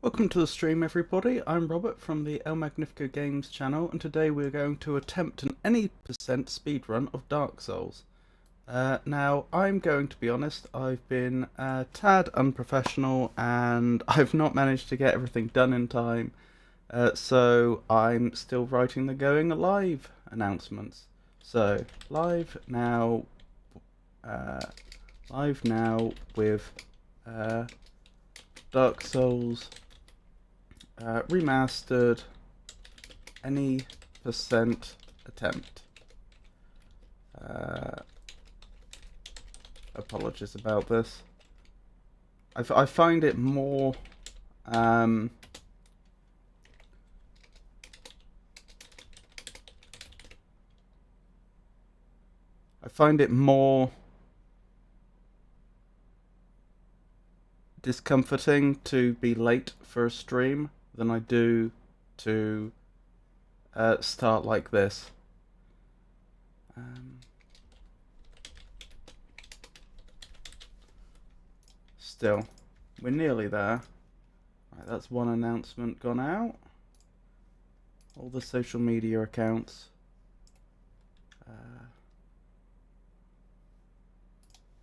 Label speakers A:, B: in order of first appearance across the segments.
A: Welcome to the stream, everybody. I'm Robert from the El Magnifico Games channel, and today we're going to attempt an any percent speedrun of Dark Souls. Now, I'm going to be honest, I've been a tad unprofessional and I've not managed to get everything done in time, so I'm still writing the going live announcements. So, live now with Dark Souls Remastered any percent attempt. Apologies about this. I find it more I find it more discomforting to be late for a stream than I do to start like this. Still, we're nearly there. Right, that's one announcement gone out. All the social media accounts.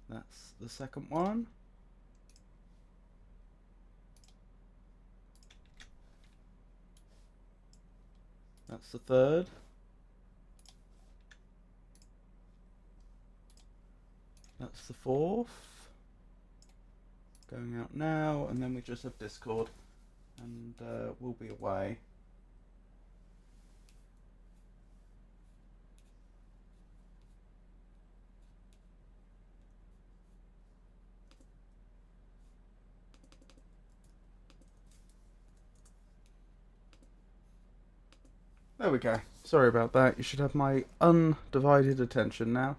A: That's the second one. That's the third. That's the fourth. Going out now, and then we just have Discord, and we'll be away. There we go. Sorry about that. You should have my undivided attention now.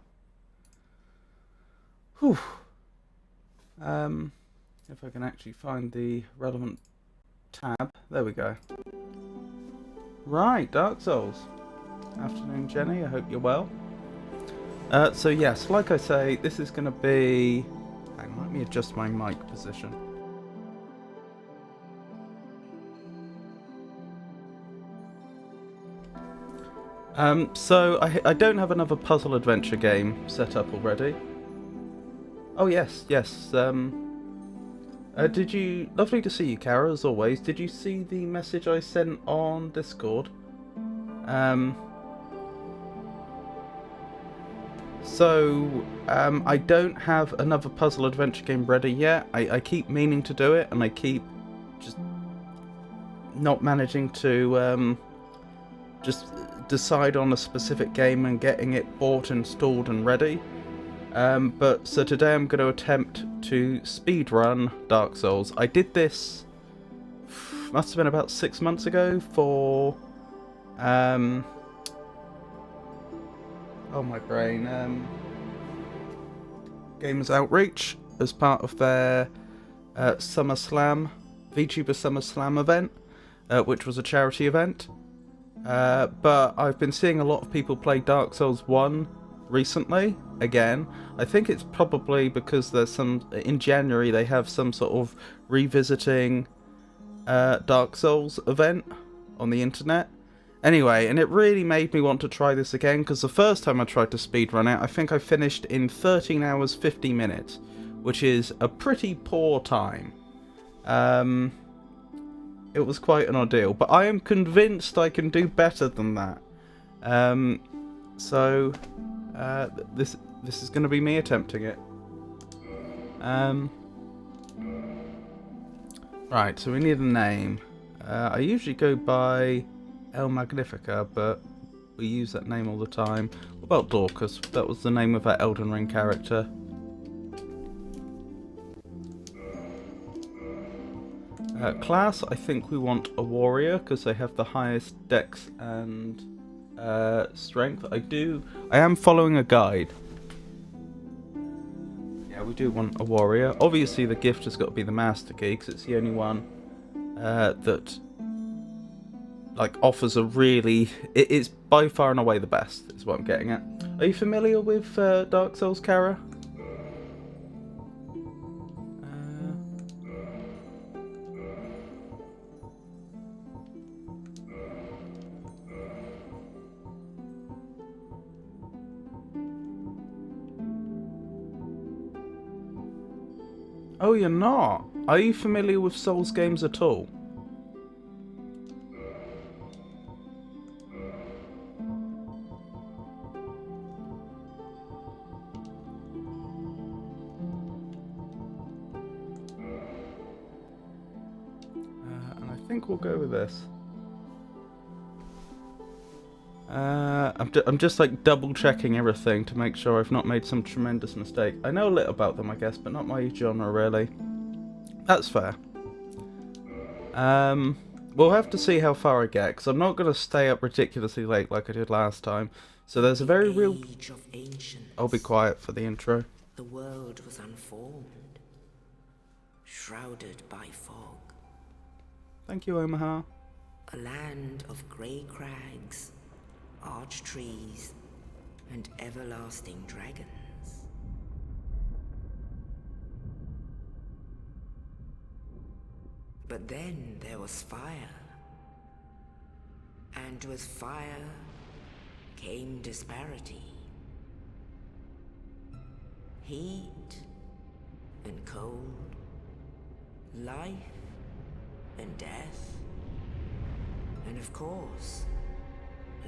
A: Whew. If I can actually find the relevant tab. There we go. Right, Dark Souls. Afternoon, Jenny. I hope you're well. So yes, like I say, this is going to be... Hang on, let me adjust my mic position. So I don't have another puzzle adventure game set up already. Oh yes. Did you... Lovely to see you, Kara, as always. Did you see the message I sent on Discord? I don't have another puzzle adventure game ready yet. I keep meaning to do it, and I keep just not managing to just decide on a specific game and getting it bought, installed, and ready. So today I'm going to attempt to speedrun Dark Souls. I did this, must have been about 6 months ago for, oh my brain, Gamers Outreach as part of their SummerSlam, VTuber SummerSlam event, which was a charity event. But I've been seeing a lot of people play Dark Souls 1 recently, again. I think it's probably because there's some... In January they have some sort of revisiting Dark Souls event on the internet. Anyway, and it really made me want to try this again, because the first time I tried to speedrun it, I think I finished in 13 hours 50 minutes, which is a pretty poor time. It was quite an ordeal, but I am convinced I can do better than that. This is going to be me attempting it. Right, so we need a name. I usually go by El Magnifica, but we use that name all the time. What about Dorcas? That was the name of our Elden Ring character. Class, I think we want a warrior, because they have the highest dex and strength. I am following a guide. Yeah, we do want a warrior. Obviously the gift has got to be the master key, because it's the only one that offers a really... It's by far and away the best, is what I'm getting at. Are you familiar with Dark Souls, Kara? Oh, you're not? Are you familiar with Souls games at all? And I think we'll go with this. I'm just like double checking everything to make sure I've not made some tremendous mistake. I know a little about them, I guess, but not my genre really. That's fair. We'll have to see how far I get, because I'm not going to stay up ridiculously late like I did last time. So there's a very real... I'll be quiet for the intro.
B: The world was unformed, shrouded by fog.
A: Thank you, Omaha.
B: A land of grey crags, arch trees, and everlasting dragons. But then there was fire. And with fire came disparity. Heat and cold, life and death, and of course,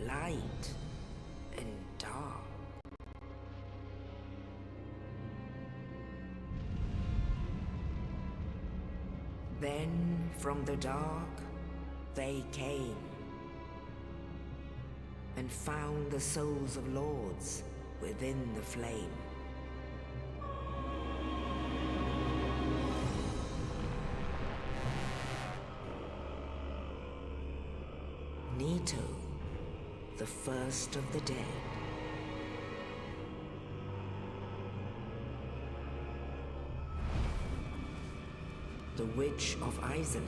B: light and dark. Then from the dark they came and found the souls of lords within the flame. Nito, the first of the dead. The Witch of Izalith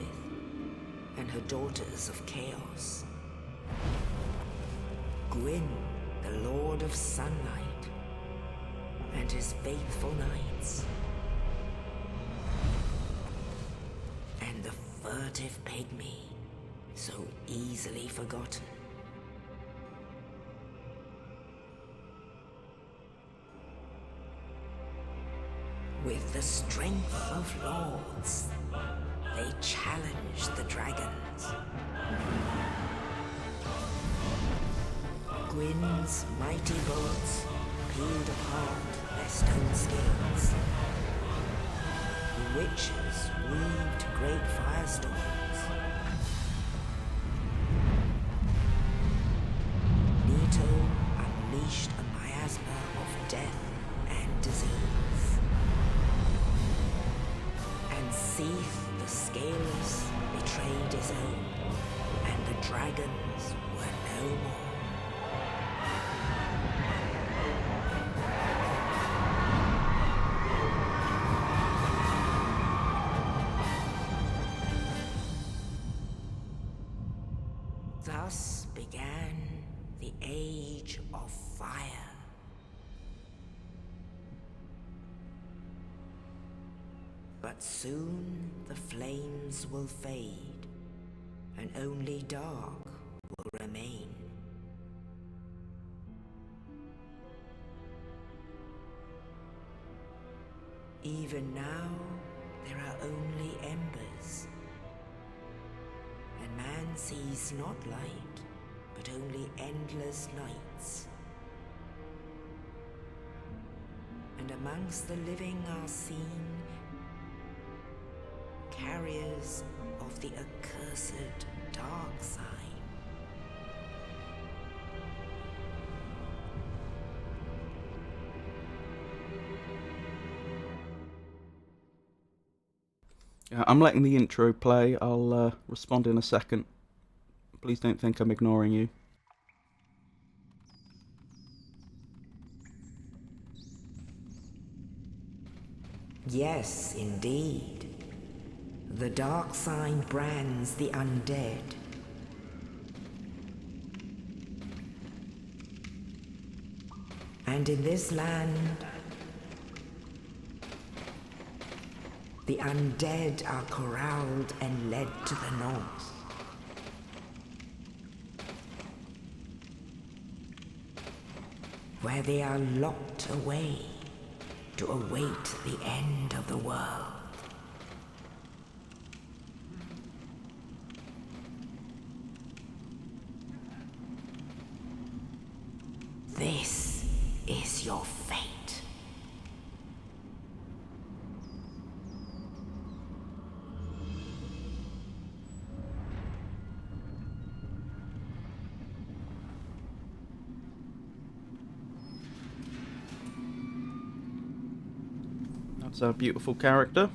B: and her daughters of Chaos. Gwyn, the Lord of Sunlight, and his faithful knights. And the furtive pygmy, so easily forgotten. With the strength of lords, they challenged the dragons. Gwyn's mighty bolts peeled apart their stone scales. The witches weaved great firestorms. Nito unleashed a miasma of death and disease. And Seath the Scaleless betrayed his own, and the dragons were no more. Thus began the Age of Fire. But soon the flames will fade, and only dark will remain. Even now, there are only embers. And man sees not light, but only endless nights. And amongst the living are seen carriers of the accursed dark sign.
A: I'm letting the intro play. I'll respond in a second. Please don't think I'm ignoring you.
B: Yes, indeed. The dark sign brands the undead. And in this land, the undead are corralled and led to the north. Where they are locked away to await the end of the world.
A: That's our beautiful character.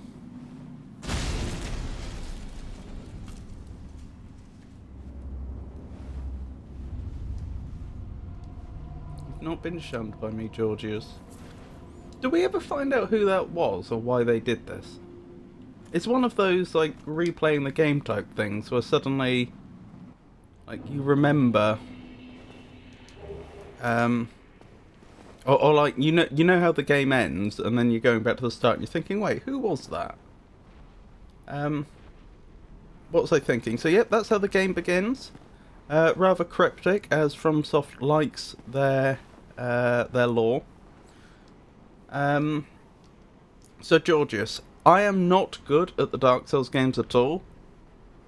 A: You've not been shunned by me, Georgius. Do we ever find out who that was or why they did this? It's one of those, like, replaying the game type things where suddenly, like, you remember, or like, you know how the game ends, and then you're going back to the start and you're thinking, wait, who was that? What was I thinking? So, yep, that's how the game begins. Rather cryptic, as FromSoft likes their lore. So, Georgius, I am not good at the Dark Souls games at all.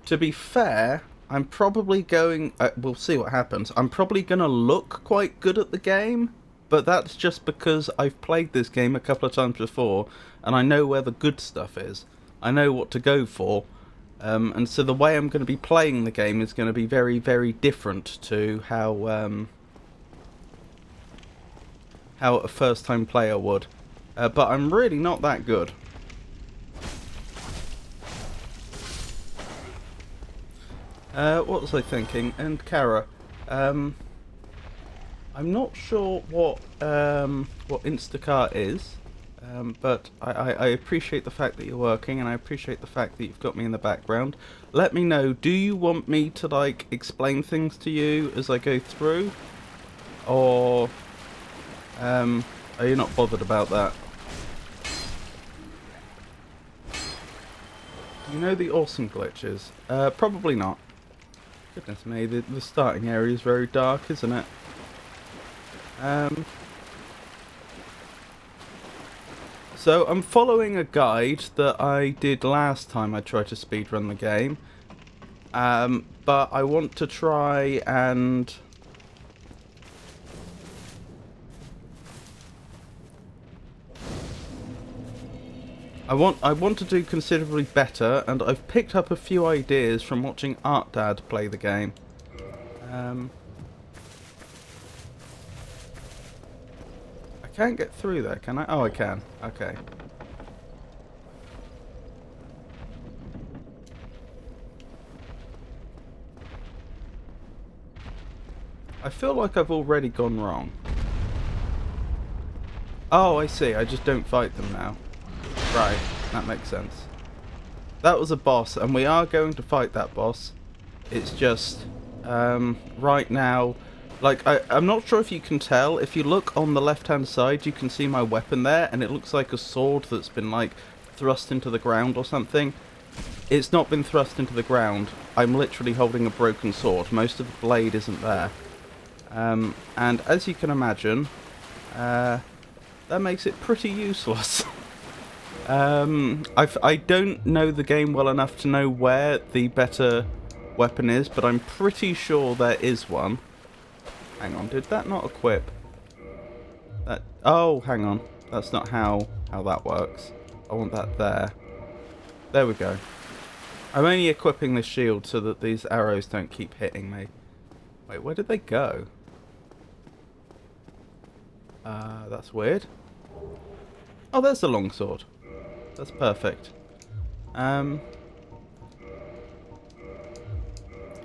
A: To be fair, I'm probably going... we'll see what happens. I'm probably going to look quite good at the game, but that's just because I've played this game a couple of times before, and I know where the good stuff is. I know what to go for, and so the way I'm going to be playing the game is going to be very, very different to how a first-time player would. But I'm really not that good. What was I thinking? And Kara, I'm not sure what Instacart is, but I appreciate the fact that you're working, and I appreciate the fact that you've got me in the background. Let me know, do you want me to, like, explain things to you as I go through? Or are you not bothered about that? Do you know the awesome glitches? Probably not. Goodness me, the starting area is very dark, isn't it? So I'm following a guide that I did last time I tried to speedrun the game. But I want to try and... I want to do considerably better, and I've picked up a few ideas from watching Art Dad play the game. I can't get through there, can I? Oh, I can. Okay. I feel like I've already gone wrong. Oh, I see. I just don't fight them now. Right, that makes sense. That was a boss, and we are going to fight that boss. It's just, right now, like, I'm not sure if you can tell. If you look on the left-hand side, you can see my weapon there, and it looks like a sword that's been, like, thrust into the ground or something. It's not been thrust into the ground. I'm literally holding a broken sword. Most of the blade isn't there. And as you can imagine, that makes it pretty useless. I don't know the game well enough to know where the better weapon is, but I'm pretty sure there is one. Hang on, did that not equip? That, oh, hang on. That's not how that works. I want that there. There we go. I'm only equipping the shield so that these arrows don't keep hitting me. Wait, where did they go? That's weird. Oh, there's the longsword. That's perfect.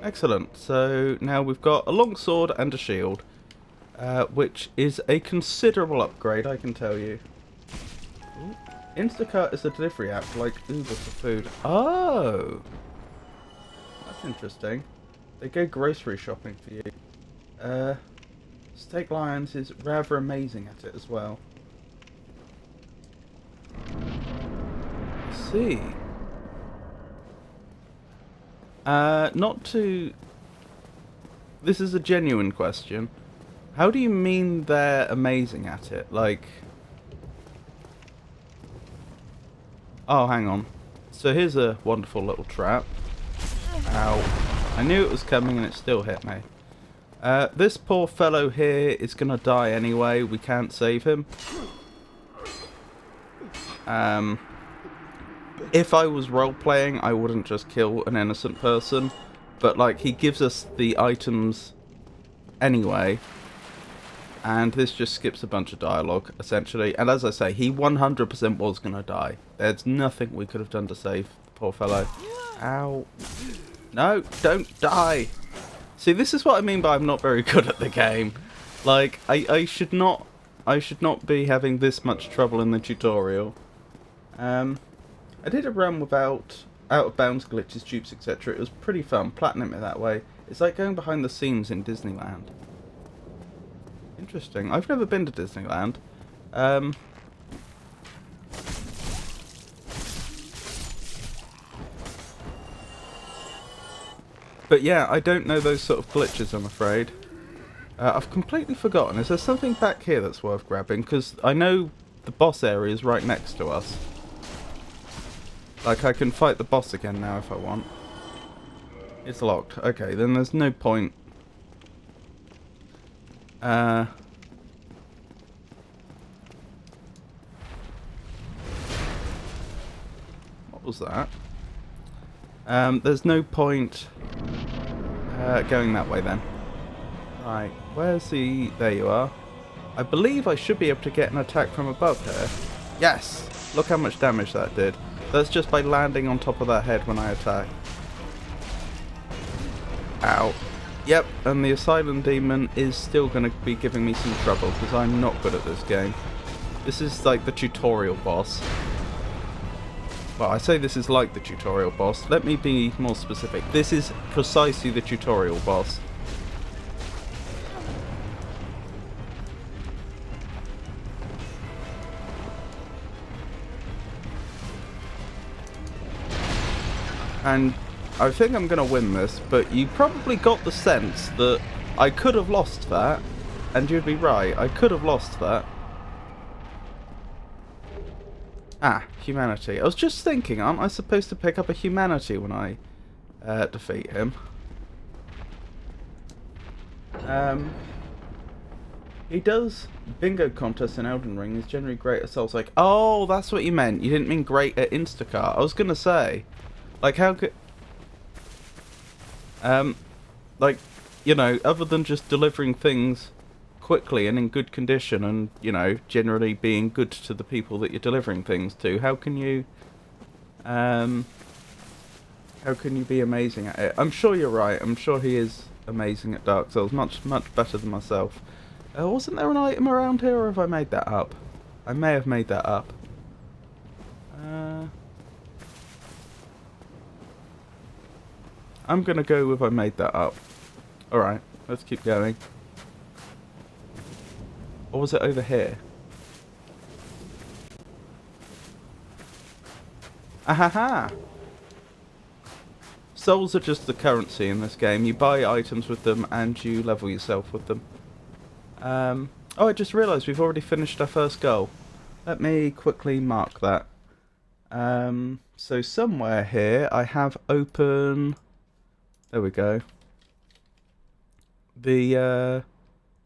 A: Excellent. So now we've got a longsword and a shield, which is a considerable upgrade, I can tell you. Ooh. Instacart is a delivery app like Uber for food. Oh! That's interesting. They go grocery shopping for you. Steak Lions is rather amazing at it as well. See. Not to... This is a genuine question. How do you mean they're amazing at it? Like... Oh, hang on. So here's a wonderful little trap. Ow. I knew it was coming and it still hit me. This poor fellow here is gonna die anyway. We can't save him. If I was role-playing, I wouldn't just kill an innocent person. But, like, he gives us the items anyway. And this just skips a bunch of dialogue, essentially. And as I say, he 100% was going to die. There's nothing we could have done to save the poor fellow. Ow. No, don't die. See, this is what I mean by I'm not very good at the game. Like, I should not be having this much trouble in the tutorial. I did a run without out of bounds glitches, dupes, etc. It was pretty fun. Platinum it that way. It's like going behind the scenes in Disneyland. Interesting. I've never been to Disneyland. But yeah, I don't know those sort of glitches, I'm afraid. I've completely forgotten. Is there something back here that's worth grabbing? Because I know the boss area is right next to us. Like, I can fight the boss again now if I want. It's locked. Okay, then there's no point. What was that? There's no point going that way then. Right, where's the... There you are. I believe I should be able to get an attack from above here. Yes! Look how much damage that did. That's just by landing on top of that head when I attack. Ow. Yep, and the Asylum Demon is still going to be giving me some trouble because I'm not good at this game. This is like the tutorial boss. Well, I say this is like the tutorial boss. Let me be more specific. This is precisely the tutorial boss. And I think I'm going to win this, but you probably got the sense that I could have lost that, and you'd be right, I could have lost that. Ah, humanity. I was just thinking, aren't I supposed to pick up a humanity when I defeat him? He does bingo contests in Elden Ring. He's generally great at Souls. Like, oh, that's what you meant. You didn't mean great at Instacart. I was going to say, like, how could... like, you know, other than just delivering things quickly and in good condition and, you know, generally being good to the people that you're delivering things to, how can you be amazing at it? I'm sure you're right. I'm sure he is amazing at Dark Souls, much better than myself. Wasn't there an item around here, or have I made that up? I may have made that up. I'm gonna go with I made that up. Alright, let's keep going. Or was it over here? Ahaha! Souls are just the currency in this game. You buy items with them and you level yourself with them. Oh, I just realised we've already finished our first goal. Let me quickly mark that. So somewhere here I have open... There we go. The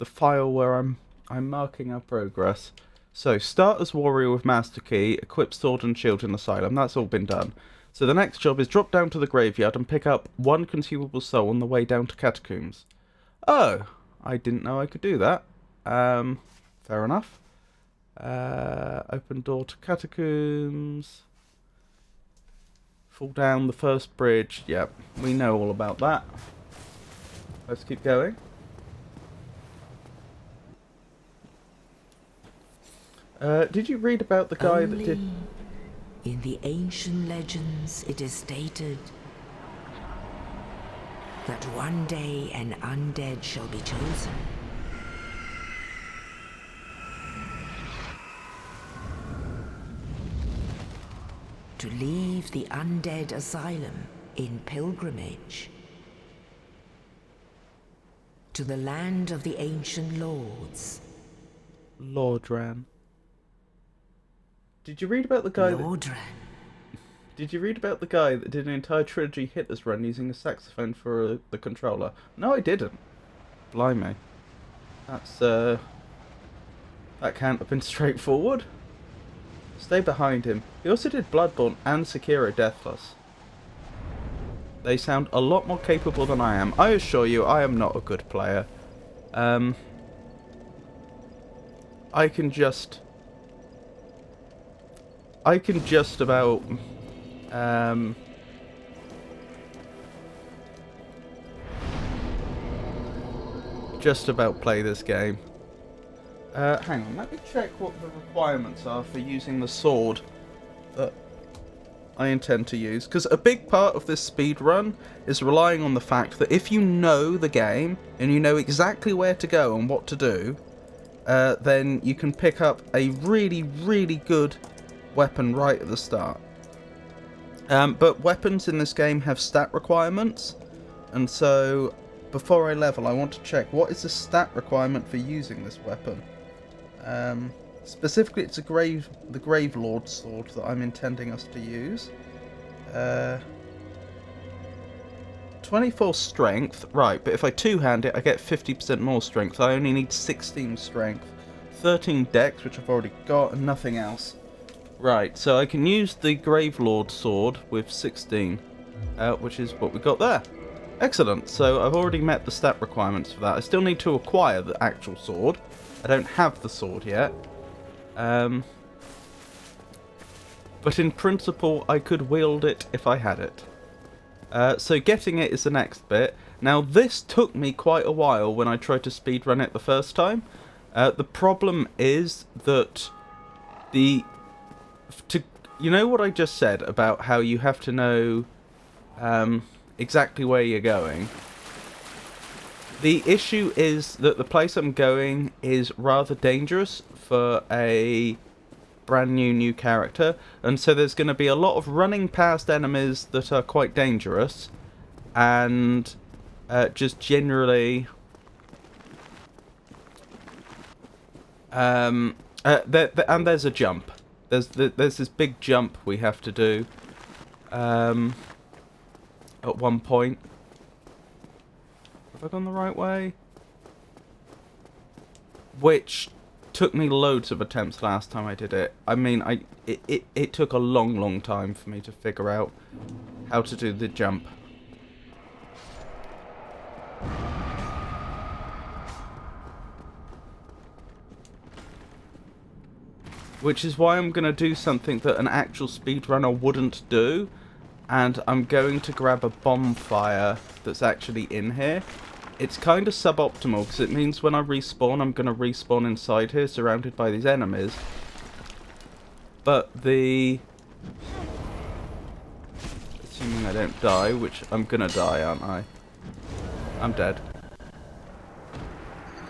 A: file where I'm marking our progress. So, start as warrior with master key, equip sword and shield in asylum. That's all been done. So the next job is drop down to the graveyard and pick up one consumable soul on the way down to catacombs. Oh, I didn't know I could do that. Fair enough. Open door to catacombs. Fall down the first bridge. Yep, we know all about that. Let's keep going. Did you read about the guy that did...
B: In the ancient legends it is stated that one day an undead shall be chosen. To leave the undead asylum in pilgrimage to the land of the ancient lords.
A: Lordran. Did you read about the guy
B: Lordran.
A: Did you read about the guy that did an entire trilogy Hitler's run using a saxophone for the controller? No, I didn't. Blimey. That's, that can't have been straightforward. Stay behind him. He also did Bloodborne and Sekiro Deathless. They sound a lot more capable than I am. I assure you, I am not a good player. I can just about play this game. Hang on, let me check what the requirements are for using the sword that I intend to use, because a big part of this speed run is relying on the fact that if you know the game and you know exactly where to go and what to do, then you can pick up a really, really good weapon right at the start. But weapons in this game have stat requirements, and so before I level, I want to check what is the stat requirement for using this weapon. Specifically, it's the Grave Lord sword that I'm intending us to use. 24 strength, right, but if I two-hand it, I get 50% more strength. I only need 16 strength. 13 dex, which I've already got, and nothing else. Right, so I can use the Grave Lord sword with 16, which is what we got there. Excellent, so I've already met the stat requirements for that. I still need to acquire the actual sword. I don't have the sword yet. But in principle, I could wield it if I had it. So getting it is the next bit. Now, this took me quite a while when I tried to speedrun it the first time. The problem is that you know what I just said about how you have to know exactly where you're going? The issue is that the place I'm going is rather dangerous for a brand new character, and so there's going to be a lot of running past enemies that are quite dangerous, and just generally and there's a jump. There's this big jump we have to do at one point. Have I gone the right way? Which took me loads of attempts last time I did it. I mean, it took a long time for me to figure out how to do the jump. Which is why I'm going to do something that an actual speedrunner wouldn't do. And I'm going to grab a bonfire that's actually in here. It's kind of suboptimal, because it means when I respawn, I'm going to respawn inside here, surrounded by these enemies. But assuming I don't die, which I'm going to die, aren't I? I'm dead.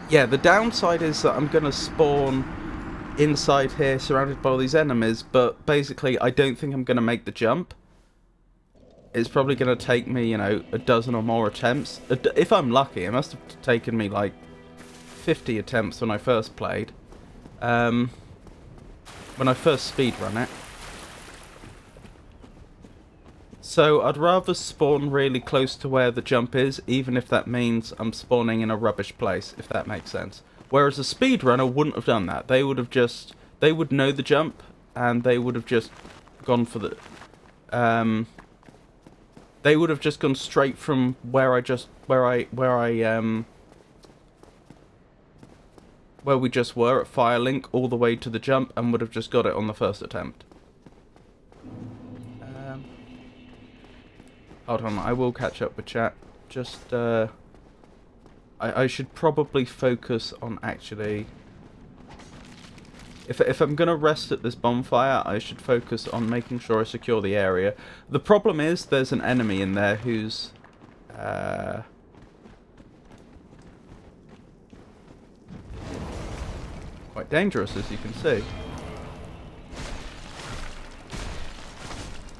A: Yeah, the downside is that I'm going to spawn inside here, surrounded by all these enemies, but basically I don't think I'm going to make the jump. It's probably going to take me, you know, a dozen or more attempts. If I'm lucky. It must have taken me like 50 attempts when I first played. When I first speedrun it. So I'd rather spawn really close to where the jump is, even if that means I'm spawning in a rubbish place, if that makes sense. Whereas a speedrunner wouldn't have done that. They would know the jump, and they would have just gone for the... They would have just gone straight from where we just were at Firelink all the way to the jump, and would have just got it on the first attempt. Hold on, I will catch up with chat. Just I should probably focus on actually. If I'm going to rest at this bonfire, I should focus on making sure I secure the area. The problem is there's an enemy in there who's... quite dangerous, as you can see.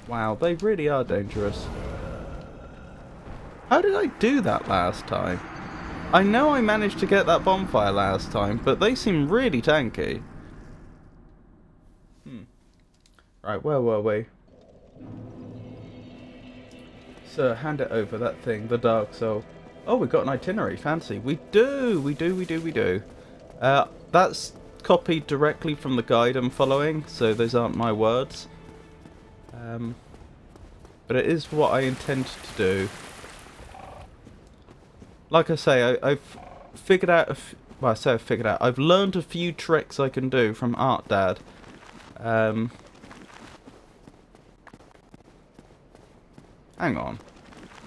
A: Wow, they really are dangerous. How did I do that last time? I know I managed to get that bonfire last time, but they seem really tanky. Right, where were we? So, hand it over, that thing, the Dark Soul. Oh, we've got an itinerary, fancy. We do. That's copied directly from the guide I'm following, so those aren't my words. But it is what I intend to do. Like I say, I've figured out Well, I say I've figured out. I've learned a few tricks I can do from Art Dad. Hang on.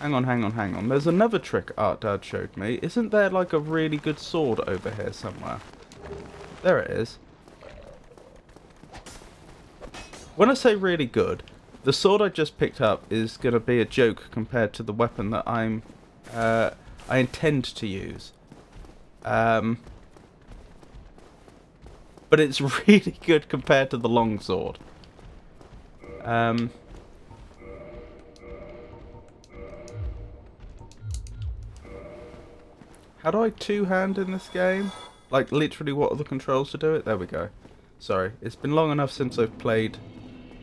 A: Hang on. There's another trick Art Dad showed me. Isn't there like a really good sword over here somewhere? There it is. When I say really good, the sword I just picked up is going to be a joke compared to the weapon that I intend to use. But it's really good compared to the longsword. How do I two-hand in this game? Like, literally, what are the controls to do it? There we go. Sorry, it's been long enough since I've played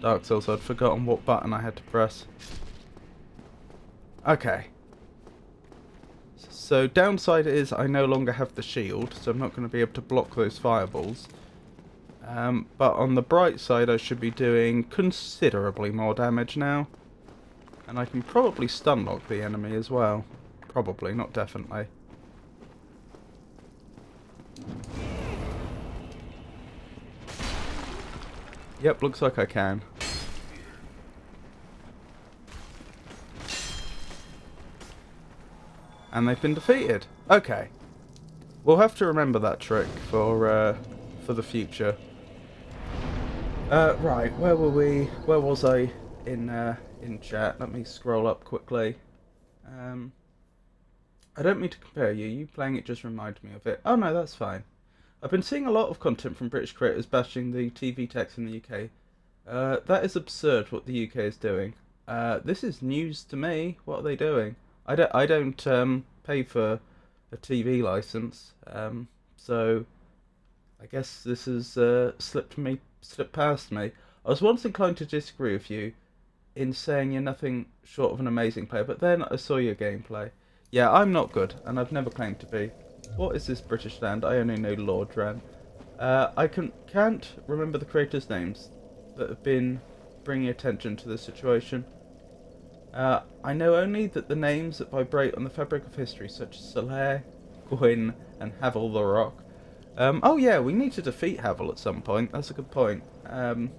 A: Dark Souls, I'd forgotten what button I had to press. Okay. So, downside is I no longer have the shield, so I'm not going to be able to block those fireballs. But on the bright side, I should be doing considerably more damage now. And I can probably stun lock the enemy as well. Probably, not definitely. Yep, looks like I can. And they've been defeated. Okay. We'll have to remember that trick for the future. Right, where were we? Where was I in chat? Let me scroll up quickly. I don't mean to compare you. You playing it just reminded me of it. Oh no, that's fine. I've been seeing a lot of content from British creators bashing the TV tax in the UK. That is absurd what the UK is doing. This is news to me. What are they doing? I don't pay for a TV license, so I guess this has slipped past me. I was once inclined to disagree with you in saying you're nothing short of an amazing player, but then I saw your gameplay. Yeah, I'm not good, and I've never claimed to be. What is this British land? I only know Lord Dran. I can't remember the creators' names that have been bringing attention to this situation. I know only that the names that vibrate on the fabric of history, such as Solaire, Gwyn, and Havel the Rock. Oh yeah, we need to defeat Havel at some point. That's a good point. I'm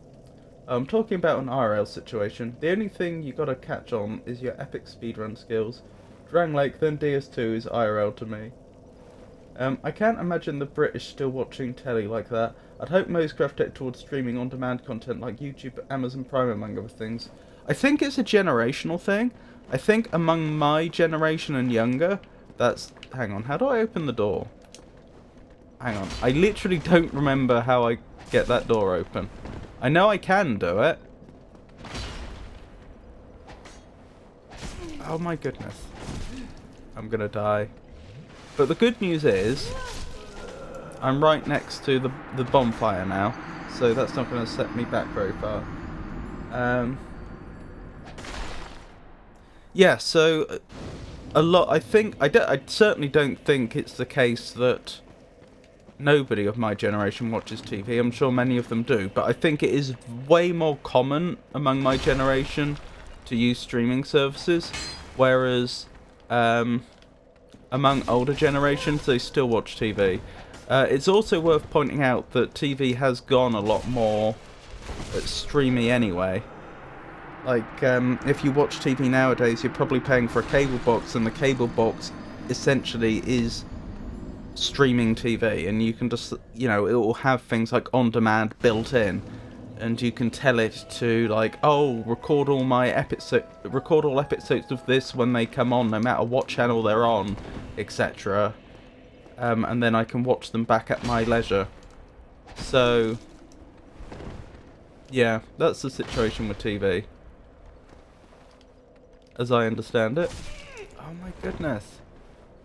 A: talking about an RL situation. The only thing you gotta catch on is your epic speedrun skills. Drang Lake, then DS2 is IRL to me. I can't imagine the British still watching telly like that. I'd hope most gravitate towards streaming on-demand content like YouTube, Amazon Prime, among other things. I think it's a generational thing. I think among my generation and younger, that's... Hang on, how do I open the door? Hang on, I literally don't remember how I get that door open. I know I can do it. Oh my goodness. I'm gonna die. But the good news is, I'm right next to the bonfire now, so that's not going to set me back very far. Yeah, so a lot. I think I certainly don't think it's the case that nobody of my generation watches TV. I'm sure many of them do, but I think it is way more common among my generation to use streaming services, whereas among older generations, they still watch TV. It's also worth pointing out that TV has gone a lot more streamy anyway. Like, if you watch TV nowadays, you're probably paying for a cable box, and the cable box essentially is streaming TV, and you can just, you know, it will have things like on-demand built in, and you can tell it to, like, oh, record all episodes of this when they come on, no matter what channel they're on, etc. And then I can watch them back at my leisure. So, yeah, that's the situation with TV, as I understand it. Oh my goodness.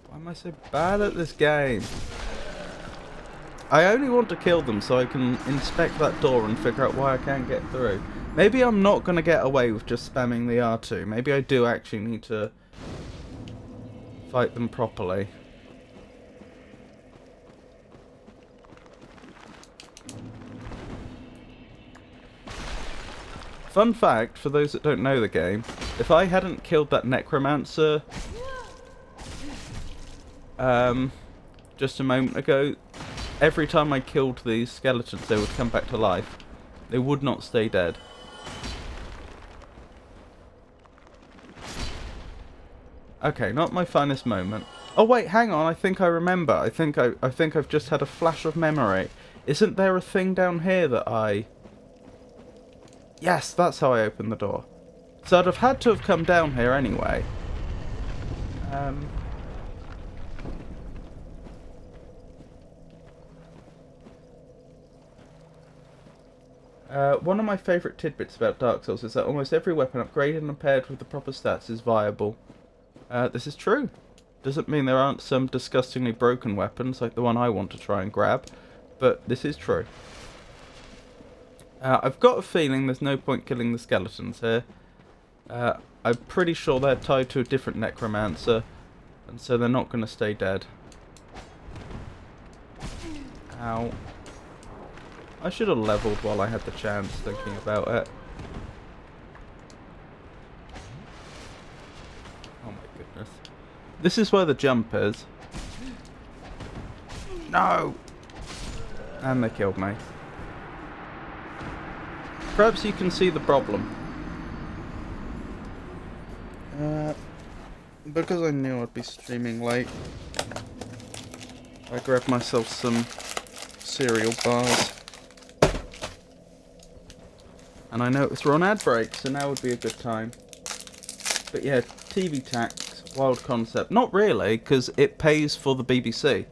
A: Why am I so bad at this game? I only want to kill them so I can inspect that door and figure out why I can't get through. Maybe I'm not going to get away with just spamming the R2. Maybe I do actually need to fight them properly. Fun fact, for those that don't know the game, if I hadn't killed that necromancer just a moment ago, every time I killed these skeletons, they would come back to life. They would not stay dead. Okay, not my finest moment. Oh wait, hang on, I think I remember. I think I've just had a flash of memory. Isn't there a thing down here that I... Yes, that's how I opened the door. So I'd have had to have come down here anyway. One of my favourite tidbits about Dark Souls is that almost every weapon upgraded and paired with the proper stats is viable. This is true. Doesn't mean there aren't some disgustingly broken weapons like the one I want to try and grab, but this is true. I've got a feeling there's no point killing the skeletons here. I'm pretty sure they're tied to a different necromancer, and so they're not going to stay dead. Ow. I should have leveled while I had the chance, thinking about it. Oh my goodness. This is where the jump is. No! And they killed me. Perhaps you can see the problem. Because I knew I'd be streaming late, I grabbed myself some cereal bars. And I noticed we're on ad break, so now would be a good time. But yeah, TV tax, wild concept. Not really, because it pays for the BBC.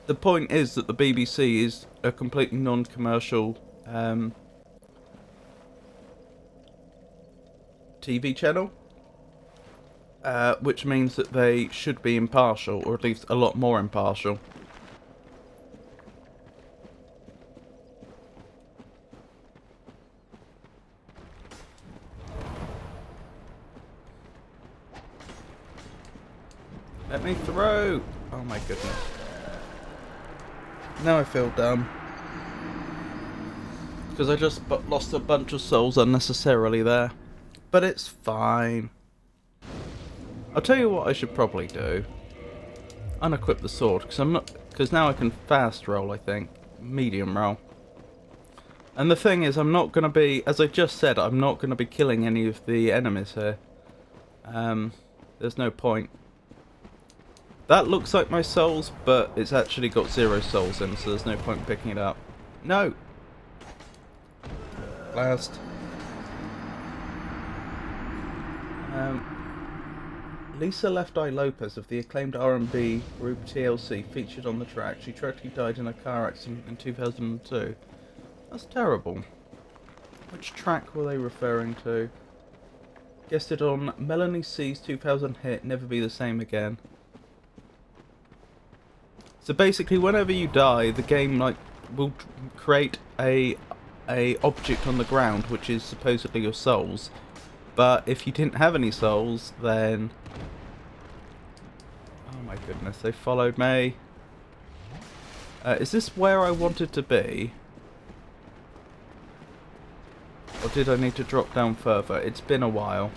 A: The point is that the BBC is a completely non-commercial TV channel, which means that they should be impartial, or at least a lot more impartial. Let me through! Oh my goodness. Now I feel dumb. Because I just lost a bunch of souls unnecessarily there. But it's fine. I'll tell you what I should probably do. Unequip the sword, because now I can fast roll, I think. Medium roll. And the thing is, I'm not going to be, as I just said, I'm not going to be killing any of the enemies here. There's no point. That looks like my souls, but it's actually got 0 souls in, so there's no point picking it up. No! Last. Lisa Left Eye Lopez of the acclaimed R&B group TLC featured on the track. She tragically died in a car accident in 2002. That's terrible. Which track were they referring to? Guessed it on Melanie C's 2000 hit Never Be the Same Again. So basically, whenever you die, the game will create a object on the ground, which is supposedly your souls. But if you didn't have any souls, then... Oh my goodness, they followed me. Is this where I wanted to be? Or did I need to drop down further? It's been a while.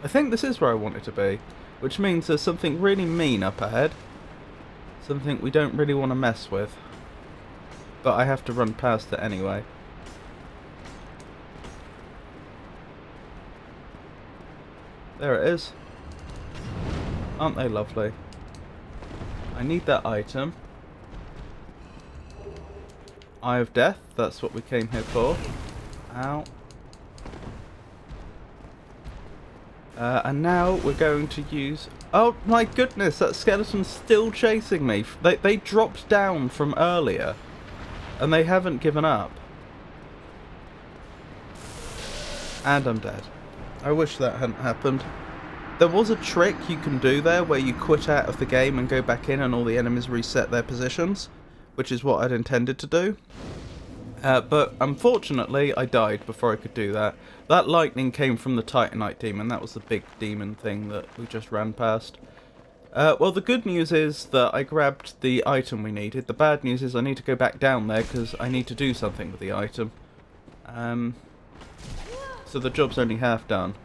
A: I think this is where I wanted to be, which means there's something really mean up ahead. Something we don't really want to mess with. But I have to run past it anyway. There it is. Aren't they lovely? I need that item. Eye of Death, that's what we came here for. Ow. And now we're going to use... Oh my goodness, that skeleton's still chasing me. They dropped down from earlier, and they haven't given up. And I'm dead. I wish that hadn't happened. There was a trick you can do there where you quit out of the game and go back in and all the enemies reset their positions, which is what I'd intended to do. But unfortunately, I died before I could do that. That lightning came from the Titanite demon. That was the big demon thing that we just ran past. Well, the good news is that I grabbed the item we needed. The bad news is I need to go back down there because I need to do something with the item. So the job's only half done.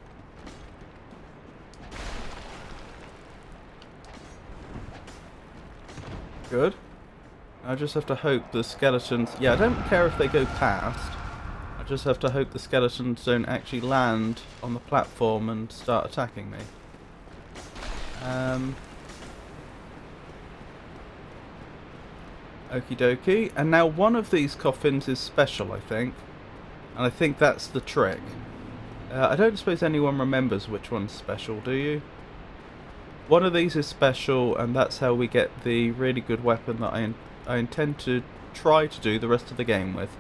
A: Good. I just have to hope the skeletons... Yeah, I don't care if they go past. I just have to hope the skeletons don't actually land on the platform and start attacking me. Okie dokie. And now one of these coffins is special, I think. And I think that's the trick. I don't suppose anyone remembers which one's special, do you? One of these is special, and that's how we get the really good weapon that I intend to try to do the rest of the game with.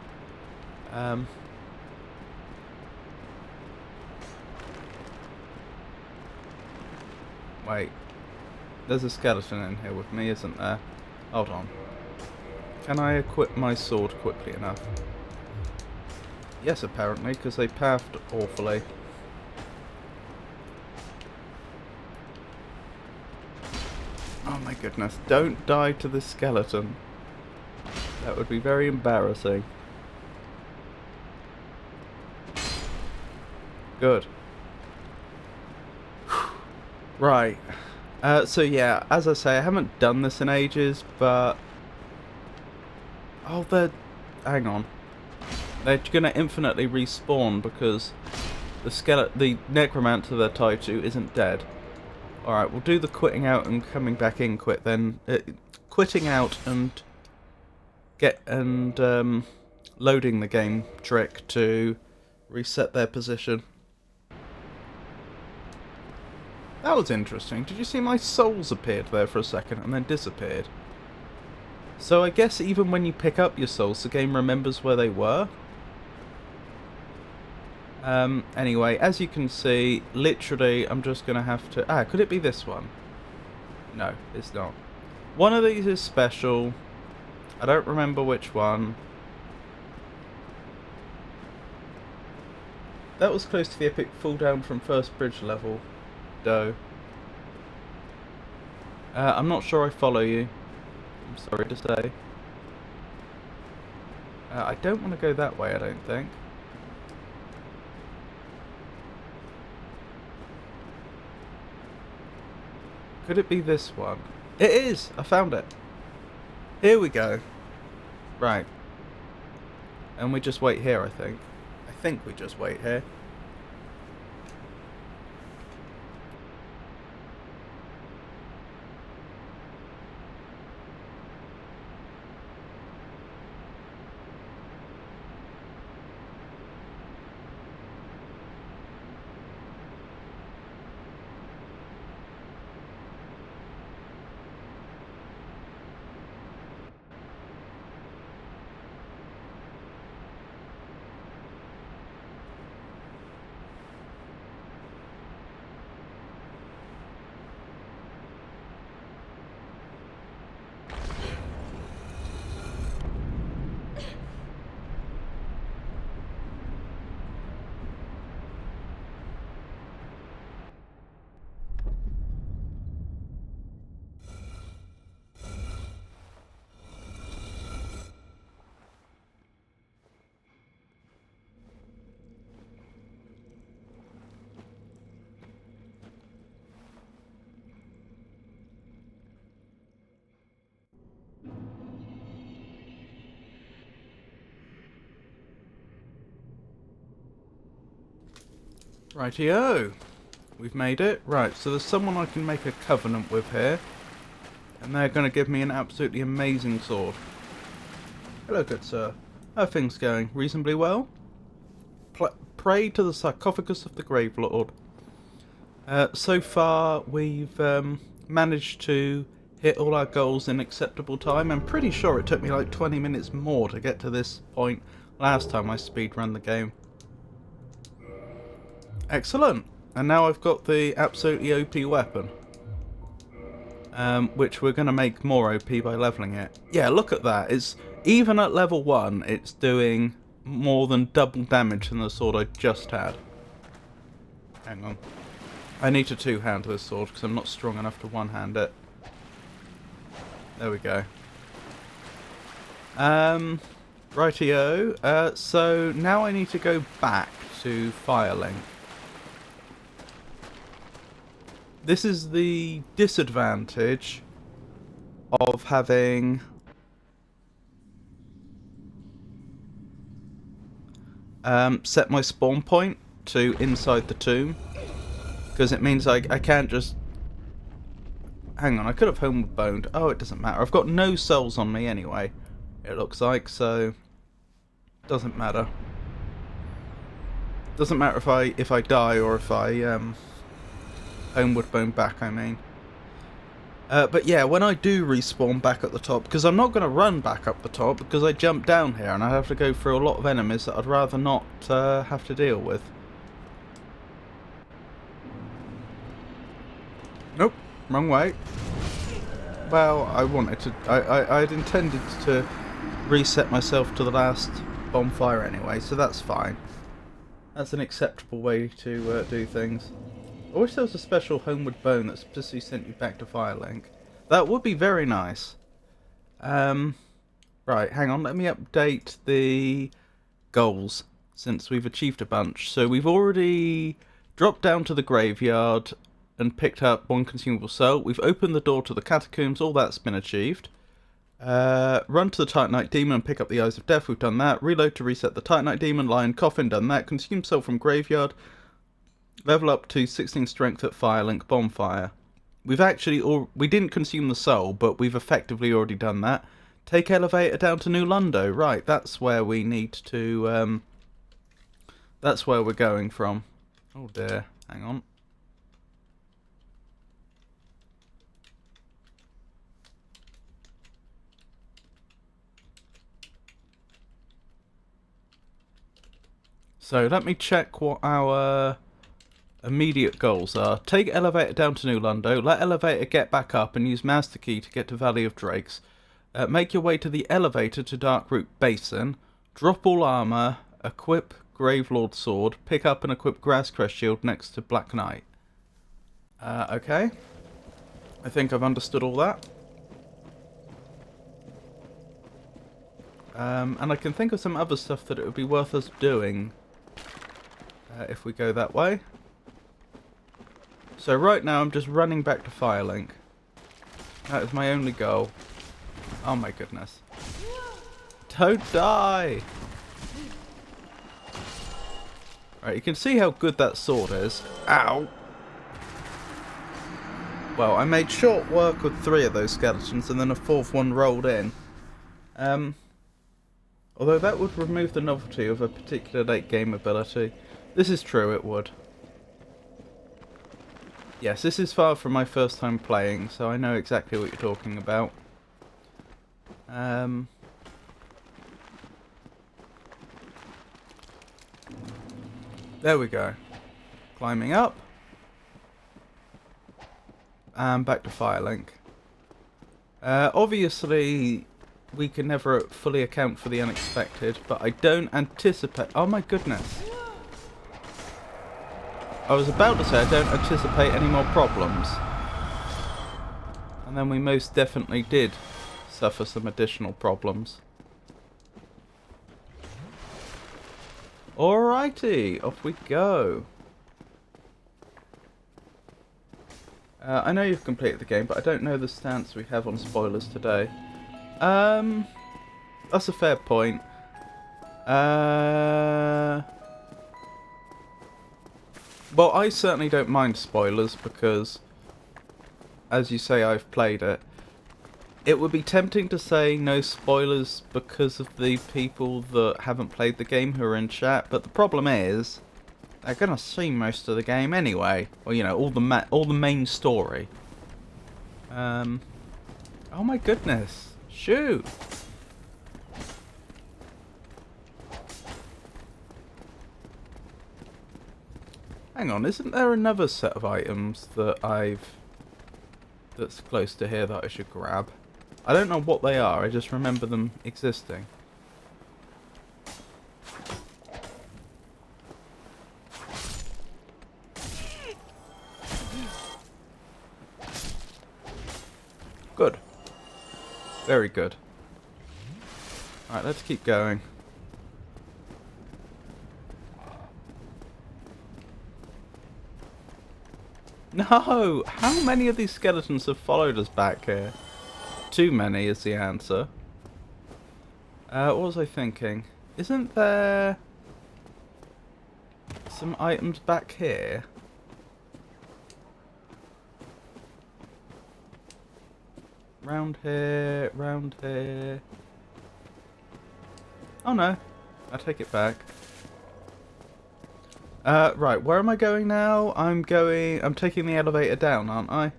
A: Wait. There's a skeleton in here with me, isn't there? Hold on. Can I equip my sword quickly enough? Yes, apparently, because they pathed awfully. Oh my goodness, don't die to the skeleton. That would be very embarrassing. Good. Right. So yeah, as I say, I haven't done this in ages, but... Oh, hang on. They're gonna infinitely respawn because the necromancer they're tied to isn't dead. Alright, we'll do the quitting out and coming back in quick then. Quitting out and loading the game trick to reset their position. That was interesting. Did you see my souls appeared there for a second and then disappeared? So I guess even when you pick up your souls, the game remembers where they were. Anyway, as you can see, literally, I'm just going to have to... could it be this one? No, it's not. One of these is special. I don't remember which one. That was close to the epic fall down from first bridge level, though. I'm not sure I follow you. I'm sorry to say. I don't want to go that way, I don't think. Could it be this one? It is! I found it. Here we go. Right. And we just wait here, I think. I think we just wait here. Rightio. We've made it. Right, so there's someone I can make a covenant with here. And they're going to give me an absolutely amazing sword. Hello, good sir. How are things going? Reasonably well? Pray to the sarcophagus of the Grave Lord. So far, we've managed to hit all our goals in acceptable time. I'm pretty sure it took me like 20 minutes more to get to this point last time I speedrun the game. Excellent. And now I've got the absolutely OP weapon. which we're going to make more OP by leveling it. Yeah, look at that. It's even at level 1, it's doing more than double damage than the sword I just had. Hang on. I need to two-hand this sword because I'm not strong enough to one-hand it. There we go. Rightio. So now I need to go back to Firelink. This is the disadvantage of having set my spawn point to inside the tomb, because it means I can't just... Hang on, I could have homeward boned. Oh, it doesn't matter. I've got no souls on me anyway, it looks like, so doesn't matter. Doesn't matter if I die or if I homeward bone back, I mean. But yeah, when I do respawn back at the top, because I'm not going to run back up the top because I jumped down here and I have to go through a lot of enemies that I'd rather not have to deal with. Nope, wrong way. Well, I wanted to... I'd intended to reset myself to the last bonfire anyway, so that's fine. That's an acceptable way to do things. I wish there was a special homeward bone that specifically sent you back to Firelink. That would be very nice. Right, hang on, let me update the goals, since we've achieved a bunch. So we've already dropped down to the graveyard and picked up 1 consumable soul. We've opened the door to the catacombs, all that's been achieved. Run to the Titanite Demon and pick up the Eyes of Death, we've done that. Reload to reset the Titanite Demon, Lion Coffin, done that. Consume soul from graveyard. Level up to 16 strength at Firelink Bonfire. We've actually... we didn't consume the soul, but we've effectively already done that. Take elevator down to New Lundo. Right, that's where we need to... that's where we're going from. Oh dear, hang on. So let me check what our immediate goals are. Take elevator down to New Lundo. Let elevator get back up and use master key to get to Valley of Drakes. Make your way to the elevator to Darkroot Basin. Drop all armor. Equip Gravelord Sword. Pick up and equip Grasscrest Shield next to Black Knight. Okay. I think I've understood all that. And I can think of some other stuff that it would be worth us doing if we go that way. So right now I'm just running back to Firelink. That is my only goal. Oh my goodness. Don't die! Right, you can see how good that sword is. Ow! Well, I made short work with 3 of those skeletons and then a 4th one rolled in. Although that would remove the novelty of a particular late game ability. This is true, it would. Yes, this is far from my first time playing, so I know exactly what you're talking about. There we go. Climbing up. And back to Firelink. Obviously, we can never fully account for the unexpected, but I don't anticipate... Oh my goodness. I was about to say I don't anticipate any more problems. And then we most definitely did suffer some additional problems. Alrighty, off we go. I know you've completed the game, but I don't know the stance we have on spoilers today. That's a fair point. Well, I certainly don't mind spoilers because, as you say, I've played it. It would be tempting to say no spoilers because of the people that haven't played the game who are in chat, but the problem is they're gonna see most of the game anyway. Well, you know, all the main story. Oh my goodness! Shoot! Hang on, isn't there another set of items that I've that's close to here that I should grab. I don't know what they are, I just remember them existing. Good. Very good. Alright, let's keep going. No! How many of these skeletons have followed us back here? Too many is the answer. What was I thinking? Isn't there some items back here? Round here, round here. Oh no, I take it back. Right, where am I going now? I'm taking the elevator down, aren't I?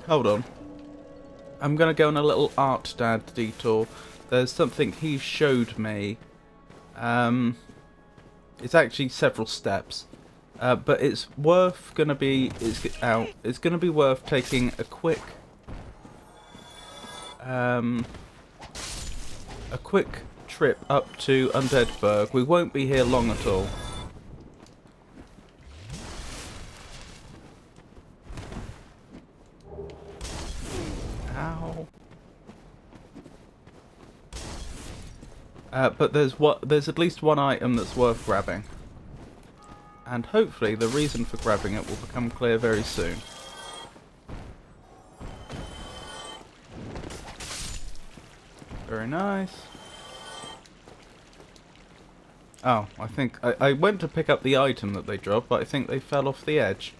A: Hold on. I'm gonna go on a little art dad detour. There's something he showed me. It's actually several steps. But it's gonna be worth taking a quick trip up to Undeadburg. We won't be here long at all. Ow. But there's at least one item that's worth grabbing. And hopefully the reason for grabbing it will become clear very soon. Very nice. Oh, I think I went to pick up the item that they dropped, but I think they fell off the edge,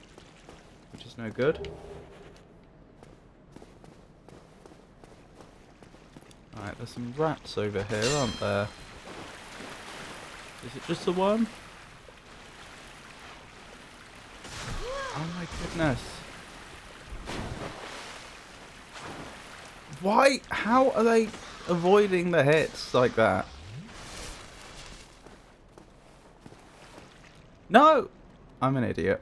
A: which is no good. Alright, there's some rats over here, aren't there? Is it just the one? Oh my goodness. Why? How are they avoiding the hits like that? No! I'm an idiot.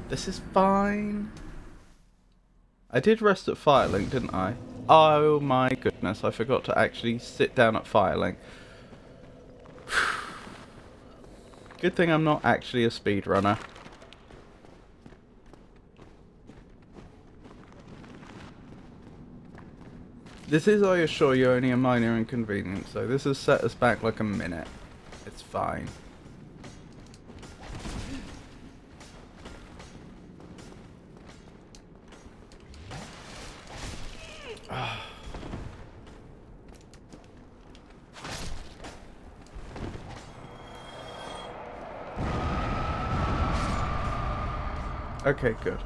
A: This is fine. I did rest at Firelink, didn't I? Oh my goodness, I forgot to actually sit down at Firelink. Good thing I'm not actually a speedrunner. This is, I assure you, only a minor inconvenience, so this has set us back like a minute. It's fine. Okay, good.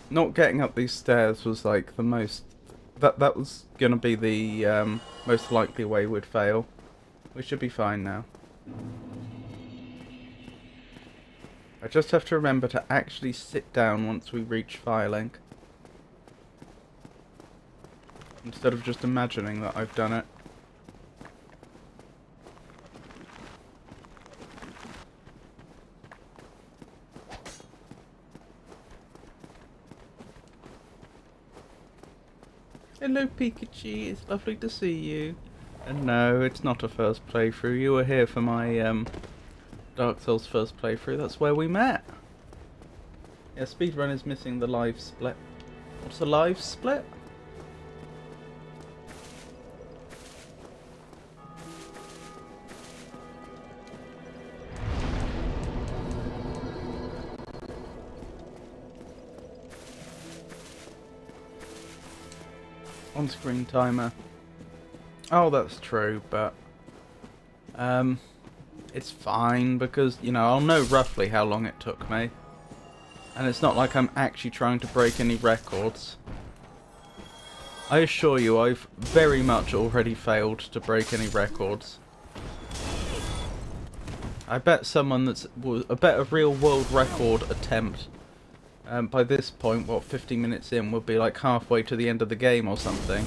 A: Not getting up these stairs was like the most... That was gonna be the most likely way we'd fail. We should be fine now. I just have to remember to actually sit down once we reach Firelink. Instead of just imagining that I've done it. Hello Pikachu, it's lovely to see you. And no, it's not a first playthrough. You were here for my Dark Souls first playthrough. That's where we met. Yeah, Speedrun is missing the live split. What's a live split? On-screen timer. Oh, that's true, but it's fine because, you know, I'll know roughly how long it took me. And it's not like I'm actually trying to break any records. I assure you, I've very much already failed to break any records. I bet someone I bet a real world record attempt by this point, what, 50 minutes in, would be like halfway to the end of the game or something.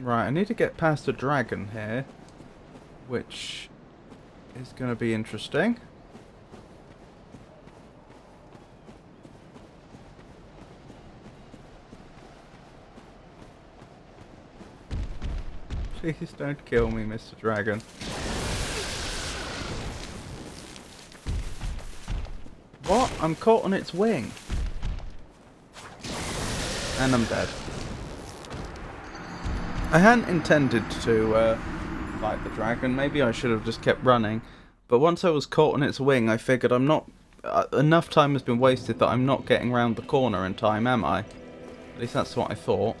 A: Right, I need to get past a dragon here, which is going to be interesting. Please don't kill me, Mr. Dragon. What? I'm caught on its wing. And I'm dead. I hadn't intended to fight the dragon. Maybe I should have just kept running. But once I was caught on its wing, I figured I'm not... enough time has been wasted that I'm not getting round the corner in time, am I? At least that's what I thought.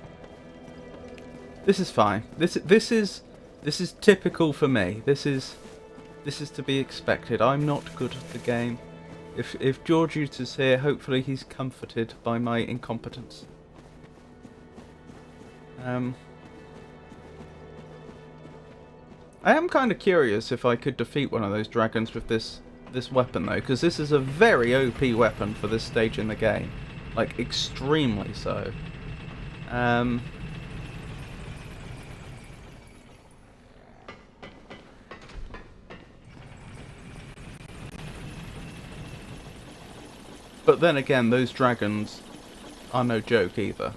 A: This is fine. This is typical for me. This is to be expected. I'm not good at the game. If Georgius is here, hopefully he's comforted by my incompetence. I am kind of curious if I could defeat one of those dragons with this weapon though, because this is a very OP weapon for this stage in the game, like extremely so. But then again, those dragons are no joke either.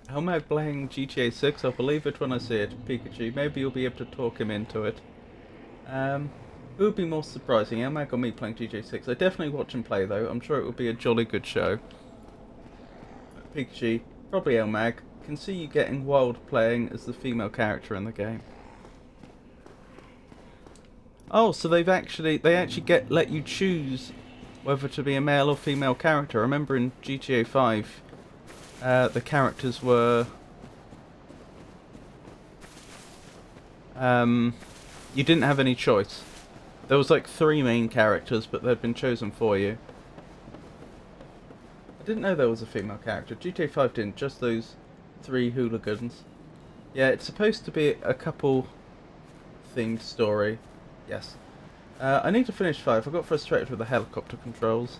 A: How am I playing GTA 6? I'll believe it when I see it. Pikachu, maybe you'll be able to talk him into it. Who would be more surprising, Elmag or me playing GTA 6? I definitely watch him play though. I'm sure it would be a jolly good show. Pikachu, probably Elmag. Can see you getting wild playing as the female character in the game. Oh, so they actually let you choose whether to be a male or female character. I remember in GTA 5, the characters were you didn't have any choice. There was like 3 main characters, but they'd been chosen for you. I didn't know there was a female character. GTA 5 didn't. Just those 3 hooligans. Yeah, it's supposed to be a couple themed story. Yes. I need to finish 5. I got frustrated with the helicopter controls.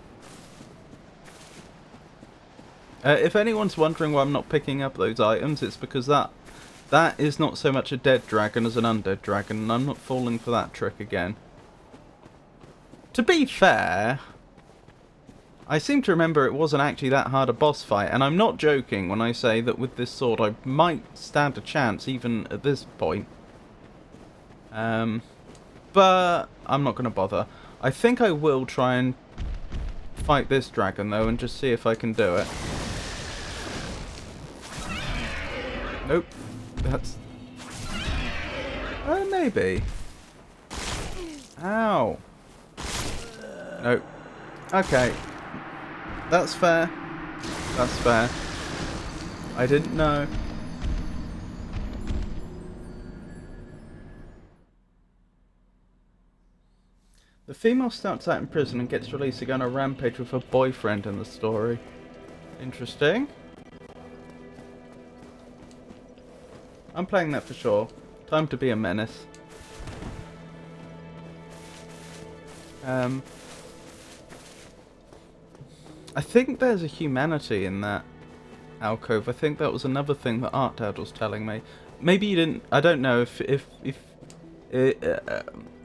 A: If anyone's wondering why I'm not picking up those items, it's because that is not so much a dead dragon as an undead dragon, and I'm not falling for that trick again. To be fair, I seem to remember it wasn't actually that hard a boss fight, and I'm not joking when I say that with this sword I might stand a chance even at this point. But I'm not going to bother. I think I will try and fight this dragon though and just see if I can do it. Nope. That's... maybe. Ow. Nope. Okay. That's fair. That's fair. I didn't know. The female starts out in prison and gets released to go on a rampage with her boyfriend in the story. Interesting. I'm playing that for sure. Time to be a menace. I think there's a humanity in that alcove. I think that was another thing that Art Dad was telling me. Maybe you didn't... I don't know if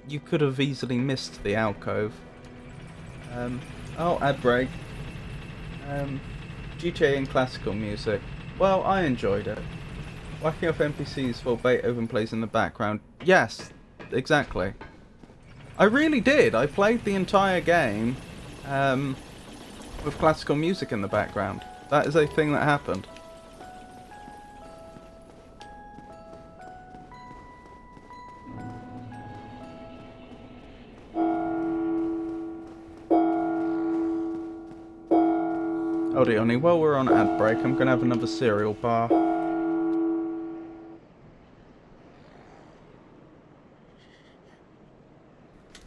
A: you could have easily missed the alcove. Oh, ad break. GTA and classical music. Well, I enjoyed it. Whacking off NPCs while Beethoven plays in the background. Yes, exactly. I really did. I played the entire game with classical music in the background. That is a thing that happened. Hold on, while we're on ad break, I'm going to have another cereal bar.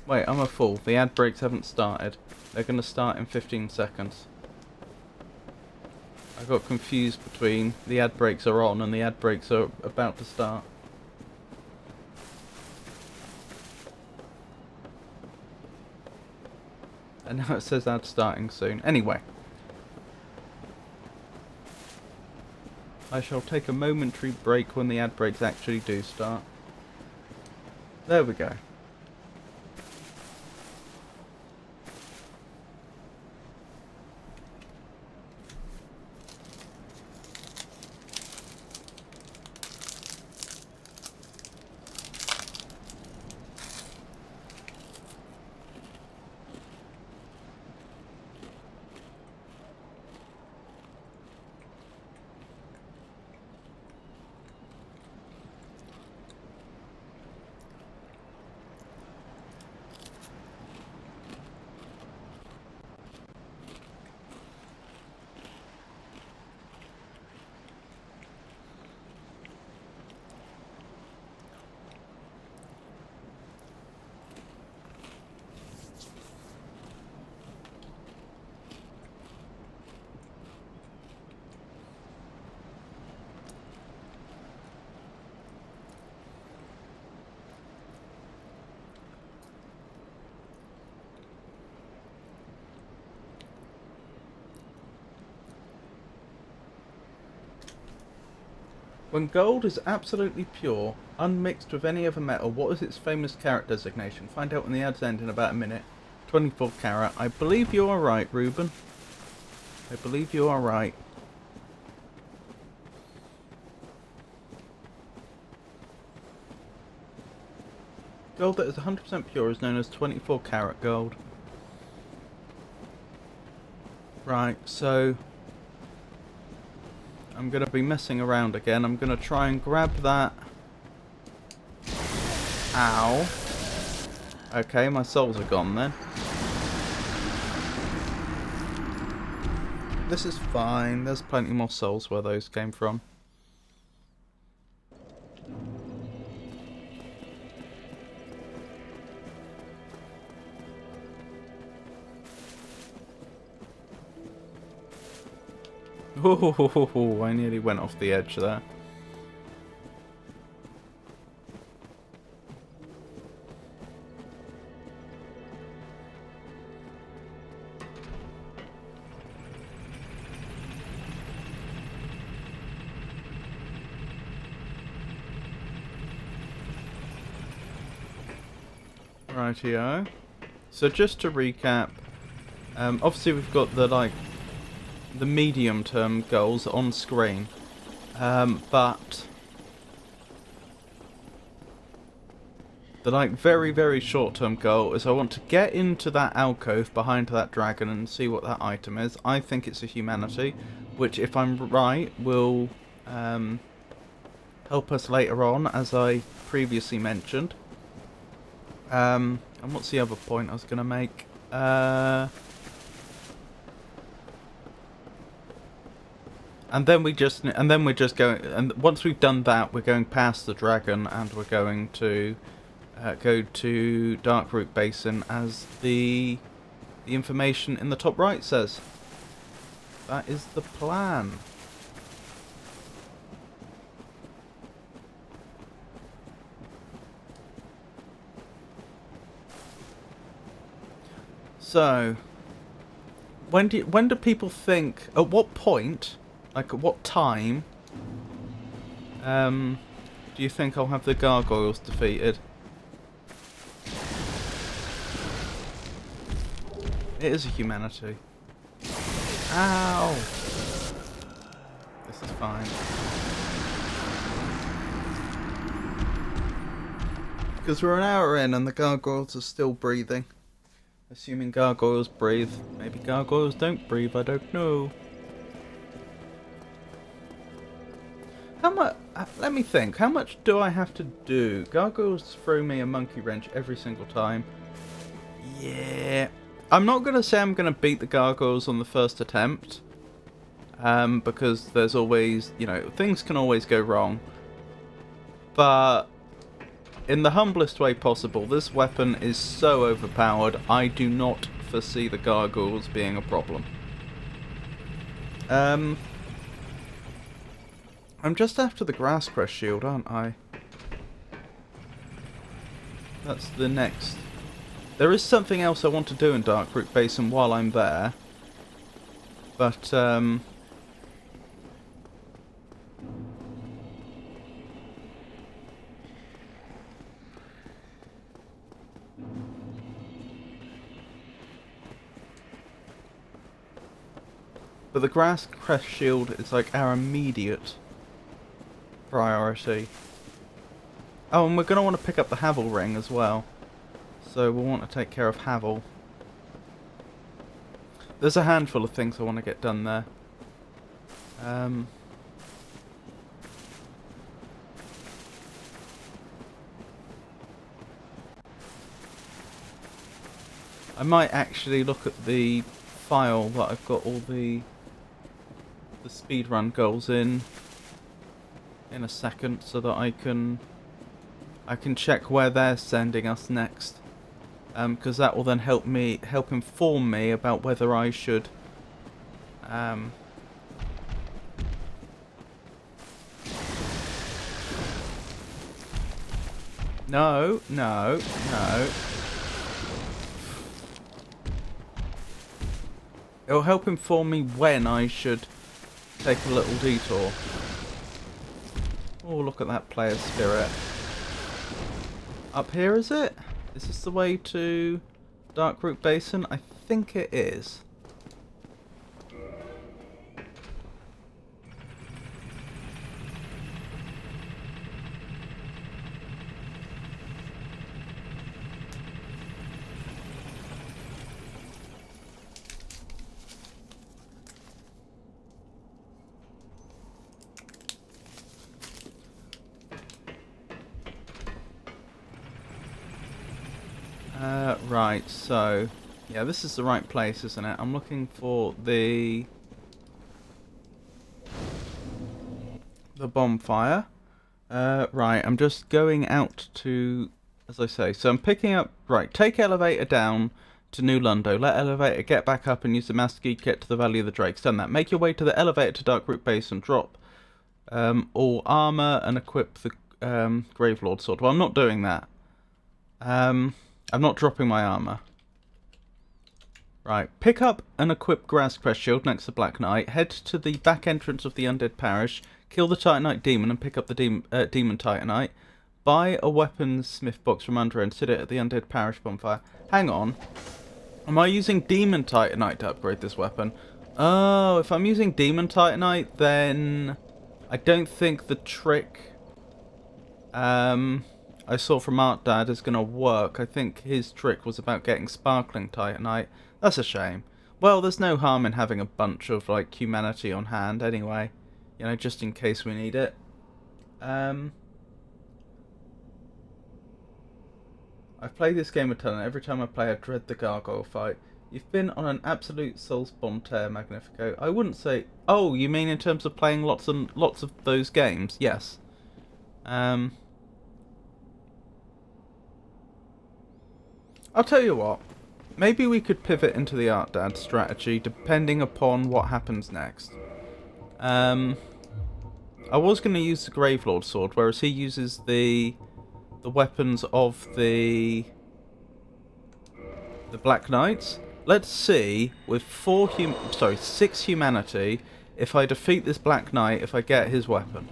A: Wait, I'm a fool. The ad breaks haven't started. They're going to start in 15 seconds. I got confused between the ad breaks are on and the ad breaks are about to start. And now it says ad starting soon. Anyway, I shall take a momentary break when the ad breaks actually do start. There we go. When gold is absolutely pure, unmixed with any other metal, what is its famous carat designation? Find out when the ads end in about a minute. 24 carat. I believe you are right, Ruben. I believe you are right. Gold that is 100% pure is known as 24 carat gold. Right, so I'm going to be messing around again. I'm going to try and grab that. Ow. Okay, my souls are gone then. This is fine. There's plenty more souls where those came from. Oh, I nearly went off the edge there. Rightio. So just to recap, obviously we've got the medium-term goals on screen, but the very, very short-term goal is I want to get into that alcove behind that dragon and see what that item is. I think it's a humanity, which, if I'm right, will help us later on, as I previously mentioned. And what's the other point I was going to make? And then we're just going, and once we've done that, we're going past the dragon, and we're going to go to Darkroot Basin, as the information in the top right says. That is the plan. So, when do people think? At what point? Like, at what time? Do you think I'll have the gargoyles defeated? It is a humanity. Ow! This is fine. Because we're an hour in and the gargoyles are still breathing. Assuming gargoyles breathe. Maybe gargoyles don't breathe, I don't know. How much? Let me think. How much do I have to do? Gargoyles throw me a monkey wrench every single time. Yeah. I'm not going to say I'm going to beat the gargoyles on the first attempt. Because there's always, things can always go wrong. But in the humblest way possible, this weapon is so overpowered, I do not foresee the gargoyles being a problem. I'm just after the grass crest shield, aren't I? That's the next. There is something else I want to do in Darkroot Basin while I'm there. But, But the grass crest shield is like our immediate priority. Oh, and we're going to want to pick up the Havel ring as well. So we'll want to take care of Havel. There's a handful of things I want to get done there. I might actually look at the file that I've got all the speedrun goals in a second, so that I can check where they're sending us next, because that will then help inform me about whether I should no. It'll help inform me when I should take a little detour. Oh, look at that player spirit. Up here, is it? Is this the way to Darkroot Basin? I think it is. Right, so yeah, this is the right place, isn't it? I'm looking for the bonfire. Right, I'm just going out to, as I say, so I'm picking up, right, take elevator down to New Lundo, let elevator get back up and use the master key to get to the Valley of the Drakes. Done that. Make your way to the elevator to Darkroot Basin, drop all armor and equip the Gravelord sword. Well, I'm not doing that. I'm not dropping my armor. Right, pick up and equip Grass Crest Shield next to Black Knight, head to the back entrance of the Undead Parish, kill the Titanite Demon and pick up the Demon Titanite, buy a weaponsmith box from under and sit it at the Undead Parish bonfire. Hang on. Am I using Demon Titanite to upgrade this weapon? Oh, if I'm using Demon Titanite, then I don't think the trick I saw from Art Dad is going to work. I think his trick was about getting Sparkling Titanite. That's a shame. Well, there's no harm in having a bunch of, like, humanity on hand anyway. You know, just in case we need it. I've played this game a ton, and every time I play I dread the gargoyle fight. You've been on an absolute Soulsborne tear, Magnifico. I wouldn't say... Oh, you mean in terms of playing lots and lots of those games? Yes. I'll tell you what, maybe we could pivot into the Art Dad strategy depending upon what happens next. I was going to use the Gravelord sword, whereas he uses the weapons of the Black Knights. Let's see, with 6 humanity, if I defeat this Black Knight, if I get his weapon.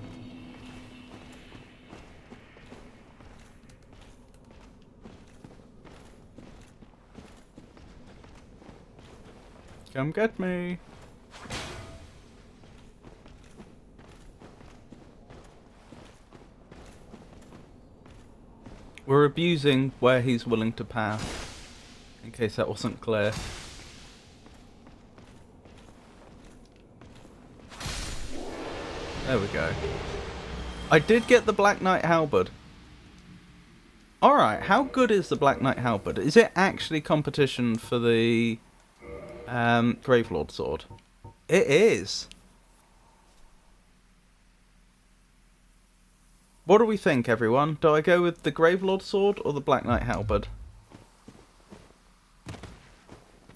A: Come get me. We're abusing where he's willing to pass, in case that wasn't clear. There we go. I did get the Black Knight Halberd. Alright, how good is the Black Knight Halberd? Is it actually competition for the Gravelord sword? It is. What do we think, everyone? Do I go with the Gravelord sword or the Black Knight Halberd?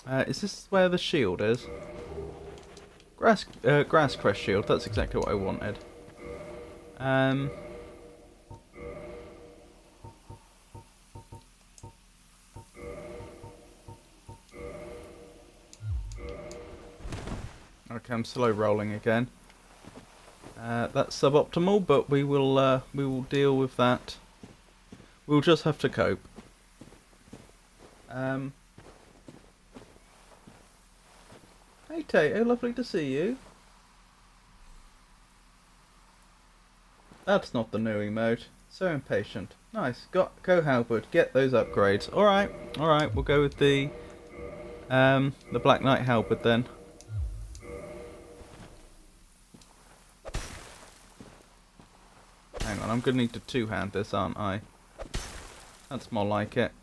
A: Is this where the shield is? Grass Crest shield. That's exactly what I wanted. Okay, I'm slow rolling again. That's suboptimal, but we will deal with that. We'll just have to cope. Hey Tato, lovely to see you. That's not the new emote. So impatient. Nice. Go Halberd. Get those upgrades. Alright, we'll go with the Black Knight Halberd then. Hang on, I'm gonna need to two-hand this, aren't I? That's more like it.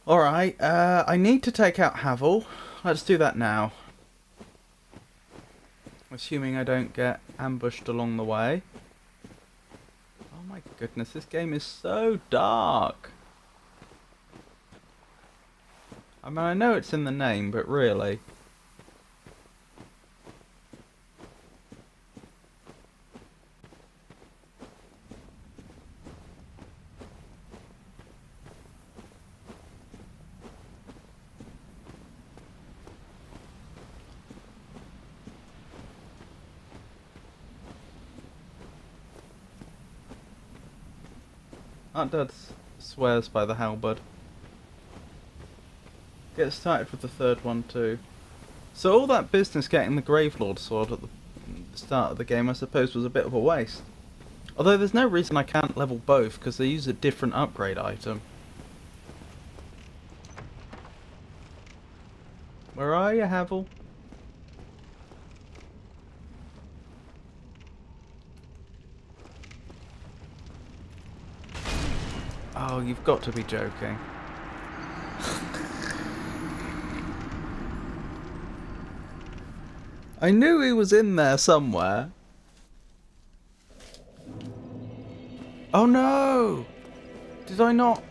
A: Alright, I need to take out Havel. Let's do that now. Assuming I don't get ambushed along the way. Oh my goodness, this game is so dark. I mean, I know it's in the name, but really. Aunt Dad swears by the halberd. Get started with the third one too. So all that business getting the Gravelord sword at the start of the game, I suppose, was a bit of a waste. Although there's no reason I can't level both, because they use a different upgrade item. Where are you, Havel? Oh, you've got to be joking. I knew he was in there somewhere. Oh no! Did I not?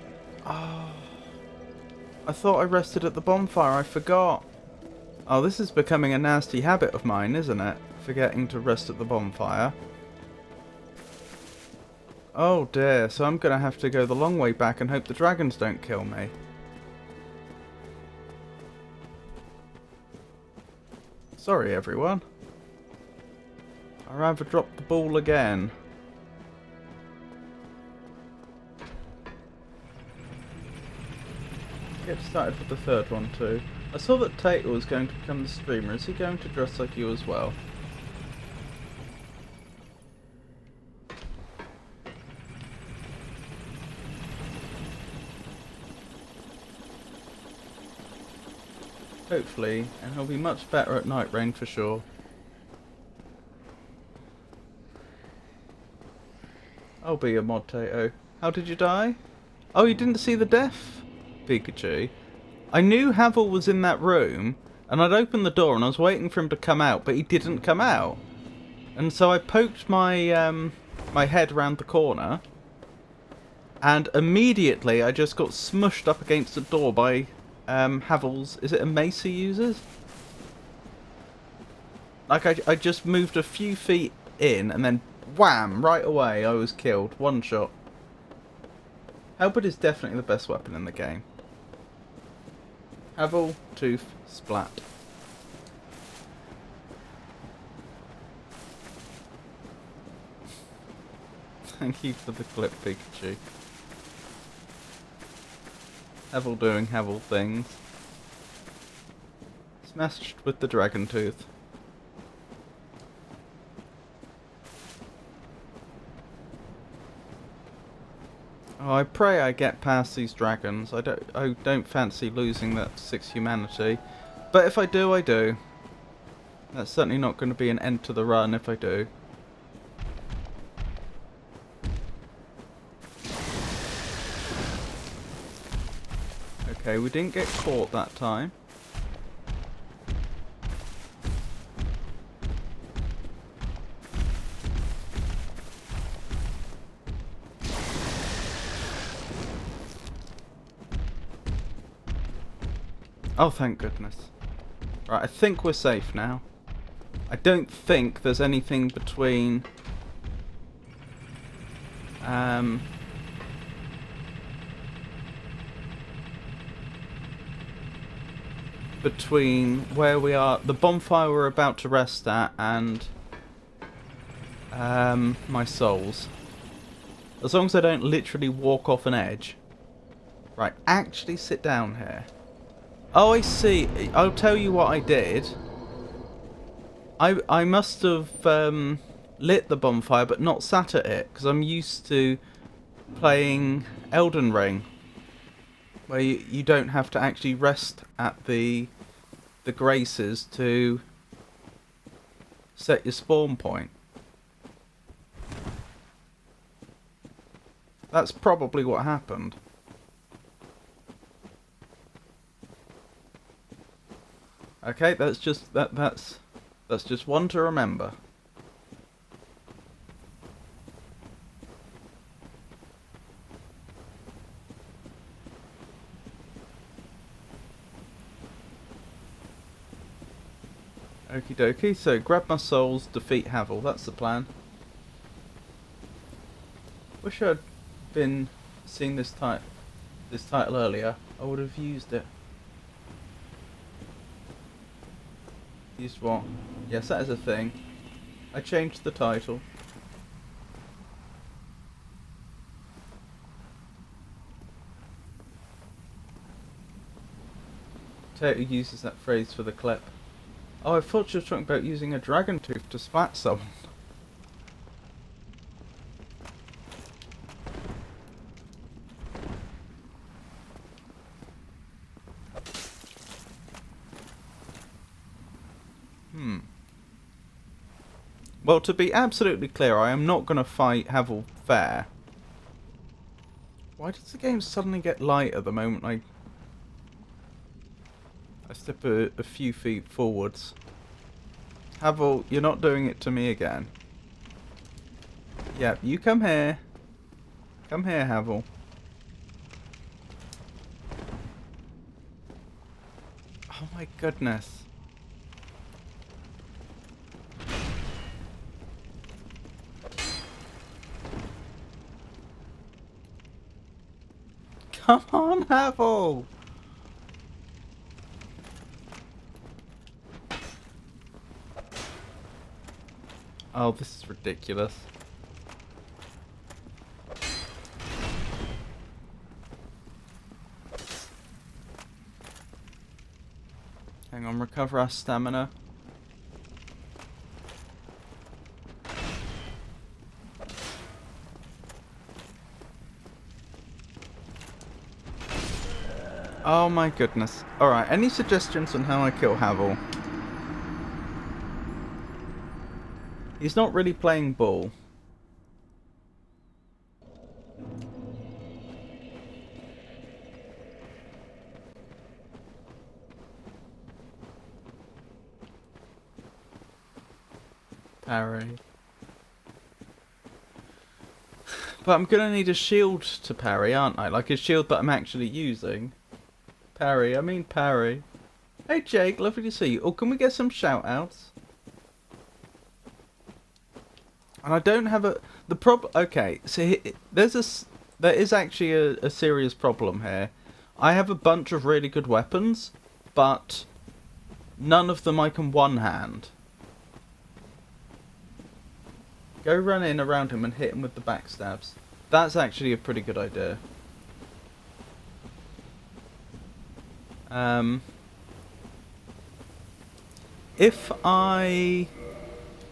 A: Oh. I thought I rested at the bonfire, I forgot. Oh, this is becoming a nasty habit of mine, isn't it? Forgetting to rest at the bonfire. Oh dear, so I'm gonna have to go the long way back and hope the dragons don't kill me. Sorry everyone. I rather dropped the ball again. Get started with the third one too. I saw that Tato was going to become the streamer. Is he going to dress like you as well? Hopefully, and he'll be much better at night rain for sure. I'll be a mod, Tato. How did you die? Oh, you didn't see the death, Pikachu? I knew Havel was in that room, and I'd opened the door and I was waiting for him to come out, but he didn't come out. And so I poked my my head around the corner, and immediately I just got smushed up against the door by Havel's, is it a mace he uses? Like I just moved a few feet in and then wham, right away I was killed. One shot. Halberd is definitely the best weapon in the game. Havel, Tooth, Splat. Thank you for the clip, Pikachu. Havel doing Havel things. Smashed with the dragon tooth. Oh, I pray I get past these dragons. I don't fancy losing that 6 humanity. But if I do, I do. That's certainly not going to be an end to the run if I do. Okay, we didn't get caught that time. Oh, thank goodness. Right, I think we're safe now. I don't think there's anything between... between where we are, the bonfire we're about to rest at, and my souls. As long as I don't literally walk off an edge. Right, actually sit down here. Oh, I see. I'll tell you what I did. I must have lit the bonfire but not sat at it, because I'm used to playing Elden Ring, where you don't have to actually rest at the graces to set your spawn point. That's probably what happened. Okay, that's just that's just one to remember. Okie dokie, so grab my souls, defeat Havel, that's the plan. Wish I'd been seeing this title earlier. I would have used it. Used what? Yes, that is a thing. I changed the title. Tato uses that phrase for the clip. Oh, I thought you were talking about using a dragon tooth to splat someone. Well, to be absolutely clear, I am not going to fight Havel fair. Why does the game suddenly get light at the moment I step a few feet forwards? Havel, you're not doing it to me again. Yeah, you come here. Come here, Havel. Oh my goodness. Come on, Havel! Oh, this is ridiculous. Hang on, recover our stamina. Oh my goodness. Alright, any suggestions on how I kill Havel? He's not really playing ball. Parry. But I'm gonna need a shield to parry, aren't I? Like a shield that I'm actually using. Parry, I mean parry. Hey Jake, lovely to see you. Oh, can we get some shout outs? And I don't have a... The okay, so there is actually a serious problem here. I have a bunch of really good weapons, but none of them I can one-hand. Go run in around him and hit him with the backstabs. That's actually a pretty good idea. If I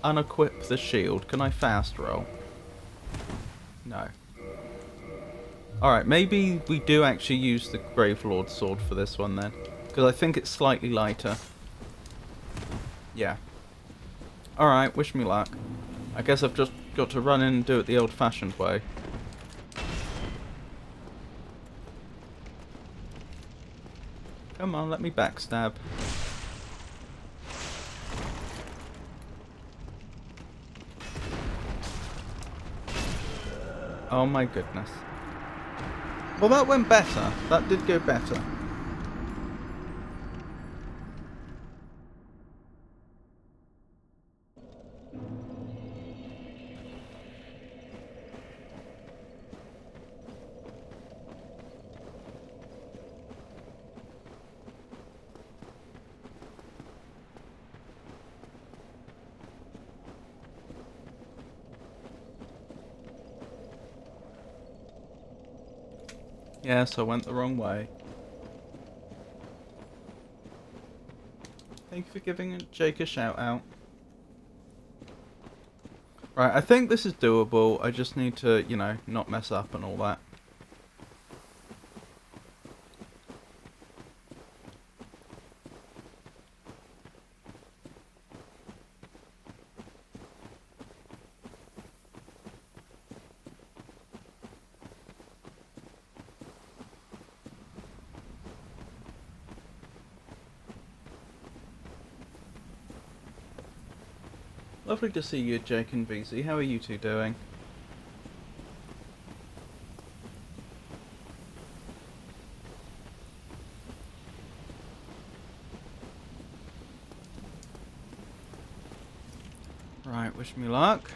A: unequip the shield, can I fast roll? No. Alright, maybe we do actually use the Gravelord's sword for this one then. Because I think it's slightly lighter. Yeah. Alright, wish me luck. I guess I've just got to run in and do it the old-fashioned way. Come on, let me backstab. Oh my goodness. Well, that went better. That did go better. Yes, I went the wrong way. Thank you for giving Jake a shout out. Right, I think this is doable. I just need to, you know, not mess up and all that. Lovely to see you, Jake and VZ. How are you two doing? Right, wish me luck.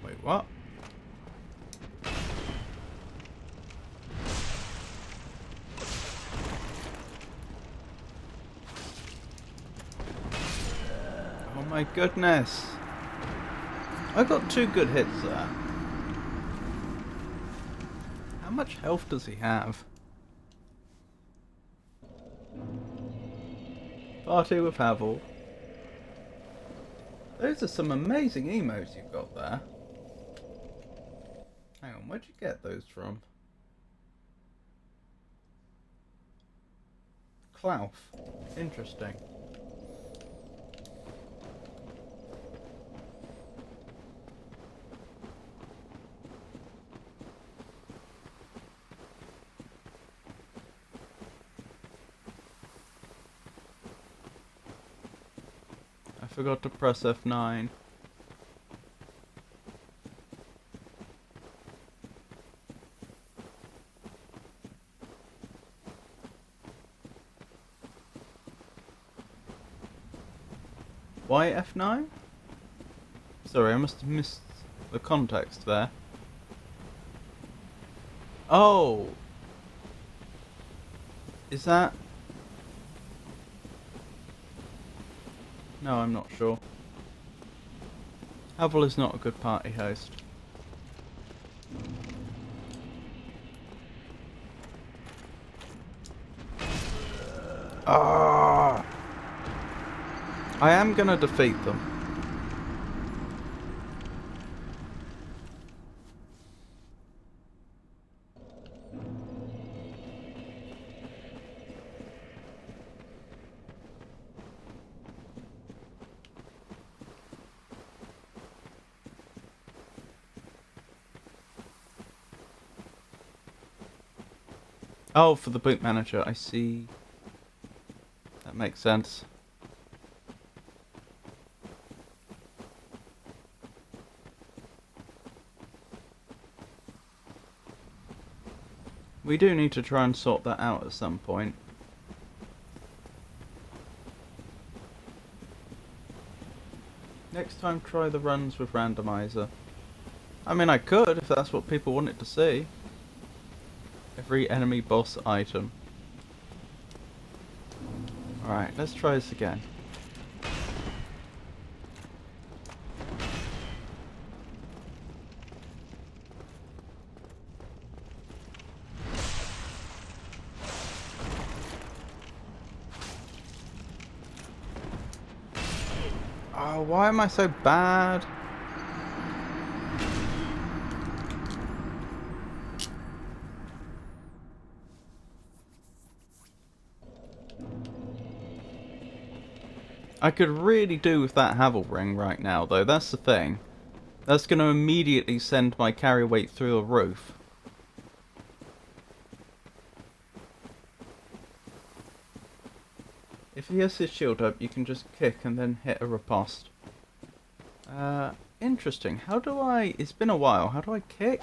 A: Wait, what? Oh my goodness. I got 2 good hits there. How much health does he have? Party with Havel. Those are some amazing emotes you've got there. Hang on, where'd you get those from? Klaus. Interesting. I forgot to press F9. Why F9? Sorry, I must have missed the context there. Oh! Is that... No, I'm not sure. Havel is not a good party host. Ah! I am gonna defeat them. Oh, for the boot manager, I see. That makes sense. We do need to try and sort that out at some point. Next time, try the runs with randomizer. I mean, I could, if that's what people wanted to see. Every enemy boss item. Alright, let's try this again. Oh, why am I so bad? I could really do with that Havel ring right now, though. That's the thing. That's going to immediately send my carry weight through the roof. If he has his shield up, you can just kick and then hit a riposte. Interesting. How do I... It's been a while. How do I kick?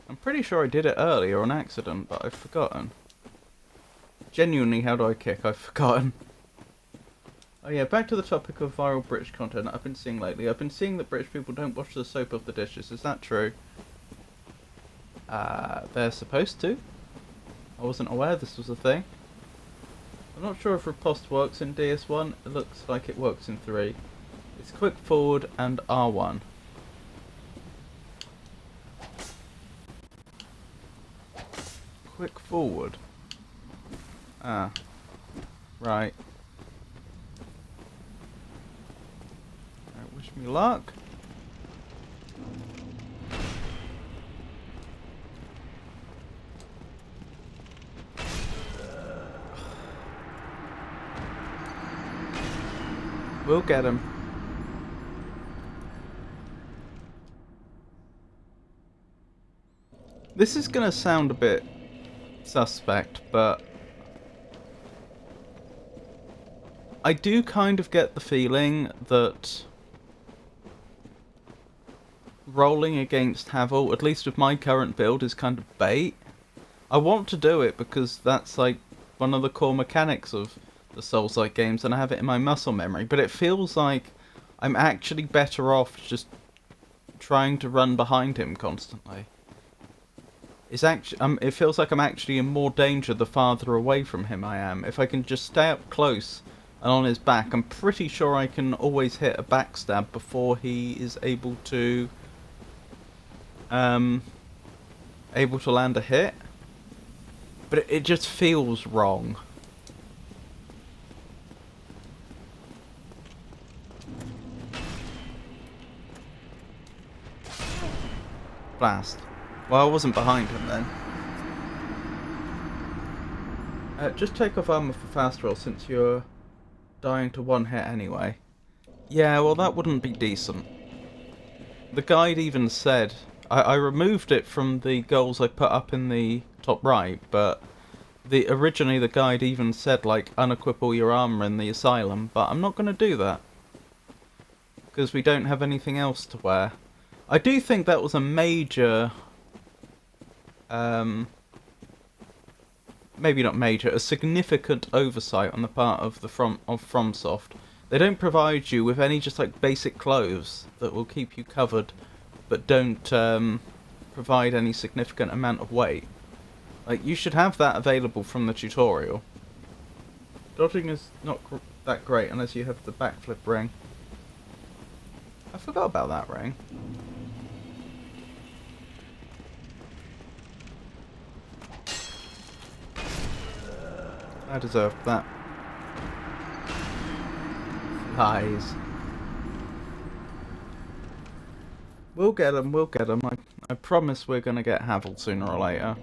A: I'm pretty sure I did it earlier on accident, but I've forgotten. Genuinely, how do I kick? I've forgotten. Oh yeah, back to the topic of viral British content I've been seeing lately. I've been seeing that British people don't wash the soap off the dishes. Is that true? They're supposed to. I wasn't aware this was a thing. I'm not sure if riposte works in DS1. It looks like it works in 3. It's quick forward and R1. Quick forward. Ah. Right. Right, wish me luck. We'll get him. This is gonna sound a bit suspect, but I do kind of get the feeling that rolling against Havel, at least with my current build, is kind of bait. I want to do it because that's like one of the core mechanics of the Souls-like games, and I have it in my muscle memory, but it feels like I'm actually better off just trying to run behind him constantly. It's actually, it feels like I'm actually in more danger the farther away from him I am. If I can just stay up close and on his back, I'm pretty sure I can always hit a backstab before he is able to land a hit. But it just feels wrong. Blast. Well, I wasn't behind him then. Just take off armor for fast roll since you're dying to one hit anyway. Yeah, well that wouldn't be decent. The guide even said... I removed it from the goals I put up in the top right, but originally the guide even said, like, unequip all your armor in the asylum, but I'm not going to do that. Because we don't have anything else to wear. I do think that was a major... maybe not major, a significant oversight on the part of FromSoft. They don't provide you with any just like basic clothes that will keep you covered, but don't provide any significant amount of weight. Like, you should have that available from the tutorial. Dodging is not that great unless you have the backflip ring. I forgot about that ring. I deserved that. Lies. We'll get him, we'll get him. I promise we're gonna get Havel sooner or later.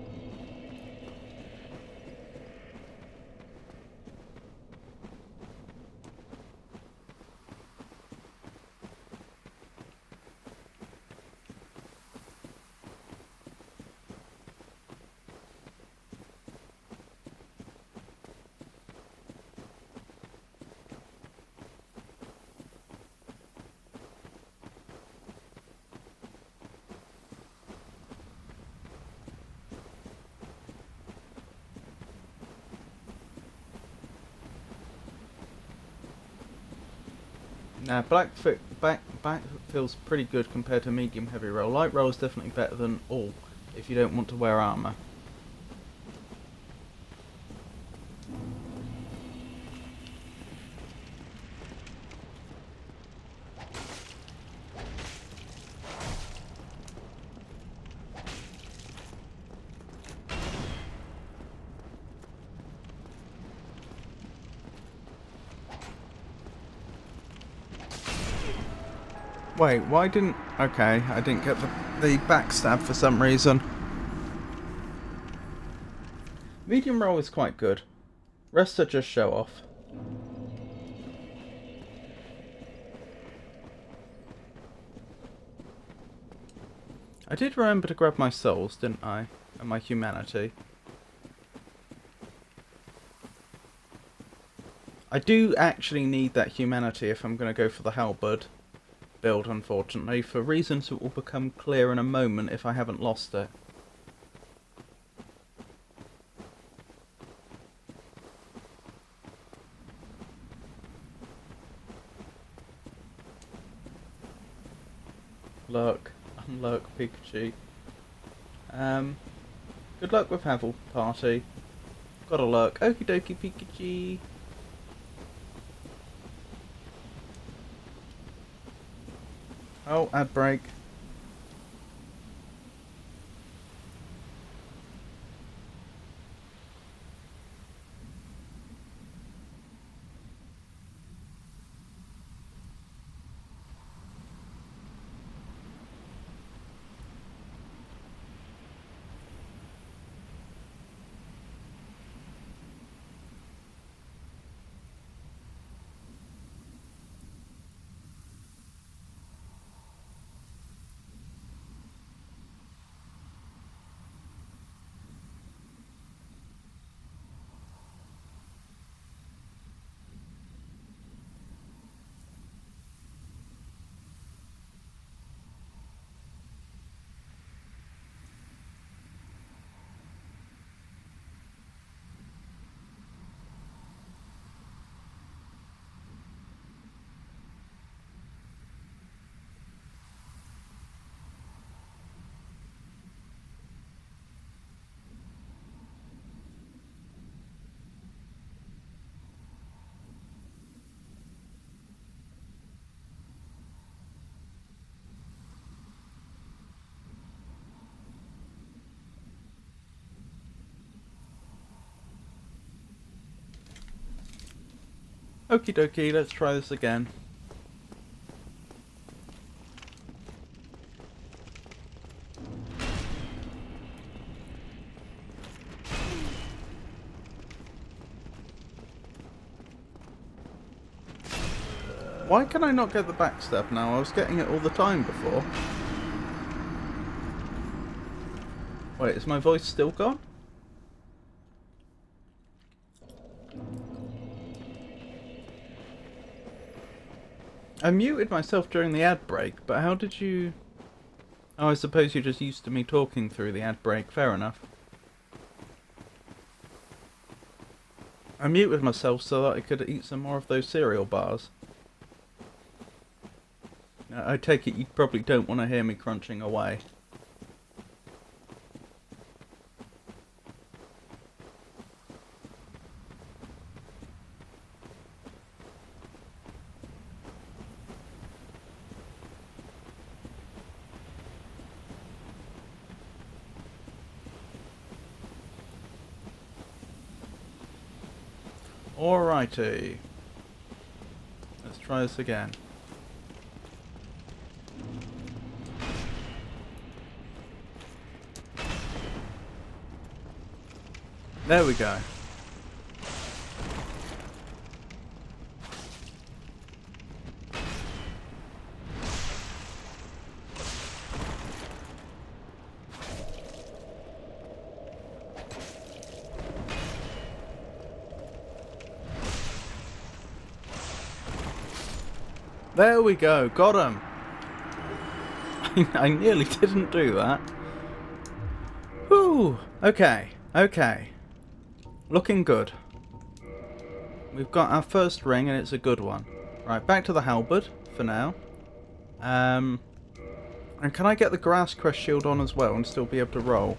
A: Now, back feels pretty good compared to medium heavy roll. Light roll is definitely better than all if you don't want to wear armor. Wait, why didn't... Okay, I didn't get the backstab for some reason. Medium roll is quite good. Rest are just show off. I did remember to grab my souls, didn't I? And my humanity. I do actually need that humanity if I'm going to go for the halberd build, unfortunately, for reasons that will become clear in a moment if I haven't lost it. Lurk. Unlurk Pikachu. Good luck with Havel party. Gotta lurk. Okie dokie Pikachu. Oh, ad break. Okie dokie, let's try this again. Why can I not get the back step now? I was getting it all the time before. Wait, is my voice still gone? I muted myself during the ad break, but how did you... Oh, I suppose you're just used to me talking through the ad break. Fair enough. I muted myself so that I could eat some more of those cereal bars. I take it you probably don't want to hear me crunching away. Alrighty. Let's try this again. There we go. There we go, got him! I nearly didn't do that. Whew, okay, okay. Looking good. We've got our first ring and it's a good one. Right, back to the halberd for now. And can I get the grass crest shield on as well and still be able to roll?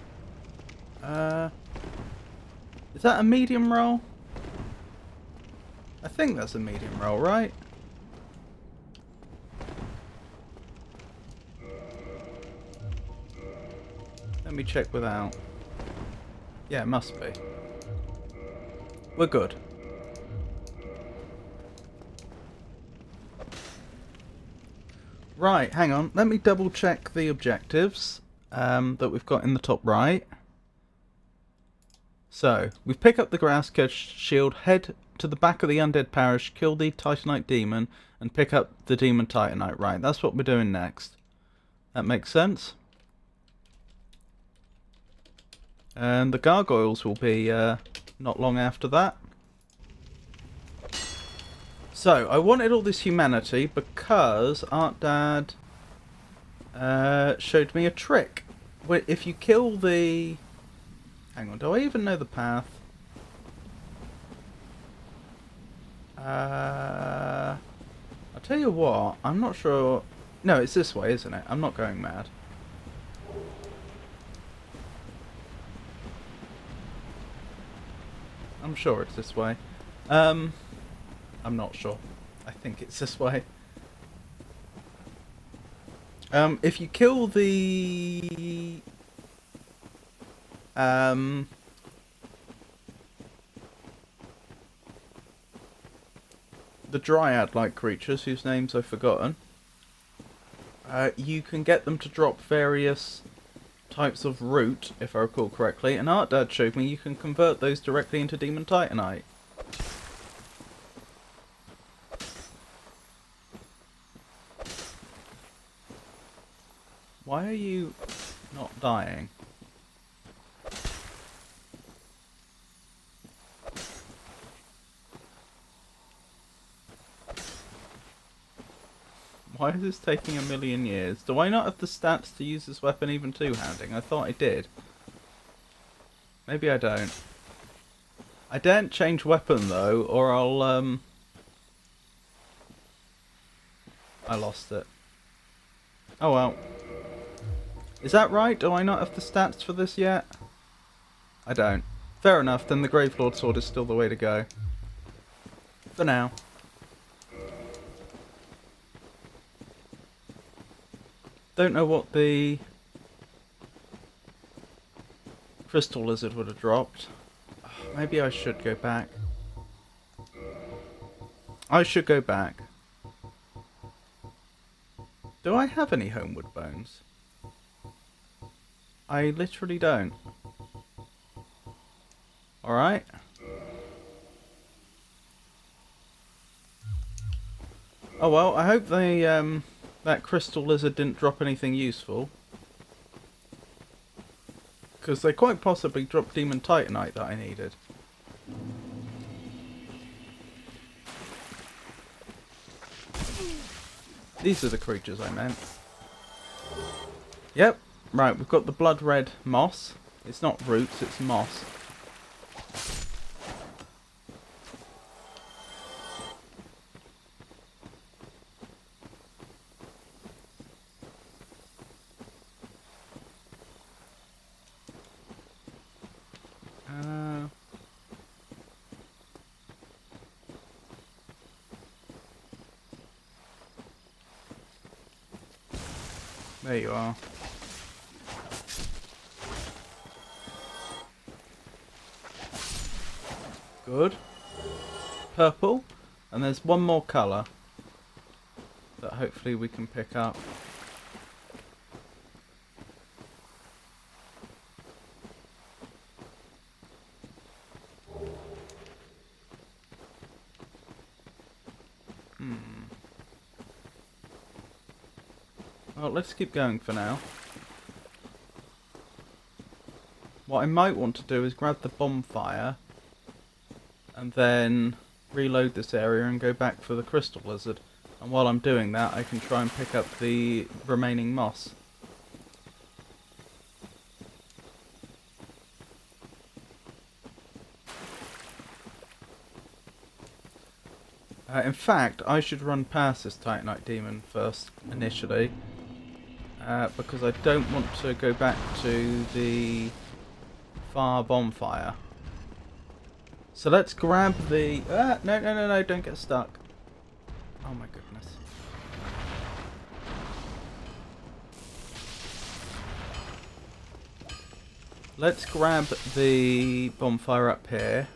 A: Is that a medium roll? I think that's a medium roll, right? Let me check without. Yeah, it must be. We're good. Right, hang on. Let me double check the objectives that we've got in the top right. So, we pick up the grass crest shield, head to the back of the undead parish, kill the Titanite demon, and pick up the demon Titanite. Right, that's what we're doing next. That makes sense. And the gargoyles will be not long after that. So, I wanted all this humanity because Art Dad showed me a trick. Where if you kill the... Hang on, do I even know the path? I'll tell you what, I'm not sure... No, it's this way, isn't it? I'm not going mad. I'm sure it's this way. I'm not sure. I think it's this way. If you kill the dryad-like creatures whose names I've forgotten, you can get them to drop various types of root, if I recall correctly, and Art Dad showed me you can convert those directly into Demon Titanite. Why are you not dying? Why is this taking a million years? Do I not have the stats to use this weapon even two-handing? I thought I did. Maybe I don't. I daren't change weapon though, or I'll I lost it. Oh well. Is that right? Do I not have the stats for this yet? I don't. Fair enough, then the Gravelord sword is still the way to go. For now. Don't know what the crystal lizard would have dropped. Maybe I should go back. I should go back. Do I have any homeward bones? I literally don't. Alright. Oh well, I hope they that crystal lizard didn't drop anything useful. Because they quite possibly dropped Demon Titanite that I needed. These are the creatures I meant. Yep. Right, we've got the blood red moss. It's not roots, it's moss. There you are. Good. Purple. And there's one more colour that hopefully we can pick up. Well, let's keep going for now. What I might want to do is grab the bonfire and then reload this area and go back for the crystal lizard. And while I'm doing that, I can try and pick up the remaining moss. In fact, I should run past this Titanite demon first, initially. Because I don't want to go back to the far bonfire. So let's grab the... no, don't get stuck. Oh my goodness. Let's grab the bonfire up here.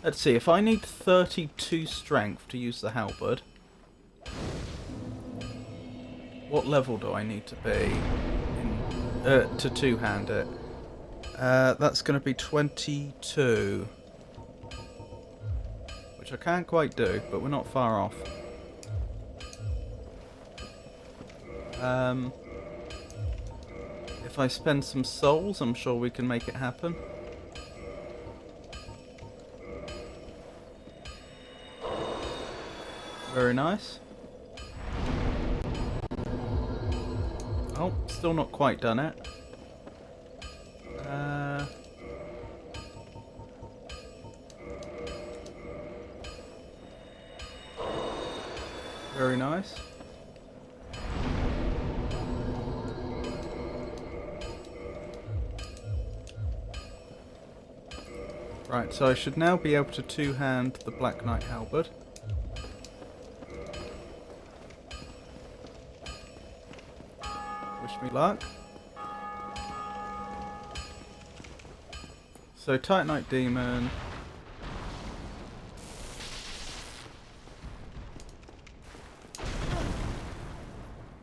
A: Let's see, if I need 32 strength to use the halberd, what level do I need to be to two-hand it? That's going to be 22. Which I can't quite do, but we're not far off. If I spend some souls, I'm sure we can make it happen. Very nice. Oh, still not quite done it. Very nice. Right, so I should now be able to two-hand the Black Knight halberd. Wish me luck. So, Titanite Demon.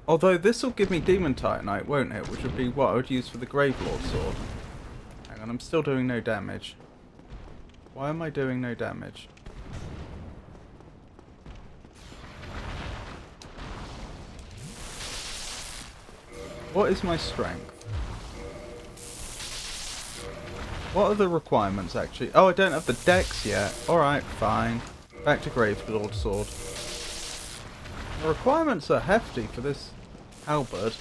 A: Although this will give me Demon Titanite, won't it? Which would be what I would use for the Gravelord sword. Hang on, I'm still doing no damage. Why am I doing no damage? What is my strength? What are the requirements actually? Oh, I don't have the dex yet. Alright, fine. Back to Gravelord sword. The requirements are hefty for this halberd.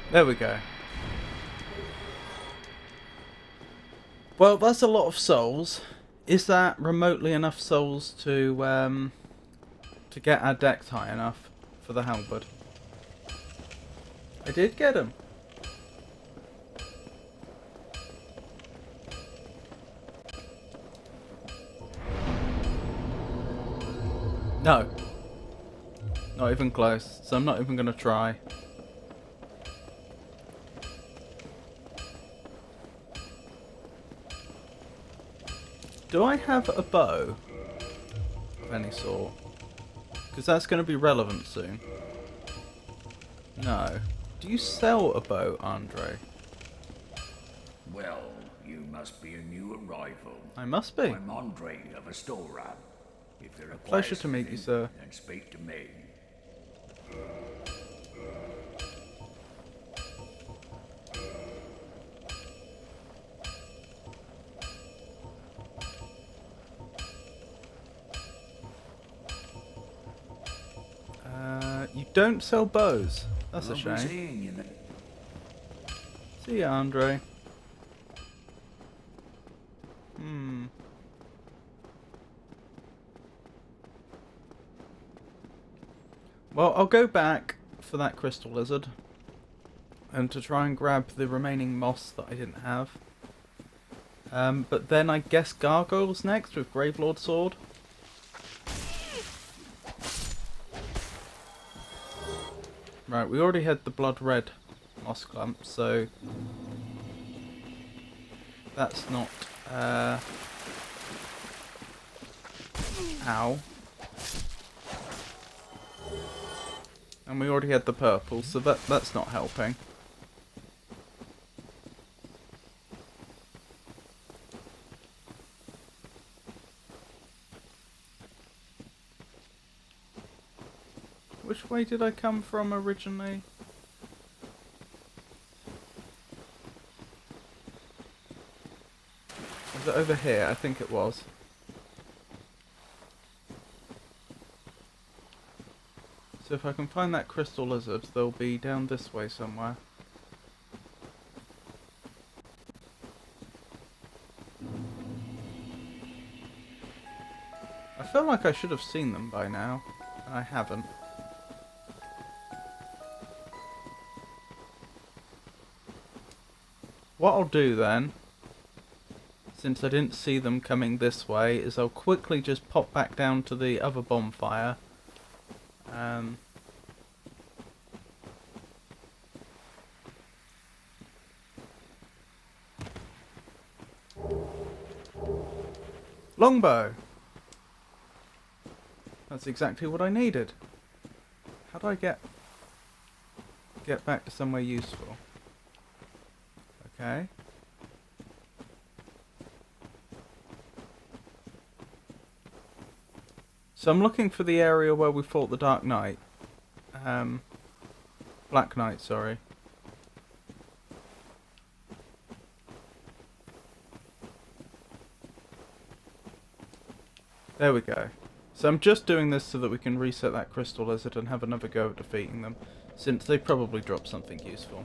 A: There we go. Well, that's a lot of souls. Is that remotely enough souls to get our dex high enough for the halberd? I did get him. No. Not even close, so I'm not even going to try. Do I have a bow of any sort? Because that's going to be relevant soon. No. Do you sell a bow, Andre?
C: Well, you must be a new arrival.
A: I must be.
C: I'm Andre of Astora. If there are
A: Pleasure to meet you, sir.
C: Then speak to me.
A: You don't sell bows. That's a
C: Lovely
A: shame.
C: seeing you then.
A: See ya, Andre. Well, I'll go back for that crystal lizard. And to try and grab the remaining moss that I didn't have. But then I guess gargoyles next with Gravelord sword. Right, we already had the blood red moss clump, so that's not ow. And we already had the purple, so that's not helping. Which way did I come from originally? Was it over here? I think it was. So if I can find that crystal lizard, they'll be down this way somewhere. I feel like I should have seen them by now, and I haven't. What I'll do then, since I didn't see them coming this way, is I'll quickly just pop back down to the other bonfire. Longbow! That's exactly what I needed. How do I get back to somewhere useful? Okay. So I'm looking for the area where we fought the Dark Knight. Black Knight, sorry. There we go. So I'm just doing this so that we can reset that crystal lizard and have another go at defeating them, since they probably dropped something useful.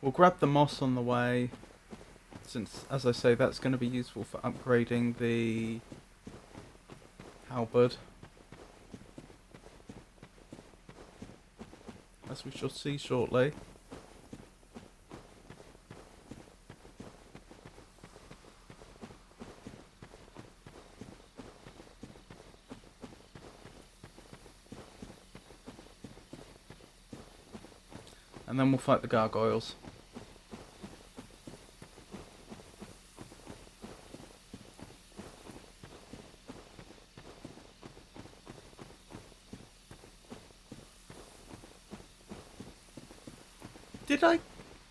A: We'll grab the moss on the way, since, as I say, that's going to be useful for upgrading the halberd. As we shall see shortly. And then we'll fight the gargoyles. Did I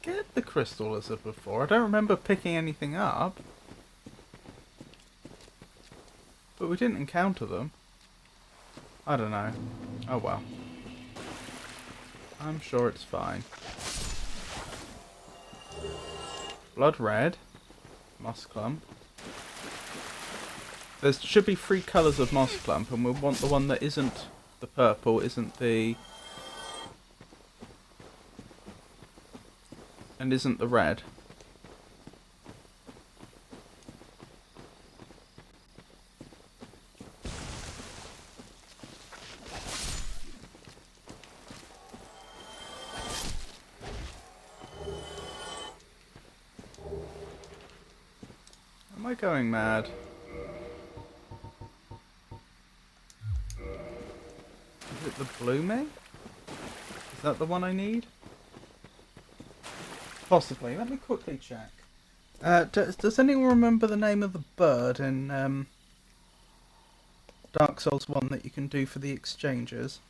A: get the crystal lizard before? I don't remember picking anything up. But we didn't encounter them. I don't know. Oh well. I'm sure it's fine. Blood red. Moss clump. There should be 3 colours of moss clump, and we want the one that isn't the purple, isn't the... and isn't the red. Am I going mad? Is it the blooming? Is that the one I need? Possibly. Let me quickly check. Does anyone remember the name of the bird in Dark Souls 1 that you can do for the exchanges?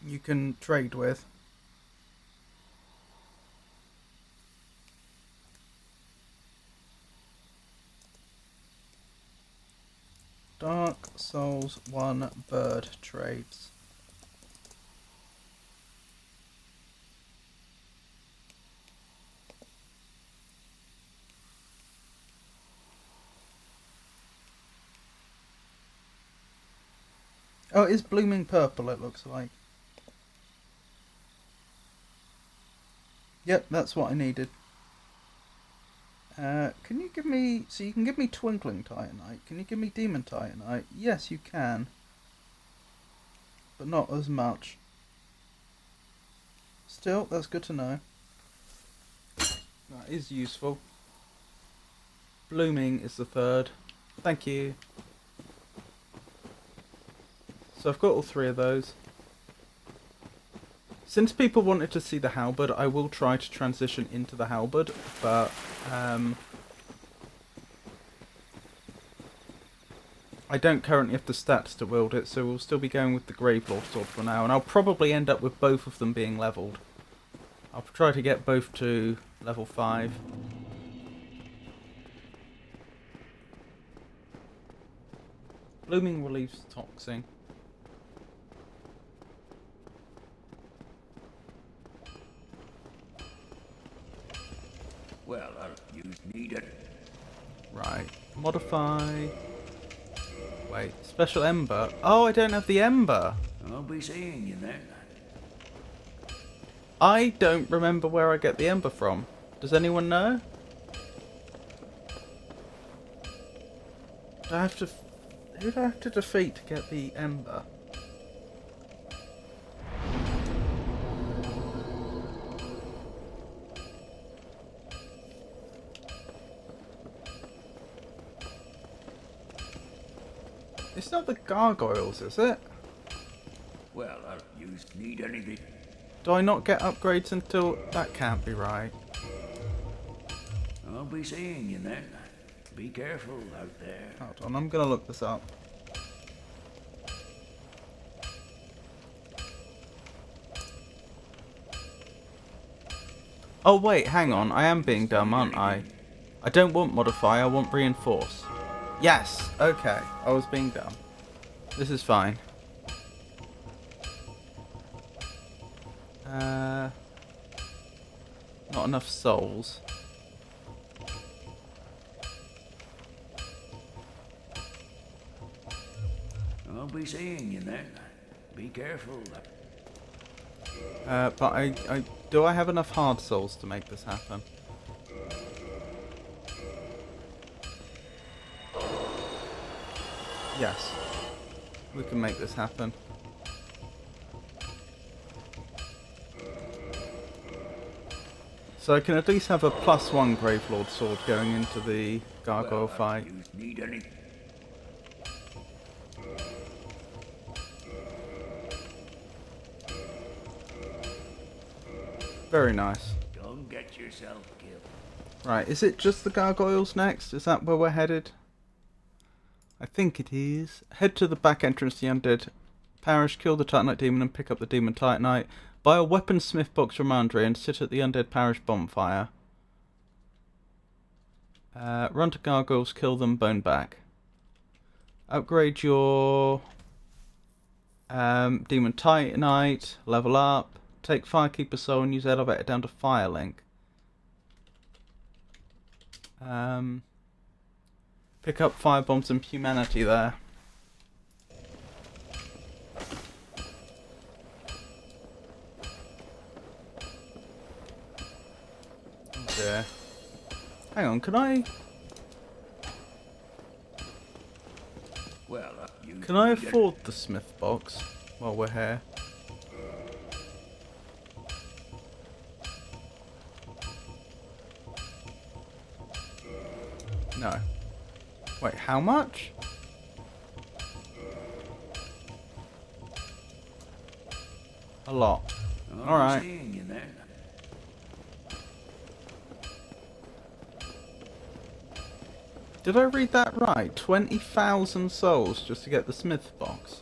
A: You can trade with. Dark Souls 1 bird trades. Oh, it is blooming purple, it looks like. Yep, that's what I needed. Can you give me... So you can give me Twinkling Titanite. Can you give me Demon Titanite? Yes, you can. But not as much. Still, that's good to know. That is useful. Blooming is the third. Thank you. So I've got all 3 of those. Since people wanted to see the halberd, I will try to transition into the halberd, but I don't currently have the stats to wield it, so we'll still be going with the Gravelord sword for now, and I'll probably end up with both of them being leveled. I'll try to get both to level 5. Blooming relieves toxing.
C: Well, you need it.
A: Right. Modify. Wait. Special Ember. Oh, I don't have the Ember.
C: I'll be seeing you then.
A: I don't remember where I get the Ember from. Does anyone know? Do I have to... Who do I have to defeat to get the Ember? It's not the gargoyles, is it?
C: Well, you need anything?
A: Do I not get upgrades until... That can't be right.
C: I'll be seeing you then. Be careful out there.
A: Hold on, I'm gonna look this up. Oh wait, hang on, I am being dumb, aren't I? I don't want modify, I want reinforce. Yes, okay, I was being dumb. This is fine. Not enough souls.
C: I'll be seeing you then. Be careful.
A: But do I have enough hard souls to make this happen? Yes. We can make this happen. So I can at least have a +1 Gravelord sword going into the gargoyle fight.
C: You need any?
A: Very nice.
C: Don't get yourself killed.
A: Right, is it just the gargoyles next? Is that where we're headed? I think it is. Head to the back entrance to the Undead Parish, kill the Titanite demon and pick up the demon Titanite. Buy a weaponsmith box from Andre and sit at the Undead Parish bonfire. Run to gargoyles, kill them, bone back. Upgrade your demon Titanite, level up. Take Firekeeper Soul and use elevator down to Firelink. Pick up firebombs and humanity there. Oh dear. Hang on, can I
C: Well, you
A: can I
C: need any-
A: afford the smith box while we're here? No. Wait, how much? A lot.
C: I'll be
A: Alright.
C: seeing you then.
A: Did I read that right? 20,000 souls just to get the smith box.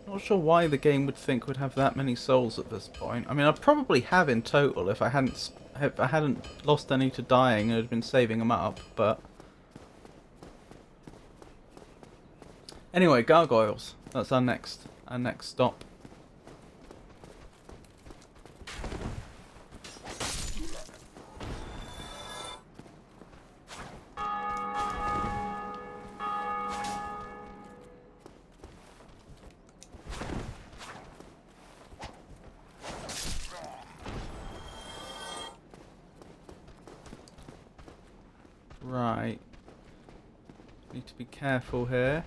A: Not sure why the game would think we'd have that many souls at this point. I mean, I probably have in total if I hadn't lost any to dying and had been saving them up, but anyway, gargoyles. That's our next stop. Right. Need to be careful here.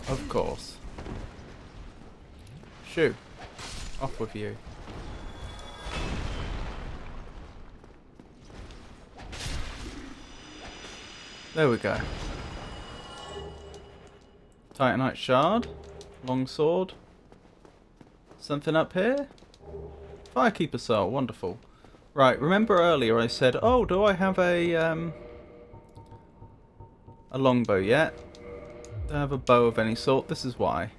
A: Of course. Shoo. Off with you. There we go. Titanite shard. Longsword. Something up here? Firekeeper soul, wonderful. Right, remember earlier I said, oh, do I have a longbow yet? Don't have a bow of any sort. This is why.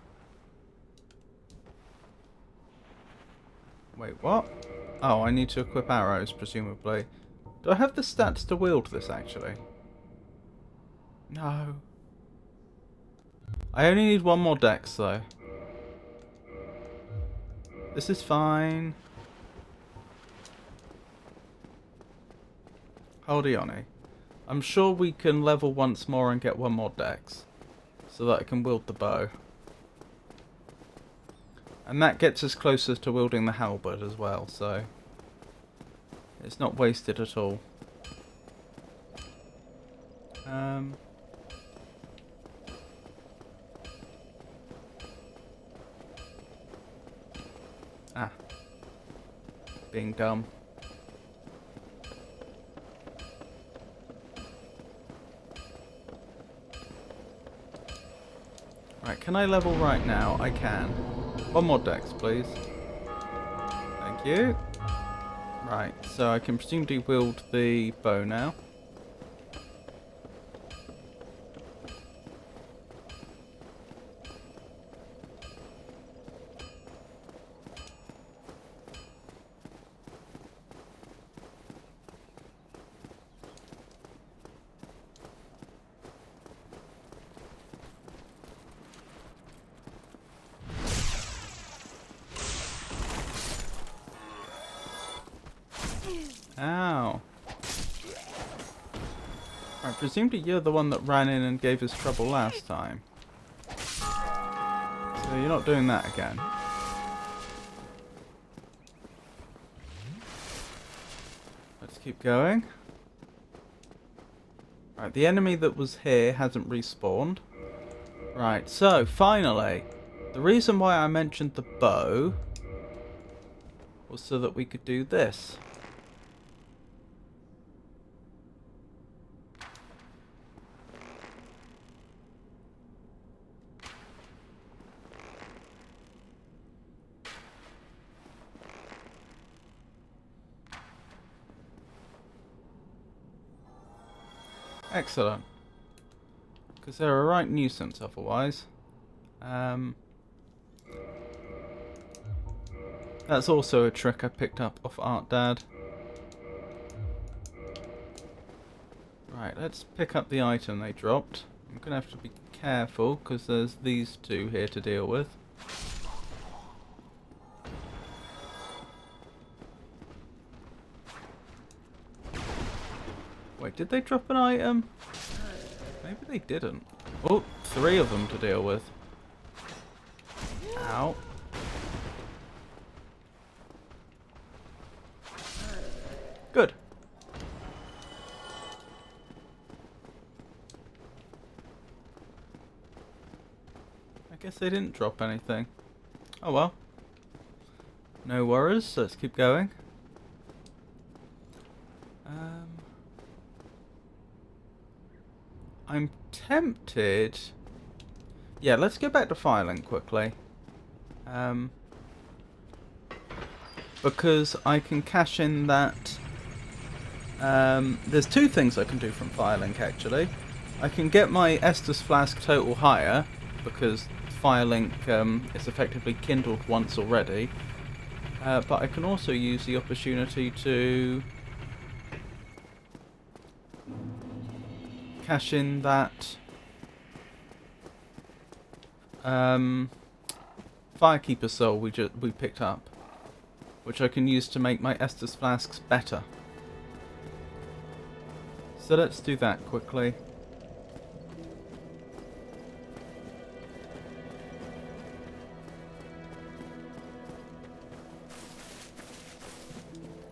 A: Wait, what? Oh, I need to equip arrows, presumably. Do I have the stats to wield this, actually? No. I only need one more dex, though. This is fine. Hold on. I'm sure we can level once more and get one more dex. So that I can wield the bow. And that gets us closer to wielding the halberd as well, so it's not wasted at all. Being dumb. Right, can I level right now? I can. One more dex, please. Thank you. Right, so I can presumably wield the bow now. Presumably you're the one that ran in and gave us trouble last time. So you're not doing that again. Let's keep going. Right, the enemy that was here hasn't respawned. Right, so finally, the reason why I mentioned the bow was so that we could do this. Excellent. Because they're a right nuisance otherwise. That's also a trick I picked up off Art Dad. Right, let's pick up the item they dropped. I'm going to have to be careful because there's these two here to deal with. Wait, did they drop an item? Maybe they didn't. Oh, 3 of them to deal with. Ow. Good. I guess they didn't drop anything. Oh well. No worries, let's keep going. I'm tempted... Yeah, let's go back to filing quickly. Because I can cash in that... there's 2 things I can do from filing, actually. I can get my Estus Flask total higher, because filing is effectively kindled once already. But I can also use the opportunity to... cash in that Firekeeper soul we picked up, which I can use to make my Estus flasks better. So let's do that quickly.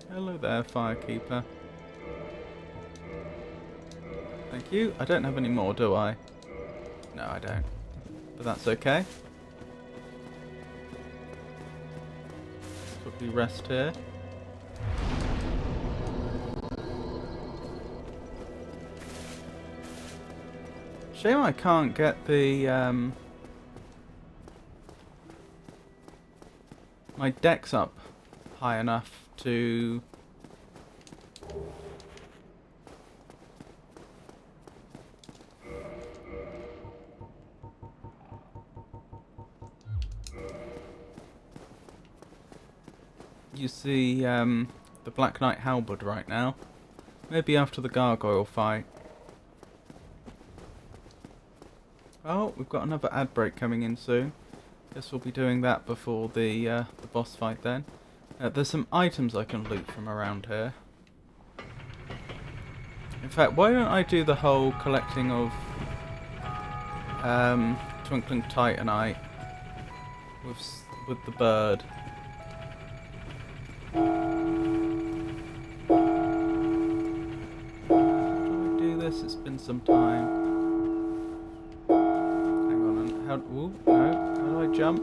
A: Hello there, Firekeeper. Thank you. I don't have any more, do I? No, I don't. But that's okay. Quickly rest here. Shame I can't get the my decks up high enough to use the Black Knight Halberd right now. Maybe after the gargoyle fight. Oh, we've got another ad break coming in soon. Guess we'll be doing that before the boss fight then. There's some items I can loot from around here. In fact, why don't I do the whole collecting of Twinkling Titanite with the bird. How do I do this? It's been some time. Hang on, how do I jump?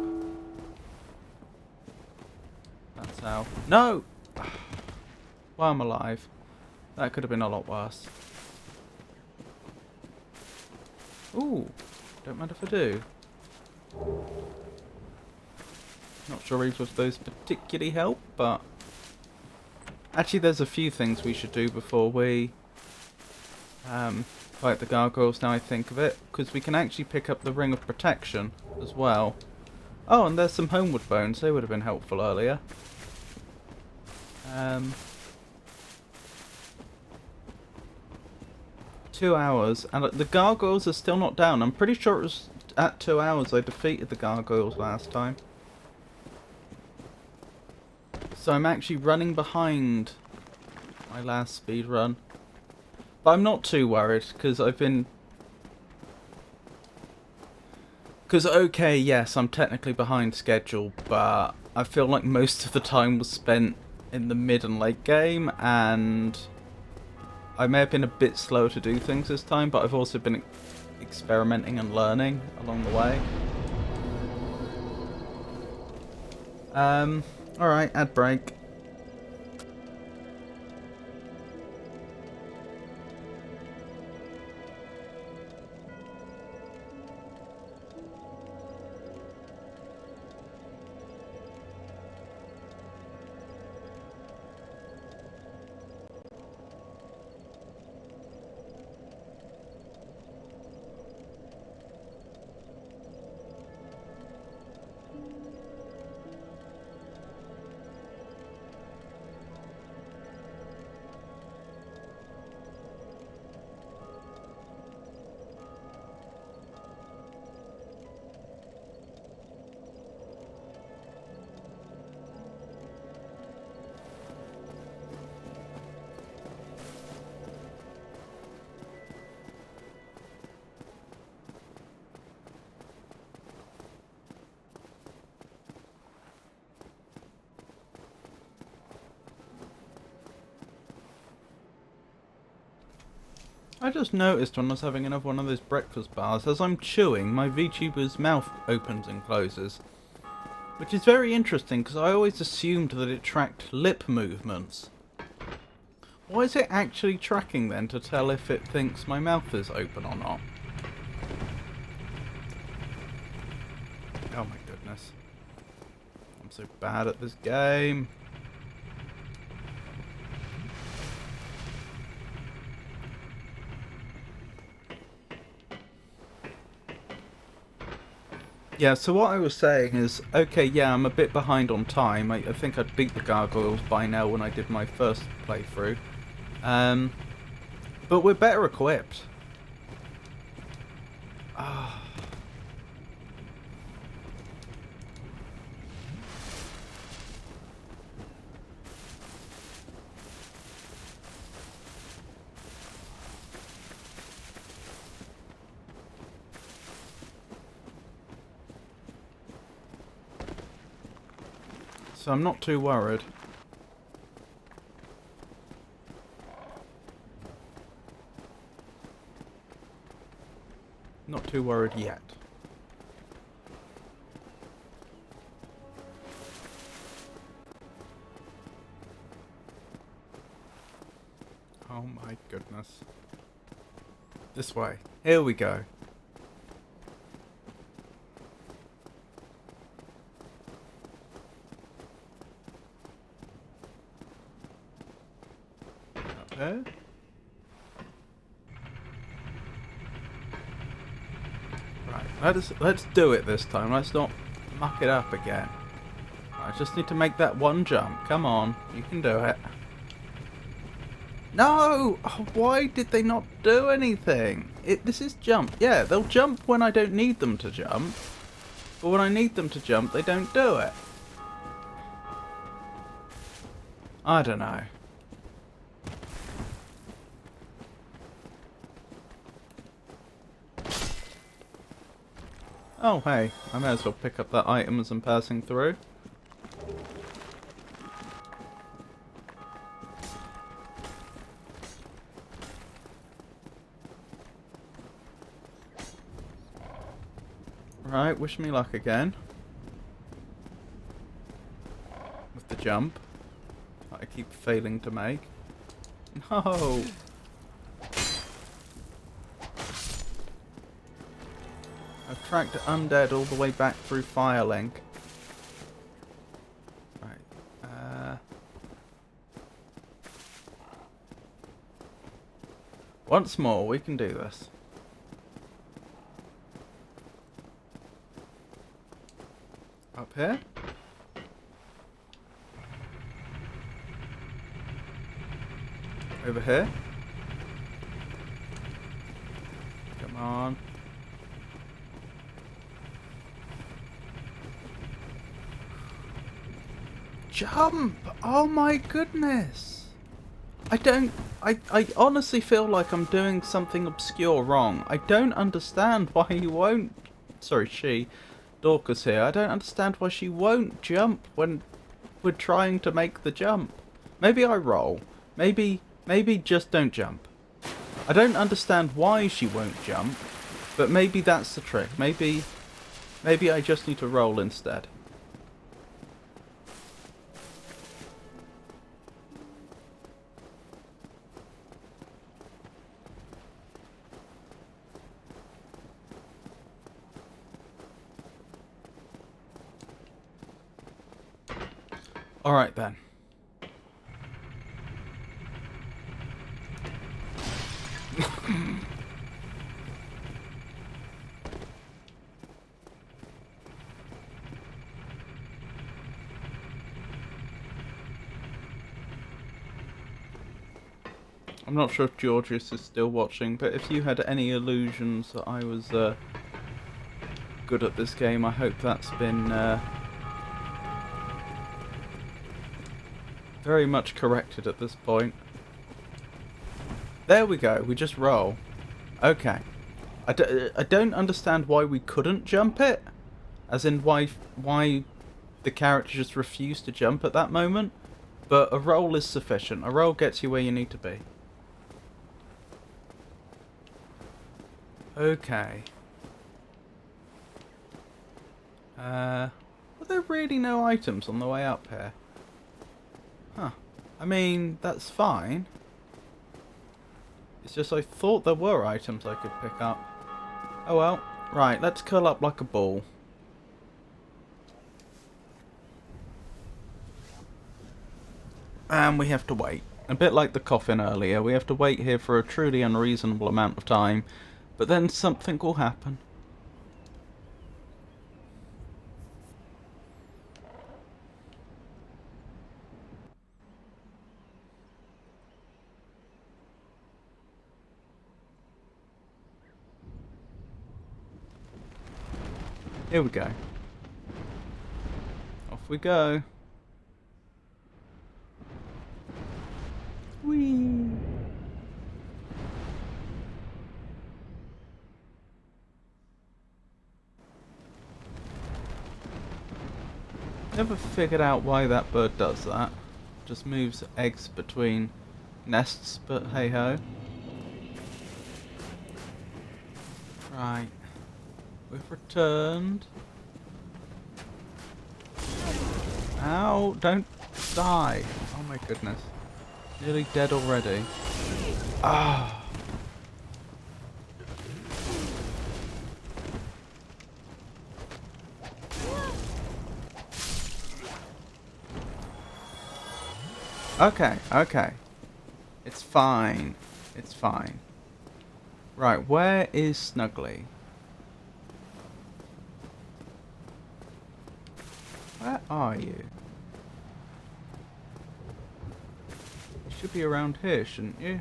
A: That's how. No! Well, I'm alive. That could have been a lot worse. Ooh, don't mind if I do. Not sure either of those particularly help, but... Actually, there's a few things we should do before we fight the gargoyles, now I think of it. Because we can actually pick up the Ring of Protection as well. Oh, and there's some Homeward Bones. They would have been helpful earlier. 2 hours, and the gargoyles are still not down. I'm pretty sure it was at 2 hours I defeated the gargoyles last time. So I'm actually running behind my last speed run. But I'm not too worried, because I've been... Because, okay, yes, I'm technically behind schedule, but I feel like most of the time was spent in the mid and late game, and I may have been a bit slower to do things this time, but I've also been experimenting and learning along the way. Alright, ad break. I just noticed when I was having another one of those breakfast bars, as I'm chewing, my VTuber's mouth opens and closes. Which is very interesting, because I always assumed that it tracked lip movements. Why is it actually tracking then to tell if it thinks my mouth is open or not? Oh my goodness. I'm so bad at this game. Yeah, so what I was saying is, okay, yeah, I'm a bit behind on time. I think I'd beat the gargoyles by now when I did my first playthrough. But we're better equipped. So I'm not too worried. Not too worried yet. Oh my goodness. This way. Here we go. Up there. Right, let's do it this time. Let's not muck it up again. I just need to make that one jump. Come on, you can do it. No! Oh, why did they not do anything? This is jump. Yeah, they'll jump when I don't need them to jump. But when I need them to jump, they don't do it. I don't know. Oh, hey. I may as well pick up that item as I'm passing through. Right, wish me luck again. With the jump. That I keep failing to make. No! I've tracked undead all the way back through Firelink. Right. Once more, we can do this. Up here. Over here. Come on. Jump! Oh my goodness! I don't I honestly feel like I'm doing something obscure wrong. I don't understand why you won't... Sorry, she. Dorcas here. I don't understand why she won't jump when we're trying to make the jump. Maybe I roll. Maybe just don't jump. I don't understand why she won't jump, but maybe that's the trick. Maybe I just need to roll instead. Alright then. I'm not sure if Georgius is still watching, but if you had any illusions that I was good at this game, I hope that's been very much corrected at this point. There we go, we just roll. Okay. I don't understand why we couldn't jump it. As in why the character just refused to jump at that moment. But a roll is sufficient. A roll gets you where you need to be. Okay. Were there really no items on the way up here? Huh. I mean, that's fine. It's just I thought there were items I could pick up. Oh well. Right, let's curl up like a ball. And we have to wait. A bit like the coffin earlier, we have to wait here for a truly unreasonable amount of time. But then something will happen. Here we go. Off we go. Whee! Never figured out why that bird does that. Just moves eggs between nests, but hey ho. Right. We've returned. Ow, don't die. Oh my goodness. Nearly dead already. Ah. Okay, okay. It's fine. It's fine. Right, where is Snuggly? Where are you? You should be around here, shouldn't you?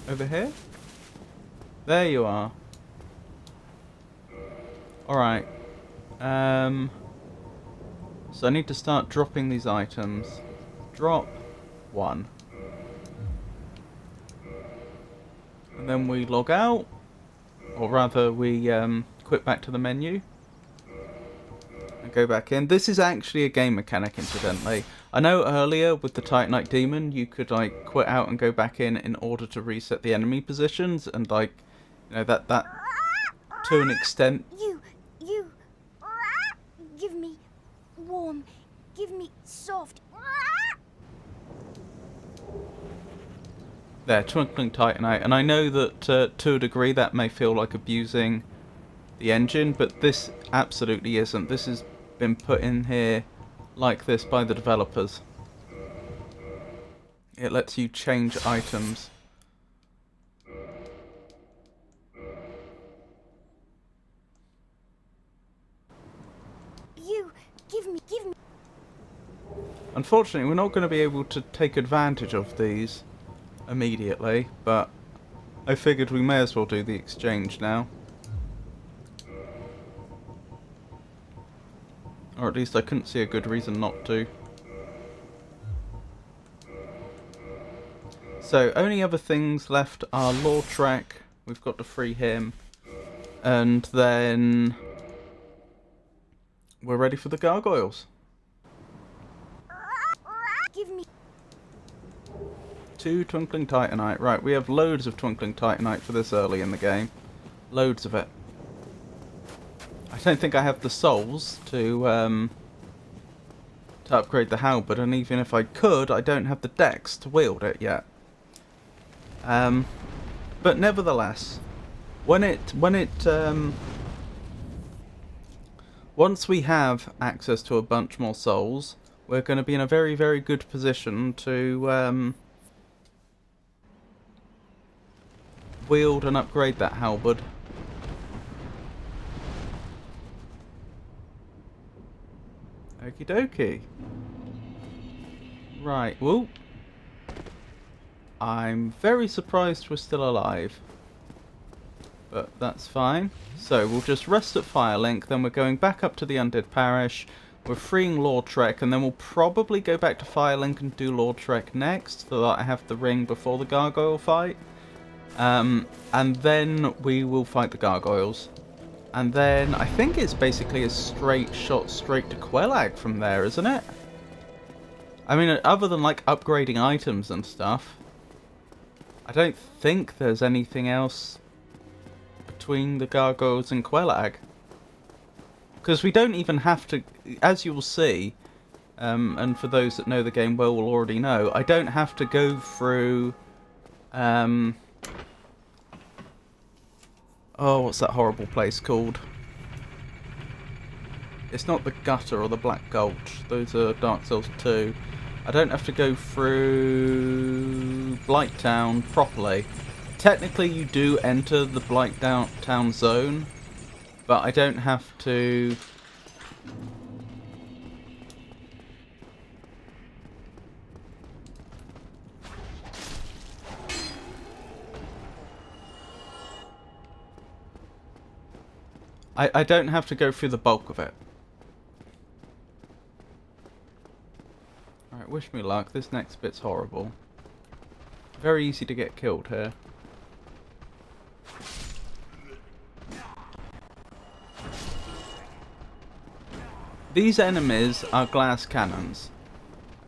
A: Over here? There you are. Alright. So I need to start dropping these items. Drop 1. And then we log out. Or rather, we quit back to the menu. And go back in. This is actually a game mechanic, incidentally. I know earlier with the Titanite Demon, you could like quit out and go back in order to reset the enemy positions. And like, you know, that to an extent...
D: You, give me warm, give me soft.
A: There, Twinkling Titanite, and I know that to a degree that may feel like abusing the engine, but this absolutely isn't. This has been put in here like this by the developers. It lets you change items.
D: You, give me.
A: Unfortunately, we're not going to be able to take advantage of these immediately, but I figured we may as well do the exchange now. Or at least I couldn't see a good reason not to. So, only other things left are Lautrec. We've got to free him. And then we're ready for the gargoyles.
D: Give me.
A: 2 Twinkling Titanite. Right, we have loads of Twinkling Titanite for this early in the game. Loads of it. I don't think I have the souls to upgrade the halberd, and even if I could, I don't have the dex to wield it yet. But nevertheless, once we have access to a bunch more souls, we're going to be in a very, very good position to wield and upgrade that halberd. Okie dokie. Right, whoa. I'm very surprised we're still alive. But that's fine. So we'll just rest at Firelink, then we're going back up to the Undead Parish. We're freeing Lautrec, and then we'll probably go back to Firelink and do Lautrec next, so that I have the ring before the gargoyle fight. And then we will fight the gargoyles. And then I think it's basically a straight shot straight to Quelag from there, isn't it? I mean, other than like upgrading items and stuff, I don't think there's anything else between the gargoyles and Quelag. Because we don't even have to, as you will see, and for those that know the game well will already know, I don't have to go through, oh, what's that horrible place called? It's not the Gutter or the Black Gulch, those are Dark Souls 2. I don't have to go through Blighttown properly. Technically you do enter the Blighttown zone, but I don't have to... I don't have to go through the bulk of it. Alright, wish me luck. This next bit's horrible. Very easy to get killed here. These enemies are glass cannons.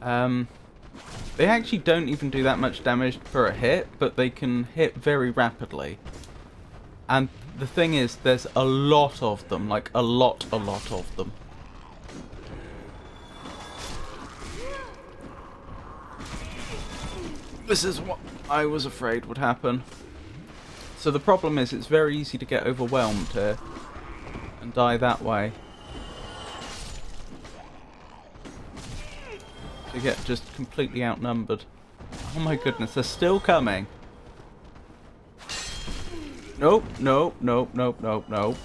A: They actually don't even do that much damage per a hit, but they can hit very rapidly. And the thing is, there's a lot of them, like a lot of them. This is what I was afraid would happen. So the problem is, it's very easy to get overwhelmed here and die that way. To get just completely outnumbered. Oh my goodness, they're still coming. Nope, nope, nope, nope, nope, nope.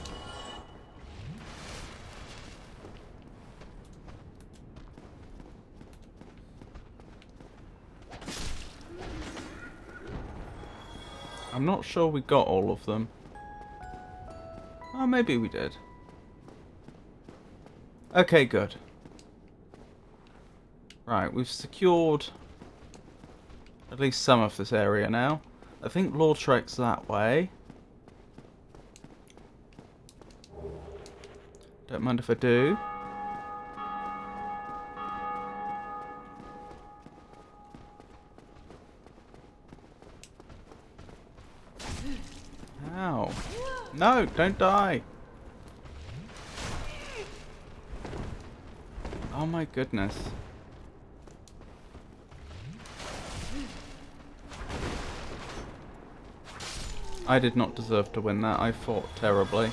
A: I'm not sure we got all of them. Oh, maybe we did. Okay, good. Right, we've secured at least some of this area now. I think Lautrec's that way. Don't mind if I do. Ow. No, don't die. Oh my goodness. I did not deserve to win that. I fought terribly.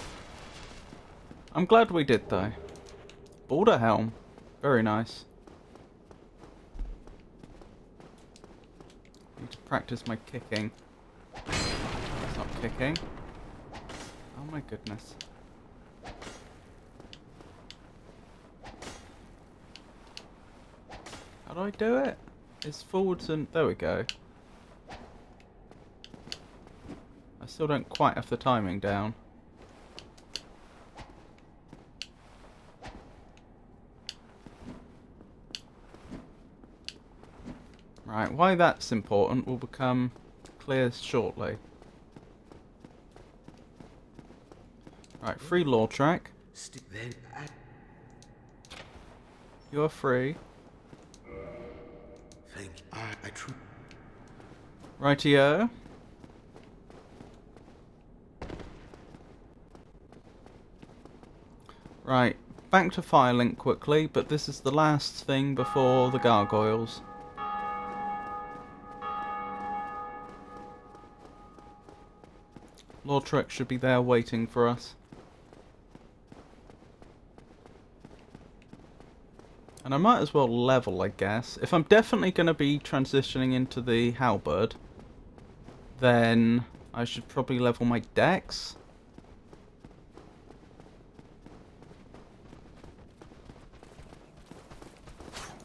A: I'm glad we did though. Border helm. Very nice. Need to practice my kicking. It's not kicking. Oh my goodness. How do I do it? It's forwards and... there we go. still don't quite have the timing down. Right, why that's important will become clear shortly. Right, free law track. You're free.
E: Thank you. I truly.
A: Rightio. Right, back to Firelink quickly, but this is the last thing before the gargoyles. Lautrec should be there waiting for us. And I might as well level, I guess. If I'm definitely going to be transitioning into the halberd, then I should probably level my dex.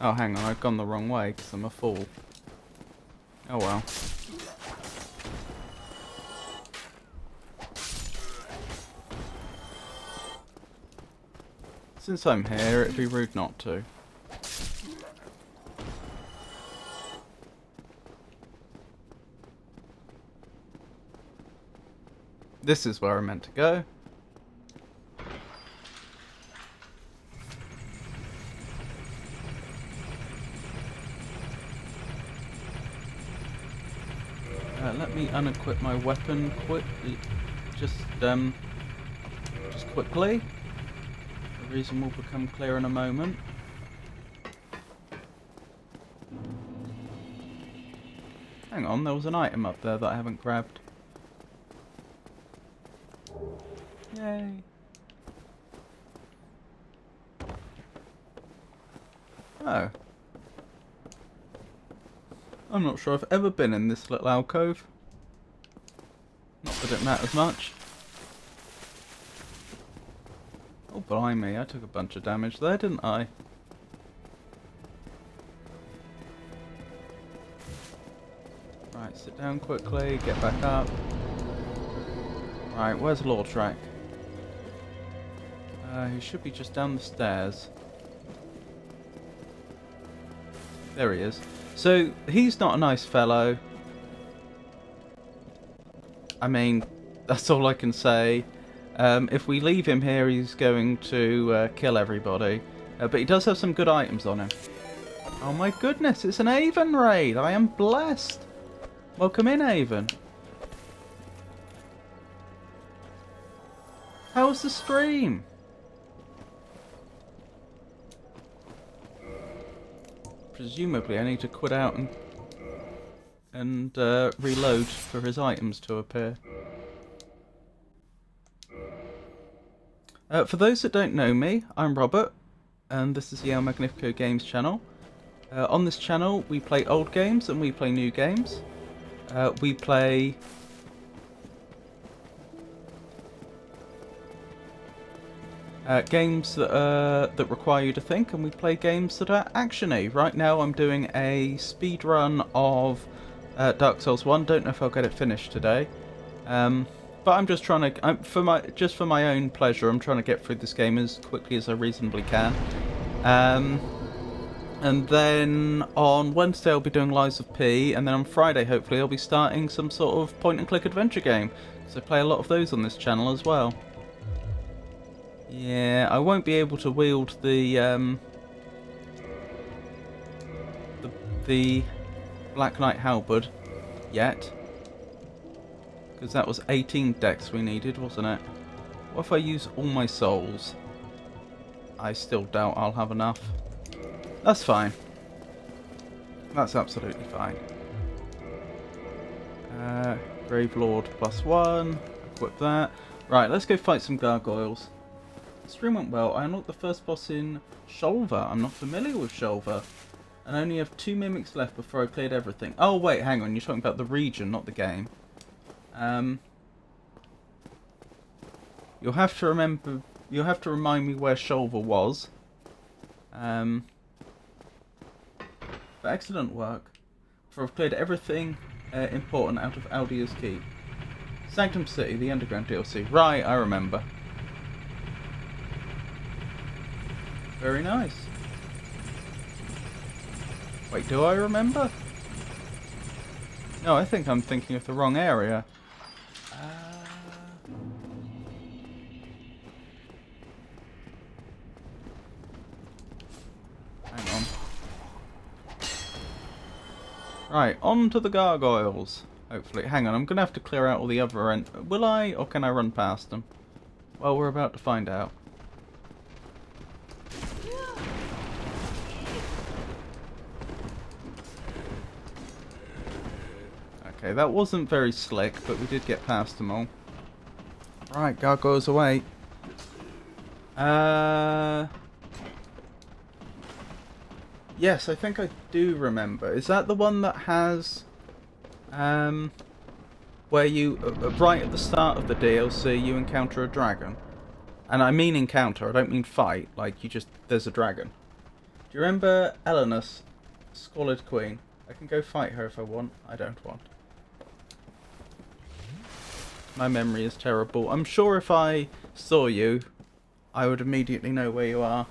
A: Oh, hang on, I've gone the wrong way because I'm a fool. Oh well. Since I'm here, it'd be rude not to. This is where I meant to go. Let me unequip my weapon just quickly. The reason will become clear in a moment. Hang on, there was an item up there that I haven't grabbed. Yay. Oh. I'm not sure I've ever been in this little alcove. Not that it matters much. Oh, blimey, I took a bunch of damage there, didn't I? Right, sit down quickly, get back up. Right, where's Lautrec? He should be just down the stairs. There he is. So, he's not a nice fellow. I mean, that's all I can say. If we leave him here, he's going to kill everybody. But he does have some good items on him. Oh my goodness, it's an Avon raid! I am blessed! Welcome in, Avon. How's the stream? Presumably I need to quit out and reload for his items to appear. For those that don't know me, I'm Robert, and this is the El Magnifico Games channel. On this channel we play old games and we play new games. We play games that require you to think, and we play games that are actiony. Right now I'm doing a speed run of Dark Souls 1. Don't know if I'll get it finished today, but I'm just trying to, for my own pleasure, I'm trying to get through this game as quickly as I reasonably can. And then on Wednesday I'll be doing Lies of P, and then on Friday hopefully I'll be starting some sort of point-and-click adventure game, because I play a lot of those on this channel as well. Yeah, I won't be able to wield the Black Knight Halberd yet, because that was 18 decks we needed, wasn't it? What if I use all my souls? I still doubt I'll have enough. That's fine. That's absolutely fine. Gravelord +1. Equip that. Right, let's go fight some gargoyles. The stream went well. I unlocked the first boss in Shulver. I'm not familiar with Shulver. And I only have 2 mimics left before I cleared everything. Oh wait, hang on. You're talking about the region, not the game. You'll have to remember. You'll have to remind me where Shulver was. But excellent work. For I've cleared everything important out of Aldia's Keep. Sanctum City, the Underground DLC. Right, I remember. Very nice. Wait, do I remember? No, I think I'm thinking of the wrong area. Hang on. Right, on to the gargoyles. Hopefully. Hang on, I'm going to have to clear out all the other end. Will I, or can I run past them? Well, we're about to find out. Okay, that wasn't very slick, but we did get past them all. Right, gargoyles away. Yes, I think I do remember. Is that the one that has, where you, right at the start of the DLC, you encounter a dragon? And I mean encounter, I don't mean fight, like you just, there's a dragon. Do you remember Eleanor's Squalid Queen? I can go fight her if I want. I don't want. My memory is terrible. I'm sure if I saw you, I would immediately know where you are.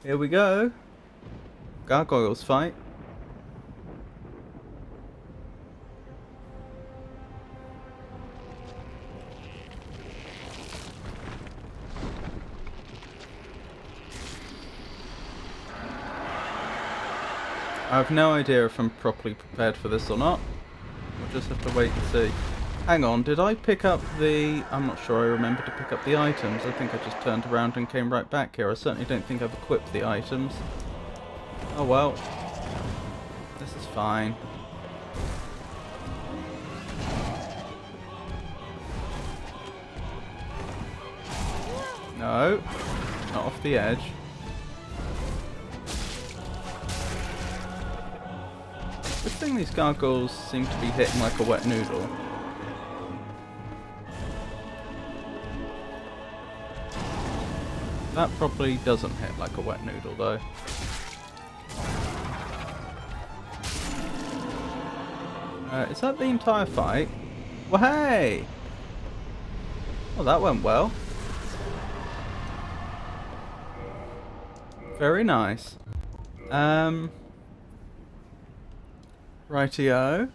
A: Here we go. Gargoyles fight. I have no idea if I'm properly prepared for this or not. We'll just have to wait and see. Hang on, did I pick up the... I'm not sure I remember to pick up the items. I think I just turned around and came right back here. I certainly don't think I've equipped the items. Oh well. This is fine. No, not off the edge. Good thing these gargoyles seem to be hitting like a wet noodle. That probably doesn't hit like a wet noodle though. Is that the entire fight? Well, hey! Well, that went well. Very nice. Rightio.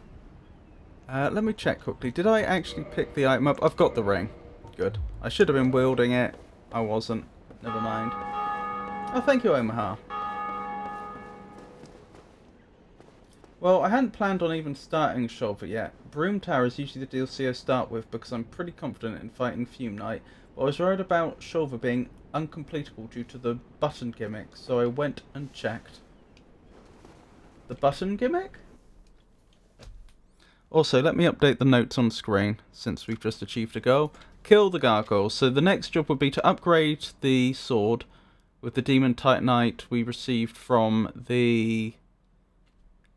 A: Let me check quickly. Did I actually pick the item up? I've got the ring. Good. I should have been wielding it. I wasn't. Never mind. Oh, thank you, Omaha. Well, I hadn't planned on even starting Shulver yet. Broom Tower is usually the DLC I start with because I'm pretty confident in fighting Fume Knight, but I was worried about Shulver being uncompletable due to the button gimmick, so I went and checked. The button gimmick? Also, let me update the notes on screen, since we've just achieved a goal. Kill the gargoyles. So the next job would be to upgrade the sword with the Demon Titanite we received from the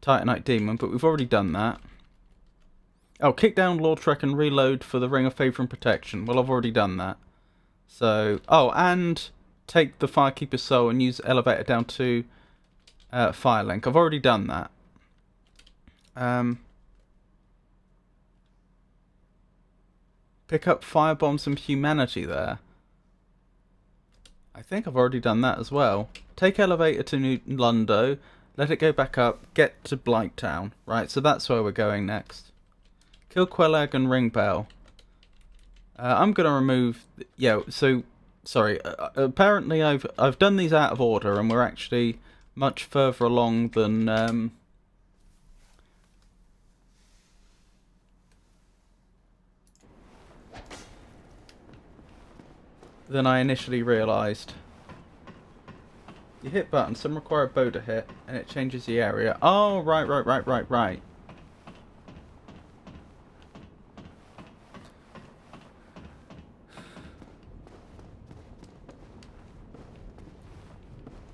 A: Titanite Demon, but we've already done that. Oh, kick down Lord Trek and reload for the Ring of Favour and Protection. Well, I've already done that. So, oh, and take the Firekeeper's Soul and use the elevator down to Firelink. I've already done that. Pick up Firebombs and Humanity there. I think I've already done that as well. Take elevator to New Lundo, let it go back up, get to Blighttown. Right, so that's where we're going next. Kill Quelag and Ring Bell. I'm going to remove... Yeah, so... Sorry. Apparently I've done these out of order and we're actually much further along than... than I initially realised. You hit buttons, some require a bow to hit, and it changes the area. Oh, right.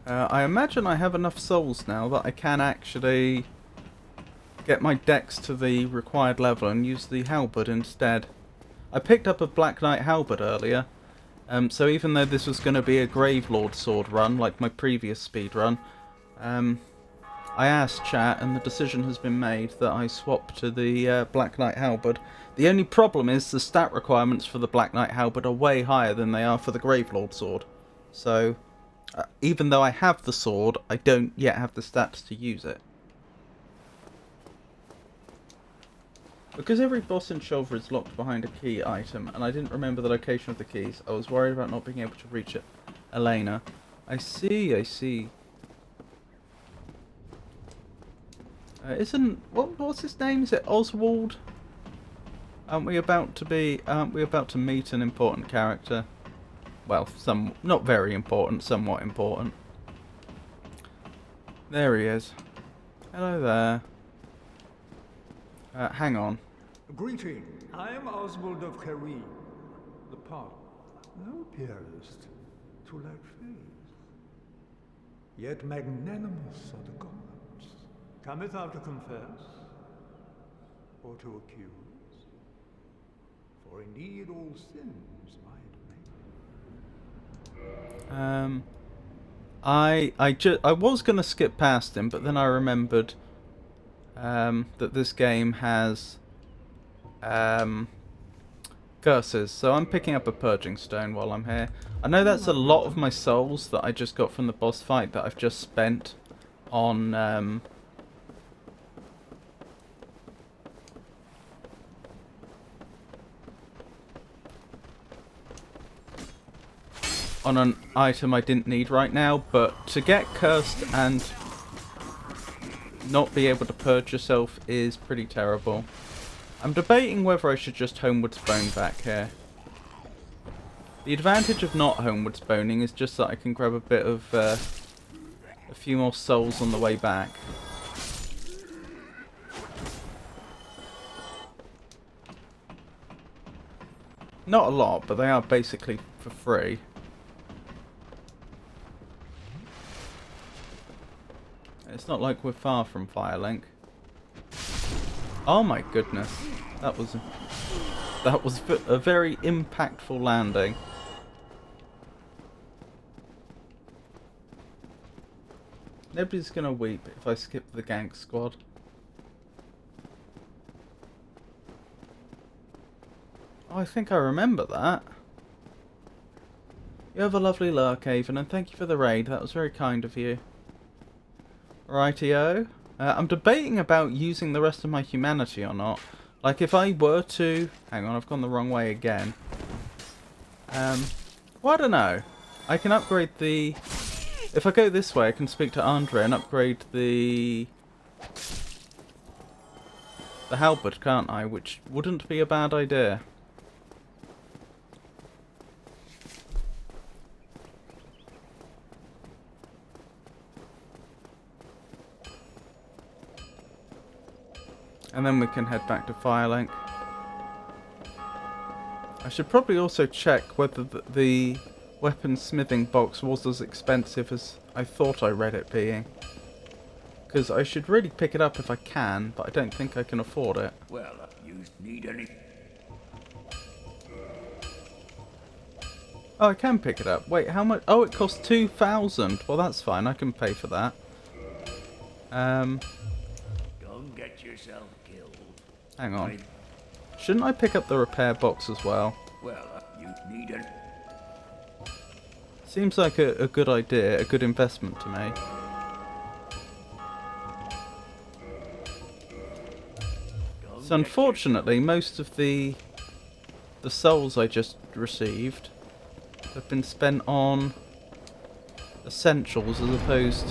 A: I imagine I have enough souls now that I can actually get my dex to the required level and use the halberd instead. I picked up a Black Knight halberd earlier. So even though this was going to be a Gravelord sword run, like my previous speed run, I asked chat, and the decision has been made that I swap to the Black Knight Halberd. The only problem is the stat requirements for the Black Knight Halberd are way higher than they are for the Gravelord sword. So, even though I have the sword, I don't yet have the stats to use it. Because every boss in Shulver is locked behind a key item, and I didn't remember the location of the keys, I was worried about not being able to reach it. Elena. I see, I see. What's his name? Is it Oswald? Aren't we about to meet an important character? Well, not very important, somewhat important. There he is. Hello there. Hang on.
E: Greeting. I am Oswald of Karim, the Pardon. Thou appearest to lack faith, yet magnanimous are the gods. Cometh thou to confess, or to accuse? For indeed all sins my domain.
A: I was gonna skip past him, but then I remembered that this game has curses, so I'm picking up a purging stone while I'm here. I know that's a lot of my souls that I just got from the boss fight that I've just spent on on an item I didn't need right now, but to get cursed and not be able to purge yourself is pretty terrible. I'm debating whether I should just Homewards Bone back here. The advantage of not Homewards Boning is just that I can grab a bit of a few more souls on the way back. Not a lot, but they are basically for free. It's not like we're far from Firelink. Oh my goodness, that was a very impactful landing. Nobody's gonna weep if I skip the gank squad. Oh, I think I remember that. You have a lovely lurk, Avon, and thank you for the raid. That was very kind of you. Rightio. I'm debating about using the rest of my humanity or not. Like, if I were to... Hang on, I've gone the wrong way again. Well, I don't know. I can upgrade the... If I go this way, I can speak to Andre and upgrade the halberd, can't I? Which wouldn't be a bad idea. And then we can head back to Firelink. I should probably also check whether the weapon smithing box was as expensive as I thought I read it being. Because I should really pick it up if I can, but I don't think I can afford it.
C: Well, you need any...
A: Oh, I can pick it up. Wait, how much? Oh, it costs 2,000. Well, that's fine. I can pay for that.
C: Don't get yourself killed.
A: Hang on. Shouldn't I pick up the repair box as well?
C: Well, you need an...
A: Seems like a good idea, a good investment to me. So unfortunately, most of the souls I just received have been spent on essentials as opposed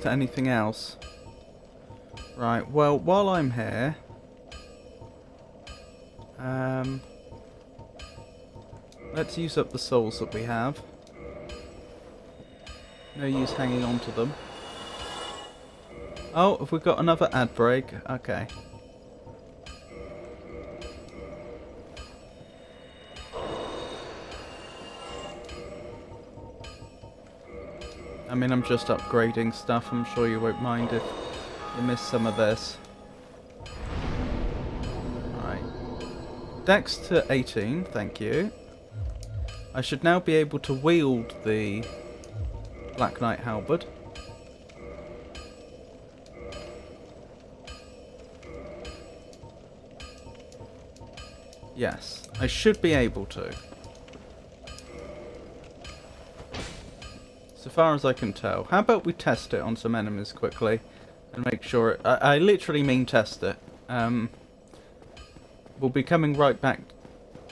A: to anything else. Right, well, while I'm here, let's use up the souls that we have. No use hanging on to them. Oh, have we got another ad break? Okay. I mean, I'm just upgrading stuff. I'm sure you won't mind if you miss some of this. Right. Dex to 18, thank you. I should now be able to wield the Black Knight Halberd. Yes, I should be able to. So far as I can tell. How about we test it on some enemies quickly and make sure it, I literally mean test it. We'll be coming right back.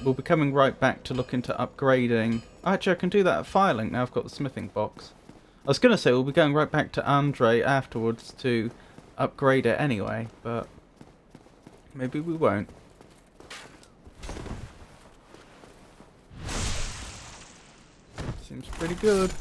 A: We'll be coming right back to look into upgrading. Actually, I can do that at Firelink now I've got the smithing box. I was gonna say we'll be going right back to Andre afterwards to upgrade it anyway, but maybe we won't. Seems pretty good.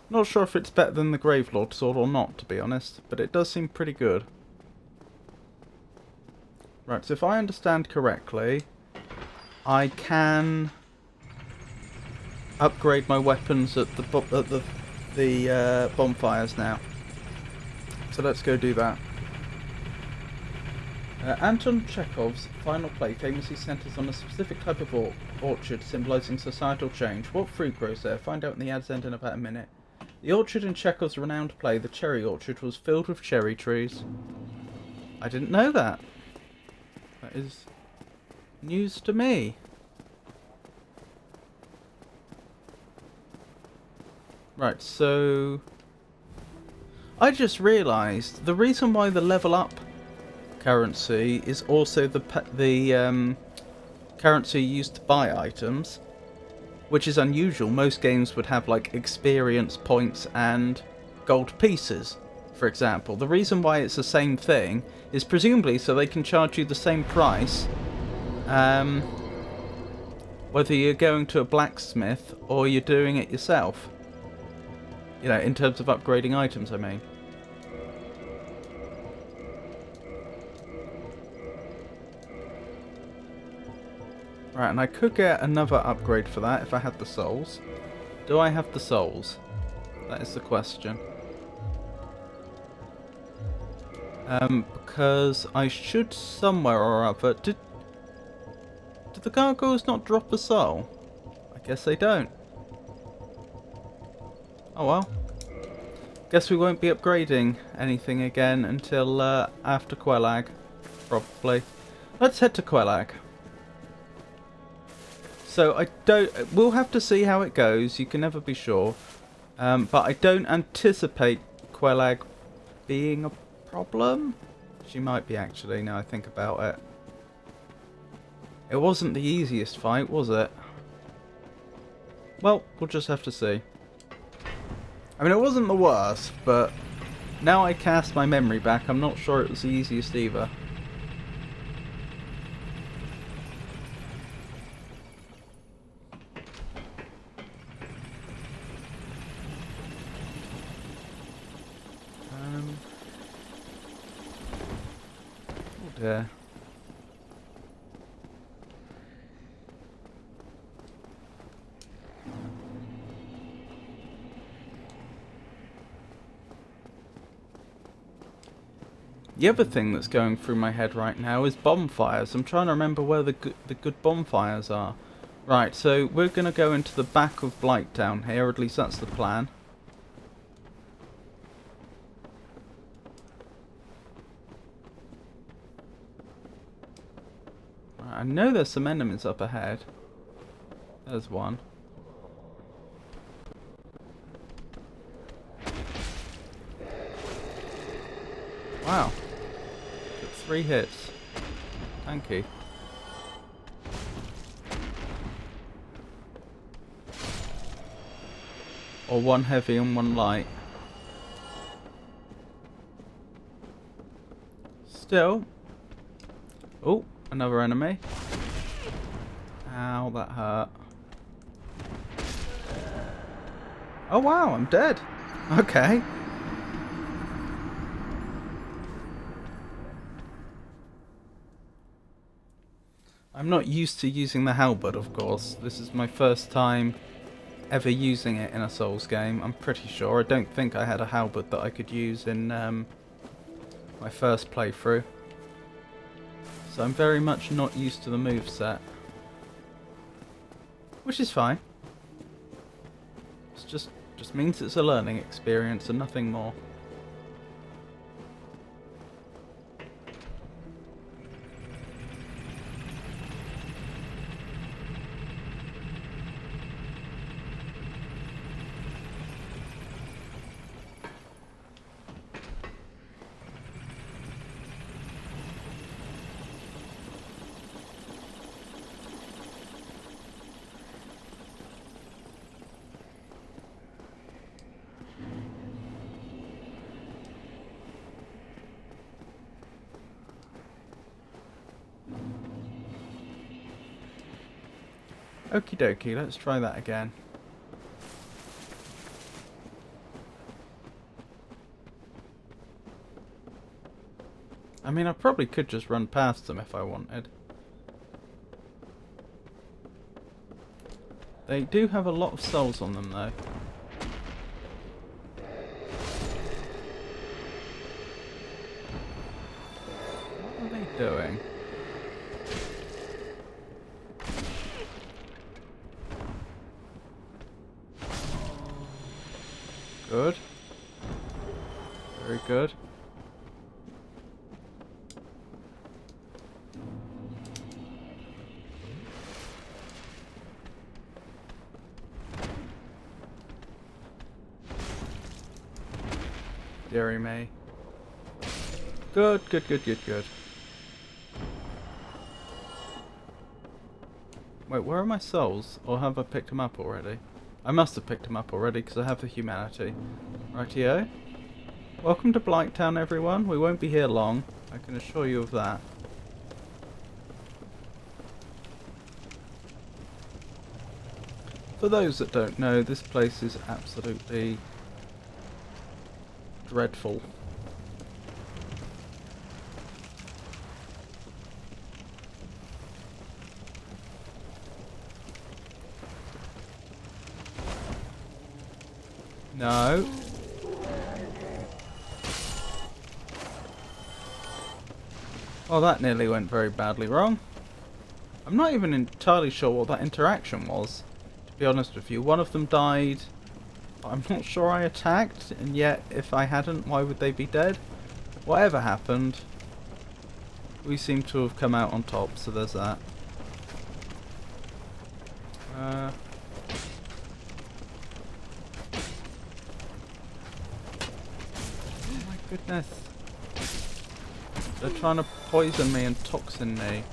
A: Not sure if it's better than the Gravelord sword or not, to be honest, but it does seem pretty good. Right, so if I understand correctly, I can upgrade my weapons at the bonfires now. So let's go do that. Anton Chekhov's final play famously centers on a specific type of orchard symbolizing societal change. What fruit grows there? Find out in the ad's end in about a minute. The orchard in Chekhov's renowned play, The Cherry Orchard, was filled with cherry trees. I didn't know that. That is news to me. Right, so I just realised the reason why the level up currency is also the currency used to buy items, which is unusual. Most games would have like experience points and gold pieces, for example. The reason why it's the same thing is presumably so they can charge you the same price whether you're going to a blacksmith or you're doing it yourself. You know, in terms of upgrading items, I mean. Right, and I could get another upgrade for that if I had the souls. Do I have the souls? That is the question. Because I should somewhere or other... Did the gargoyles not drop a soul? I guess they don't. Oh well. Guess we won't be upgrading anything again until after Quelag, probably. Let's head to Quelag. So we'll have to see how it goes, you can never be sure. But I don't anticipate Quelag being a problem. She might be actually, now I think about it. It wasn't the easiest fight, was it? Well, we'll just have to see. I mean, it wasn't the worst, but now I cast my memory back, I'm not sure it was the easiest either. Oh dear. The other thing that's going through my head right now is bonfires. I'm trying to remember where the good bonfires are. Right, so we're going to go into the back of Blighttown here, at least that's the plan. Right, I know there's some enemies up ahead. There's one. Wow. Took 3 hits. Thank you. Or 1 heavy and 1 light. Still. Oh, another enemy. Ow, that hurt. Oh wow, I'm dead. Okay. I'm not used to using the halberd, of course. This is my first time ever using it in a Souls game, I'm pretty sure. I don't think I had a halberd that I could use in my first playthrough. So I'm very much not used to the moveset. Which is fine. It just means it's a learning experience and nothing more. Okie dokie, let's try that again. I mean, I probably could just run past them if I wanted. They do have a lot of souls on them though. What are they doing? Good. Very good. Deary me. Good, good, good, good, good. Wait, where are my souls? Or have I picked them up already? I must have picked them up already because I have the humanity. Rightio. Welcome to Blighttown, everyone. We won't be here long. I can assure you of that. For those that don't know, this place is absolutely dreadful. No. Well, that nearly went very badly wrong. I'm not even entirely sure what that interaction was, to be honest with you. One of them died. I'm not sure I attacked, and yet if I hadn't, why would they be dead? Whatever happened, we seem to have come out on top, so there's that. Goodness. They're trying to poison me and toxin me.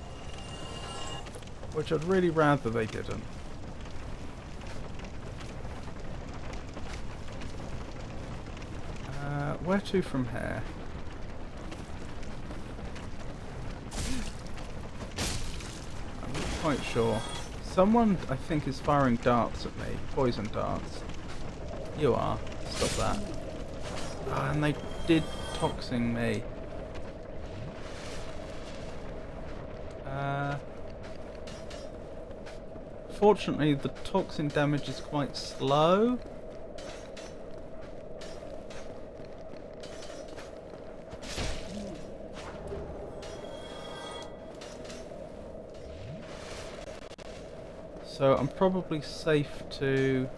A: Which I'd really rather they didn't. Where to from here? I'm not quite sure. Someone, I think, is firing darts at me. Poison darts. You are. Stop that. Oh, and they did toxin me. Fortunately, the toxin damage is quite slow. So I'm probably safe to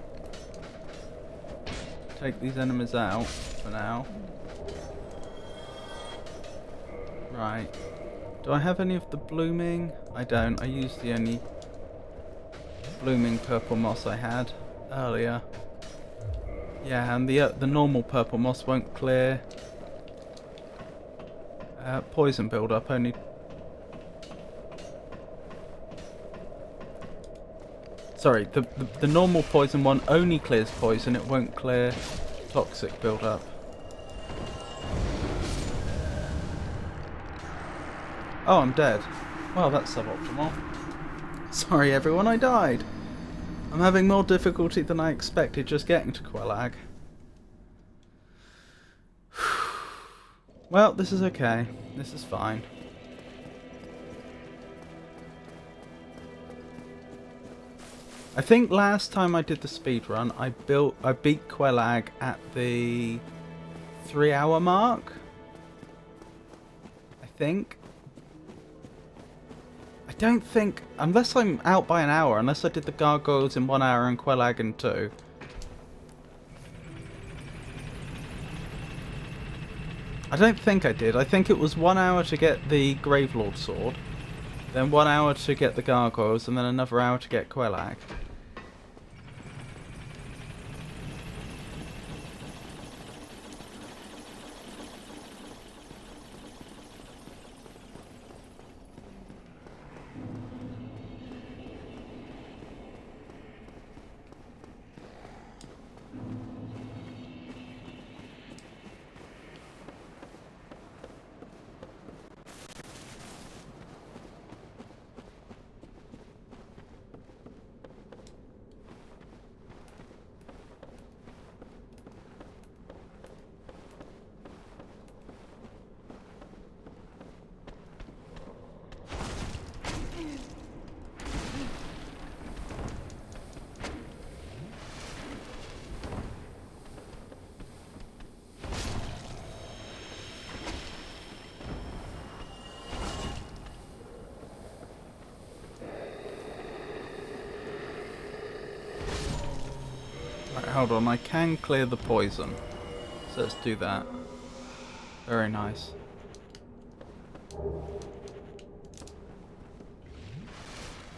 A: take these enemies out for now. Right. Do I have any of the blooming? I don't. I used the only blooming purple moss I had earlier. Yeah, and the normal purple moss won't clear poison build-up. Only. Sorry, the normal poison one only clears poison. It won't clear toxic build-up. Oh, I'm dead. Well, that's suboptimal. Sorry everyone, I died. I'm having more difficulty than I expected just getting to Quelag. Well, this is okay. This is fine. I think last time I did the speed run, I beat Quelag at the 3-hour mark. I think. I don't think, unless I'm out by an hour, unless I did the gargoyles in 1 hour and Quelag in 2. I don't think I did. I think it was 1 hour to get the Gravelord sword, then 1 hour to get the gargoyles, and then another hour to get Quelag. Right, hold on, I can clear the poison. So let's do that. Very nice.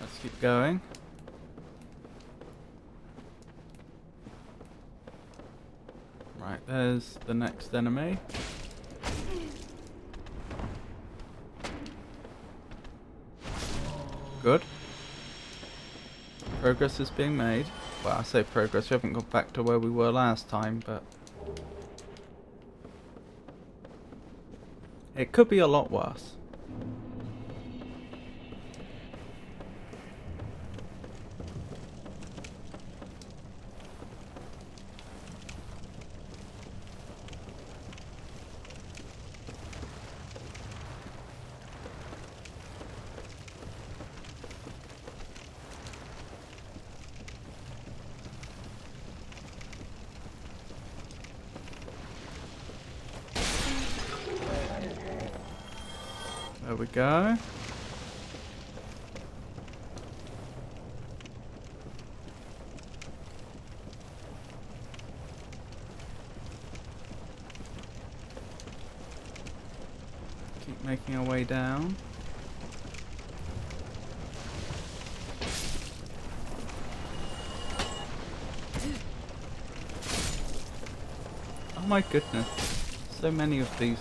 A: Let's keep going. Right, there's the next enemy. Good. Progress is being made. Well, I say progress, we haven't got back to where we were last time, but it could be a lot worse. There we go. Keep making our way down. Oh my goodness. So many of these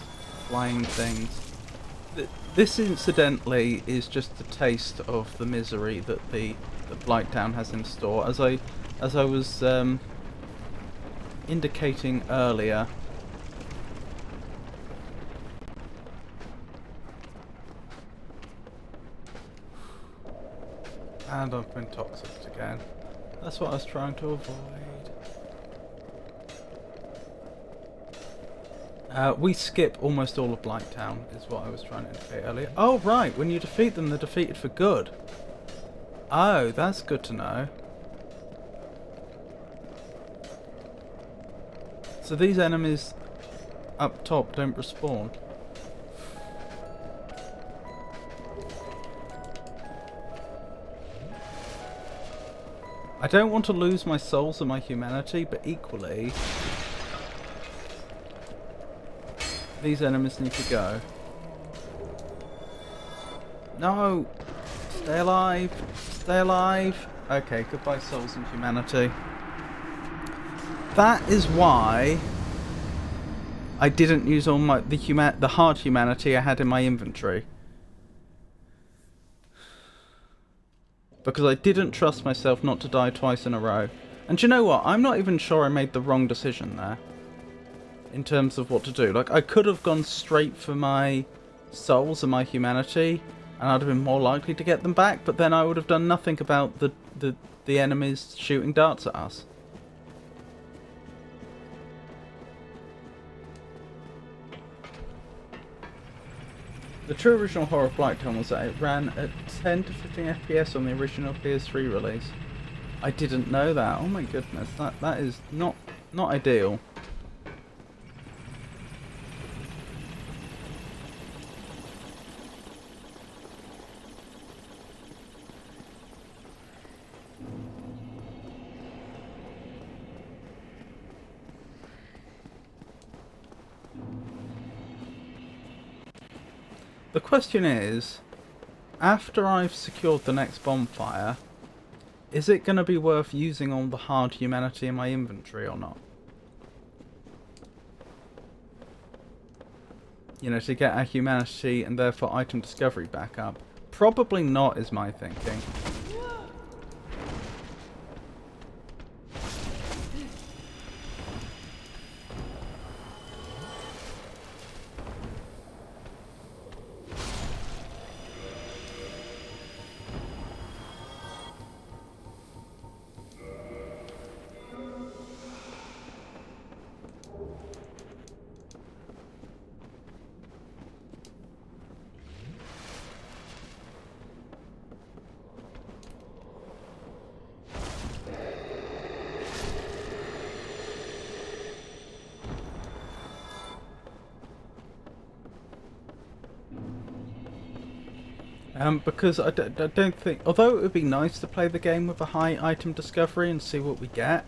A: flying things. This incidentally is just a taste of the misery that that Blighttown has in store. As I was indicating earlier, and I've been toxicked again. That's what I was trying to avoid. We skip almost all of Blighttown, is what I was trying to indicate earlier. Oh, right, when you defeat them, they're defeated for good. Oh, that's good to know. So these enemies up top don't respawn. I don't want to lose my souls and my humanity, but equally these enemies need to go. No! Stay alive! Stay alive! Okay, goodbye souls and humanity. That is why I didn't use all the hard humanity I had in my inventory. Because I didn't trust myself not to die twice in a row. And do you know what? I'm not even sure I made the wrong decision there. In terms of what to do. Like, I could have gone straight for my souls and my humanity, and I'd have been more likely to get them back, but then I would have done nothing about the enemies shooting darts at us. The true original horror of Blighttown was that it ran at 10 to 15 FPS on the original PS3 release. I didn't know that. Oh my goodness, that is not ideal. The question is, after I've secured the next bonfire, is it going to be worth using all the hard humanity in my inventory or not? You know, to get our humanity and therefore item discovery back up. Probably not, is my thinking. Because I don't think... Although it would be nice to play the game with a high item discovery and see what we get.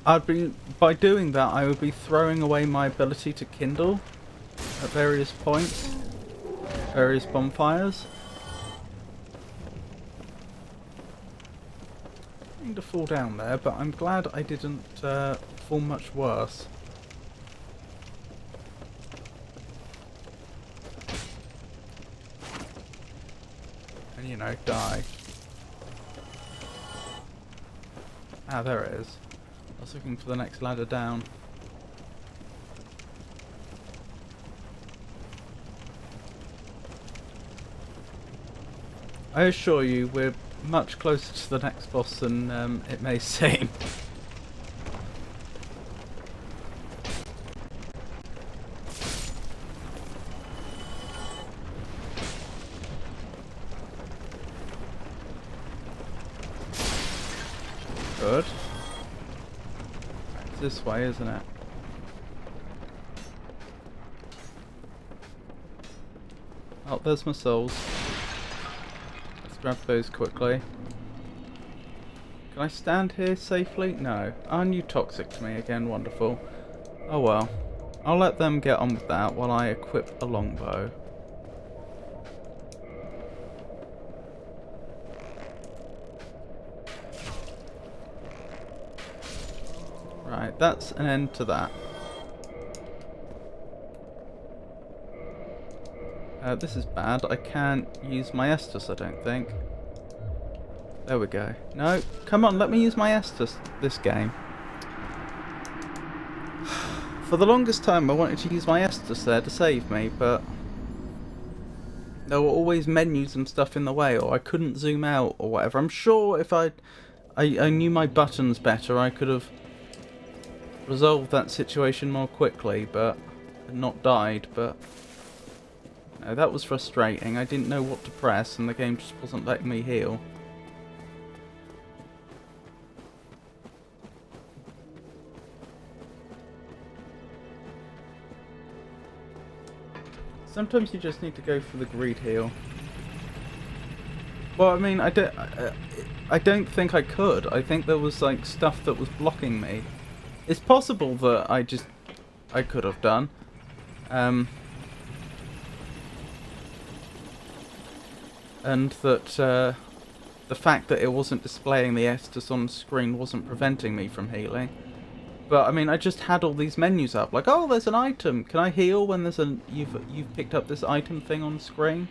A: By doing that, I would be throwing away my ability to kindle at various points. Various bonfires. I need to fall down there, but I'm glad I didn't fall much worse. And, you know, die. Ah, there it is. I was looking for the next ladder down. I assure you, we're much closer to the next boss than it may seem. Good. It's this way, isn't it? Oh, there's my souls. Let's grab those quickly. Can I stand here safely? No. Aren't you toxic to me again? Wonderful. Oh well. I'll let them get on with that while I equip a longbow. Right, that's an end to that. This is bad. I can't use my Estus, I don't think. There we go. No, come on, let me use my Estus this game. For the longest time I wanted to use my Estus there to save me, but there were always menus and stuff in the way, or I couldn't zoom out or whatever. I'm sure if I knew my buttons better, I could have resolved that situation more quickly, but not died, but no, that was frustrating. I didn't know what to press and the game just wasn't letting me heal. Sometimes you just need to go for the greed heal. Well, I mean, I don't think I could. I think there was like stuff that was blocking me. It's possible that I could have done. And that the fact that it wasn't displaying the Estus on screen wasn't preventing me from healing. But I mean, I just had all these menus up, like, oh, there's an item. Can I heal when there's you've picked up this item thing on screen?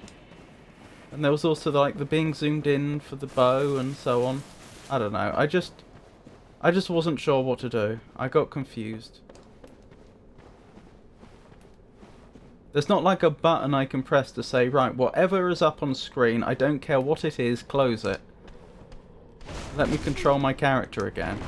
A: And there was also like the being zoomed in for the bow and so on. I don't know. I just wasn't sure what to do. I got confused. There's not like a button I can press to say, right, whatever is up on screen, I don't care what it is, close it. Let me control my character again.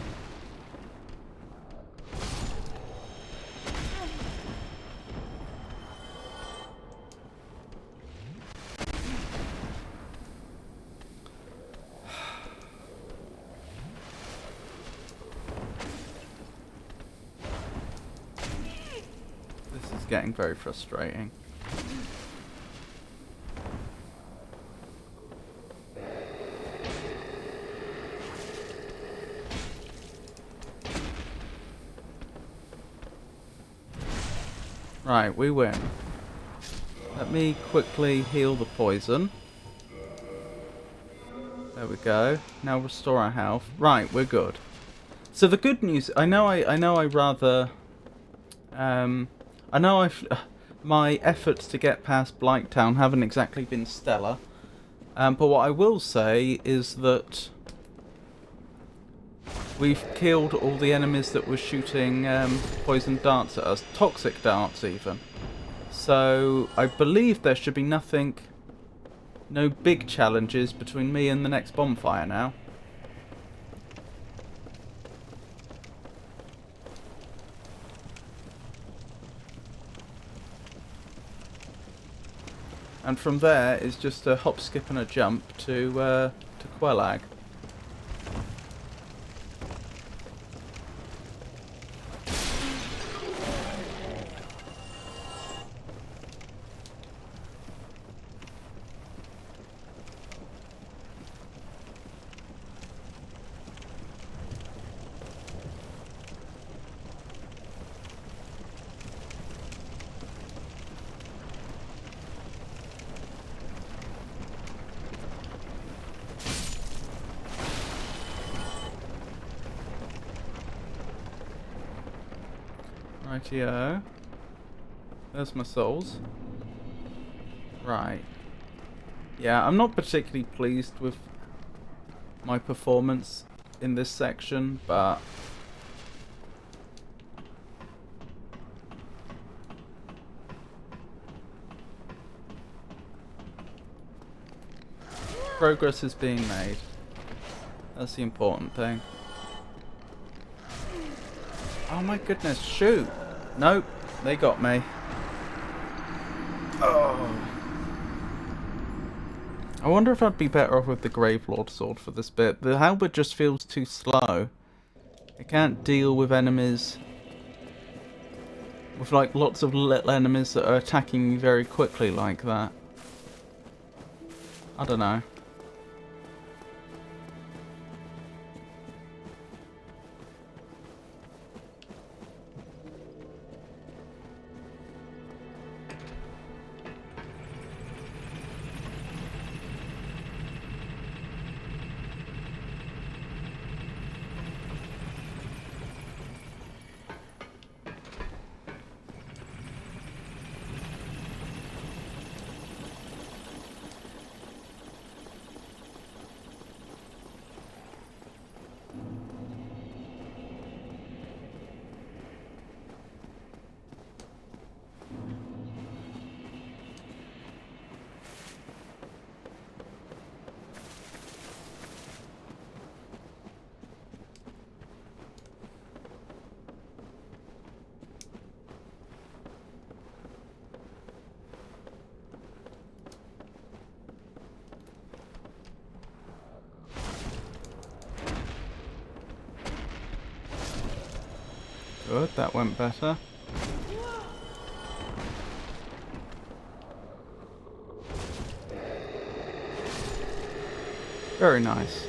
A: getting very frustrating. Right, we win. Let me quickly heal the poison. There we go. Now restore our health. Right, we're good. So the good news, I know my efforts to get past Blighttown haven't exactly been stellar. But what I will say is that we've killed all the enemies that were shooting poison darts at us. Toxic darts, even. So I believe there should be no big challenges between me and the next bonfire now. And from there is just a hop, skip and a jump to Quelag. Rightio. There's my souls. Right. Yeah, I'm not particularly pleased with my performance in this section, but progress is being made. That's the important thing. Oh my goodness, shoot! Nope, they got me. Oh. I wonder if I'd be better off with the Gravelord sword for this bit. The halberd just feels too slow. I can't deal with enemies with like lots of little enemies that are attacking me very quickly like that. I don't know. Good, that went better. Very nice.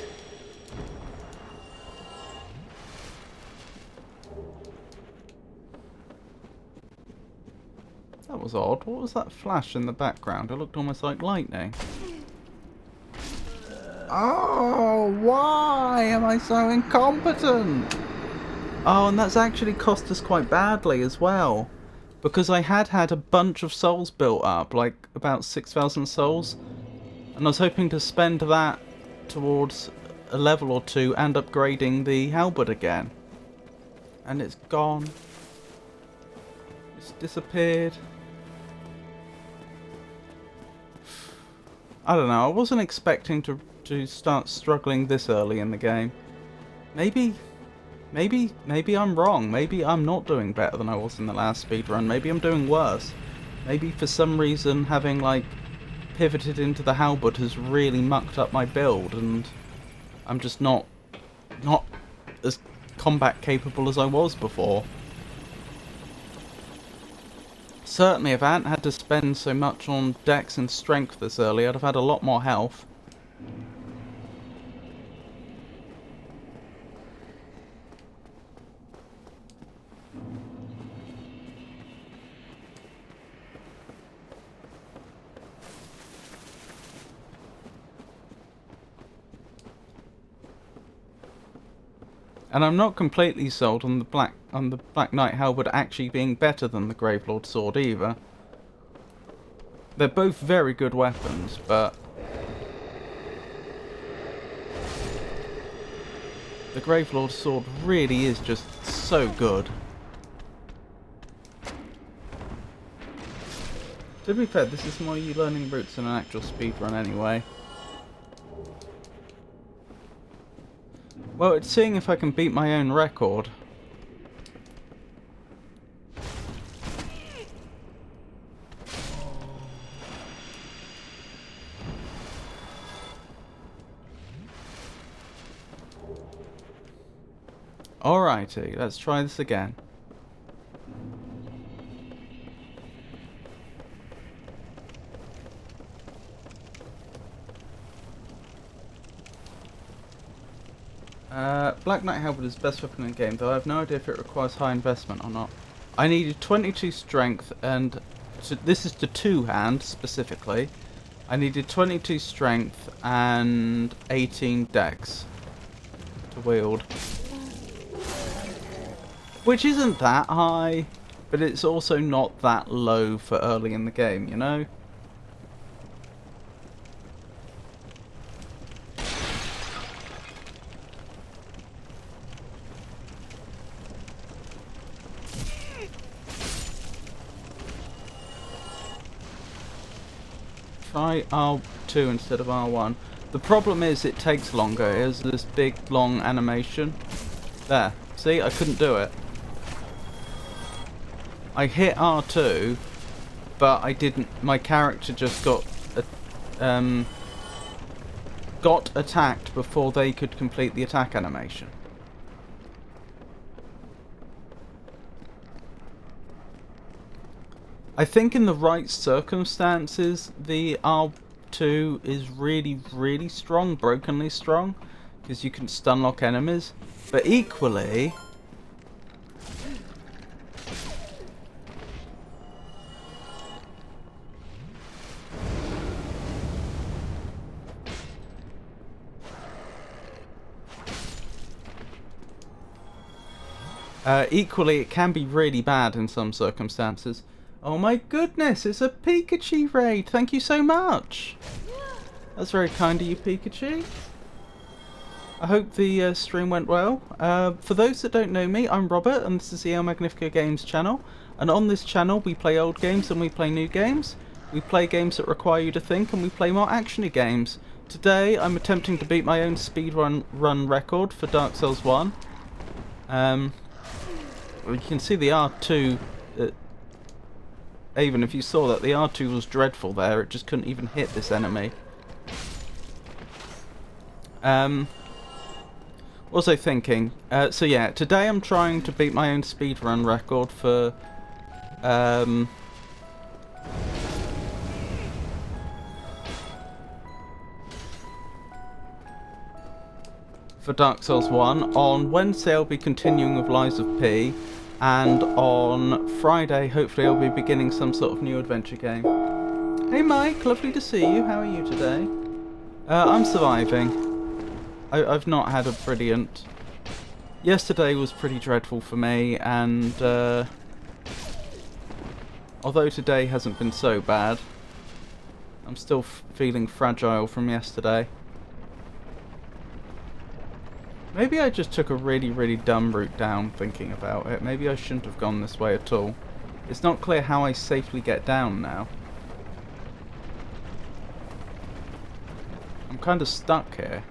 A: That was odd. What was that flash in the background? It looked almost like lightning. Oh, why am I so incompetent? Oh, and that's actually cost us quite badly as well. Because I had a bunch of souls built up, like about 6,000 souls. And I was hoping to spend that towards a level or two and upgrading the halberd again. And it's gone. It's disappeared. I don't know, I wasn't expecting to start struggling this early in the game. Maybe I'm wrong. Maybe I'm not doing better than I was in the last speedrun. Maybe I'm doing worse. Maybe for some reason having like pivoted into the halberd has really mucked up my build and I'm just not as combat capable as I was before. Certainly, if I hadn't had to spend so much on dex and strength this early, I'd have had a lot more health. And I'm not completely sold on the Black Knight Halberd actually being better than the Gravelord Sword either. They're both very good weapons, but the Gravelord Sword really is just so good. To be fair, this is more you learning routes than an actual speedrun anyway. Well, it's seeing if I can beat my own record. Alrighty, let's try this again. Black Knight Halberd is the best weapon in the game, though I have no idea if it requires high investment or not. I needed 22 strength, and this is to two-hand specifically. I needed 22 strength and 18 dex to wield. Which isn't that high, but it's also not that low for early in the game, you know? Try R2 instead of R1. The problem is it takes longer. It has this big long animation. There. See, I couldn't do it. I hit R2, but I didn't. My character just got attacked before they could complete the attack animation. I think in the right circumstances, the R2 is really, really strong, brokenly strong, because you can stun lock enemies. But equally, it can be really bad in some circumstances. Oh my goodness, it's a Pikachu raid. Thank you so much. That's very kind of you, Pikachu. I hope the stream went well. For those that don't know me, I'm Robert, and this is the El Magnifico Games channel. And on this channel, we play old games and we play new games. We play games that require you to think, and we play more actiony games. Today, I'm attempting to beat my own speedrun record for Dark Souls 1. You can see the R2... even if you saw that, the R2 was dreadful there. It just couldn't even hit this enemy. Also thinking, so yeah, today I'm trying to beat my own speedrun record for Dark Souls 1. On Wednesday I'll be continuing with Lies of P, and on Friday hopefully I'll be beginning some sort of new adventure game. Hey Mike, lovely to see you. How are you today? I'm surviving. I've not had a brilliant... Yesterday was pretty dreadful for me, and although today hasn't been so bad, I'm still feeling fragile from yesterday. Maybe I just took a really, really dumb route down thinking about it. Maybe I shouldn't have gone this way at all. It's not clear how I safely get down now. I'm kind of stuck here.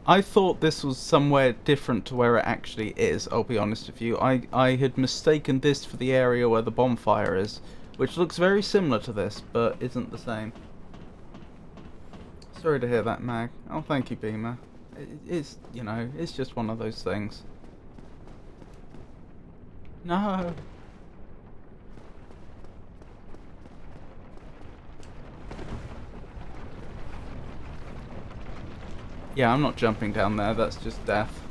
A: I thought this was somewhere different to where it actually is, I'll be honest with you. I had mistaken this for the area where the bonfire is, which looks very similar to this, but isn't the same. Sorry to hear that, Mag. Oh, thank you, Beamer. It is, you know, it's just one of those things. No. Yeah, I'm not jumping down there. That's just death.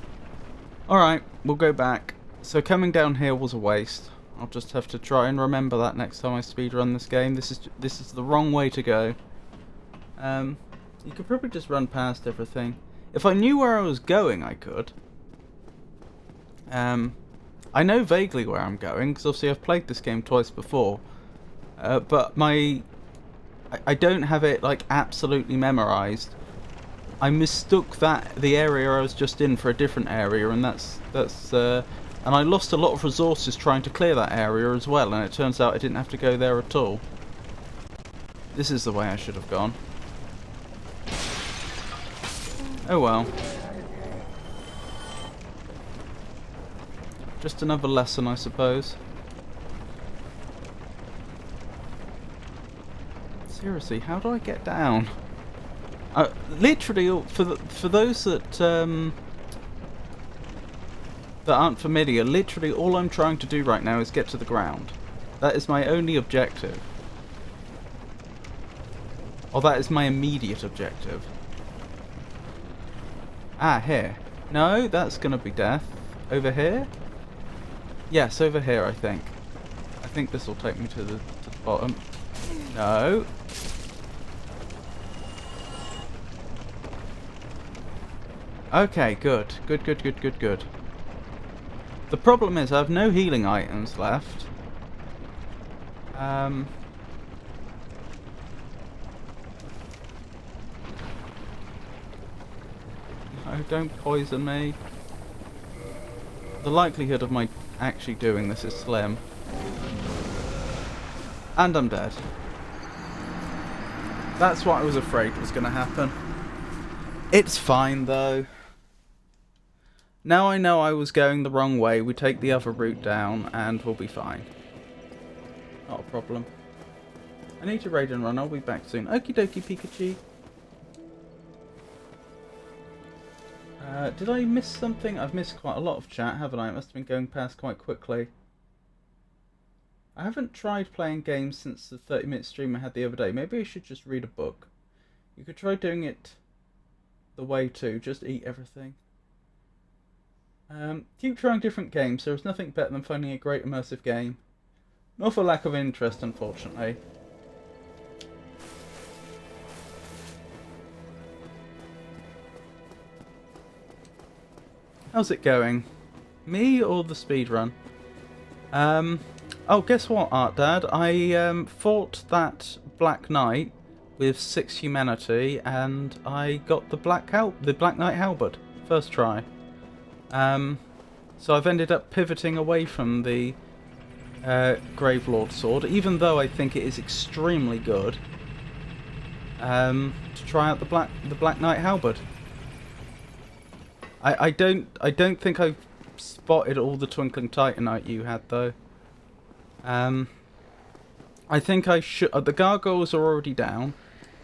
A: Alright, we'll go back. So coming down here was a waste. I'll just have to try and remember that next time I speedrun this game. This is the wrong way to go. You could probably just run past everything. If I knew where I was going, I could. I know vaguely where I'm going, because obviously I've played this game twice before. But I don't have it like absolutely memorized. I mistook the area I was just in for a different area, and and I lost a lot of resources trying to clear that area as well, and it turns out I didn't have to go there at all. This is the way I should have gone. Oh well. Just another lesson, I suppose. Seriously, how do I get down? Literally, for those that aren't familiar, literally all I'm trying to do right now is get to the ground. That is my only objective. Or that is my immediate objective. Ah, here. No, that's gonna be death. Over here? Yes, over here, I think. I think this will take me to the bottom. No. Okay, good. Good. The problem is I have no healing items left. No, don't poison me. The likelihood of my actually doing this is slim. And I'm dead. That's what I was afraid was going to happen. It's fine though. Now I know I was going the wrong way, we take the other route down and we'll be fine. Not a problem. I need to raid and run, I'll be back soon. Okie dokie, Pikachu. Did I miss something? I've missed quite a lot of chat, haven't I? It must have been going past quite quickly. I haven't tried playing games since the 30-minute stream I had the other day. Maybe I should just read a book. You could try doing it the way too, just eat everything. Keep trying different games. There is nothing better than finding a great immersive game. Not for lack of interest, unfortunately. How's it going? Me or the speedrun? Oh, guess what, Art Dad? I fought that Black Knight with 6 humanity, and I got the Black Knight halberd first try. So I've ended up pivoting away from the Gravelord sword, even though I think it is extremely good. To try out the Black Knight halberd. I don't think I've spotted all the Twinkling Titanite you had though. I think I should. The gargoyles are already down,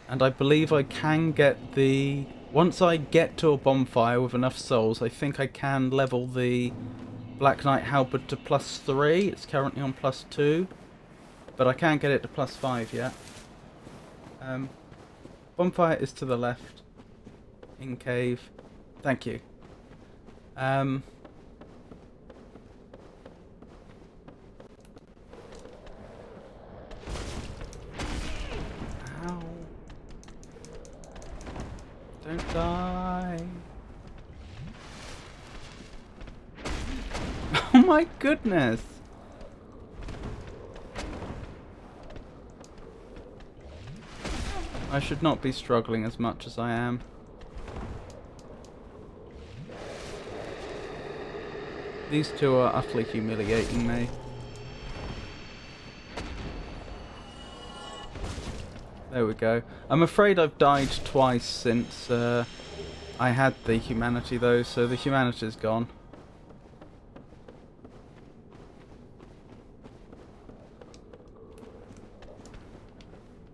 A: and I believe I can get the. Once I get to a bonfire with enough souls, I think I can level the Black Knight halberd to +3. It's currently on +2, but I can't get it to +5 yet. Bonfire is to the left. In cave. Thank you. Ow. Don't die. Oh my goodness. I should not be struggling as much as I am. These two are utterly humiliating me. There we go. I'm afraid I've died twice since I had the humanity though, so the humanity's gone.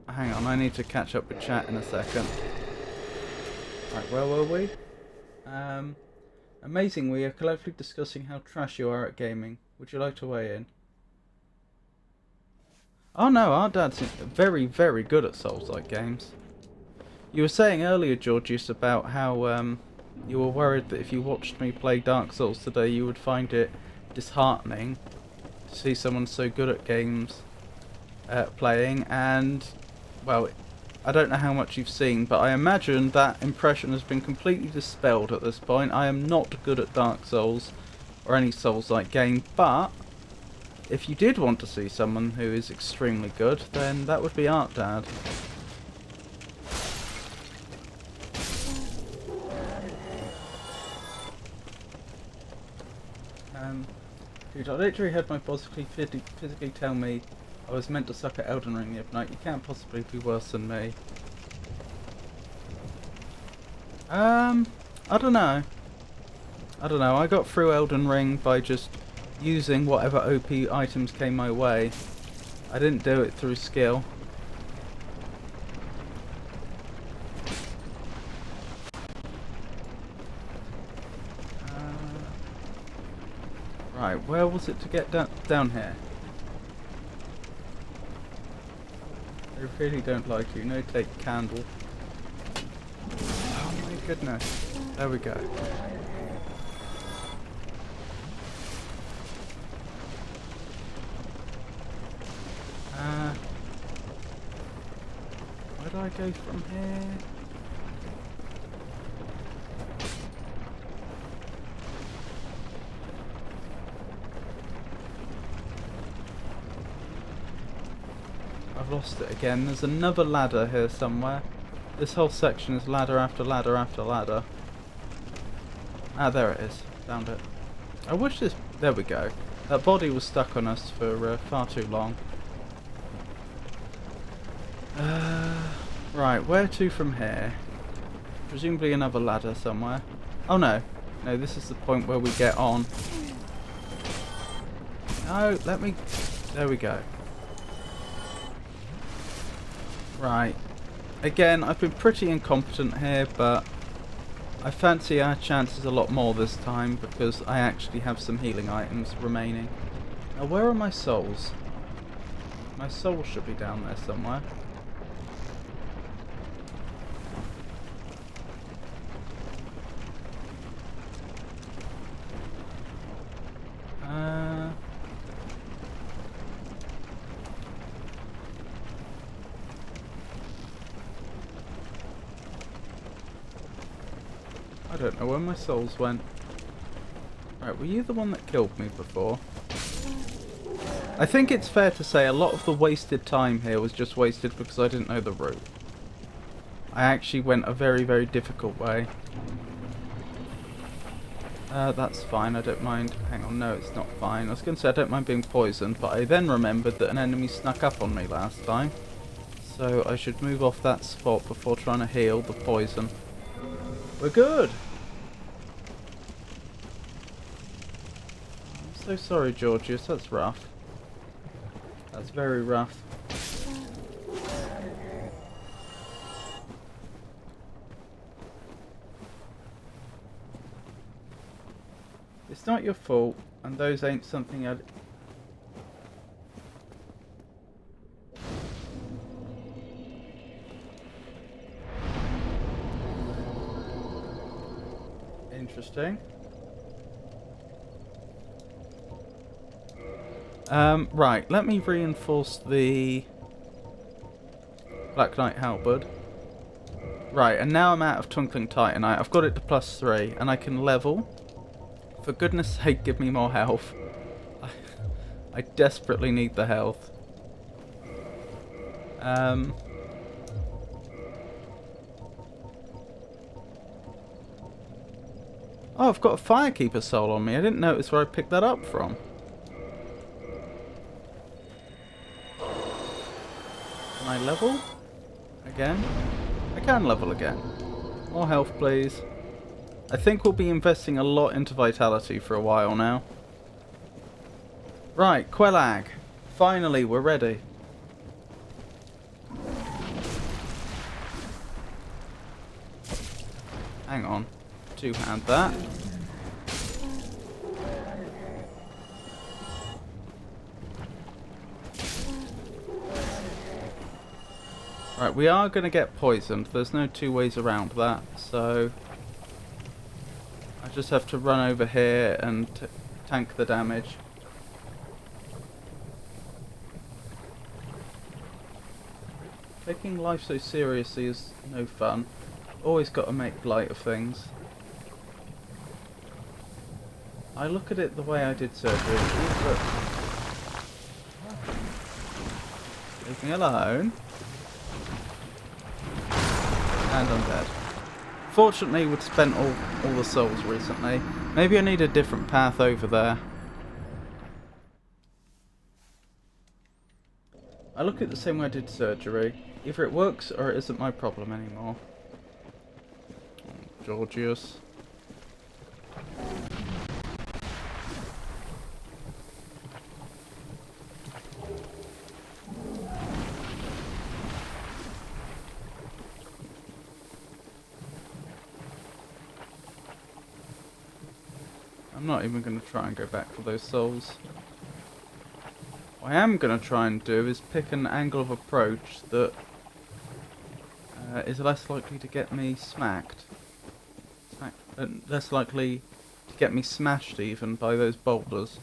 A: Hang on, I need to catch up with chat in a second. Right, where were we? Amazing, we are collectively discussing how trash you are at gaming. Would you like to weigh in? Oh no, our dad's very, very good at Souls-like games. You were saying earlier, Georgius, about how you were worried that if you watched me play Dark Souls today, you would find it disheartening to see someone so good at games playing, and, well, I don't know how much you've seen, but I imagine that impression has been completely dispelled at this point. I am not good at Dark Souls or any Souls-like game, but if you did want to see someone who is extremely good, then that would be Art Dad. Dude, I literally had my boss physically tell me I was meant to suck at Elden Ring the other night. You can't possibly be worse than me. I don't know. I got through Elden Ring by just using whatever OP items came my way. I didn't do it through skill. Right, where was it to get down here? I really don't like you. No, take candle. Oh my goodness. There we go. Where do I go from here? I've lost it again. There's another ladder here somewhere. This whole section is ladder after ladder after ladder. Ah, there it is. Found it. I wish this... There we go. That body was stuck on us for far too long. Right, where to from here? Presumably another ladder somewhere. Oh no. No, this is the point where we get on. No, let me... There we go. Right. Again, I've been pretty incompetent here, but I fancy our chances a lot more this time because I actually have some healing items remaining. Now, where are my souls? My souls should be down there somewhere. I don't know where my souls went. Right, were you the one that killed me before? I think it's fair to say a lot of the wasted time here was just wasted because I didn't know the route. I actually went a very, very difficult way. That's fine, I don't mind. Hang on, no, it's not fine. I was going to say I don't mind being poisoned, but I then remembered that an enemy snuck up on me last time. So I should move off that spot before trying to heal the poison. We're good! I'm so sorry, Georgius, that's rough. That's very rough. It's not your fault, and those ain't something I'd... Interesting. Right, let me reinforce the Black Knight Halberd. Right, and now I'm out of Twinkling Titanite. I've got it to +3, and I can level. For goodness sake, give me more health. I desperately need the health. Oh, I've got a Firekeeper soul on me. I didn't notice where I picked that up from. Can I level? Again? I can level again. More health, please. I think we'll be investing a lot into Vitality for a while now. Right, Quelag. Finally, we're ready. Hang on. Two-hand that. Right, we are going to get poisoned. There's no two ways around that. So I just have to run over here and tank the damage. Taking life so seriously is no fun. Always got to make light of things. I look at it the way I did surgery. But leave me alone. And I'm dead. Fortunately, we'd spent all the souls recently. Maybe I need a different path over there. I look at it the same way I did surgery. Either it works or it isn't my problem anymore. Oh, Georgius. I'm not even going to try and go back for those souls. What I am going to try and do is pick an angle of approach that is less likely to get me smacked. Less likely to get me smashed even by those boulders.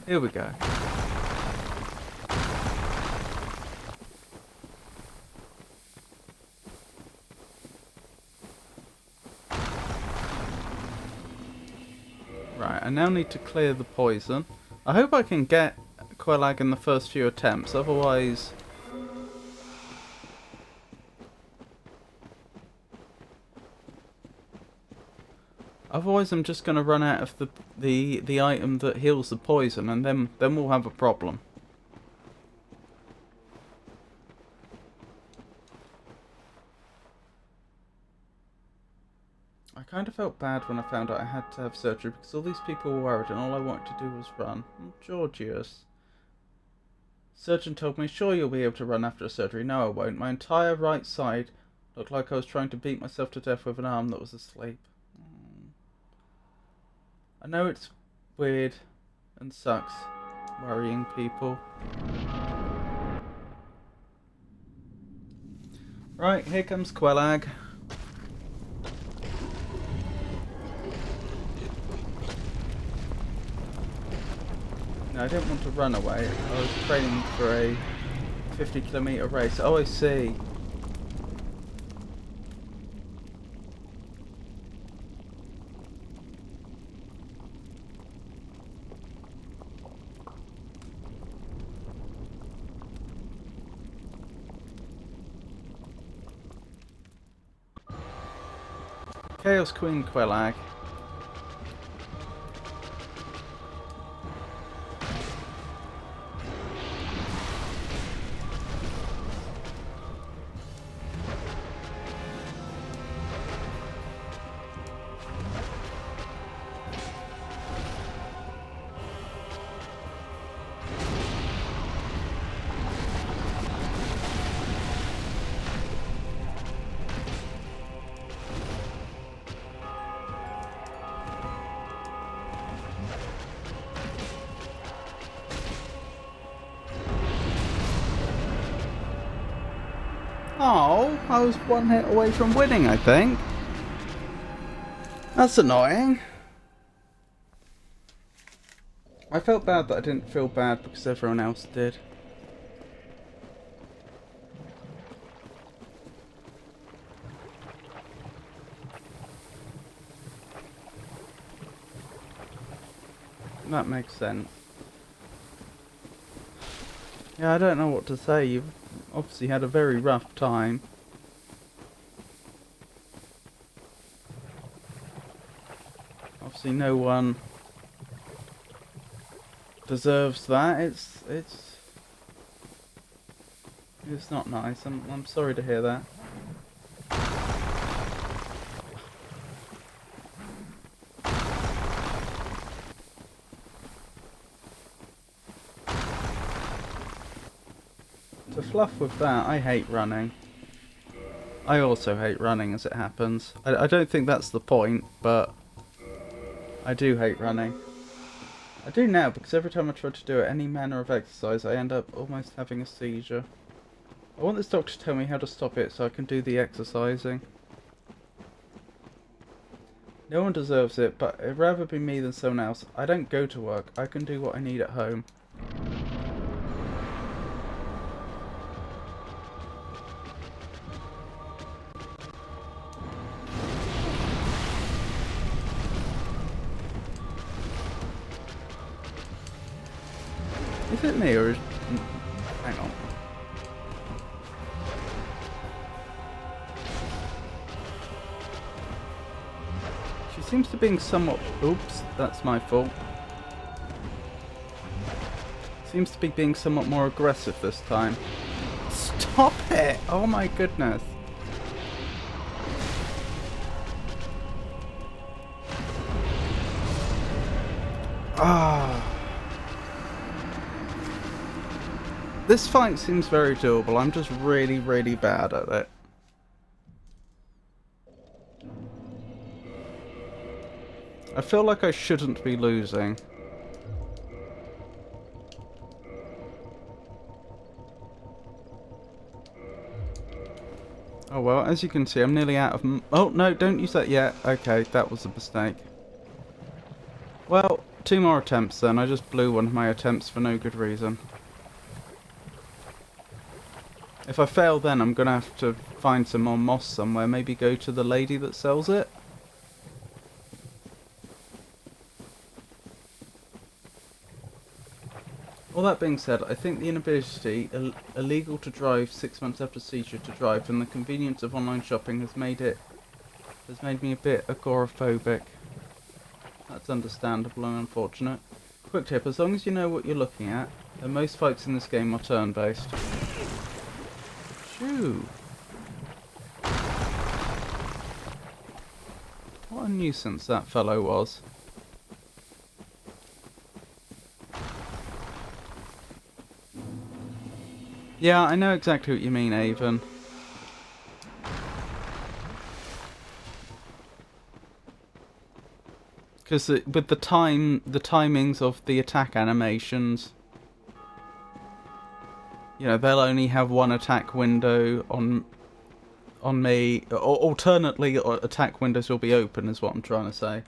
A: Here we go. Right, I now need to clear the poison. I hope I can get Quelag in the first few attempts, otherwise... Otherwise I'm just going to run out of the item that heals the poison, and then we'll have a problem. I kind of felt bad when I found out I had to have surgery because all these people were worried and all I wanted to do was run. Georgius. Surgeon told me, sure you'll be able to run after a surgery. No, I won't. My entire right side looked like I was trying to beat myself to death with an arm that was asleep. I know it's weird and sucks worrying people. Right, here comes Quelag. No, I didn't want to run away. I was training for a 50-kilometer race. Oh, I see. Chaos Queen Quelag. Oh, I was one hit away from winning, I think. That's annoying. I felt bad that I didn't feel bad because everyone else did. That makes sense. Yeah, I don't know what to say. You've obviously had a very rough time. Obviously no one deserves that. It's not nice. I'm sorry to hear that. To fluff with that, I hate running. I also hate running as it happens. I don't think that's the point, but I do hate running. I do now, because every time I try to do any manner of exercise, I end up almost having a seizure. I want this doctor to tell me how to stop it so I can do the exercising. No one deserves it, but it'd rather be me than someone else. I don't go to work. I can do what I need at home. Is it me or is... Hang on. She seems to be somewhat... Oops, that's my fault. Seems to be being somewhat more aggressive this time. Stop it! Oh my goodness. Ah. This fight seems very doable. I'm just really, really bad at it. I feel like I shouldn't be losing. Oh well, as you can see, I'm nearly out of... Oh, no, don't use that yet. Okay, that was a mistake. Well, 2 more attempts then. I just blew one of my attempts for no good reason. If I fail then, I'm going to have to find some more moss somewhere. Maybe go to the lady that sells it. All that being said, I think the inability, illegal to drive 6 months after seizure to drive, and the convenience of online shopping has made me a bit agoraphobic. That's understandable and unfortunate. Quick tip, as long as you know what you're looking at, and most fights in this game are turn-based. Shoo! What a nuisance that fellow was. Yeah, I know exactly what you mean, Avon. Because with the timings of the attack animations, you know, they'll only have one attack window on me. Or alternately, attack windows will be open, is what I'm trying to say.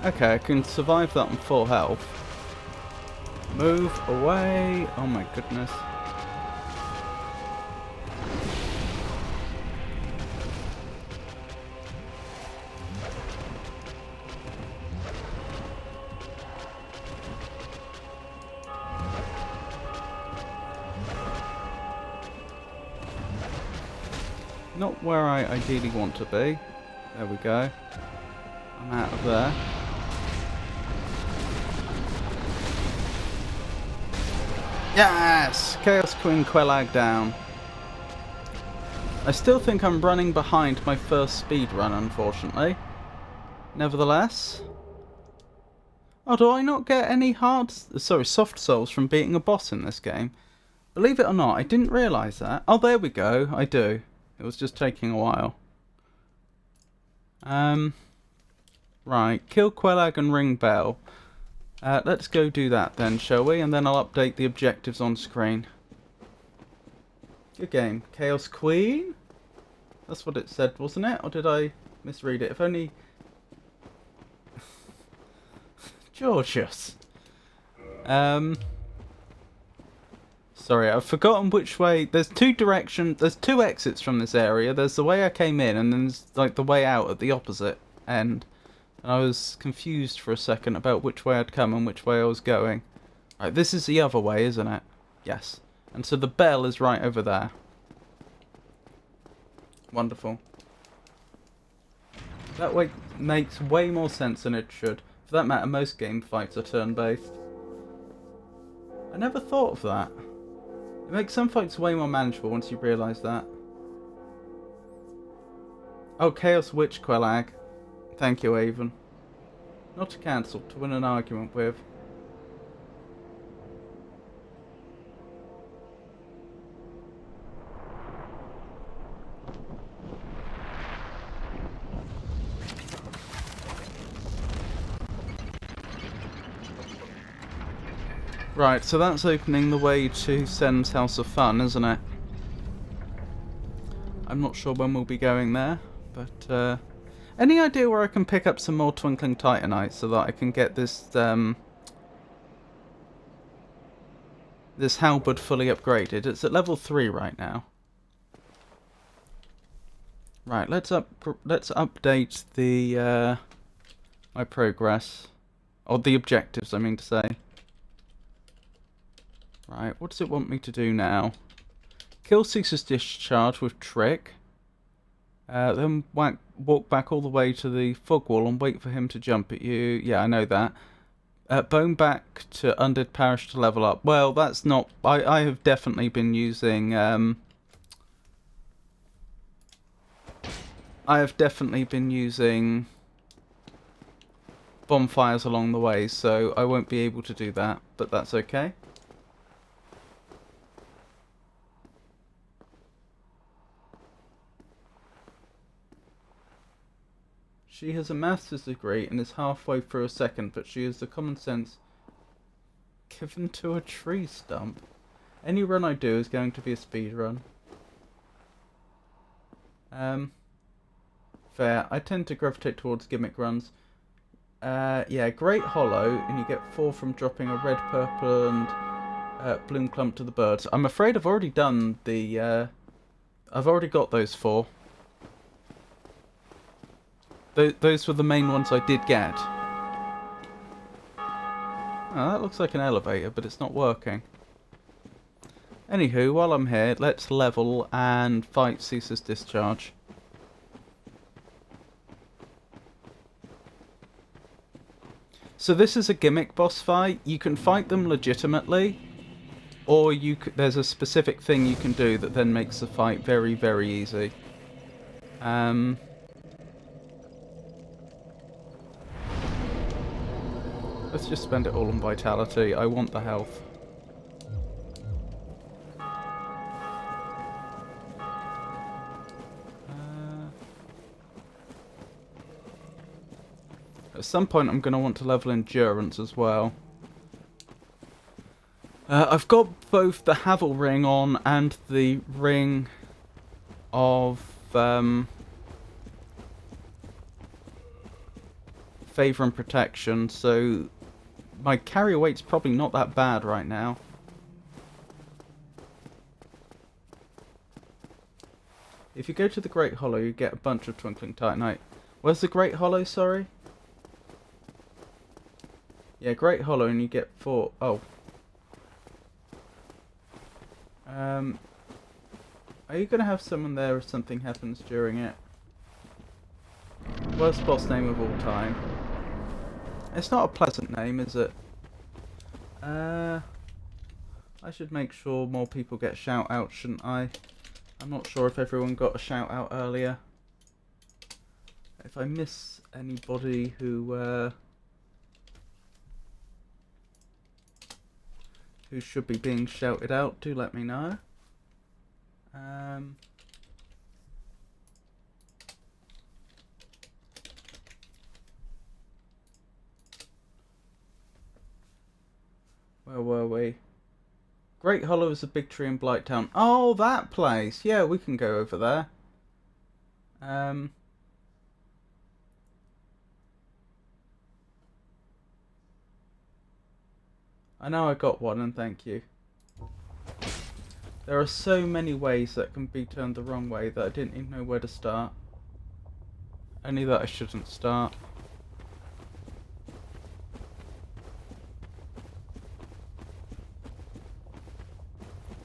A: Okay, I can survive that on full health. Move away. Oh my goodness. Not where I ideally want to be. There we go. I'm out of there. Yes! Chaos Queen Quelag down. I still think I'm running behind my first speedrun, unfortunately. Nevertheless. Oh, do I not get any soft souls from beating a boss in this game? Believe it or not, I didn't realise that. Oh, there we go. I do. It was just taking a while. Right. Kill Quelag and ring bell. Let's go do that then, shall we? And then I'll update the objectives on screen. Good game. Chaos Queen? That's what it said, wasn't it? Or did I misread it? If only... Georgius. Sorry, I've forgotten which way... There's 2 directions... There's 2 exits from this area. There's the way I came in, and then there's like the way out at the opposite end. And I was confused for a second about which way I'd come and which way I was going. Right, this is the other way, isn't it? Yes. And so the bell is right over there. Wonderful. That way makes way more sense than it should. For that matter, most game fights are turn-based. I never thought of that. It makes some fights way more manageable once you realise that. Oh, Chaos Witch Quellag. Thank you, Avon. Not to cancel, to win an argument with. Right, so that's opening the way to Sen's House of Fun, isn't it? I'm not sure when we'll be going there, but any idea where I can pick up some more Twinkling Titanite so that I can get this this halberd fully upgraded? It's at level 3 right now. Right, let's update the my progress, or the objectives, I mean to say. Right, what does it want me to do now? Kill Caesar's discharge with Trick. Then walk back all the way to the fog wall and wait for him to jump at you. Yeah, I know that. Bone back to Undead Parish to level up. Well, that's not... I have definitely been using... I have definitely been using bonfires along the way, so I won't be able to do that, but that's okay. She has a master's degree and is halfway through a second, but she has the common sense given to a tree stump. Any run I do is going to be a speed run. Fair. I tend to gravitate towards gimmick runs. Yeah, Great Hollow, and you get 4 from dropping a red, purple, and bloom clump to the birds. I'm afraid I've already done the... I've already got those 4. Those were the main ones I did get. Oh, that looks like an elevator, but it's not working. Anywho, while I'm here, let's level and fight Caesar's discharge. So this is a gimmick boss fight. You can fight them legitimately, or there's a specific thing you can do that then makes the fight very, very easy. Let's just spend it all on vitality. I want the health. At some point I'm going to want to level endurance as well. I've got both the Havel ring on and the ring of favour and protection, so my carry weight's probably not that bad right now. If you go to the Great Hollow, you get a bunch of Twinkling Titanite. Where's the Great Hollow, sorry? Yeah, Great Hollow, and you get 4... Oh. Are you going to have someone there if something happens during it? Worst boss name of all time. It's not a pleasant name, is it? I should make sure more people get shout out, shouldn't I? I'm not sure if everyone got a shout out earlier. If I miss anybody who should be being shouted out, do let me know. Where were we? Great Hollow is a big tree in Blighttown. Oh, that place! Yeah, we can go over there. I know I got one, and thank you. There are so many ways that can be turned the wrong way that I didn't even know where to start. Only that I shouldn't start.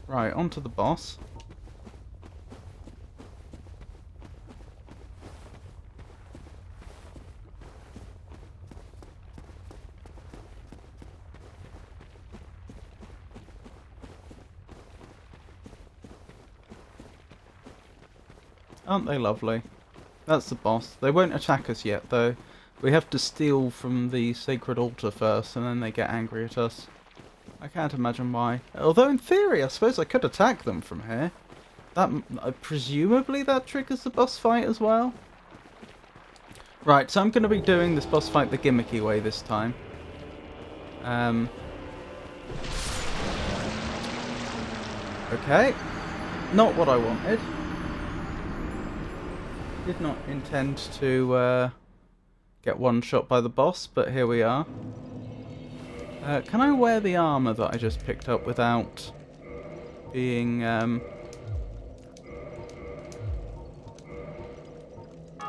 A: Right, on to the boss. Aren't they lovely? That's the boss. They won't attack us yet, though. We have to steal from the sacred altar first, and then they get angry at us. I can't imagine why. Although, in theory, I suppose I could attack them from here. That presumably that triggers the boss fight as well. Right, so I'm going to be doing this boss fight the gimmicky way this time. Okay. Not what I wanted. Did not intend to get one shot by the boss, but here we are. Can I wear the armor that I just picked up without being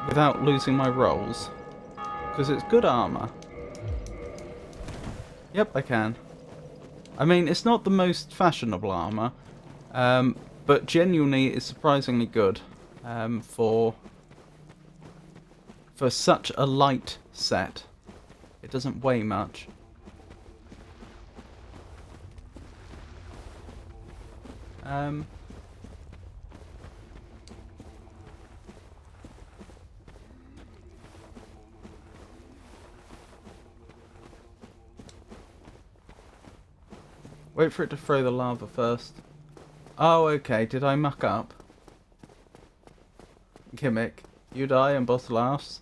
A: without losing my rolls? Because it's good armor. Yep, I can. I mean, it's not the most fashionable armor, but genuinely it's surprisingly good for such a light set. It doesn't weigh much. Wait for it to throw the lava first. Oh, okay. Did I muck up? Gimmick. You die and boss laughs.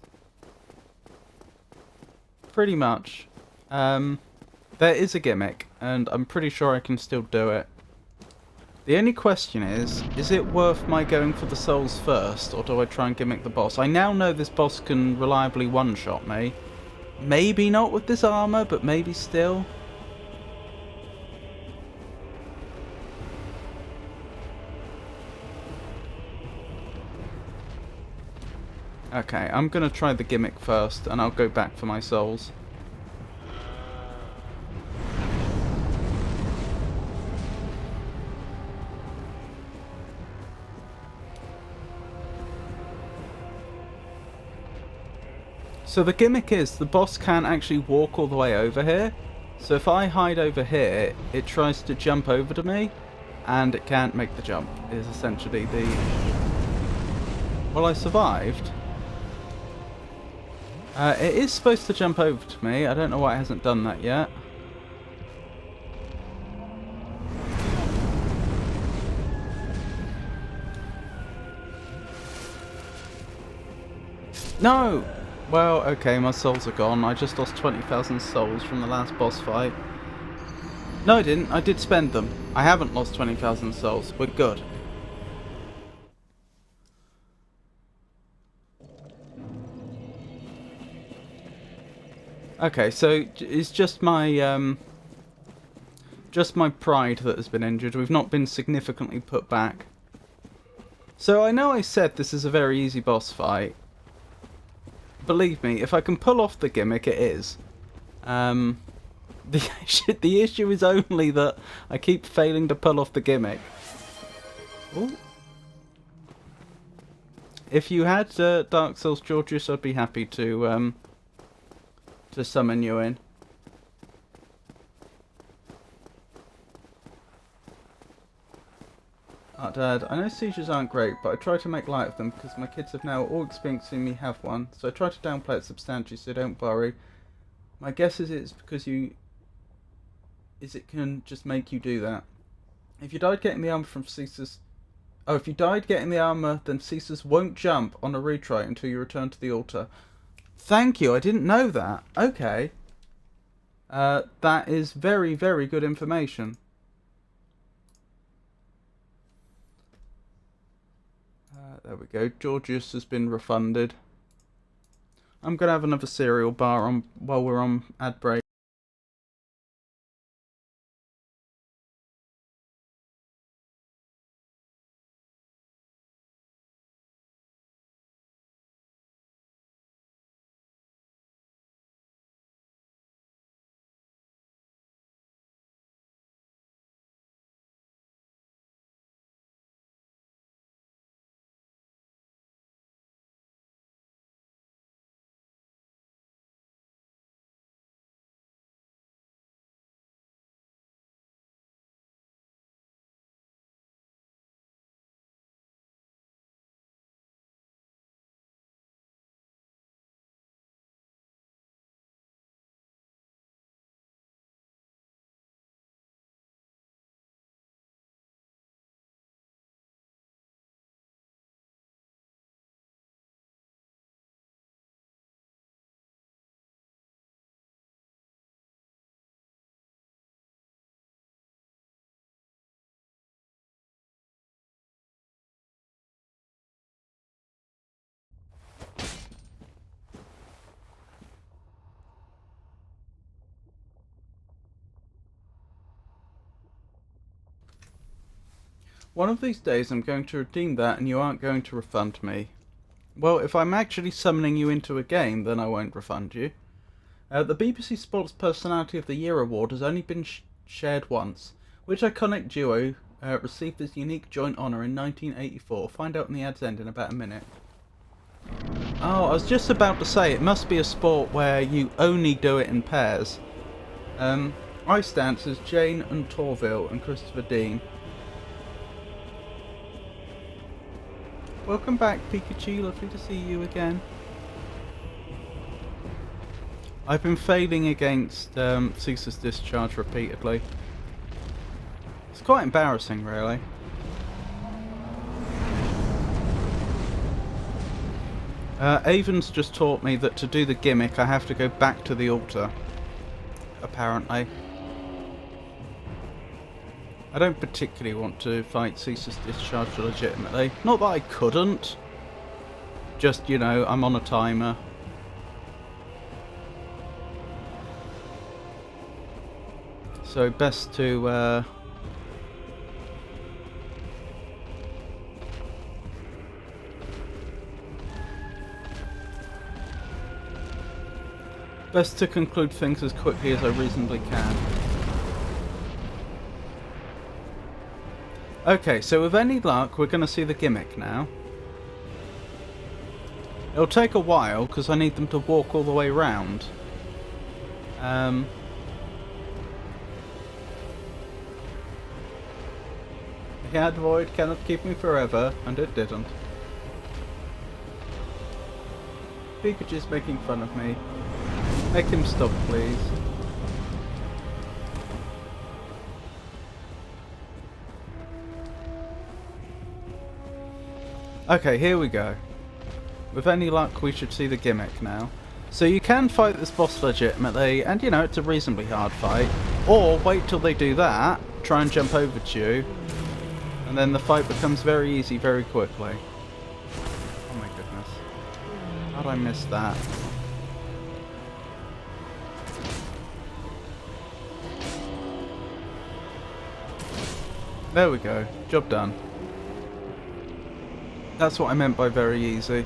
A: Pretty much. There is a gimmick, and I'm pretty sure I can still do it. The only question is it worth my going for the souls first, or do I try and gimmick the boss? I now know this boss can reliably one-shot me. Maybe not with this armor, but maybe still. Okay, I'm gonna try the gimmick first, and I'll go back for my souls. So the gimmick is the boss can't actually walk all the way over here. So if I hide over here, it tries to jump over to me, and it can't make the jump, is essentially the... Well, I survived. It is supposed to jump over to me. I don't know why it hasn't done that yet. No! Well, okay, my souls are gone. I just lost 20,000 souls from the last boss fight. No, I didn't. I did spend them. I haven't lost 20,000 souls. We're good. Okay, so it's just my pride that has been injured. We've not been significantly put back. So I know I said this is a very easy boss fight. Believe me, if I can pull off the gimmick, it is. The issue is only that I keep failing to pull off the gimmick. Ooh. If you had Dark Souls Georgius, I'd be happy to summon you in. Oh, Dad, I know seizures aren't great, but I try to make light of them because my kids have now all experienced seeing me have one, so I try to downplay it substantially, so don't worry. My guess is it's because it can just make you do that. If you died getting the armor from Caesar's... Oh, if you died getting the armor, then Caesar's won't jump on a retry until you return to the altar. Thank you, I didn't know that. Okay. That is very, very good information. There we go. Georgius has been refunded. I'm going to have another cereal bar on while we're on ad break. One of these days I'm going to redeem that and you aren't going to refund me. Well, if I'm actually summoning you into a game, then I won't refund you. The BBC Sports Personality of the Year award has only been shared once. Which iconic duo received this unique joint honour in 1984? Find out in the ad's end in about a minute. Oh, I was just about to say, it must be a sport where you only do it in pairs. Ice dancers Jane and Torville and Christopher Dean. Welcome back, Pikachu. Lovely to see you again. I've been failing against Ceaseless Discharge repeatedly. It's quite embarrassing, really. Avon's just taught me that to do the gimmick I have to go back to the altar. Apparently. I don't particularly want to fight Ceaseless Discharge legitimately. Not that I couldn't. Just, you know, I'm on a timer. So best to best to conclude things as quickly as I reasonably can. Okay, so with any luck, we're going to see the gimmick now. It'll take a while because I need them to walk all the way round. The ad void cannot keep me forever, and it didn't. Pikachu's making fun of me. Make him stop, please. Okay, here we go. With any luck, we should see the gimmick now. So you can fight this boss legitimately, and you know, it's a reasonably hard fight. Or wait till they do that, try and jump over to you, and then the fight becomes very easy very quickly. Oh my goodness. How'd I miss that? There we go. Job done. That's what I meant by very easy.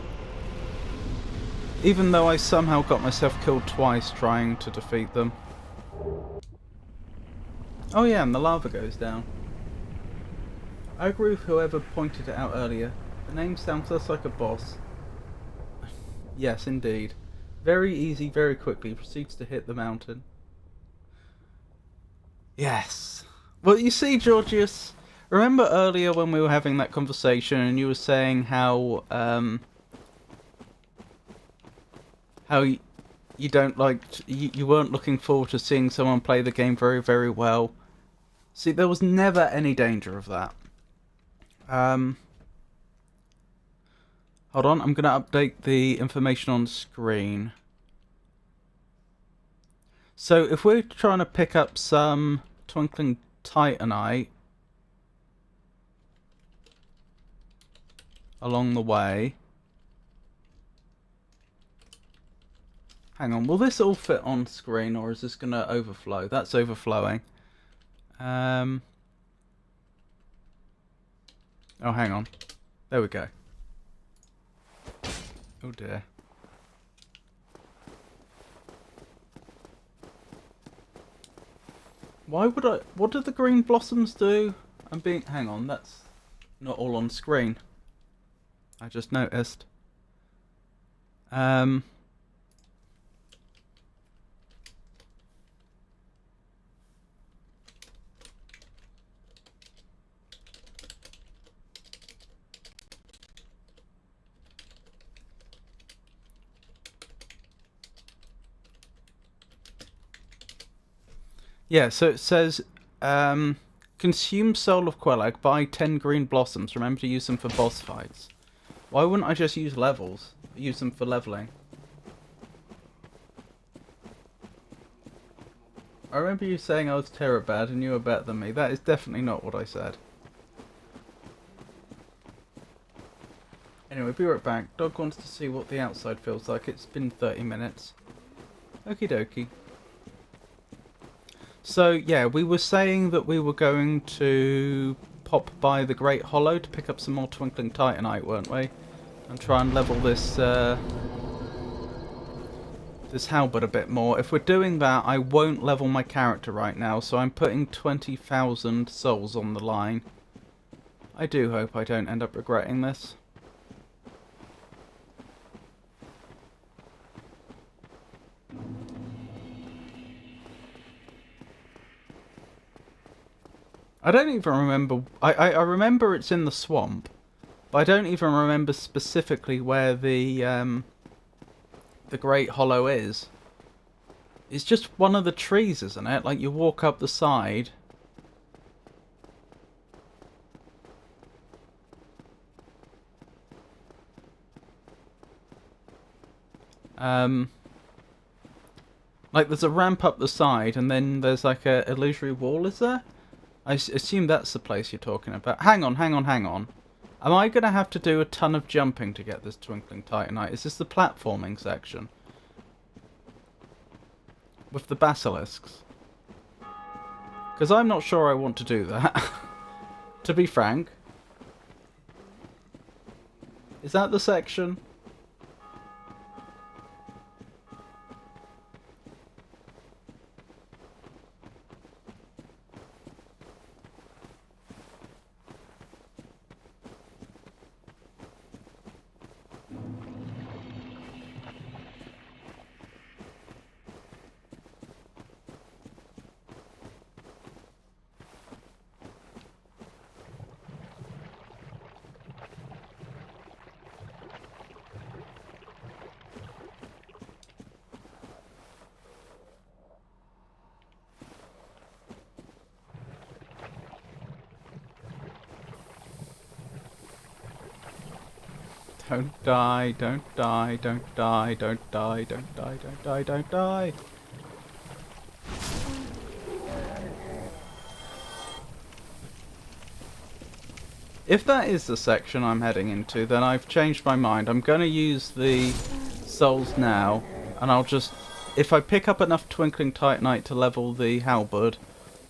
A: Even though I somehow got myself killed twice trying to defeat them. Oh yeah, and the lava goes down. I agree with whoever pointed it out earlier. The name sounds just like a boss. Yes, indeed. Very easy, very quickly. Proceeds to hit the mountain. Yes. Well, you see, Georgius, remember earlier when we were having that conversation and you were saying how you don't like you weren't looking forward to seeing someone play the game very, very well. See, there was never any danger of that. Hold on, I'm going to update the information on screen. So if we're trying to pick up some Twinkling Titanite along the way. Hang on, will this all fit on screen or is this going to overflow? That's overflowing. Oh, hang on. There we go. Oh dear. Why would I... What do the green blossoms do? Hang on, that's not all on screen. I just noticed. Yeah, so it says, consume Soul of Quelag, buy 10 green blossoms, remember to use them for boss fights. Why wouldn't I just use levels? Use them for leveling. I remember you saying I was Terrabad and you were better than me. That is definitely not what I said. Anyway, be right back. Dog wants to see what the outside feels like. It's been 30 minutes. Okie dokie. So, yeah, we were saying that we were going to pop by the Great Hollow to pick up some more Twinkling Titanite, weren't we? And try and level this this halberd a bit more. If we're doing that, I won't level my character right now, so I'm putting 20,000 souls on the line. I do hope I don't end up regretting this. I don't even remember. I remember it's in the swamp, but I don't even remember specifically where the Great Hollow is. It's just one of the trees, isn't it? Like, you walk up the side. Like, there's a ramp up the side, and then there's like a illusory wall, is there? I assume that's the place you're talking about. Hang on. Am I going to have to do a ton of jumping to get this Twinkling Titanite? Is this the platforming section? With the basilisks? Because I'm not sure I want to do that. To be frank. Is that the section? Don't die, don't die, don't die, don't die, don't die, don't die, don't die. If that is the section I'm heading into, then I've changed my mind. I'm going to use the souls now, and I'll just... If I pick up enough Twinkling Titanite to level the halberd,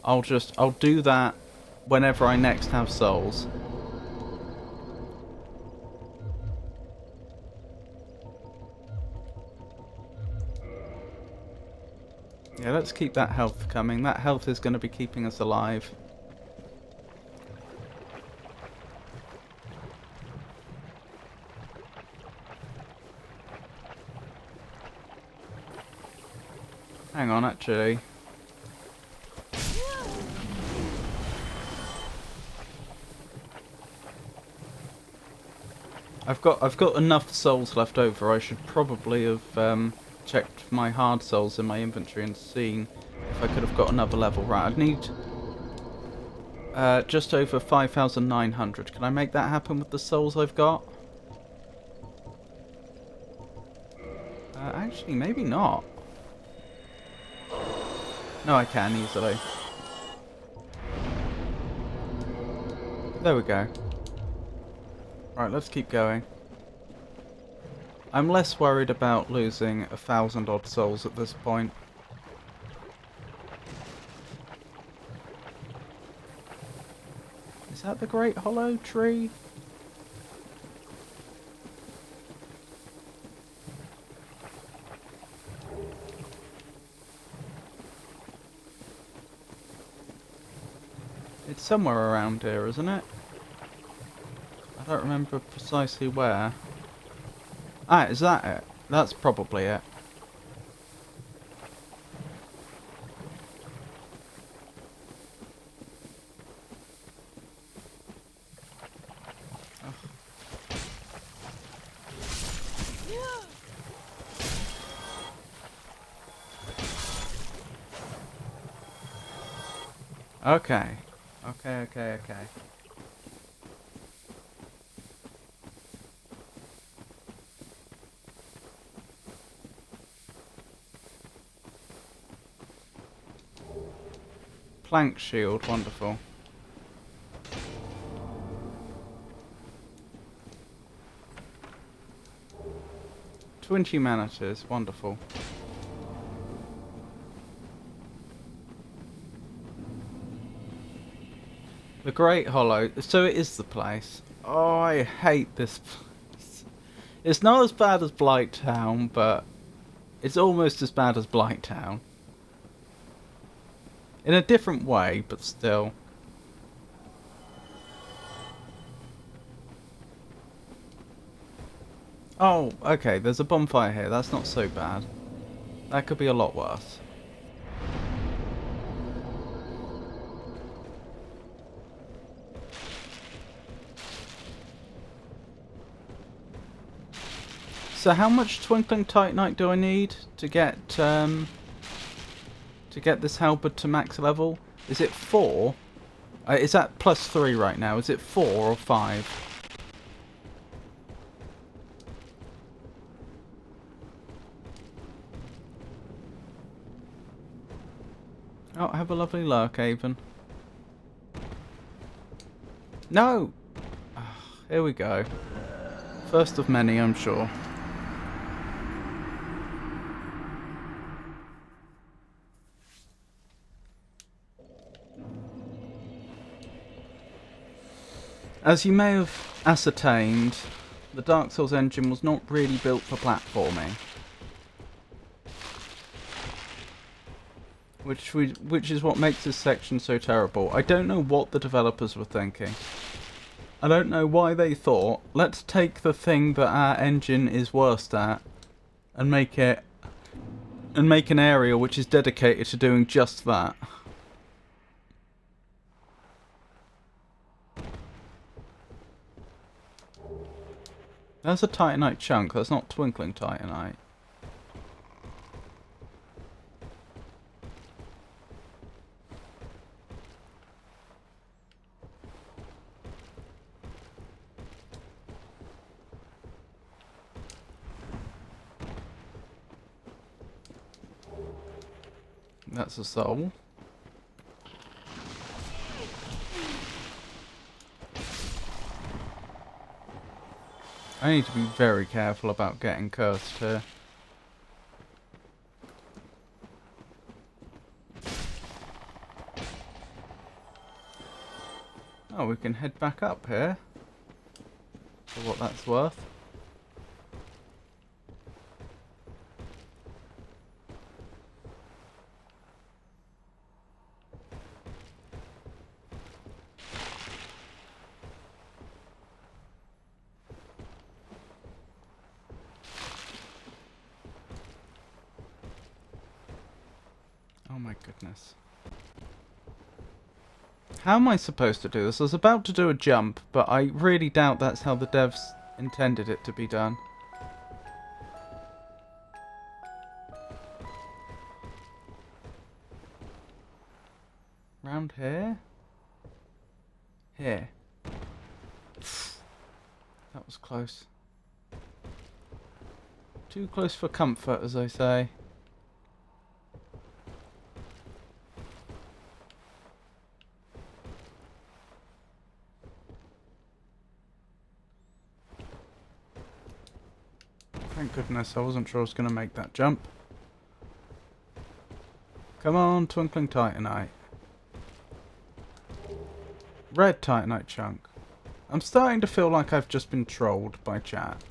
A: I'll do that whenever I next have souls. Yeah, let's keep that health coming. That health is going to be keeping us alive. Hang on, actually. I've got enough souls left over. I should probably have checked my hard souls in my inventory and seen if I could have got another level. Right, I'd need just over 5,900. Can I make that happen with the souls I've got? Actually, maybe not. No, I can easily. There we go. Right, let's keep going. I'm less worried about losing 1,000 odd souls at this point. Is that the Great Hollow tree? It's somewhere around here, isn't it? I don't remember precisely where. Ah, is that it? That's probably it. Okay. Okay. Plank shield, wonderful. Twin humanities, wonderful. The Great Hollow. So it is the place. Oh, I hate this place. It's not as bad as Blighttown, but it's almost as bad as Blighttown. In a different way, but still. Oh, okay, there's a bonfire here. That's not so bad. That could be a lot worse. So how much Twinkling Titanite do I need to get this halberd to max level? Is it 4? Is that +3 right now? Is it 4 or 5? Oh, have a lovely lurk, Avon. No! Here we go. First of many, I'm sure. As you may have ascertained, the Dark Souls engine was not really built for platforming. Which is what makes this section so terrible. I don't know what the developers were thinking. I don't know why they thought, let's take the thing that our engine is worst at and make an area which is dedicated to doing just that. That's a Titanite chunk, that's not Twinkling Titanite. That's a soul. I need to be very careful about getting cursed here. Oh, we can head back up here. For what that's worth. Oh my goodness. How am I supposed to do this? I was about to do a jump, but I really doubt that's how the devs intended it to be done. Round here? Here. That was close. Too close for comfort, as I say. Thank goodness, I wasn't sure I was going to make that jump. Come on, Twinkling Titanite. Red Titanite chunk. I'm starting to feel like I've just been trolled by chat.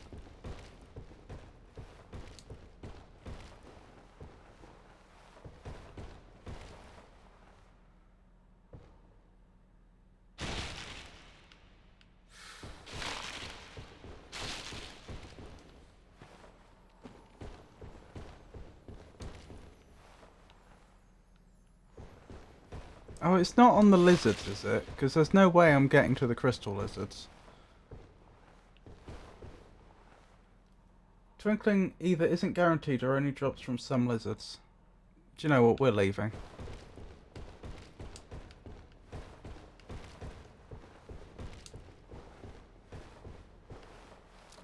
A: Oh, it's not on the lizards, is it? Because there's no way I'm getting to the crystal lizards. Twinkling either isn't guaranteed or only drops from some lizards. Do you know what? We're leaving.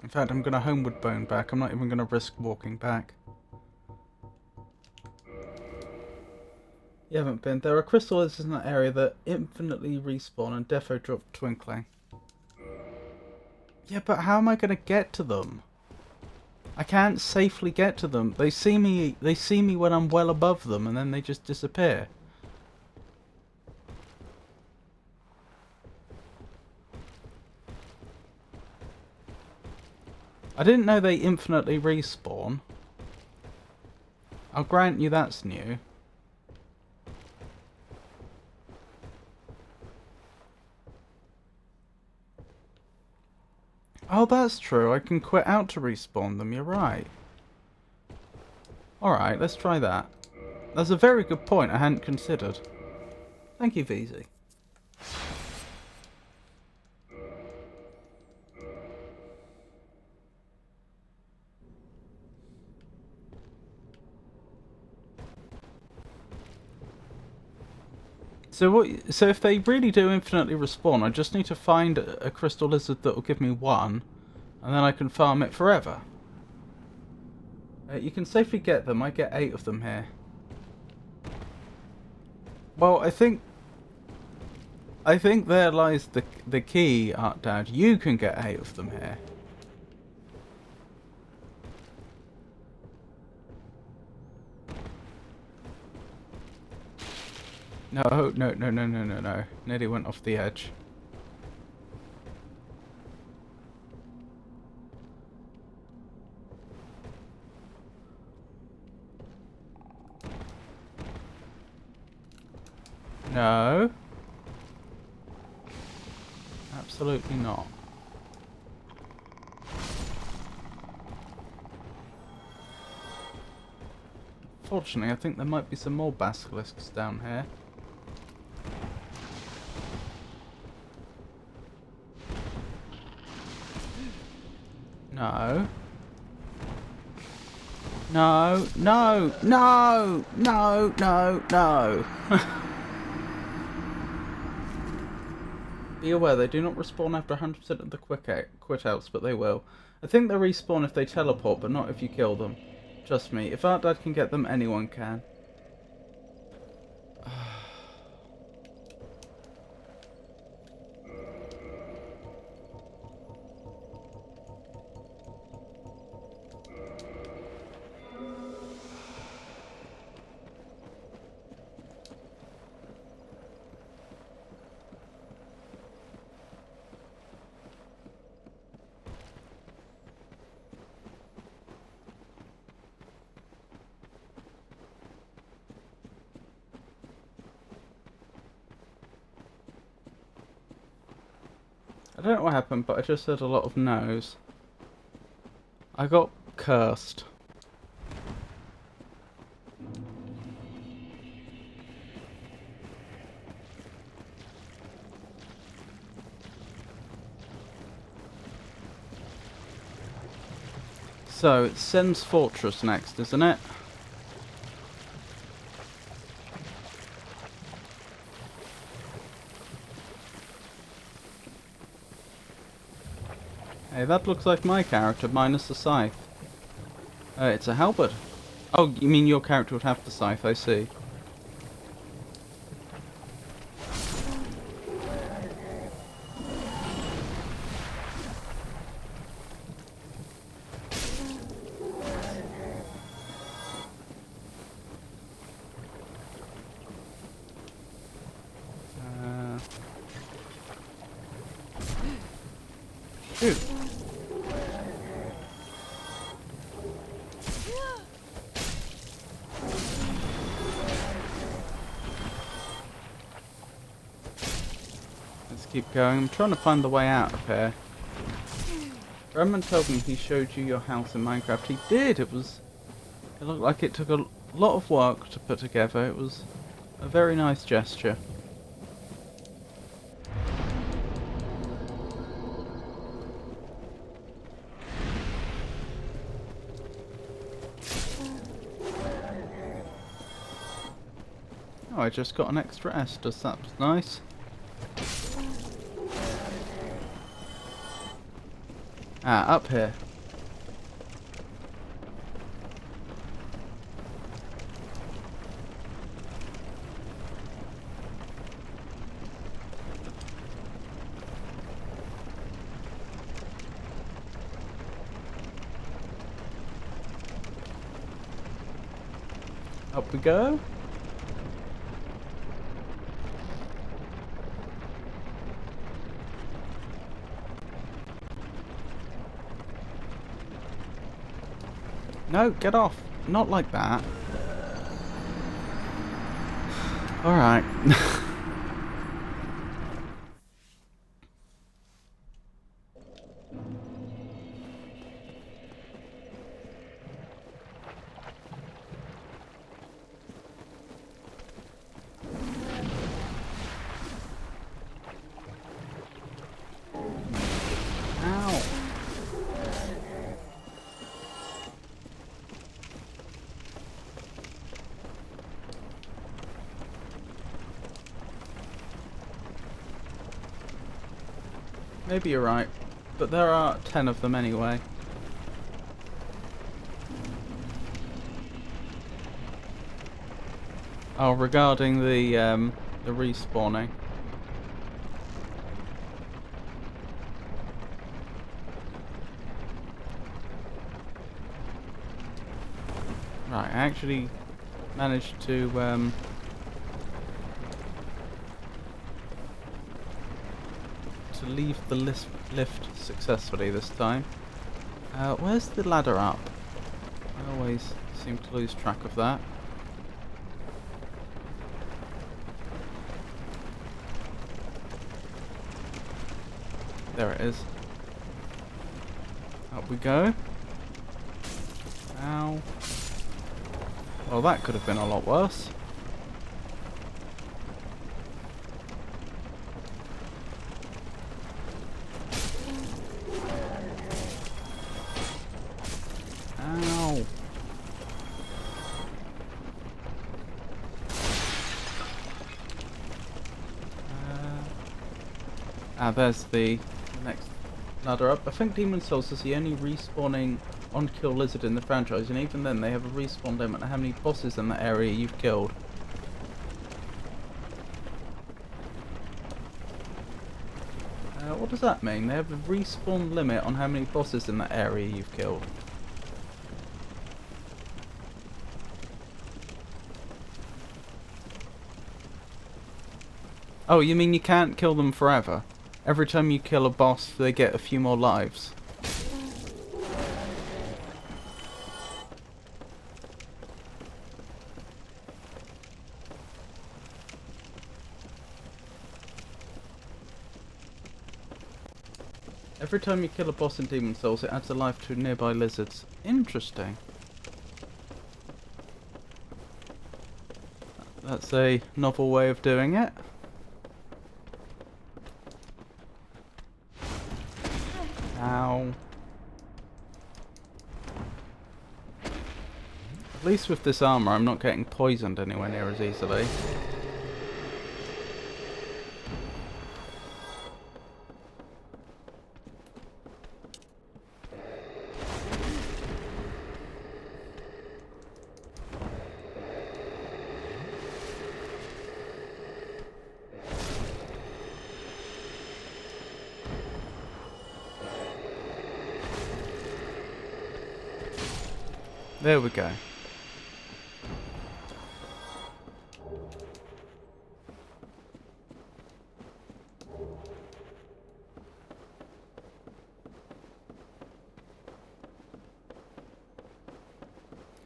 A: In fact, I'm going to homeward bone back. I'm not even going to risk walking back. You haven't been. There are crystal lizards in that area that infinitely respawn and defo drop Twinkling. Yeah, but how am I going to get to them? I can't safely get to them. They see me when I'm well above them and then they just disappear. I didn't know they infinitely respawn. I'll grant you that's new. Oh, that's true. I can quit out to respawn them. You're right. Alright, let's try that. That's a very good point I hadn't considered. Thank you, VZ. So if they really do infinitely respawn, I just need to find a crystal lizard that will give me one, and then I can farm it forever. You can safely get them. I get 8 of them here. Well, I think there lies the key, Art Dad. You can get 8 of them here. No. Nearly went off the edge. No. Absolutely not. Fortunately, I think there might be some more basilisks down here. No. No. Be aware, they do not respawn after 100% of the quit outs, but they will. I think they respawn if they teleport, but not if you kill them. Trust me, if Art Dad can get them, anyone can. I don't know what happened, but I just heard a lot of no's. I got cursed. So, it's Sen's Fortress next, isn't it? Hey, that looks like my character, minus the scythe. It's a halberd. Oh, you mean your character would have the scythe, I see. Shoot. Let's keep going. I'm trying to find the way out of here. Roman told me he showed you your house in Minecraft. He did. It looked like it took a lot of work to put together. It was a very nice gesture. Oh, I just got an extra Estus. That was nice. Ah, up here. Up we go. No, get off. Not like that. Alright. Ow. Maybe you're right, but there are 10 of them anyway. Oh, regarding the respawning. Right, I actually managed to leave the lift successfully this time. Where's the ladder up? I always seem to lose track of that. There it is. Up we go. Ow. Well, that could have been a lot worse. Ow. There's the next ladder up. I think Demon Souls is the only respawning on-kill lizard in the franchise, and even then they have a respawn limit on how many bosses in that area you've killed. What does that mean? They have a respawn limit on how many bosses in that area you've killed. Oh, you mean you can't kill them forever? Every time you kill a boss, they get a few more lives. Every time you kill a boss in Demon Souls, it adds a life to nearby lizards. Interesting. That's a novel way of doing it. Ow. At least with this armor, I'm not getting poisoned anywhere near as easily. There we go.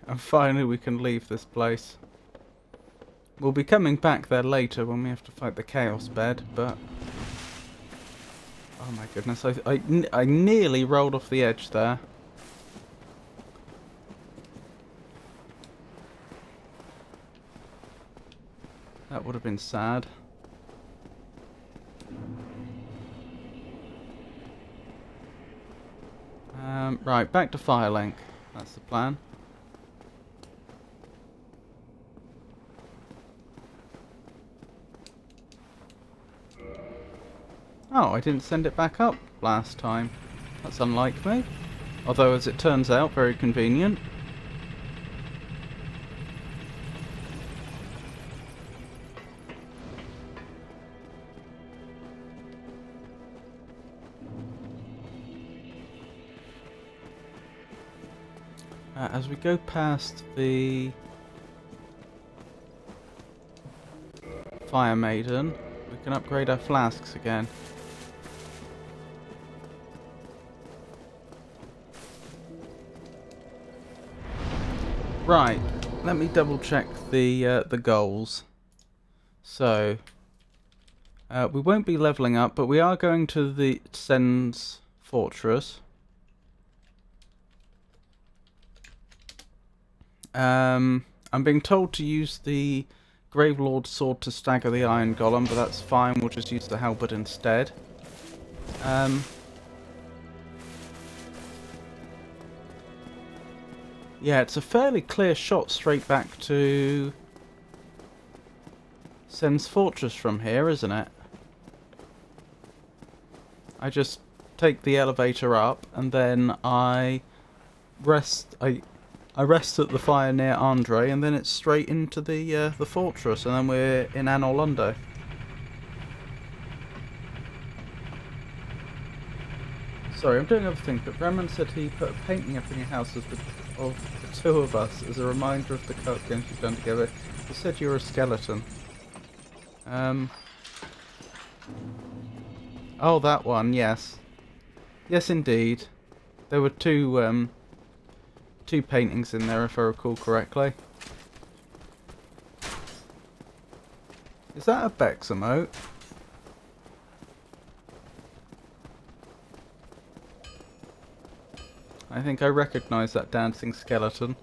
A: And finally we can leave this place. We'll be coming back there later when we have to fight the Chaos Bed, but... oh my goodness, I nearly rolled off the edge there. That would have been sad. Right, back to Firelink. That's the plan. Oh, I didn't send it back up last time. That's unlike me. Although, as it turns out, very convenient. As we go past the Fire Maiden, we can upgrade our flasks again. Right, let me double check the goals. So, we won't be leveling up, but we are going to the Sen's Fortress. I'm being told to use the Gravelord's sword to stagger the Iron Golem, but that's fine, we'll just use the halberd instead. Yeah, it's a fairly clear shot straight back to Sen's Fortress from here, isn't it? I just take the elevator up and then I rest. I rest at the fire near Andre, and then it's straight into the fortress, and then we're in Anor Londo. Sorry, I'm doing other things, but Brennan said he put a painting up in your house of the two of us as a reminder of the co-op games we've done together. He said you were a skeleton. Oh, that one, yes. Yes, indeed. There were two paintings in there, if I recall correctly. Is that a Bex emote? I think I recognise that dancing skeleton.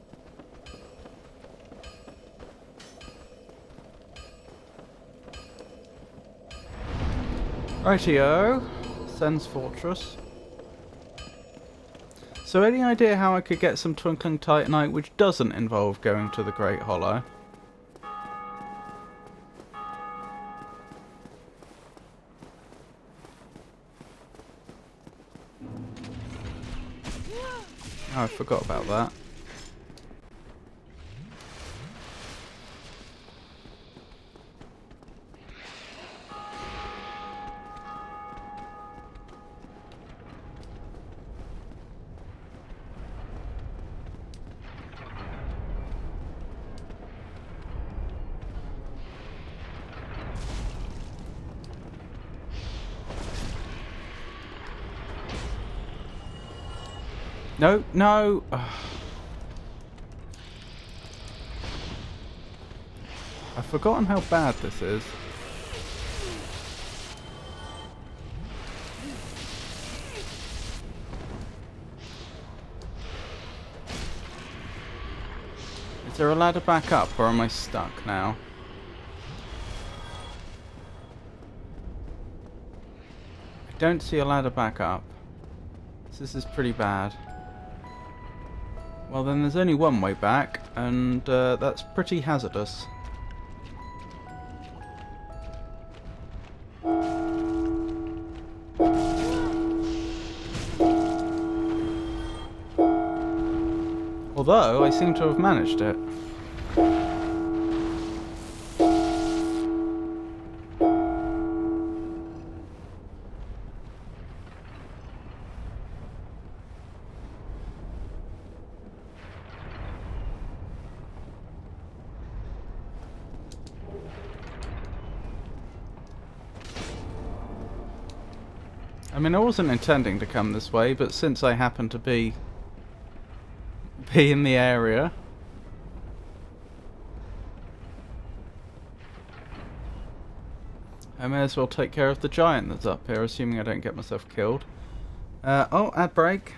A: Rightio, Sen's Fortress. So any idea how I could get some Twinkling Titanite which doesn't involve going to the Great Hollow? Oh, I forgot about that. No, no. Ugh. I've forgotten how bad this is. Is there a ladder back up, or am I stuck now? I don't see a ladder back up. So this is pretty bad. Well, then there's only one way back, and that's pretty hazardous. Although, I seem to have managed it. I mean, I wasn't intending to come this way, but since I happen to be in the area, I may as well take care of the giant that's up here, assuming I don't get myself killed. Oh, ad break.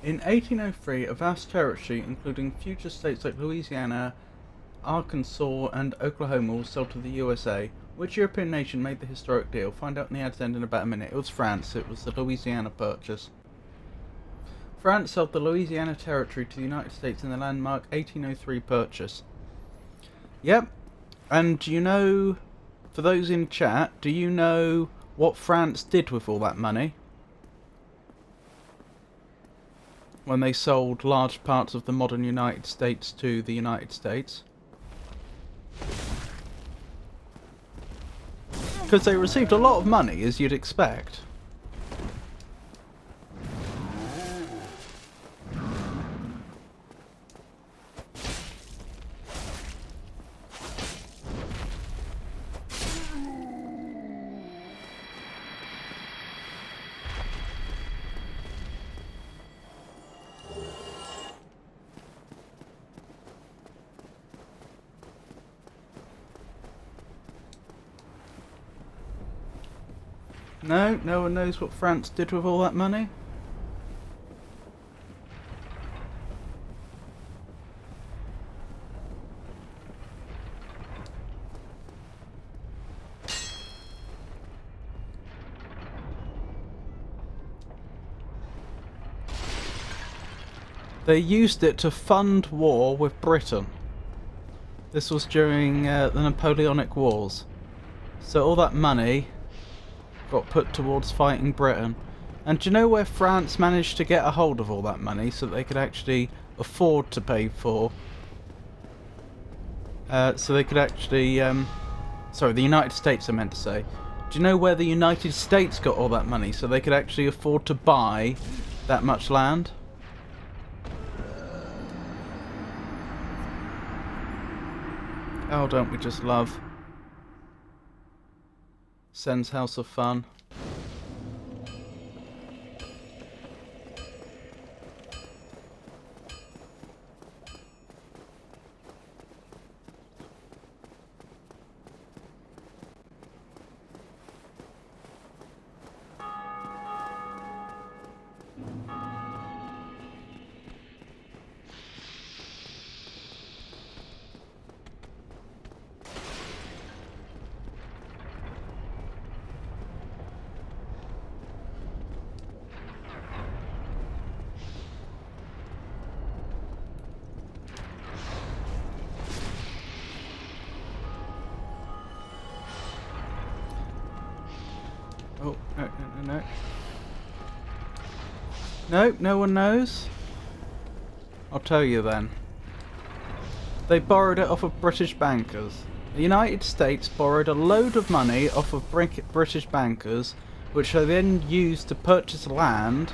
A: In 1803, a vast territory, including future states like Louisiana, Arkansas, and Oklahoma, was sold to the USA. Which European nation made the historic deal? Find out in the ad's end in about a minute. It was France. It was the Louisiana Purchase. France sold the Louisiana Territory to the United States in the landmark 1803 Purchase. Yep. And do you know, for those in chat, do you know what France did with all that money? When they sold large parts of the modern United States to the United States? Because they received a lot of money, as you'd expect. No, no one knows what France did with all that money. They used it to fund war with Britain. This was during the Napoleonic Wars. So all that money got put towards fighting Britain. And do you know where France managed to get a hold of all that money so that they could actually afford to pay for... sorry, the United States I meant to say. Do you know where the United States got all that money so they could actually afford to buy that much land? Oh, don't we just love Sen's House of Fun? Oh, no. No, no one knows? I'll tell you then. They borrowed it off of British bankers. The United States borrowed a load of money off of British bankers, which they then used to purchase land,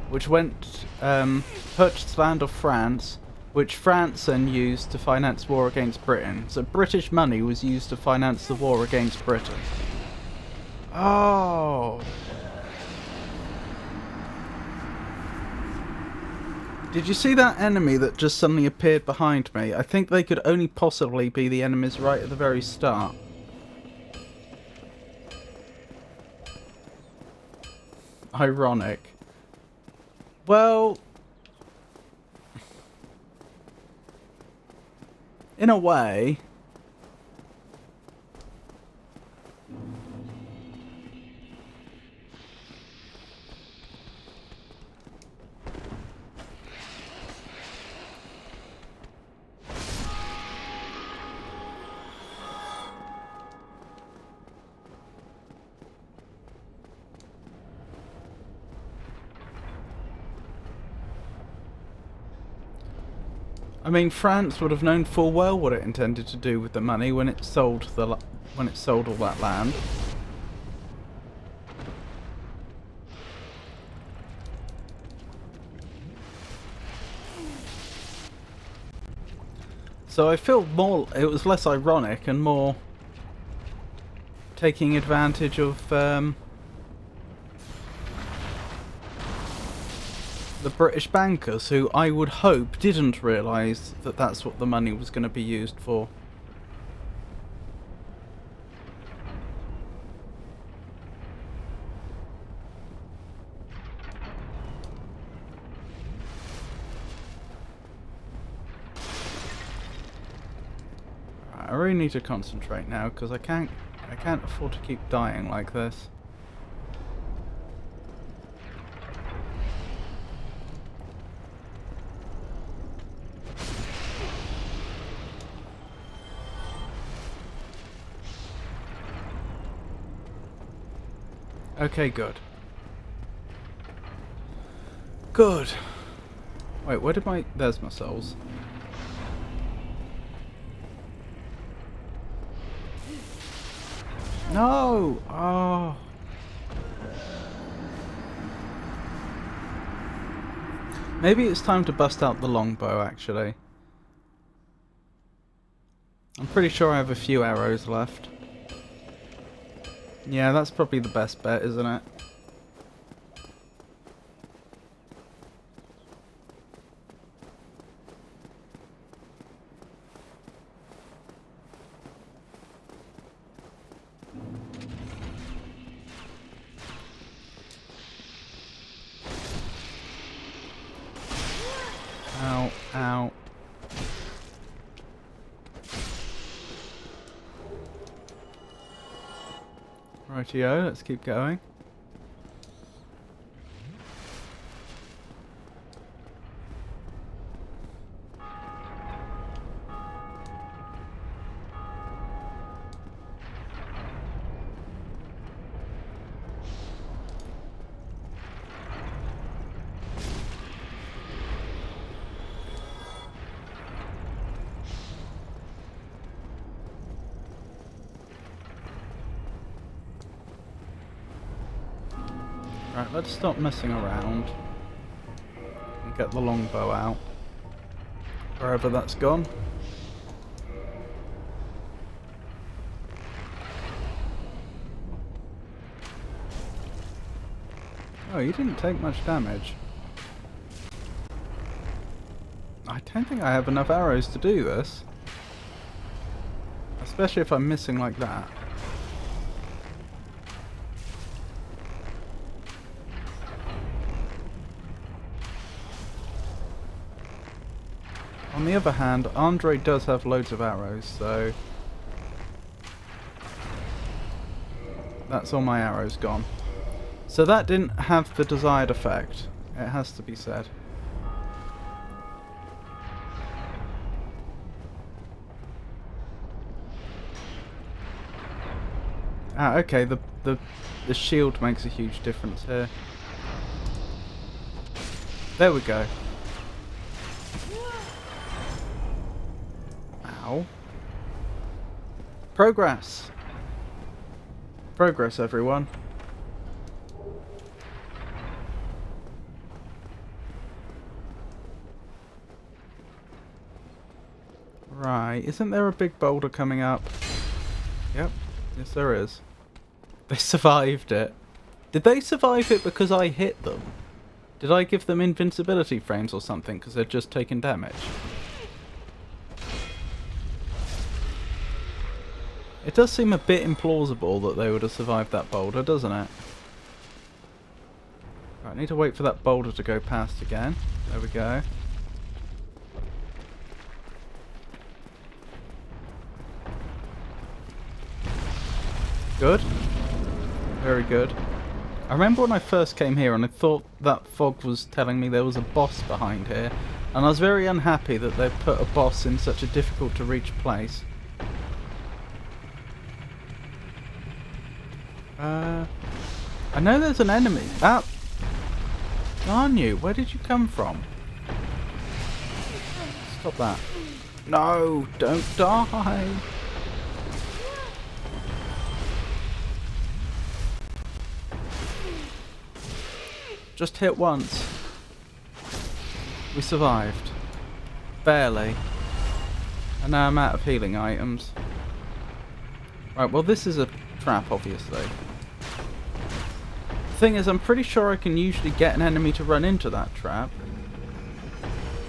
A: which purchased land of France, which France then used to finance war against Britain. So British money was used to finance the war against Britain. Oh. Did you see that enemy that just suddenly appeared behind me? I think they could only possibly be the enemies right at the very start. Ironic. Well, in a way. I mean, France would have known full well what it intended to do with the money when it sold all that land. So I feel more it was less ironic and more taking advantage of the British bankers, who I would hope didn't realise that that's what the money was going to be used for. really need to concentrate now because I can't afford to keep dying like this. Okay, good. Good. Wait, where did my... There's my souls. No! Oh. Maybe it's time to bust out the longbow, actually. I'm pretty sure I have a few arrows left. Yeah, that's probably the best bet, isn't it? Ow, ow. Rightio, let's keep going. Right, let's stop messing around and get the longbow out. Wherever that's gone. Oh, you didn't take much damage. I don't think I have enough arrows to do this. Especially if I'm missing like that. On the other hand, Andre does have loads of arrows, so that's all my arrows gone. So that didn't have the desired effect, it has to be said. Ah, okay, the shield makes a huge difference here. There we go. Ow. Progress! Progress, everyone. Right, isn't there a big boulder coming up? Yep, yes there is. They survived it. Did they survive it because I hit them? Did I give them invincibility frames or something because they'd just taken damage? It does seem a bit implausible that they would have survived that boulder, doesn't it? Right, I need to wait for that boulder to go past again. There we go. Good. Very good. I remember when I first came here and I thought that fog was telling me there was a boss behind here, and I was very unhappy that they put a boss in such a difficult to reach place. I know there's an enemy. Ah! Darn you, where did you come from? Stop that. No, don't die! Just hit once. We survived. Barely. And now I'm out of healing items. Right, well this is a trap, obviously. The thing is, I'm pretty sure I can usually get an enemy to run into that trap.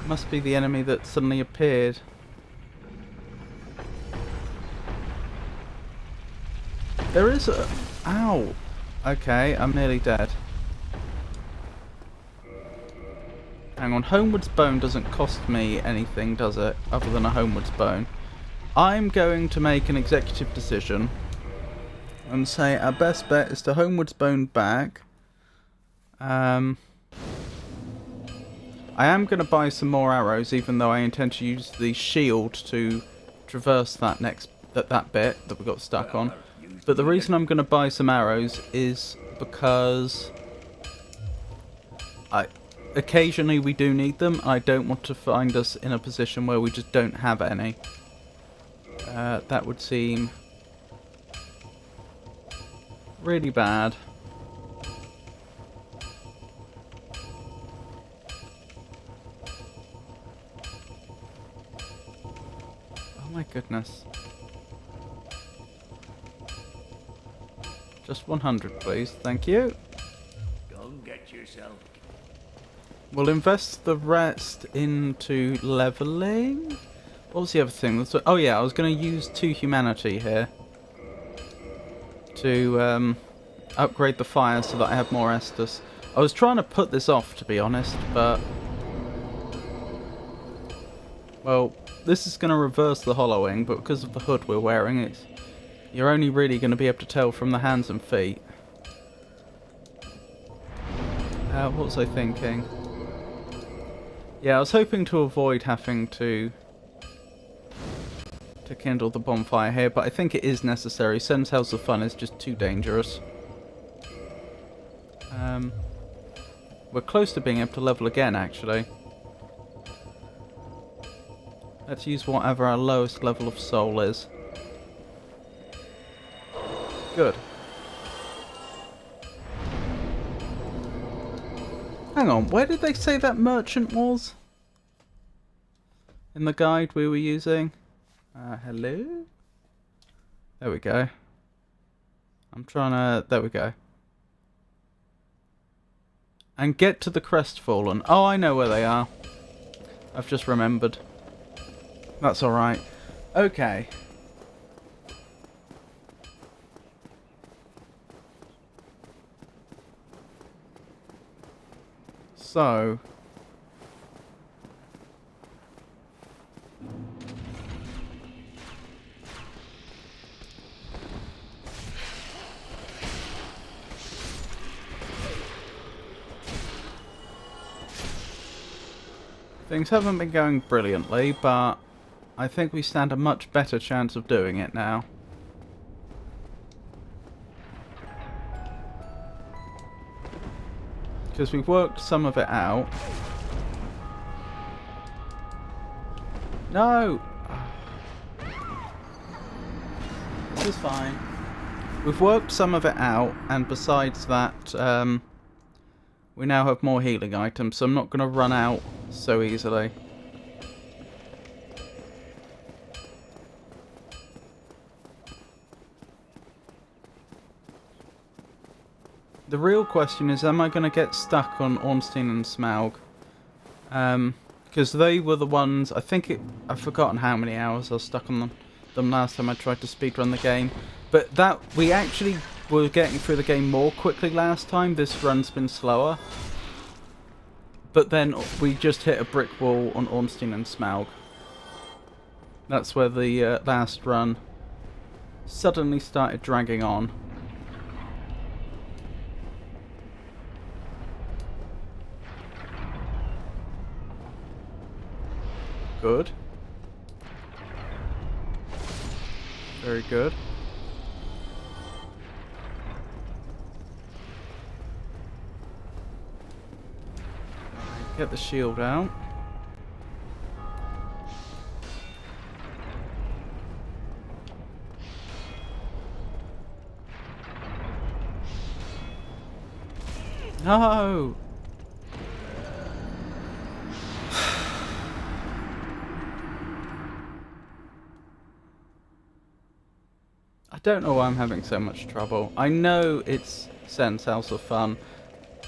A: Must be the enemy that suddenly appeared. There is a... Ow! Okay, I'm nearly dead. Hang on, Homewood's Bone doesn't cost me anything, does it? Other than a Homewood's Bone. I'm going to make an executive decision and say our best bet is to Homewards Bound back. I am going to buy some more arrows, even though I intend to use the shield to traverse that that bit that we got stuck on. But the reason I'm going to buy some arrows is because occasionally we do need them. I don't want to find us in a position where we just don't have any. That would seem really bad. Oh my goodness. Just 100, please. Thank you.
C: Go get yourself.
A: We'll invest the rest into leveling. What was the other thing? Oh yeah, I was going to use 2 humanity here to upgrade the fire so that I have more Estus. I was trying to put this off, to be honest, but well, this is going to reverse the hollowing, but because of the hood we're wearing, you're only really going to be able to tell from the hands and feet. What was I thinking? Yeah, I was hoping to avoid having to kindle the bonfire here, but I think it is necessary. Sen's House of Fun is just too dangerous. We're close to being able to level again, actually. Let's use whatever our lowest level of soul is. Good. Hang on, where did they say that merchant was? In the guide we were using? Hello? There we go. I'm trying to... There we go. And get to the Crestfallen. Oh, I know where they are. I've just remembered. That's alright. Okay. So... things haven't been going brilliantly, but I think we stand a much better chance of doing it now. Because we've worked some of it out. No! This is fine. We've worked some of it out, and besides that, we now have more healing items, so I'm not going to run out so easily. The real question is, am I going to get stuck on Ornstein and Smaug? Because they were the ones, I've forgotten how many hours I was stuck on them last time I tried to speedrun the game. But that, we actually were getting through the game more quickly last time. This run's been slower. But then we just hit a brick wall on Ornstein and Smaug. That's where the last run suddenly started dragging on. Good. Very good. Get the shield out. No! I don't know why I'm having so much trouble. I know it's Sen's House of Fun,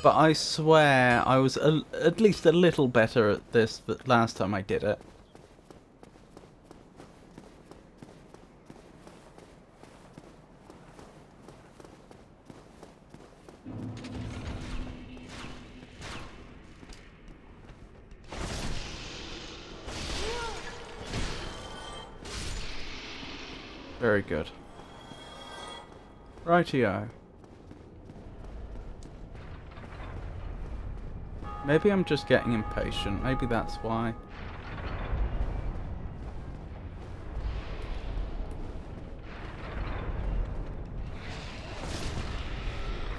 A: but I swear I was at least a little better at this the last time I did it. Very good. Rightio. Maybe I'm just getting impatient. Maybe that's why.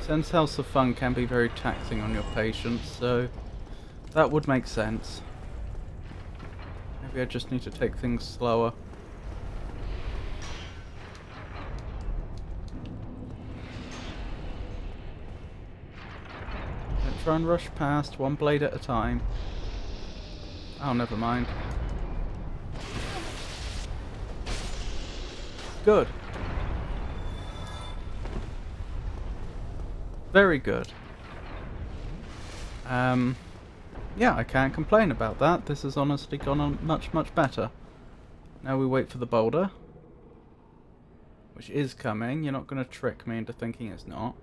A: Sense House of Fun can be very taxing on your patience, so that would make sense. Maybe I just need to take things slower. Don't try and rush past, one blade at a time. Oh, never mind. Good. Very good. Yeah, I can't complain about that. This has honestly gone on much, much better. Now we wait for the boulder. Which is coming. You're not going to trick me into thinking it's not.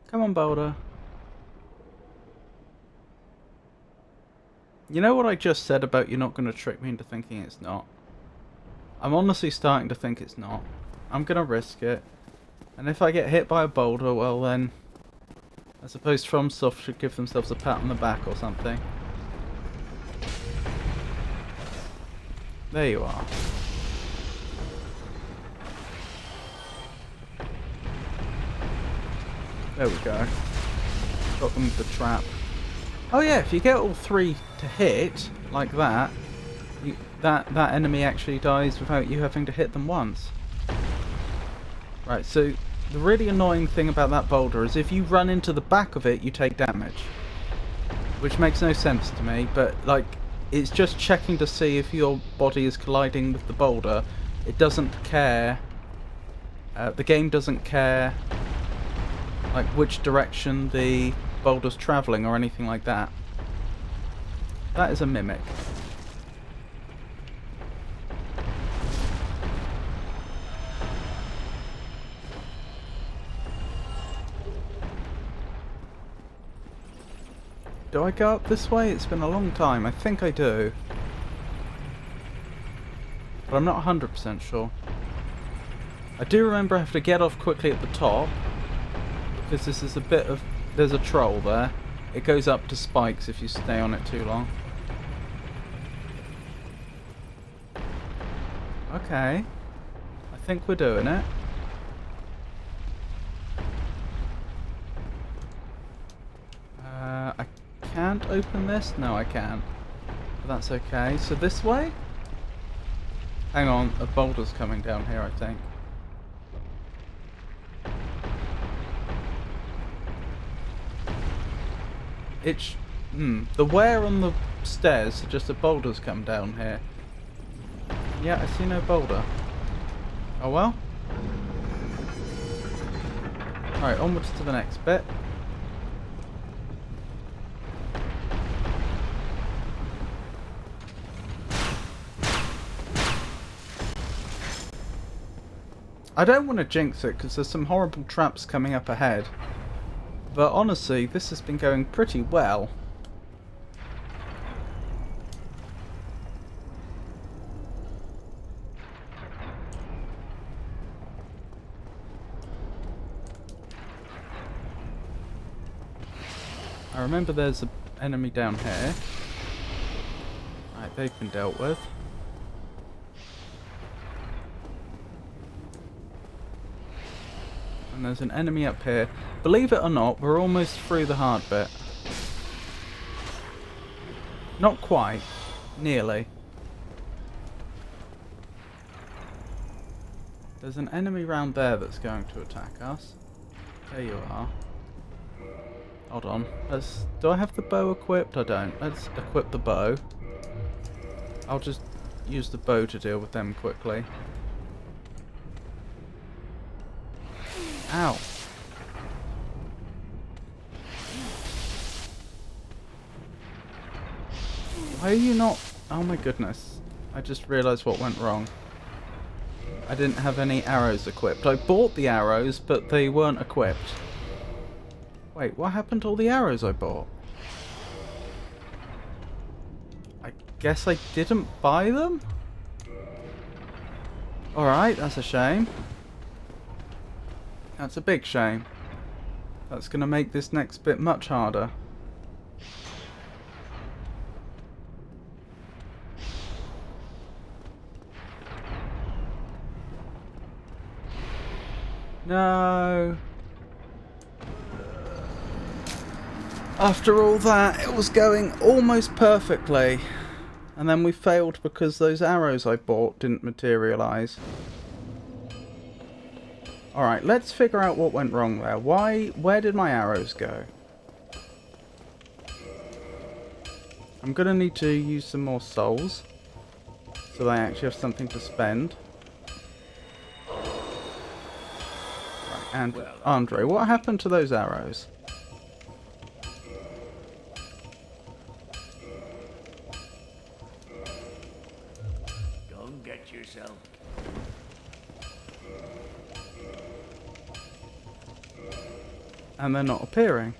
A: Come on, boulder. You know what I just said about you're not going to trick me into thinking it's not? I'm honestly starting to think it's not. I'm going to risk it. And if I get hit by a boulder, well then, I suppose FromSoft should give themselves a pat on the back or something. There you are. There we go. Got them with the trap. Oh yeah, if you get all three to hit, like that, that enemy actually dies without you having to hit them once. Right, so the really annoying thing about that boulder is if you run into the back of it, you take damage. Which makes no sense to me, but like, it's just checking to see if your body is colliding with the boulder. It doesn't care. The game doesn't care like which direction the boulder's travelling or anything like that. That is a mimic. Do I go up this way? It's been a long time. I think I do. But I'm not 100% sure. I do remember I have to get off quickly at the top. Because this is a bit of... There's a troll there. It goes up to spikes if you stay on it too long. Okay. I think we're doing it. I can't open this? No, I can't. But that's okay. So this way? Hang on, a boulder's coming down here, I think. It's... the wear on the stairs suggests a boulder's come down here. Yeah, I see no boulder. Oh well. Alright, onwards to the next bit. I don't want to jinx it because there's some horrible traps coming up ahead. But honestly, this has been going pretty well. I remember there's an enemy down here. Right, they've been dealt with. And there's an enemy up here. Believe it or not, we're almost through the hard bit. Not quite. Nearly. There's an enemy round there that's going to attack us. There you are. Hold on. Do I have the bow equipped? I don't. Let's equip the bow. I'll just use the bow to deal with them quickly. Ow. Why are you not... Oh my goodness. I just realised what went wrong. I didn't have any arrows equipped. I bought the arrows, but they weren't equipped. Wait, what happened to all the arrows I bought? I guess I didn't buy them? Alright, that's a shame. That's a big shame. That's going to make this next bit much harder. No. After all that, it was going almost perfectly. And then we failed because those arrows I bought didn't materialise. Alright, let's figure out what went wrong there. Where did my arrows go? I'm going to need to use some more souls, so that I actually have something to spend. Right, and Andre, what happened to those arrows?
C: Go and get yourself.
A: And they're not appearing.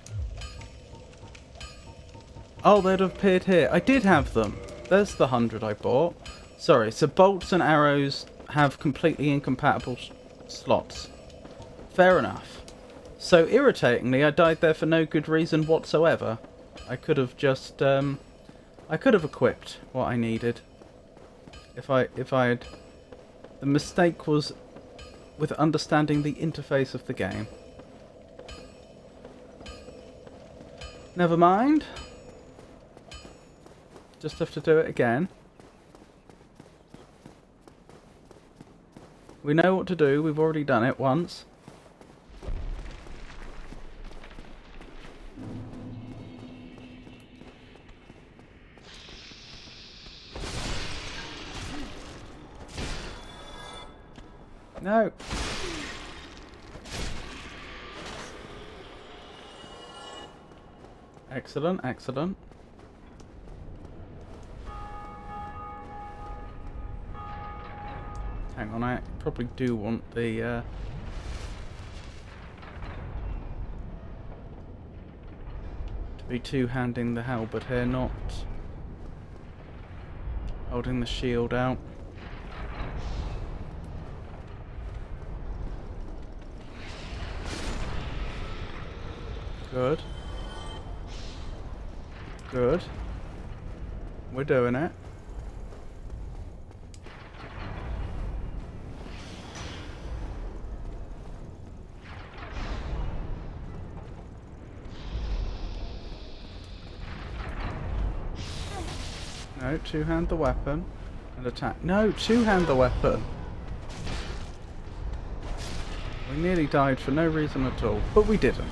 A: Oh, they'd have appeared here. I did have them. There's the 100 I bought. Sorry, so bolts and arrows have completely incompatible slots. Fair enough. So, irritatingly, I died there for no good reason whatsoever. I could have just, I could have equipped what I needed. If I had... The mistake was with understanding the interface of the game. Never mind. Just have to do it again. We know what to do. We've already done it once. No. Excellent, excellent. Hang on, I probably do want the to be two-handing the halberd here, not holding the shield out. Good. Good. We're doing it. No, two-hand the weapon and attack. No, two-hand the weapon. We nearly died for no reason at all, but we didn't.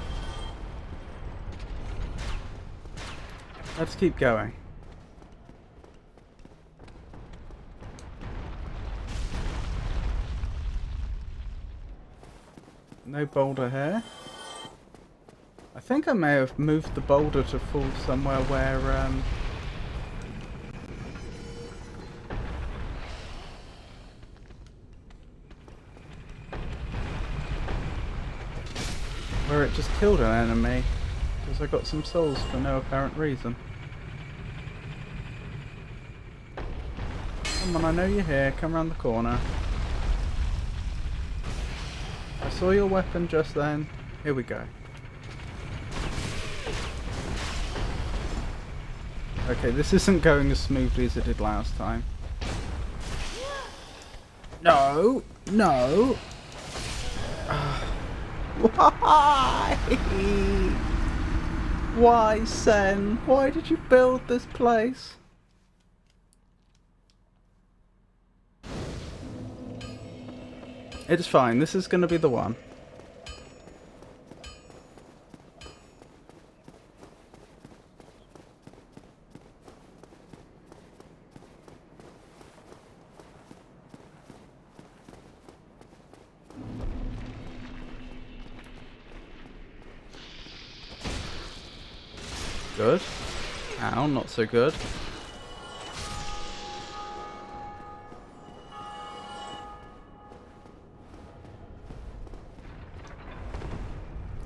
A: Let's keep going. No boulder here. I think I may have moved the boulder to fall somewhere where it just killed an enemy, because I got some souls for no apparent reason. Come on, I know you're here. Come around the corner. I saw your weapon just then. Here we go. Okay, this isn't going as smoothly as it did last time. No! No! Why? Why, Sen? Why did you build this place? It's fine, this is going to be the one. Good. Ow, not so good.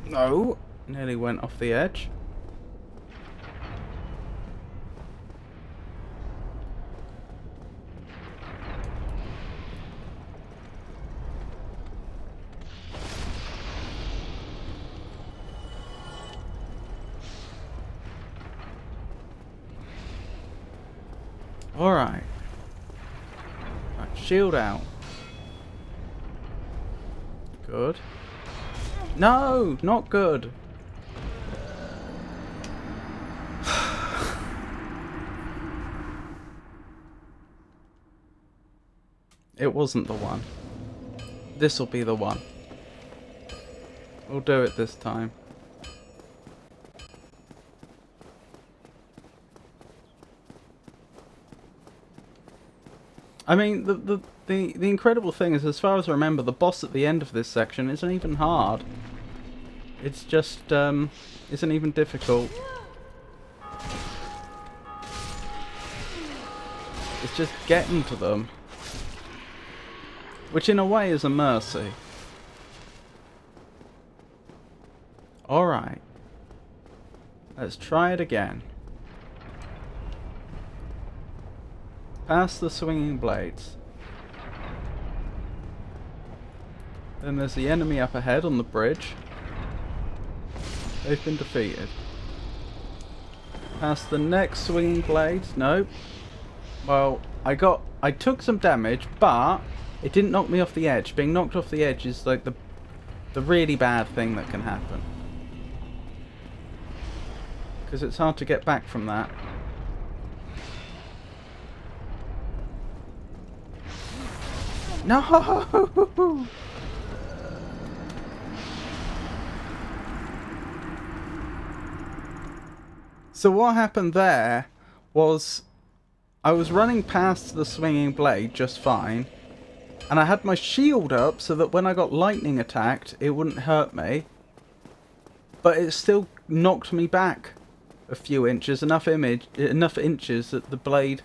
A: No, nearly went off the edge. Alright. Right, shield out. Good. No! Not good. It wasn't the one. This'll be the one. We'll do it this time. I mean, the incredible thing is, as far as I remember, the boss at the end of this section isn't even hard. It's just, isn't even difficult. It's just getting to them. Which in a way is a mercy. Alright. Let's try it again. Past the swinging blades. Then there's the enemy up ahead on the bridge. They've been defeated. Past the next swinging blades. Nope. Well, I took some damage, but it didn't knock me off the edge. Being knocked off the edge is like the really bad thing that can happen. Because it's hard to get back from that. No! So what happened there was I was running past the swinging blade just fine, and I had my shield up so that when I got lightning attacked it wouldn't hurt me, but it still knocked me back a few inches, enough inches that the blade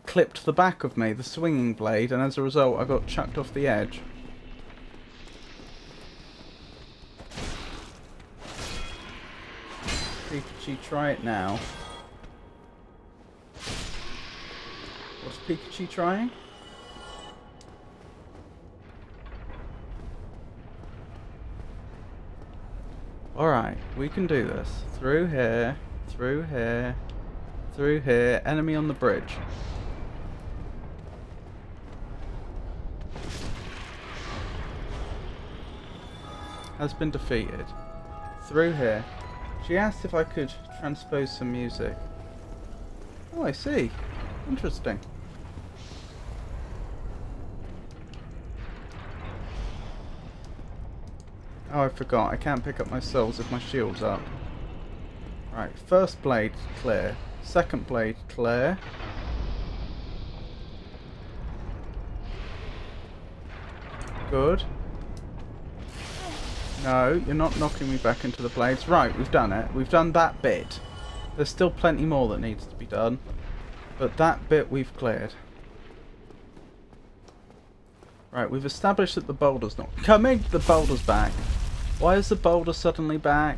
A: clipped the back of me, the swinging blade, and as a result I got chucked off the edge. Pikachu, try it now. What's Pikachu trying? Alright, we can do this. Through here, through here, through here. Enemy on the bridge. Has been defeated. Through here. She asked if I could transpose some music. Oh, I see. Interesting. Oh, I forgot. I can't pick up my souls if my shield's up. Right, first blade clear. Second blade clear. Good. No, you're not knocking me back into the blades. Right, we've done it. We've done that bit. There's still plenty more that needs to be done. But that bit we've cleared. Right, we've established that the boulder's not coming. The boulder's back. Why is the boulder suddenly back?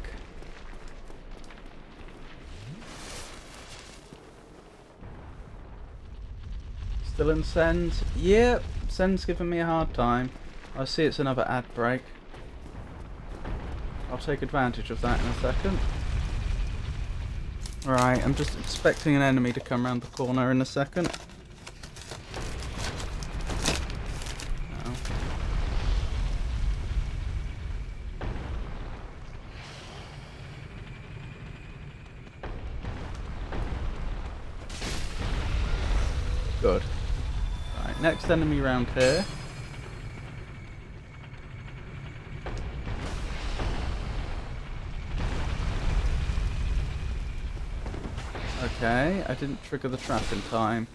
A: Still in Send? Yep, Send's giving me a hard time. I see it's another ad break. I'll take advantage of that in a second. Right, I'm just expecting an enemy to come around the corner in a second. No. Good. Right, next enemy round here. Okay, I didn't trigger the trap in time.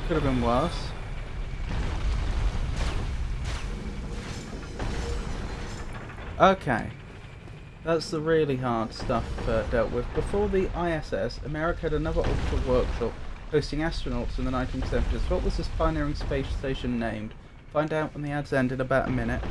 A: Could have been worse. Okay. That's the really hard stuff dealt with. Before the ISS, America had another orbital workshop hosting astronauts in the 1970s. What was this pioneering space station named? Find out when the ads end in about a minute.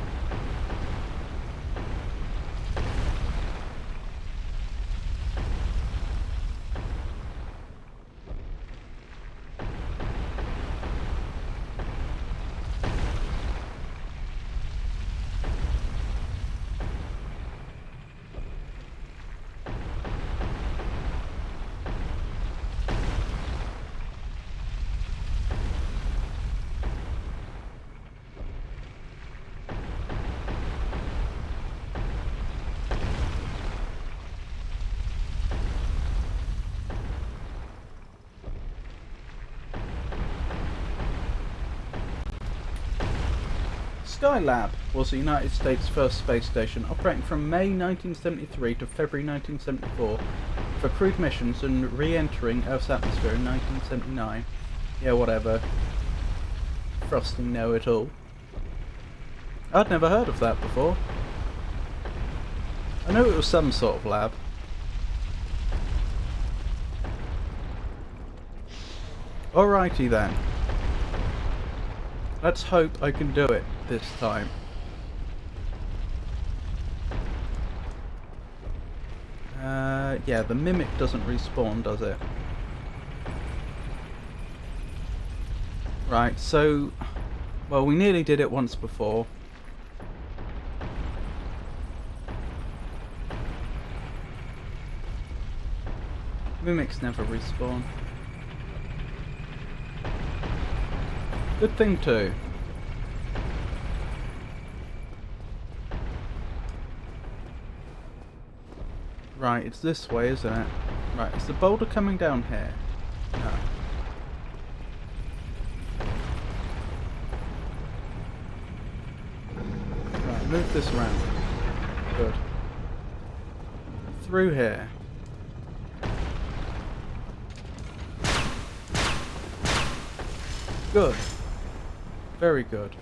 A: Skylab was the United States' first space station, operating from May 1973 to February 1974 for crewed missions and re-entering Earth's atmosphere in 1979. Yeah, whatever. Frosty know-it-all. I'd never heard of that before. I knew it was some sort of lab. Alrighty then. Let's hope I can do it this time. Yeah, the mimic doesn't respawn, does it? Right, so... Well, we nearly did it once before. Mimics never respawn. Good thing too. Right, it's this way, isn't it? Right, is the boulder coming down here? No. Right, move this around. Good. Through here. Good. Very good.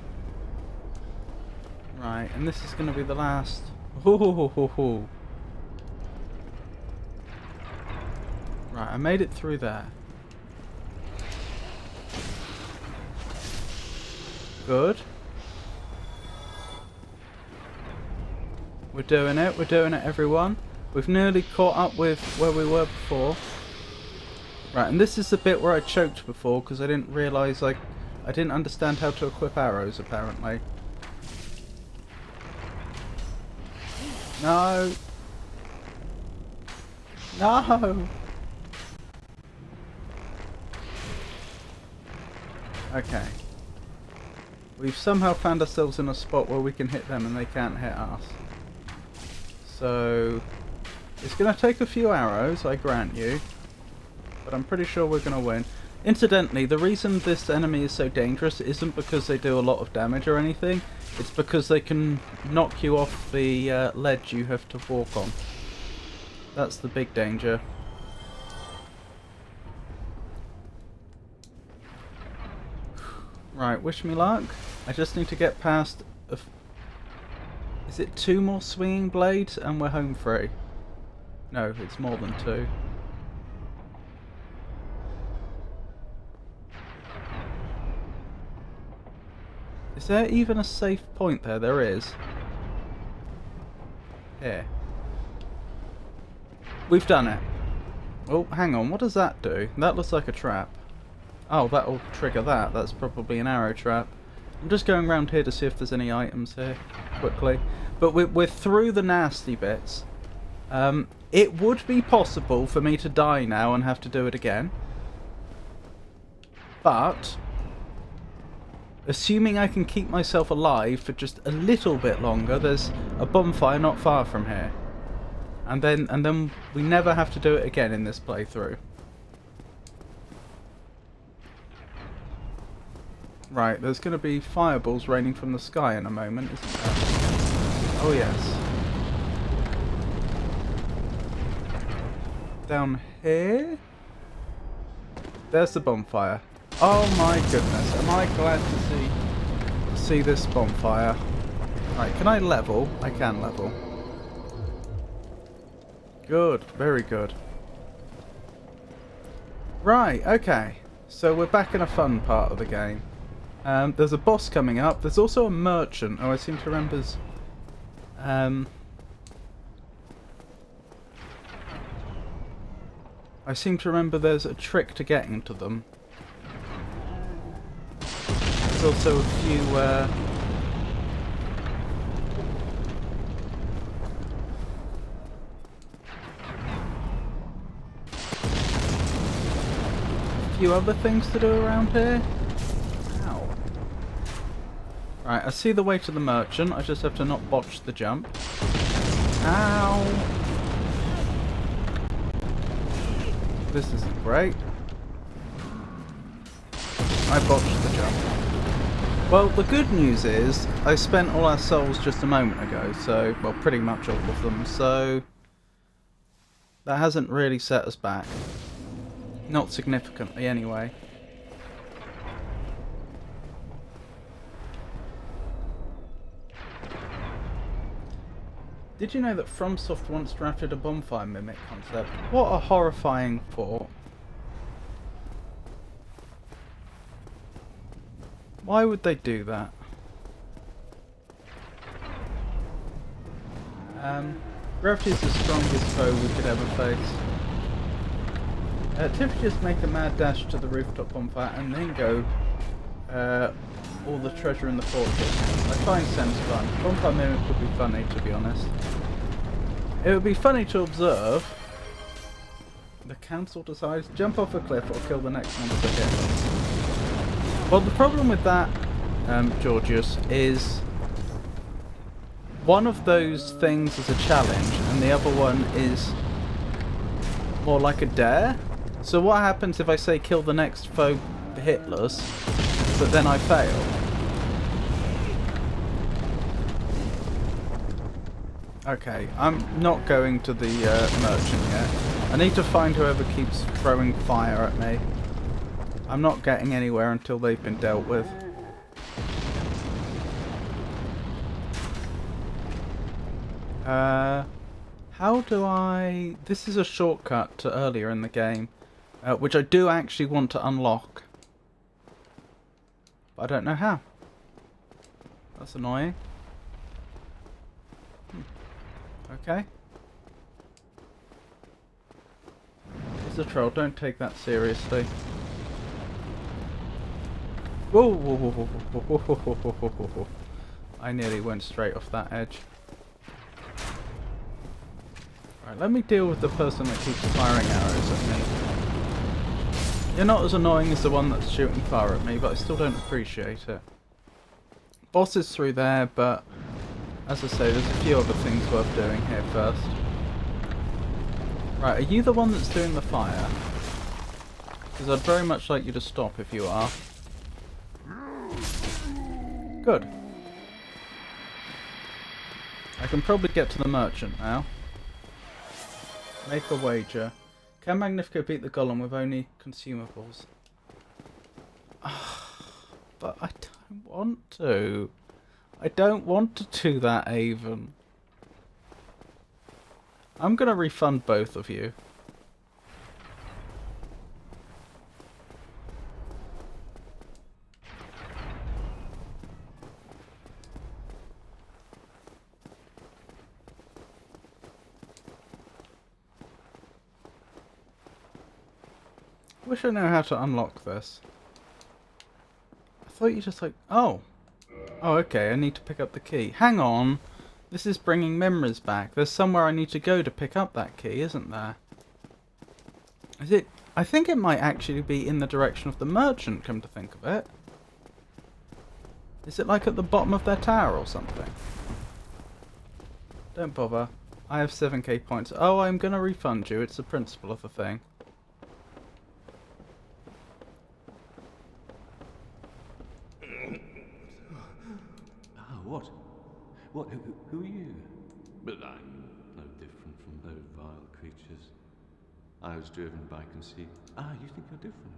A: Right, and this is going to be the last... Ooh. Right, I made it through there. Good. We're doing it, everyone. We've nearly caught up with where we were before. Right, and this is the bit where I choked before because I didn't realise, I didn't understand how to equip arrows, apparently. No! No! Okay. We've somehow found ourselves in a spot where we can hit them and they can't hit us. So... It's going to take a few arrows, I grant you. But I'm pretty sure we're going to win. Incidentally, the reason this enemy is so dangerous isn't because they do a lot of damage or anything. It's because they can knock you off the ledge you have to walk on. That's the big danger. Right, wish me luck. I just need to get past... Is it 2 more swinging blades and we're home free? No, it's more than 2. Is there even a safe point there? There is. Here. We've done it. Oh, hang on. What does that do? That looks like a trap. Oh, that'll trigger that. That's probably an arrow trap. I'm just going around here to see if there's any items here, quickly. But we're through the nasty bits. It would be possible for me to die now and have to do it again. But... assuming I can keep myself alive for just a little bit longer, there's a bonfire not far from here. And then we never have to do it again in this playthrough. Right, there's going to be fireballs raining from the sky in a moment, isn't there? Oh yes. Down here? There's the bonfire. Oh my goodness, am I glad to see this bonfire. Right, can I level? I can level. Good, very good. Right, okay. So we're back in a fun part of the game. There's a boss coming up. There's also a merchant. Oh, I seem to remember... I seem to remember there's a trick to getting to them. There's also a few... few other things to do around here. Ow. Right, I see the way to the merchant. I just have to not botch the jump. Ow! This isn't great. I botched the jump. Well, the good news is I spent all our souls just a moment ago, so, well, pretty much all of them, so that hasn't really set us back. Not significantly, anyway. Did you know that FromSoft once drafted a bonfire mimic concept? What a horrifying thought. Why would they do that? Gravity is the strongest foe we could ever face. Tiff just make a mad dash to the rooftop bonfire and then go all the treasure in the fortress. I find Sam's fun. Bonfire mimic would be funny, to be honest. It would be funny to observe. The council decides jump off a cliff or kill the next monster hit. Well, the problem with that, Georgius, is one of those things is a challenge and the other one is more like a dare. So what happens if I say kill the next foe hitless, but then I fail? Okay, I'm not going to the merchant yet. I need to find whoever keeps throwing fire at me. I'm not getting anywhere until they've been dealt with. How do I... This is a shortcut to earlier in the game, which I do actually want to unlock. But I don't know how. That's annoying. Okay. It's a troll, don't take that seriously. Whoa, whoa, whoa, whoa, whoa, whoa, whoa, whoa, whoa, whoa, whoa. I nearly went straight off that edge. Right, let me deal with the person that keeps firing arrows at me. You're not as annoying as the one that's shooting fire at me, but I still don't appreciate it. Boss is through there, but as I say, there's a few other things worth doing here first. Right, are you the one that's doing the fire? Because I'd very much like you to stop if you are. Good. I can probably get to the merchant now. Make a wager. Can Magnifico beat the golem with only consumables? But I don't want to. I don't want to do that, Avon. I'm gonna refund both of you. Wish I knew how to unlock this. I thought you just like... Oh, okay, I need to pick up the key. Hang on. This is bringing memories back. There's somewhere I need to go to pick up that key, isn't there? Is it... I think it might actually be in the direction of the merchant, come to think of it. Is it like at the bottom of their tower or something? Don't bother. I have 7k points. Oh, I'm going to refund you. It's the principle of the thing.
C: What? Who are you? But I'm no different from those vile creatures. I was driven by conceit. Ah, you think you're different?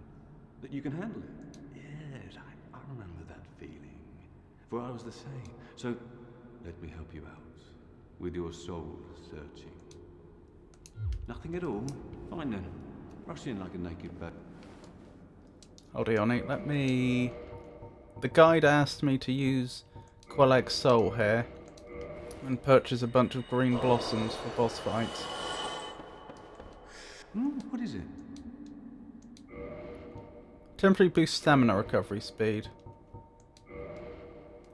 C: That you can handle it? Yes, I remember that feeling. For I was the same. So, let me help you out. With your soul searching. Nothing at all? Fine then. Rush in like a naked bat.
A: Hold on, let me... The guide asked me to use Quelleg's soul here and purchase a bunch of green blossoms for boss fights.
C: What is it?
A: Temporary boost stamina recovery speed.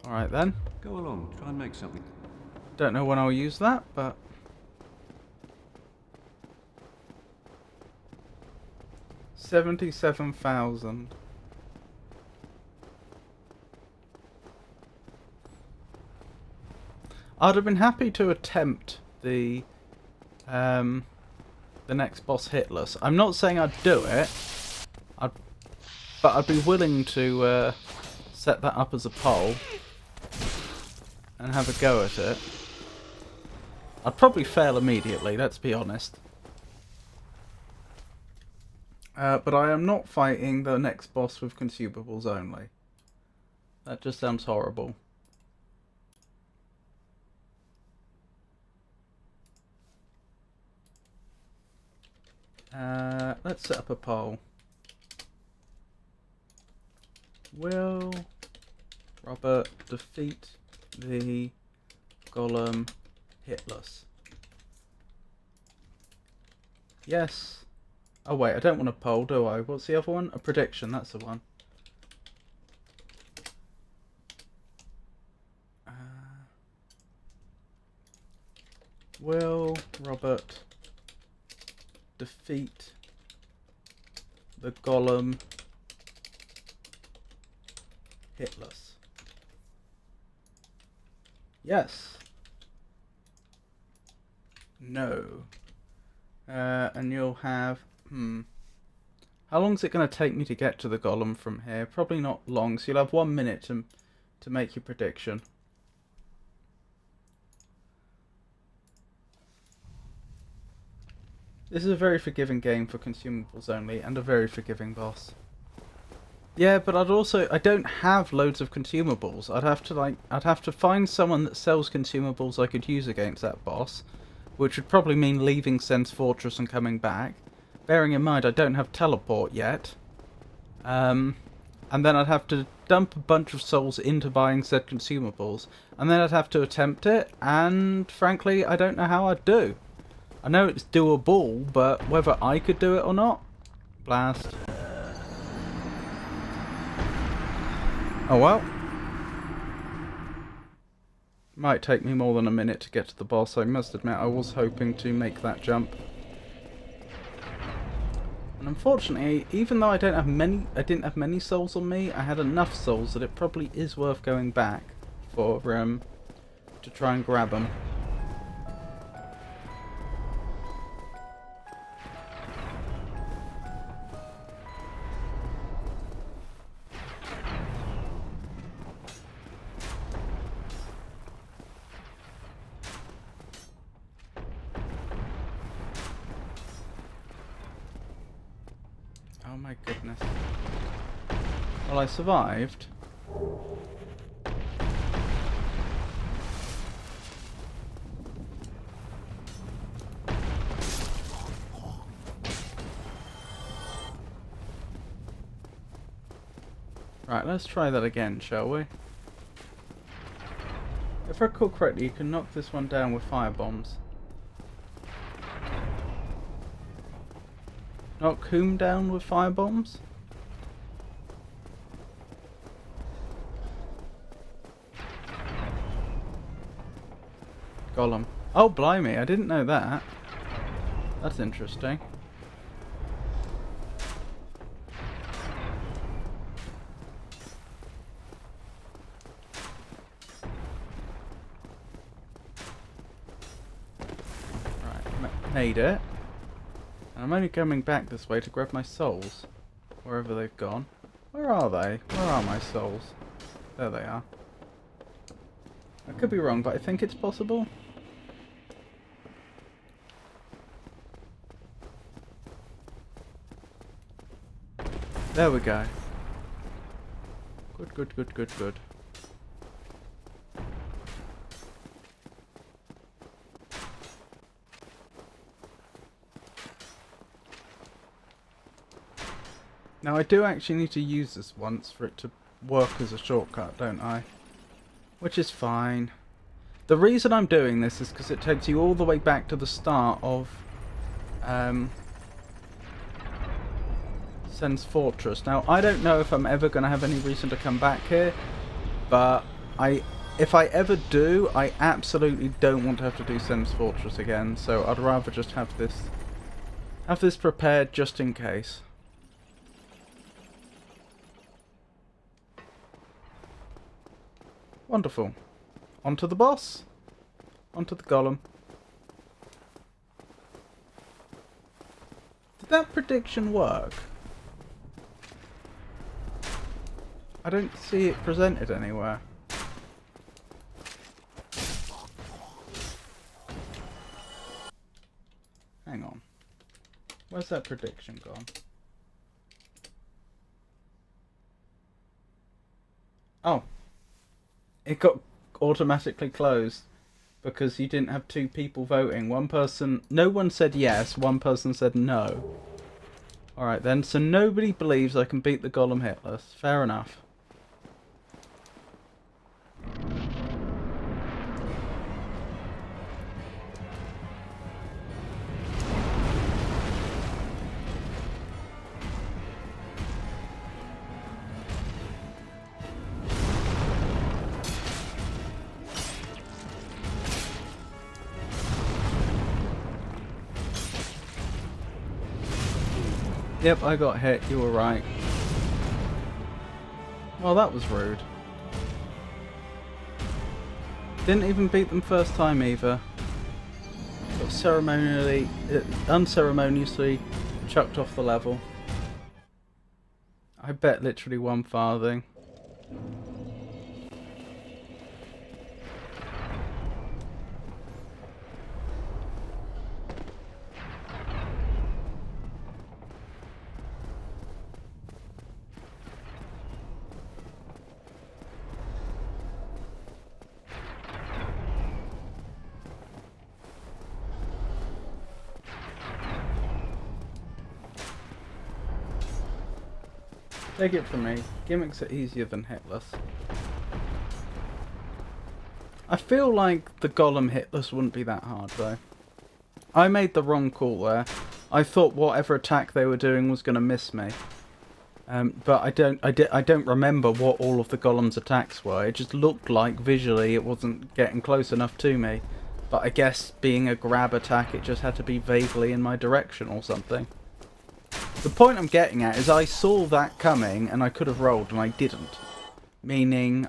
A: Alright then.
C: Go along, try and make something.
A: Don't know when I'll use that, but... 77,000. I'd have been happy to attempt the next boss hitless. I'm not saying I'd do it, but I'd be willing to set that up as a poll and have a go at it. I'd probably fail immediately, let's be honest. But I am not fighting the next boss with consumables only. That just sounds horrible. Let's set up a poll. Will Robert defeat the golem hitless? Yes. Oh wait, I don't want a poll, do I? What's the other one? A prediction, that's the one. Will Robert defeat the golem hitless? Yes. No. And you'll have... How long is it going to take me to get to the golem from here? Probably not long, so you'll have 1 minute to make your prediction. This is a very forgiving game for consumables only, and a very forgiving boss. Yeah, but I don't have loads of consumables. I'd have to find someone that sells consumables I could use against that boss, which would probably mean leaving Sen's Fortress and coming back. Bearing in mind I don't have teleport yet. And then I'd have to dump a bunch of souls into buying said consumables, and then I'd have to attempt it, and frankly I don't know how I'd do. I know it's doable, but whether I could do it or not? Blast. Oh well. Might take me more than a minute to get to the boss. I must admit I was hoping to make that jump. And unfortunately, even though I didn't have many souls on me, I had enough souls that it probably is worth going back for to try and grab them. Oh my goodness. Well, I survived. Right, let's try that again, shall we? If I recall correctly, you can knock this one down with fire bombs. Knock whom down with fire bombs? Golem. Oh, blimey, I didn't know that. That's interesting. Right, made it. I'm only coming back this way to grab my souls. Wherever they've gone. Where are they? Where are my souls? There they are. I could be wrong, but I think it's possible. There we go. Good, good, good, good, good. Now I do actually need to use this once for it to work as a shortcut, don't I? Which is fine. The reason I'm doing this is because it takes you all the way back to the start of Sen's Fortress. Now I don't know if I'm ever going to have any reason to come back here, but if I ever do, I absolutely don't want to have to do Sen's Fortress again, so I'd rather just have this prepared just in case. Wonderful. Onto the boss. Onto the golem. Did that prediction work? I don't see it presented anywhere. Hang on. Where's that prediction gone? Oh. It got automatically closed because you didn't have two people voting. One person... No one said yes, one person said no. Alright then, so nobody believes I can beat the Golem hitless. Fair enough. Yep, I got hit. You were right. Well, that was rude. Didn't even beat them first time either. Got unceremoniously chucked off the level. I bet literally 1 farthing. Take it from me, gimmicks are easier than hitless. I feel like the Golem hitless wouldn't be that hard though. I made the wrong call there. I thought whatever attack they were doing was going to miss me. But I don't remember what all of the Golem's attacks were. It just looked like visually it wasn't getting close enough to me. But I guess being a grab attack, it just had to be vaguely in my direction or something. The point I'm getting at is I saw that coming and I could have rolled and I didn't. Meaning,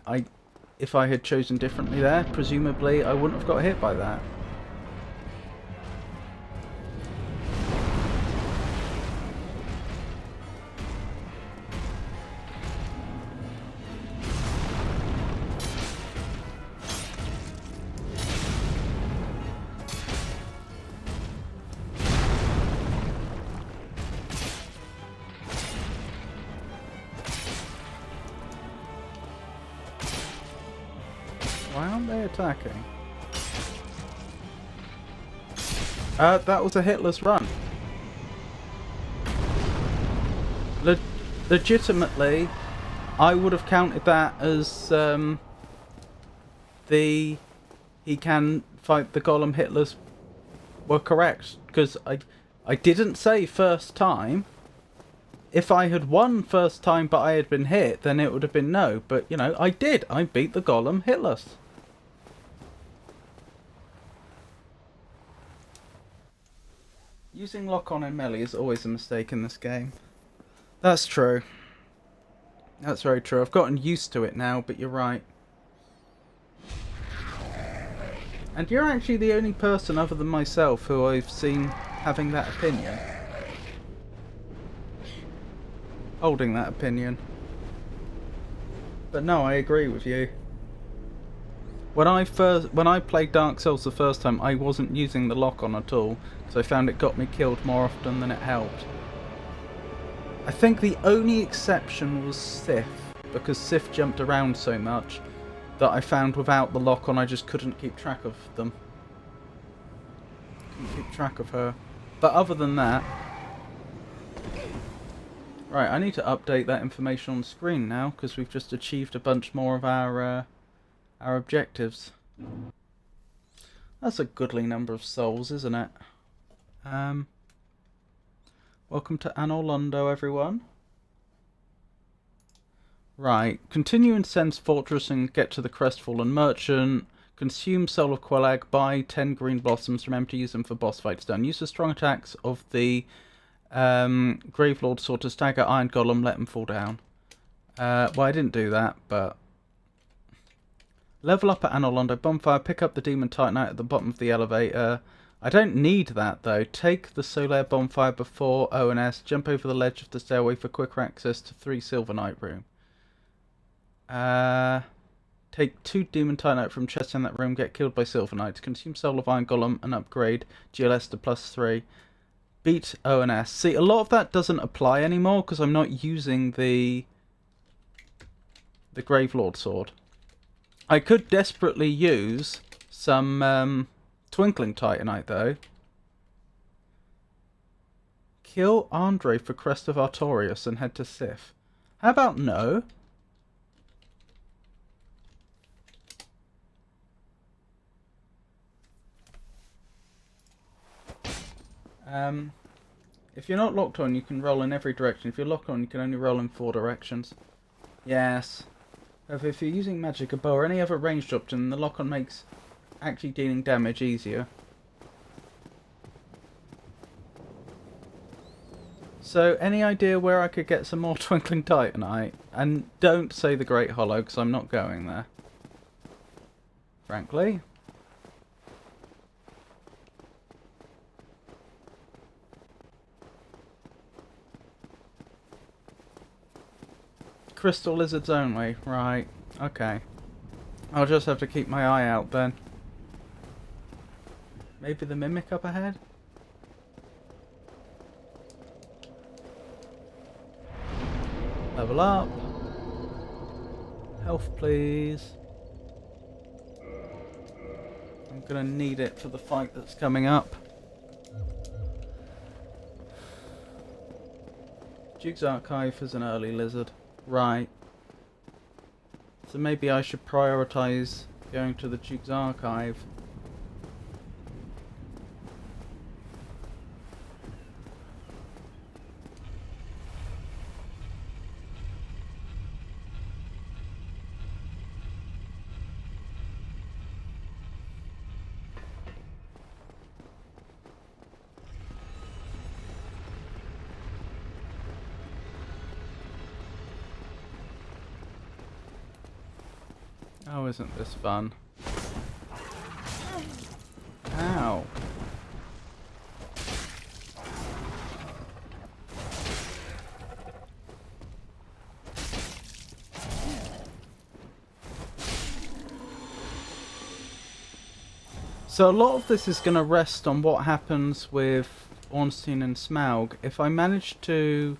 A: if I had chosen differently there, presumably I wouldn't have got hit by that. Why aren't they attacking? That was a hitless run. Legitimately, I would have counted that as he can fight the Golem hitless were correct. Because I didn't say first time. If I had won first time but I had been hit, then it would have been no. But, you know, I did. I beat the Golem hitless. Using lock-on and melee is always a mistake in this game. That's true. That's very true. I've gotten used to it now, but you're right. And you're actually the only person other than myself who I've seen having that opinion. Holding that opinion. But no, I agree with you. When I played Dark Souls the first time, I wasn't using the lock-on at all, so I found it got me killed more often than it helped. I think the only exception was Sif, because Sif jumped around so much that I found without the lock-on I just couldn't keep track of them. Couldn't keep track of her. But other than that... Right, I need to update that information on screen now, because we've just achieved a bunch more of our objectives. That's a goodly number of souls, isn't it? Welcome to Anor Londo, everyone. Right, continue in Sen's Fortress and get to the Crestfallen Merchant. Consume Soul of Quelag, buy 10 green blossoms, remember to use them for boss fights done. Use the strong attacks of the Gravelord Sword to stagger Iron Golem, let them fall down. Well, I didn't do that, but... Level up at Anor Londo Bonfire, pick up the Demon Titanite at the bottom of the elevator. I don't need that though. Take the Solaire Bonfire before ONS, jump over the ledge of the stairway for quicker access to 3 Silver Knight room. Take 2 Demon Titanite from chest in that room, get killed by Silver Knights, consume Soul of Iron Golem and upgrade GLS to +3. Beat ONS. See, a lot of that doesn't apply anymore because I'm not using the Gravelord sword. I could desperately use some Twinkling Titanite though. Kill Andre for Crest of Artorias and head to Sif. How about no? If you're not locked on, you can roll in every direction. If you're locked on, you can only roll in 4 directions. Yes. However, if you're using magic, a bow, or any other ranged option, the lock-on makes actually dealing damage easier. So, any idea where I could get some more Twinkling Titanite? And don't say the Great Hollow, because I'm not going there. Frankly. Crystal lizards only, right, okay. I'll just have to keep my eye out then. Maybe the Mimic up ahead? Level up. Health, please. I'm gonna need it for the fight that's coming up. Duke's Archive is an early lizard. Right. So maybe I should prioritize going to the Duke's Archive. Oh, isn't this fun? Ow. So a lot of this is going to rest on what happens with Ornstein and Smaug. If I manage to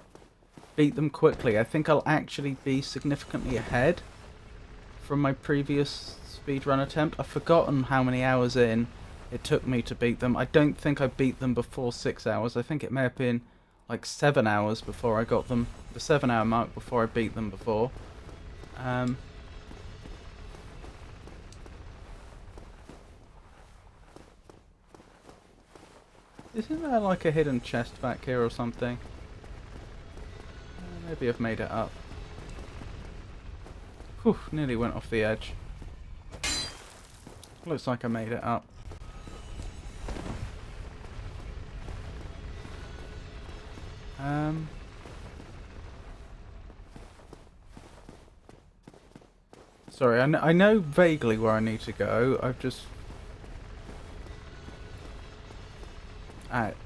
A: beat them quickly, I think I'll actually be significantly ahead from my previous speedrun attempt. I've forgotten how many hours in it took me to beat them. I don't think I beat them before 6 hours. I think it may have been like 7 hours before I got them. The 7-hour mark before I beat them before. Isn't there like a hidden chest back here or something? Maybe I've made it up. Whew, nearly went off the edge. Looks like I made it up. Sorry, I know vaguely where I need to go. I've just...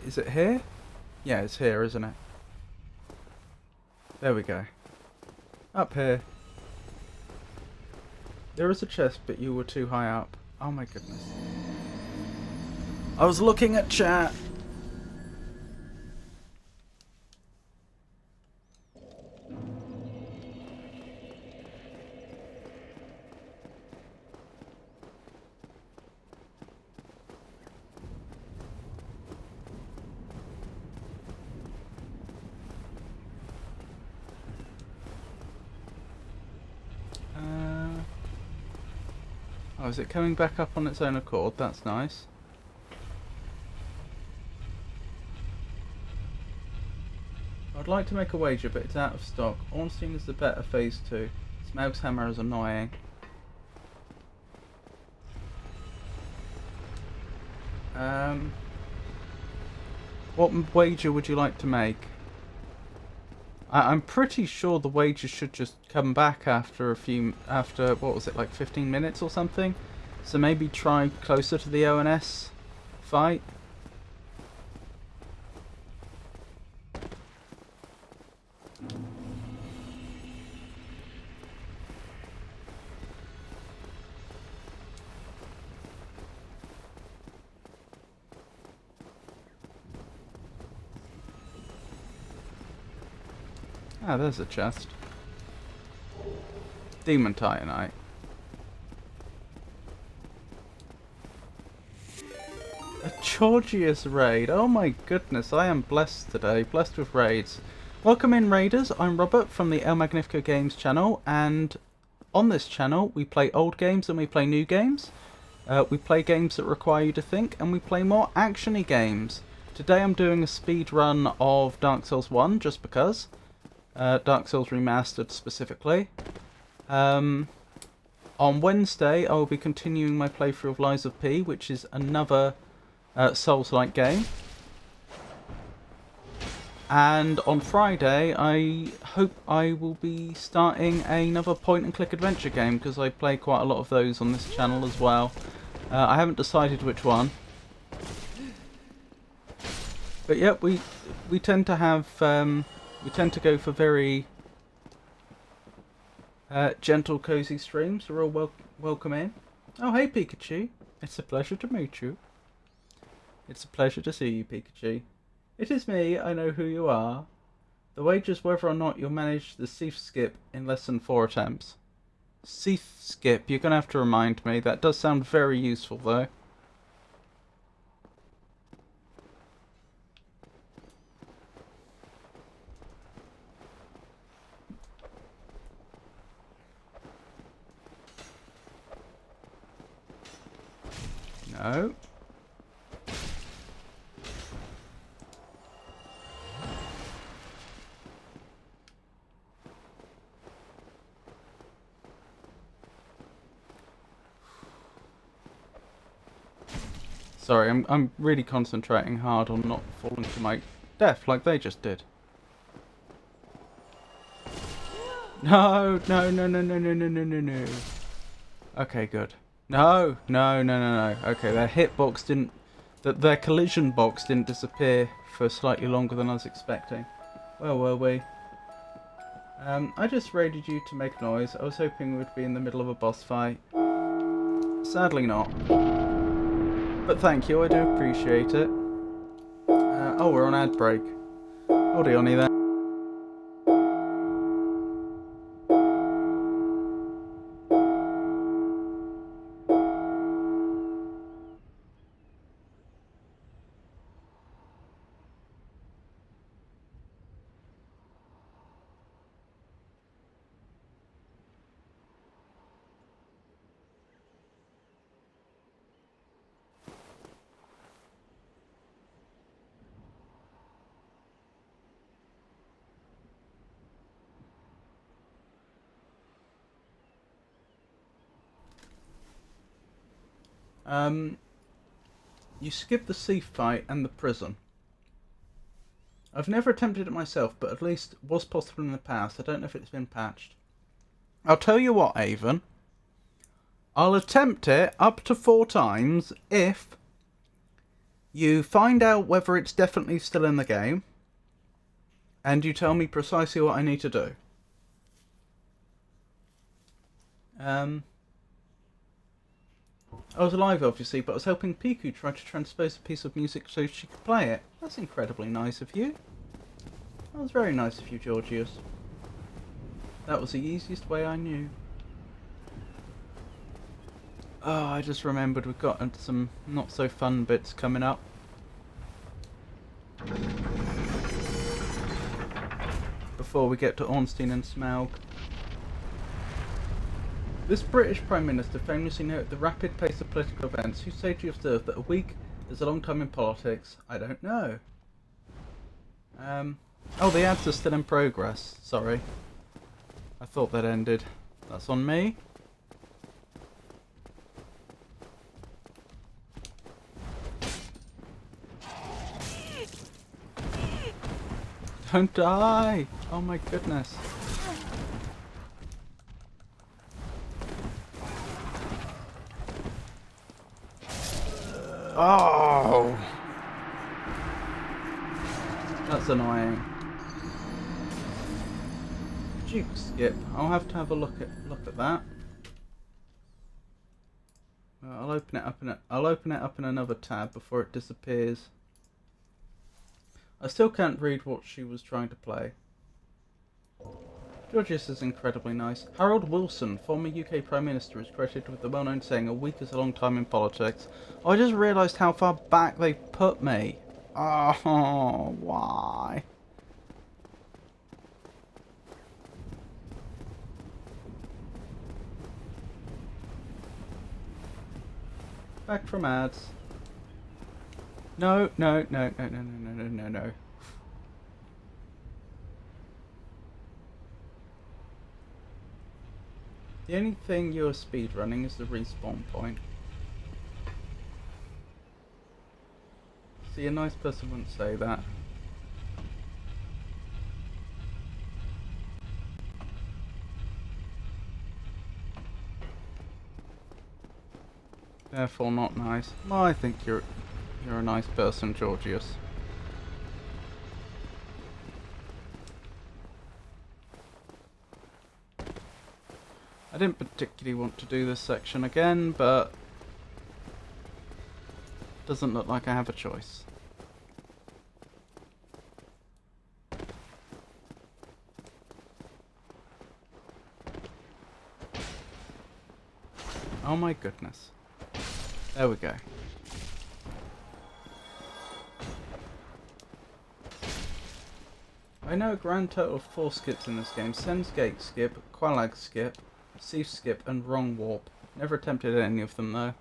A: is it here? Yeah, it's here, isn't it? There we go. Up here. There is a chest, but you were too high up. Oh my goodness. I was looking at chat. Oh, is it coming back up on its own accord? That's nice. I'd like to make a wager, but it's out of stock. Ornstein is the better phase 2. Smaug's hammer is annoying. What wager would you like to make? I'm pretty sure the wager should just come back after what was it, like 15 minutes or something? So maybe try closer to the ONS fight. Ah, there's a chest. Demon Titanite. A Georgius raid. Oh my goodness, I am blessed today. Blessed with raids. Welcome in, raiders. I'm Robert from the El Magnifico Games channel, and on this channel we play old games and we play new games. We play games that require you to think, and we play more action-y games. Today I'm doing a speed run of Dark Souls 1, just because. Dark Souls Remastered specifically. On Wednesday I will be continuing my playthrough of Lies of P, which is another Souls-like game. And on Friday I hope I will be starting another point-and-click adventure game, because I play quite a lot of those on this channel as well. I haven't decided which one. But yeah, we tend to have we tend to go for very gentle, cozy streams. You're all welcome in. Oh, hey Pikachu! It's a pleasure to meet you. It's a pleasure to see you, Pikachu. It is me. I know who you are. The wager is whether or not you'll manage the Seath skip in less than 4 attempts. Seath skip. You're gonna have to remind me. That does sound very useful, though. No. Sorry, I'm really concentrating hard on not falling to my death like they just did. No, no, no, no, no, no, no, no, no, no. Okay, good. No, no, no, no, no. Okay, their hitbox didn't... Their collision box didn't disappear for slightly longer than I was expecting. Where were we? I just raided you to make noise. I was hoping we would be in the middle of a boss fight. Sadly not. But thank you, I do appreciate it. Oh, we're on ad break. Hold on there. You skip the Seath fight and the prison. I've never attempted it myself, but at least was possible in the past. I don't know if it's been patched. I'll tell you what, Avon. I'll attempt it up to 4 times if you find out whether it's definitely still in the game and you tell me precisely what I need to do. I was alive, obviously, but I was helping Piku try to transpose a piece of music so she could play it. That's incredibly nice of you. That was very nice of you, Georgius. That was the easiest way I knew. Oh, I just remembered we've got some not so fun bits coming up. Before we get to Ornstein and Smaug. This British Prime Minister famously noted the rapid pace of political events. Who said you observed that a week is a long time in politics? I don't know. Oh, the ads are still in progress. Sorry. I thought that ended. That's on me. Don't die! Oh my goodness. Oh! That's annoying. Duke skip. I'll have to have a look at that. I'll open it up in another tab before it disappears. I still can't read what she was trying to play. Georgius is incredibly nice. Harold Wilson, former UK Prime Minister, is credited with the well-known saying, "A week is a long time in politics." Oh, I just realised how far back they put me. Oh, why? Back from ads. No, no, no, no, no, no, no, no, no. The only thing you're speedrunning is the respawn point. See, a nice person wouldn't say that. Therefore not nice. Well, I think you're a nice person, Georgius. I didn't particularly want to do this section again, but doesn't look like I have a choice. Oh my goodness. There we go. I know a grand total of 4 skips in this game. Sen's Gate skip, Qualag skip, Thief skip and Wrong Warp. Never attempted any of them though.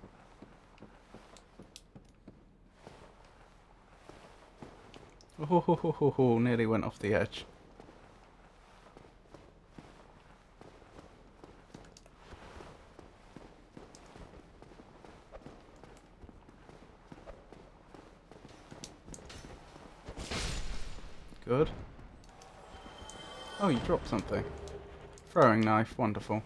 A: Oh, nearly went off the edge. Good. Oh, you dropped something. Throwing knife, wonderful.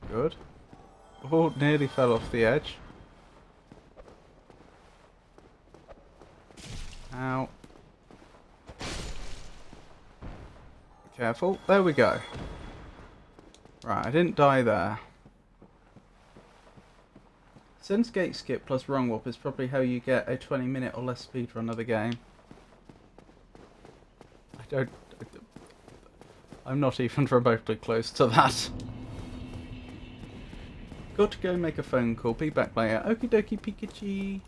A: Good. Oh, nearly fell off the edge. Ow. Careful. There we go. Right, I didn't die there. Sen's Gate skip plus Wrong Warp is probably how you get a 20-minute or less speedrun of the game. I'm not even remotely close to that. Got to go make a phone call. Be back later. Okie dokie, Pikachu.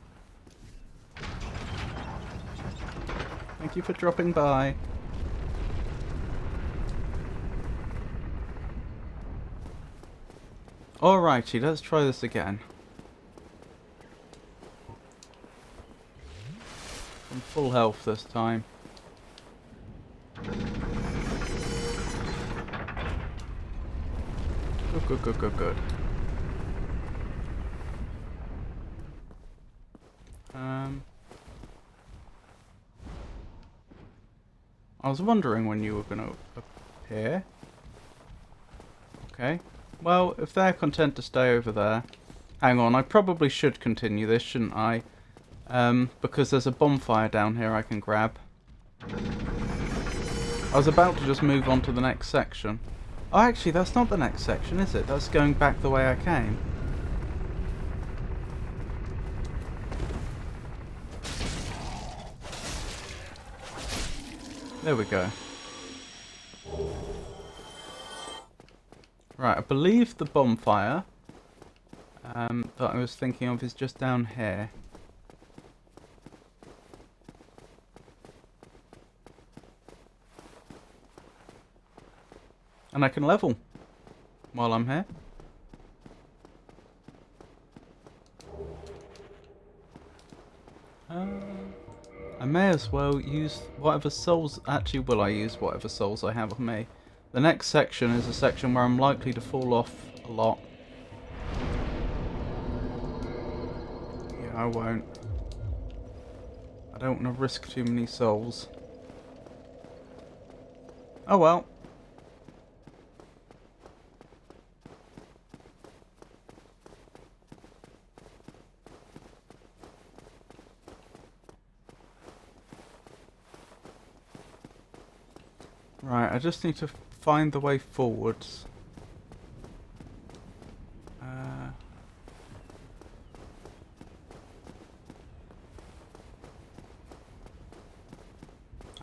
A: Thank you for dropping by. Alrighty, let's try this again. I'm full health this time. Good, good, good, good, good. I was wondering when you were going to appear. Okay. Well, if they're content to stay over there... Hang on, I probably should continue this, shouldn't I? Because there's a bonfire down here I can grab. I was about to just move on to the next section. Oh, actually, that's not the next section, is it? That's going back the way I came. There we go. Right, I believe the bonfire that I was thinking of is just down here. And I can level while I'm here. I may as well use whatever souls... Actually, will I use whatever souls I have on me? The next section is a section where I'm likely to fall off a lot. Yeah, I won't. I don't want to risk too many souls. Oh well. Right, I just need to find the way forwards.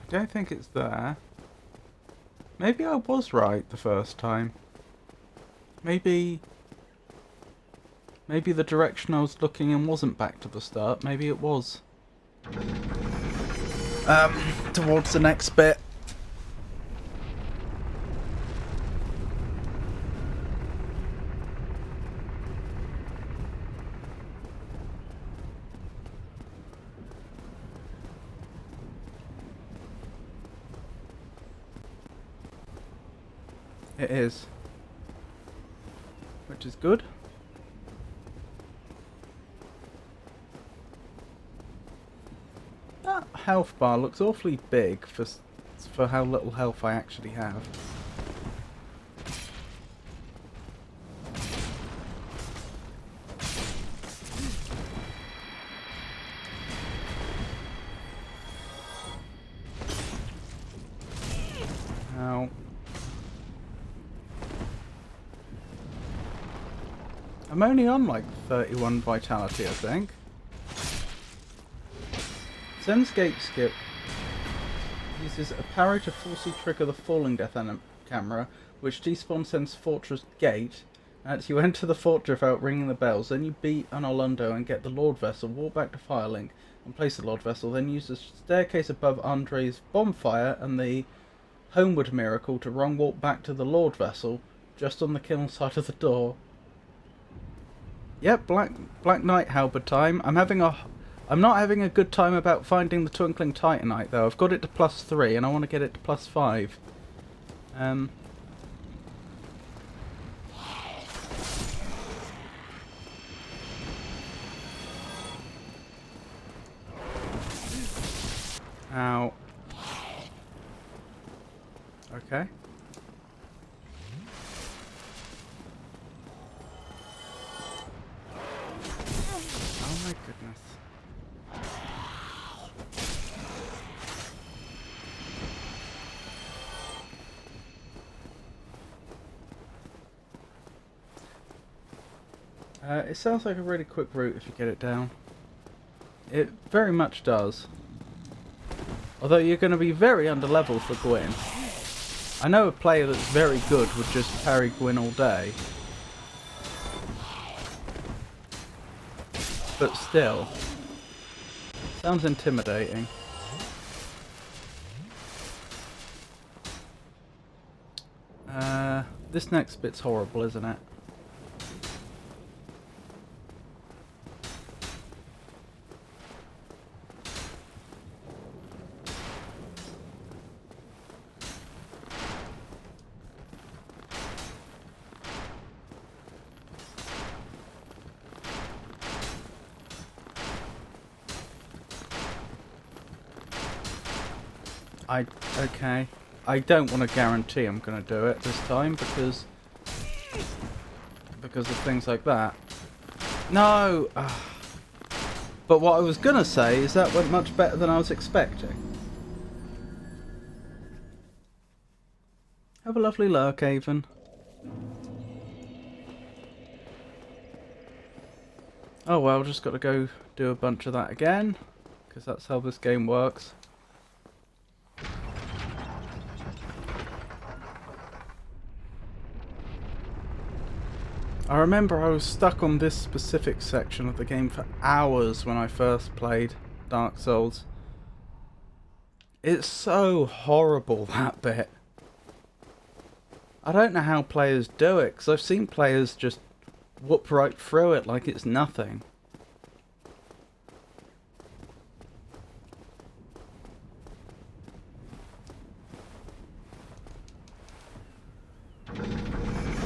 A: I don't think it's there. Maybe I was right the first time. Maybe the direction I was looking in wasn't back to the start. Maybe it was. Towards the next bit. It is. Which is good. That health bar looks awfully big for how little health I actually have. Ow. I'm only on like 31 vitality, I think. Sen's Gate Skip uses a parry to forcibly trigger the falling death camera, which despawns Sen's Fortress Gate. And you enter the fortress without ringing the bells, then you beat an Orlando and get the Lord Vessel, walk back to Firelink and place the Lord Vessel, then use the staircase above Andre's bonfire and the Homeward Miracle to wrong walk back to the Lord Vessel, just on the kill side of the door. Yep, Black Knight Halberd time. I'm not having a good time about finding the Twinkling Titanite though. I've got it to +3 and I want to get it to +5. Ow. Okay. Oh my goodness. It sounds like a really quick route if you get it down. It very much does. Although you're going to be very underleveled for Gwyn. I know a player that's very good would just parry Gwyn all day. But still. Sounds intimidating. This next bit's horrible, isn't it? Okay. I don't want to guarantee I'm going to do it this time because of things like that. No! But what I was going to say is that went much better than I was expecting. Have a lovely lurk, Avon. Oh well, just got to go do a bunch of that again, because that's how this game works. I remember I was stuck on this specific section of the game for hours when I first played Dark Souls. It's so horrible, that bit. I don't know how players do it, because I've seen players just whoop right through it like it's nothing.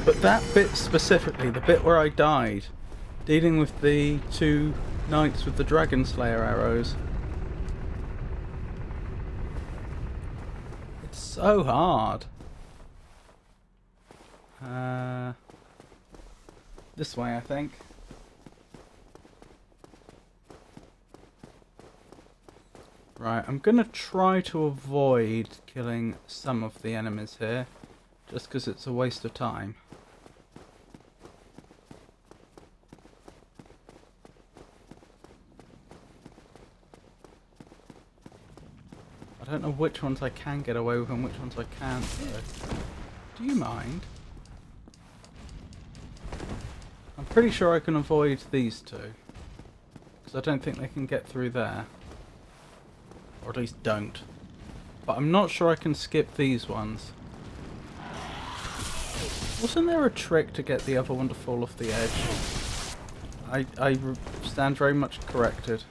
A: But that bit specifically, the bit where I died, dealing with the two knights with the Dragon Slayer arrows. It's so hard. This way, I think. Right, I'm gonna try to avoid killing some of the enemies here, just because it's a waste of time. I don't know which ones I can get away with and which ones I can't, though. Do you mind? I'm pretty sure I can avoid these two. Because I don't think they can get through there. Or at least don't. But I'm not sure I can skip these ones. Wasn't there a trick to get the other one to fall off the edge? I stand very much corrected.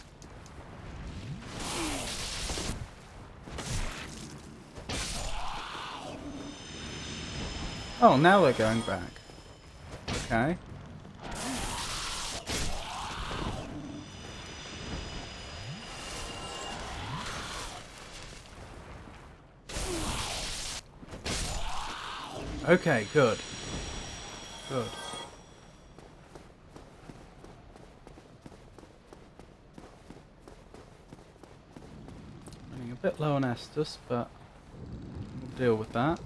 A: Oh, now they're going back. Okay. Okay, good. Good. Running a bit low on Estus, but we'll deal with that.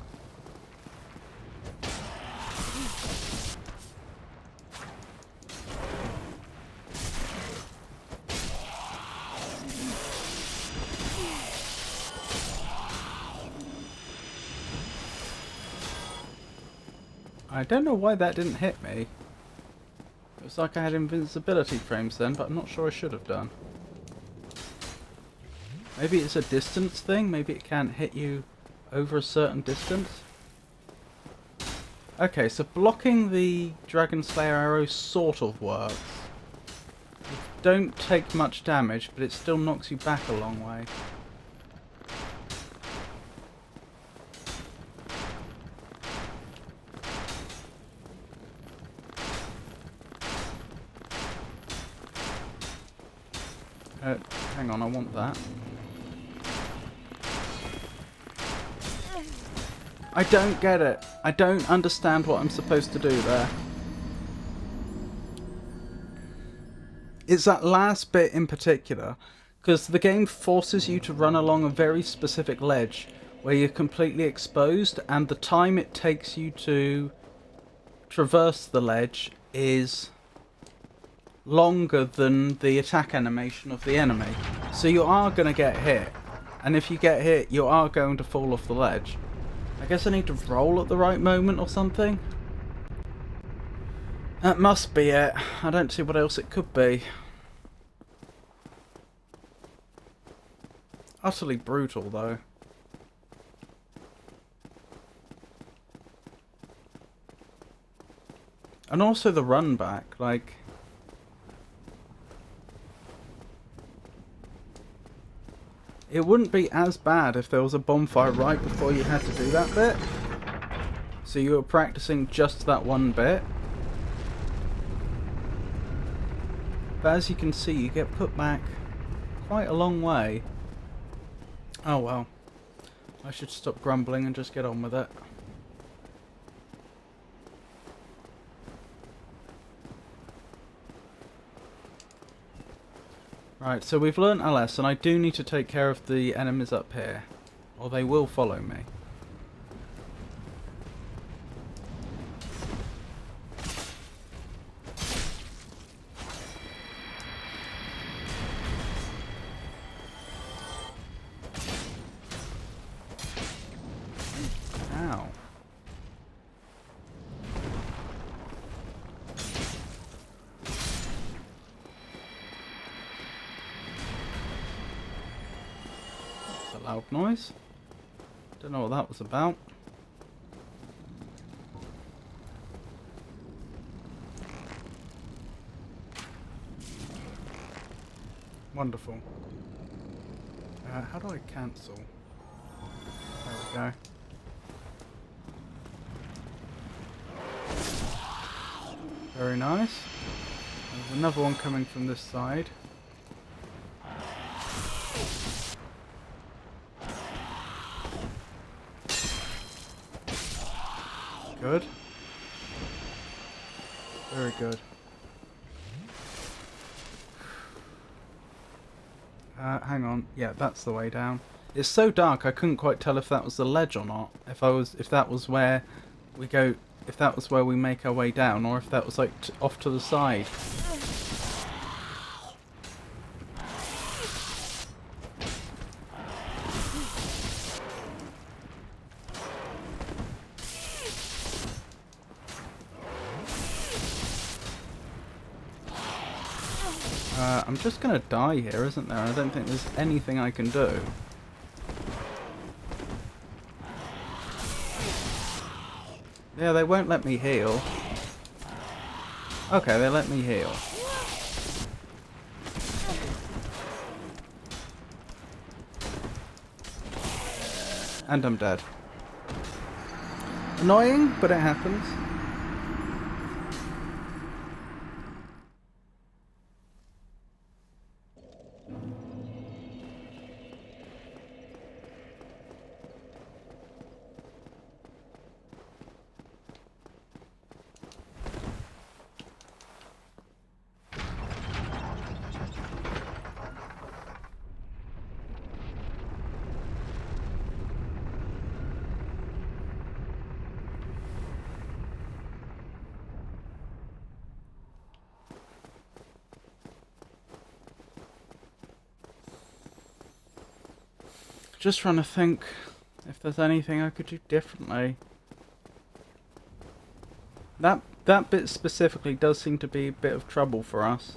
A: I don't know why that didn't hit me. It was like I had invincibility frames then, but I'm not sure I should have done. Maybe it's a distance thing? Maybe it can't hit you over a certain distance? Okay, so blocking the Dragon Slayer arrow sort of works. You don't take much damage, but it still knocks you back a long way. Hang on, I want that. I don't get it. I don't understand what I'm supposed to do there. It's that last bit in particular, because the game forces you to run along a very specific ledge where you're completely exposed, and the time it takes you to traverse the ledge is longer than the attack animation of the enemy. So you are going to get hit, and if you get hit you are going to fall off the ledge. I guess I need to roll at the right moment or something? That must be it. I don't see what else it could be. Utterly brutal though. And also the run back, like... It wouldn't be as bad if there was a bonfire right before you had to do that bit. So you were practicing just that one bit. But as you can see, you get put back quite a long way. Oh well. I should stop grumbling and just get on with it. Right, so we've learnt a lesson. I do need to take care of the enemies up here, or they will follow me. Ow. Loud noise. Don't know what that was about. Wonderful. How do I cancel? There we go. Very nice. There's another one coming from this side. Good. Very good. Hang on. Yeah, that's the way down. It's so dark I couldn't quite tell if that was the ledge or not. If that was where we go, if that was where we make our way down, or if that was like off to the side. I'm just gonna die here, isn't there? I don't think there's anything I can do. Yeah, they won't let me heal. Okay, they let me heal. And I'm dead. Annoying, but it happens. Just trying to think if there's anything I could do differently. That bit specifically does seem to be a bit of trouble for us.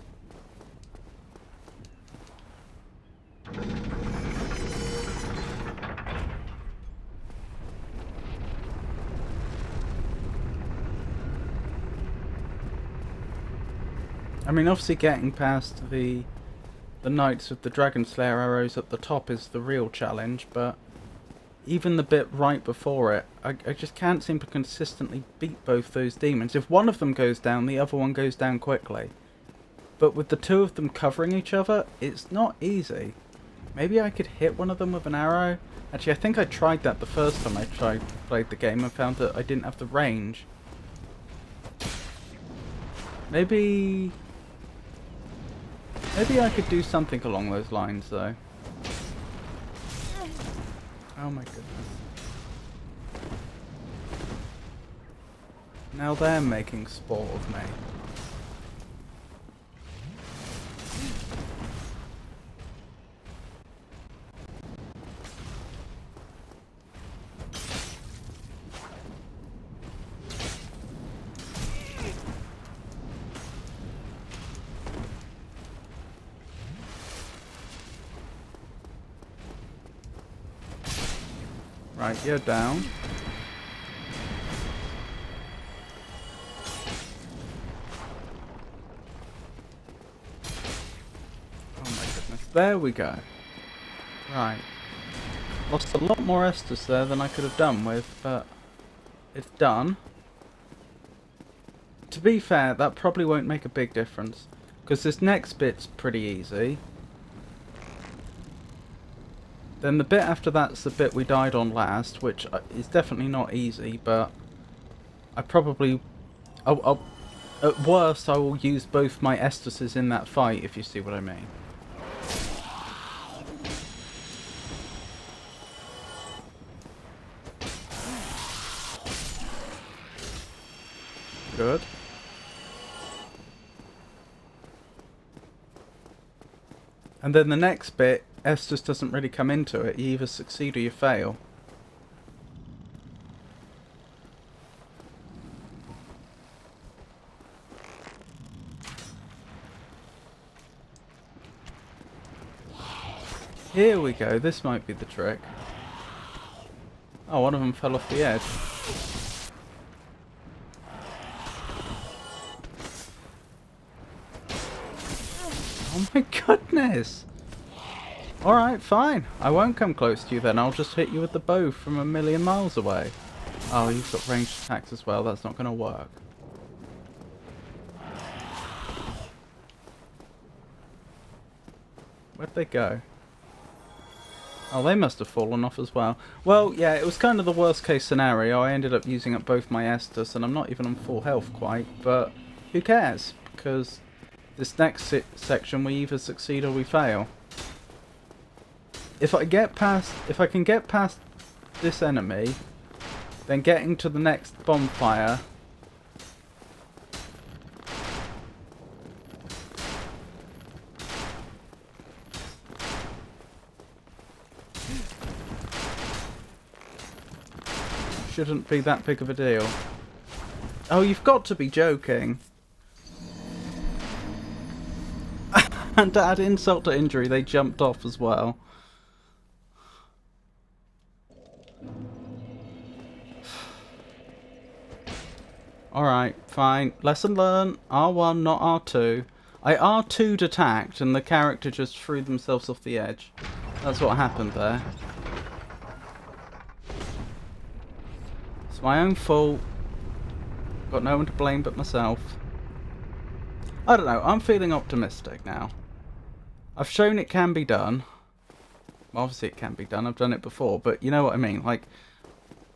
A: I mean, obviously getting past the Knights with the Dragon Slayer arrows at the top is the real challenge, but even the bit right before it, I just can't seem to consistently beat both those demons. If one of them goes down, the other one goes down quickly. But with the two of them covering each other, it's not easy. Maybe I could hit one of them with an arrow? Actually, I think I tried that the first time I played the game and found that I didn't have the range. Maybe I could do something along those lines, though. Oh my goodness. Now they're making sport of me. Right, you're down. Oh my goodness, there we go. Right. Lost a lot more Estus there than I could have done with, but it's done. To be fair, that probably won't make a big difference, because this next bit's pretty easy. Then the bit after that's the bit we died on last, which is definitely not easy, but I probably... at worst, I will use both my Estuses in that fight, if you see what I mean. Good. And then the next bit, Estus doesn't really come into it. You either succeed or you fail. Here we go. This might be the trick. Oh, one of them fell off the edge. Oh my goodness! Alright, fine. I won't come close to you then. I'll just hit you with the bow from a million miles away. Oh, you've got ranged attacks as well. That's not going to work. Where'd they go? Oh, they must have fallen off as well. Well, yeah, it was kind of the worst case scenario. I ended up using up both my Estus, and I'm not even on full health quite. But who cares? Because this next section we either succeed or we fail. If I can get past this enemy, then getting to the next bonfire shouldn't be that big of a deal. Oh, you've got to be joking. And to add insult to injury, they jumped off as well. Alright, fine. Lesson learned. R1, not R2. I R2'd attacked and the character just threw themselves off the edge. That's what happened there. It's my own fault. Got no one to blame but myself. I don't know, I'm feeling optimistic now. I've shown it can be done. Well, obviously it can be done, I've done it before, but you know what I mean. Like,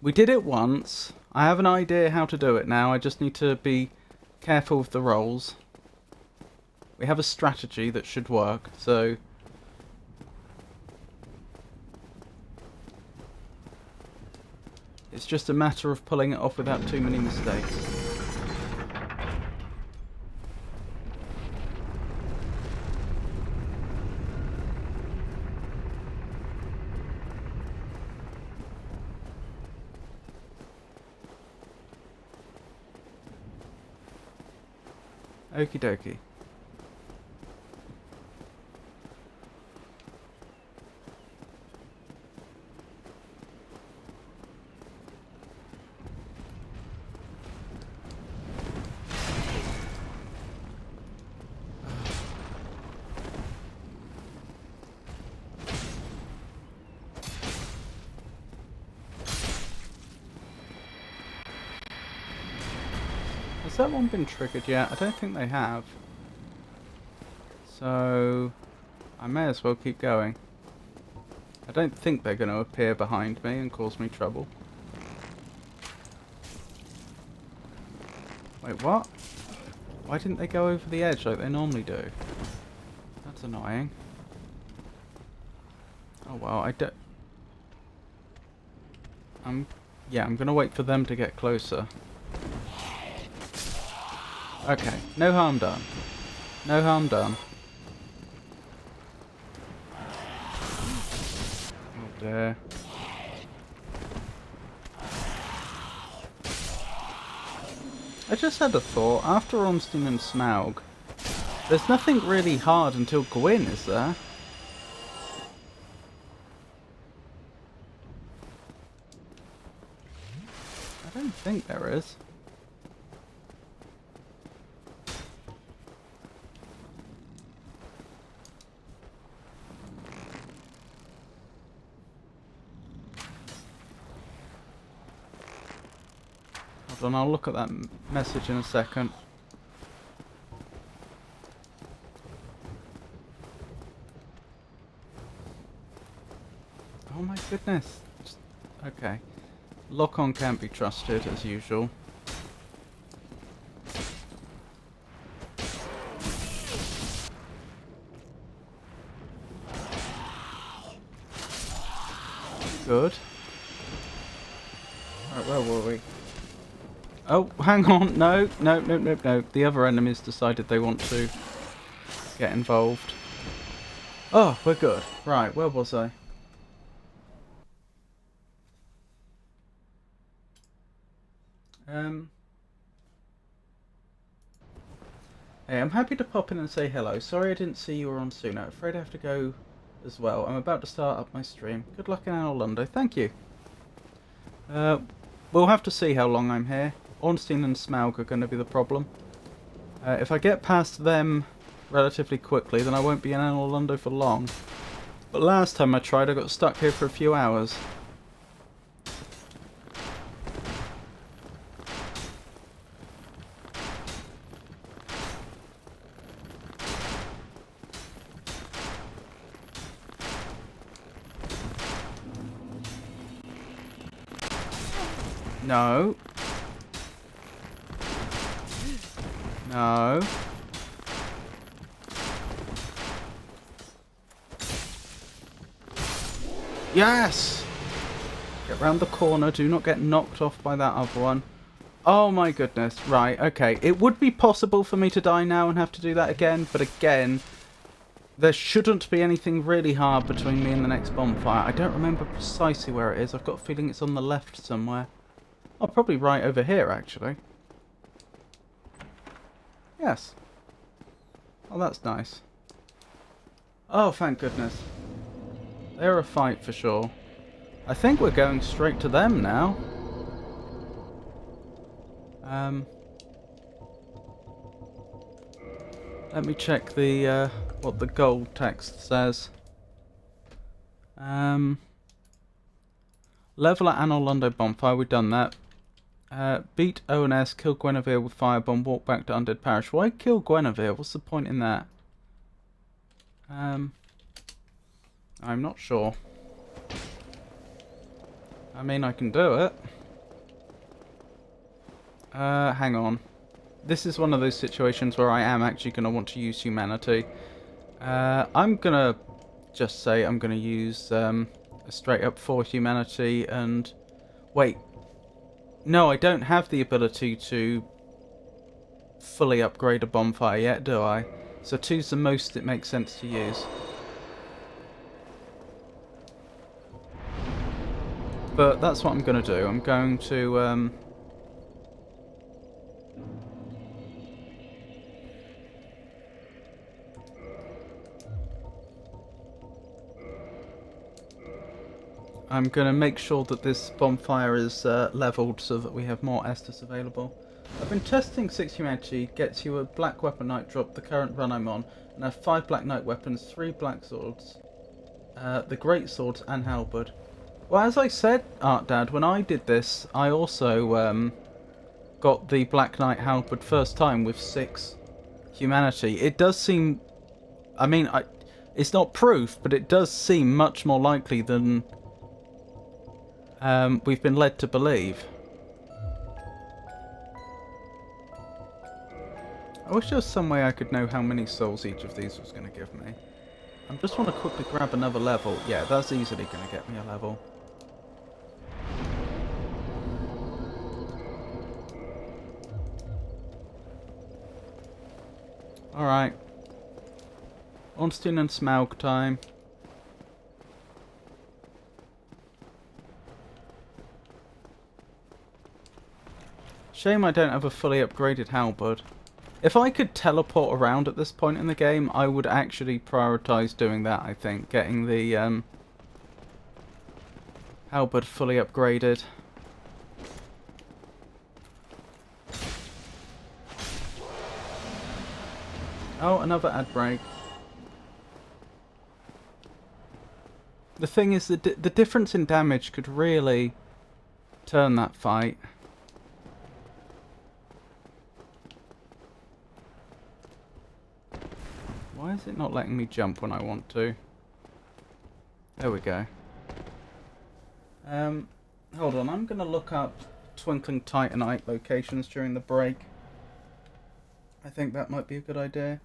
A: we did it once. I have an idea how to do it now. I just need to be careful with the rolls. We have a strategy that should work, so... It's just a matter of pulling it off without too many mistakes. Okie dokie. Has that one been triggered yet? I don't think they have. So I may as well keep going. I don't think they're going to appear behind me and cause me trouble. Wait, what? Why didn't they go over the edge like they normally do? That's annoying. Oh well, I don't... Yeah, I'm going to wait for them to get closer. Okay, no harm done. No harm done. Oh dear. I just had a thought. After Ornstein and Smaug, there's nothing really hard until Gwyn, is there? I don't think there is. Hold on, I'll look at that message in a second. Oh my goodness. Okay. Lock-on can't be trusted, as usual. Good. Alright, where were we? Oh, hang on. No. The other enemies decided they want to get involved. Oh, we're good. Right, where was I? Hey, I'm happy to pop in and say hello. Sorry I didn't see you were on sooner. Afraid I have to go as well. I'm about to start up my stream. Good luck in Orlando. Thank you. We'll have to see how long I'm here. Ornstein and Smaug are going to be the problem. If I get past them relatively quickly, then I won't be in Orlando for long. But last time I tried, I got stuck here for a few hours. No. No. Yes! Get round the corner. Do not get knocked off by that other one. Oh my goodness. Right, okay. It would be possible for me to die now and have to do that again, but again, there shouldn't be anything really hard between me and the next bonfire. I don't remember precisely where it is. I've got a feeling it's on the left somewhere. Oh, probably right over here, actually. Yes. Oh, that's nice. Oh, thank goodness. They're a fight for sure. I think we're going straight to them now. Let me check the what the gold text says. Level at Anolondo Bonfire, we've done that. Beat ONS, kill Guinevere with Firebomb, walk back to Undead Parish. Why kill Guinevere? What's the point in that? I'm not sure. I mean, I can do it. Hang on. This is one of those situations where I am actually going to want to use humanity. I'm going to just say I'm going to use a straight up 4 humanity and... Wait. No, I don't have the ability to fully upgrade a bonfire yet, do I? So 2's the most it makes sense to use. But that's what I'm going to do. I'm going to... I'm going to make sure that this bonfire is leveled so that we have more Estus available. I've been testing 6 humanity, gets you a black weapon knight drop, the current run I'm on, and I have 5 black knight weapons, 3 black swords, the great swords and halberd. Well, as I said, Art Dad, when I did this, I also got the black knight halberd first time with 6 humanity. It does seem, I mean, it's not proof, but it does seem much more likely than we've been led to believe. I wish there was some way I could know how many souls each of these was going to give me. I just want to quickly grab another level. Yeah, that's easily going to get me a level. Alright. Ornstein and Smaug time. Shame I don't have a fully upgraded halberd. If I could teleport around at this point in the game, I would actually prioritise doing that, I think. Getting the halberd fully upgraded. Oh, another ad break. The thing is, the difference in damage could really turn that fight. Why is it not letting me jump when I want to? There we go. Hold on, I'm going to look up Twinkling Titanite locations during the break. I think that might be a good idea.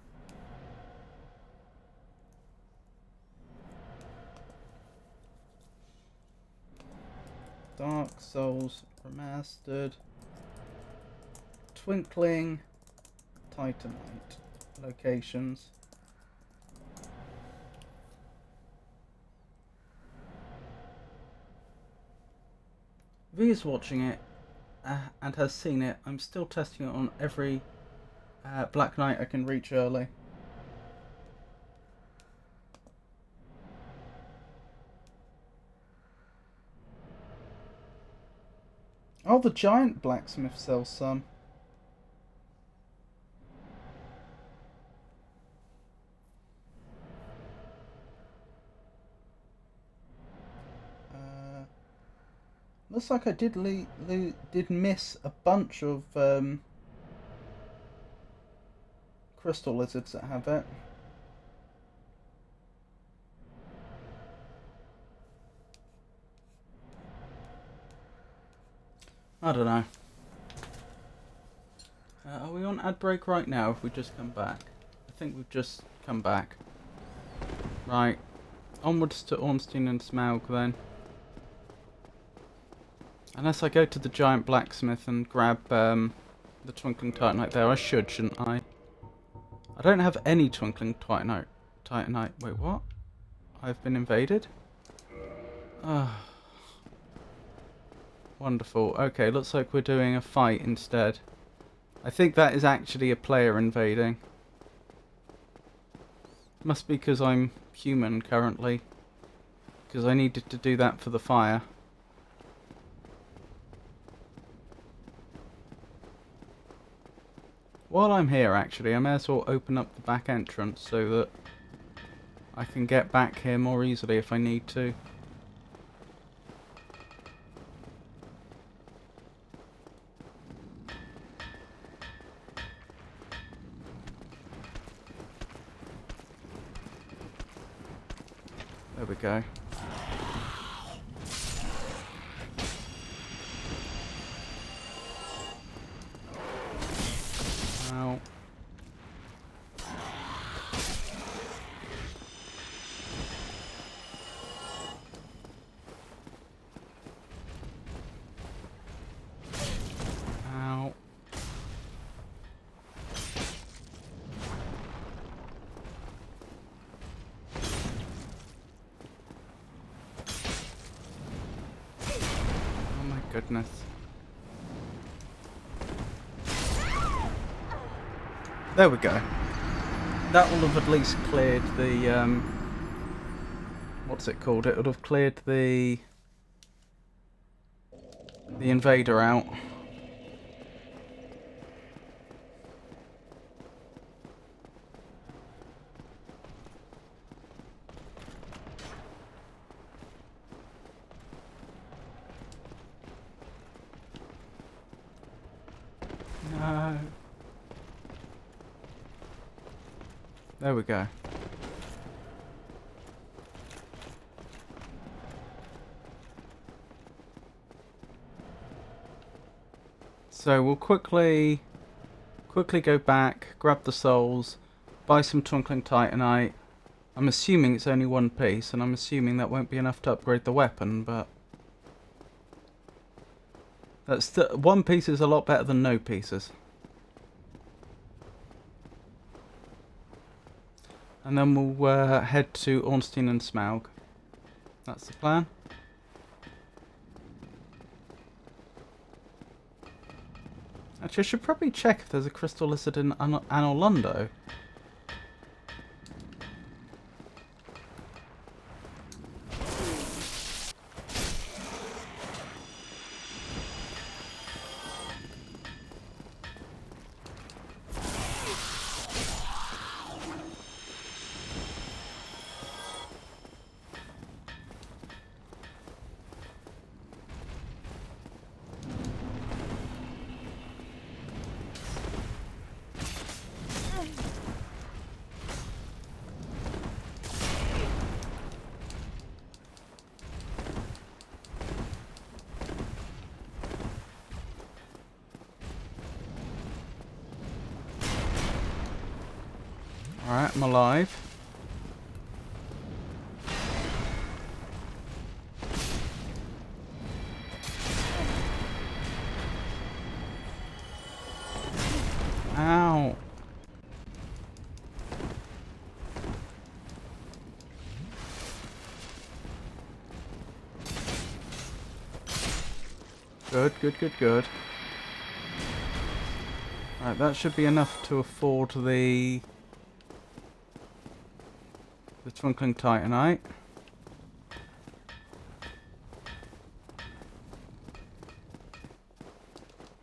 A: Dark Souls Remastered. Twinkling Titanite locations. V is watching it and has seen it. I'm still testing it on every Black Knight I can reach early. Oh, the giant blacksmith sells some. Looks like I did miss a bunch of crystal lizards that have it. I don't know. Are we on ad break right now? If we just come back, I think we've just come back. Right, onwards to Ornstein and Smaug then. Unless I go to the giant blacksmith and grab the Twinkling Titanite there. I should, shouldn't I? I don't have any Twinkling Titanite. Wait, what? I've been invaded? Ah. Wonderful. Okay, looks like we're doing a fight instead. I think that is actually a player invading. Must be because I'm human currently. Because I needed to do that for the fire. While I'm here, actually, I may as well open up the back entrance so that I can get back here more easily if I need to. There we go. Ow. Ow. Oh my goodness. There we go. That will have at least cleared the, what's it called? It would have cleared the invader out. No. There we go. So we'll quickly go back, grab the souls, buy some twinkling titanite. I'm assuming it's only one piece, and I'm assuming that won't be enough to upgrade the weapon, but that's one piece is a lot better than no pieces. And then we'll head to Ornstein and Smaug. That's the plan. Actually, I should probably check if there's a crystal lizard in Anor Londo. Alright, I'm alive. Ow. Good, good, good, good. Right, that should be enough to afford the twinkling titanite.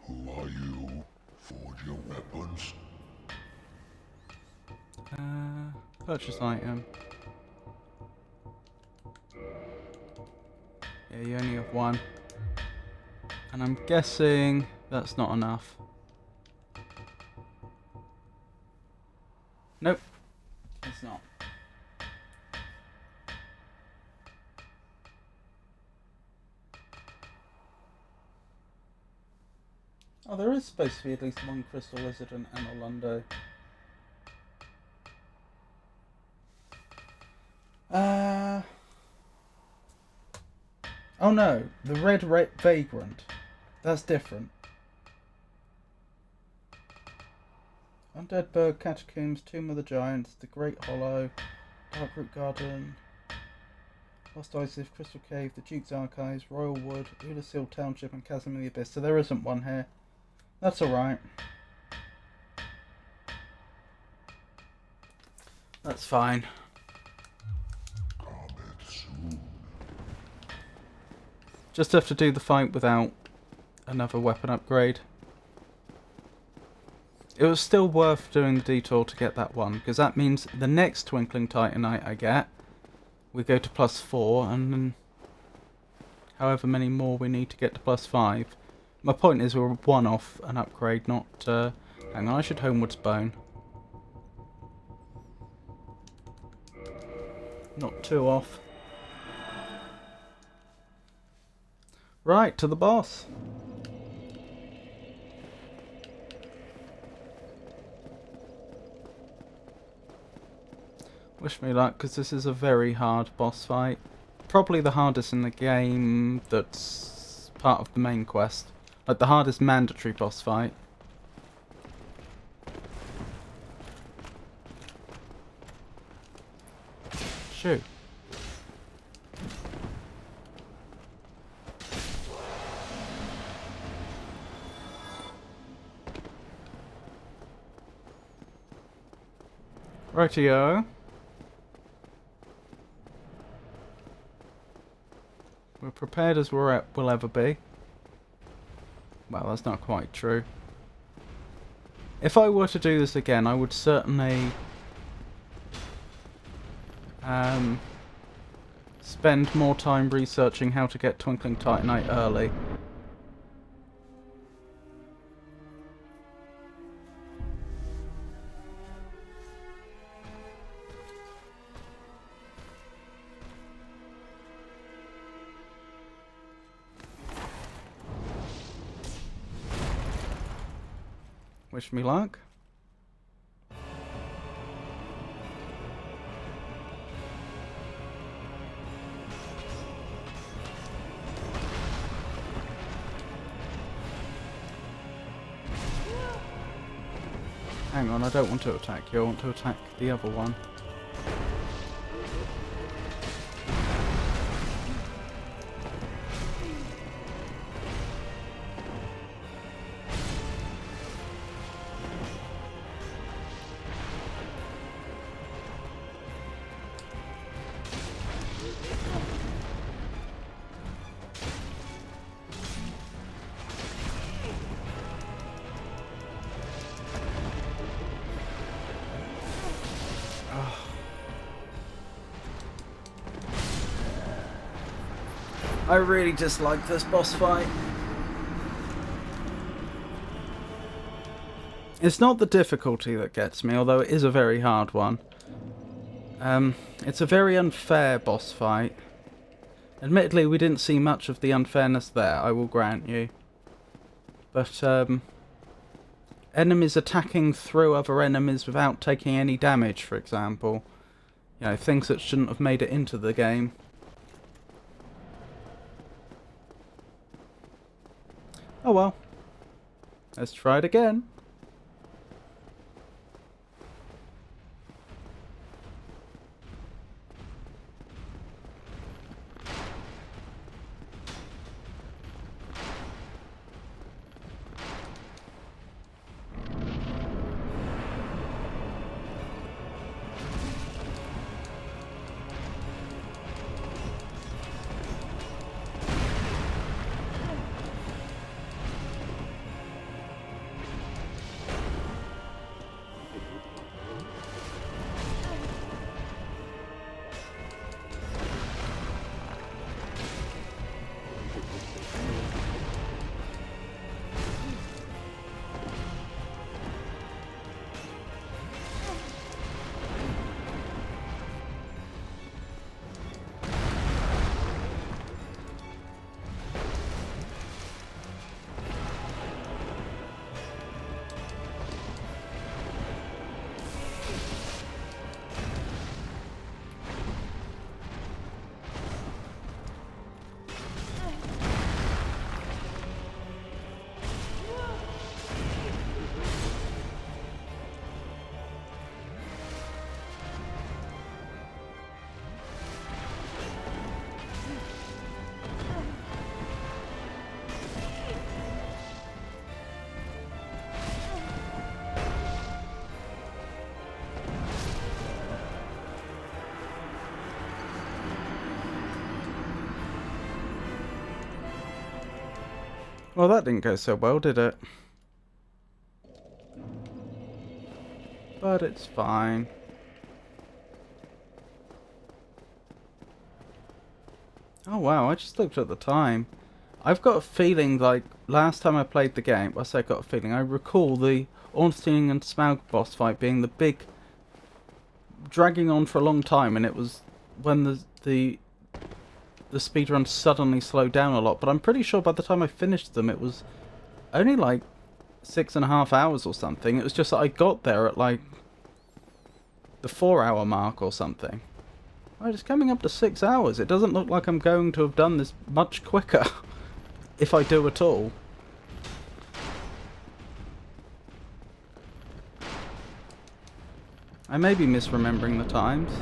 F: Who are you? Forge your weapons?
A: Purchase item. Yeah, you only have one. And I'm guessing that's not enough. Nope. It's not. Oh, there is supposed to be at least one crystal lizard in Anor Londo. Oh no, the red vagrant. That's different. Undead Bird, Catacombs, Tomb of the Giants, The Great Hollow, Darkroot Garden, Lost Isis, Crystal Cave, The Duke's Archives, Royal Wood, Udasil Township, and Chasm of the Abyss. So there isn't one here. That's alright. That's fine.
F: Comment soon.
A: Just have to do the fight without another weapon upgrade. It was still worth doing the detour to get that one, because that means the next Twinkling Titanite I get, we go to +4, and then however many more we need to get to +5. My point is we're one off an upgrade, not... hang on, I should Homewood's Bone. Not too off. Right, to the boss. Wish me luck, because this is a very hard boss fight. Probably the hardest in the game that's part of the main quest. Like the hardest mandatory boss fight. Shoot. Rightio. We're prepared as we'll ever be. Well, that's not quite true. If I were to do this again, I would certainly spend more time researching how to get Twinkling Titanite early. Wish me luck. Hang on, I don't want to attack you, I want to attack the other one. I really dislike this boss fight. It's not the difficulty that gets me, although it is a very hard one. It's a very unfair boss fight. Admittedly, we didn't see much of the unfairness there, I will grant you. But, enemies attacking through other enemies without taking any damage, for example. You know, things that shouldn't have made it into the game. Oh well. Let's try it again. Well, that didn't go so well, did it? But it's fine. Oh wow, I just looked at the time. I've got a feeling like last time I played the game, I say I got a feeling, I recall the Ornstein and Smaug boss fight being the big, dragging on for a long time, and it was when the speedrun suddenly slowed down a lot, but I'm pretty sure by the time I finished them it was only like 6.5 hours or something. It was just that I got there at like the 4-hour mark or something. Oh, it's coming up to 6 hours. It doesn't look like I'm going to have done this much quicker. If I do at all. I may be misremembering the times.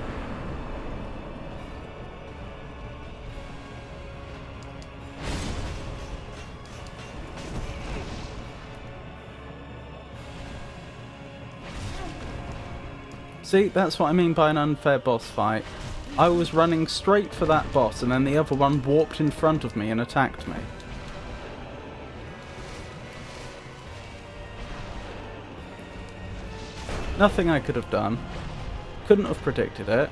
A: See, that's what I mean by an unfair boss fight. I was running straight for that boss and then the other one walked in front of me and attacked me. Nothing I could have done. Couldn't have predicted it.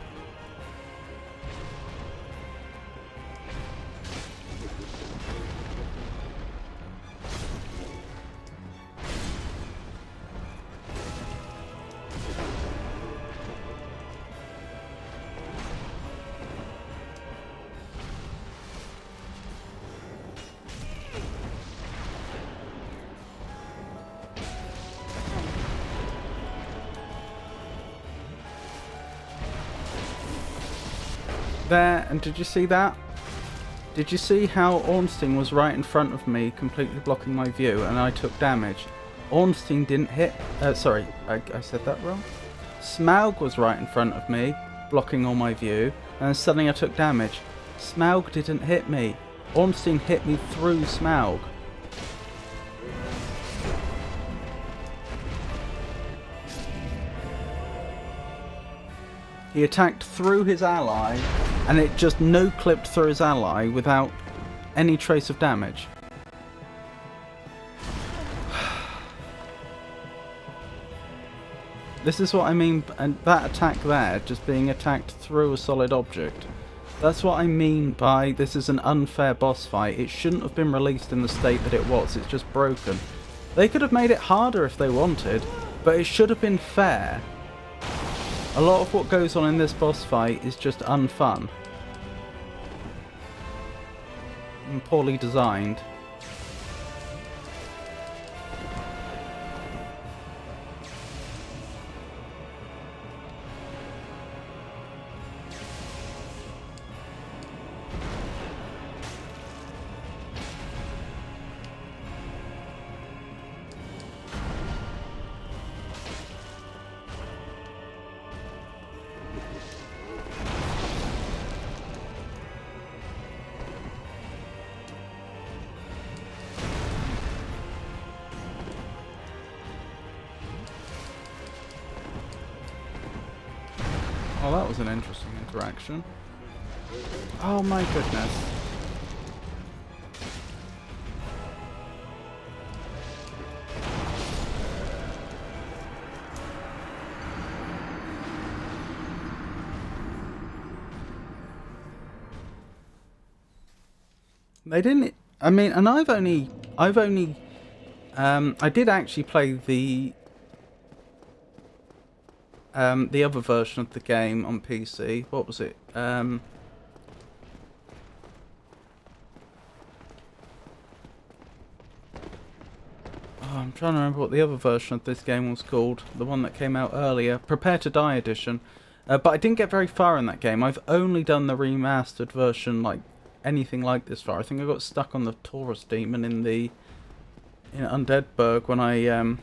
A: There, and did you see that? Did you see how Ornstein was right in front of me, completely blocking my view, and I took damage? Ornstein didn't hit... sorry, I said that wrong. Smaug was right in front of me, blocking all my view, and then suddenly I took damage. Smaug didn't hit me. Ornstein hit me through Smaug. He attacked through his ally, and it just no-clipped through his ally without any trace of damage. This is what I mean, and that attack there, just being attacked through a solid object. That's what I mean by this is an unfair boss fight. It shouldn't have been released in the state that it was, it's just broken. They could have made it harder if they wanted, but it should have been fair. A lot of what goes on in this boss fight is just unfun. And poorly designed. Oh, that was an interesting interaction. Oh my goodness. They didn't... I mean, and I've only... I did actually play the other version of the game on PC. What was it? Oh, I'm trying to remember what the other version of this game was called. The one that came out earlier. Prepare to Die edition. But I didn't get very far in that game. I've only done the remastered version, like anything like this far. I think I got stuck on the Taurus demon in Undeadburg when I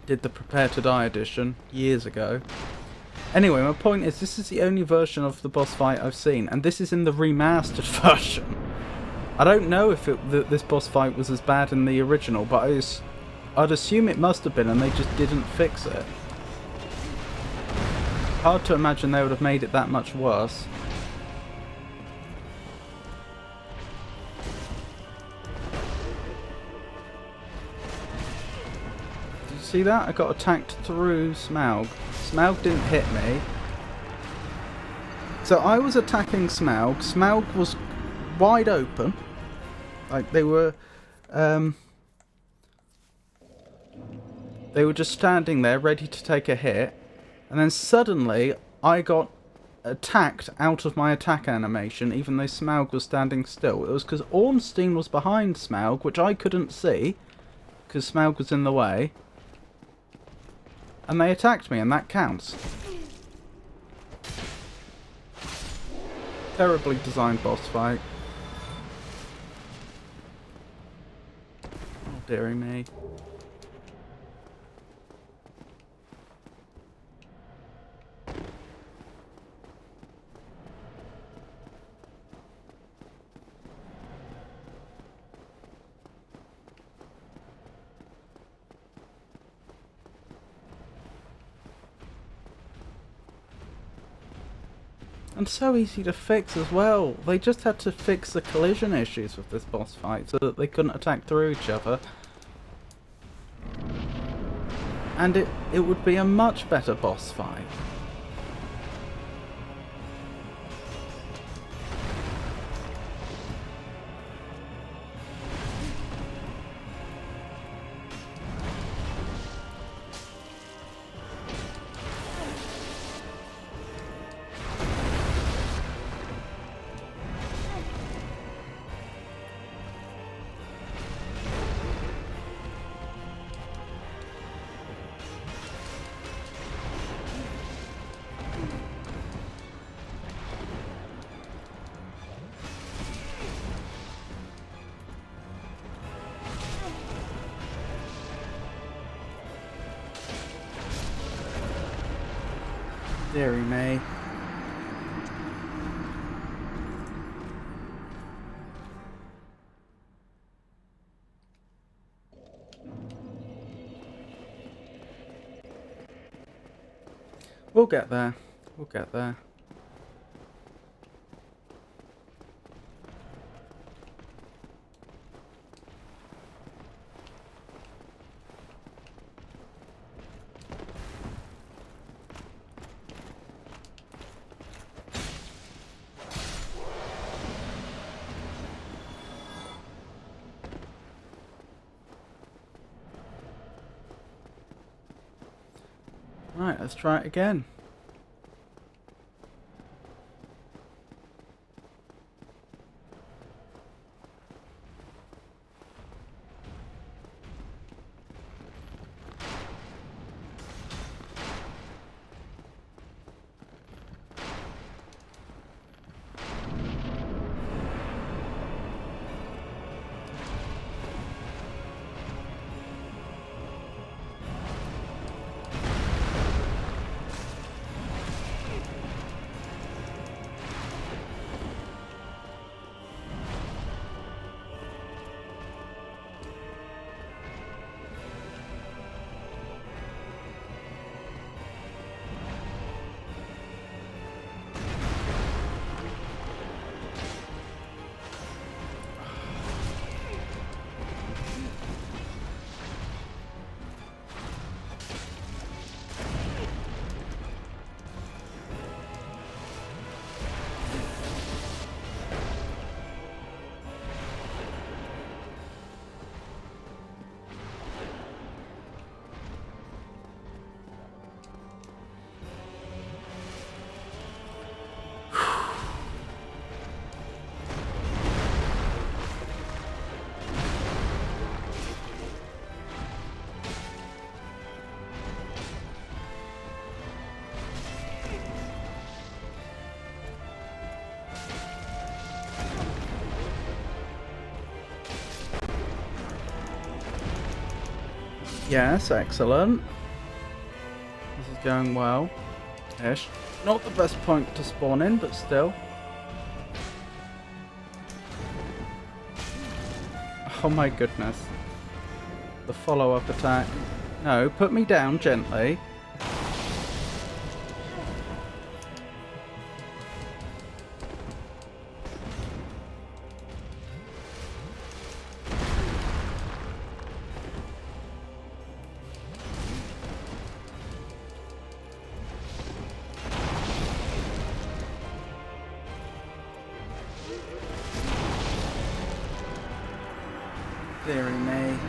A: did the Prepare to Die edition years ago. Anyway, my point is this is the only version of the boss fight I've seen, and this is in the remastered version. I don't know if this boss fight was as bad in the original, but I'd assume it must have been, and they just didn't fix it. Hard to imagine they would have made it that much worse. See that? I got attacked through Smaug. Smaug didn't hit me. So I was attacking Smaug. Smaug was wide open. Like they were just standing there ready to take a hit. And then suddenly I got attacked out of my attack animation even though Smaug was standing still. It was because Ornstein was behind Smaug, which I couldn't see because Smaug was in the way. And they attacked me, and that counts. Terribly designed boss fight. Oh, dearie me. And so easy to fix as well. They just had to fix the collision issues with this boss fight so that they couldn't attack through each other. And it would be a much better boss fight. Dearie me. We'll get there. We'll get there. Right, let's try it again. Yes, excellent. This is going well. Ish. Not the best point to spawn in, but still. Oh my goodness. The follow-up attack. No, put me down gently. me.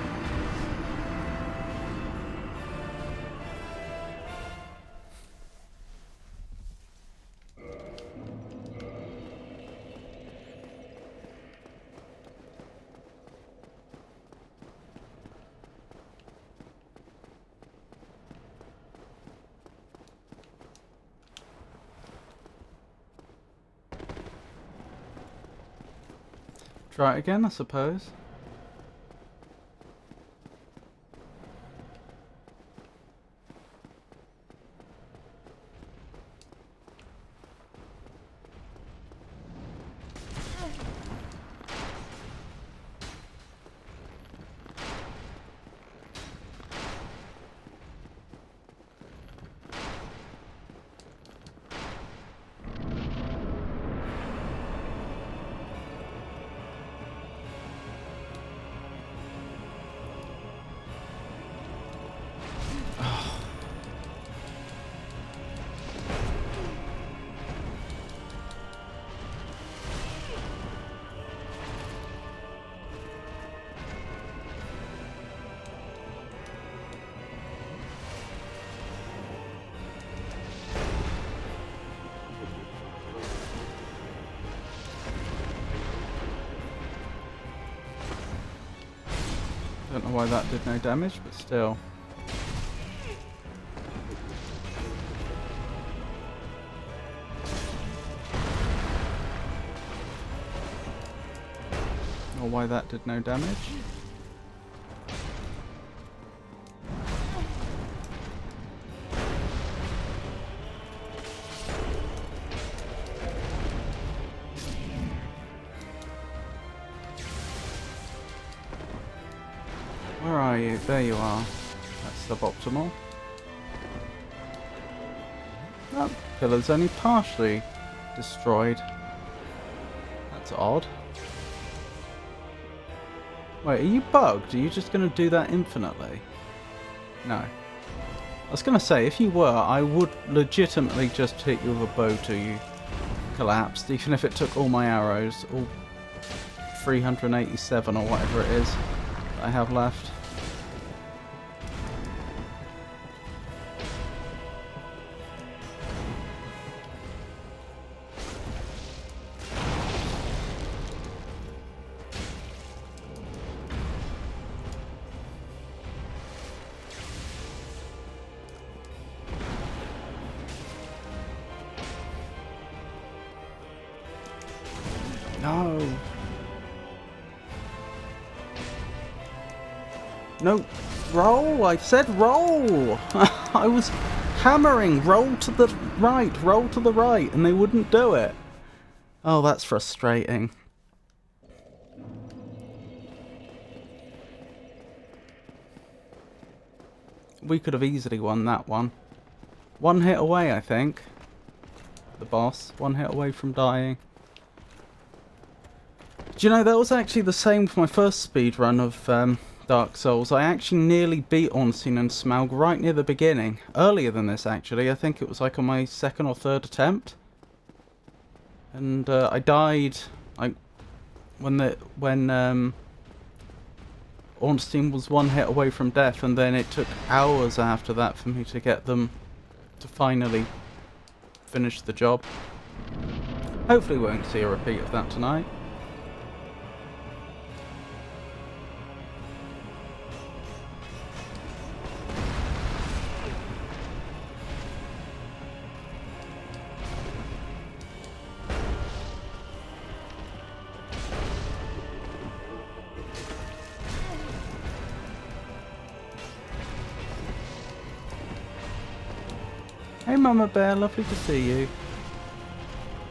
A: Try it again, I suppose. Don't know why that did no damage, but still. Or why that did no damage. Where are you? There you are. That's suboptimal. That pillar's only partially destroyed. That's odd. Wait, are you bugged? Are you just going to do that infinitely? No. I was going to say, if you were, I would legitimately just hit you with a bow till you collapsed, even if it took all my arrows, all 387 or whatever it is that I have left. No. No. Roll! I said roll! I was hammering roll to the right, and they wouldn't do it. Oh, that's frustrating. We could have easily won that one. One hit away, I think. The boss. One hit away from dying. Do you know, that was actually the same with my first speedrun of Dark Souls. I actually nearly beat Ornstein and Smaug right near the beginning. Earlier than this, actually. I think it was like on my second or third attempt. And I died like when Ornstein was one hit away from death, and then it took hours after that for me to get them to finally finish the job. Hopefully we won't see a repeat of that tonight. Hey Mama Bear, lovely to see you.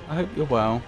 A: I hope you're well.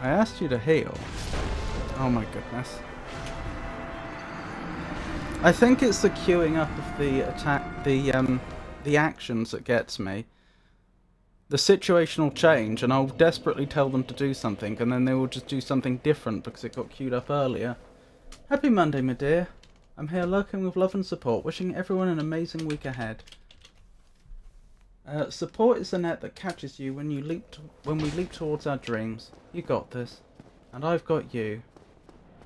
A: I asked you to heal. Oh my goodness. I think it's the queuing up of the attack, the actions that gets me. The situation will change, and I'll desperately tell them to do something, and then they will just do something different because it got queued up earlier. Happy Monday, my dear. I'm here lurking with love and support, wishing everyone an amazing week ahead. Support is the net that catches you when we leap towards our dreams. You got this, and I've got you.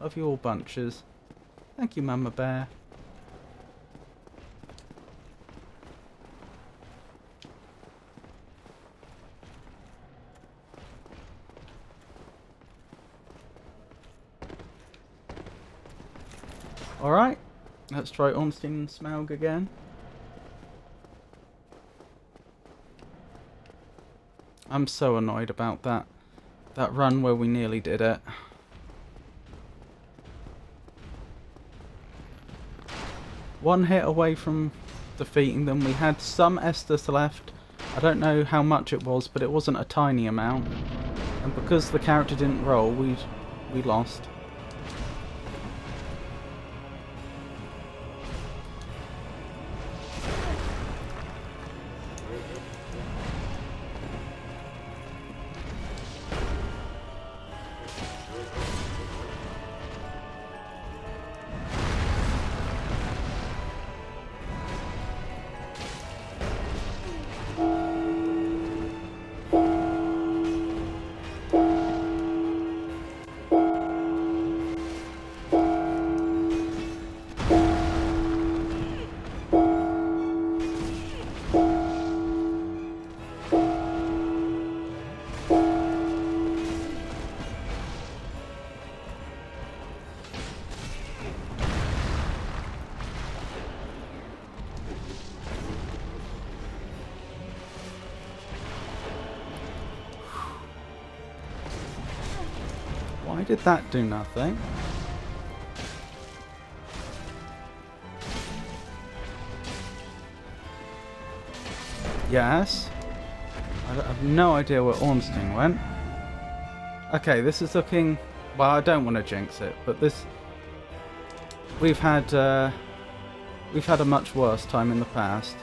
A: Love you all bunches. Thank you, Mama Bear. Alright, let's try Ornstein and Smaug again. I'm so annoyed about that run where we nearly did it. One hit away from defeating them. We had some Estus left. I don't know how much it was, but it wasn't a tiny amount. And because the character didn't roll, we lost. Why did that do nothing? Yes. I have no idea where Ornstein went. Okay, this is looking... Well, I don't want to jinx it, but this... We've had a much worse time in the past.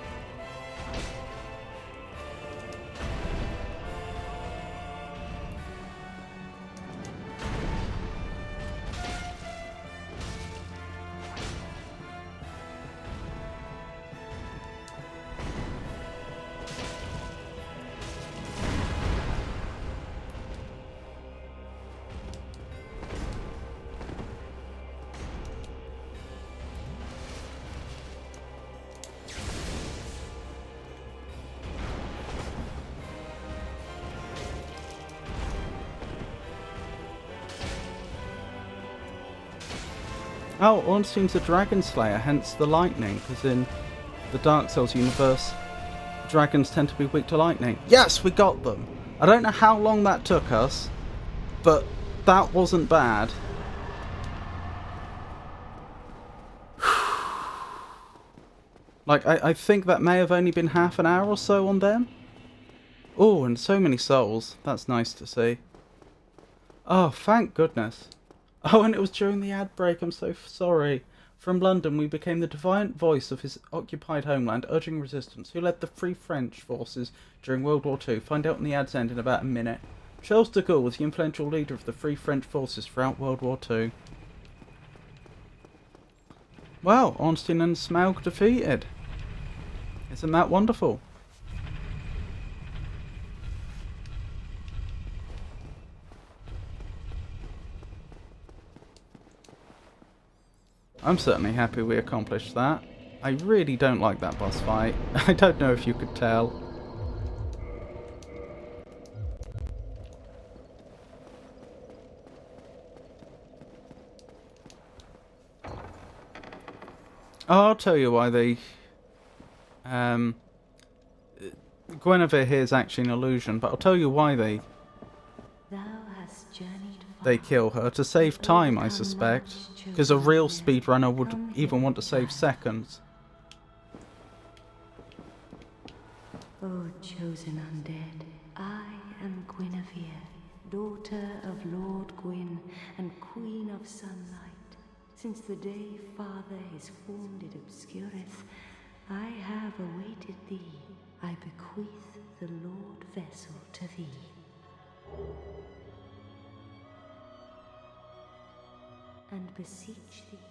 A: Oh, Ornstein's a Dragon Slayer, hence the lightning, because in the Dark Souls universe, dragons tend to be weak to lightning. Yes, we got them! I don't know how long that took us, but that wasn't bad. Like, I think that may have only been half an hour or so on them. Oh, and so many souls. That's nice to see. Oh, thank goodness. Oh, and it was during the ad break, I'm so sorry. From London, we became the defiant voice of his occupied homeland, urging resistance. Who led the Free French forces during World War II? Find out in the ad's end in about a minute. Charles de Gaulle was the influential leader of the Free French forces throughout World War II. Well, Ornstein and Smaug defeated. Isn't that wonderful? I'm certainly happy we accomplished that. I really don't like that boss fight. I don't know if you could tell. Oh, I'll tell you why they... Guinevere here is actually an illusion, but I'll tell you why they kill her. To save time, I suspect. Because a real speedrunner would even want to save seconds.
B: Oh, chosen undead, I am Guinevere,
G: daughter of Lord Gwyn and Queen of Sunlight, since the day Father his form did obscureth, I have awaited thee. I bequeath the Lord vessel to thee. And beseech thee,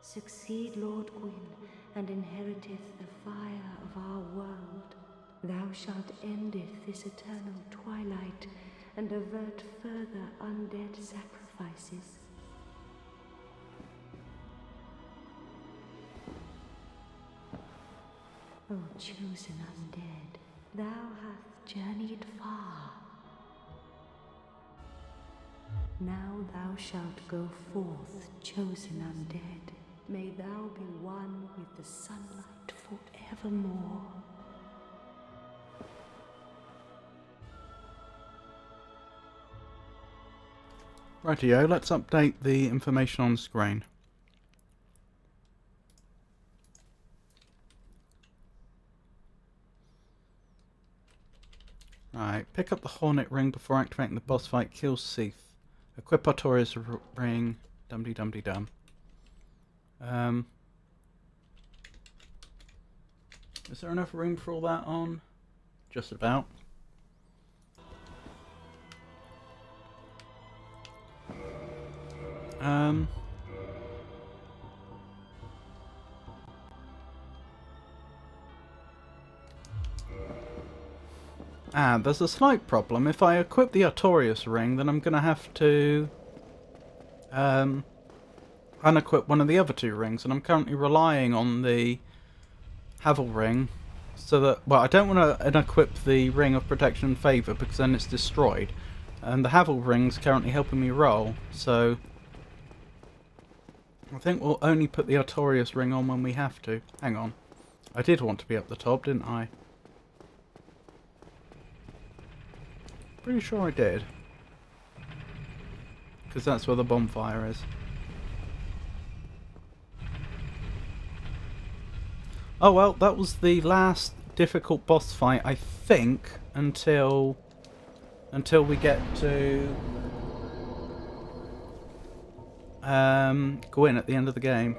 G: succeed Lord Gwyn, and inheriteth the fire of our world. Thou shalt endeth this eternal twilight, and avert further undead sacrifices. O chosen undead, thou hast journeyed far. Now thou shalt go forth, chosen undead. May thou be one with the sunlight forevermore.
A: Rightio, let's update the information on screen. Right, pick up the Hornet Ring before activating the boss fight. Kill Seath. Equip Artorias Ring. Dum-de-dum-de-dum. Is there enough room for all that on? Just about. There's a slight problem. If I equip the Artorias Ring, then I'm going to have to unequip one of the other two rings, and I'm currently relying on the Havel Ring, so that, well, I don't want to unequip the Ring of Protection and Favour, because then it's destroyed, and the Havel Ring's currently helping me roll, so I think we'll only put the Artorias Ring on when we have to. Hang on. I did want to be up the top, didn't I? Pretty sure I did. Because that's where the bonfire is. Oh well, that was the last difficult boss fight, I think, until we get to Gwyn at the end of the game.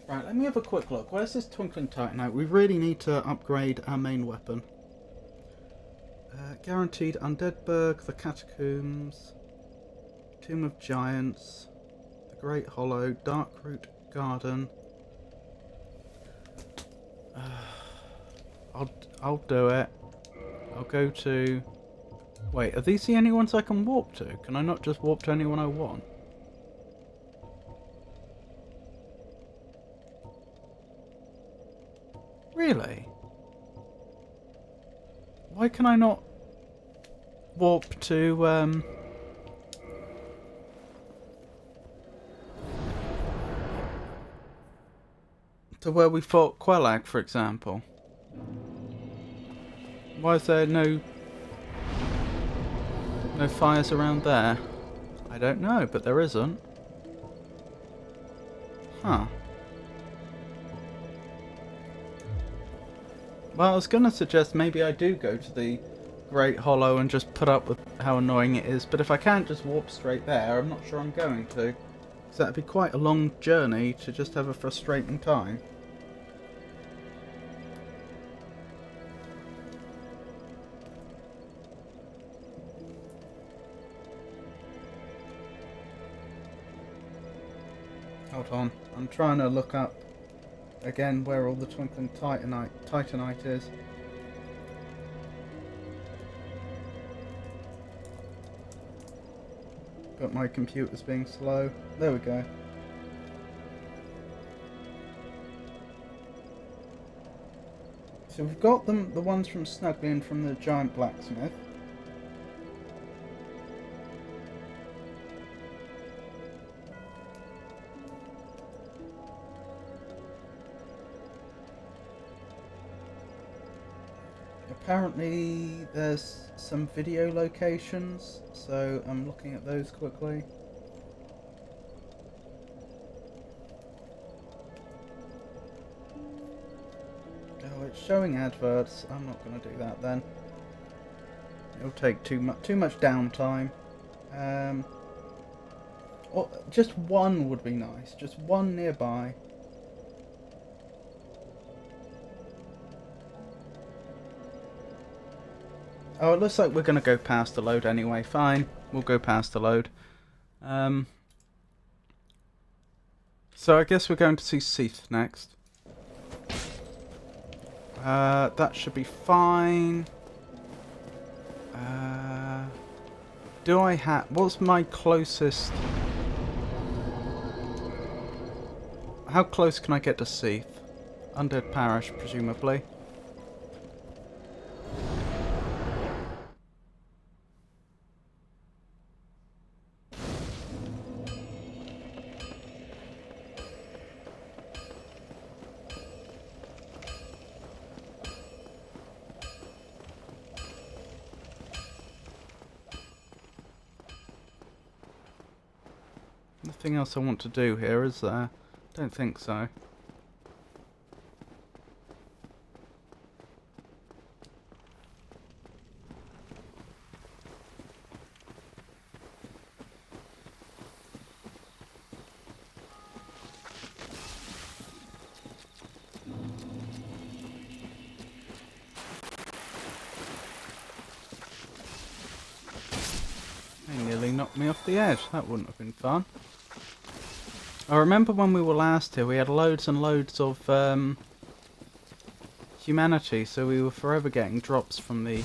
A: Right, let me have a quick look. Where's this Twinkling Titanite? We really need to upgrade our main weapon. Guaranteed Undeadburg, the Catacombs, Tomb of Giants, the Great Hollow, Darkroot Garden. I'll do it. I'll go to... Wait, are these the only ones I can warp to? Can I not just warp to anyone I want? Really? Why can I not warp to where we fought Quellag, for example? Why is there no fires around there? I don't know, but there isn't. Huh. Well, I was going to suggest maybe I do go to the Great Hollow and just put up with how annoying it is, but if I can't just warp straight there, I'm not sure I'm going to. Because that'd be quite a long journey to just have a frustrating time. Hold on, I'm trying to look up again where all the Twinkling Titanite is. But my computer's being slow. There we go. So we've got the ones from Snuggly and from the Giant Blacksmith. Apparently there's some video locations, so I'm looking at those quickly. Oh, it's showing adverts. I'm not going to do that then. It'll take too much downtime. Or just one would be nice. Just one nearby. Oh, it looks like we're going to go past the load anyway. Fine, we'll go past the load. So I guess we're going to see Seath next. That should be fine. Do I have... What's my closest... How close can I get to Seath? Undead Parish, presumably. Nothing else I want to do here, is there? Don't think so. They nearly knocked me off the edge. That wouldn't have been fun. I remember when we were last here, we had loads and loads of humanity, so we were forever getting drops from the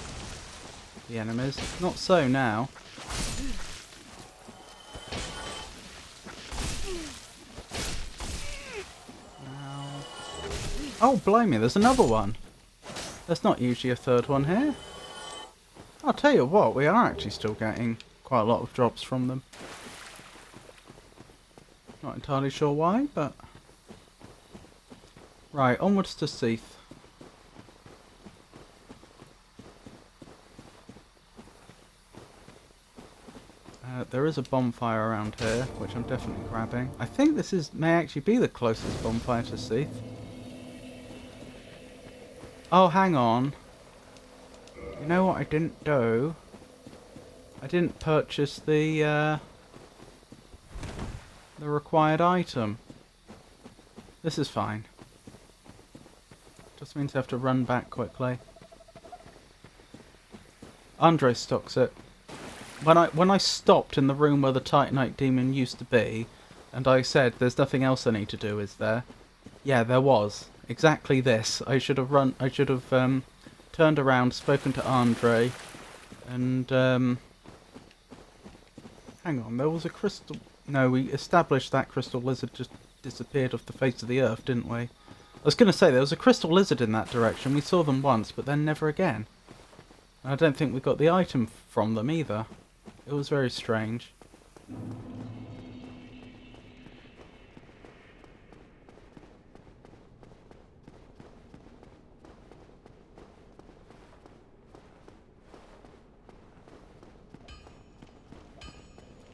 A: enemies. Not so now. Oh, blimey, there's another one. There's not usually a third one here. I'll tell you what, we are actually still getting quite a lot of drops from them. Not entirely sure why, but... Right, onwards to Seath. There is a bonfire around here, which I'm definitely grabbing. I think this may actually be the closest bonfire to Seath. Oh, hang on. You know what I didn't do? I didn't purchase the required item. This is fine. Just means I have to run back quickly. Andre stocks it. When I stopped in the room where the Titanite demon used to be, and I said, "There's nothing else I need to do, is there?" Yeah, there was. Exactly this. I should have turned around, spoken to Andre, and hang on. There was a crystal. No, we established that crystal lizard just disappeared off the face of the earth, didn't we? I was going to say, there was a crystal lizard in that direction. We saw them once, but then never again. And I don't think we got the item from them either. It was very strange.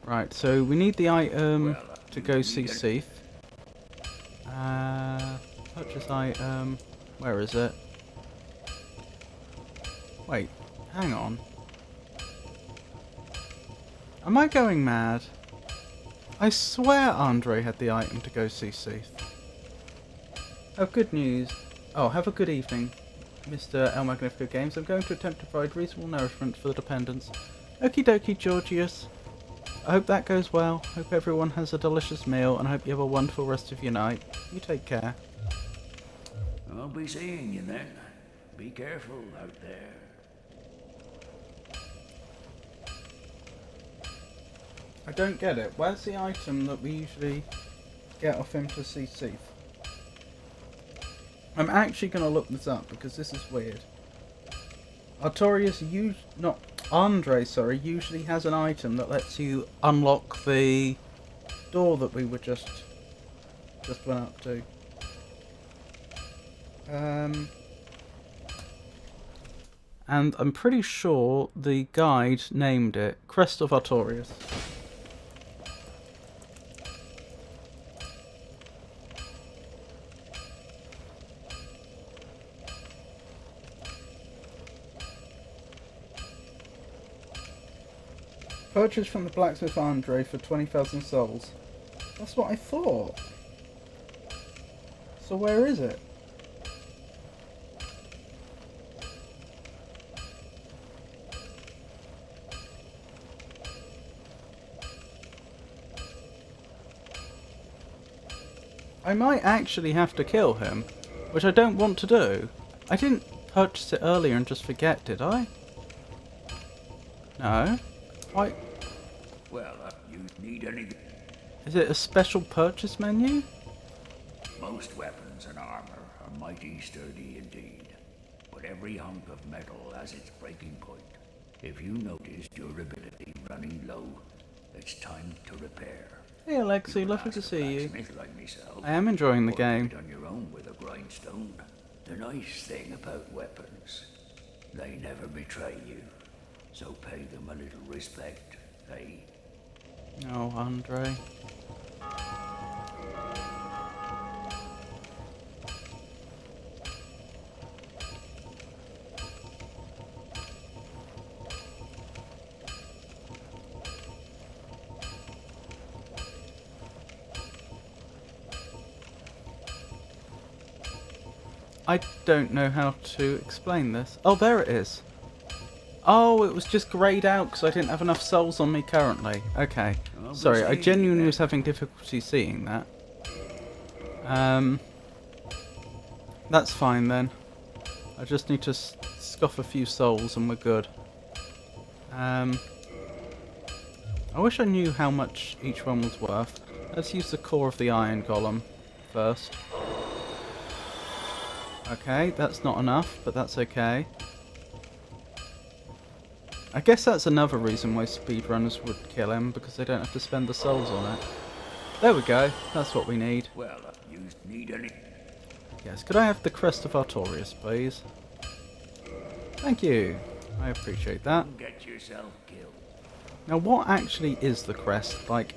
A: Right, so we need the item to go see Seath. Purchase item. Where is it? Wait, hang on. Am I going mad? I swear Andre had the item to go see Seath. Oh, good news. Oh, have a good evening, Mr. El Magnifico Games. I'm going to attempt to provide reasonable nourishment for the dependents. Okie dokie, Georgius. I hope that goes well. Hope everyone has a delicious meal, and I hope you have a wonderful rest of your night. You take care.
H: I'll be seeing you then. Be careful out there.
A: I don't get it. Where's the item that we usually get off him to see Seath? I'm actually going to look this up because this is weird. Artorius Andre, usually has an item that lets you unlock the door that we were just went up to. And I'm pretty sure the guide named it Crest of Artorius. Purchased from the blacksmith Andre for 20,000 souls. That's what I thought. So where is it? I might actually have to kill him, which I don't want to do. I didn't purchase it earlier and just forget, did I? No. Why?
H: Well, you need anything.
A: Is it a special purchase menu?
H: Most weapons and armor are mighty sturdy indeed, but every hunk of metal has its breaking point. If you notice durability running low, it's time to repair.
A: Hey Alexi,
H: You
A: lovely
H: ask
A: to
H: a
A: see you.
H: blacksmith like myself,
A: I am enjoying the
H: or do
A: game.
H: it on your own with a grindstone. The nice thing about weapons, they never betray you, so pay them a little respect, eh?
A: Oh, Andre. I don't know how to explain this. Oh, there it is. Oh, it was just greyed out because I didn't have enough souls on me currently. Okay. Sorry, I genuinely was having difficulty seeing that. That's fine then. I just need to scoff a few souls and we're good. I wish I knew how much each one was worth. Let's use the core of the iron golem first. Okay, that's not enough, but that's okay. I guess that's another reason why speedrunners would kill him, because they don't have to spend the souls on it. There we go, that's what we need.
H: Well, you need any...
A: Yes, could I have the Crest of Artorias, please? Thank you, I appreciate that.
H: Get yourself killed.
A: Now what actually is the crest? Like,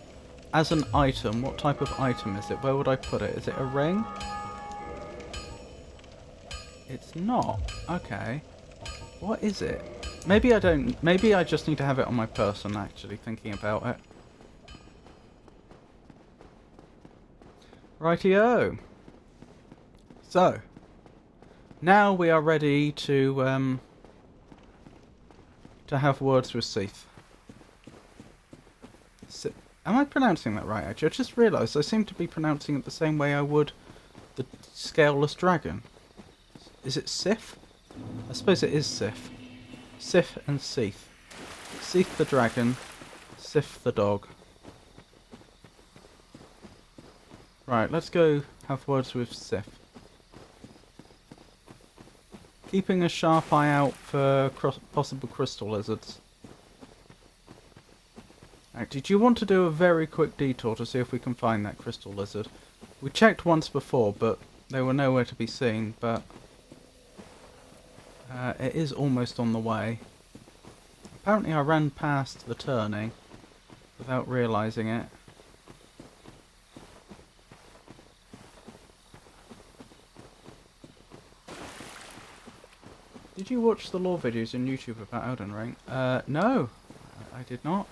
A: as an item, what type of item is it? Where would I put it? Is it a ring? It's not. Okay. What is it? Maybe I don't... Maybe I just need to have it on my person, actually, thinking about it. Rightio. So. Now we are ready to have words with Seath. Am I pronouncing that right, actually? I just realised I seem to be pronouncing it the same way I would the Scaleless Dragon. Is it Sif? I suppose it is Sif. Sif and Seath. Seath the dragon, Sif the dog. Right, let's go have words with Sif. Keeping a sharp eye out for possible crystal lizards. Right, did you want to do a very quick detour to see if we can find that crystal lizard? We checked once before, but they were nowhere to be seen, but... it is almost on the way. Apparently I ran past the turning without realising it. Did you watch the lore videos on YouTube about Elden Ring? No, I did not.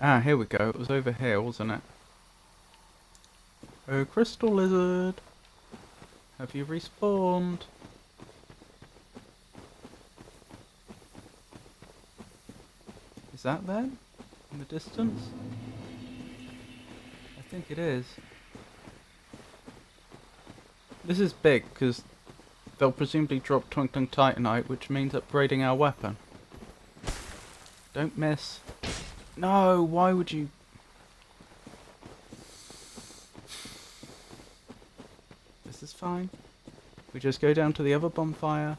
A: Ah, here we go. It was over here, wasn't it? Oh, crystal lizard. Have you respawned? Is that them? In the distance? I think it is. This is big, because they'll presumably drop Twinkling Titanite, which means upgrading our weapon. Don't miss. No, why would you... This is fine. We just go down to the other bonfire.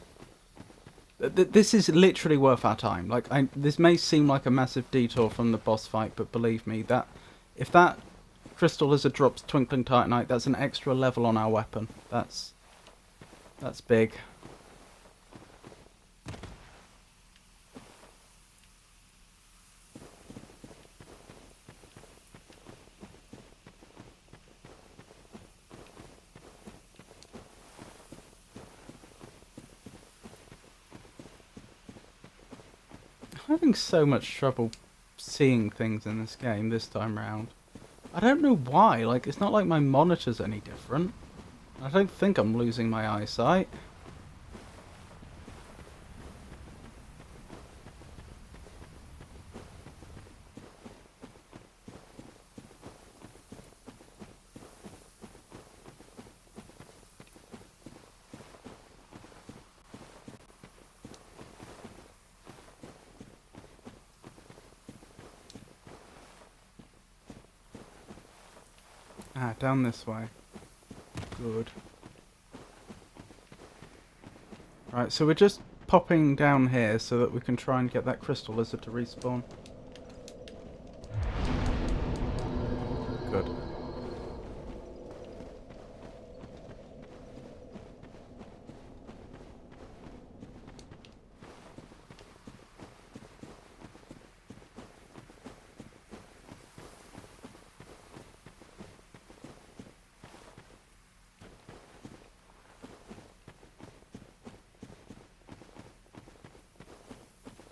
A: This is literally worth our time. Like, this may seem like a massive detour from the boss fight, but believe me, that if that crystal lizard drops Twinkling Titanite, that's an extra level on our weapon. That's big. having so much trouble seeing things in this game this time round. I don't know why, like, it's not like my monitor's any different. I don't think I'm losing my eyesight. Ah, down this way. Good. Right, so we're just popping down here so that we can try and get that crystal lizard to respawn. Good.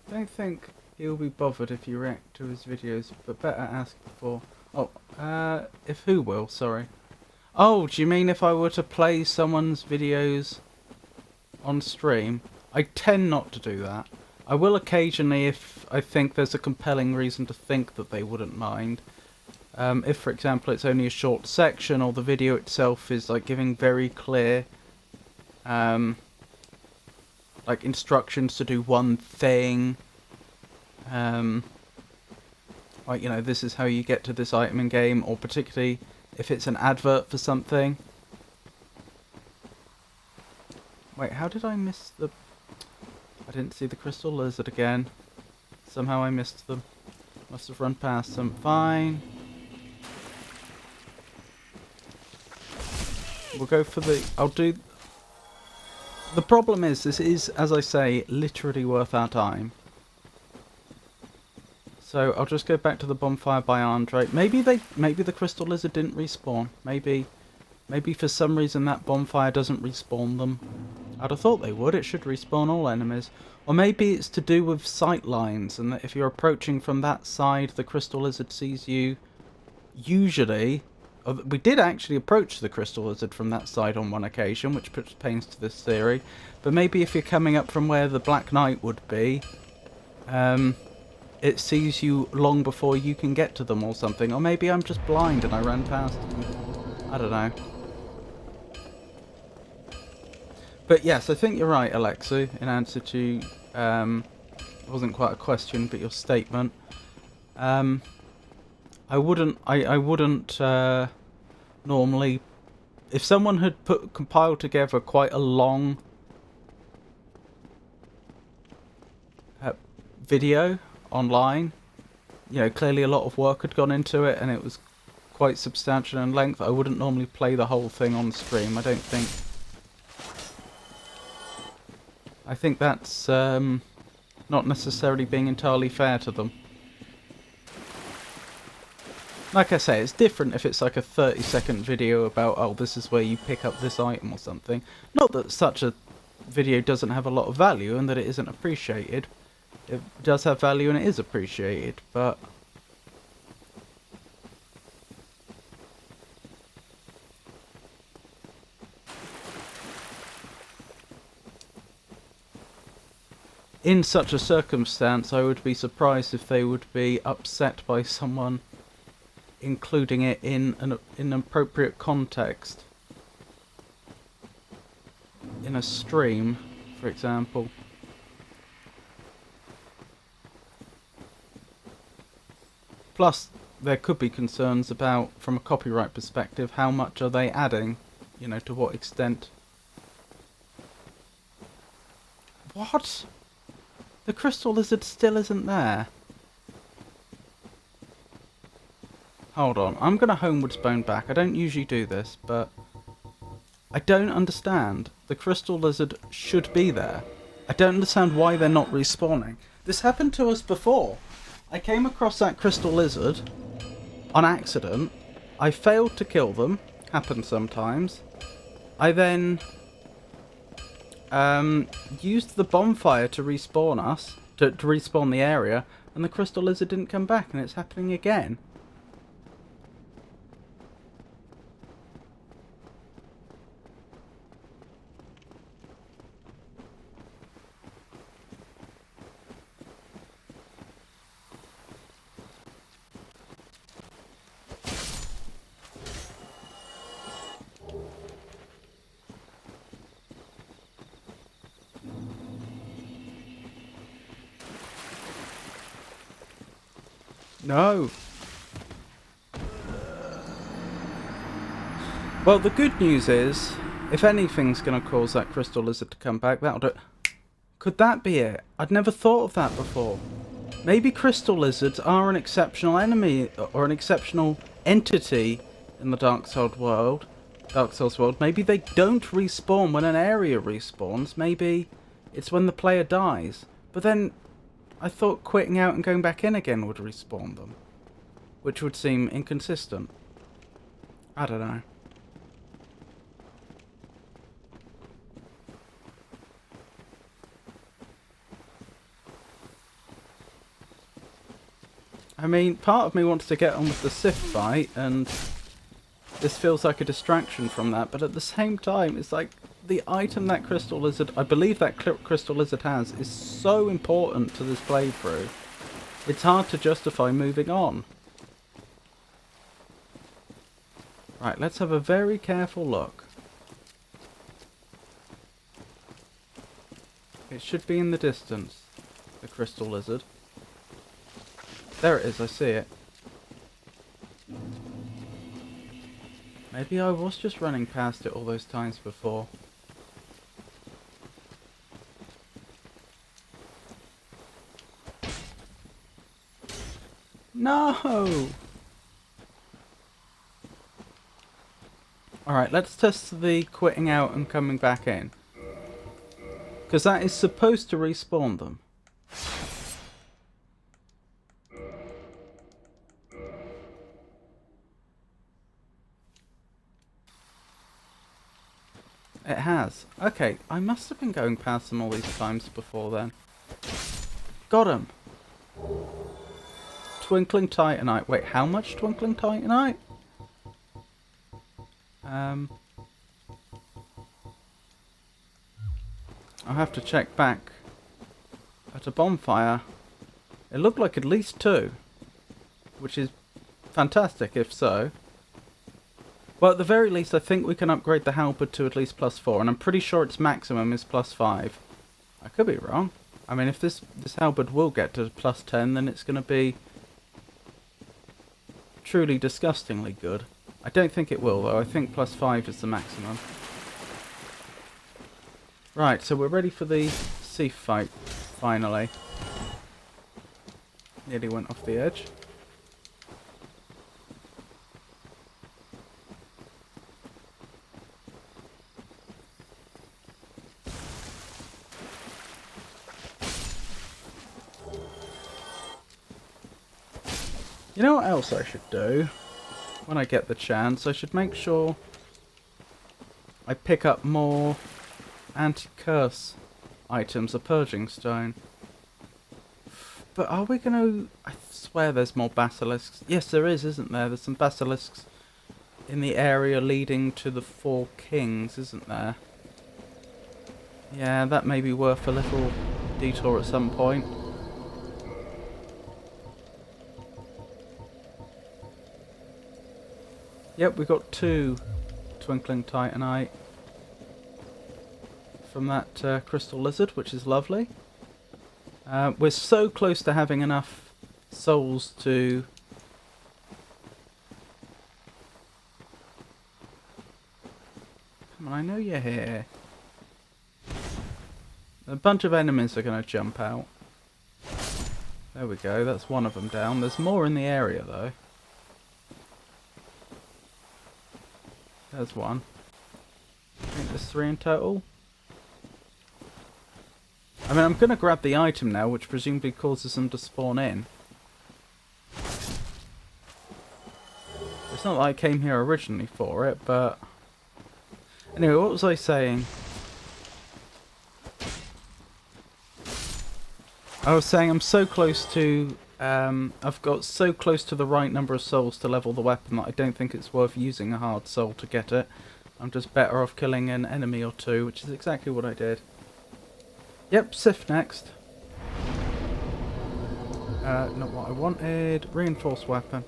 A: I don't think he'll be bothered if you react to his videos, but better ask before. Oh, if who will, sorry. Oh, do you mean if I were to play someone's videos on stream? I tend not to do that. I will occasionally if I think there's a compelling reason to think that they wouldn't mind. If, for example, it's only a short section or the video itself is like giving very clear like instructions to do one thing. Like, you know, this is how you get to this item in game, or particularly if it's an advert for something. Wait, how did I miss the... I didn't see the crystal lizard again. Somehow I missed them. Must have run past them. Fine. We'll go for the... I'll do... The problem is, this is, as I say, literally worth our time. So I'll just go back to the bonfire by Andre. Maybe the crystal lizard didn't respawn. Maybe for some reason that bonfire doesn't respawn them. I'd have thought they would. It should respawn all enemies. Or maybe it's to do with sight lines, and that if you're approaching from that side, the crystal lizard sees you. Usually, we did actually approach the crystal lizard from that side on one occasion, which puts pains to this theory. But maybe if you're coming up from where the Black Knight would be, it sees you long before you can get to them or something. Or maybe I'm just blind and I ran past them. I don't know. But yes, I think you're right, Alexu, in answer to, it wasn't quite a question, but your statement. I wouldn't normally, if someone had compiled together quite a long video online, you know, clearly a lot of work had gone into it and it was quite substantial in length, I wouldn't normally play the whole thing on stream. I don't think... I think that's not necessarily being entirely fair to them. Like I say, it's different if it's like a 30-second video about, oh, this is where you pick up this item or something. Not that such a video doesn't have a lot of value and that it isn't appreciated. It does have value and it is appreciated, but... in such a circumstance, I would be surprised if they would be upset by someone including it in an appropriate context. In a stream, for example. Plus, there could be concerns about, from a copyright perspective, how much are they adding? You know, to what extent? What? The crystal lizard still isn't there. Hold on, I'm going to Homewards Bone back. I don't usually do this, but I don't understand. The crystal lizard should be there. I don't understand why they're not respawning. This happened to us before. I came across that crystal lizard on accident. I failed to kill them. Happens sometimes. I then used the bonfire to respawn us. to respawn the area, and the crystal lizard didn't come back, and it's happening again. No. Well, the good news is, if anything's going to cause that crystal lizard to come back, that'll do it. Could that be it? I'd never thought of that before. Maybe crystal lizards are an exceptional enemy, or an exceptional entity in the Dark Souls world. Maybe they don't respawn when an area respawns. Maybe it's when the player dies. But then I thought quitting out and going back in again would respawn them, which would seem inconsistent. I don't know. I mean, part of me wants to get on with the Sith fight, and this feels like a distraction from that, but at the same time, it's like the item that Crystal Lizard, I believe that Crystal Lizard has, is so important to this playthrough. It's hard to justify moving on. Right, let's have a very careful look. It should be in the distance, the Crystal Lizard. There it is, I see it. Maybe I was just running past it all those times before. No! Alright, let's test the quitting out and coming back in. Because that is supposed to respawn them. It has. Okay, I must have been going past them all these times before then. Got him! Twinkling Titanite. Wait, how much Twinkling Titanite? I'll have to check back at a bonfire. It looked like at least 2, which is fantastic if so. Well, at the very least, I think we can upgrade the halberd to at least +4, and I'm pretty sure its maximum is +5. I could be wrong. I mean, if this halberd will get to +10, then it's going to be truly disgustingly good. I don't think it will, though. I think +5 is the maximum. Right, so we're ready for the Seath fight, finally. Nearly went off the edge. You know what else I should do? When I get the chance, I should make sure I pick up more anti-curse items, a purging stone. But are we going to... I swear there's more basilisks. Yes, there is, isn't there? There's some basilisks in the area leading to the 4 kings, isn't there? Yeah, that may be worth a little detour at some point. Yep, we got 2 Twinkling Titanite from that Crystal Lizard, which is lovely. We're so close to having enough souls to... Come on, I know you're here. A bunch of enemies are going to jump out. There we go, that's one of them down. There's more in the area, though. There's one. I think there's 3 in total. I mean, I'm going to grab the item now, which presumably causes them to spawn in. It's not that I came here originally for it, but... Anyway, what was I saying? I was saying I'm so close to... I've got so close to the right number of souls to level the weapon that I don't think it's worth using a hard soul to get it. I'm just better off killing an enemy or two, which is exactly what I did. Yep, Sif next. Not what I wanted. Reinforced weapon.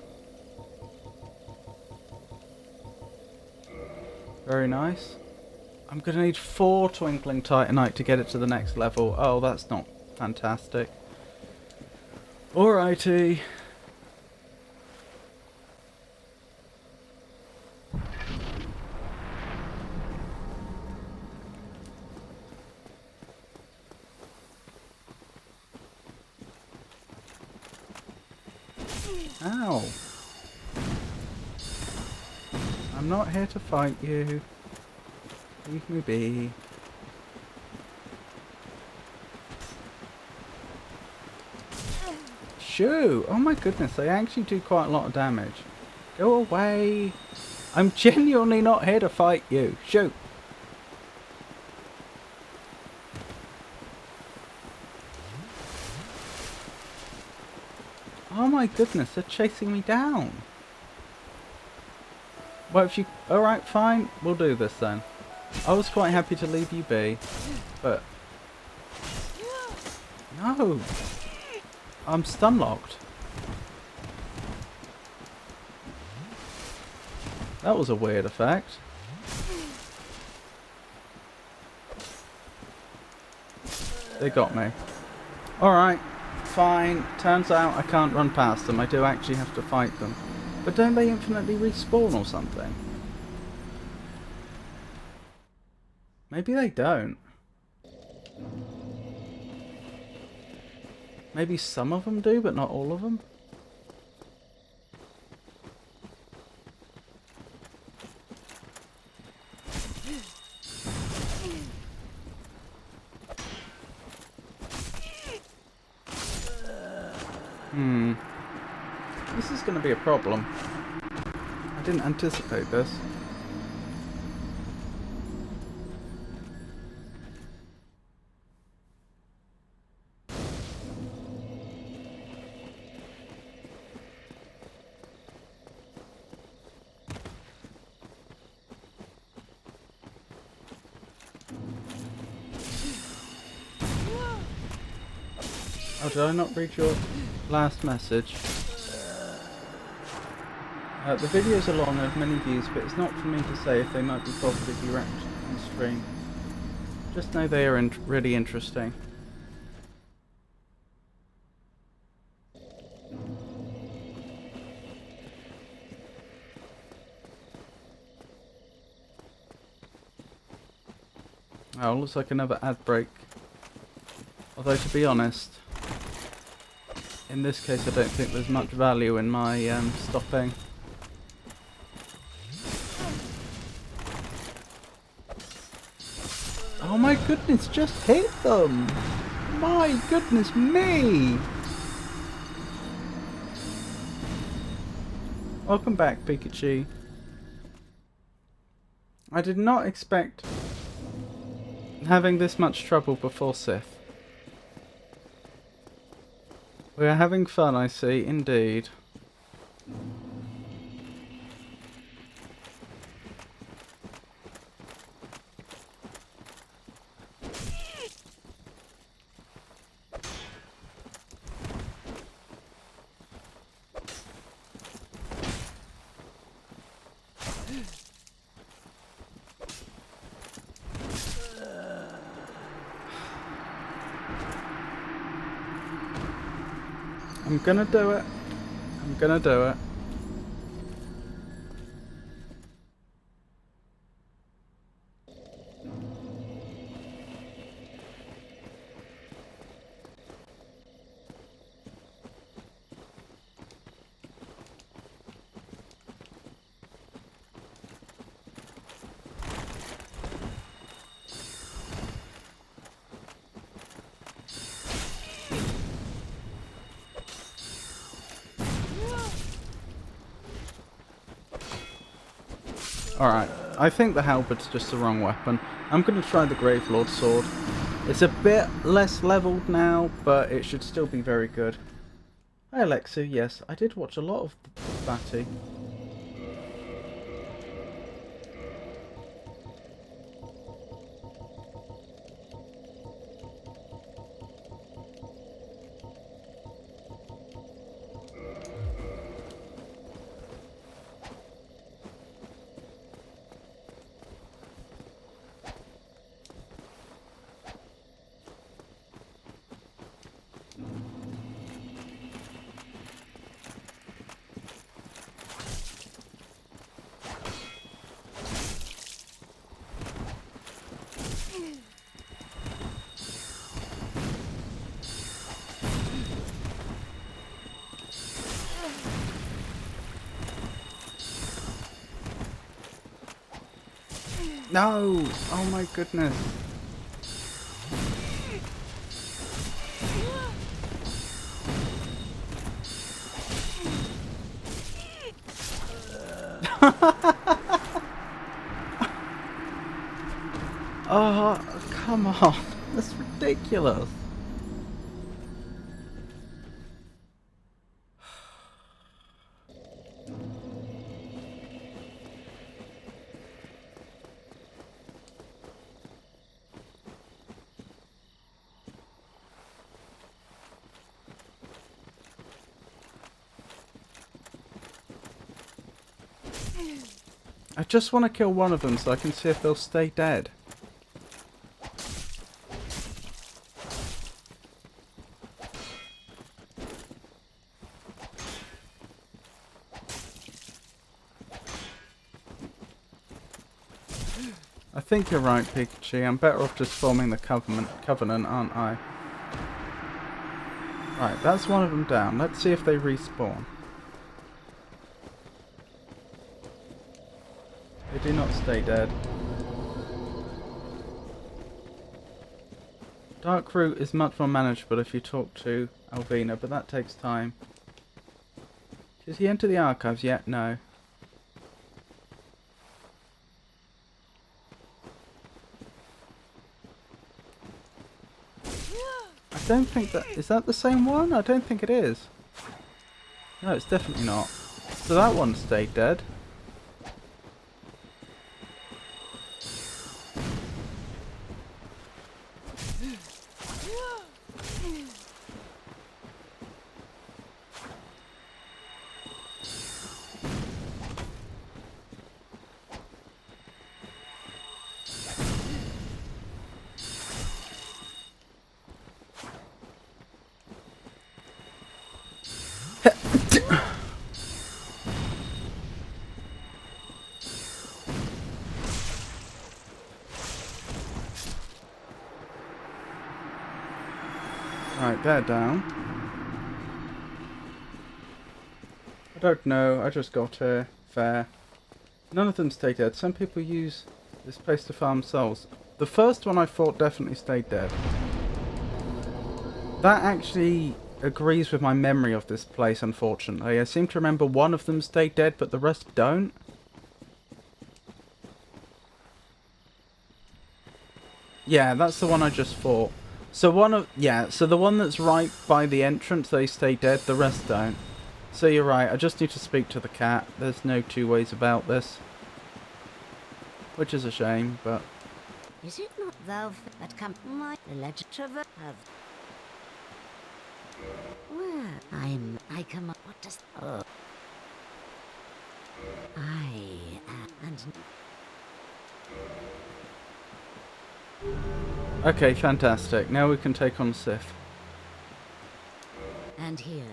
A: Very nice. I'm going to need 4 Twinkling Titanite to get it to the next level. Oh, that's not fantastic. Alrighty. Ow. I'm not here to fight you. Leave me be. Shoo! Oh my goodness, they actually do quite a lot of damage. Go away! I'm genuinely not here to fight you. Shoot! Oh my goodness, they're chasing me down. Well, if you... Alright, fine. We'll do this then. I was quite happy to leave you be, but... No! I'm stun locked. That was a weird effect. They got me. Alright, fine. Turns out I can't run past them. I do actually have to fight them. But don't they infinitely respawn or something? Maybe they don't. Maybe some of them do, but not all of them. This is going to be a problem. I didn't anticipate this. Oh, did I not read your last message? The videos are long and have many views, but it's not for me to say if they might be positively wrapped on stream. Just know they are really interesting. Oh, looks like another ad break. Although, to be honest, in this case I don't think there's much value in my stopping. Oh my goodness, just hit them! My goodness me! Welcome back, Pikachu. I did not expect having this much trouble before Sith. We are having fun, I see, indeed. I'm gonna do it. I'm gonna do it. Alright, I think the halberd's just the wrong weapon. I'm going to try the Gravelord sword. It's a bit less leveled now, but it should still be very good. Hi Alexu, yes, I did watch a lot of Batty. No! Oh my goodness. Oh, come on. That's ridiculous. I just want to kill one of them so I can see if they'll stay dead. I think you're right, Pikachu. I'm better off just forming the Covenant, aren't I? Right, that's one of them down. Let's see if they respawn. They do not stay dead. Dark Route is much more manageable if you talk to Alvina, but that takes time. Did he enter the archives yet? No. I don't think that... Is that the same one? I don't think it is. No, it's definitely not. So that one stayed dead. Right, they're down. I don't know, I just got here. Fair. None of them stay dead. Some people use this place to farm souls. The first one I thought definitely stayed dead. That actually agrees with my memory of this place, unfortunately. I seem to remember one of them stayed dead, but the rest don't. Yeah, that's the one I just fought. So so the one that's right by the entrance, they stay dead, the rest don't. So you're right, I just need to speak to the cat. There's no two ways about this. Which is a shame, but...
B: Is it not thou that come my legislature have? Well, I come up, what does... Oh. I am, and...
A: Okay, fantastic. Now we can take on Sif.
B: And here,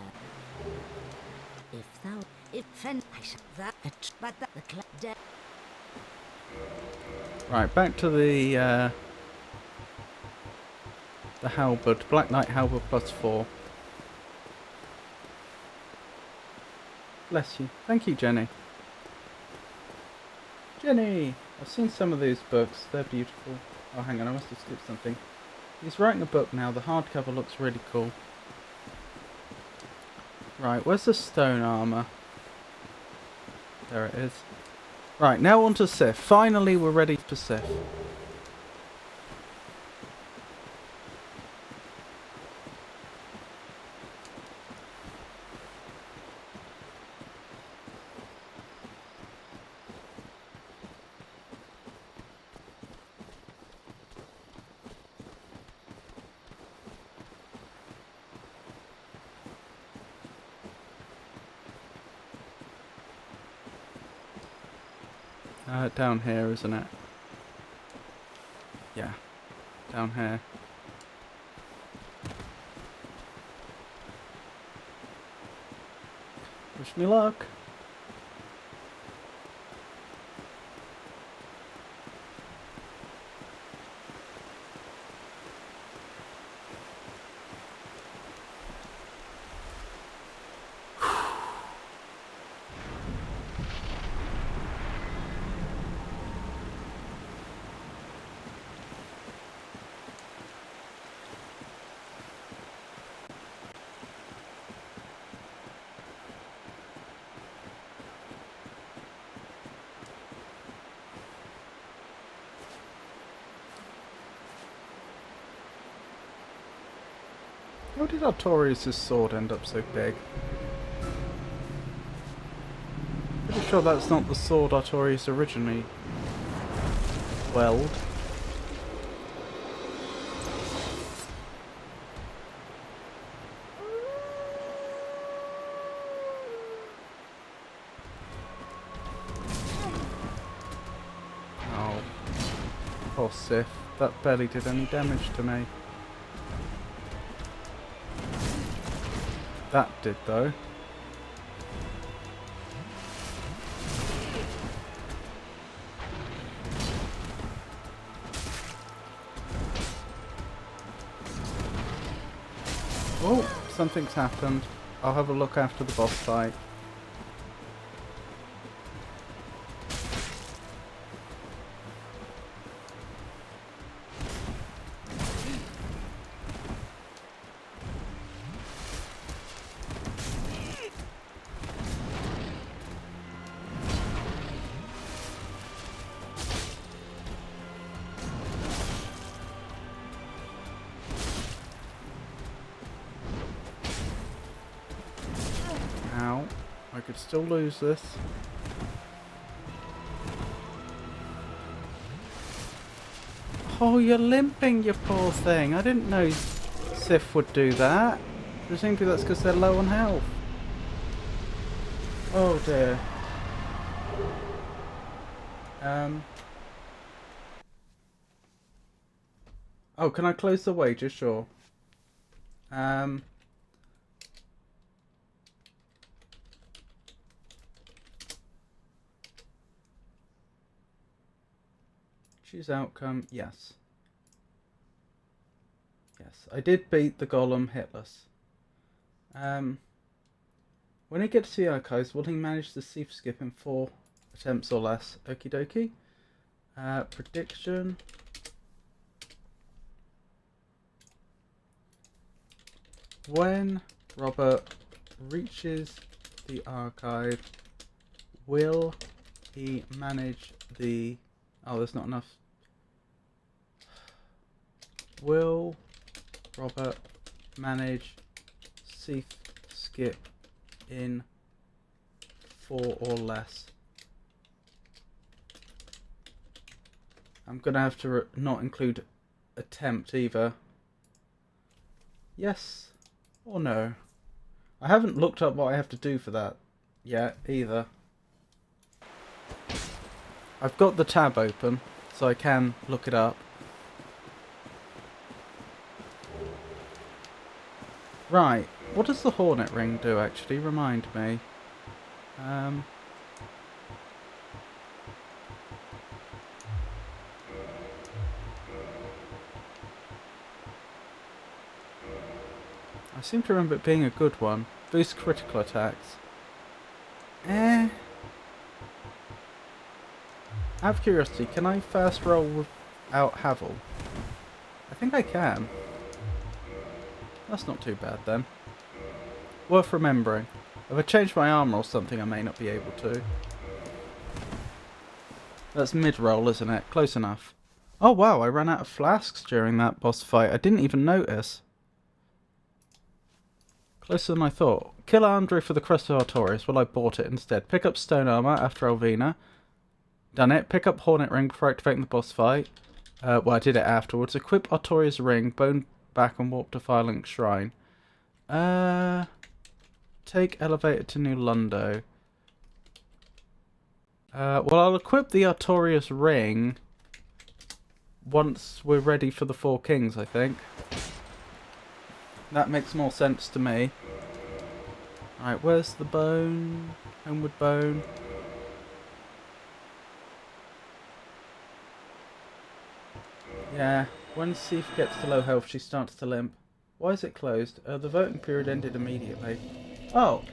B: if thou, if I shall that, but the dead.
A: Right, back to the halberd, Black Knight halberd +4. Bless you. Thank you, Jenny. Jenny! I've seen some of these books. They're beautiful. Oh, hang on, I must have skipped something. He's writing a book now. The hardcover looks really cool. Right, where's the stone armor? There it is. Right, now on to Sif. Finally, we're ready for Sif. Down here, isn't it? Yeah, down here. Wish me luck. How did Artorias' sword end up so big? Pretty sure that's not the sword Artorias originally weld. Oh, poor Sif. That barely did any damage to me. That did though. Oh, something's happened. I'll have a look after the boss fight. Ow. I could still lose this. Oh, you're limping, you poor thing. I didn't know Sif would do that. Presumably that's because they're low on health. Oh dear. Oh, can I close the wager? Sure. Choose outcome. Yes. Yes, I did beat the golem hitless. When he gets to the archives, will he manage the thief skip in 4 attempts or less? Okie dokie. Prediction. When Robert reaches the archive, will he manage the... Oh, there's not enough. Will Robert manage thief skip in 4 or less? I'm gonna have to not include attempt either. Yes or no? I haven't looked up what I have to do for that yet either. I've got the tab open, so I can look it up. Right, what does the Hornet Ring do actually? Remind me. I seem to remember it being a good one. Boost critical attacks. Out of curiosity, can I fast roll without Havel? I think I can. That's not too bad then. Worth remembering. If I change my armor or something, I may not be able to. That's mid-roll, isn't it? Close enough. Oh wow, I ran out of flasks during that boss fight. I didn't even notice. Closer than I thought. Kill Andre for the Crest of Artorias. Well, I bought it instead. Pick up Stone Armor after Alvina. Done it. Pick up Hornet Ring before activating the boss fight. Well, I did it afterwards. Equip Artorias Ring. Bone back and warp to Firelink Shrine. Take elevator to New Lundo. Well, I'll equip the Artorias ring once we're ready for the Four Kings, I think. That makes more sense to me. Alright, where's the bone? Homeward bone. Yeah, when Sif gets to low health, she starts to limp. Why is it closed? The voting period ended immediately. Oh,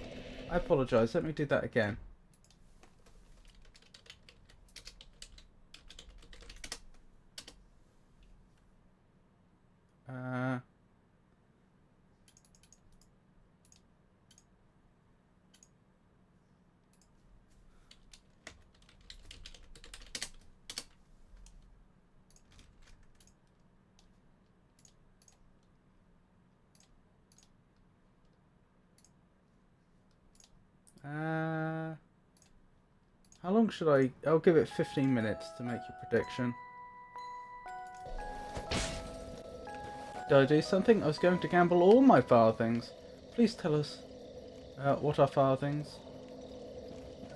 A: I apologise. Let me do that again. How long should I... I'll give it 15 minutes to make your prediction. Did I do something? I was going to gamble all my farthings. Please tell us what are farthings.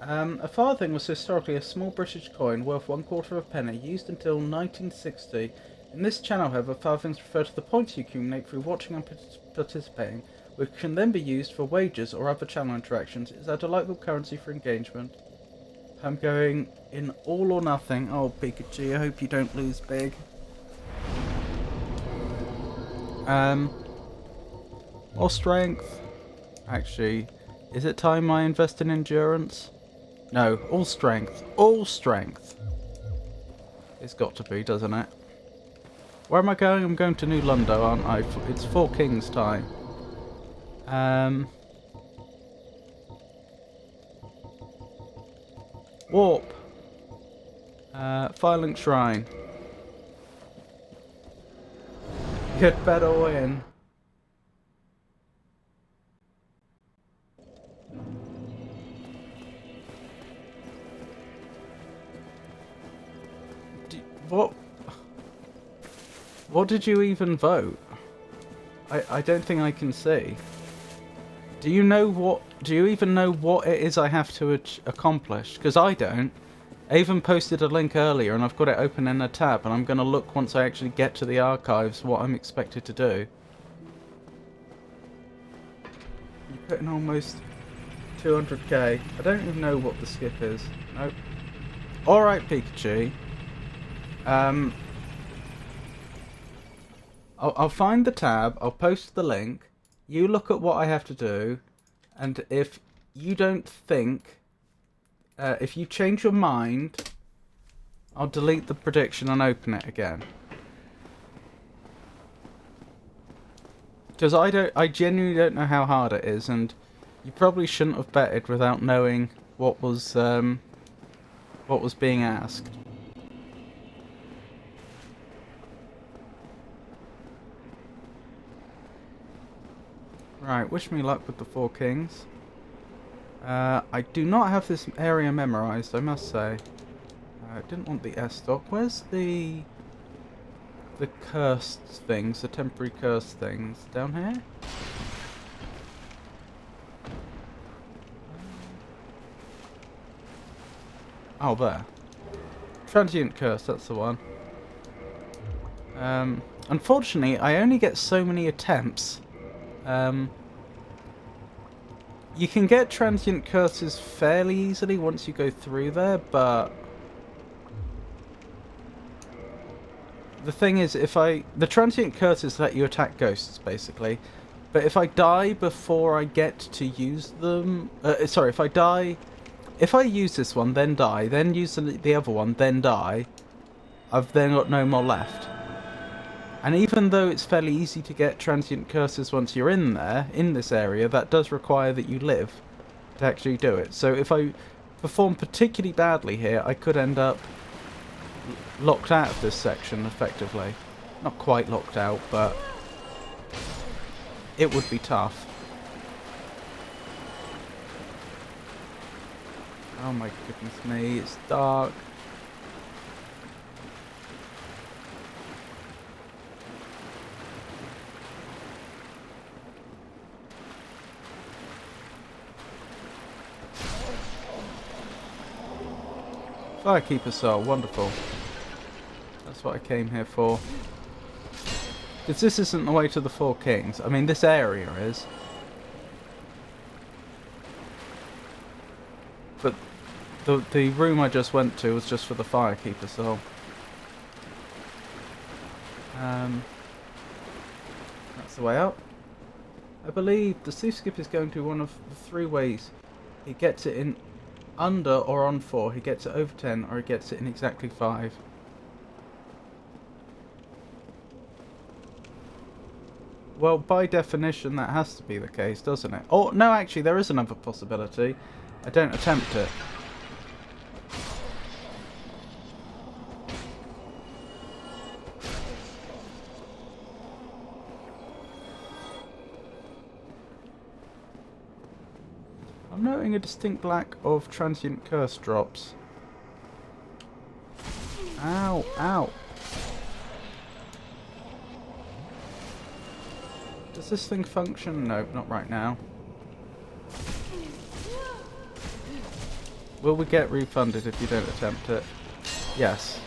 A: A farthing was historically a small British coin worth 1/4 of a penny, used until 1960. In this channel, however, farthings refer to the points you accumulate through watching and participating, which can then be used for wages or other channel interactions. It is a delightful currency for engagement. I'm going in all or nothing. Oh, Pikachu, I hope you don't lose big. Or strength. Actually, is it time I invest in endurance? No, all strength. All strength. It's got to be, doesn't it? Where am I going? I'm going to New Lundo, aren't I? It's Four Kings time. Warp. Violent Shrine. You'd better win. What did you even vote? I don't think I can see. Do you know what? Do you even know what it is I have to accomplish? Because I don't. I even posted a link earlier and I've got it open in a tab and I'm going to look once I actually get to the archives what I'm expected to do. You put in almost 200k. I don't even know what the skip is. Nope. Alright, Pikachu. I'll find the tab, I'll post the link, you look at what I have to do, and if you don't think, if you change your mind, I'll delete the prediction and open it again. Because I genuinely don't know how hard it is, and you probably shouldn't have betted without knowing what was being asked. Right, wish me luck with the Four Kings. I do not have this area memorised, I must say. I didn't want the S-stock. Where's the cursed things, the temporary cursed things? Down here? Oh, there. Transient curse, that's the one. Unfortunately, I only get so many attempts. You can get transient curses fairly easily once you go through there, but the thing is, the transient curses let you attack ghosts, basically, but if I die before I get to use them, sorry, if I use this one, then die, then use the other one, then die, I've then got no more left. And even though it's fairly easy to get transient curses once you're in there, in this area, that does require that you live to actually do it. So if I perform particularly badly here, I could end up locked out of this section, effectively. Not quite locked out, but it would be tough. Oh my goodness me, it's dark. Firekeeper soul, wonderful. That's what I came here for. Because this isn't the way to the Four Kings. I mean, this area is. But the room I just went to was just for the Firekeeper soul. That's the way out. I believe the Sea Skip is going to one of the 3 ways. He gets it in under or on 4, he gets it over 10, or he gets it in exactly 5. Well, by definition, that has to be the case, doesn't it? Oh, no, actually, there is another possibility. I don't attempt it. I'm noting a distinct lack of transient curse drops. Ow, ow. Does this thing function? Nope, not right now. Will we get refunded if you don't attempt it? Yes.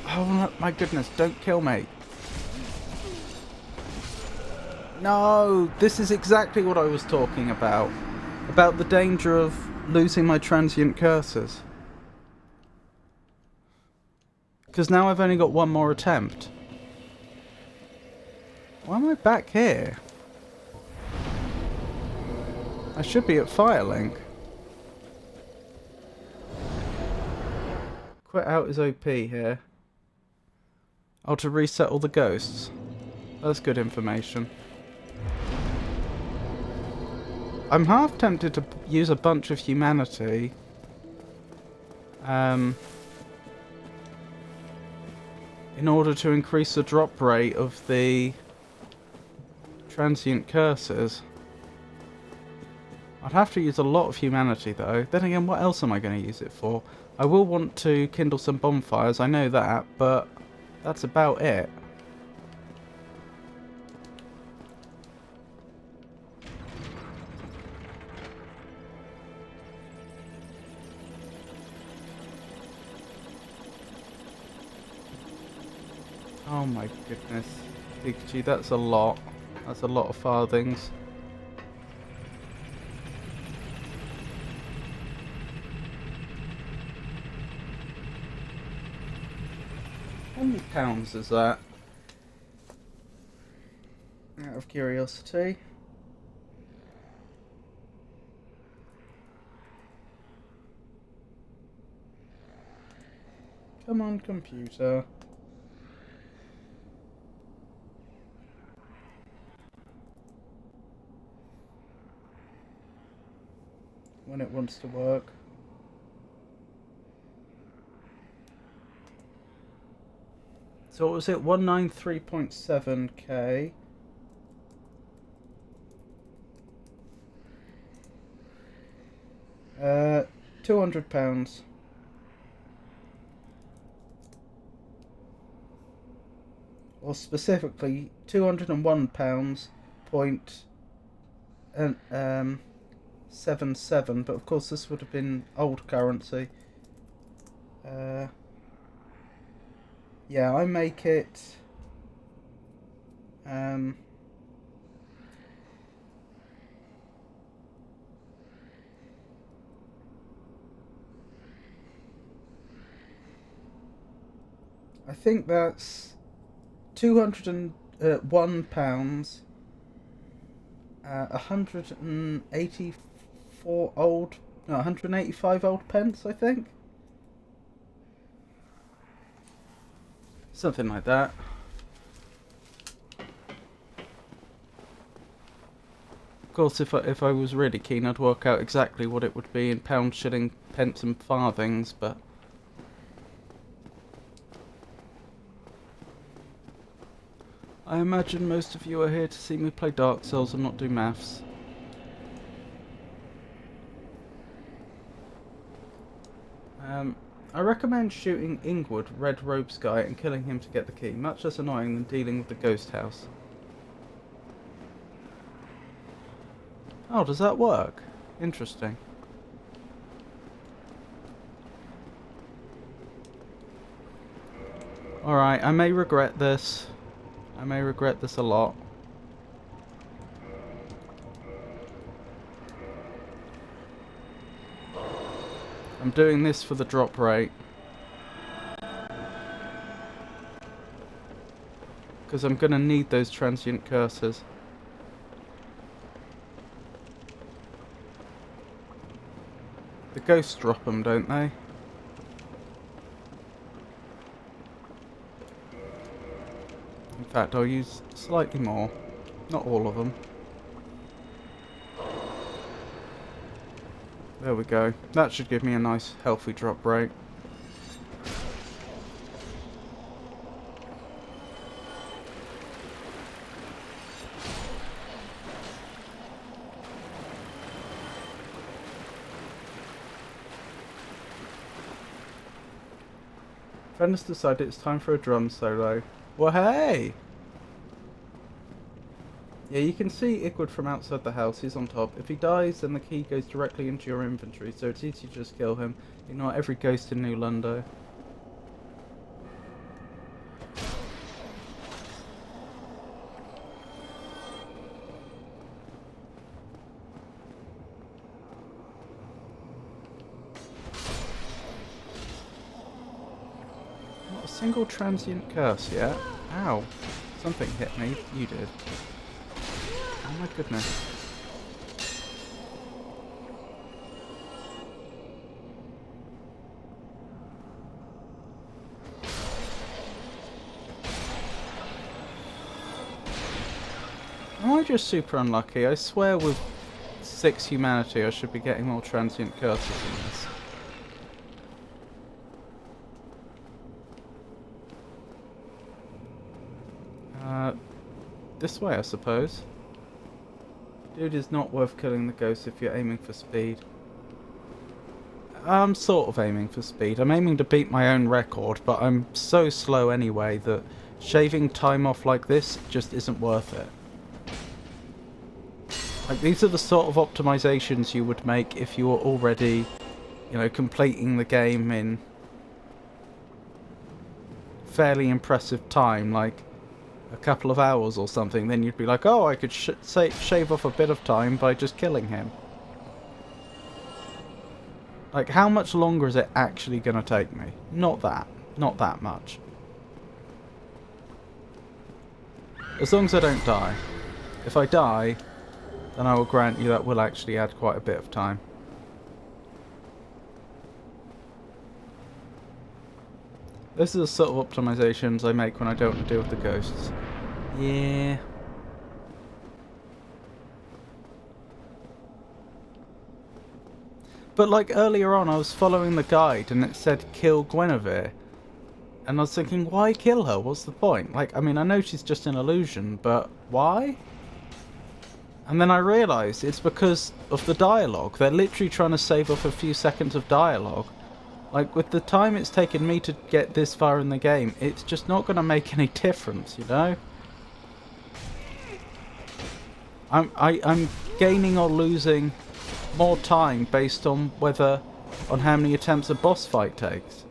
A: Oh my goodness, don't kill me. No, this is exactly what I was talking about. About the danger of losing my transient curses. Because now I've only got one more attempt. Why am I back here? I should be at Firelink. Quit out is OP here. Oh, to reset all the ghosts. That's good information. I'm half tempted to use a bunch of humanity. In order to increase the drop rate of the transient curses. I'd have to use a lot of humanity though. Then again, what else am I going to use it for? I will want to kindle some bonfires, I know that, but that's about it. Oh my goodness. Pikachu, that's a lot. That's a lot of farthings. How many pounds is that? Out of curiosity. Come on, computer. When it wants to work. So what was it? 193.7k. £200. Or specifically £201 point 77, but of course this would have been old currency. Yeah, I make it I think that's £201, 185 old pence, I think. Something like that. Of course, if I was really keen, I'd work out exactly what it would be in pounds, shilling, pence and farthings, but I imagine most of you are here to see me play Dark Souls and not do maths. I recommend shooting Ingwood, Red Robes guy, and killing him to get the key. Much less annoying than dealing with the ghost house. Oh, does that work? Interesting. Alright, I may regret this. I may regret this a lot. I'm doing this for the drop rate. Because I'm going to need those transient curses. The ghosts drop them, don't they? In fact, I'll use slightly more. Not all of them. There we go. That should give me a nice, healthy drop rate. Friend has decided it's time for a drum solo. Well, hey! Yeah, you can see Igward from outside the house. He's on top. If he dies, then the key goes directly into your inventory, so it's easy to just kill him. Ignore every ghost in New Lundo. Not a single transient curse yet. Ow. Something hit me. You did. Oh my goodness. Am I just super unlucky? I swear with 6 humanity I should be getting more transient curses in this. This way I suppose. Dude is not worth killing the ghost if you're aiming for speed. I'm sort of aiming for speed. I'm aiming to beat my own record, but I'm so slow anyway that shaving time off like this just isn't worth it. Like, these are the sort of optimizations you would make if you were already, you know, completing the game in fairly impressive time, like a couple of hours or something. Then you'd be like, oh, I could shave off a bit of time by just killing him. Like, how much longer is it actually going to take me? Not that much. As long as I don't die. If I die, then I will grant you that will actually add quite a bit of time. This is the sort of optimizations I make when I don't want to deal with the ghosts. Yeah. But like earlier on I was following the guide and it said kill Guinevere. And I was thinking, why kill her? What's the point? Like, I mean, I know she's just an illusion, but why? And then I realised it's because of the dialogue. They're literally trying to save off a few seconds of dialogue. Like, with the time it's taken me to get this far in the game, it's just not going to make any difference, you know? I'm gaining or losing more time based on on how many attempts a boss fight takes.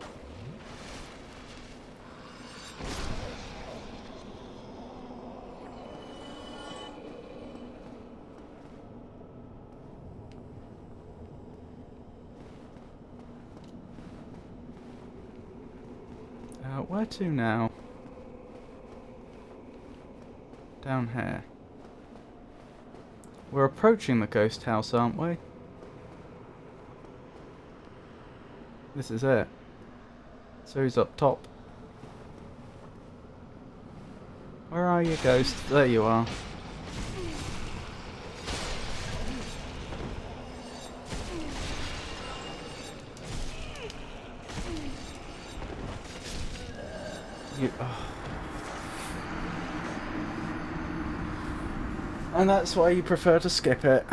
A: Where to now? Down here. We're approaching the ghost house, aren't we? This is it. So he's up top. Where are you, ghost? There you are. And that's why you prefer to skip it.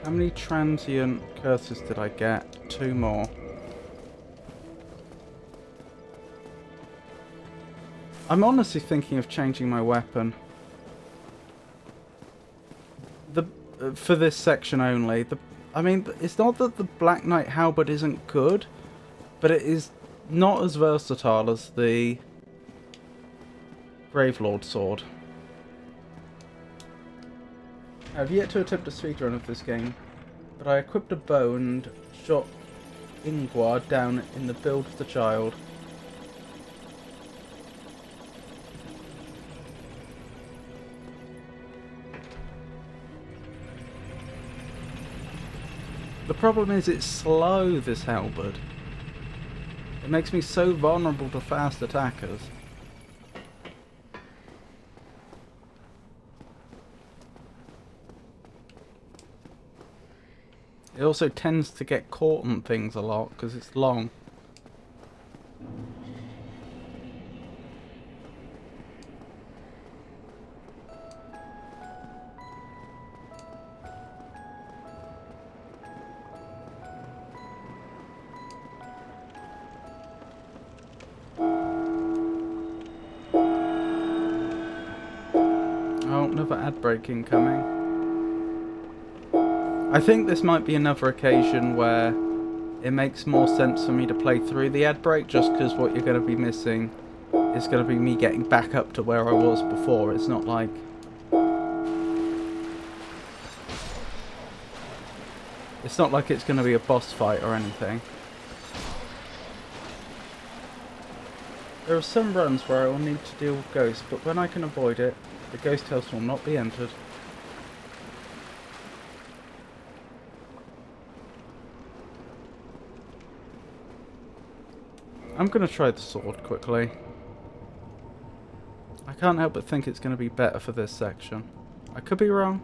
A: How many transient curses did I get? 2 more. I'm honestly thinking of changing my weapon. for this section only. I mean, it's not that the Black Knight halberd isn't good, but it is not as versatile as the Gravelord sword. I've yet to attempt a speedrun of this game, but I equipped a bow and shot Ingvar down in the build of the child. The problem is it's slow, this halberd. It makes me so vulnerable to fast attackers. It also tends to get caught on things a lot because it's long. Oh, another ad break incoming. I think this might be another occasion where it makes more sense for me to play through the ad break, just because what you're going to be missing is going to be me getting back up to where I was before. It's not like... It's not like it's going to be a boss fight or anything. There are some runs where I will need to deal with ghosts, but when I can avoid it, the ghost house will not be entered. I'm going to try the sword quickly. I can't help but think it's going to be better for this section. I could be wrong.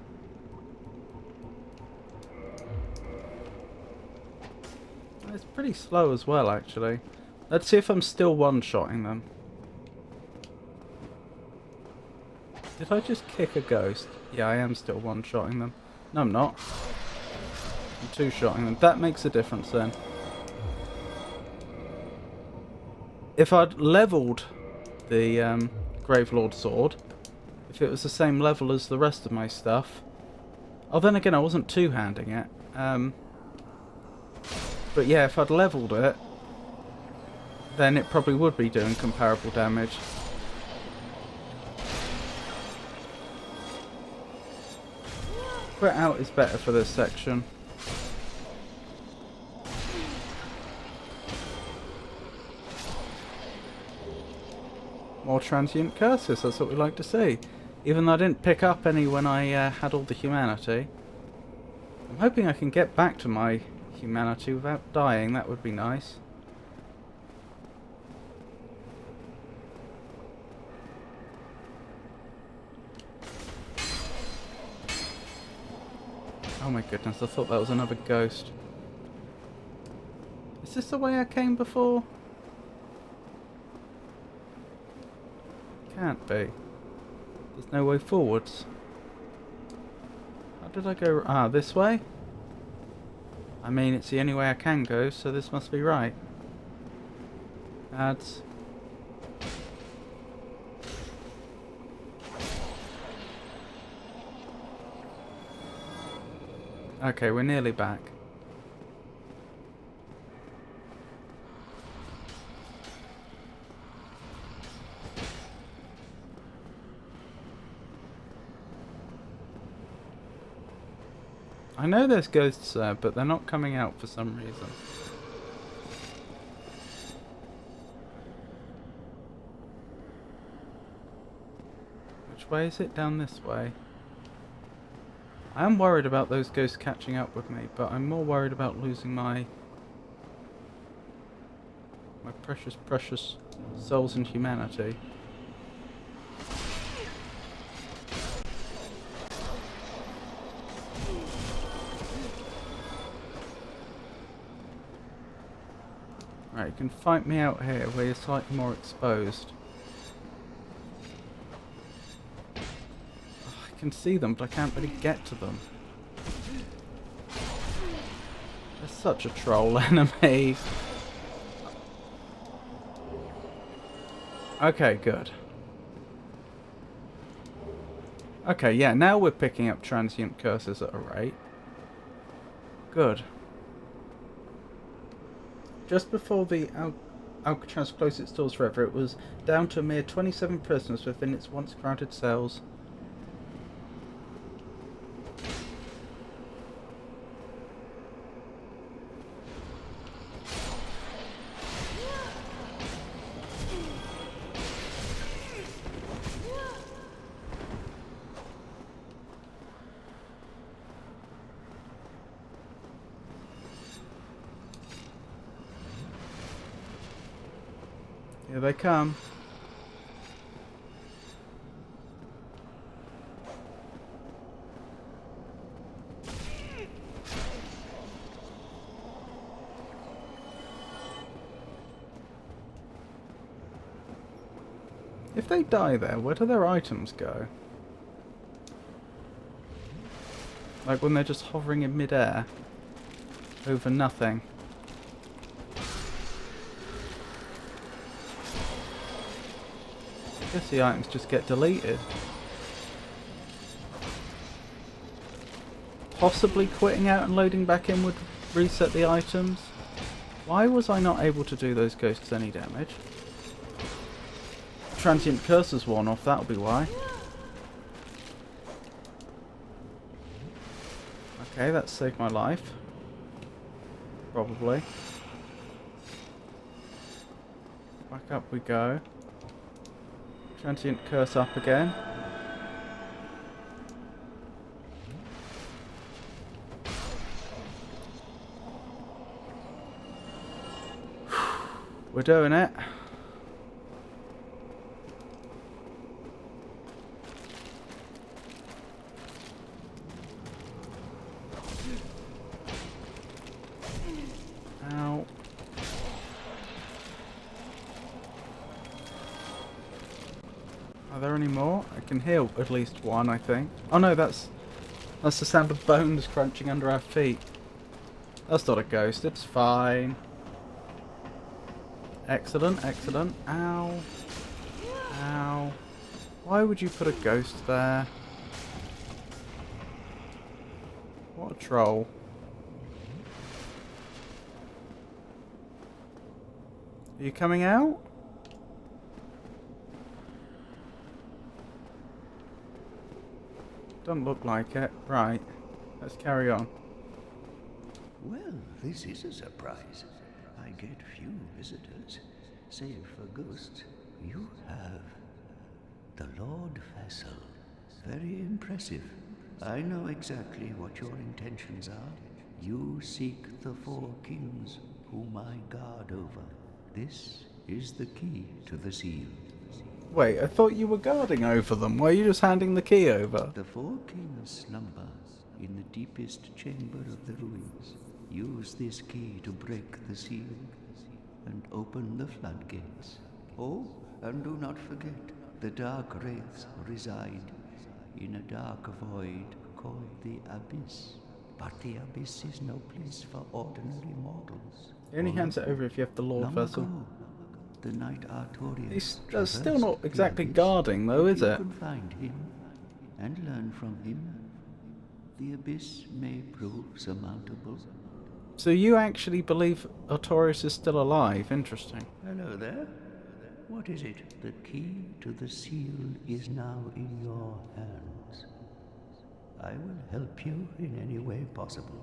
A: It's pretty slow as well, actually. Let's see if I'm still one-shotting them. Did I just kick a ghost? Yeah, I am still one-shotting them. No, I'm not. I'm two-shotting them. That makes a difference then. If I'd levelled the Gravelord sword, if it was the same level as the rest of my stuff... Oh, then again, I wasn't two-handing it. But yeah, if I'd levelled it, then it probably would be doing comparable damage. Quit out is better for this section. More transient curses, that's what we like to see. Even though I didn't pick up any when I had all the humanity. I'm hoping I can get back to my humanity without dying, that would be nice. Oh my goodness, I thought that was another ghost. Is this the way I came before? Can't be. There's no way forwards. How did I go? Ah, this way? I mean, it's the only way I can go, so this must be right. Ads. Okay, we're nearly back. I know there's ghosts there, but they're not coming out for some reason. Which way is it? Down this way. I am worried about those ghosts catching up with me, but I'm more worried about losing my precious, precious souls and humanity. Right, you can fight me out here where you're slightly more exposed. I can see them, but I can't really get to them. They're such a troll enemy. Okay, good. Okay, yeah, now we're picking up transient curses at a rate. Good. Just before the Alcatraz closed its doors forever, it was down to a mere 27 prisoners within its once crowded cells. Here they come. If they die there, where do their items go? Like when they're just hovering in midair over nothing. I guess the items just get deleted. Possibly quitting out and loading back in would reset the items. Why was I not able to do those ghosts any damage? Transient curses worn off, that'll be why. Okay, that saved my life. Probably. Back up we go. Transient curse up again. We're doing it. Ow. Are there any more? I can hear at least one, I think. Oh no, that's the sound of bones crunching under our feet. That's not a ghost, it's fine. Excellent, excellent. Ow. Ow. Why would you put a ghost there? What a troll. Are you coming out? Doesn't look like it. Right. Let's carry on.
H: Well, this is a surprise. I get few visitors, save for ghosts. You have the Lord Vessel. Very impressive. I know exactly what your intentions are. You seek the four kings whom I guard over. This is the key to the seal.
A: Wait, I thought you were guarding over them. Why are you just handing the key over?
H: The four kings slumber in the deepest chamber of the ruins. Use this key to break the seal and open the floodgates. Oh, and do not forget, the dark wraiths reside in a dark void called the Abyss. But the Abyss is no place for ordinary mortals.
A: He only hands it over if you have the Lord
H: Long
A: Vessel.
H: ago, the Knight Artorius
A: He's
H: traversed
A: still not
H: the
A: exactly
H: Abyss.
A: guarding though,
H: If
A: is
H: you
A: it?
H: can find him and learn from him, the Abyss may prove surmountable.
A: So you actually believe Artorius is still alive? Interesting.
H: Hello there. What is it? The key to the seal is now in your hands. I will help you in any way possible.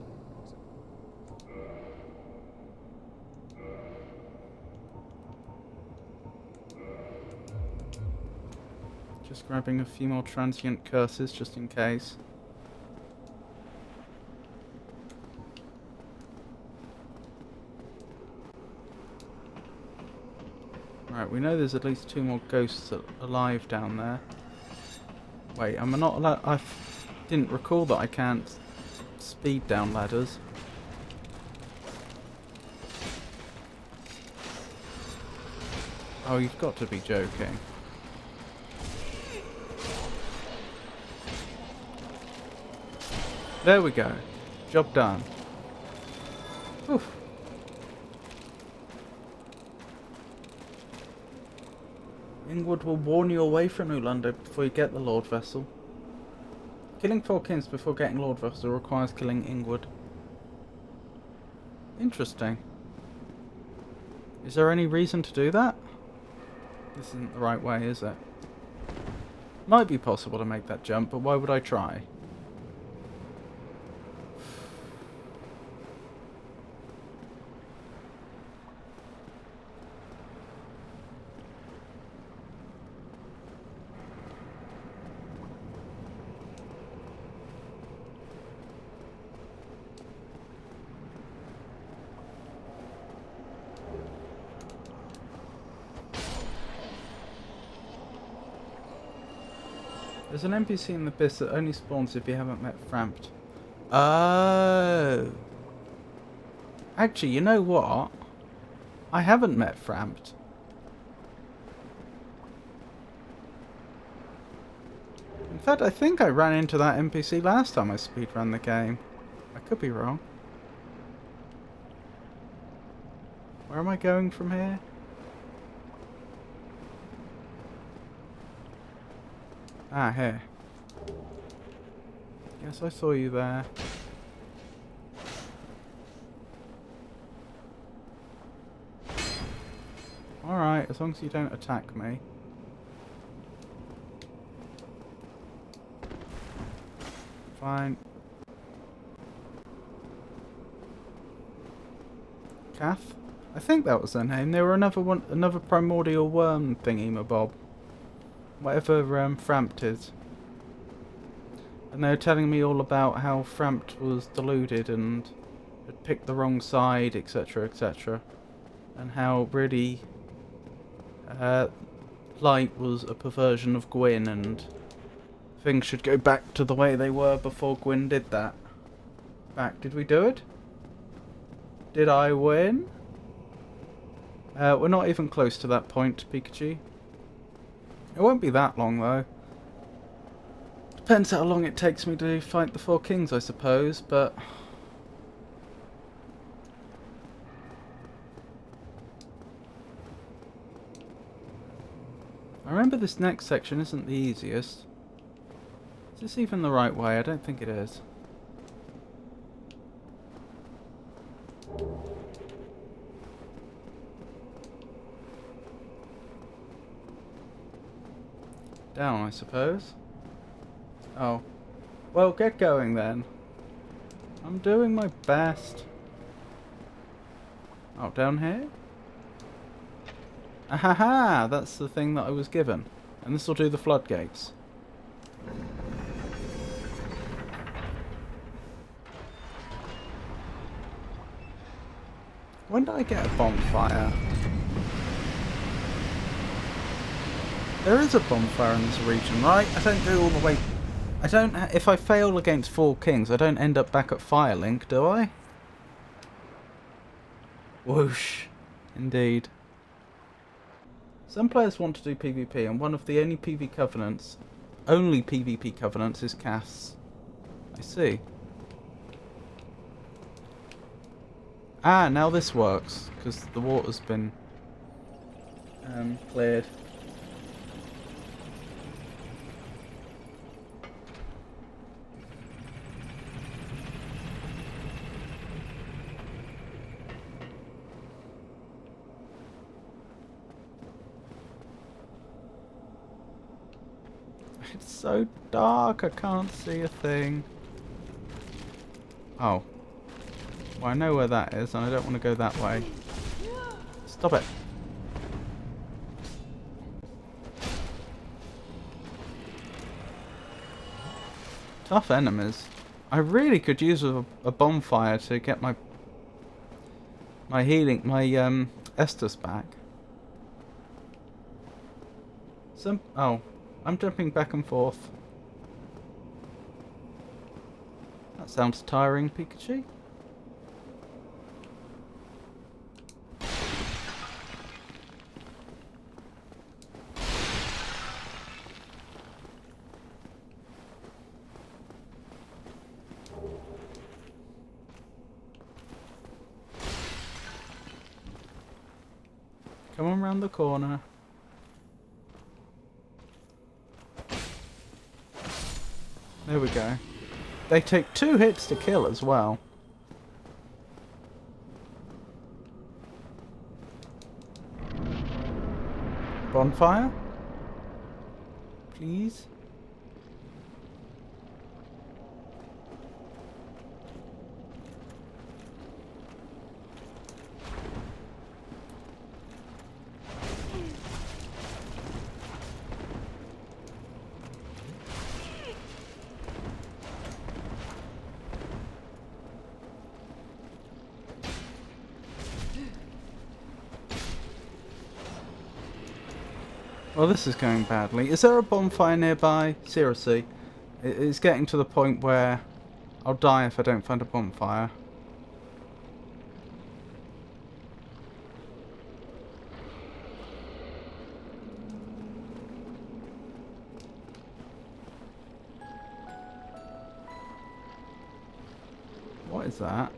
A: Just grabbing a few more transient curses just in case. Right, we know there's at least two more ghosts alive down there. Wait, am I not allowed? I didn't recall that I can't speed down ladders. Oh, you've got to be joking. There we go. Job done. Oof. Ingward will warn you away from Ulunda before you get the Lord Vessel. Killing 4 kings before getting Lord Vessel requires killing Ingwood. Interesting. Is there any reason to do that? This isn't the right way, is it? Might be possible to make that jump, but why would I try? There's an NPC in the abyss that only spawns if you haven't met Frampt. Oh. Actually, you know what? I haven't met Frampt. In fact, I think I ran into that NPC last time I speedran the game. I could be wrong. Where am I going from here? Ah, here. Yes, I saw you there. Alright, as long as you don't attack me. Fine. Kath? I think that was their name. They were another primordial worm thingy-mabob. Whatever Frampt is. And they were telling me all about how Frampt was deluded and had picked the wrong side, etc, etc. And how really Light was a perversion of Gwyn and things should go back to the way they were before Gwyn did that. Did we do it? Did I win? We're not even close to that point, Pikachu. It won't be that long, though. Depends how long it takes me to fight the 4 kings, I suppose, but... I remember this next section isn't the easiest. Is this even the right way? I don't think it is. Down, I suppose. Oh. Well, get going then. I'm doing my best. Oh, down here? Ahaha! That's the thing that I was given. And this will do the floodgates. When did I get a bonfire? There is a bonfire in this region, right? I don't go all the way... I don't... If I fail against 4 kings, I don't end up back at Firelink, do I? Whoosh. Indeed. Some players want to do PvP, and one of the only PvP covenants is casts. I see. Ah, now this works, because the water's been cleared. It's so dark, I can't see a thing. Oh. Well, I know where that is, and I don't want to go that way. Stop it. Tough enemies. I really could use a bonfire to get my Estus back. Oh. I'm jumping back and forth. That sounds tiring, Pikachu. Come on round the corner. There we go. They take 2 hits to kill as well. Bonfire? Please? Well, this is going badly. Is there a bonfire nearby? Seriously. It's getting to the point where I'll die if I don't find a bonfire. What is that?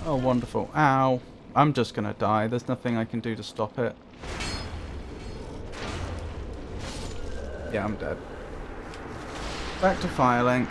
A: Oh, wonderful. Ow. I'm just gonna die. There's nothing I can do to stop it. Yeah, I'm dead. Back to Firelink.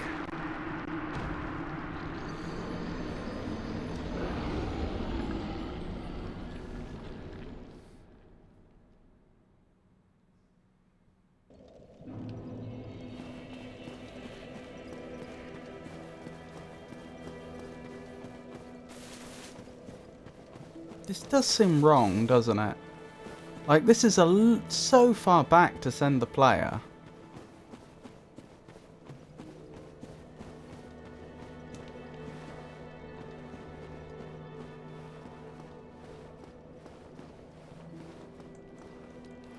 A: This does seem wrong, doesn't it? Like, this is so far back to send the player.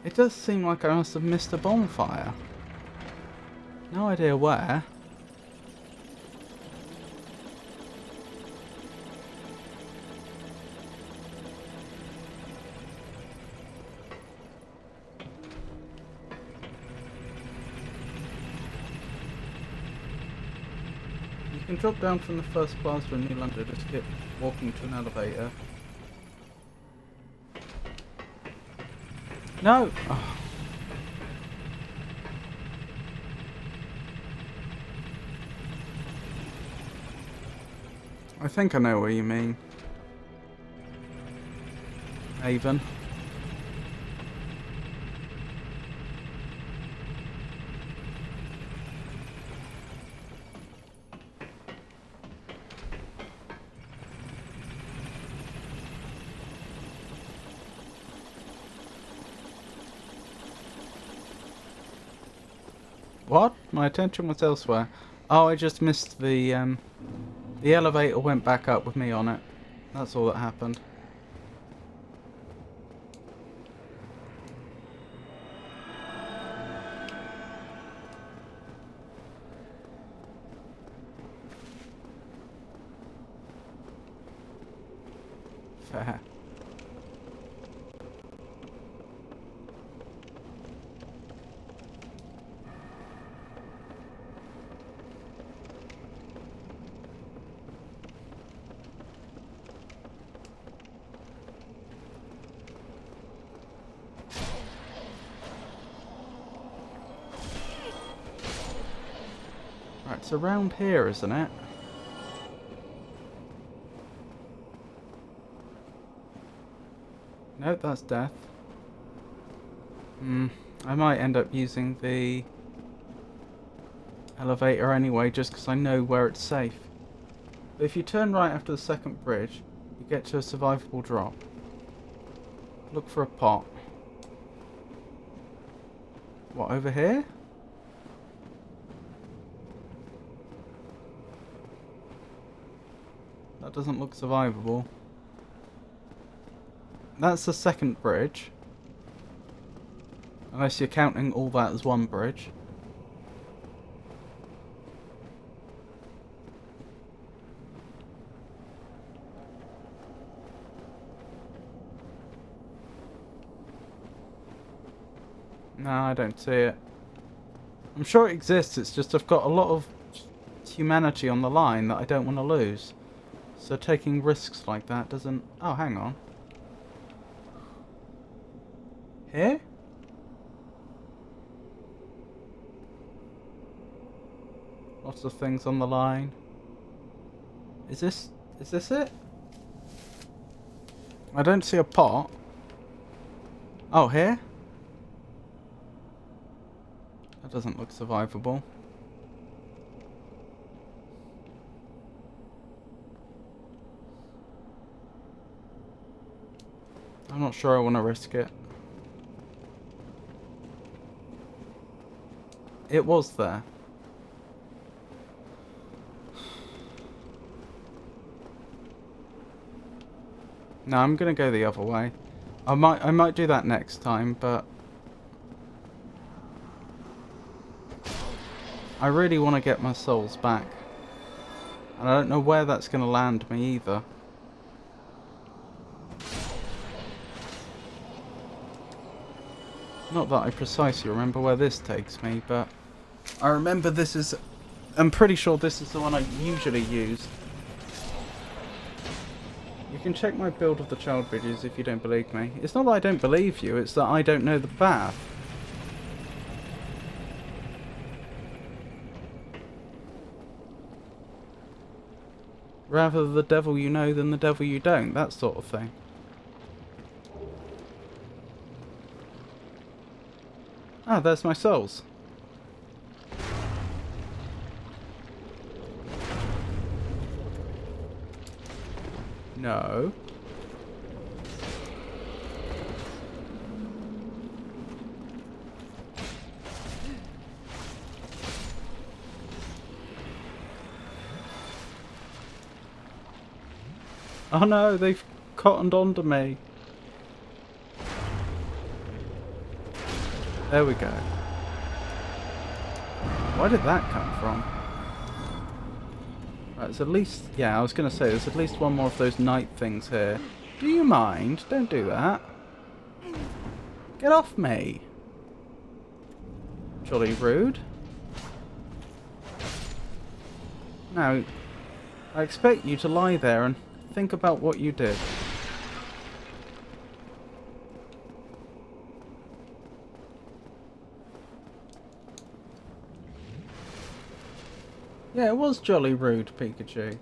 A: It does seem like I must have missed a bonfire. No idea where. You can drop down from the first plaza in New London to skip walking to an elevator. No! Oh. I think I know what you mean. Avon. What? My attention was elsewhere. Oh, I just missed the elevator went back up with me on it. That's all that happened. Fair. Right, it's around here, isn't it? Nope, that's death. I might end up using the elevator anyway, just because I know where it's safe. But if you turn right after the second bridge, you get to a survivable drop. Look for a pot. What, over here? That doesn't look survivable. That's the second bridge. Unless you're counting all that as one bridge. No, I don't see it. I'm sure it exists, it's just I've got a lot of humanity on the line that I don't want to lose. So taking risks like that doesn't... Oh, hang on. Here? Lots of things on the line. Is this it? I don't see a pot. Oh, here? That doesn't look survivable. I'm not sure I want to risk it. It was there. No, I'm gonna go the other way. I might do that next time, but I really want to get my souls back. And I don't know where that's gonna land me either. Not that I precisely remember where this takes me, but I remember this is... I'm pretty sure this is the one I usually use. You can check my build of the child videos if you don't believe me. It's not that I don't believe you, it's that I don't know the path. Rather the devil you know than the devil you don't, that sort of thing. Ah, there's my souls. No. Oh no, they've cottoned onto me. There we go. Where did that come from? Right, there's at least... Yeah, I was going to say, there's at least one more of those night things here. Do you mind? Don't do that. Get off me. Jolly rude. Now, I expect you to lie there and think about what you did. Yeah, it was jolly rude, Pikachu.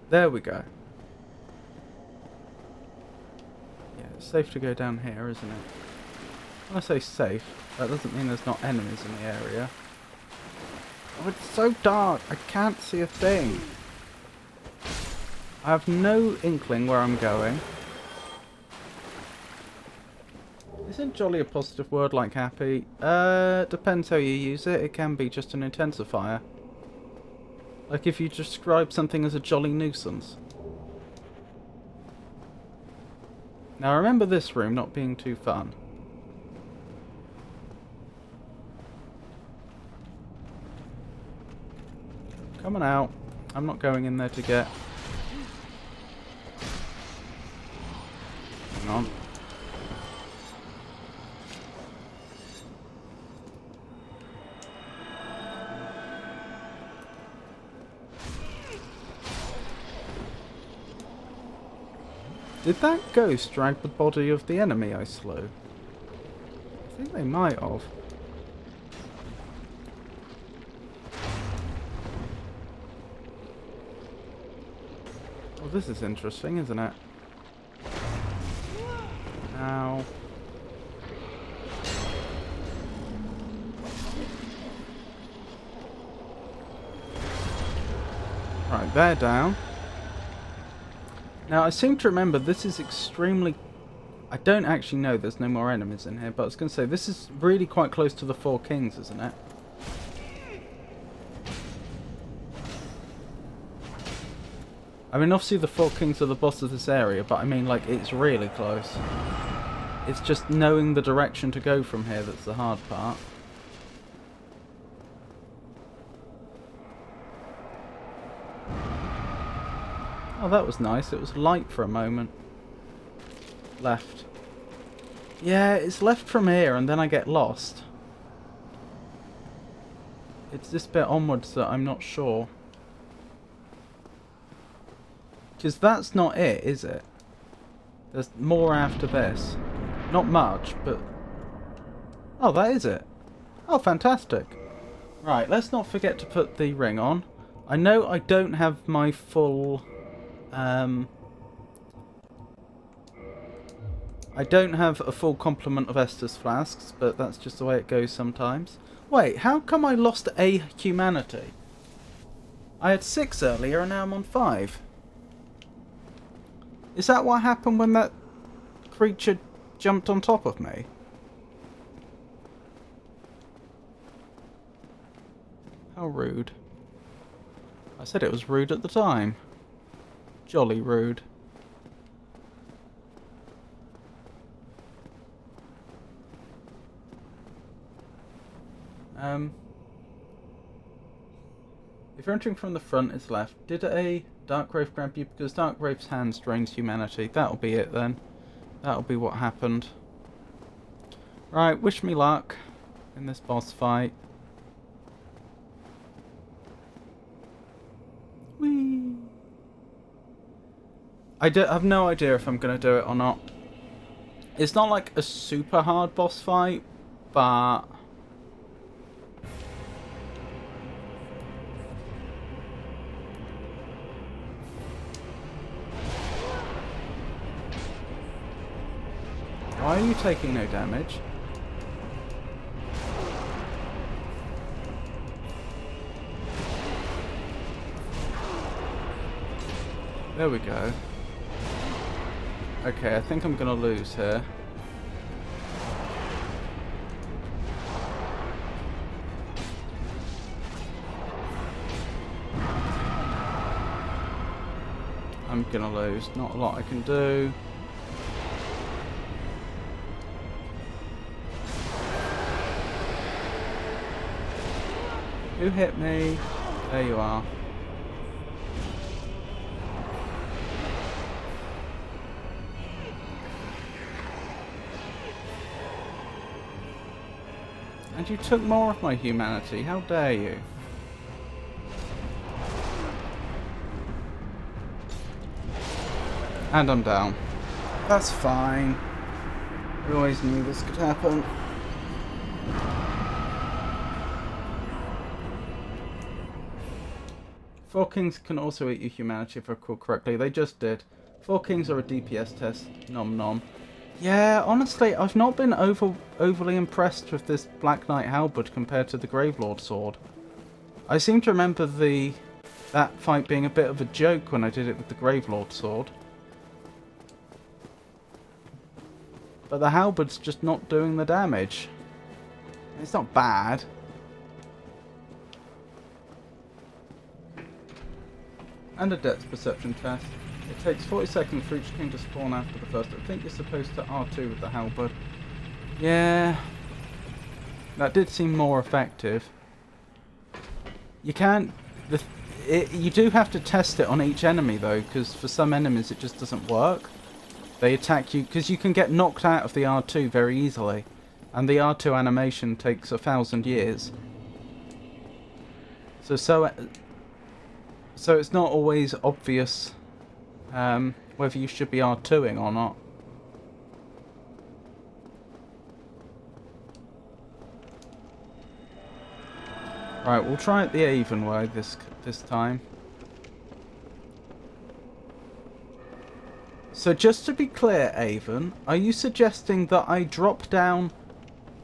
A: There we go. Yeah, it's safe to go down here, isn't it? When I say safe, that doesn't mean there's not enemies in the area. Oh, it's so dark, I can't see a thing. I have no inkling where I'm going. Isn't jolly a positive word like happy? Depends how you use it. It can be just an intensifier. Like if you describe something as a jolly nuisance. Now remember this room not being too fun. Come on out. I'm not going in there to get... Hang on. Did that ghost drag the body of the enemy I slew? I think they might have. Well, this is interesting, isn't it? Ow. Right, they're down. Now, I seem to remember this is extremely... I don't actually know, there's no more enemies in here, but I was going to say, this is really quite close to the Four Kings, isn't it? I mean, obviously the Four Kings are the boss of this area, but I mean, like, it's really close. It's just knowing the direction to go from here that's the hard part. Oh, that was nice. It was light for a moment. Left. Yeah, it's left from here and then I get lost. It's this bit onwards that I'm not sure. Because that's not it, is it? There's more after this. Not much, but... Oh, that is it. Oh, fantastic. Right, let's not forget to put the ring on. I know I don't have my full... I don't have a full complement of Estus flasks, but that's just the way it goes sometimes. Wait, how come I lost a humanity? I had 6 earlier and now I'm on 5. Is that what happened when that creature jumped on top of me? How rude. I said it was rude at the time. Jolly rude. If you're entering from the front, it's left. Did a Dark Wraith grab you? Because Dark Wraith's hands drains humanity. That'll be it then. That'll be what happened. Right, wish me luck in this boss fight. Whee! I have no idea if I'm going to do it or not. It's not like a super hard boss fight, but... Why are you taking no damage? There we go. Okay, I think I'm gonna lose here. I'm gonna lose. Not a lot I can do. Who hit me? There you are. And you took more of my humanity. How dare you? And I'm down. That's fine. We always knew this could happen. Four Kings can also eat your humanity if I recall correctly. They just did. Four Kings are a DPS test. Nom nom. Yeah, honestly, I've not been overly impressed with this Black Knight Halberd compared to the Gravelord sword. I seem to remember that fight being a bit of a joke when I did it with the Gravelord sword. But the Halberd's just not doing the damage. It's not bad. And a depth perception test. It takes 40 seconds for each king to spawn after the first. I think you're supposed to R2 with the halberd. Yeah. That did seem more effective. You can't... you do have to test it on each enemy though, because for some enemies it just doesn't work. They attack you, because you can get knocked out of the R2 very easily. And the R2 animation takes 1,000 years. So it's not always obvious whether you should be R2ing or not. Right, we'll try it the Avon way this time. So just to be clear, Avon, are you suggesting that I drop down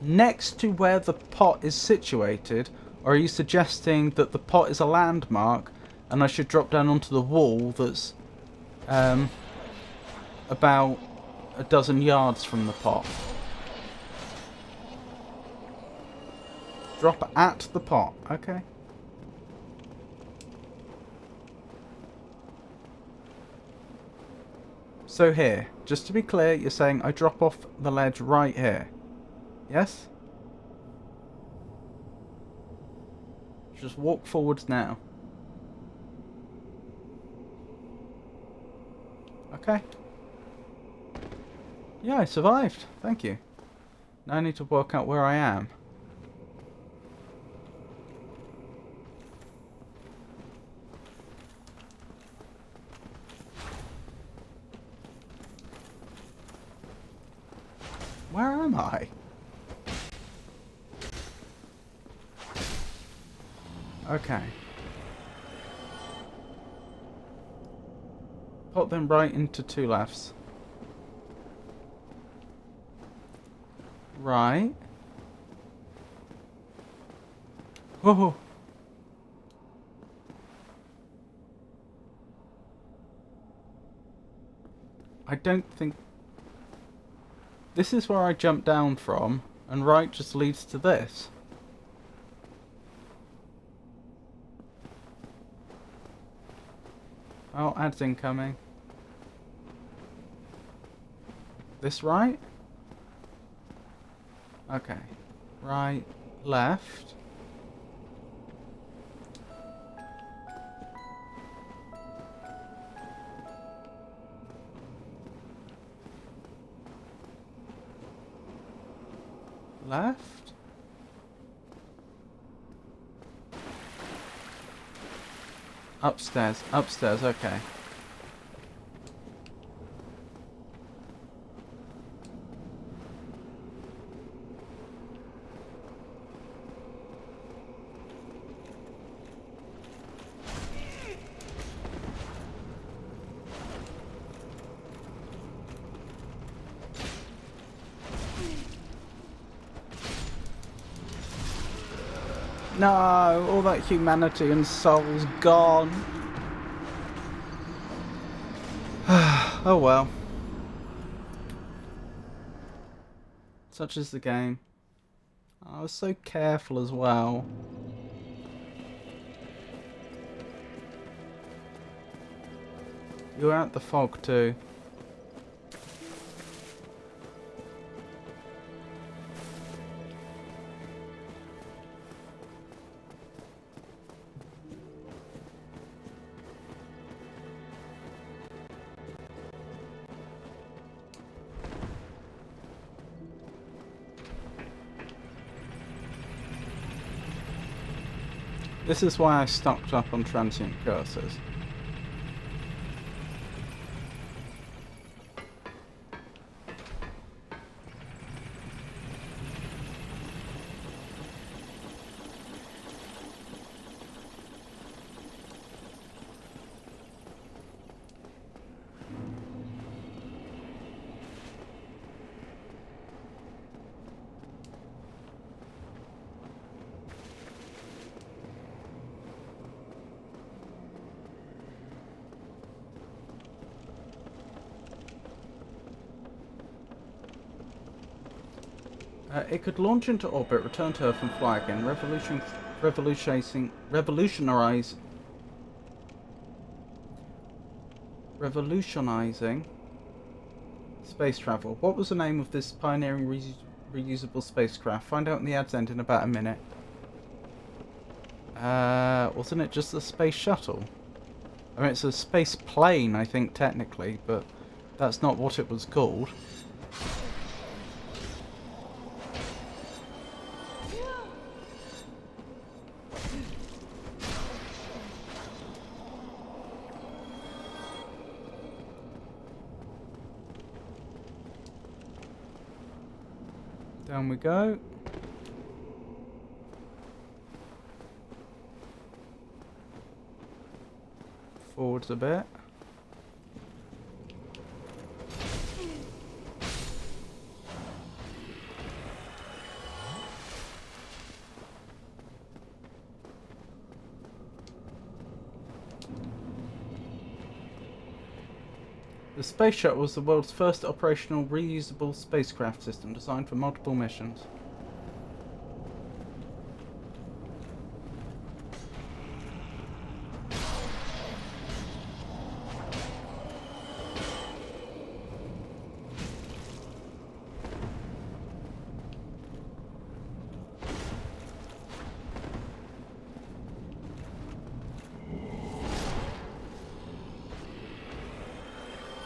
A: next to where the pot is situated, or are you suggesting that the pot is a landmark and I should drop down onto the wall that's about a dozen yards from the pot? Drop at the pot, okay. So here, just to be clear, you're saying I drop off the ledge right here. Yes? Just walk forwards now. Okay. Yeah, I survived. Thank you. Now I need to work out where I am. am I? Okay. Pop them right into 2 lefts. Right. Whoa. I don't think... This is where I jumped down from, and right just leads to this. Oh, ads incoming. This right? Okay. Right, left. Left. Upstairs, upstairs, okay. No, all that humanity and soul's gone. Oh well. Such is the game. I was so careful as well. You were out the fog too. This is why I stocked up on transient curses. It could launch into orbit, return to Earth and fly again, revolutionizing space travel. What was the name of this pioneering reusable spacecraft? Find out in the ads end in about a minute. Wasn't it just the space shuttle? I mean, it's a space plane, I think, technically, but that's not what it was called. Down we go. Forwards a bit. The Space Shuttle was the world's first operational reusable spacecraft system designed for multiple missions.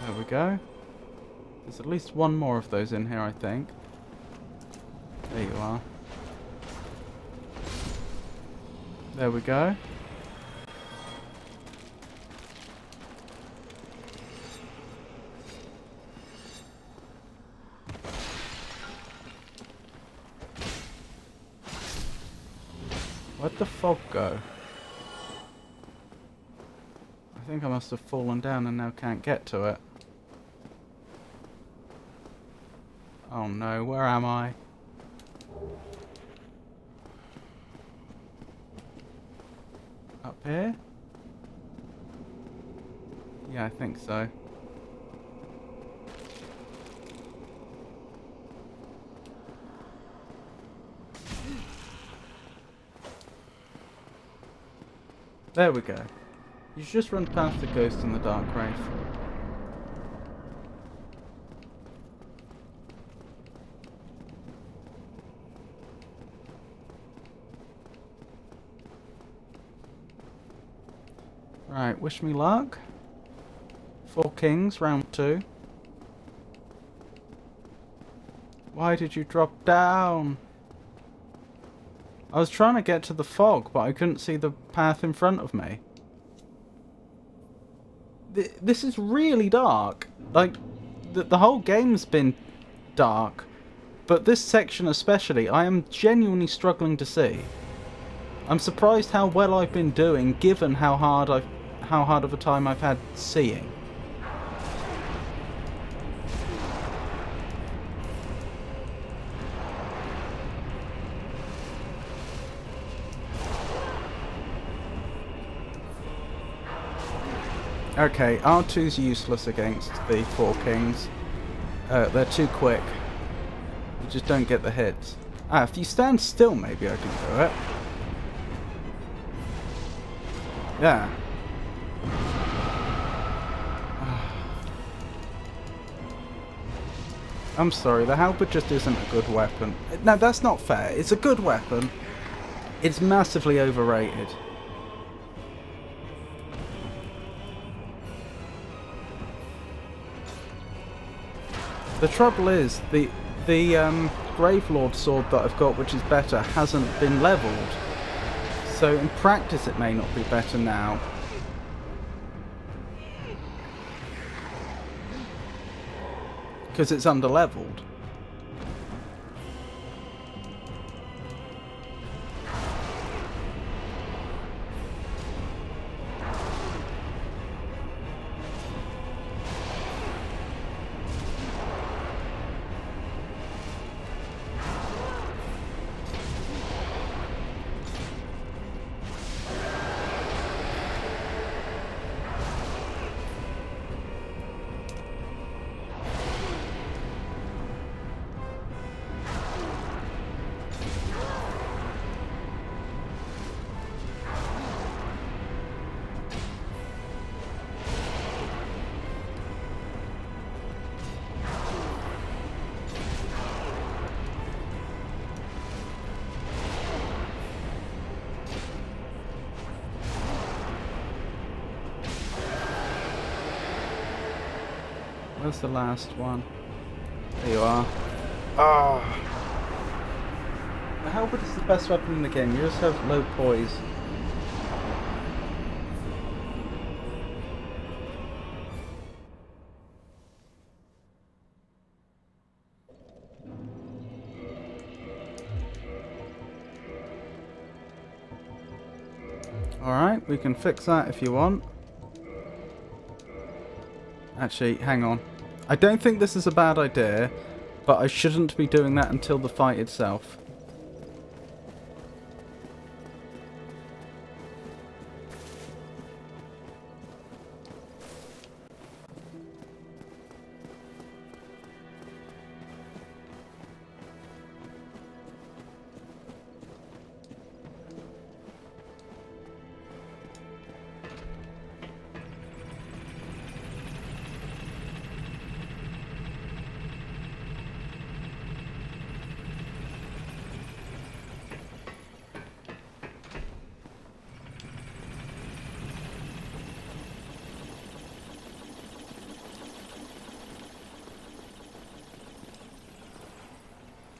A: There we go. There's at least one more of those in here, I think. There you are. There we go. Where'd the fog go? I think I must have fallen down and now can't get to it. Oh no, where am I? Up here? Yeah, I think so. There we go. You just run past the ghost in the dark wraith. Right, wish me luck. 4 kings, round 2. Why did you drop down? I was trying to get to the fog, but I couldn't see the path in front of me. This is really dark. Like, the whole game's been dark. But this section especially, I am genuinely struggling to see. I'm surprised how well I've been doing, given how hard of a time I've had seeing. Okay, R2's useless against the 4 kings. They're too quick. You just don't get the hits. Ah, if you stand still, maybe I can do it. Yeah. I'm sorry, the halberd just isn't a good weapon. No, that's not fair. It's a good weapon. It's massively overrated. The trouble is, the Gravelord sword that I've got, which is better, hasn't been leveled. So in practice it may not be better now. Because it's under-leveled. Where's the last one? There you are. Ah! The halberd is the best weapon in the game. You just have low poise. Alright, we can fix that if you want. Actually, hang on. I don't think this is a bad idea, but I shouldn't be doing that until the fight itself.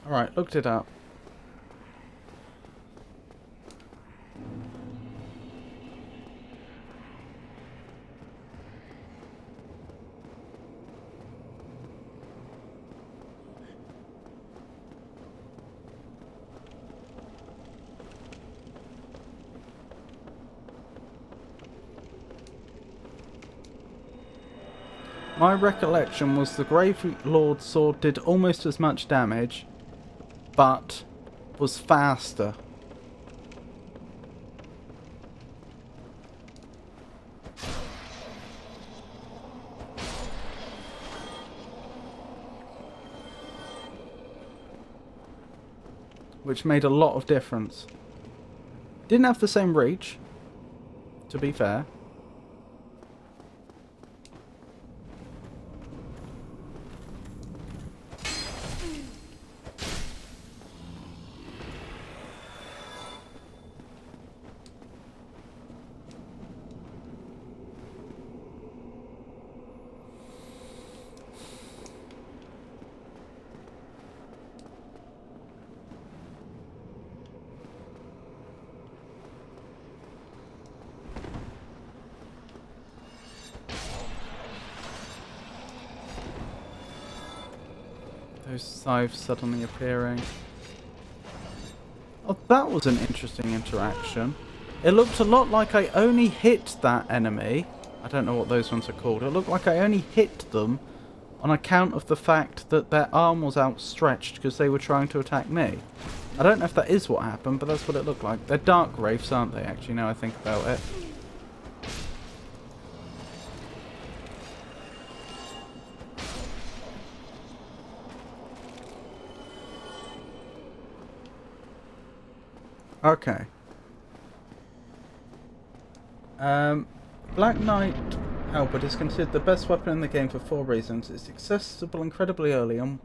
A: Alright, looked it up. My recollection was the Grave Lord sword did almost as much damage, but was faster. Which made a lot of difference. Didn't have the same reach, to be fair. Those scythes suddenly appearing. Oh, that was an interesting interaction. It looked a lot like I only hit that enemy. I don't know what those ones are called. It looked like I only hit them on account of the fact that their arm was outstretched because they were trying to attack me. I don't know if that is what happened, but that's what it looked like. They're dark wraiths, aren't they, actually, now I think about it. Okay. Black Knight Halberd is considered the best weapon in the game for 4 reasons. It's accessible incredibly early on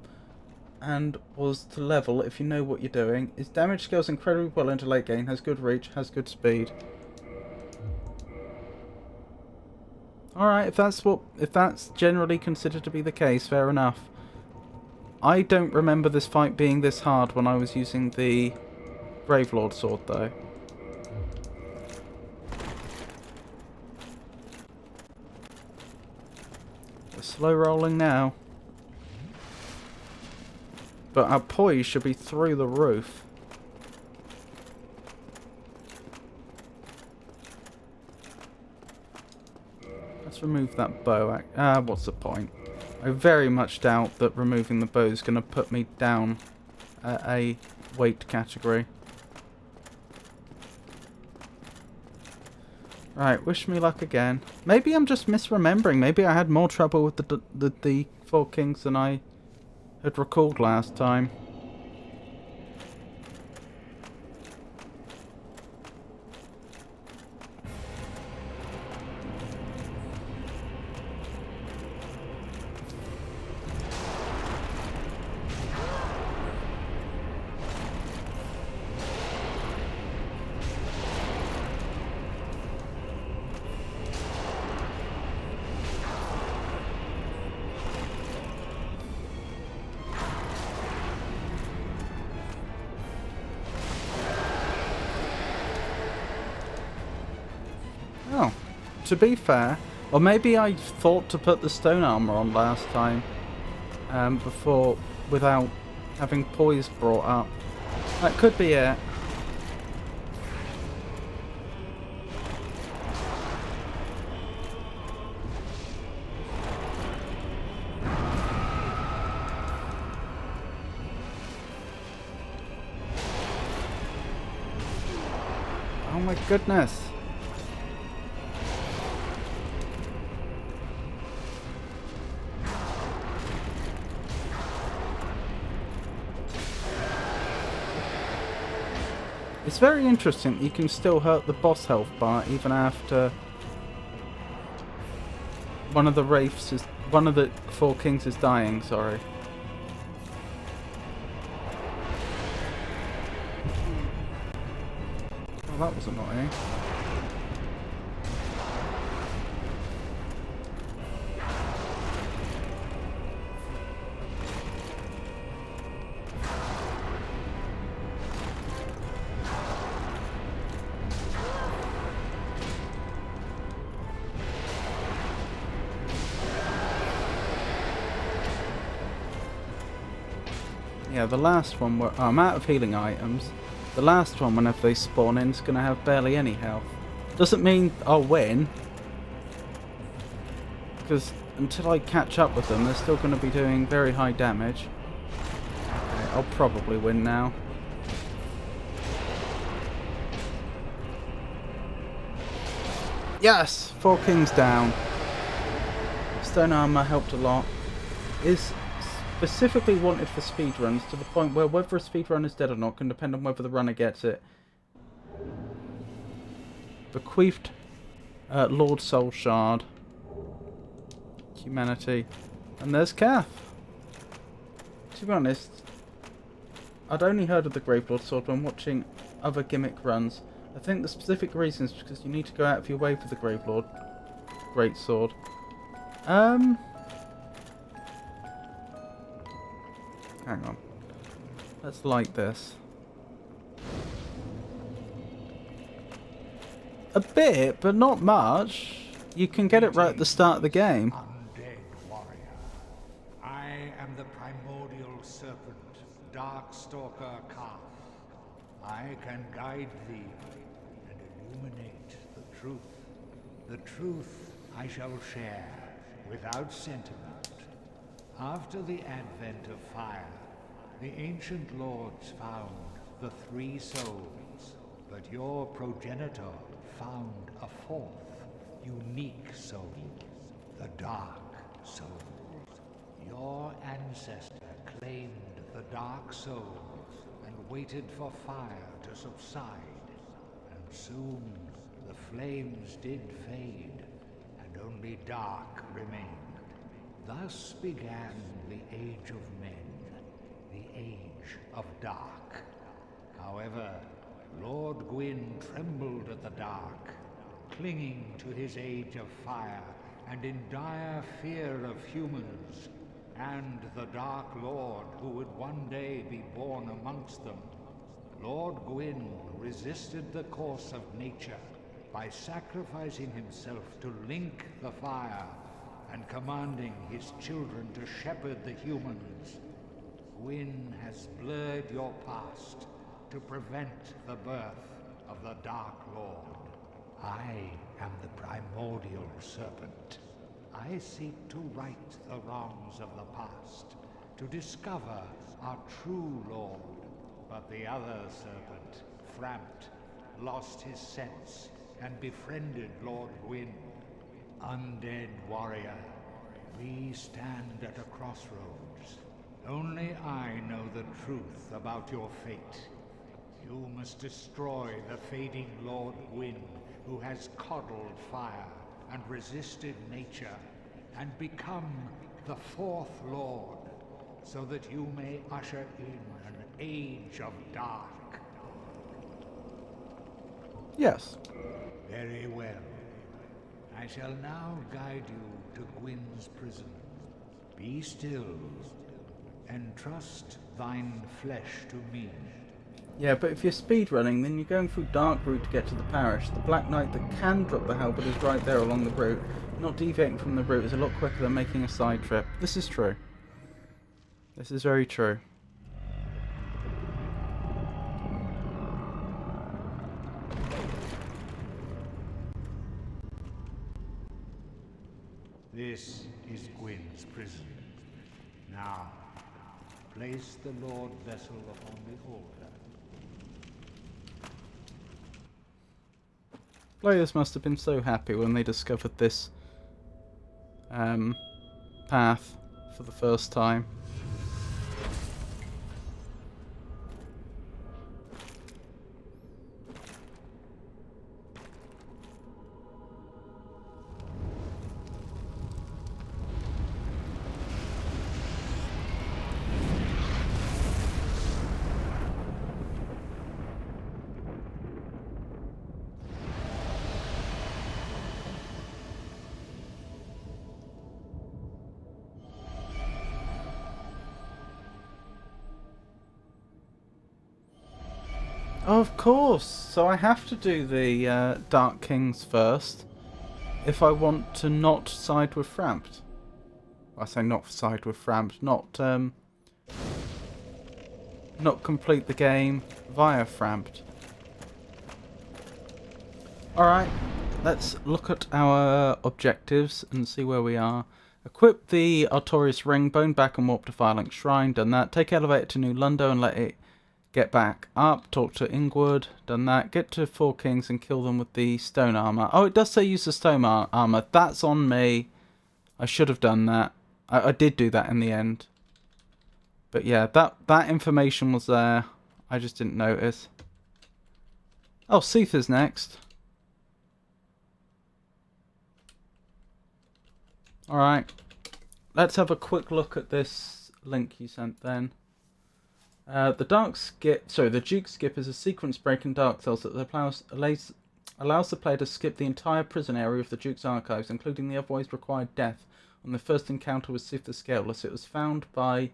A: and was to level if you know what you're doing. Its damage scales incredibly well into late game, has good reach, has good speed. Alright, if that's generally considered to be the case, fair enough. I don't remember this fight being this hard when I was using the Gravelord sword, though. We're slow rolling now. But our poise should be through the roof. Let's remove that bow. What's the point? I very much doubt that removing the bow is going to put me down a weight category. Right, wish me luck again. Maybe I'm just misremembering. Maybe I had more trouble with the Four Kings than I had recalled last time. Oh, to be fair, or maybe I thought to put the stone armor on last time, before, without having poise brought up. That could be it. Oh my goodness. It's very interesting that you can still hurt the boss health bar even after one of the Four Kings is dying, sorry. Oh, that was annoying. Yeah, the last one, I'm out of healing items. The last one, whenever they spawn in, is going to have barely any health. Doesn't mean I'll win, because until I catch up with them, they're still going to be doing very high damage. Okay, I'll probably win now. Yes! 4 kings down. Stone armor helped a lot. Is specifically wanted for speedruns, to the point where whether a speedrun is dead or not can depend on whether the runner gets it. Bequeathed Lord Soul Shard. Humanity. And there's Kath. To be honest, I'd only heard of the Gravelord sword when watching other gimmick runs. I think the specific reason is because you need to go out of your way for the Gravelord Greatsword. Hang on. Let's light this. A bit, but not much. You can get it right at the start of the game.
E: Undead warrior. I am the primordial serpent, Darkstalker Kath. I can guide thee and illuminate the truth. The truth I shall share without sentiment. After the advent of fire, the ancient lords found the 3 souls, but your progenitor found a 4th, unique soul, the Dark Soul. Your ancestor claimed the Dark Souls and waited for fire to subside, and soon the flames did fade, and only dark remained. Thus began the Age of Men, the Age of Dark. However, Lord Gwyn trembled at the dark, clinging to his Age of Fire and in dire fear of humans and the Dark Lord who would one day be born amongst them. Lord Gwyn resisted the course of nature by sacrificing himself to link the fire and commanding his children to shepherd the humans. Gwyn has blurred your past to prevent the birth of the Dark Lord. I am the primordial serpent. I seek to right the wrongs of the past, to discover our true Lord. But the other serpent, Frampt, lost his sense and befriended Lord Gwyn. Undead warrior, we stand at a crossroads. Only I know the truth about your fate. You must destroy the fading Lord Gwyn, who has coddled fire and resisted nature, and become the 4th Lord, so that you may usher in an age of dark.
A: Yes.
E: Very well. I shall now guide you to Gwyn's prison. Be still, and trust thine flesh to me.
A: Yeah, but if you're speedrunning, then you're going through dark route to get to the parish. The Black Knight that can drop the halberd is right there along the route. Not deviating from the route is a lot quicker than making a side trip. This is true. This is very true.
E: This is Gwyn's prison. Now, place the Lord Vessel upon the altar.
A: Players must have been so happy when they discovered this path for the first time. Of course, so I have to do the Dark Kings first if I want to not side with Frampt. I say not side with Frampt, not complete the game via Frampt. Alright, let's look at our objectives and see where we are. Equip the Artorias ring, bone back and warp to Firelink Shrine, done that. Take elevator to New Lundo and let it get back up. Talk to Ingwood, done that. Get to Four Kings and kill them with the stone armor. Oh, it does say use the stone armor. That's on me. I should have done that. I did do that in the end. But yeah, that information was there. I just didn't notice. Oh, Seether's next. Alright, let's have a quick look at this link you sent then. The Duke Skip is a sequence break in Dark Souls that allows the player to skip the entire prison area of the Duke's archives, including the otherwise required death on the first encounter with Sith the Scaleless. It was found by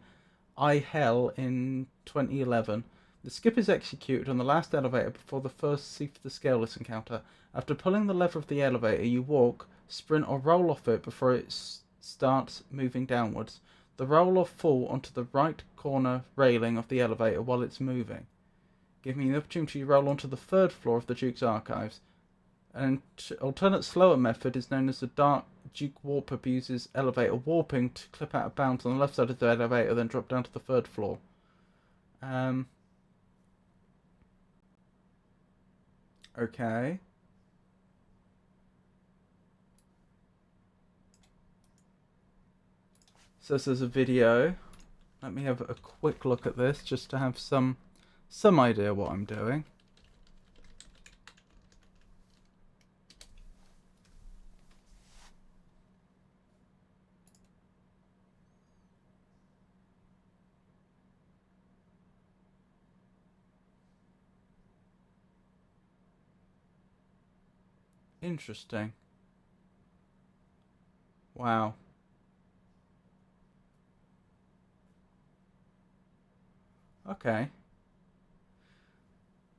A: iHell in 2011. The skip is executed on the last elevator before the first Sith the Scaleless encounter. After pulling the lever of the elevator, you walk, sprint or roll off it before it starts moving downwards. The roll or fall onto the right corner railing of the elevator while it's moving, giving you the opportunity to roll onto the third floor of the Duke's archives. An alternate slower method is known as the Dark Duke Warp, abuses elevator warping to clip out of bounds on the left side of the elevator, then drop down to the third floor. Okay. Says there's a video. Let me have a quick look at this just to have some idea what I'm doing. Interesting. Wow. Okay.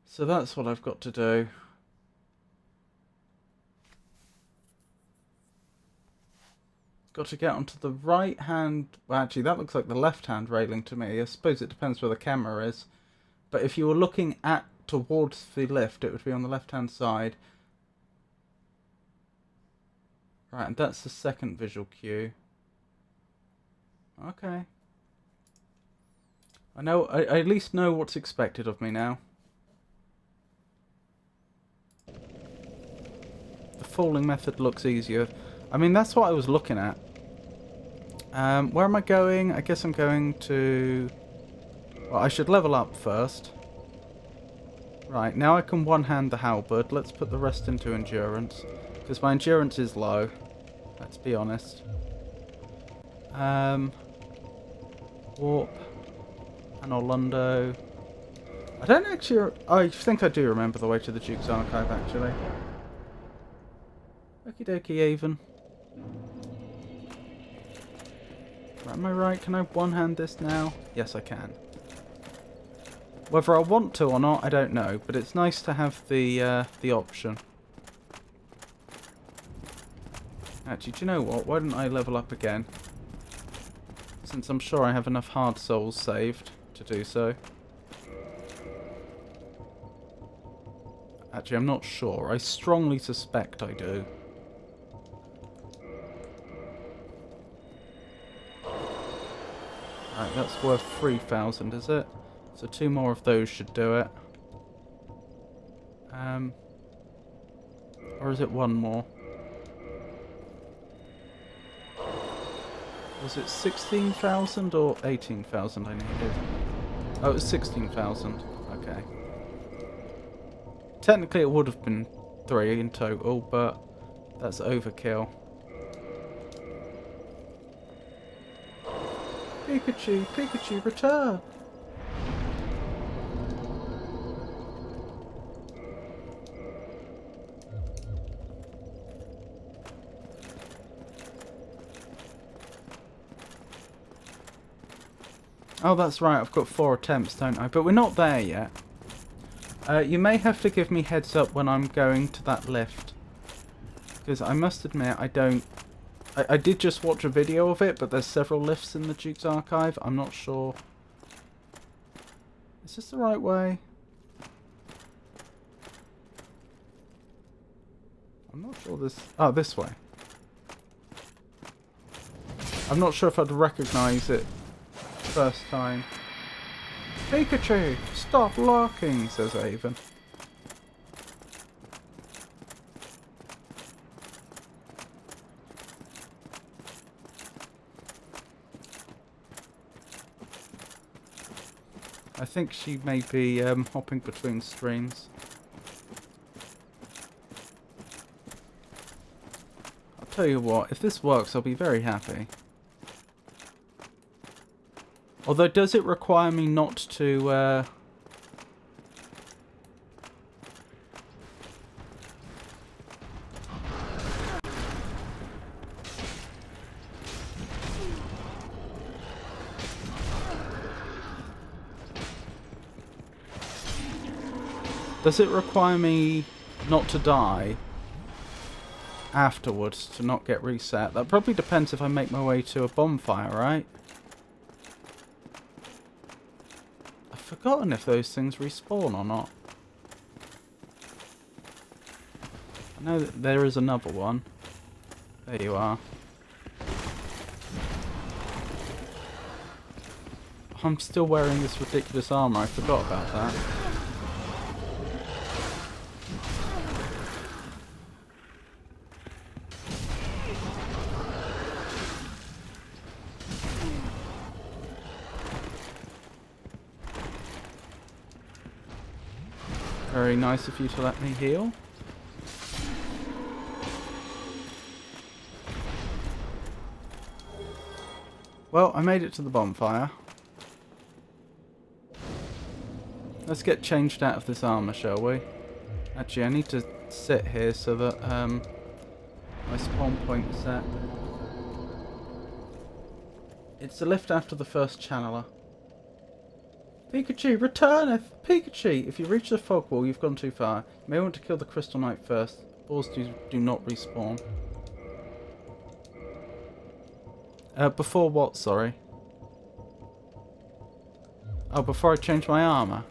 A: So that's what I've got to do. Got to get onto the right hand... Well, actually, that looks like the left hand railing to me. I suppose it depends where the camera is. But if you were looking towards the lift, it would be on the left hand side. Right, and that's the second visual cue. Okay. I at least know what's expected of me now. The falling method looks easier. I mean, that's what I was looking at. Where am I going? I guess I'm going to... Well, I should level up first. Right, now I can one-hand the halberd. Let's put the rest into endurance. Because my endurance is low. Let's be honest. Warp. And Orlando. I don't actually... I think I do remember the way to the Duke's Archive, actually. Okie dokie, Avon. Am I right? Can I one-hand this now? Yes, I can. Whether I want to or not, I don't know. But it's nice to have the option. Actually, do you know what? Why don't I level up again? Since I'm sure I have enough hard souls saved to do so. Actually, I'm not sure. I strongly suspect I do. Right, that's worth 3,000, is it? So 2 more of those should do it. Or is it 1 more? Was it 16,000 or 18,000 I needed? Oh, it was 16,000. Okay. Technically it would have been 3 in total, but that's overkill. Pikachu, Pikachu, return! Oh, that's right, I've got 4 attempts, don't I? But we're not there yet. You may have to give me heads up when I'm going to that lift. Because I must admit, I don't... I did just watch a video of it, but there's several lifts in the Duke's Archive. I'm not sure. Is this the right way? I'm not sure this... Oh, this way. I'm not sure if I'd recognise it first time. Pikachu, stop lurking, says Avon. I think she may be hopping between streams. I'll tell you what, if this works, I'll be very happy. Although, does it require me not to... Does it require me not to die afterwards to not get reset? That probably depends if I make my way to a bonfire, right? I've forgotten if those things respawn or not. I know that there is another one. There you are. I'm still wearing this ridiculous armor. I forgot about that. Very nice of you to let me heal. Well, I made it to the bonfire. Let's get changed out of this armor, shall we? Actually, I need to sit here so that my spawn point is set. It's the lift after the first channeler. Pikachu, returneth! Pikachu! If you reach the fog wall, you've gone too far. You may want to kill the Crystal Knight first. Balls do not respawn. Before what, sorry? Oh, before I change my armor.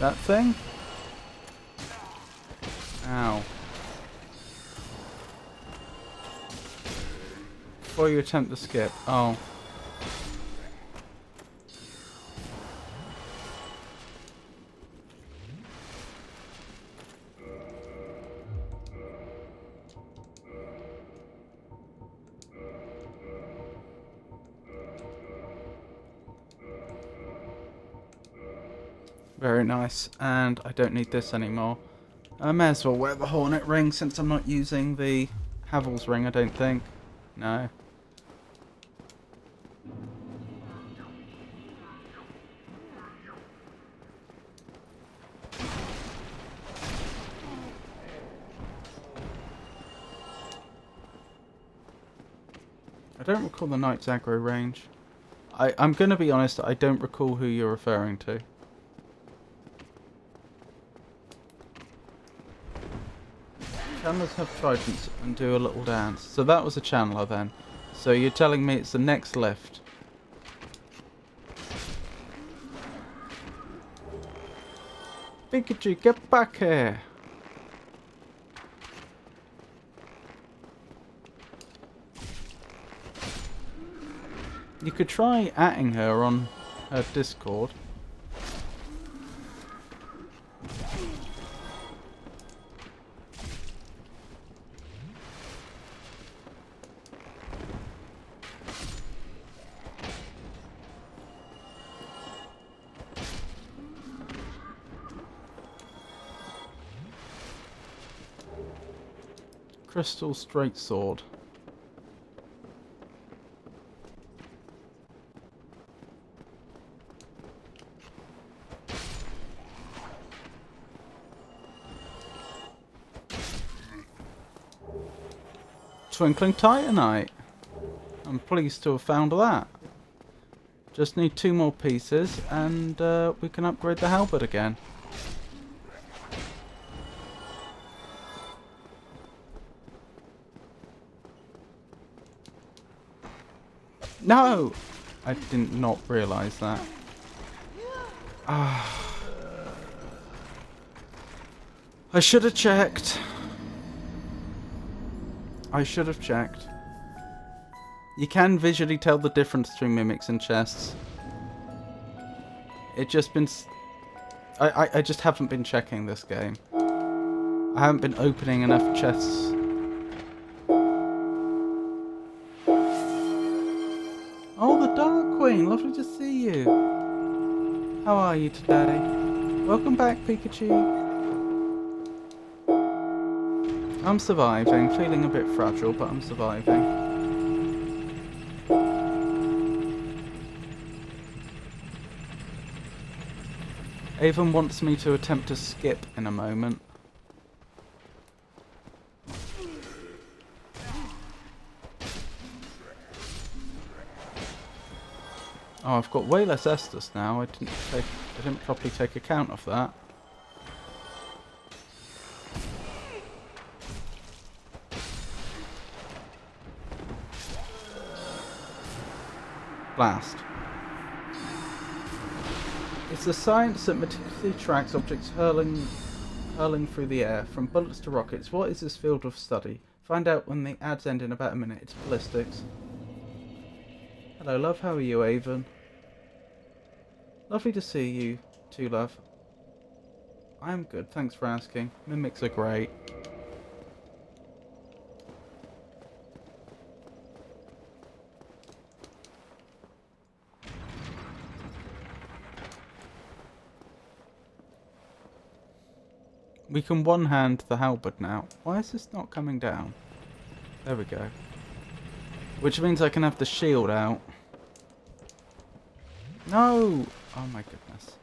A: That thing? Ow. Before you attempt to skip. Oh. Very nice, and I don't need this anymore. I may as well wear the Hornet ring since I'm not using the Havel's ring, I don't think. No. I don't recall the Knight's aggro range. I'm going to be honest, I don't recall who you're referring to. Channelers have tridents and do a little dance. So that was a channeler then. So you're telling me it's the next lift. Pikachu, get back here! You could try atting her on her Discord. Crystal straight sword. Twinkling Titanite. I'm pleased to have found that. Just need 2 more pieces and we can upgrade the halberd again. No! I did not realise that. Ah. I should have checked. I should have checked. You can visually tell the difference between mimics and chests. It just been... I just haven't been checking this game. I haven't been opening enough chests. Oh, the Dark Queen! Lovely to see you. How are you today? Welcome back, Pikachu. I'm surviving. Feeling a bit fragile, but I'm surviving. Avon wants me to attempt to skip in a moment. Oh, I've got way less Estus now. I didn't properly take account of that. Blast. It's the science that meticulously tracks objects hurling through the air, from bullets to rockets. What is this field of study? Find out when the ads end in about a minute. It's ballistics. Hello, love. How are you, Avon? Lovely to see you too, love. I'm good. Thanks for asking. Mimics are great. We can one-hand the halberd now. Why is this not coming down? There we go. Which means I can have the shield out. No! Oh my goodness.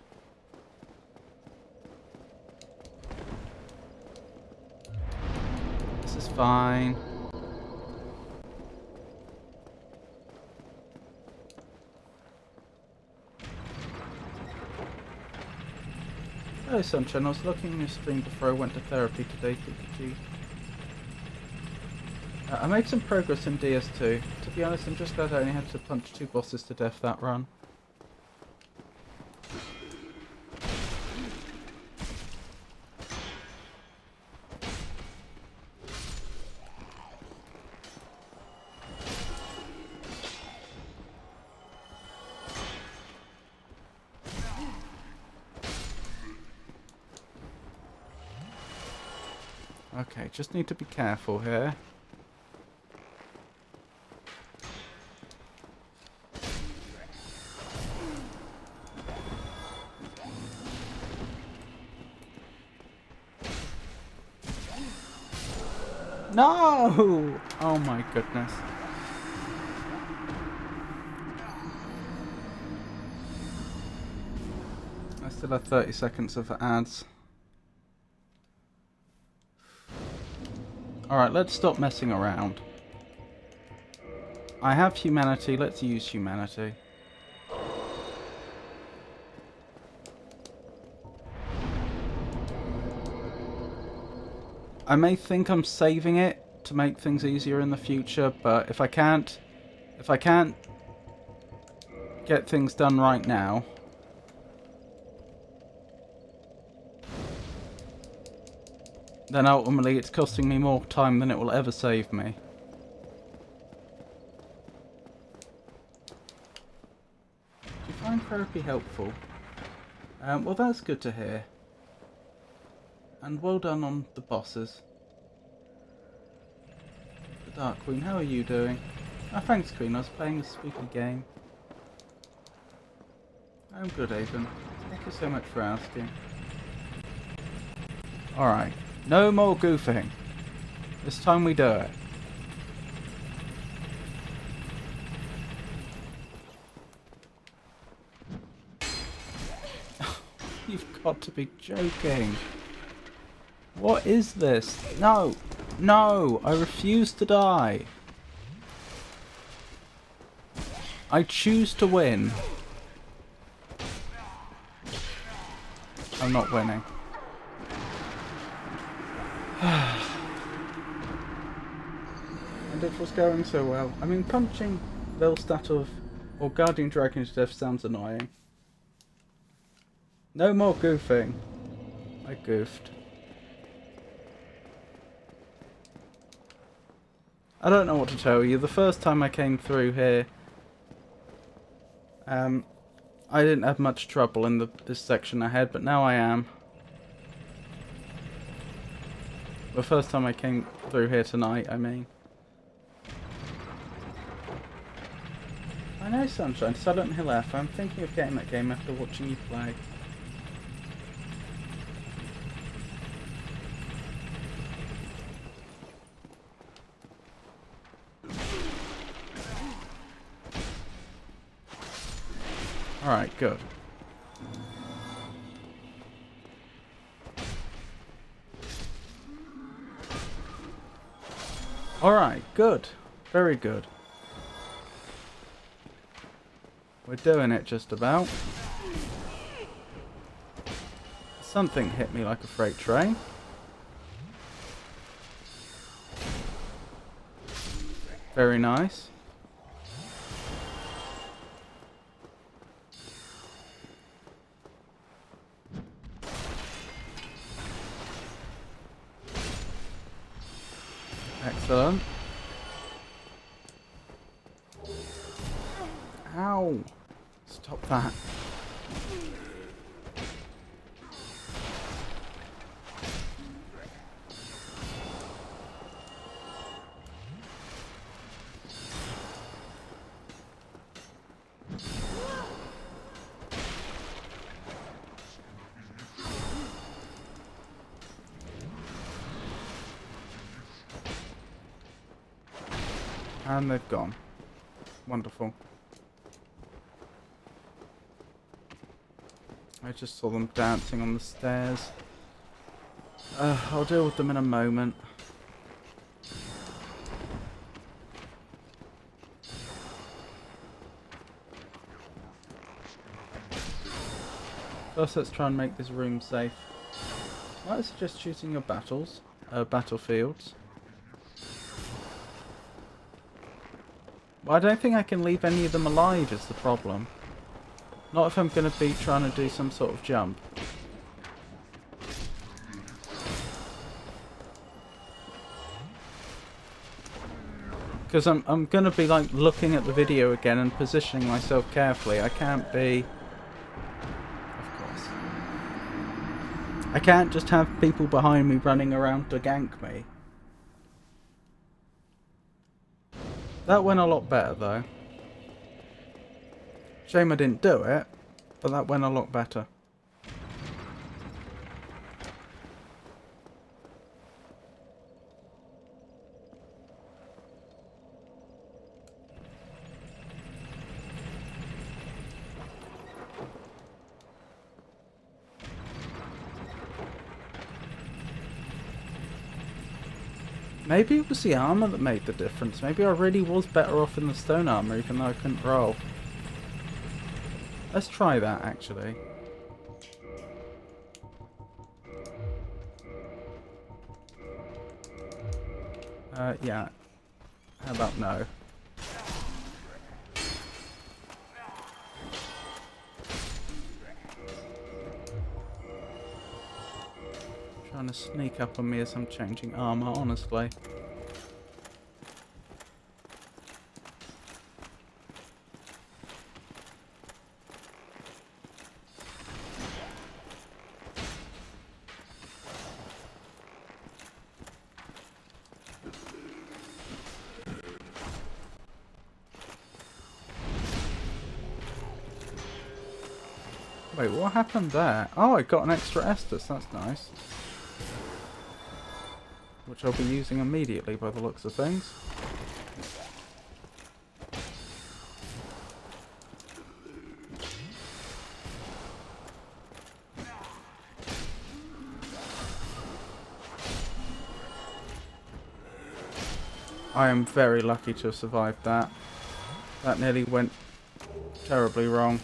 A: This is fine. Hello Sunshine, I was looking at your stream before I went to therapy today, Pikachu. I made some progress in DS2. To be honest, I'm just glad I only had to punch 2 bosses to death that run. Okay, just need to be careful here. No! Oh my goodness. I still have 30 seconds of ads. Alright, let's stop messing around. I have humanity, let's use humanity. I may think I'm saving it to make things easier in the future, but if I can't get things done right now, then ultimately it's costing me more time than it will ever save me. Do you find therapy helpful? Well, that's good to hear. And well done on the bosses. The Dark Queen, how are you doing? Oh, thanks Queen, I was playing a spooky game. I'm good, Avon. Thank you so much for asking. Alright. No more goofing. This time we do it. You've got to be joking. What is this? No! No! I refuse to die. I choose to win. I'm not winning. And it was going so well. I mean, punching Velstadt or Guardian Dragon to death sounds annoying. No more goofing. I goofed. I don't know what to tell you. The first time I came through here, I didn't have much trouble in this section ahead, but now I am. The first time I came through here tonight, I mean. I know, Sunshine. Silent Hill F. I'm thinking of getting that game after watching you play. Alright, good. Alright, good. Very good. We're doing it just about. Something hit me like a freight train. Very nice. Excellent. Ow! Stop that. And they've gone. Wonderful. I just saw them dancing on the stairs. I'll deal with them in a moment. First, let's try and make this room safe. Might I suggest choosing your battlefields. Well, I don't think I can leave any of them alive is the problem. Not if I'm going to be trying to do some sort of jump. Because I'm going to be like looking at the video again and positioning myself carefully. I can't be... Of course. I can't just have people behind me running around to gank me. That went a lot better though. Shame I didn't do it, but that went a lot better. Maybe it was the armor that made the difference. Maybe I really was better off in the stone armor even though I couldn't roll. Let's try that actually. Yeah. How about no? Trying to sneak up on me as I'm changing armor, honestly. Wait, what happened there? Oh, I got an extra Estus, that's nice. Which I'll be using immediately by the looks of things. I am very lucky to have survived that. That nearly went terribly wrong.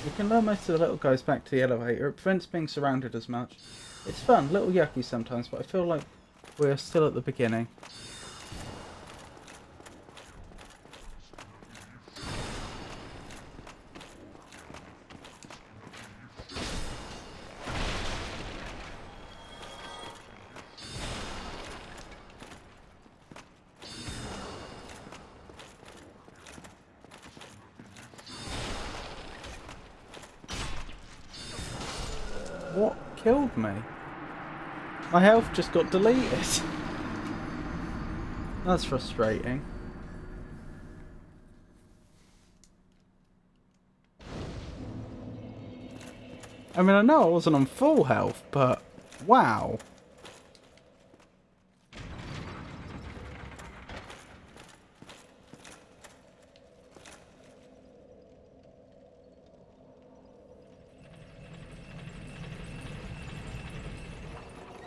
A: You can lure most of the little guys back to the elevator. It prevents being surrounded as much. It's fun, a little yucky sometimes, but I feel like we're still at the beginning. What killed me? My health just got deleted. That's frustrating. I mean, I know I wasn't on full health, but wow.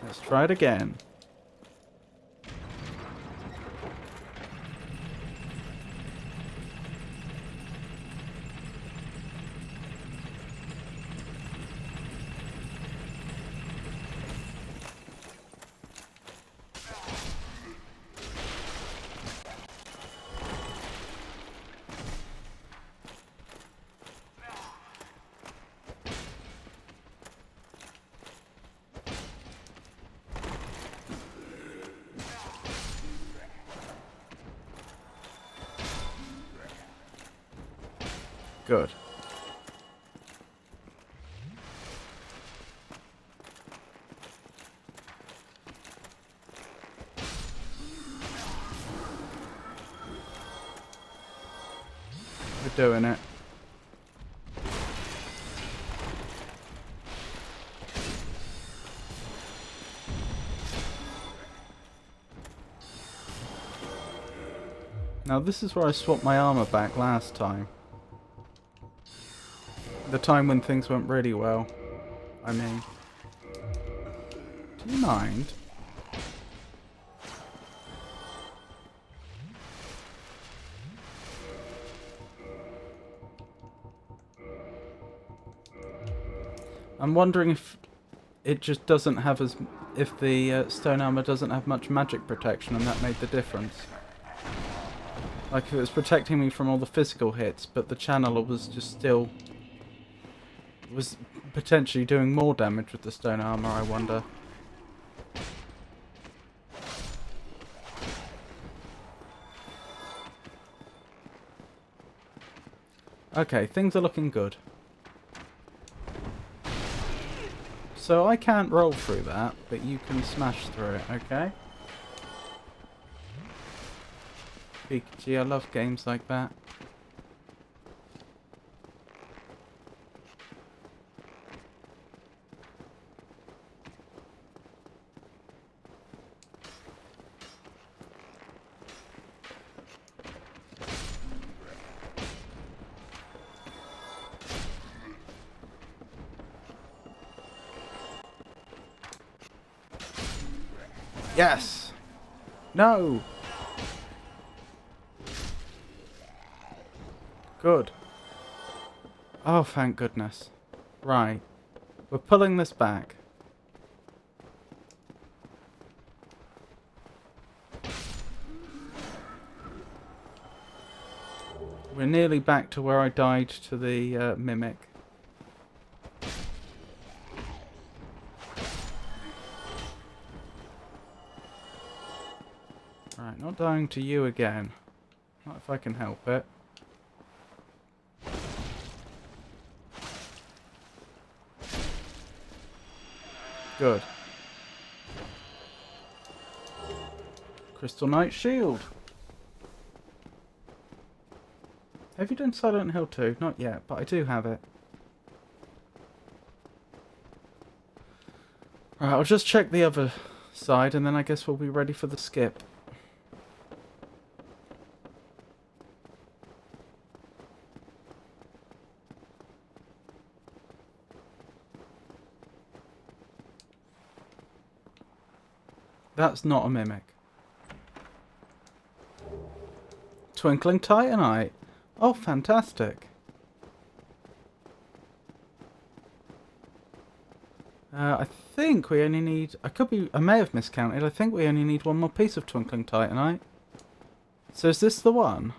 A: Let's try it again. Good. We're doing it. Now this is where I swapped my armor back last time. The time when things went really well. I mean, do you mind? I'm wondering if it just doesn't have as... if the stone armor doesn't have much magic protection and that made the difference. Like if it was protecting me from all the physical hits, but the channeler was just still... was potentially doing more damage with the stone armor, I wonder. Okay, things are looking good. So I can't roll through that, but you can smash through it, okay? Gee, I love games like that. Yes! No! Good. Oh, thank goodness. Right. We're pulling this back. We're nearly back to where I died to the mimic. Right, not dying to you again. Not if I can help it. Good. Crystal Knight Shield. Have you done Silent Hill 2? Not yet, but I do have it. Right, I'll just check the other side and then I guess we'll be ready for the skip. That's not a mimic. Twinkling Titanite. Oh, fantastic. I think we only need... I may have miscounted. I think we only need one more piece of Twinkling Titanite. So is this the one?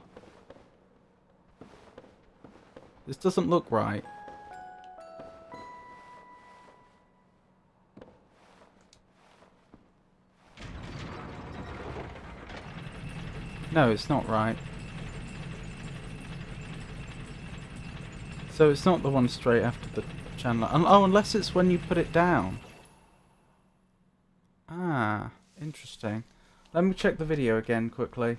A: This doesn't look right. No, it's not right. So it's not the one straight after the channel. Oh, unless it's when you put it down. Ah, interesting. Let me check the video again quickly.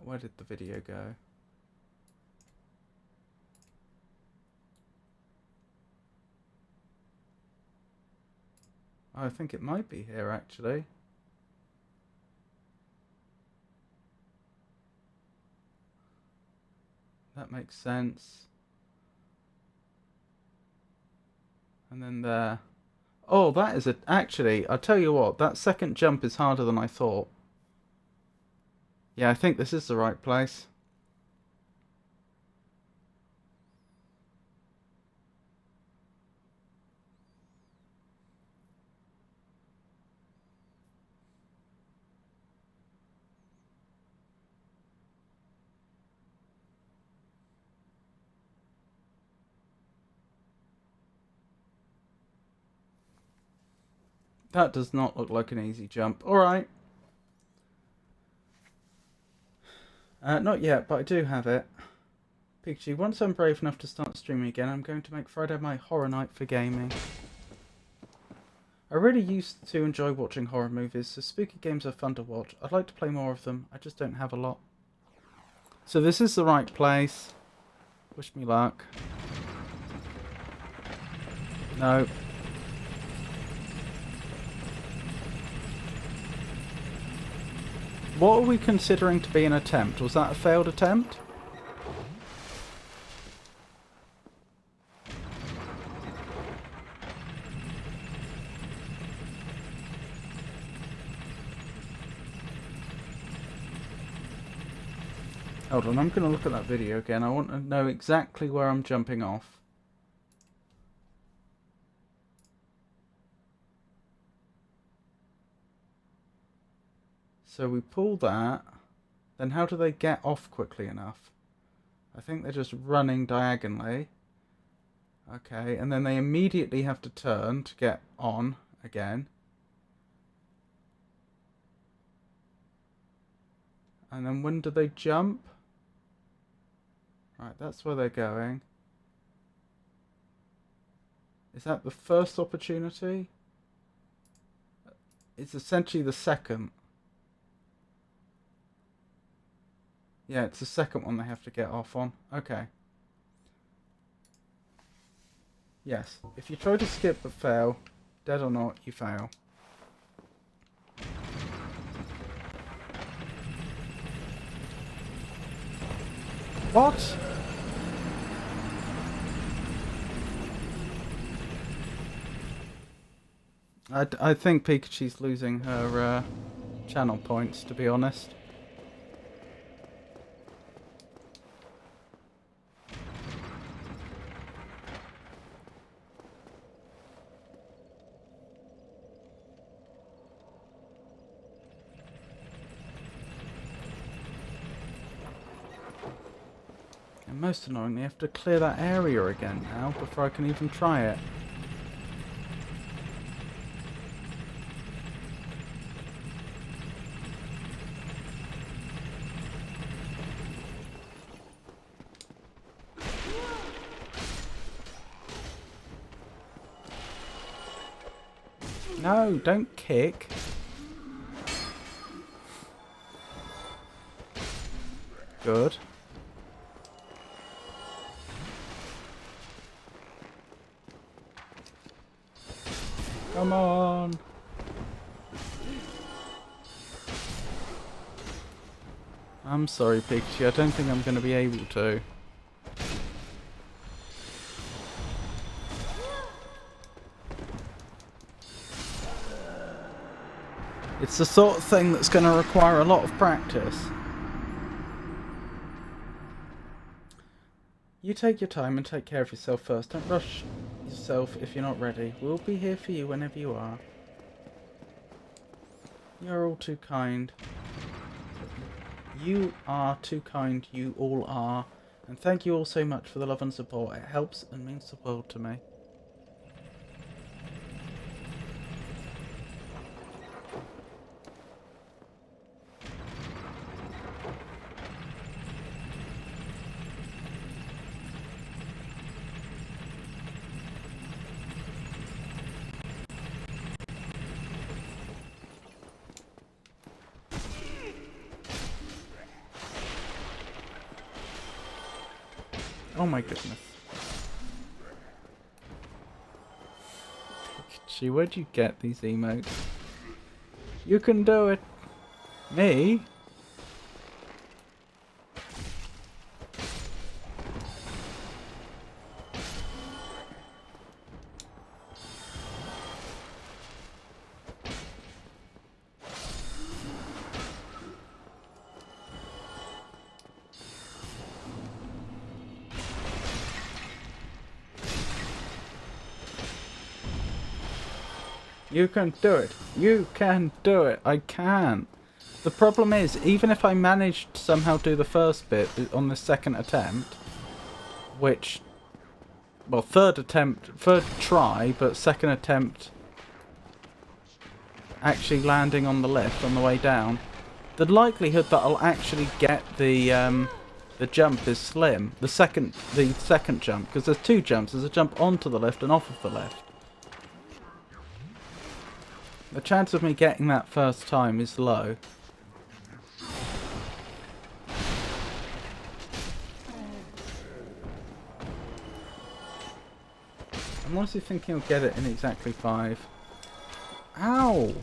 A: Where did the video go? Oh, I think it might be here actually. That makes sense. And then there. Oh, that is it. Actually, I'll tell you what, that second jump is harder than I thought. Yeah, I think this is the right place. That does not look like an easy jump. Alright. Not yet, but I do have it. Pikachu, once I'm brave enough to start streaming again, I'm going to make Friday my horror night for gaming. I really used to enjoy watching horror movies, so spooky games are fun to watch. I'd like to play more of them, I just don't have a lot. So this is the right place. Wish me luck. No. What are we considering to be an attempt? Was that a failed attempt? Hold on, I'm going to look at that video again. I want to know exactly where I'm jumping off. So we pull that. Then how do they get off quickly enough? I think they're just running diagonally. Okay, and then they immediately have to turn to get on again. And then when do they jump? Right, that's where they're going. Is that the first opportunity? It's essentially the second. Yeah, it's the second one they have to get off on. Okay. Yes, if you try to skip but fail, dead or not, you fail. What? I think Pikachu's losing her channel points, to be honest. And most annoyingly, I have to clear that area again now before I can even try it. No, don't kick. Good. Come on. I'm sorry, Pikachu. I don't think I'm going to be able to. It's the sort of thing that's going to require a lot of practice. You take your time and take care of yourself first. Don't rush yourself if you're not ready. We'll be here for you whenever you are. You're all too kind. You are too kind, you all are. And thank you all so much for the love and support. It helps and means the world to me. Oh my goodness. Gee, where'd you get these emotes? You can do it. Me? You can do it. You can do it. I can. The problem is, even if I managed to somehow do the first bit on the second attempt, which, well, third try, but second attempt actually landing on the lift on the way down, the likelihood that I'll actually get the jump is slim. The second jump, because there's two jumps. There's a jump onto the lift and off of the lift. The chance of me getting that first time is low. I'm honestly thinking I'll get it in exactly 5. Ow!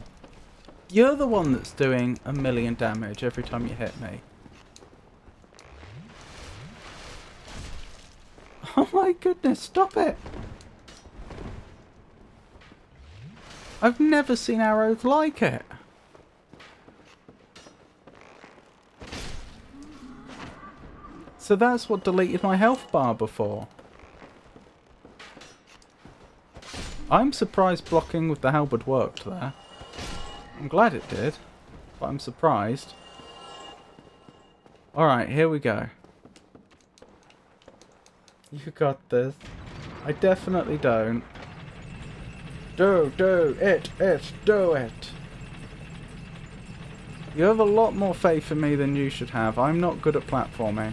A: You're the one that's doing 1,000,000 damage every time you hit me. Oh my goodness, stop it! I've never seen arrows like it. So that's what deleted my health bar before. I'm surprised blocking with the halberd worked there. I'm glad it did, but I'm surprised. Alright, here we go. You got this. I definitely don't. Do it, do it. You have a lot more faith in me than you should have. I'm not good at platforming.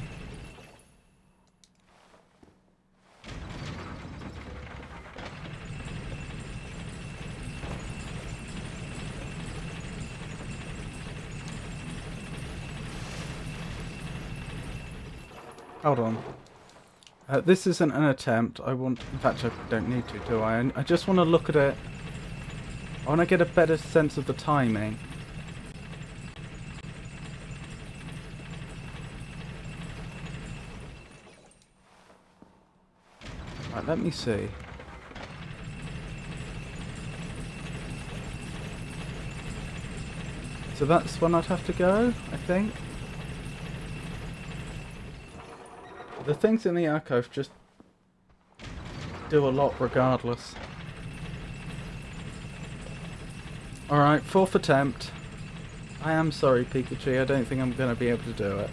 A: Hold on. This isn't an attempt. In fact, I don't need to, do I? I just want to look at it. I want to get a better sense of the timing. Right, let me see. So that's when I'd have to go, I think. The things in the archive just do a lot regardless. Alright, 4th attempt. I am sorry, Pikachu. I don't think I'm going to be able to do it.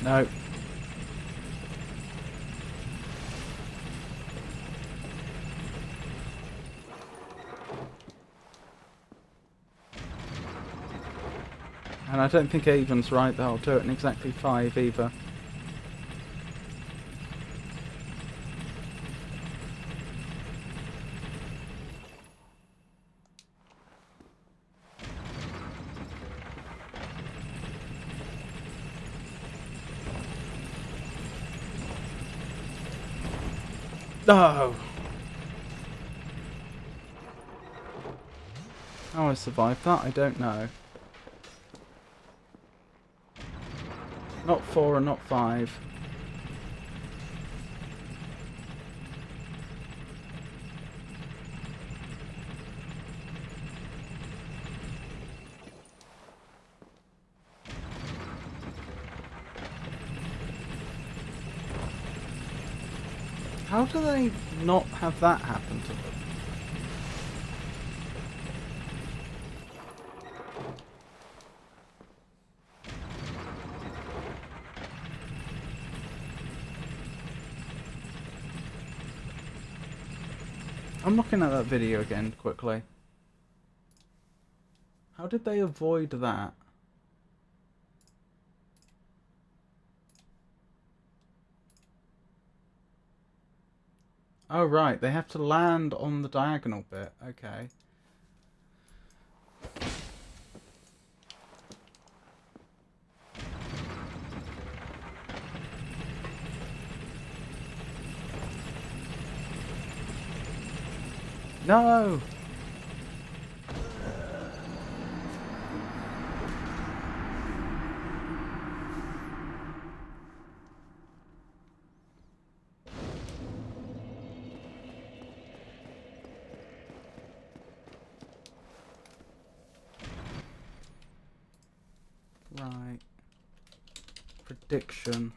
A: No. And I don't think Avon's right that I'll do it in exactly 5 either. Oh! How I survived that, I don't know. Not 4 and not 5. How do they not have that happen to them? I'm looking at that video again quickly. How did they avoid that? Oh right, they have to land on the diagonal bit. Okay. No! Right. Prediction.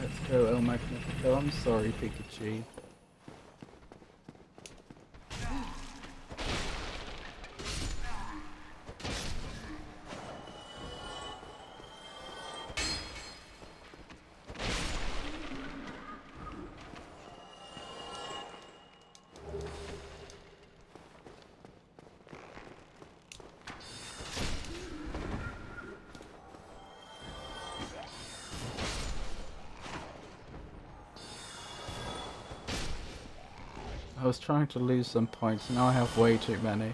A: Let's go, El Magnifico. I'm sorry, Pikachu. I was trying to lose some points, now I have way too many.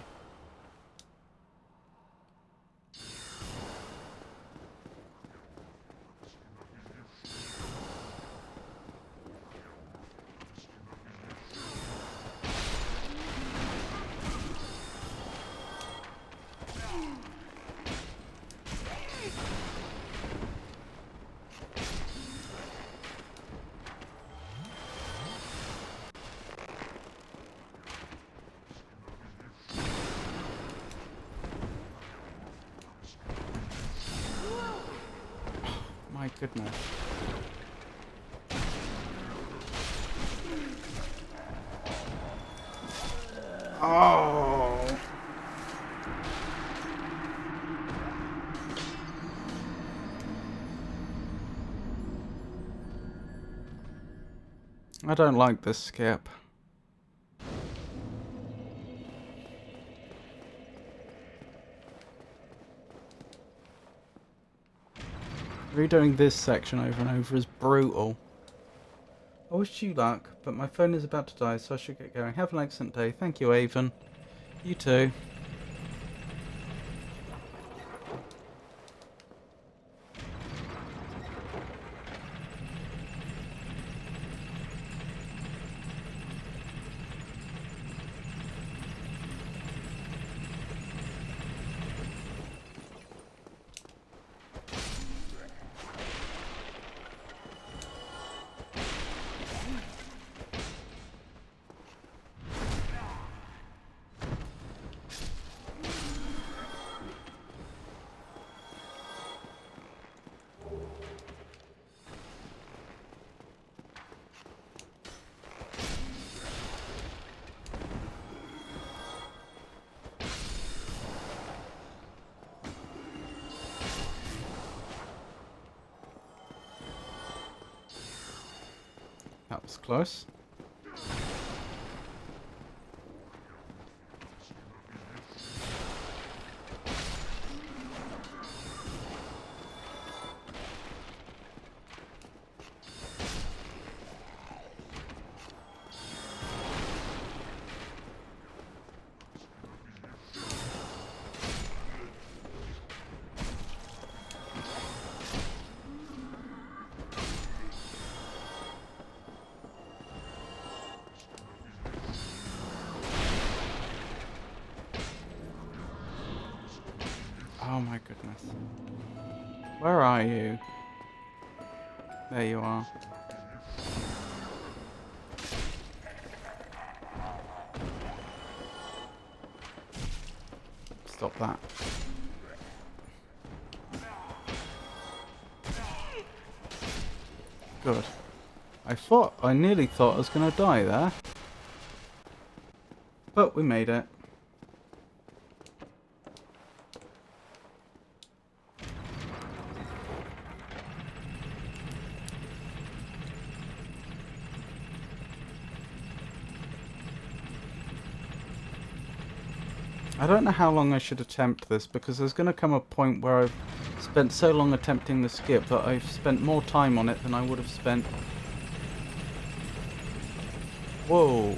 A: My goodness. Oh! I don't like this skip. Redoing this section over and over is brutal. I wish you luck, but my phone is about to die, so I should get going. Have an excellent day. Thank you, Avon. You too. That was close. goodness. Where are you? There you are. Stop that. Good. I nearly thought I was going to die there. But we made it. I don't know how long I should attempt this, because there's going to come a point where I've spent so long attempting the skip that I've spent more time on it than I would have spent. Whoa.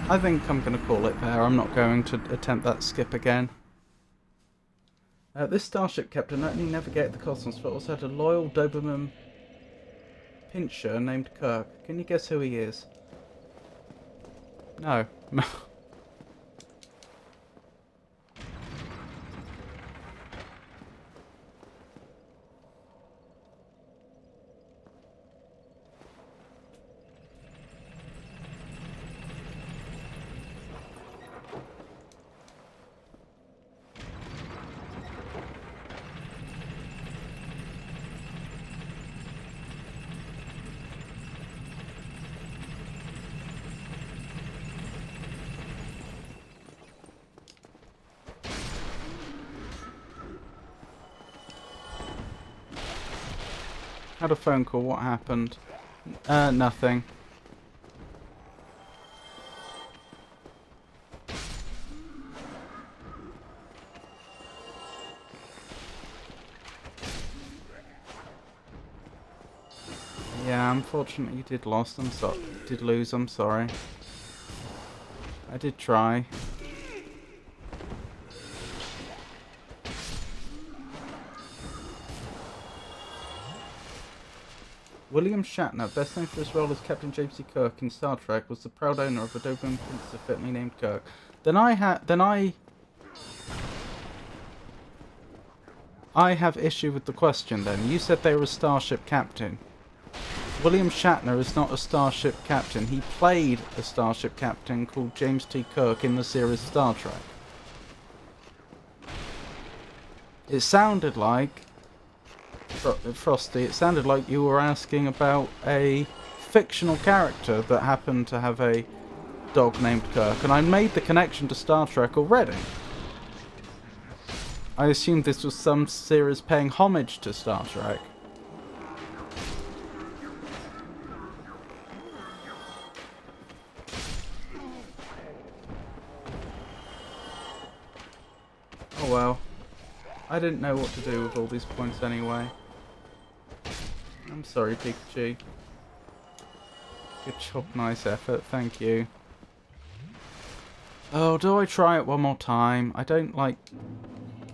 A: I think I'm going to call it there. I'm not going to attempt that skip again. This starship captain not only navigated the cosmos, but also had a loyal Doberman pincher named Kirk. Can you guess who he is? No. Had a phone call, what happened? Nothing. Yeah, unfortunately you did lose, I'm sorry. I did try. William Shatner, best known for his role as Captain James T. Kirk in Star Trek, was the proud owner of a Doberman Pincer fitly named Kirk. I have issue with the question then. You said they were a starship captain. William Shatner is not a starship captain. He played a starship captain called James T. Kirk in the series Star Trek. It sounded like... Frosty, it sounded like you were asking about a fictional character that happened to have a dog named Kirk, and I made the connection to Star Trek already. I assumed this was some series paying homage to Star Trek. Oh well. I didn't know what to do with all these points anyway. I'm sorry, Pikachu. Good job, nice effort, thank you. Oh, do I try it one more time? I don't like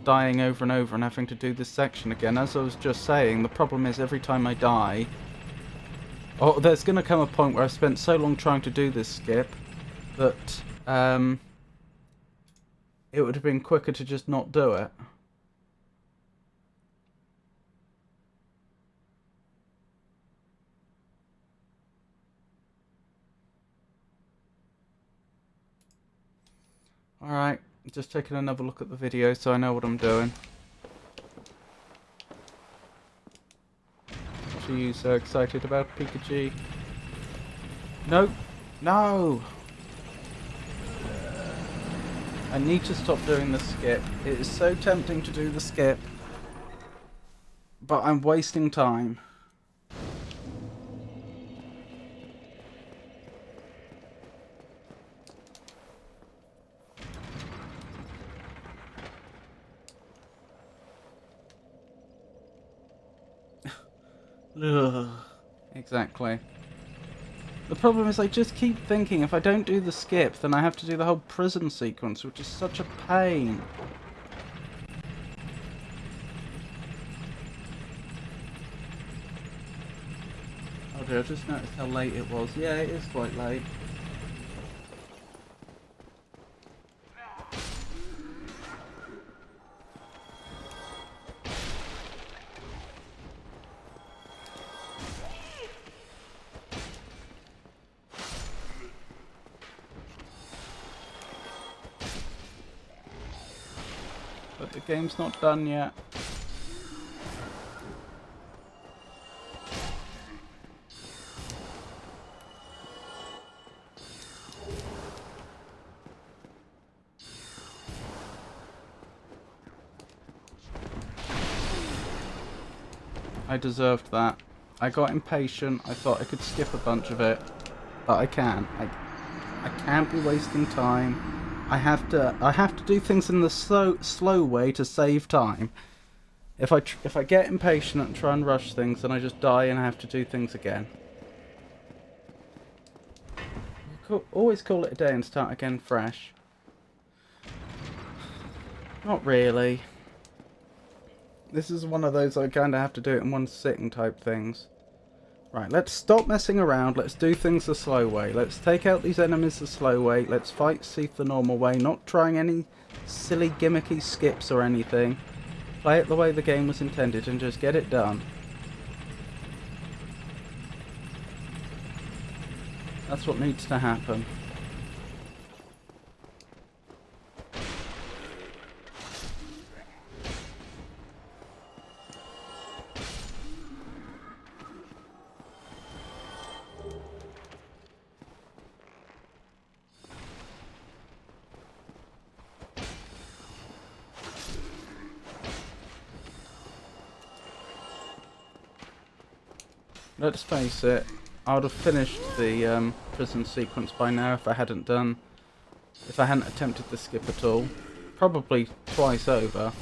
A: dying over and over and having to do this section again. As I was just saying, the problem is every time I die... Oh, there's going to come a point where I've spent so long trying to do this skip that it would have been quicker to just not do it. Alright, just taking another look at the video so I know what I'm doing. What are you so excited about, Pikachu? No! No! I need to stop doing the skip. It is so tempting to do the skip, but I'm wasting time. Ugh, exactly. The problem is I just keep thinking if I don't do the skip, then I have to do the whole prison sequence, which is such a pain. Oh dear, I just noticed how late it was. Yeah, it is quite late. But the game's not done yet. I deserved that. I got impatient. I thought I could skip a bunch of it, but I can't. I can't be wasting time. I have to do things in the slow way to save time. If I get impatient and try and rush things, then I just die and I have to do things again. Always call it a day and start again fresh. Not really. This is one of those I kind of have to do it in one sitting type things. Right, let's stop messing around. Let's do things the slow way. Let's take out these enemies the slow way. Let's fight Seath the normal way. Not trying any silly gimmicky skips or anything. Play it the way the game was intended and just get it done. That's what needs to happen. Let's face it, I would have finished the prison sequence by now if I hadn't attempted the skip at all. Probably twice over.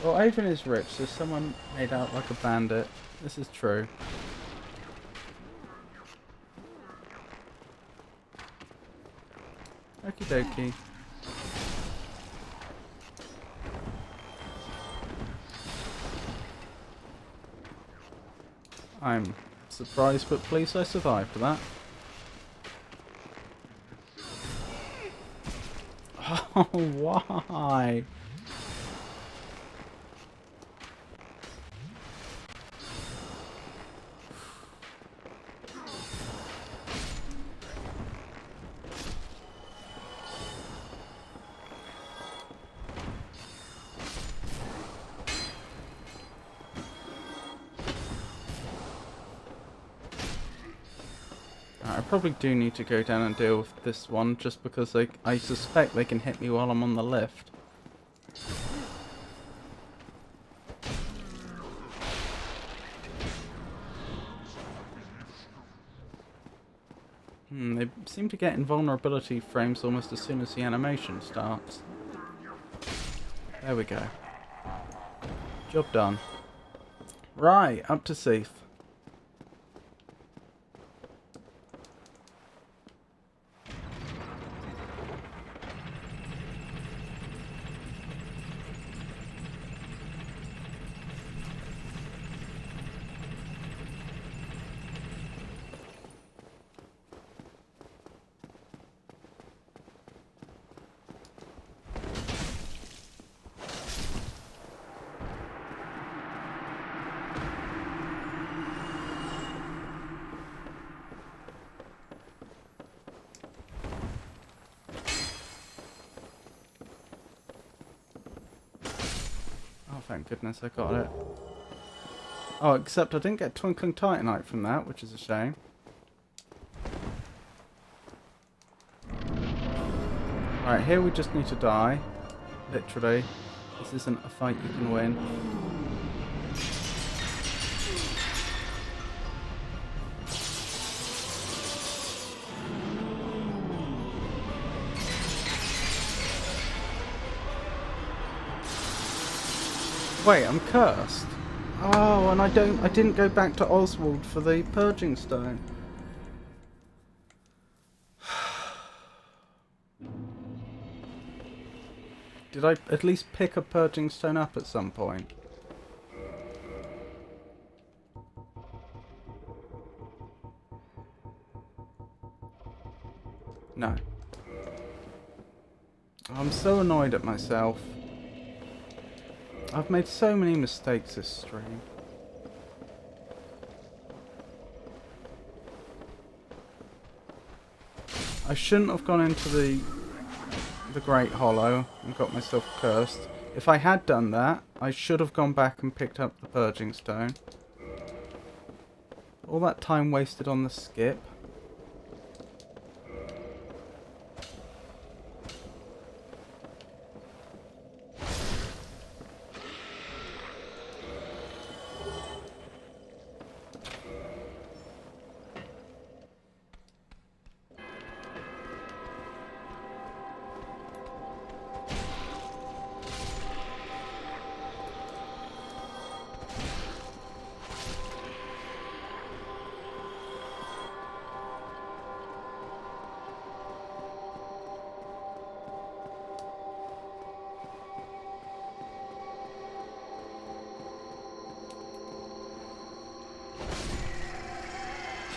A: Well, Avon is rich, so someone made out like a bandit. This is true. Okie dokie. I'm surprised but pleased I survived that. Oh, why? I probably do need to go down and deal with this one, just because I suspect they can hit me while I'm on the lift. They seem to get invulnerability frames almost as soon as the animation starts. There we go. Job done. Right, up to Seath. Thank goodness I got it. Oh, except I didn't get Twinkling Titanite from that, which is a shame. Alright, here we just need to die. Literally. This isn't a fight you can win. Wait, I'm cursed. Oh, and I didn't go back to Oswald for the purging stone. Did I at least pick a purging stone up at some point? No. I'm so annoyed at myself. I've made so many mistakes this stream. I shouldn't have gone into the Great Hollow and got myself cursed. If I had done that, I should have gone back and picked up the purging stone. All that time wasted on the skip.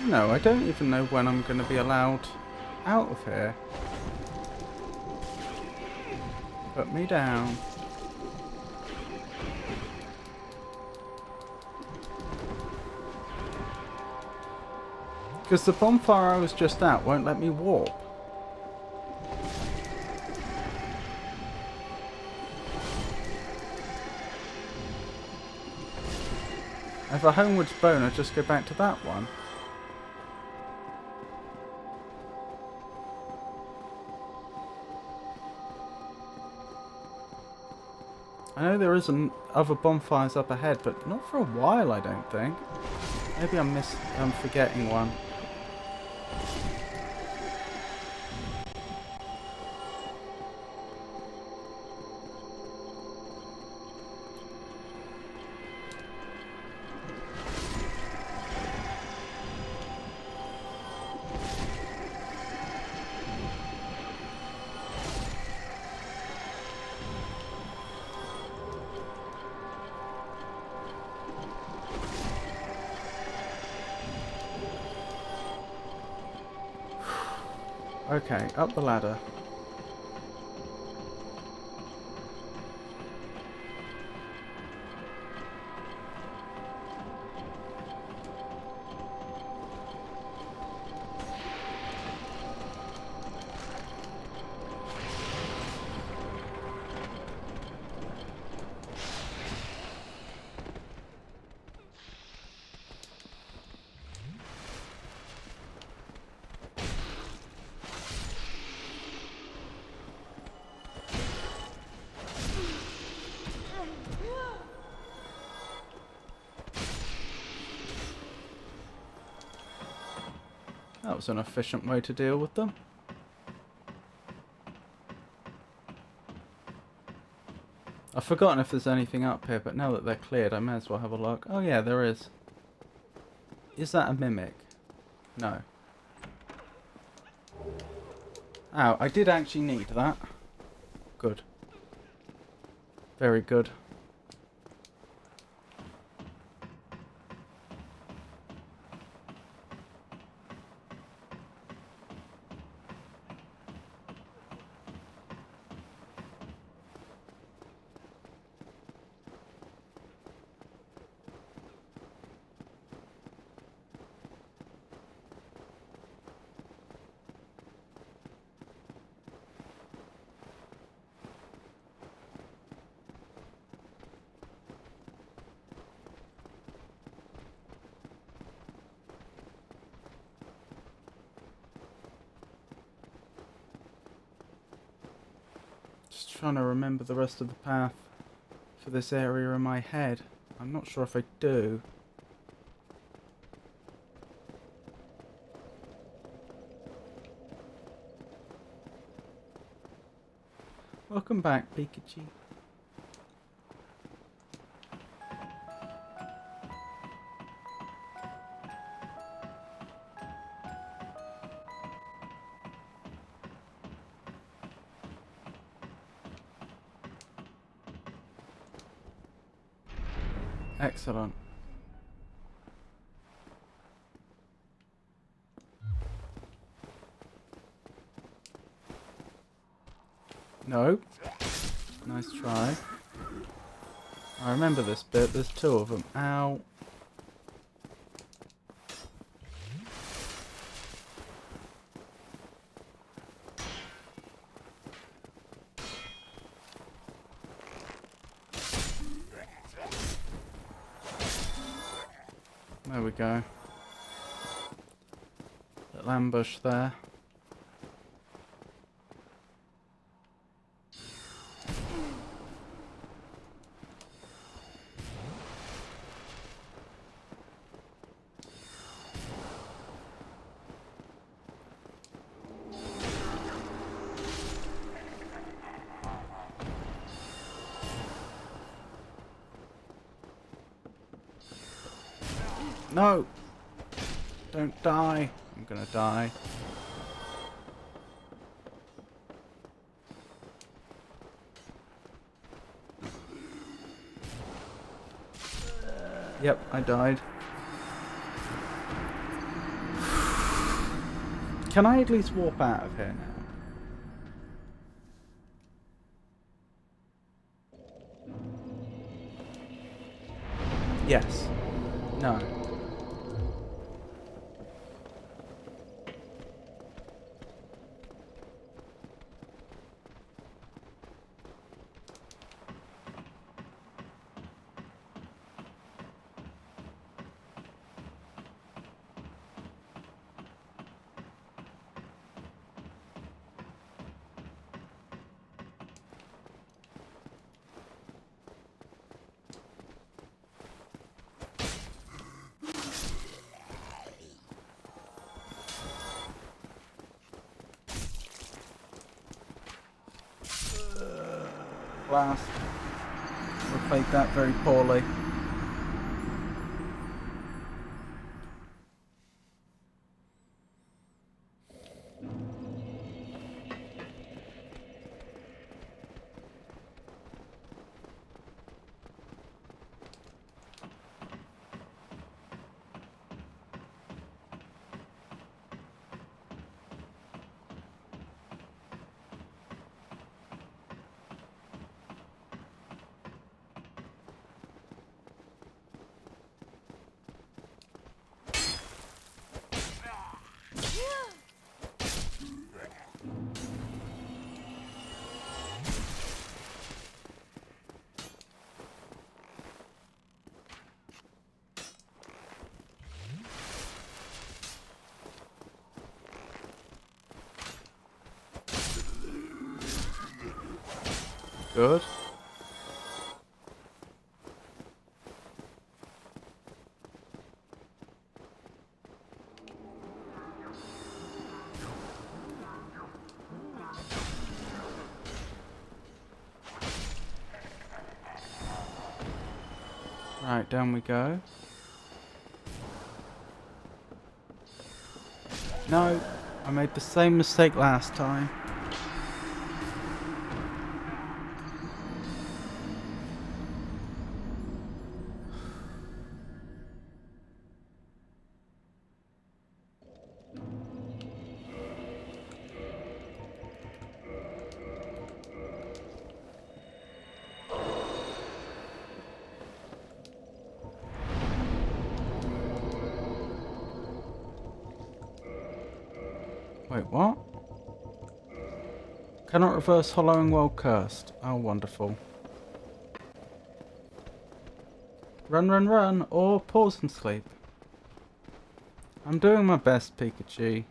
A: No, I don't even know when I'm going to be allowed out of here. Put me down. Because the bonfire I was just at won't let me warp. If a homewards bone, I'd just go back to that one. I know there is other bonfires up ahead, but not for a while, I don't think. Maybe I'm forgetting one. Okay, up the ladder. That was an efficient way to deal with them. I've forgotten if there's anything up here, but now that they're cleared, I may as well have a look. Oh yeah, there is. Is that a mimic? No. Ow, I did actually need that. Good. Very good. Trying to remember the rest of the path for this area in my head. I'm not sure if I do. Welcome back, Pikachu. Excellent. No. Nice try. I remember this bit. There's two of them. Ow. There we go. Little ambush there. No! Don't die. I'm gonna die. Yep, I died. Can I at least warp out of here now? Yes. No. Blast. We played that very poorly. Good. Right, down we go. No, I made the same mistake last time. Wait, what? Cannot reverse hollowing while cursed. Oh, wonderful. Run, run, run, or pause and sleep. I'm doing my best, Pikachu.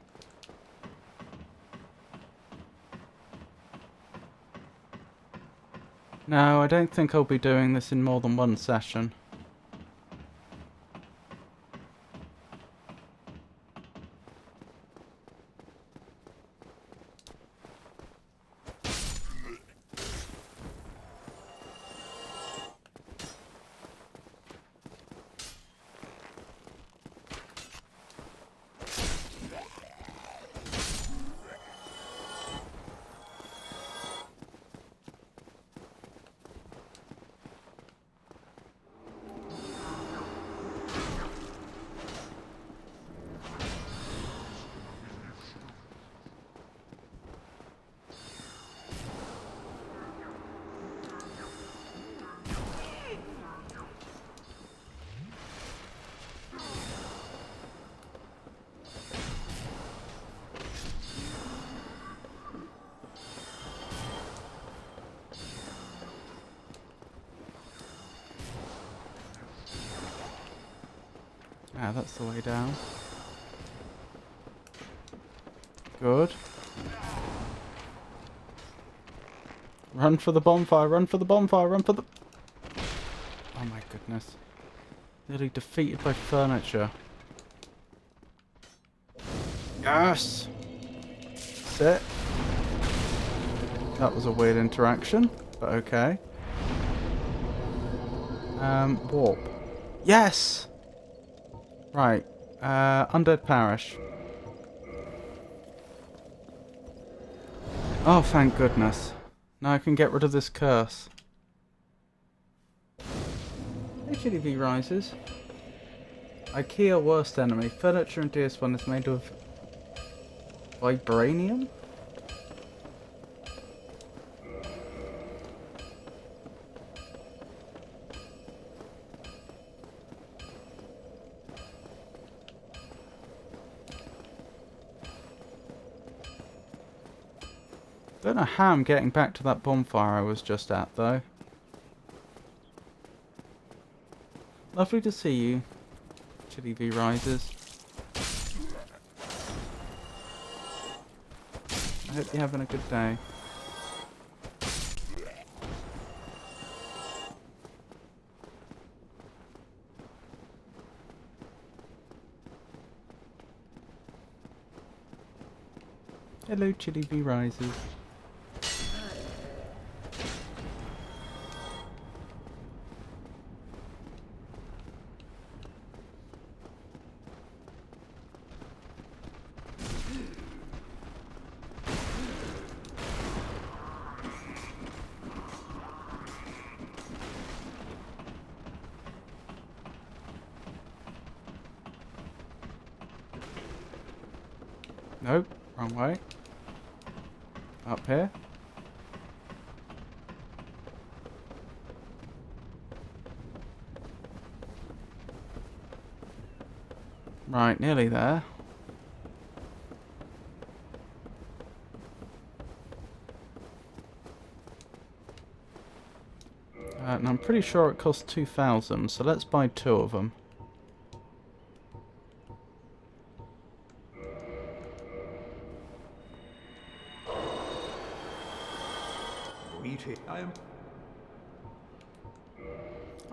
A: No, I don't think I'll be doing this in more than one session. Ah, that's the way down. Good. Run for the bonfire, run for the bonfire, run for the... Oh my goodness. Nearly defeated by furniture. Yes! Sit. That was a weird interaction, but okay. Warp. Yes! Right. Undead Parish. Oh, thank goodness. Now I can get rid of this curse. Hey, Chili V Rises. IKEA worst enemy. Furniture in DS1 is made of vibranium? Don't know how I'm getting back to that bonfire I was just at, though. Lovely to see you, Chili V Rises. I hope you're having a good day. Hello, Chili V Rises. Nope, wrong way. Up here. Right, nearly there. And I'm pretty sure it costs 2,000, so let's buy 2 of them.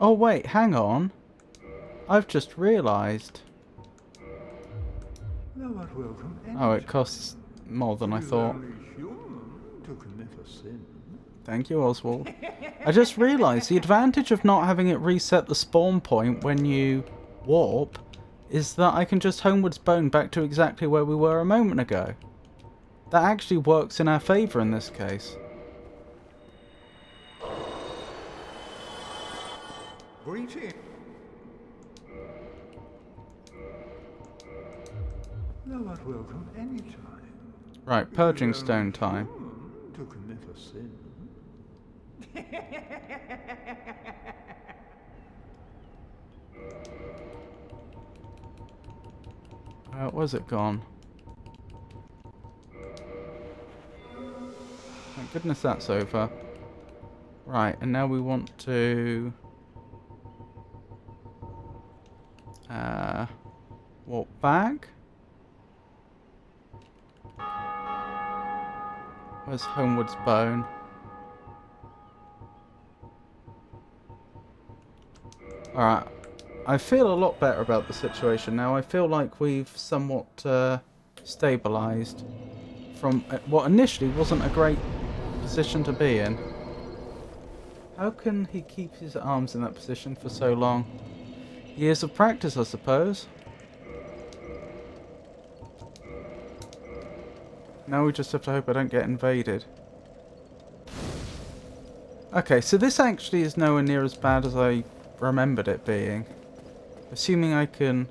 A: Oh wait, hang on. I've just realised. Oh, it costs more than I thought. Thank you, Oswald. I just realised the advantage of not having it reset the spawn point when you warp is that I can just homewards bone back to exactly where we were a moment ago. That actually works in our favour in this case.
E: Thou art welcome any time.
A: Right, purging stone time.
E: To commit a sin.
A: Where's it gone? Thank goodness that's over. Right, and now we want to walk back. Where's Homewood's bone? Alright, I feel a lot better about the situation now. I feel like we've somewhat stabilised from what initially wasn't a great position to be in. How can he keep his arms in that position for so long? Years of practice, I suppose. Now we just have to hope I don't get invaded. Okay, so this actually is nowhere near as bad as I remembered it being. Assuming I can...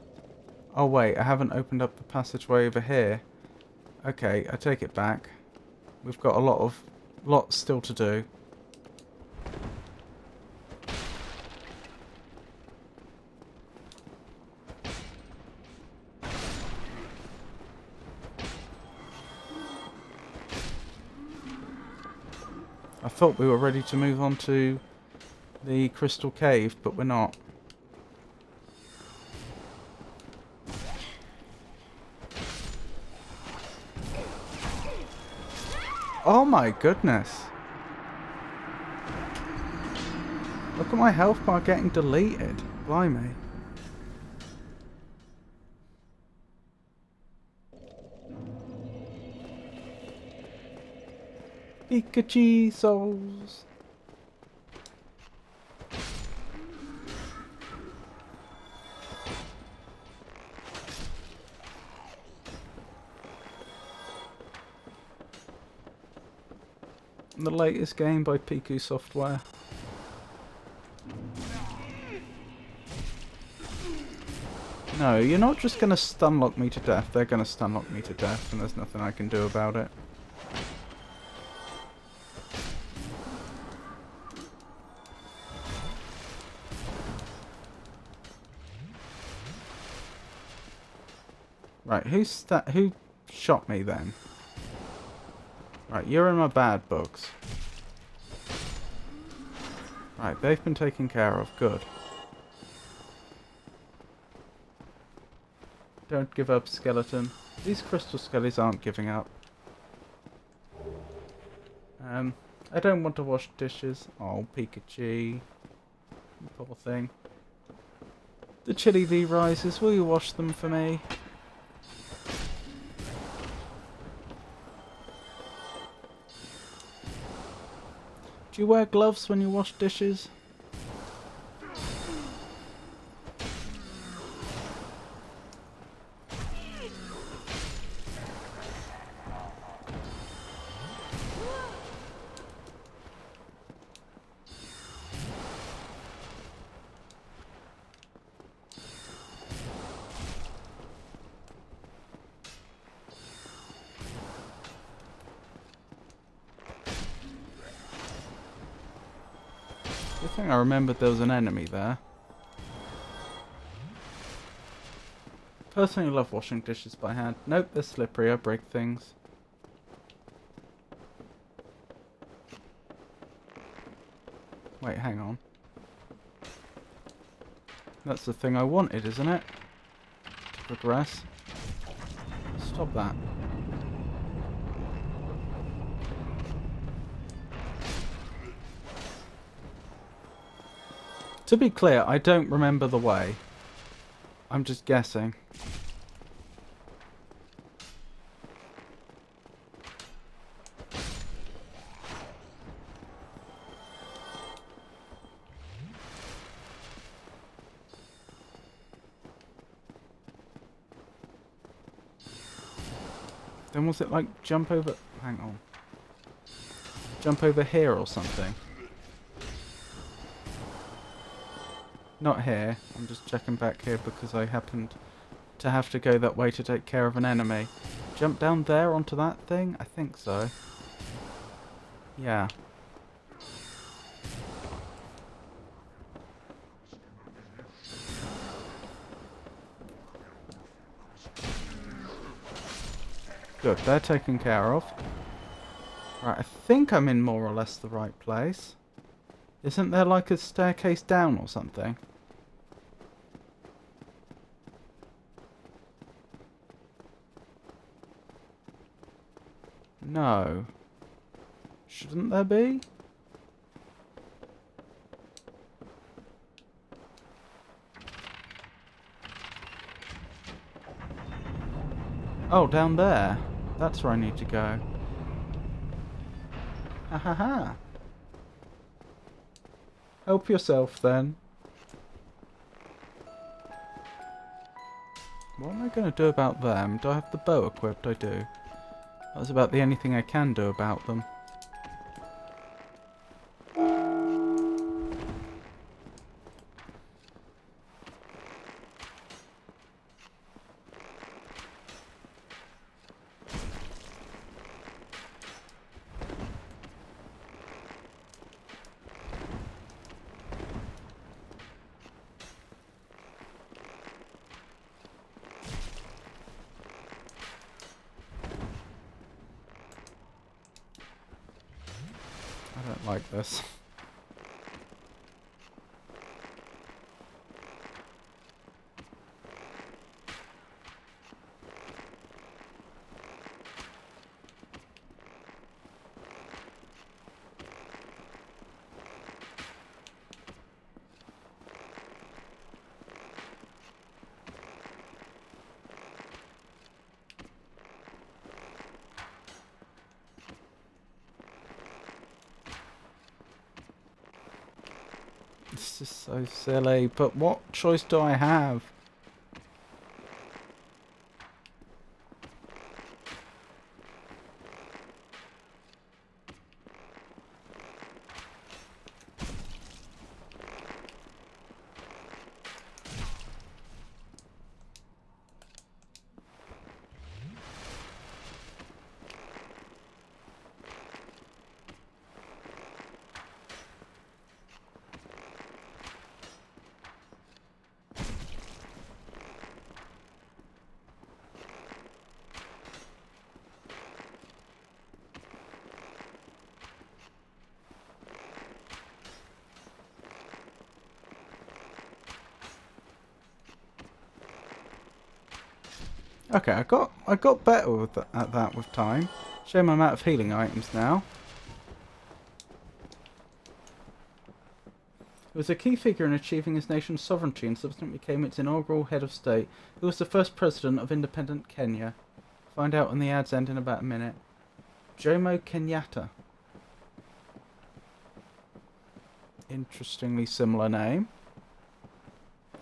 A: Oh wait, I haven't opened up the passageway over here. Okay, I take it back. We've got a lot still to do. I thought we were ready to move on to the Crystal Cave, but we're not. Oh my goodness. Look at my health bar getting deleted. Blimey. Pikachu souls. The latest game by Piku Software. No, you're not just going to stunlock me to death. They're going to stunlock me to death, and there's nothing I can do about it. Right, who shot me then? Right, you're in my bad books. Right, they've been taken care of. Good. Don't give up, skeleton. These crystal skellies aren't giving up. I don't want to wash dishes. Oh, Pikachu. Poor thing. The Chili V rises. Will you wash them for me? Do you wear gloves when you wash dishes? I think I remembered there was an enemy there. Personally love washing dishes by hand. Nope, they're slippery, I break things. Wait, hang on. That's the thing I wanted, isn't it? To progress. Stop that. To be clear, I don't remember the way. I'm just guessing. Then was it like jump over... Hang on. Jump over here or something? Not here. I'm just checking back here because I happened to have to go that way to take care of an enemy. Jump down there onto that thing? I think so. Yeah. Good, they're taken care of. Right, I think I'm in more or less the right place. Isn't there like a staircase down or something? No. Shouldn't there be? Oh, down there. That's where I need to go. Ha ha ha. Help yourself then. What am I going to do about them? Do I have the bow equipped? I do. That's about the only thing I can do about them. I don't like this. This is so silly, but what choice do I have? Okay, I got better with at that with time. Shame I'm out of healing items now. He was a key figure in achieving his nation's sovereignty and subsequently became its inaugural head of state. He was the first president of independent Kenya. Find out when the ads end in about a minute. Jomo Kenyatta. Interestingly similar name.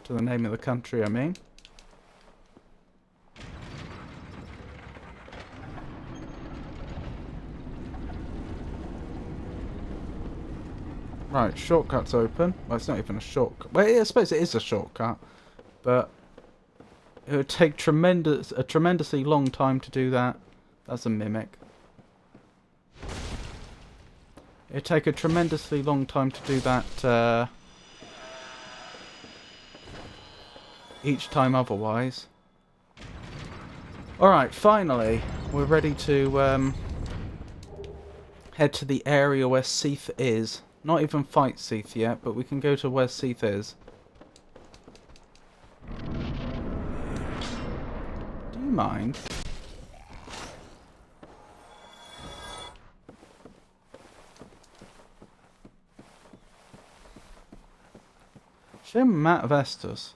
A: To the name of the country, I mean. Right, shortcut's open. Well, it's not even a shortcut. Well, I suppose it is a shortcut, but it would take a tremendously long time to do that. That's a mimic. It'd take a tremendously long time to do that each time otherwise. Alright, finally, we're ready to head to the area where Seath is. Not even fight Seath yet, but we can go to where Seath is. Do you mind? Shame I'm out of Estus.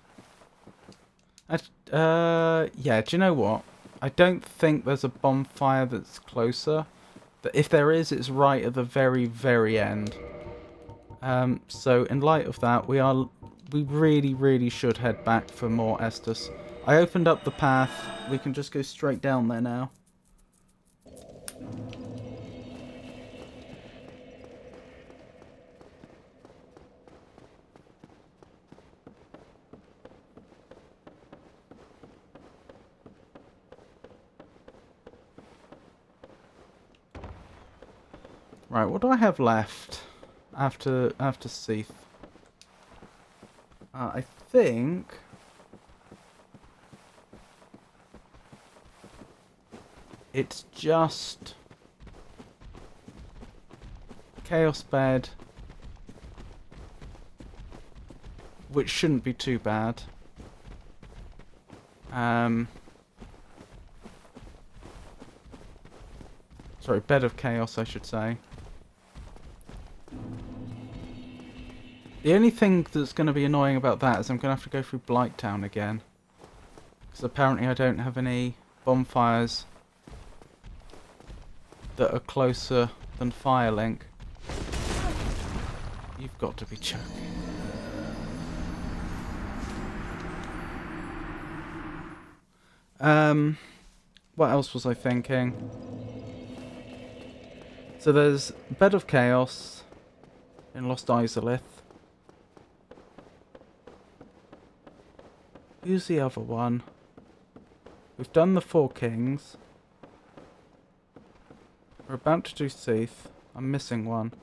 A: Yeah, do you know what? I don't think there's a bonfire that's closer. But if there is, it's right at the very, very end. So in light of that, we really, really should head back for more Estus. I opened up the path. We can just go straight down there now. Right, what do I have left after Seath? I think it's just Chaos Bed, which shouldn't be too bad. Sorry, Bed of Chaos, I should say. The only thing that's going to be annoying about that is I'm going to have to go through Blighttown again. Because apparently I don't have any bonfires that are closer than Firelink. You've got to be joking. What else was I thinking? So there's Bed of Chaos in Lost Izalith. Who's the other one? We've done the Four Kings. We're about to do Seath. I'm missing one.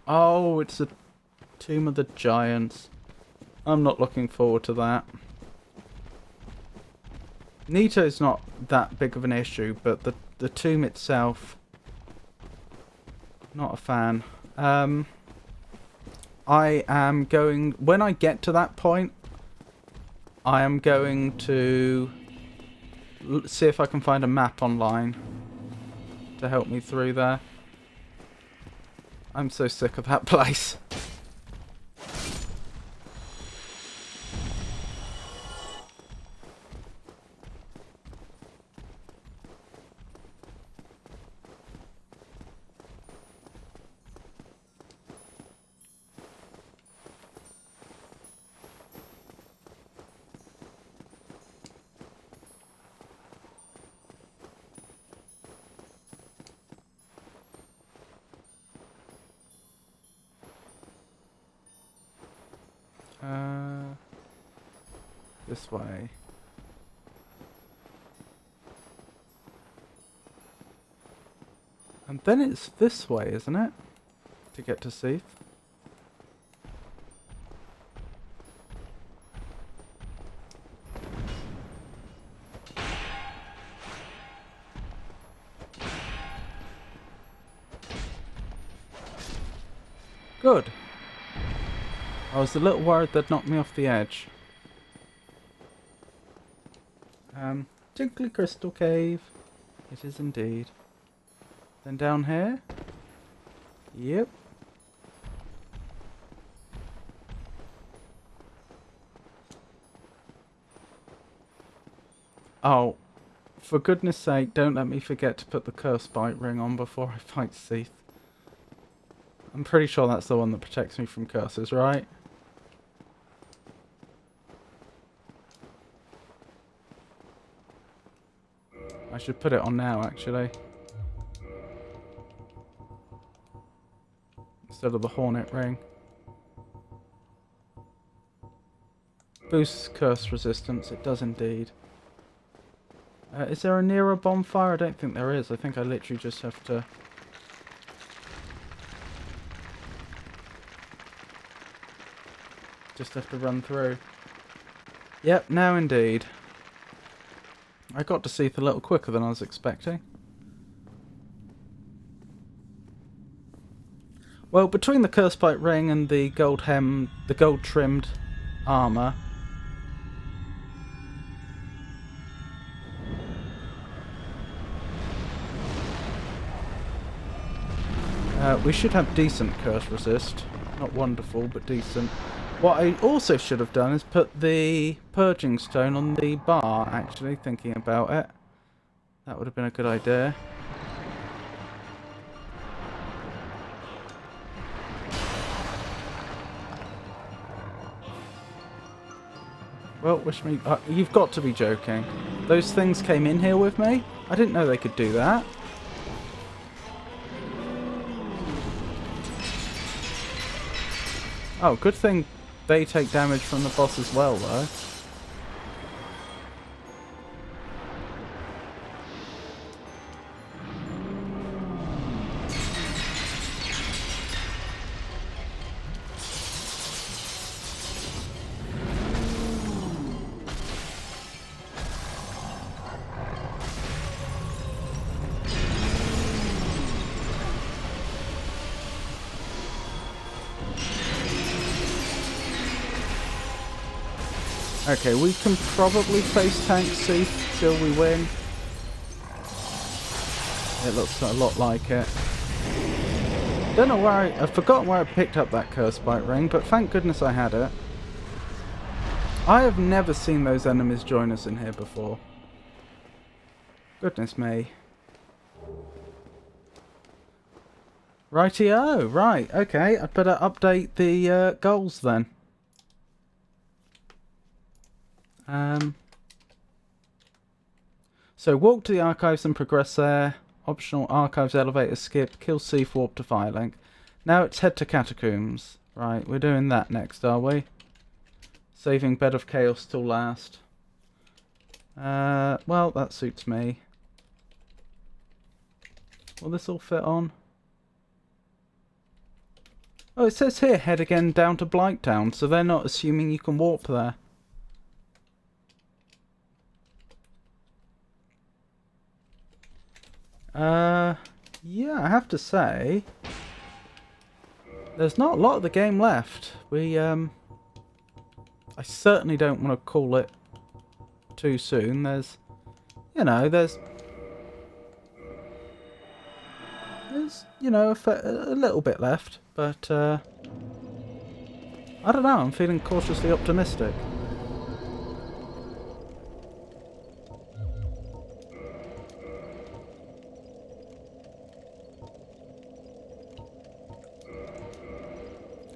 A: Oh, it's the Tomb of the Giants. I'm not looking forward to that. Nito's not that big of an issue, but the tomb itself, not a fan. I am going, when I get to that point, I am going to see if I can find a map online to help me through there. I'm so sick of that place. This way. And then it's this way, isn't it? To get to Seath. Good. I was a little worried they'd knock me off the edge. Jiggly Crystal Cave. It is indeed. Then down here. Yep. Oh, for goodness sake, don't let me forget to put the curse bite ring on before I fight Seath. I'm pretty sure that's the one that protects me from curses, right? I should put it on now, actually. Instead of the hornet ring. Boosts curse resistance, it does indeed. Is there a nearer bonfire? I don't think there is. I think I literally just have to... run through. Yep, now indeed. I got to Seath a little quicker than I was expecting. Well, between the curse bite ring and the gold trimmed armour, we should have decent curse resist. Not wonderful, but decent. What I also should have done is put the purging stone on the bar, actually, thinking about it. That would have been a good idea. Well, wish me... you've got to be joking. Those things came in here with me? I didn't know they could do that. Oh, good thing they take damage from the boss as well, though. Okay, we can probably face tank Seath till we win. It looks a lot like it. Don't know where I've forgotten where I picked up that curse bite ring, but thank goodness I had it. I have never seen those enemies join us in here before. Goodness me. Righty-o, right, okay, I'd better update the goals then. So walk to the archives and progress there. Optional archives elevator skip. Kill Seath, warp to Firelink. Now it's head to catacombs. Right, we're doing that next, are we? Saving Bed of Chaos till last. Well, that suits me. Will this all fit on? Oh, it says here head again down to Blighttown, so they're not assuming you can warp there. Yeah, I have to say, there's not a lot of the game left. I certainly don't want to call it too soon. There's, you know, there's you know, a little bit left, but I don't know, I'm feeling cautiously optimistic.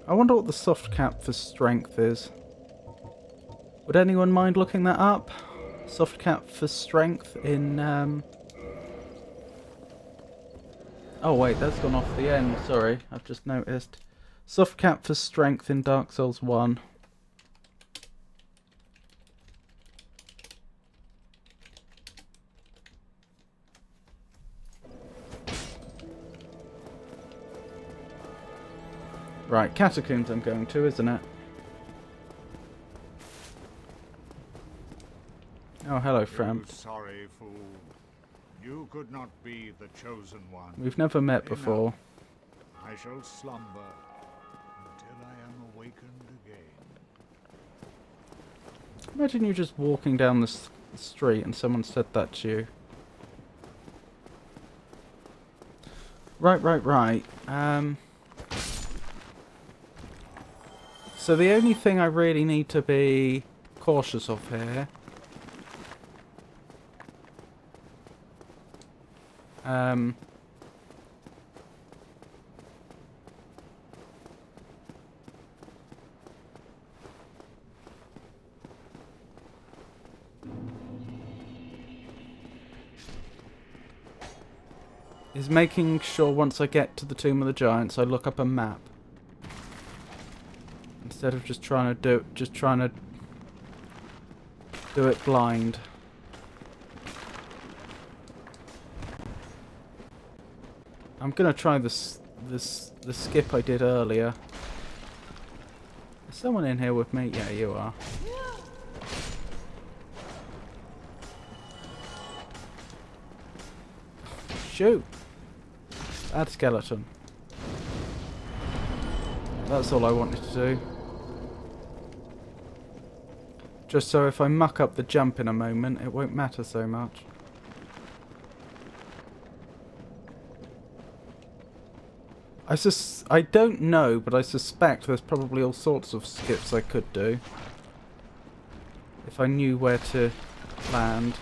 A: I wonder what the soft cap for strength is. Would anyone mind looking that up? Soft cap for strength in... Oh wait, that's gone off the end, sorry, I've just noticed. Soft cap for strength in Dark Souls 1. Right, catacombs I'm going to, isn't it? Oh, hello, friend.
F: You sorry fool. You could not be the chosen one.
A: We've never met before.
F: I shall slumber until I am awakened again.
A: Imagine you just walking down the street and someone said that to you. Right. So the only thing I really need to be cautious of here is making sure once I get to the Tomb of the Giants I look up a map. Instead of just trying to do it blind. I'm gonna try the skip I did earlier. Is someone in here with me? Yeah, you are. Shoot! Bad skeleton. That's all I wanted to do. Just so if I muck up the jump in a moment, it won't matter so much. I don't know, but I suspect there's probably all sorts of skips I could do. If I knew where to land.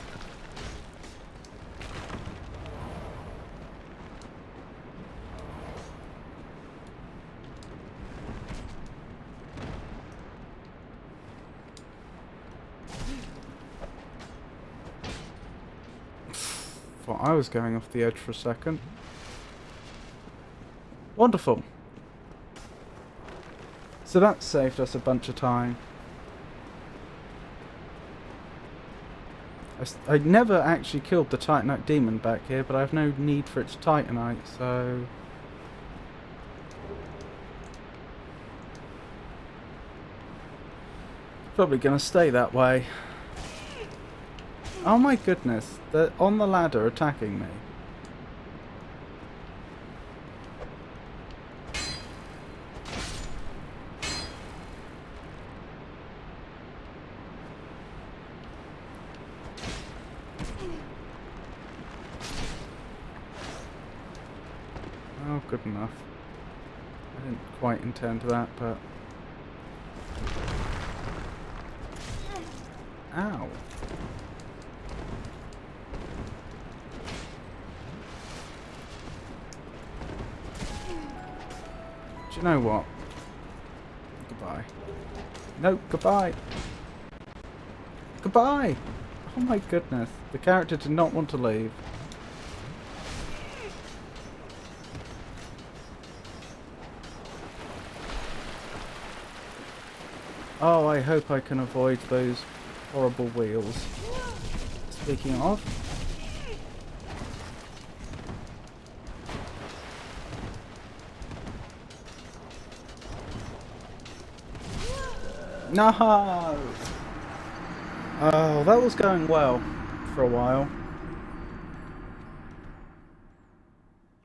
A: Thought I was going off the edge for a second. Wonderful. So that saved us a bunch of time. I never actually killed the Titanite demon back here, but I have no need for its Titanite, so... Probably gonna stay that way. Oh my goodness, they're on the ladder attacking me. Oh, good enough. I didn't quite intend that, but... Ow. Do you know what? Goodbye. No, goodbye. Goodbye! Oh my goodness. The character did not want to leave. Oh, I hope I can avoid those horrible wheels. Speaking of... No! Oh, that was going well for a while.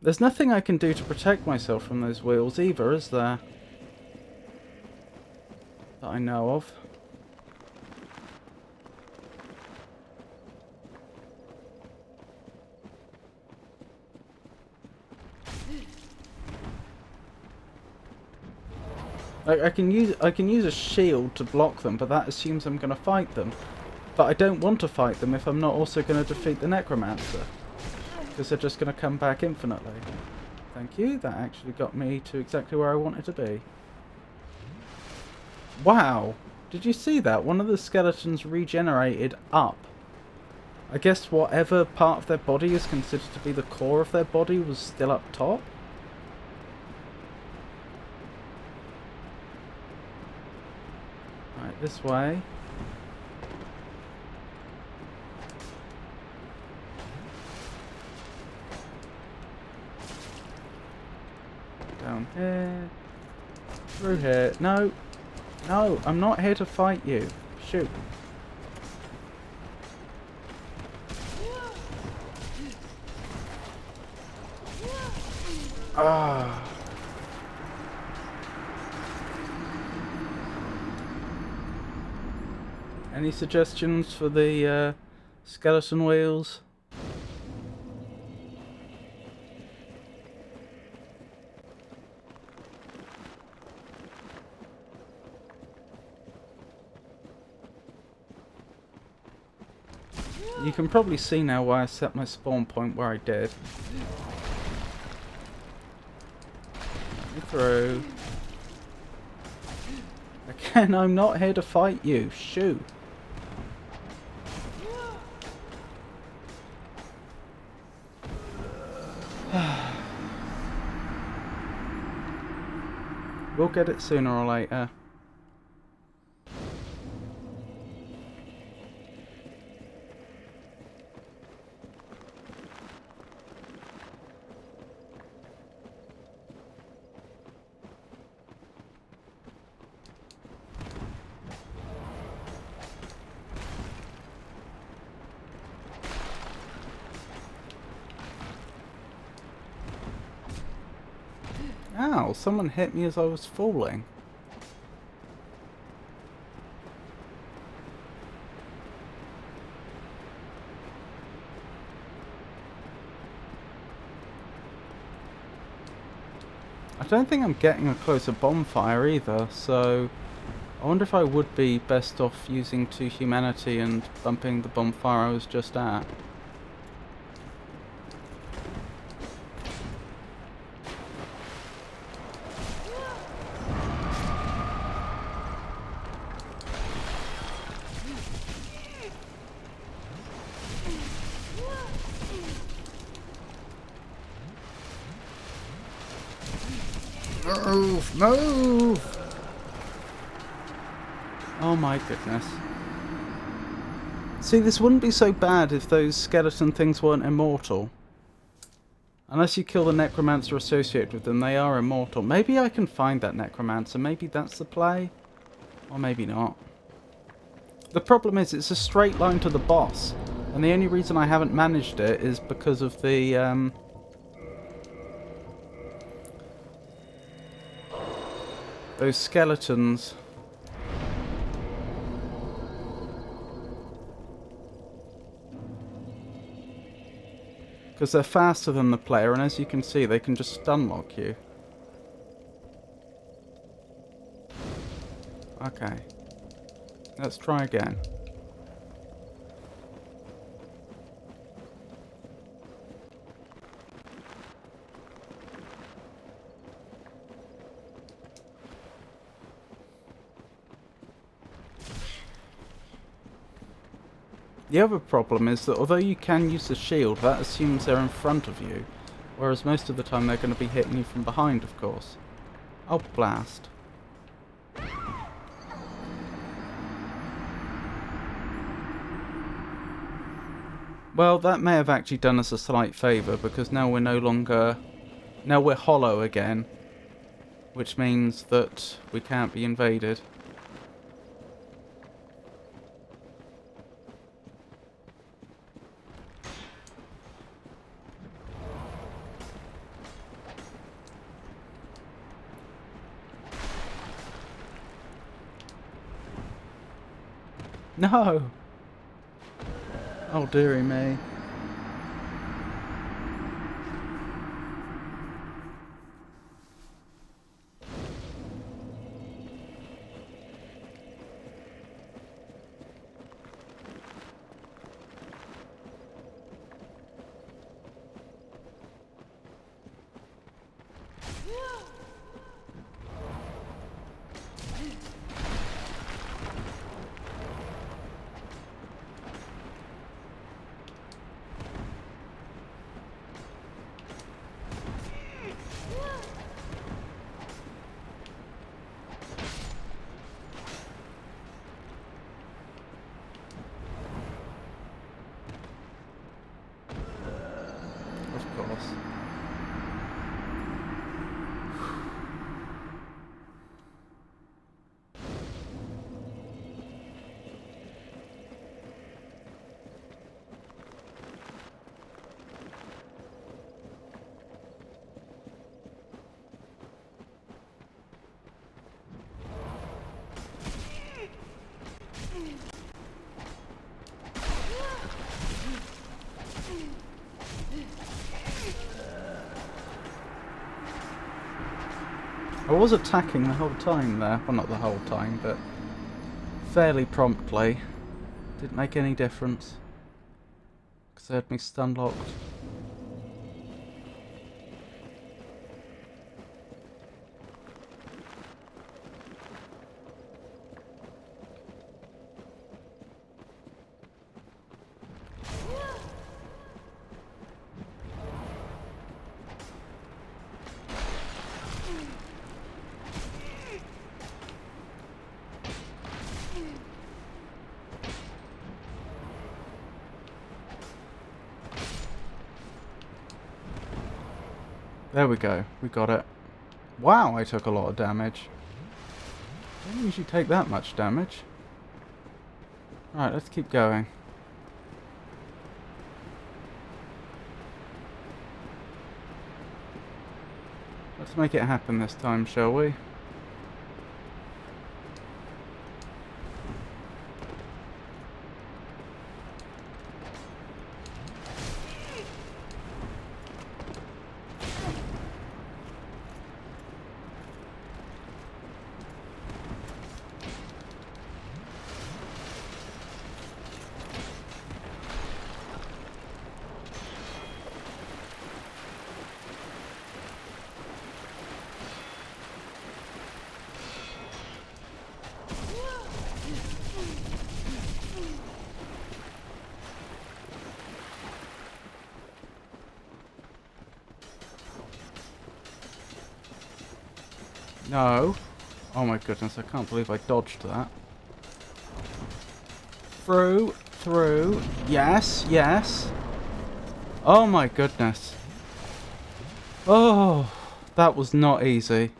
A: There's nothing I can do to protect myself from those wheels either, is there? That I know of. Like, I can use a shield to block them, but that assumes I'm going to fight them. But I don't want to fight them if I'm not also going to defeat the Necromancer, because they're just going to come back infinitely. Thank you. That actually got me to exactly where I wanted to be. Wow! Did you see that? One of the skeletons regenerated up. I guess whatever part of their body is considered to be the core of their body was still up top. Right, this way. Down here. Through here. No. No, I'm not here to fight you. Shoot. Ah. Any suggestions for the skeleton wheels? You can probably see now why I set my spawn point where I did. Through. Again, I'm not here to fight you. Shoot. We'll get it sooner or later. Ow, someone hit me as I was falling. I don't think I'm getting a closer bonfire either, so I wonder if I would be best off using 2 humanity and bumping the bonfire I was just at. Move! Move! Oh my goodness. See, this wouldn't be so bad if those skeleton things weren't immortal. Unless you kill the necromancer associated with them, they are immortal. Maybe I can find that necromancer. Maybe that's the play. Or maybe not. The problem is it's a straight line to the boss. And the only reason I haven't managed it is because of the those skeletons. Because they're faster than the player, and as you can see, they can just stun lock you. Okay. Let's try again. The other problem is that although you can use the shield, that assumes they're in front of you, whereas most of the time they're going to be hitting you from behind, of course. Oh, blast. Well, that may have actually done us a slight favour, because now we're no longer... Now we're hollow again, which means that we can't be invaded. No! Oh, dearie me. I was attacking the whole time there. Well, not the whole time, but fairly promptly. Didn't make any difference. Because they had me stun locked. There we go. We got it. Wow, I took a lot of damage. I don't usually take that much damage. Alright, let's keep going. Let's make it happen this time, shall we? No. Oh my goodness, I can't believe I dodged that. Through. Yes, yes. Oh my goodness. Oh, that was not easy.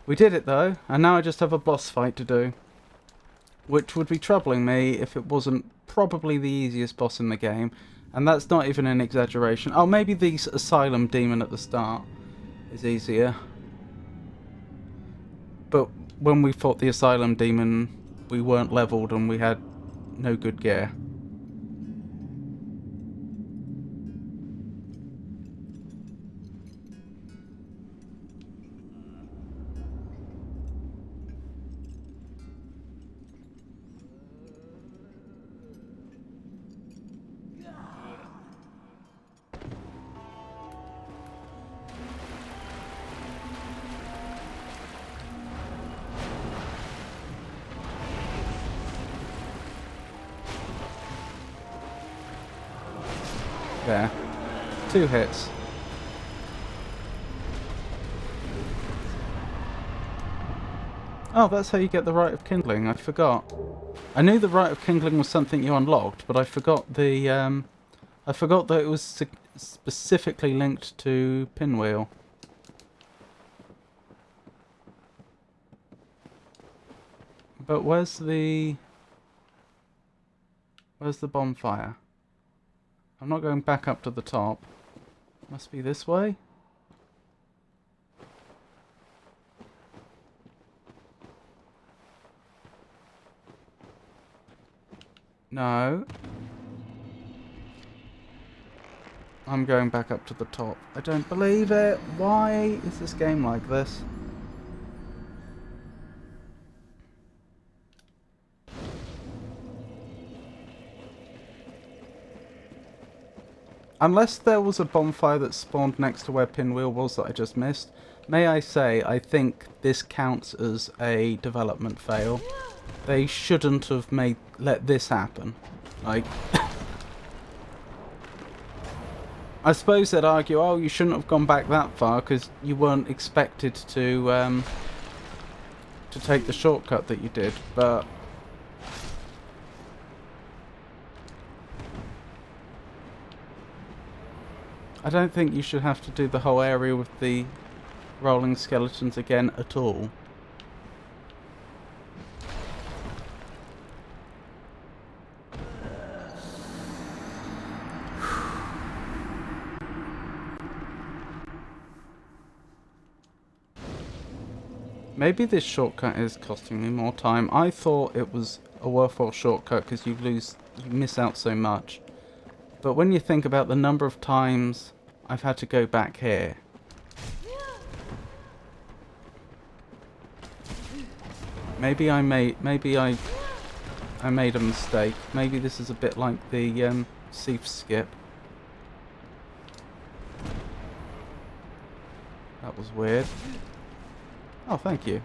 A: We did it though, and now I just have a boss fight to do. Which would be troubling me if it wasn't probably the easiest boss in the game. And that's not even an exaggeration. Oh, maybe the Asylum Demon at the start is easier. But when we fought the Asylum Demon, we weren't leveled and we had no good gear. There. 2 hits. Oh, that's how you get the Rite of Kindling. I forgot. I knew the Rite of Kindling was something you unlocked, but I forgot the I forgot that it was specifically linked to Pinwheel. But where's the bonfire? I'm not going back up to the top. Must be this way? No. I'm going back up to the top. I don't believe it. Why is this game like this? Unless there was a bonfire that spawned next to where Pinwheel was that I just missed, may I say, I think this counts as a development fail. They shouldn't have let this happen. Like, I suppose they'd argue, oh, you shouldn't have gone back that far because you weren't expected to take the shortcut that you did, but I don't think you should have to do the whole area with the rolling skeletons again at all. Maybe this shortcut is costing me more time. I thought it was a worthwhile shortcut because you miss out so much. But when you think about the number of times I've had to go back here, Maybe I made a mistake. Maybe this is a bit like the Thief skip. That was weird. Oh, thank you.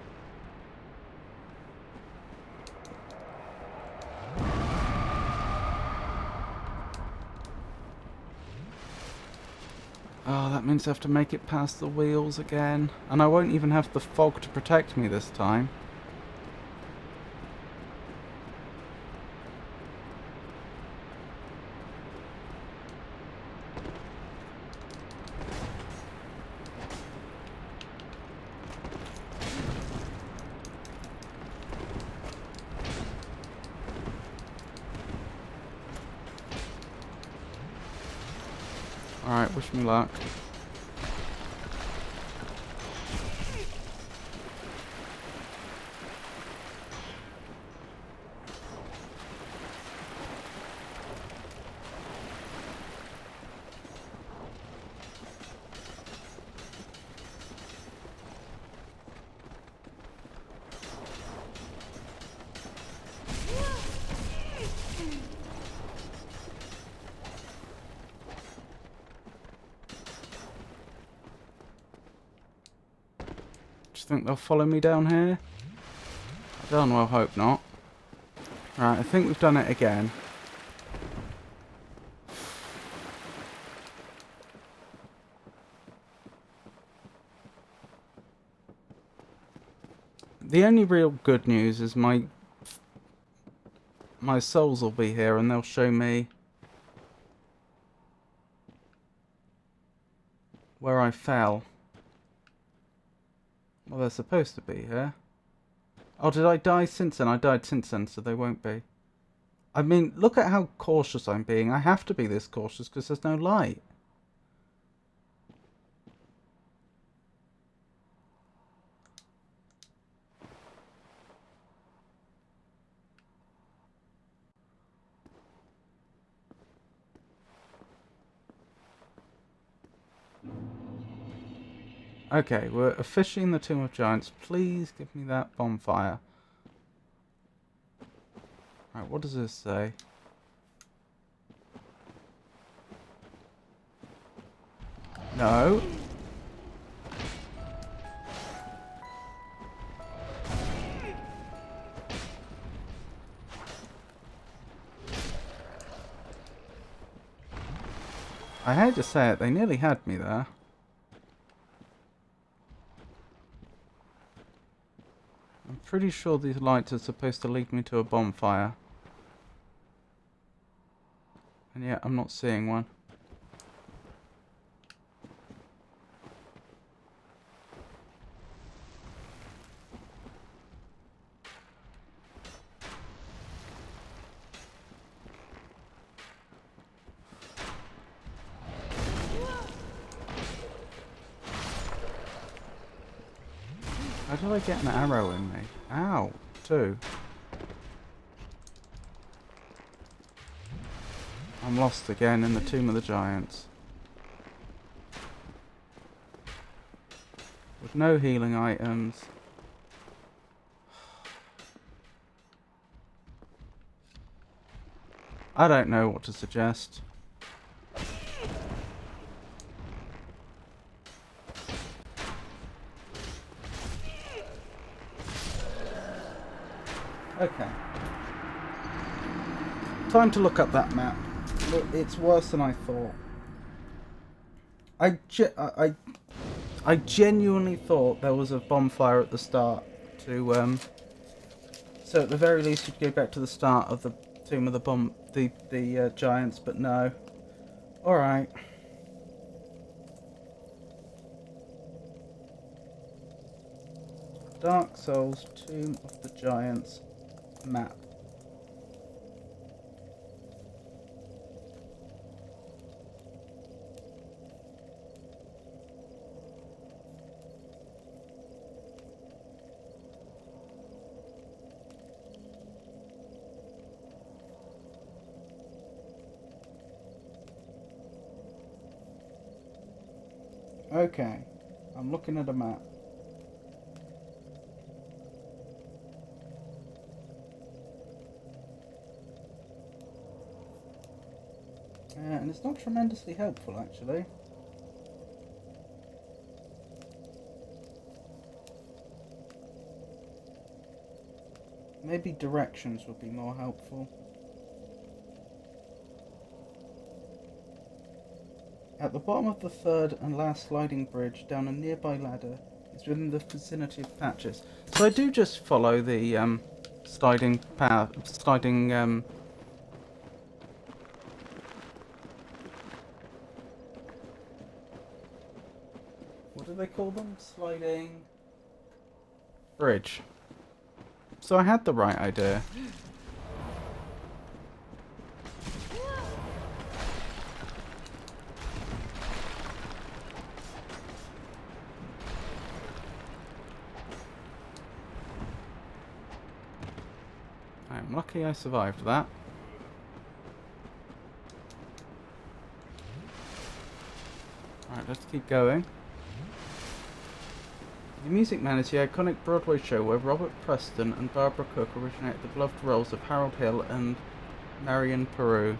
A: Oh, that means I have to make it past the wheels again. And I won't even have the fog to protect me this time. Alright, wish me luck. Do you think they'll follow me down here? I darn well hope not. Right, I think we've done it again. The only real good news is my souls will be here and they'll show me where I fell. Well, they're supposed to be here. Oh, did I die since then? I died since then, so they won't be. I mean, look at how cautious I'm being. I have to be this cautious because there's no light. Okay, we're officially in the Tomb of Giants. Please give me that bonfire. Right, what does this say? No. I hate to say it, they nearly had me there. I'm pretty sure these lights are supposed to lead me to a bonfire. And yet I'm not seeing one. How did I get an arrow in me? Ow, two. I'm lost again in the Tomb of the Giants. With no healing items. I don't know what to suggest. Okay. Time to look up that map. Look, it's worse than I thought. I genuinely thought there was a bonfire at the start to so at the very least you'd go back to the start of the Tomb of the Giants, but no. All right. Dark Souls Tomb of the Giants map. Okay, I'm looking at a map. Yeah, and it's not tremendously helpful, actually. Maybe directions would be more helpful. At the bottom of the third and last sliding bridge, down a nearby ladder, is within the vicinity of patches. So I do just follow the sliding path, what do they call them? Sliding bridge. So I had the right idea. I'm lucky I survived that. Alright, let's keep going. The Music Man is the iconic Broadway show where Robert Preston and Barbara Cook originated the beloved roles of Harold Hill and Marion Peru.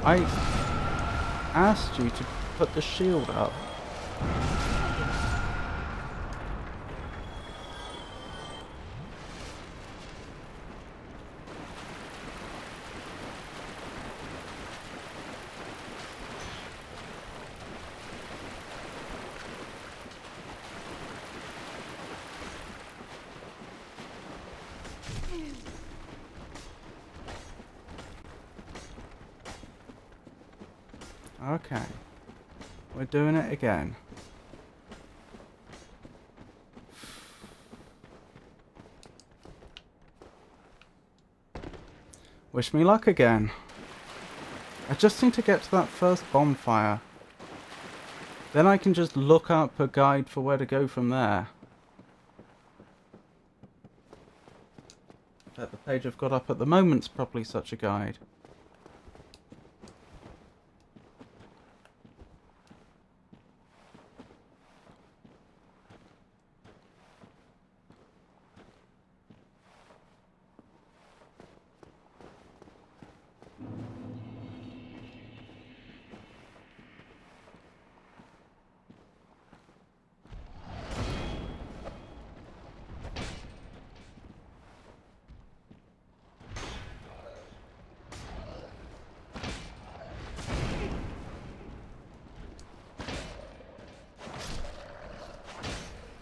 A: I asked you to put the shield up. Okay. We're doing it again. Wish me luck again. I just need to get to that first bonfire. Then I can just look up a guide for where to go from there. In fact, the page I've got up at the moment's probably such a guide.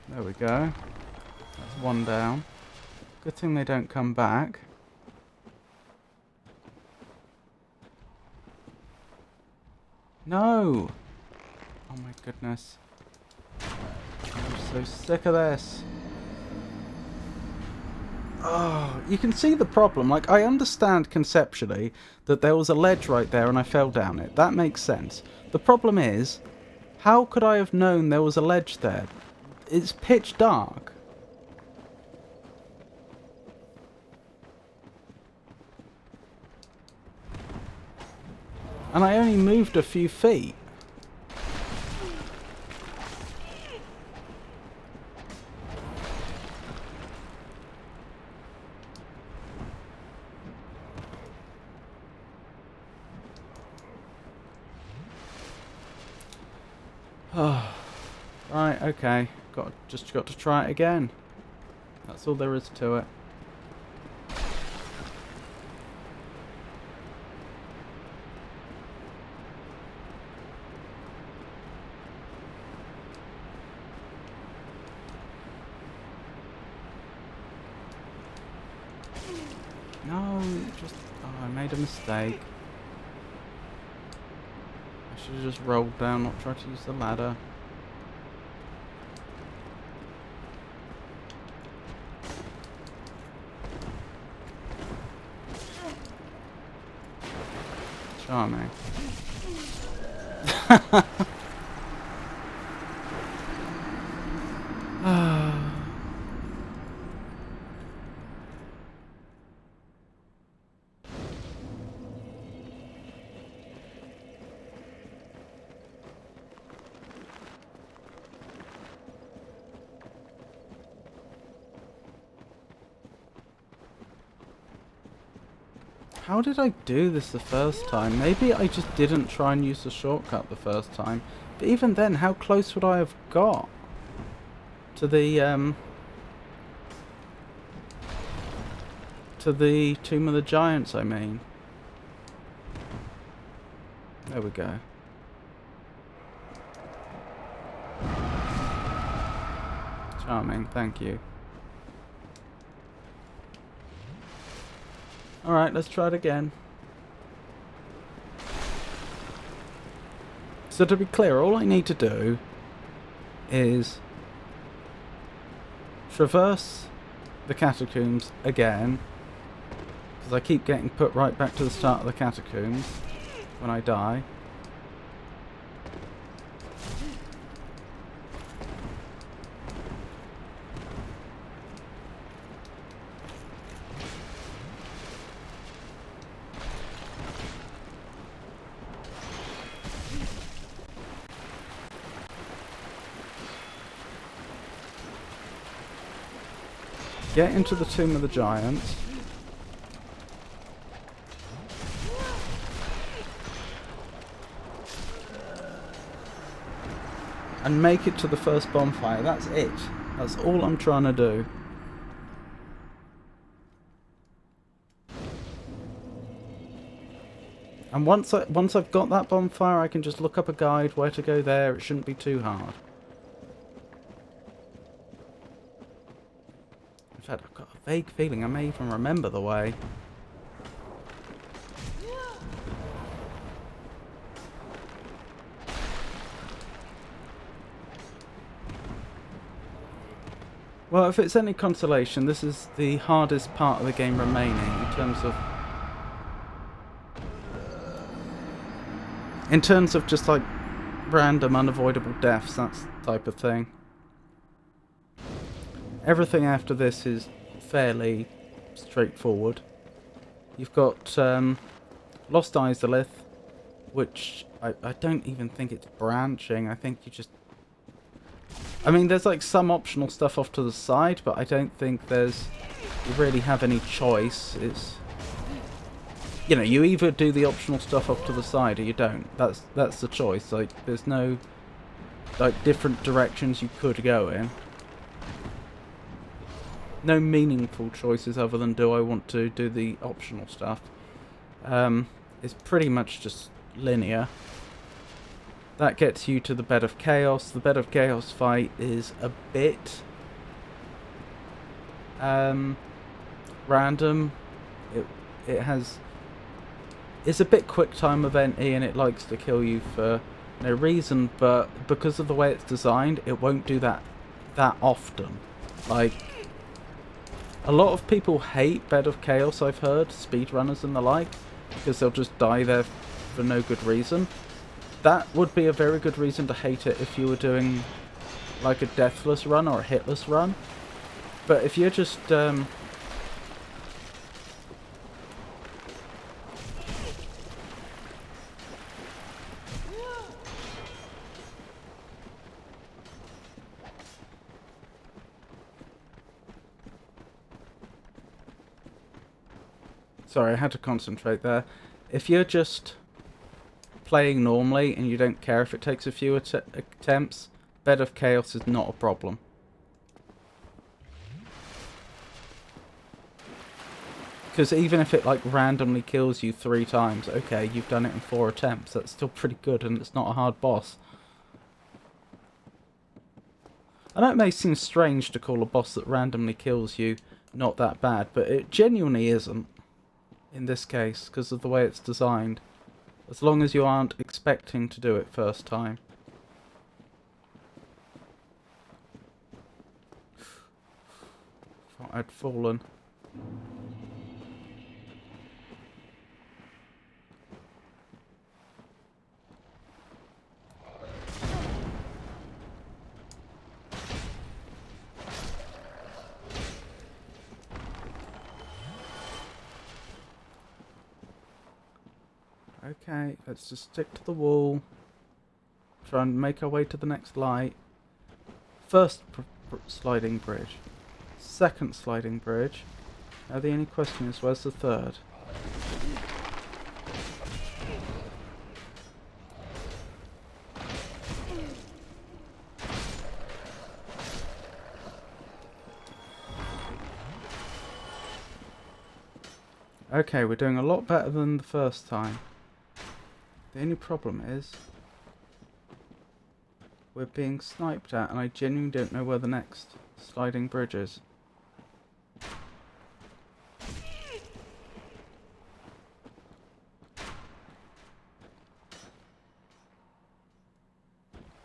A: There we go. That's one down. Good thing they don't come back. No! Oh my goodness. I'm so sick of this. Oh, you can see the problem. Like, I understand conceptually that there was a ledge right there and I fell down it. That makes sense. The problem is, how could I have known there was a ledge there? It's pitch dark. And I only moved a few feet. Oh, right, okay. Just got to try it again. That's all there is to it. No, I made a mistake. I should have just rolled down, not tried to use the ladder. Charming. How did I do this the first time? Maybe I just didn't try and use the shortcut the first time. But even then, how close would I have got to the Tomb of the Giants, I mean? There we go. Charming, thank you. Alright, let's try it again. So to be clear, all I need to do is traverse the catacombs again, because I keep getting put right back to the start of the catacombs when I die. Get into the Tomb of the Giants. And make it to the first bonfire. That's it. That's all I'm trying to do. And once I've got that bonfire, I can just look up a guide where to go there. It shouldn't be too hard. In fact, I've got a vague feeling I may even remember the way. Well, if it's any consolation, this is the hardest part of the game remaining in terms of just like random unavoidable deaths, that type of thing. Everything after this is fairly straightforward. You've got Lost Izalith, which I don't even think it's branching. I think you just... I mean, there's like some optional stuff off to the side, but I don't think you really have any choice. It's... You know, you either do the optional stuff off to the side or you don't. That's the choice. Like, there's no like different directions you could go in. No meaningful choices other than do I want to do the optional stuff. It's pretty much just linear. That gets you to the Bed of Chaos. The Bed of Chaos fight is a bit random. It's a bit quick time event-y and it likes to kill you for no reason, but because of the way it's designed, it won't do that often. Like, a lot of people hate Bed of Chaos, I've heard, speedrunners and the like, because they'll just die there for no good reason. That would be a very good reason to hate it if you were doing like a deathless run or a hitless run. But if you're just sorry, I had to concentrate there. If you're just playing normally and you don't care if it takes a few attempts, Bed of Chaos is not a problem. Because even if it like randomly kills you 3 times, okay, you've done it in 4 attempts. That's still pretty good and it's not a hard boss. I know it may seem strange to call a boss that randomly kills you not that bad, but it genuinely isn't in this case because of the way it's designed. As long as you aren't expecting to do it first time. Thought I'd fallen. Okay, let's just stick to the wall. Try and make our way to the next light. First sliding bridge. Second sliding bridge. Now the only question is, where's the third? Okay, we're doing a lot better than the first time. The only problem is we're being sniped at, and I genuinely don't know where the next sliding bridge is.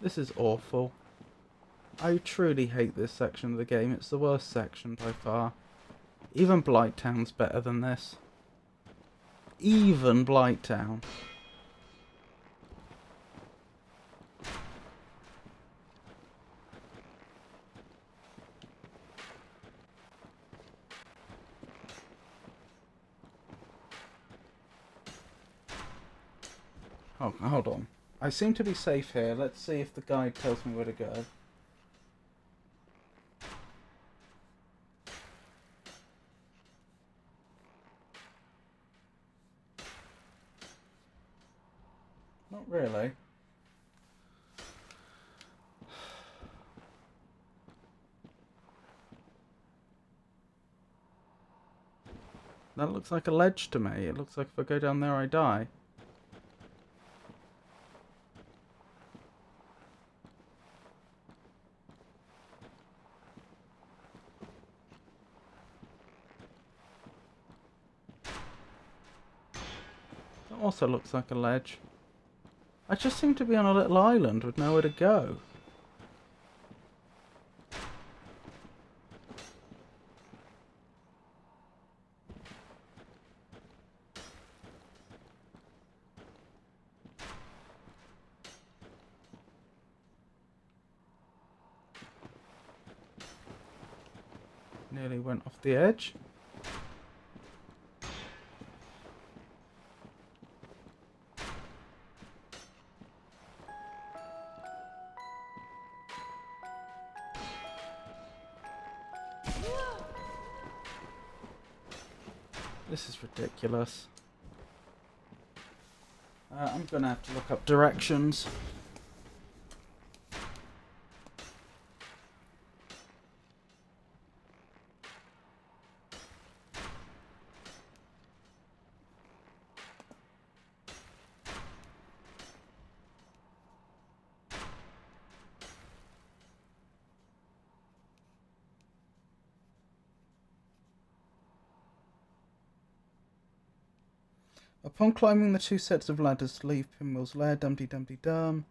A: This is awful. I truly hate this section of the game. It's the worst section by far. Even Blighttown's better than this. Even Blighttown. Oh, hold on. I seem to be safe here. Let's see if the guide tells me where to go. Not really. That looks like a ledge to me. It looks like if I go down there I die. That also looks like a ledge. I just seem to be on a little island with nowhere to go. Nearly went off the edge. This is ridiculous. I'm gonna have to look up directions. Upon climbing the 2 sets of ladders to leave Pinwheel's lair, dum-de-dum-de-dum.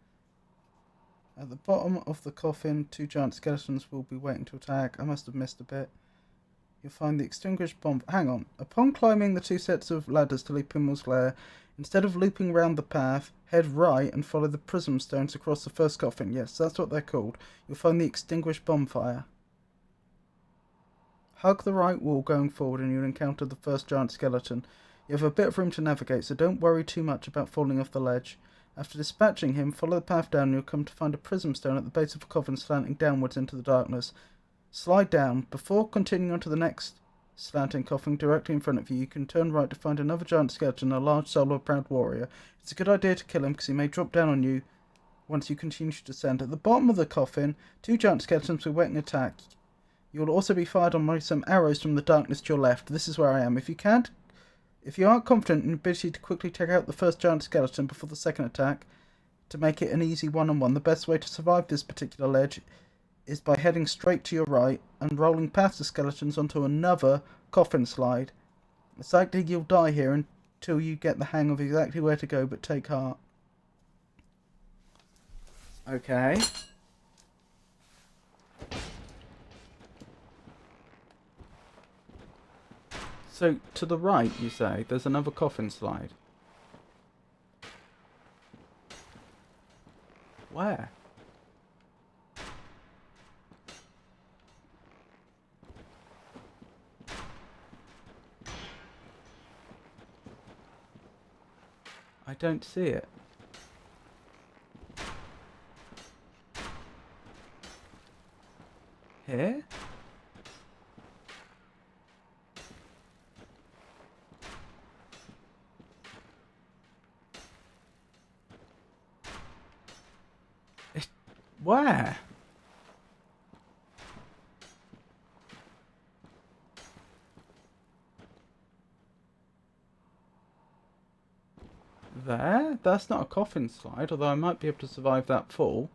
A: At the bottom of the coffin, 2 giant skeletons will be waiting to attack. I must have missed a bit. You'll find the extinguished bomb... Hang on. Upon climbing the 2 sets of ladders to leave Pinwheel's lair, instead of looping round the path, head right and follow the prism stones across the first coffin. Yes, that's what they're called. You'll find the extinguished bonfire. Hug the right wall going forward and you'll encounter the first giant skeleton. You have a bit of room to navigate, so don't worry too much about falling off the ledge. After dispatching him, follow the path down and you'll come to find a prism stone at the base of a coffin slanting downwards into the darkness. Slide down. Before continuing on to the next slanting coffin directly in front of you, you can turn right to find another giant skeleton, a large soul of a proud warrior. It's a good idea to kill him because he may drop down on you once you continue to descend. At the bottom of the coffin, 2 giant skeletons will wait an attack. You will also be fired on by some arrows from the darkness to your left. This is where I am. If you aren't confident in your ability to quickly take out the first giant skeleton before the second attack, to make it an easy one-on-one, the best way to survive this particular ledge is by heading straight to your right and rolling past the skeletons onto another coffin slide. It's likely you'll die here until you get the hang of exactly where to go, but take heart. Okay. So, to the right, you say, there's another coffin slide. Where? I don't see it. Here? Where? that's not a coffin slide, although I might be able to survive that fall.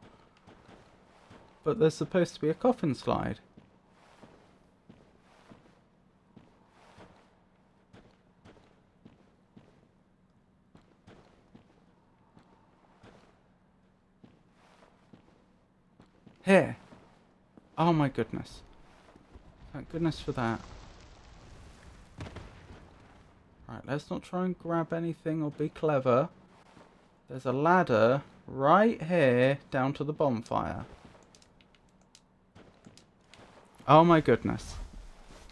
A: But there's supposed to be a coffin slide. Here. Oh my goodness. Thank goodness for that. Right, let's not try and grab anything or be clever. There's a ladder right here down to the bonfire. Oh my goodness.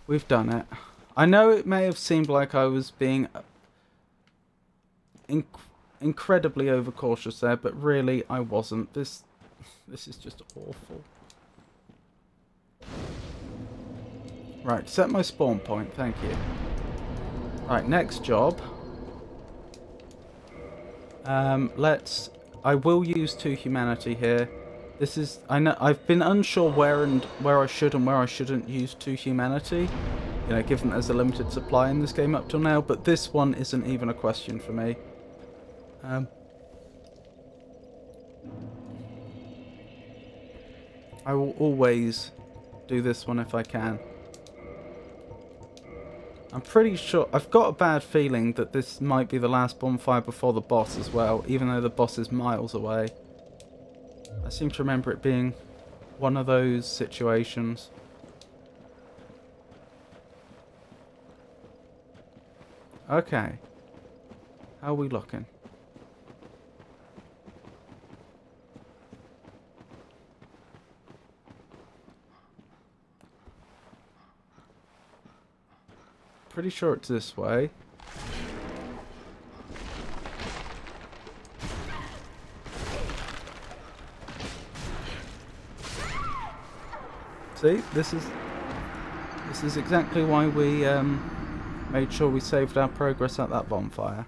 A: We've done it. I know it may have seemed like I was being incredibly overcautious there, but really I wasn't. This is just awful. Right, set my spawn point, thank you. Right, next job. I will use 2 humanity here. This is, I know I've been unsure where I should and where I shouldn't use 2 humanity. You know, given there's a limited supply in this game up till now, but this one isn't even a question for me. I will always do this one if I can. I'm pretty sure, I've got a bad feeling that this might be the last bonfire before the boss as well, even though the boss is miles away. I seem to remember it being one of those situations. Okay. How are we looking? Pretty sure it's this way. See, this is exactly why we made sure we saved our progress at that bonfire.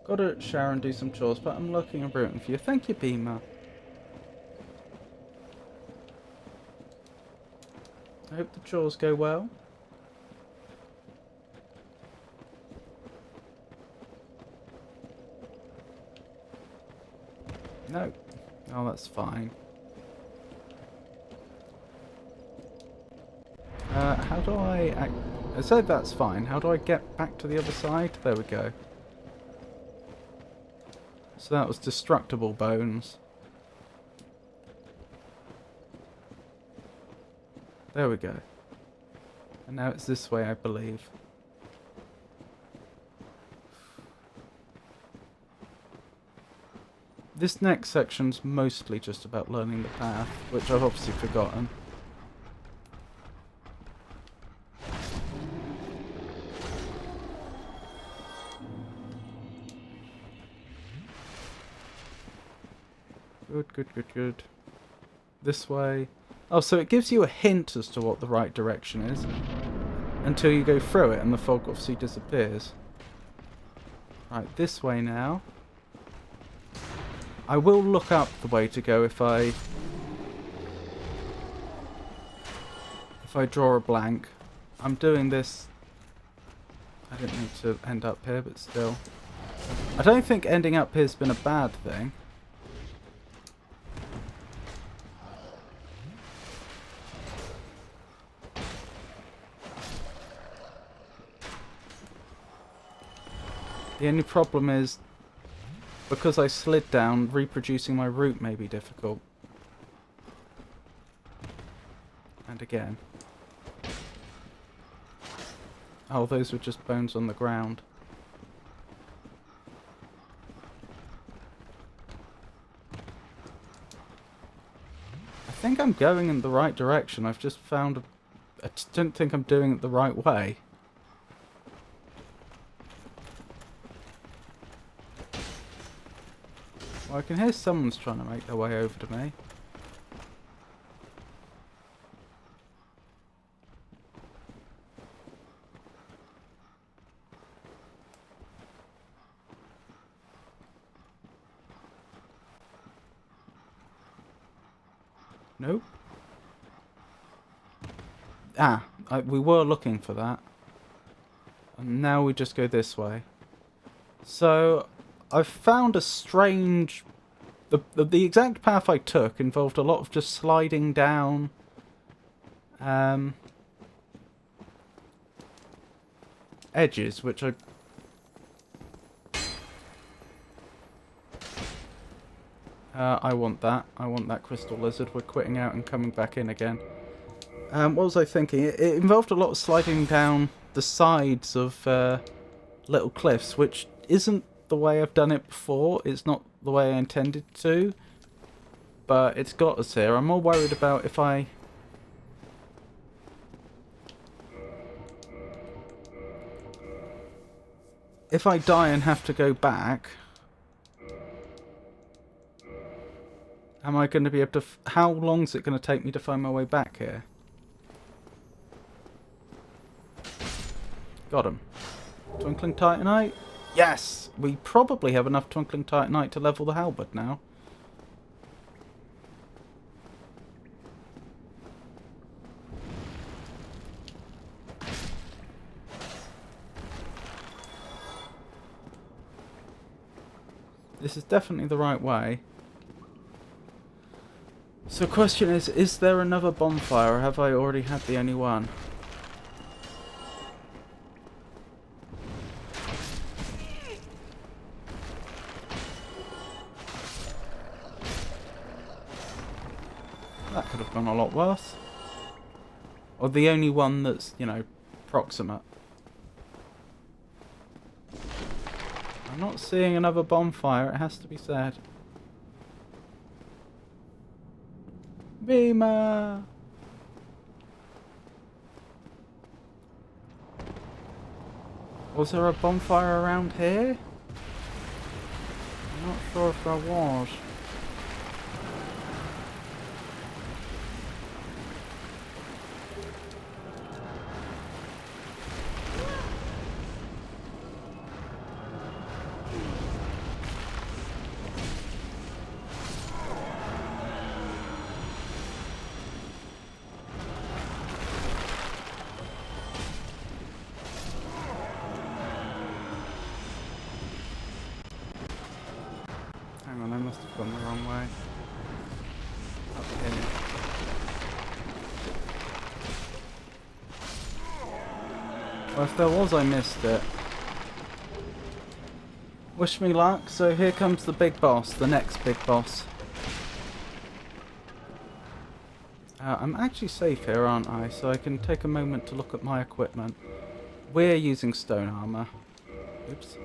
A: Gotta shower and do some chores, but I'm looking and rooting for you. Thank you, Beamer. I hope the chores go well. No. Oh, that's fine. How do I said that's fine. How do I get back to the other side? There we go. So that was destructible bones. There we go. And now it's this way, I believe. This next section's mostly just about learning the path, which I've obviously forgotten. Good, good, good, good. This way. Oh, so it gives you a hint as to what the right direction is until you go through it and the fog obviously disappears. Right, this way now. I will look up the way to go if I draw a blank. I'm doing this. I didn't need to end up here, but still. I don't think ending up here has been a bad thing. The only problem is, because I slid down, reproducing my route may be difficult. And again. Oh, those were just bones on the ground. I think I'm going in the right direction. I've just found I don't think I'm doing it the right way. Well, I can hear someone's trying to make their way over to me. Nope. Ah, we were looking for that. And now we just go this way. So, I've found a strange... The exact path I took involved a lot of just sliding down edges, which I want that. I want that crystal lizard. We're quitting out and coming back in again. What was I thinking? It involved a lot of sliding down the sides of little cliffs, which isn't the way I've done it before. It's not the way I intended to, but it's got us here. I'm more worried about if I die and have to go back, am I going to be able to... how long is it going to take me to find my way back here? Got him. Twinkling Titanite? Yes! We probably have enough Twinkling Titanite to level the halberd now. This is definitely the right way. So the question is there another bonfire, or have I already had the only one? That could have gone a lot worse. Or the only one that's, you know, proximate. I'm not seeing another bonfire, it has to be said. Beamer! Was there a bonfire around here? I'm not sure if there was. Hang on, I must have gone the wrong way. Up here. Well, if there was, I missed it. Wish me luck. So here comes the big boss, the next big boss. I'm actually safe here, aren't I? So I can take a moment to look at my equipment. We're using stone armor. Oops.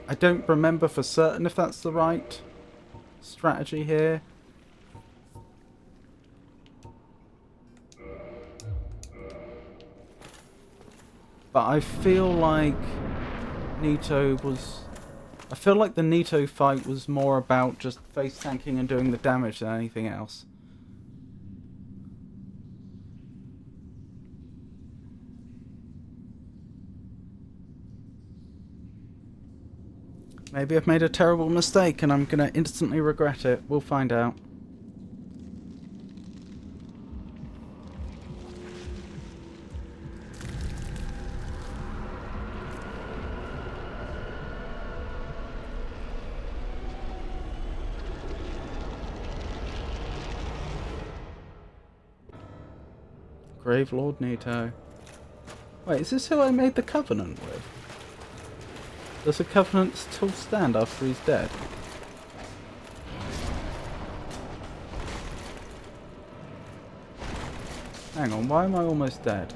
A: I don't remember for certain if that's the right strategy here. But I feel like Nito was... I feel like the Nito fight was more about just face tanking and doing the damage than anything else. Maybe I've made a terrible mistake and I'm going to instantly regret it. We'll find out. Grave Lord Nito. Wait, is this who I made the covenant with? Does the covenant still stand after he's dead? Hang on, why am I almost dead?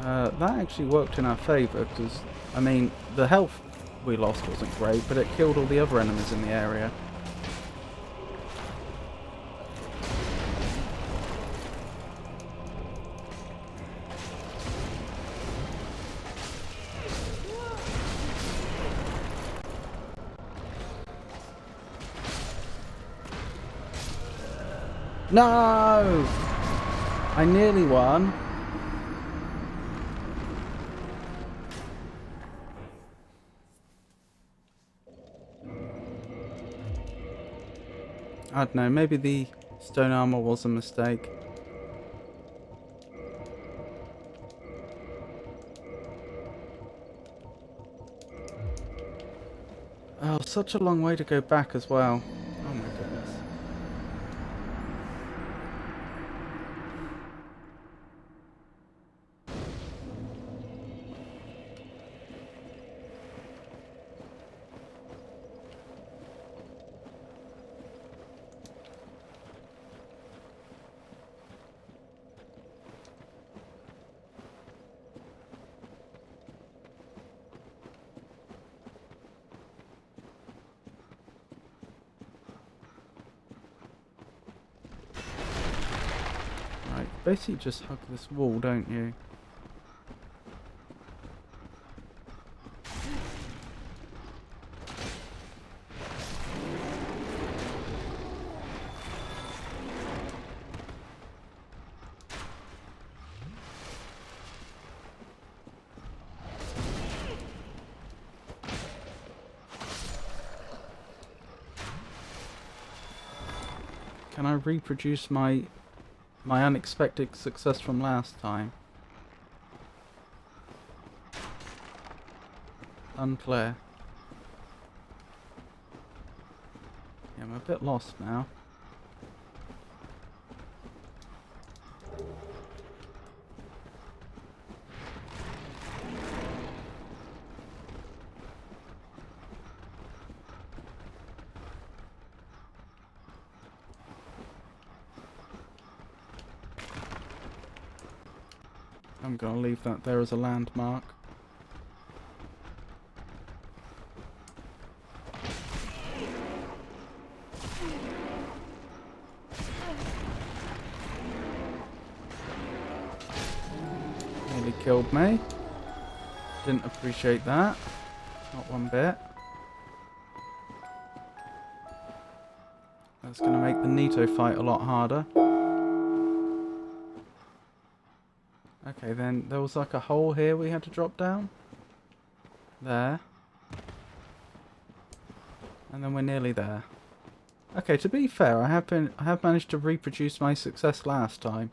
A: That actually worked in our favour, because, I mean, the health we lost wasn't great, but it killed all the other enemies in the area. No! I nearly won. I don't know, maybe the Stone armor was a mistake. Oh, such a long way to go back as well. Oh my goodness. Basically just hug this wall, don't you? Can I reproduce my unexpected success from last time? Unclear. Yeah, I'm a bit lost now. I'm gonna leave that there as a landmark. Nearly killed me. Didn't appreciate that. Not one bit. That's gonna make the Nito fight a lot harder. Okay, then there was like a hole here we had to drop down. There. And then we're nearly there. Okay, to be fair, I have managed to reproduce my success last time.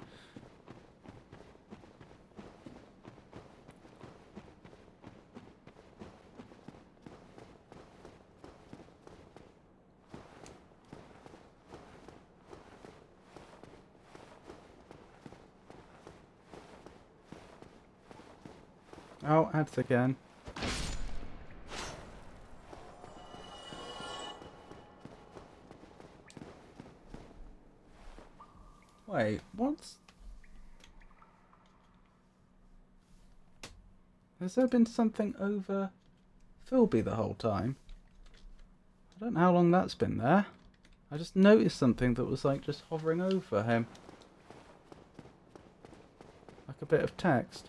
A: Oh, ads again. Wait, what's... Has there been something over Philby the whole time? I don't know how long that's been there. I just noticed something that was like just hovering over him. Like a bit of text.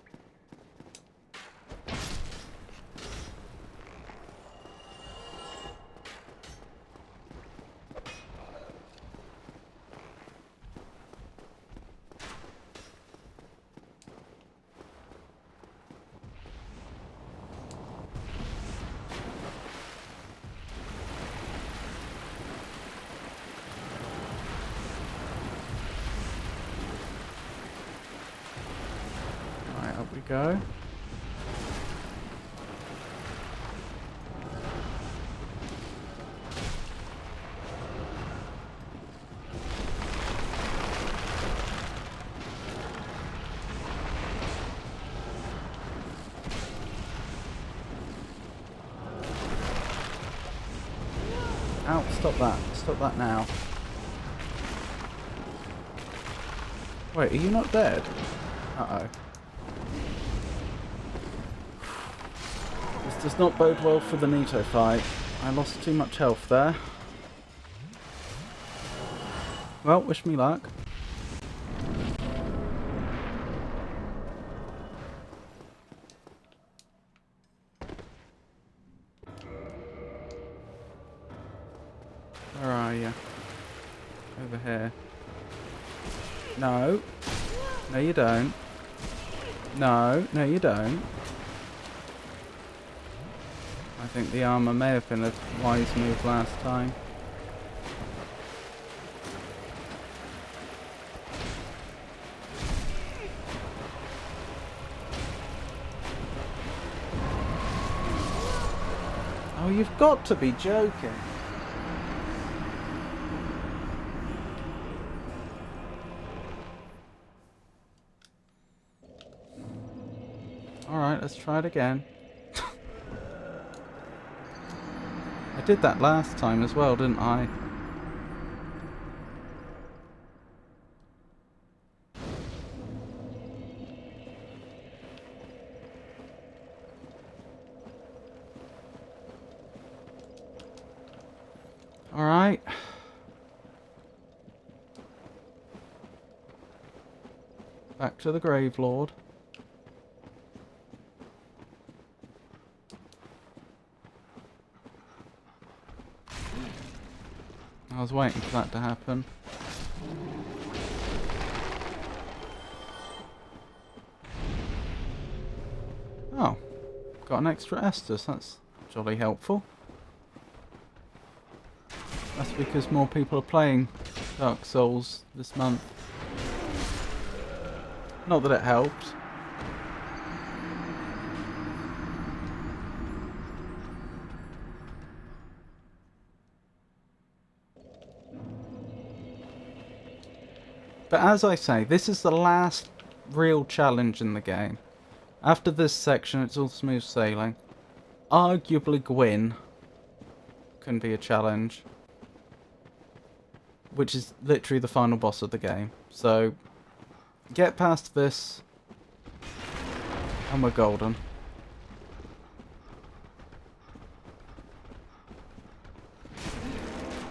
A: Up we go. Ow, stop that. Stop that now. Wait, are you not dead? Uh-oh. This does not bode well for the Nito fight. I lost too much health there. Well, wish me luck. Where are you? Over here. No. No, you don't. No, no, you don't. I think the armor may have been a wise move last time. Oh, you've got to be joking. Alright, let's try it again. I did that last time as well, didn't I? Alright. Back to the Grave Lord. I was waiting for that to happen. Oh, got an extra Estus. That's jolly helpful. That's because more people are playing Dark Souls this month. Not that it helps. But as I say, this is the last real challenge in the game. After this section, it's all smooth sailing. Arguably Gwyn can be a challenge, which is literally the final boss of the game. So, get past this, and we're golden.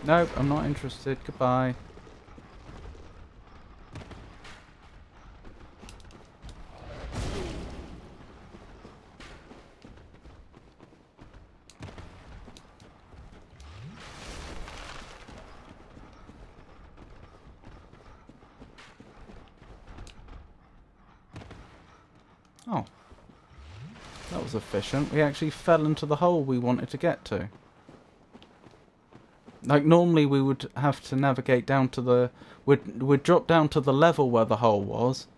A: Nope, I'm not interested. Goodbye. Oh. That was efficient. We actually fell into the hole we wanted to get to. Like, normally we would have to navigate down to the... We'd drop down to the level where the hole was.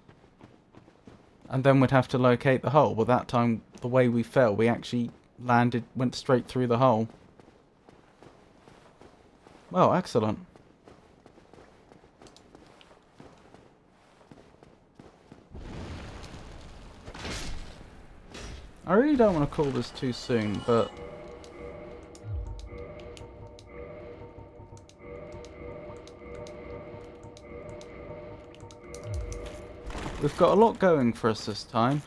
A: And then we'd have to locate the hole. But that time, the way we fell, we actually went straight through the hole. Well, excellent. I really don't want to call this too soon, but... we've got a lot going for us this time.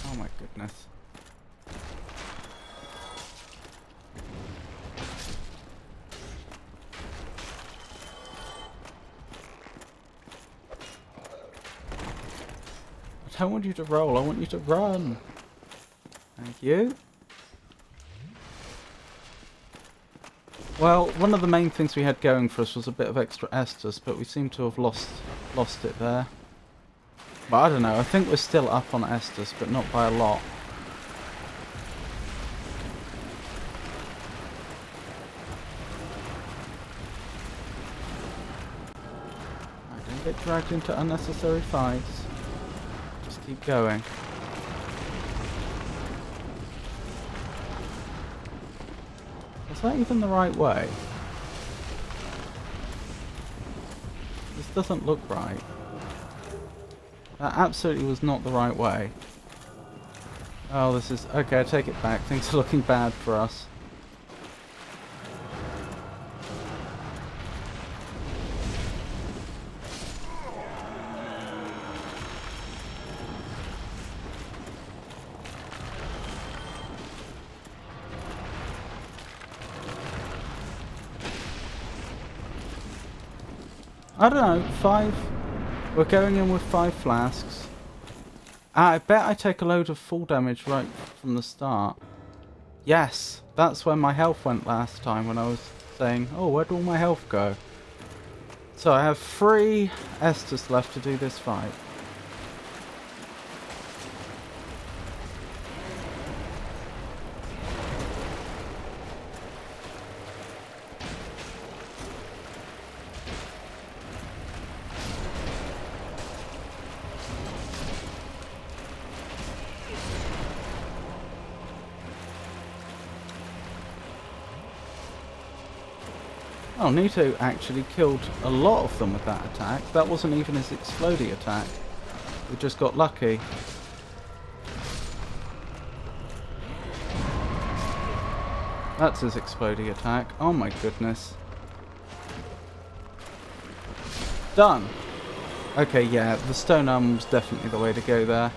A: Oh my goodness. I don't want you to roll, I want you to run. Thank you. Well, one of the main things we had going for us was a bit of extra Estus, but we seem to have lost it there. But I don't know, I think we're still up on Estus, but not by a lot. I don't get dragged into unnecessary fights. Just keep going. Is that even the right way? This doesn't look right. That absolutely was not the right way. Oh, this is... okay, I take it back. Things are looking bad for us. I don't know, 5... we're going in with 5 flasks. I bet I take a load of full damage right from the start. Yes, that's where my health went last time when I was saying, oh, where'd all my health go? So I have 3 Estus left to do this fight. Oh, Nito actually killed a lot of them with that attack. That wasn't even his explodey attack. We just got lucky. That's his explodey attack. Oh my goodness. Done. Okay, yeah, the stone arm was definitely the way to go there.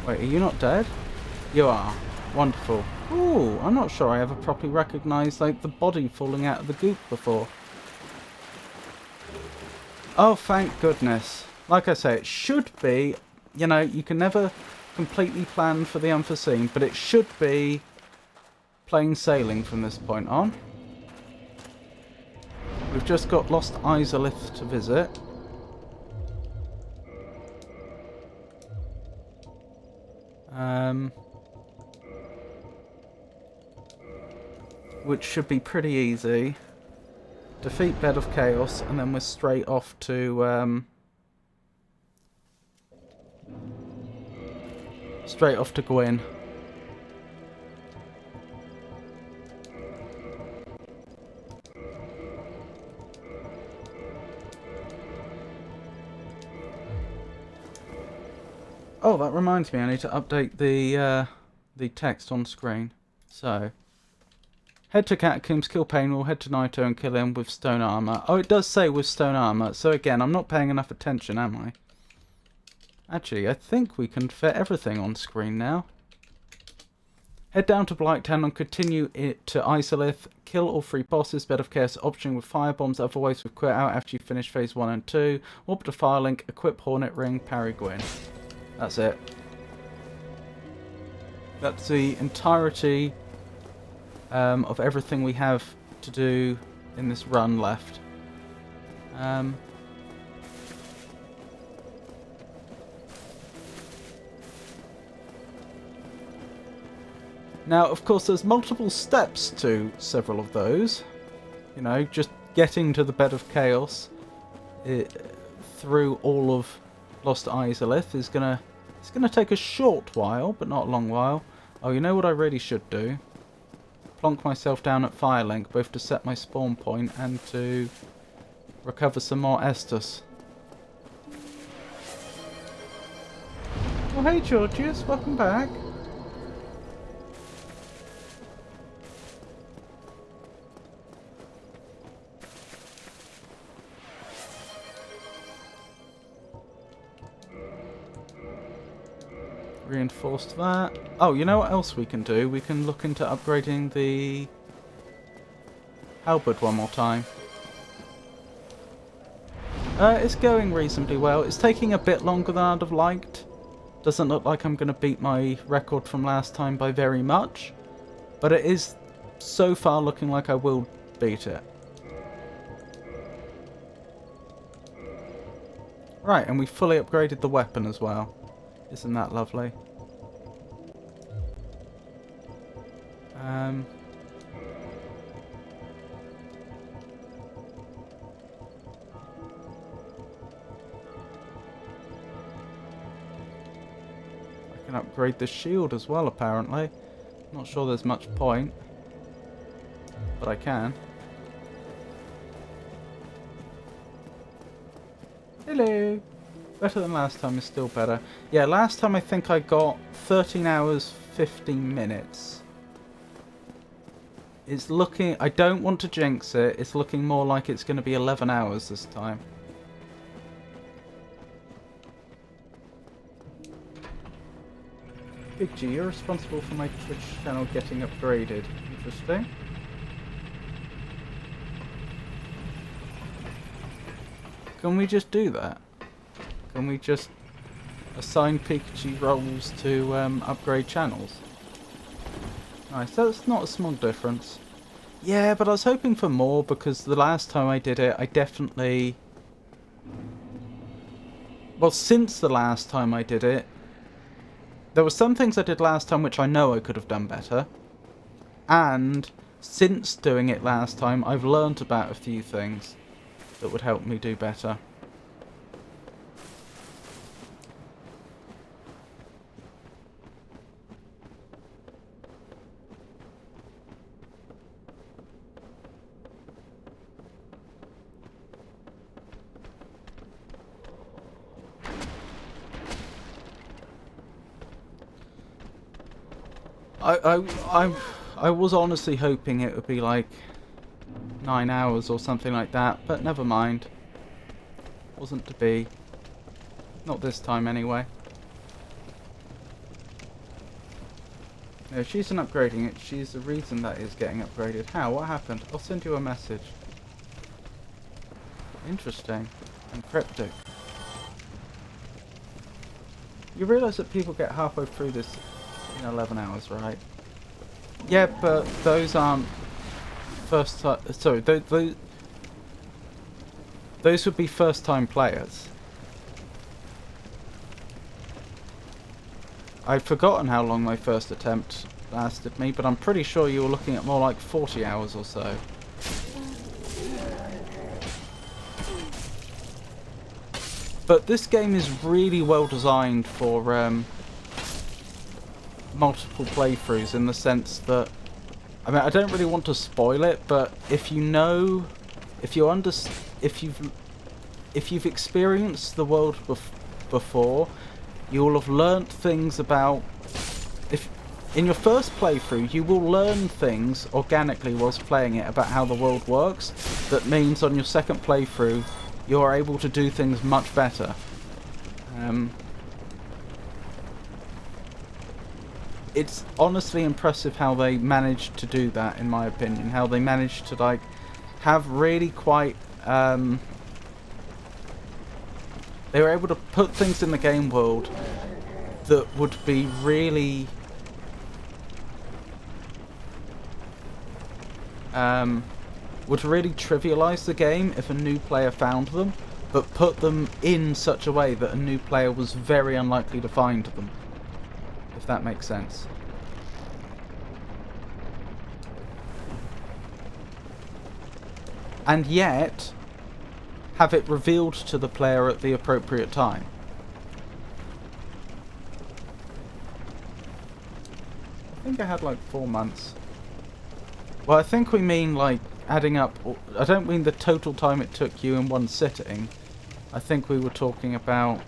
A: Wait, are you not dead? You are. Wonderful. Ooh, I'm not sure I ever properly recognised like the body falling out of the goop before. Oh, thank goodness. Like I say, it should be, you know, you can never completely plan for the unforeseen, but it should be plain sailing from this point on. We've just got Lost Izalith to visit. Which should be pretty easy. Defeat Bed of Chaos, and then we're straight off to Gwyn. Oh, that reminds me, I need to update the text on screen. So, head to Catacombs, kill Painwall, head to Naito and kill him with stone armor. Oh, it does say with stone armor. So again, I'm not paying enough attention, am I? Actually, I think we can fit everything on screen now. Head down to Blighttown and continue it to Izalith. Kill all 3 bosses. Bed of Chaos option with firebombs. Otherwise, we've quit out after you finish phase 1 and 2. Warp to Firelink. Equip Hornet Ring. Parry Gwyn. That's it. That's the entirety of everything we have to do in this run left. Now, of course, there's multiple steps to several of those. You know, just getting to the Bed of Chaos through all of Lost Izalith is gonna take a short while, but not a long while. Oh, you know what I really should do? Plonk myself down at Firelink, both to set my spawn point and to recover some more Estus. Oh, hey Georgius, welcome back. Reinforced that. Oh, you know what else we can do? We can look into upgrading the halberd one more time. It's going reasonably well. It's taking a bit longer than I'd have liked. Doesn't look like I'm going to beat my record from last time by very much. But it is so far looking like I will beat it. Right, and we fully upgraded the weapon as well. Isn't that lovely? I can upgrade the shield as well, apparently. Not sure there's much point, but I can. Hello! Better than last time is still better. Yeah, last time I think I got 13 hours, 15 minutes. It's looking... I don't want to jinx it. It's looking more like it's going to be 11 hours this time. Big G, you're responsible for my Twitch channel getting upgraded. Interesting. Can we just do that? Can we just assign Pikachu roles to upgrade channels? Nice, that's not a small difference. Yeah, but I was hoping for more because the last time I did it, I definitely... Well, since the last time I did it, there were some things I did last time which I know I could have done better. And since doing it last time, I've learnt about a few things that would help me do better. I was honestly hoping it would be like 9 hours or something like that, but never mind. Wasn't to be. Not this time anyway. No, she isn't upgrading it. She's the reason that is getting upgraded. How? What happened? I'll send you a message. Interesting. And cryptic. You realise that people get halfway through this in 11 hours, right? Yeah, but those aren't first time. Sorry, those would be first time players. I've forgotten how long my first attempt lasted me, but I'm pretty sure you were looking at more like 40 hours or so. But this game is really well designed for multiple playthroughs, in the sense that, I mean, I don't really want to spoil it, but if you know, if you've experienced the world before, you will have learnt things about. If in your first playthrough, you will learn things organically whilst playing it about how the world works. That means on your second playthrough, you are able to do things much better. It's honestly impressive how they managed to do that, in my opinion. How they managed to like have really quite. They were able to put things in the game world that would be really would really trivialize the game if a new player found them, but put them in such a way that a new player was very unlikely to find them, if that makes sense. And yet have it revealed to the player at the appropriate time. I think I had like 4 months. Well, I think we mean like adding up. I don't mean the total time it took you in one sitting. I think we were talking about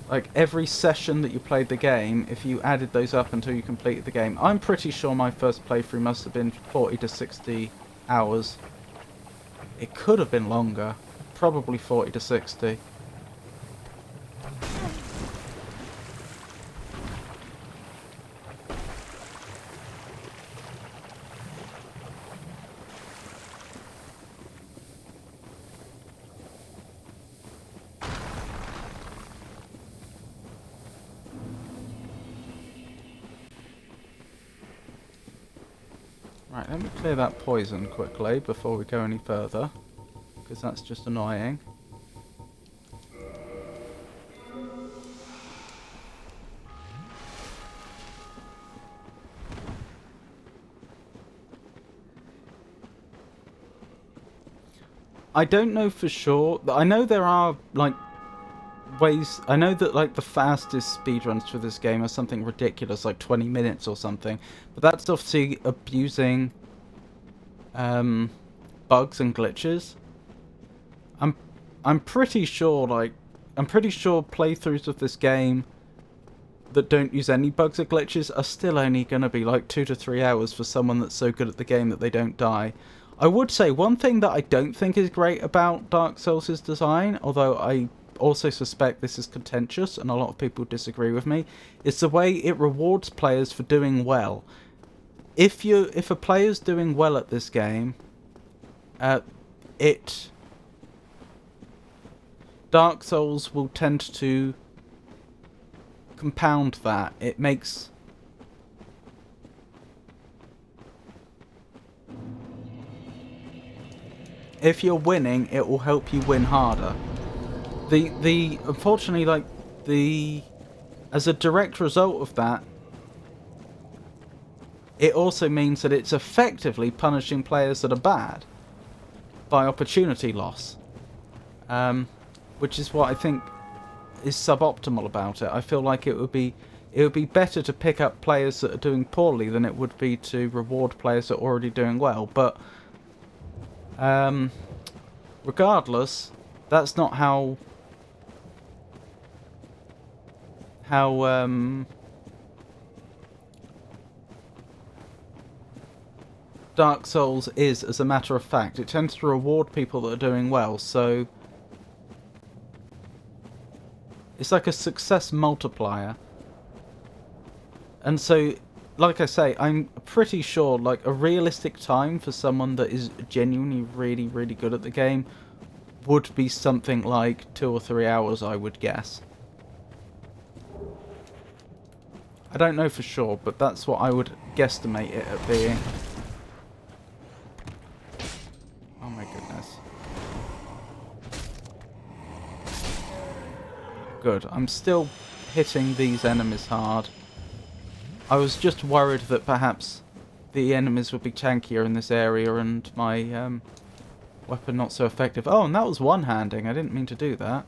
A: like every session that you played the game, if you added those up until you completed the game. I'm pretty sure my first playthrough must have been 40 to 60 hours. It could have been longer. Probably 40 to 60. Right, let me clear that poison quickly before we go any further, because that's just annoying. I don't know for sure. I know there are like ways. I know that like the fastest speedruns for this game are something ridiculous, like 20 minutes or something. But that's obviously abusing bugs and glitches. I'm pretty sure playthroughs of this game that don't use any bugs or glitches are still only going to be like 2 to 3 hours for someone that's so good at the game that they don't die. I would say one thing that I don't think is great about Dark Souls' design, although I also suspect this is contentious and a lot of people disagree with me, is the way it rewards players for doing well. If a player's doing well at this game, Dark Souls will tend to compound that. It makes if you're winning, it will help you win harder. Unfortunately, like as a direct result of that, it also means that it's effectively punishing players that are bad by opportunity loss, which is what I think is suboptimal about it. I feel like it would be better to pick up players that are doing poorly than it would be to reward players that are already doing well. But regardless, That's not how Dark Souls is, as a matter of fact. It tends to reward people that are doing well, so it's like a success multiplier. And so, like I say, I'm pretty sure like a realistic time for someone that is genuinely really, really good at the game would be something like 2 or 3 hours, I would guess. I don't know for sure, but that's what I would guesstimate it at being. Oh my goodness. Good. I'm still hitting these enemies hard. I was just worried that perhaps the enemies would be tankier in this area and my weapon not so effective. Oh, and that was one-handing. I didn't mean to do that.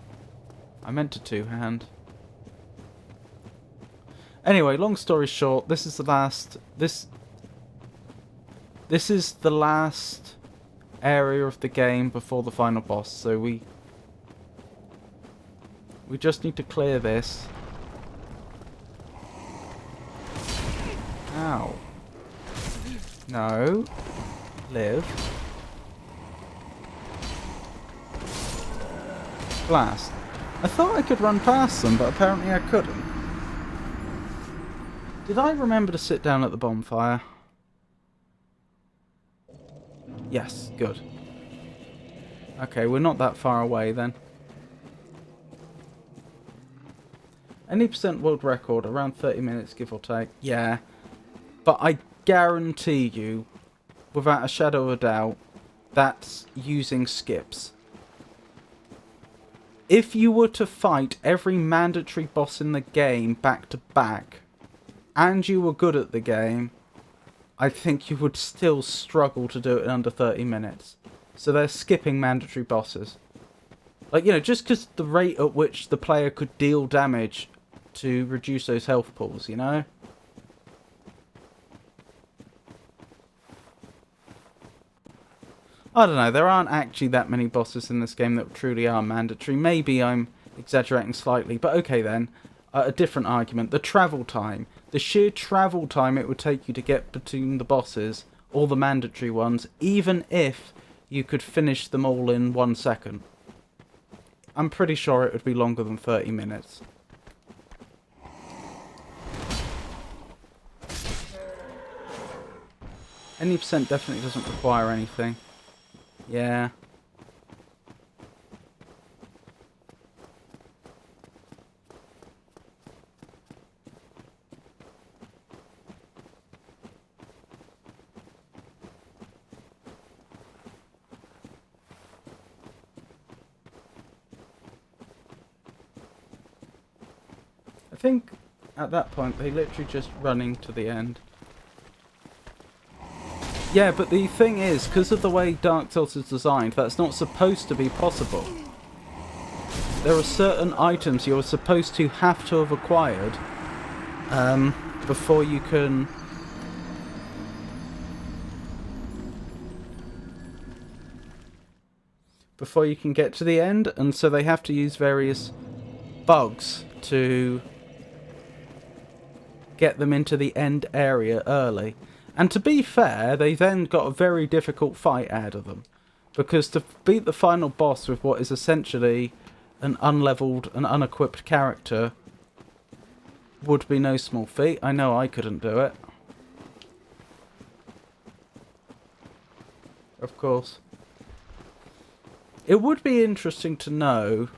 A: I meant to two-hand. Anyway, long story short, this is the last... This is the last area of the game before the final boss, so we just need to clear this. Ow. No. Live. Blast. I thought I could run past them, but apparently I couldn't. Did I remember to sit down at the bonfire? Yes, good. Okay, we're not that far away then. Any % world record, around 30 minutes, give or take. Yeah. But I guarantee you, without a shadow of a doubt, that's using skips. If you were to fight every mandatory boss in the game back to back, and you were good at the game, I think you would still struggle to do it in under 30 minutes. So they're skipping mandatory bosses. Like, you know, just because the rate at which the player could deal damage to reduce those health pools, you know? I don't know, there aren't actually that many bosses in this game that truly are mandatory. Maybe I'm exaggerating slightly, but okay then. A different argument. The travel time. The sheer travel time it would take you to get between the bosses, all the mandatory ones, even if you could finish them all in 1 second. I'm pretty sure it would be longer than 30 minutes. Any % definitely doesn't require anything. Yeah. I think at that point they literally just running to the end. Yeah, but the thing is, because of the way Dark Souls is designed, that's not supposed to be possible. There are certain items you're supposed to have to have acquired before you can... before you can get to the end, and so they have to use various bugs to get them into the end area early. And to be fair, they then got a very difficult fight out of them. Because to beat the final boss with what is essentially an unleveled and unequipped character would be no small feat. I know I couldn't do it. Of course. It would be interesting to know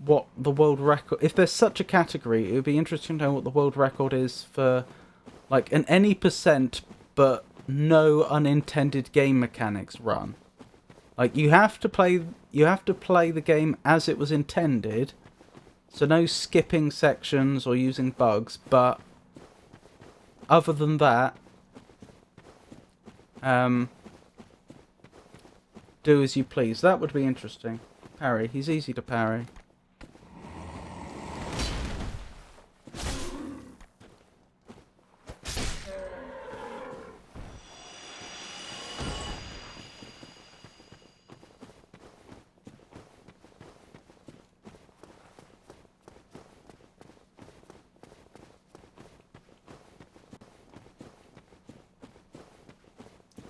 A: what the world record... If there's such a category, it would be interesting to know what the world record is for... like an any % but no unintended game mechanics run. Like you have to play the game as it was intended. So no skipping sections or using bugs, but other than that, do as you please. That would be interesting. Parry. He's easy to parry.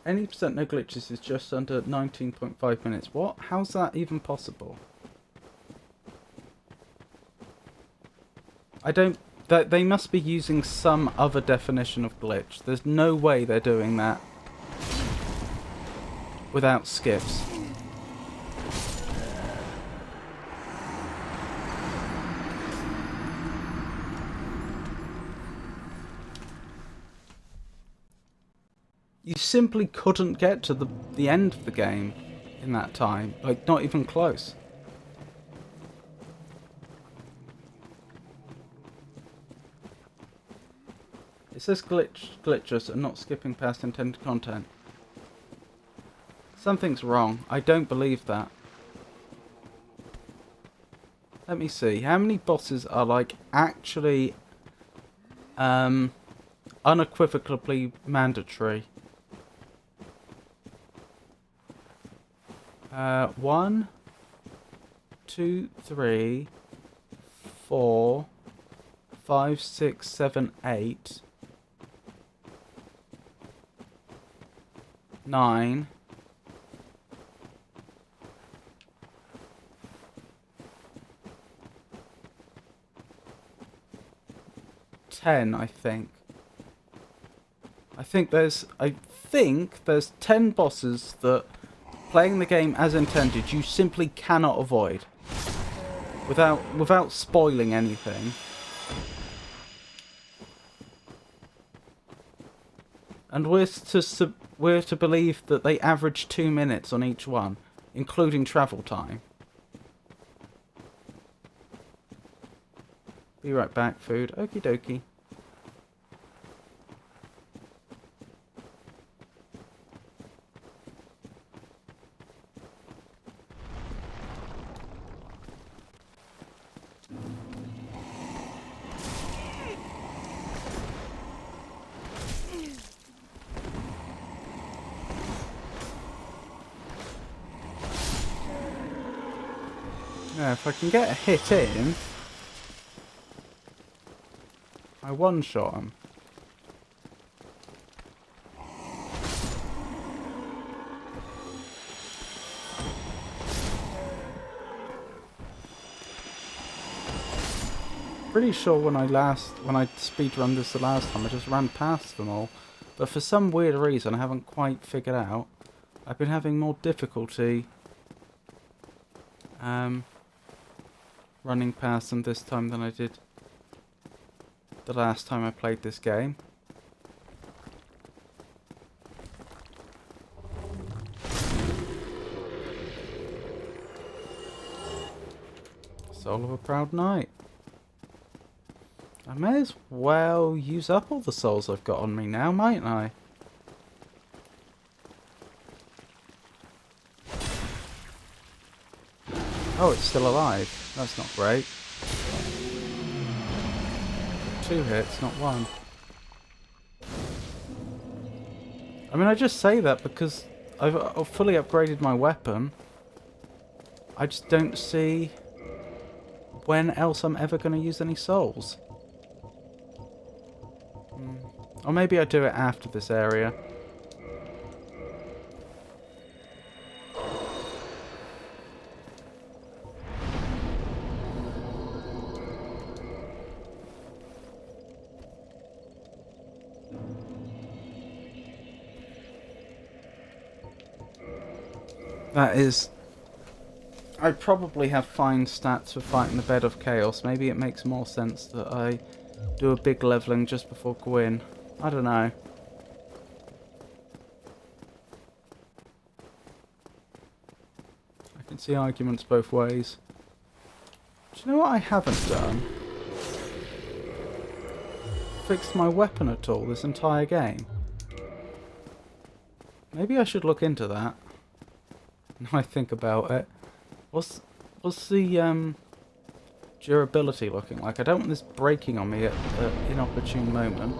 A: Any percent no glitches is just under 19.5 minutes. What? How's that even possible? I don't... They must be using some other definition of glitch. There's no way they're doing that without skips. You simply couldn't get to the end of the game in that time. Like, not even close. It says glitches and not skipping past intended content. Something's wrong. I don't believe that. Let me see. How many bosses are, like, actually unequivocally mandatory? 1, 2, 3, 4, 5, 6, 7, 8, 9, 10, I think. I think there's 10 bosses that, playing the game as intended, you simply cannot avoid without spoiling anything. And we're to believe that they average 2 minutes on each one, including travel time. Be right back, food. Okie dokie. Yeah, if I can get a hit in, I one-shot him. Pretty sure when I speedrun this the last time, I just ran past them all. But for some weird reason I haven't quite figured out, I've been having more difficulty running past them this time than I did the last time I played this game. Soul of a Proud Knight. I may as well use up all the souls I've got on me now, mightn't I? Oh, it's still alive. That's not great. 2 hits, not 1. I mean, I just say that because I've fully upgraded my weapon. I just don't see when else I'm ever going to use any souls. Or maybe I do it after this area. That is... I probably have fine stats for fighting the Bed of Chaos. Maybe it makes more sense that I do a big leveling just before Gwyn. I don't know. I can see arguments both ways. Do you know what I haven't done? Fixed my weapon at all this entire game. Maybe I should look into that. Now I think about it. What's the durability looking like? I don't want this breaking on me at an inopportune moment.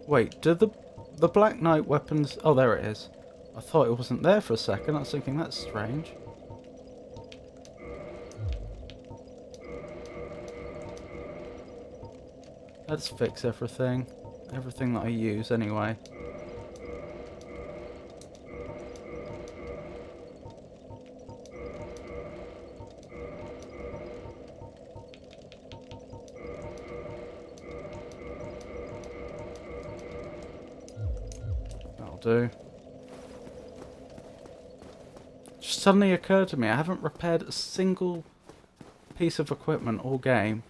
A: Wait, do the Black Knight weapons... Oh, there it is. I thought it wasn't there for a second. I was thinking that's strange. Let's fix everything. Everything that I use anyway. That'll do. Just suddenly occurred to me, I haven't repaired a single piece of equipment all game.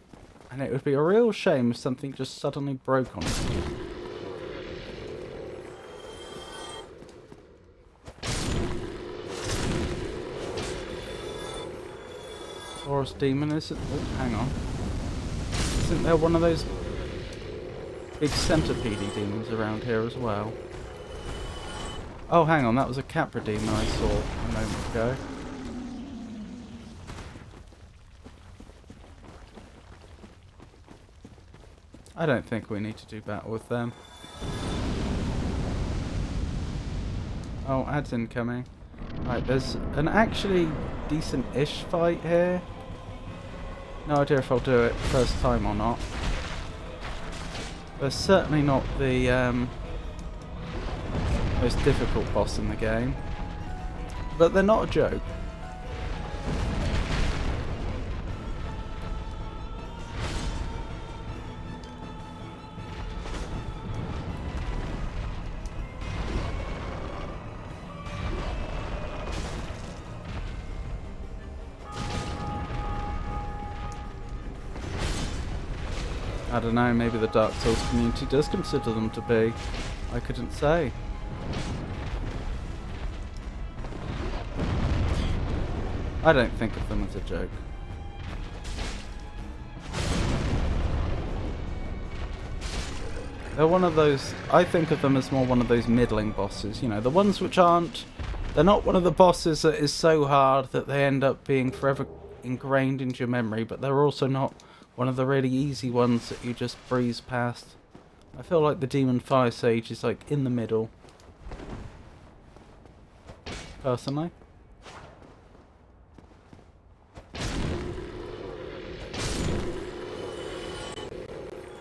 A: And it would be a real shame if something just suddenly broke on me. Taurus Demon isn't... Oh, hang on. Isn't there one of those big centipede demons around here as well? Oh, hang on, that was a Capra demon I saw a moment ago. I don't think we need to do battle with them. Oh, ads incoming. Right, there's an actually decent-ish fight here. No idea if I'll do it first time or not. There's certainly not the most difficult boss in the game. But they're not a joke. I don't know, maybe the Dark Souls community does consider them to be. I couldn't say. I don't think of them as a joke. They're one of those, I think of them as more one of those middling bosses, you know, the ones which aren't, they're not one of the bosses that is so hard that they end up being forever ingrained into your memory, but they're also not one of the really easy ones that you just breeze past. I feel like the Demon Fire Sage is like in the middle. Personally.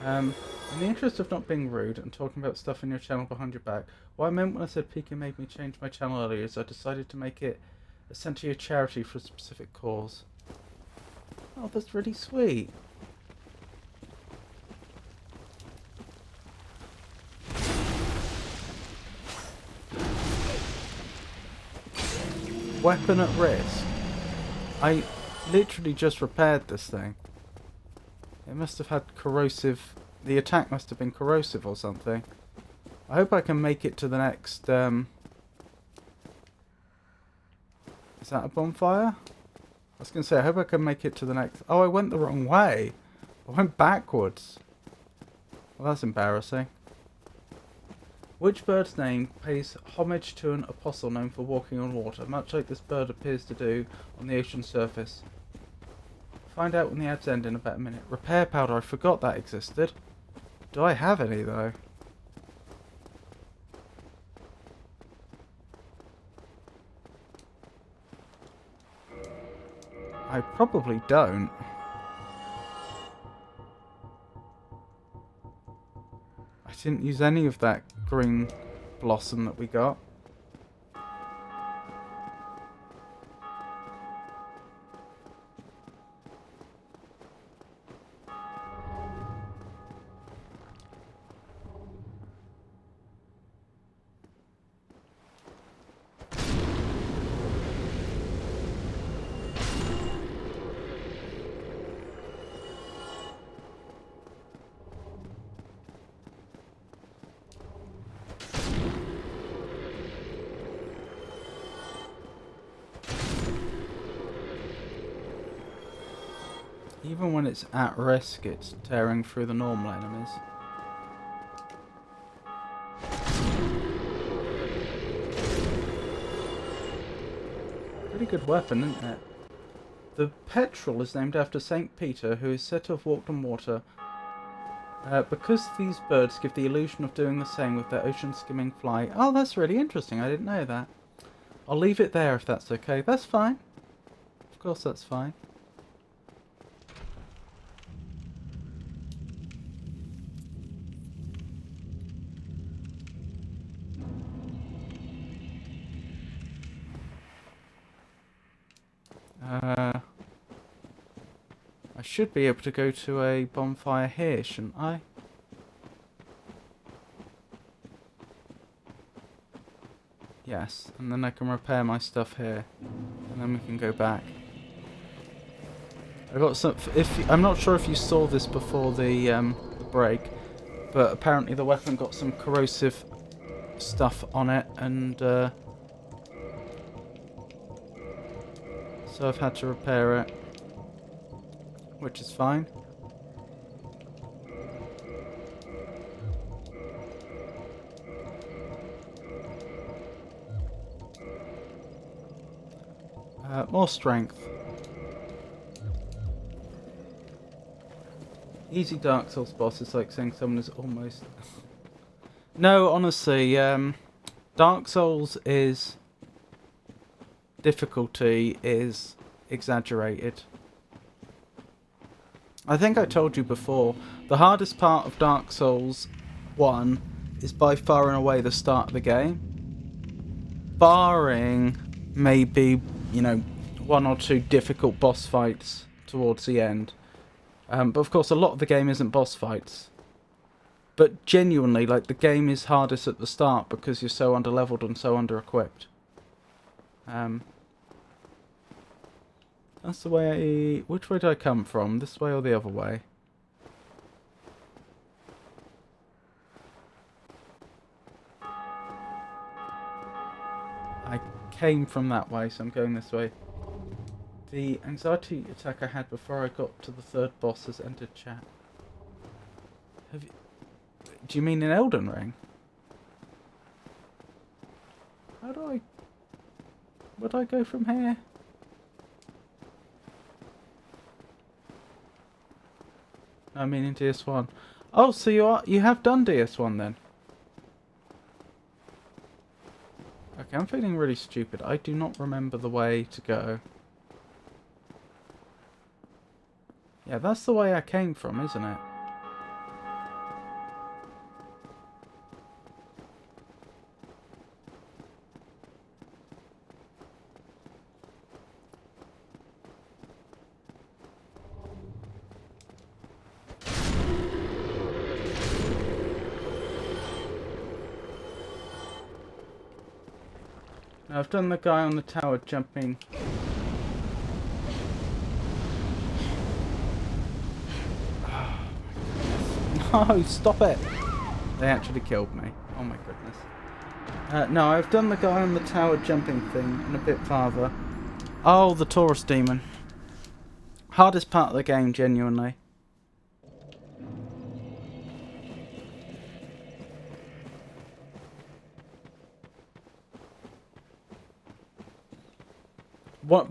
A: In the interest of not being rude and talking about stuff in your channel behind your back, what I meant when I said Pika made me change my channel earlier is I decided to make it essentially a charity for a specific cause. Oh, that's really sweet. Weapon at risk. I literally just repaired this thing. It must have had corrosive... The attack must have been corrosive or something. I hope I can make it to the next... Is that a bonfire? I was going to say, I hope I can make it to the next... Oh, I went the wrong way. I went backwards. Well, that's embarrassing. Which bird's name pays homage to an apostle known for walking on water, much like this bird appears to do on the ocean surface? Find out when the ads end in about a minute. Repair powder, I forgot that existed. Do I have any though? I probably don't. I didn't use any of that green blossom that we got. Even when it's at risk, it's tearing through the normal enemies. Pretty good weapon, isn't it? The petrel is named after Saint Peter, who is said to have walked on water. Because these birds give the illusion of doing the same with their ocean-skimming fly. Oh, that's really interesting. I didn't know that. I'll leave it there if that's okay. That's fine. Of course that's fine. I should be able to go to a bonfire here, shouldn't I? Yes, and then I can repair my stuff here, and then we can go back. I got some. I'm not sure if you saw this before the break, but apparently the weapon got some corrosive stuff on it, and so I've had to repair it, which is fine. More strength. Easy Dark Souls boss is like saying someone is almost... No, honestly, Dark Souls is... difficulty is exaggerated. I think I told you before, the hardest part of Dark Souls 1 is by far and away the start of the game. Barring maybe, you know, 1 or 2 difficult boss fights towards the end. But of course a lot of the game isn't boss fights. But genuinely, like, the game is hardest at the start because you're so underleveled and so under-equipped. That's the way which way did I come from? This way or the other way? I came from that way, so I'm going this way. The anxiety attack I had before I got to the 3rd boss has entered chat. Have you, do you mean in Elden Ring? How do I... Would I go from here? I mean in DS1. Oh, so you have done DS1 then? Okay, I'm feeling really stupid. I do not remember the way to go. Yeah, that's the way I came from, isn't it? Now, I've done the guy on the tower jumping. No, stop it! They actually killed me. Oh my goodness. No, I've done the guy on the tower jumping thing and a bit farther. Oh, the Taurus demon. Hardest part of the game, genuinely.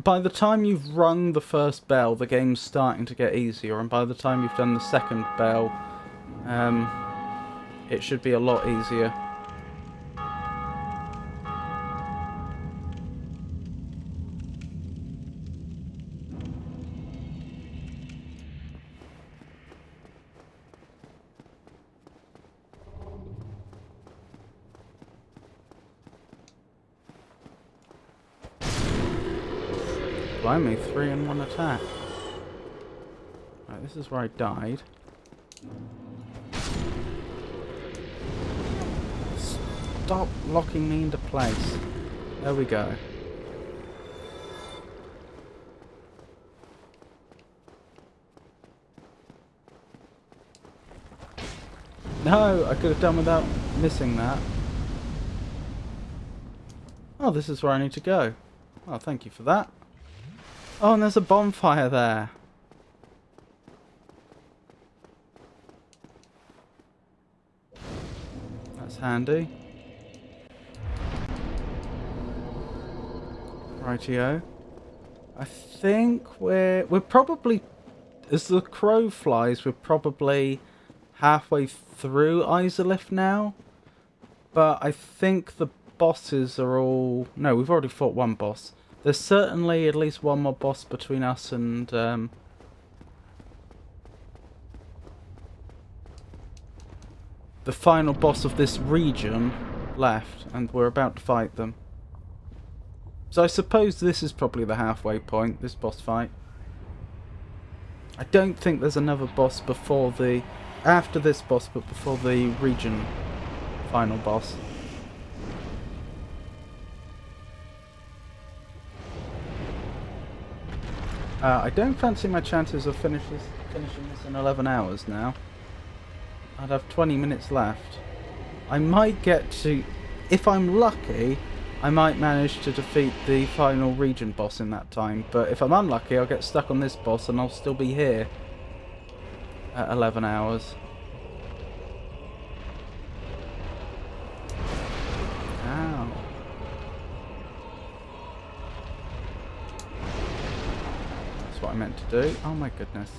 A: By the time you've rung the first bell, the game's starting to get easier, and by the time you've done the second bell, it should be a lot easier. Blimey, 3 in 1 attack. Right, this is where I died. Stop locking me into place. There we go. No, I could have done without missing that. Oh, this is where I need to go. Oh, thank you for that. Oh, and there's a bonfire there. That's handy. Rightio. I think we're probably, as the crow flies, we're probably halfway through Izalith now. But I think the bosses are all... No, we've already fought one boss. There's certainly at least one more boss between us and the final boss of this region left, and we're about to fight them. So I suppose this is probably the halfway point, this boss fight. I don't think there's another boss before the... after this boss, but before the region final boss. I don't fancy my chances of finishing this in 11 hours now. I'd have 20 minutes left. I might get to... if I'm lucky, I might manage to defeat the final region boss in that time. But if I'm unlucky, I'll get stuck on this boss and I'll still be here at 11 hours. Ow. That's what I meant to do. Oh my goodness.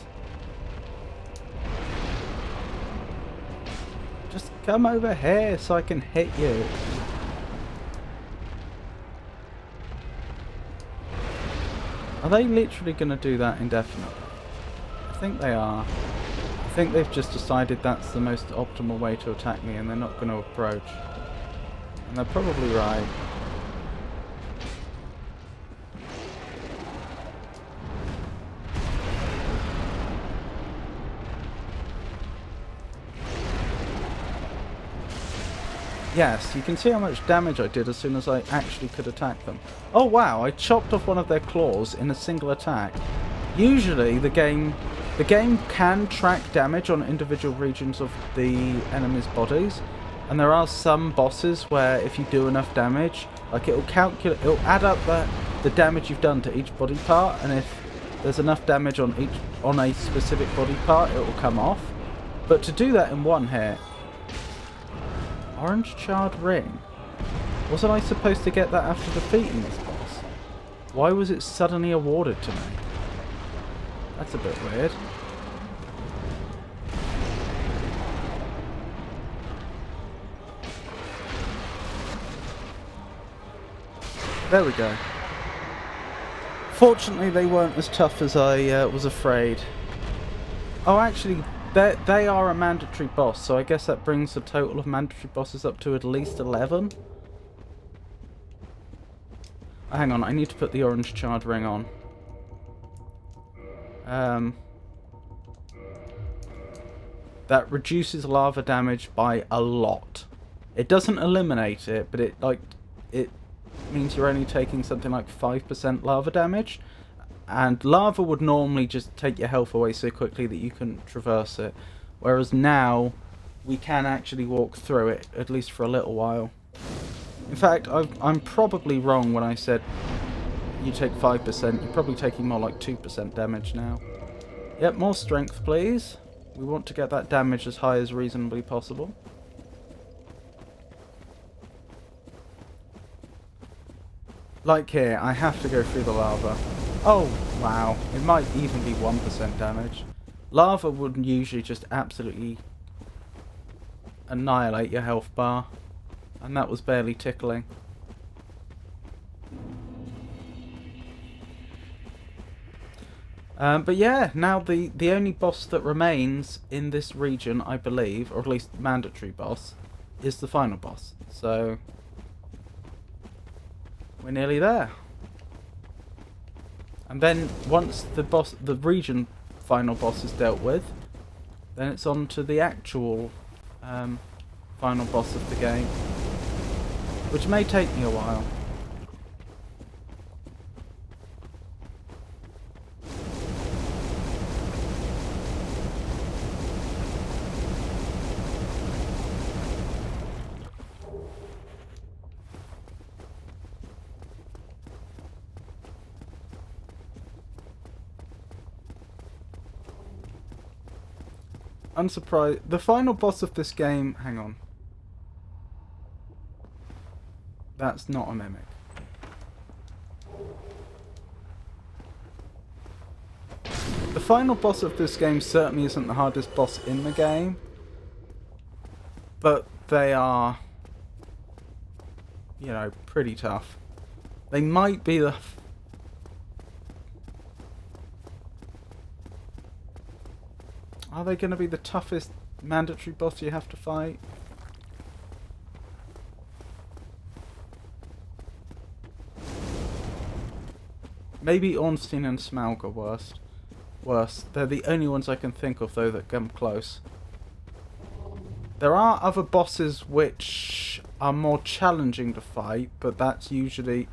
A: Just come over here so I can hit you. Are they literally going to do that indefinitely? I think they are. I think they've just decided that's the most optimal way to attack me and they're not going to approach. And they're probably right. Yes, you can see how much damage I did as soon as I actually could attack them. Oh wow, I chopped off one of their claws in a single attack. Usually the game can track damage on individual regions of the enemy's bodies, and there are some bosses where if you do enough damage, like it'll add up the damage you've done to each body part, and if there's enough damage on a specific body part, it will come off. But to do that in one hit... Orange charred ring? Wasn't I supposed to get that after defeating this boss? Why was it suddenly awarded to me? That's a bit weird. There we go. Fortunately they weren't as tough as I was afraid. Oh actually... They are a mandatory boss, so I guess that brings the total of mandatory bosses up to at least 11. Hang on, I need to put the orange charred ring on. That reduces lava damage by a lot. It doesn't eliminate it, but it means you're only taking something like 5% lava damage. And lava would normally just take your health away so quickly that you couldn't traverse it. Whereas now, we can actually walk through it, at least for a little while. In fact, I'm probably wrong when I said you take 5%. You're probably taking more like 2% damage now. Yep, more strength, please. We want to get that damage as high as reasonably possible. Like here, I have to go through the lava. Oh, wow. It might even be 1% damage. Lava would usually just absolutely annihilate your health bar. And that was barely tickling. But yeah, now the only boss that remains in this region, I believe, or at least mandatory boss, is the final boss. So, we're nearly there. And then once the region final boss is dealt with, then it's on to the actual final boss of the game, which may take me a while. I'm surprised. The final boss of this game... Hang on. That's not a mimic. The final boss of this game certainly isn't the hardest boss in the game. But they are... you know, pretty tough. They might be the... Are they going to be the toughest mandatory boss you have to fight? Maybe Ornstein and Smaug are worse. They're the only ones I can think of, though, that come close. There are other bosses which are more challenging to fight, but that's usually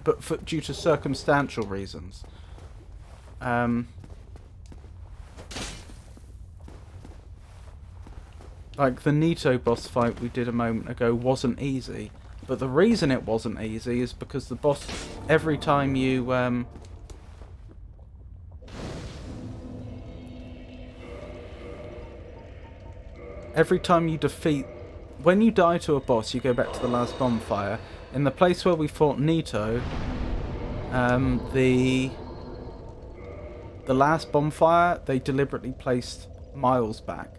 A: due to circumstantial reasons. Like the Nito boss fight we did a moment ago wasn't easy, but the reason it wasn't easy is because the boss, every time you defeat, when you die to a boss, you go back to the last bonfire. In the place where we fought Nito, the last bonfire they deliberately placed miles back.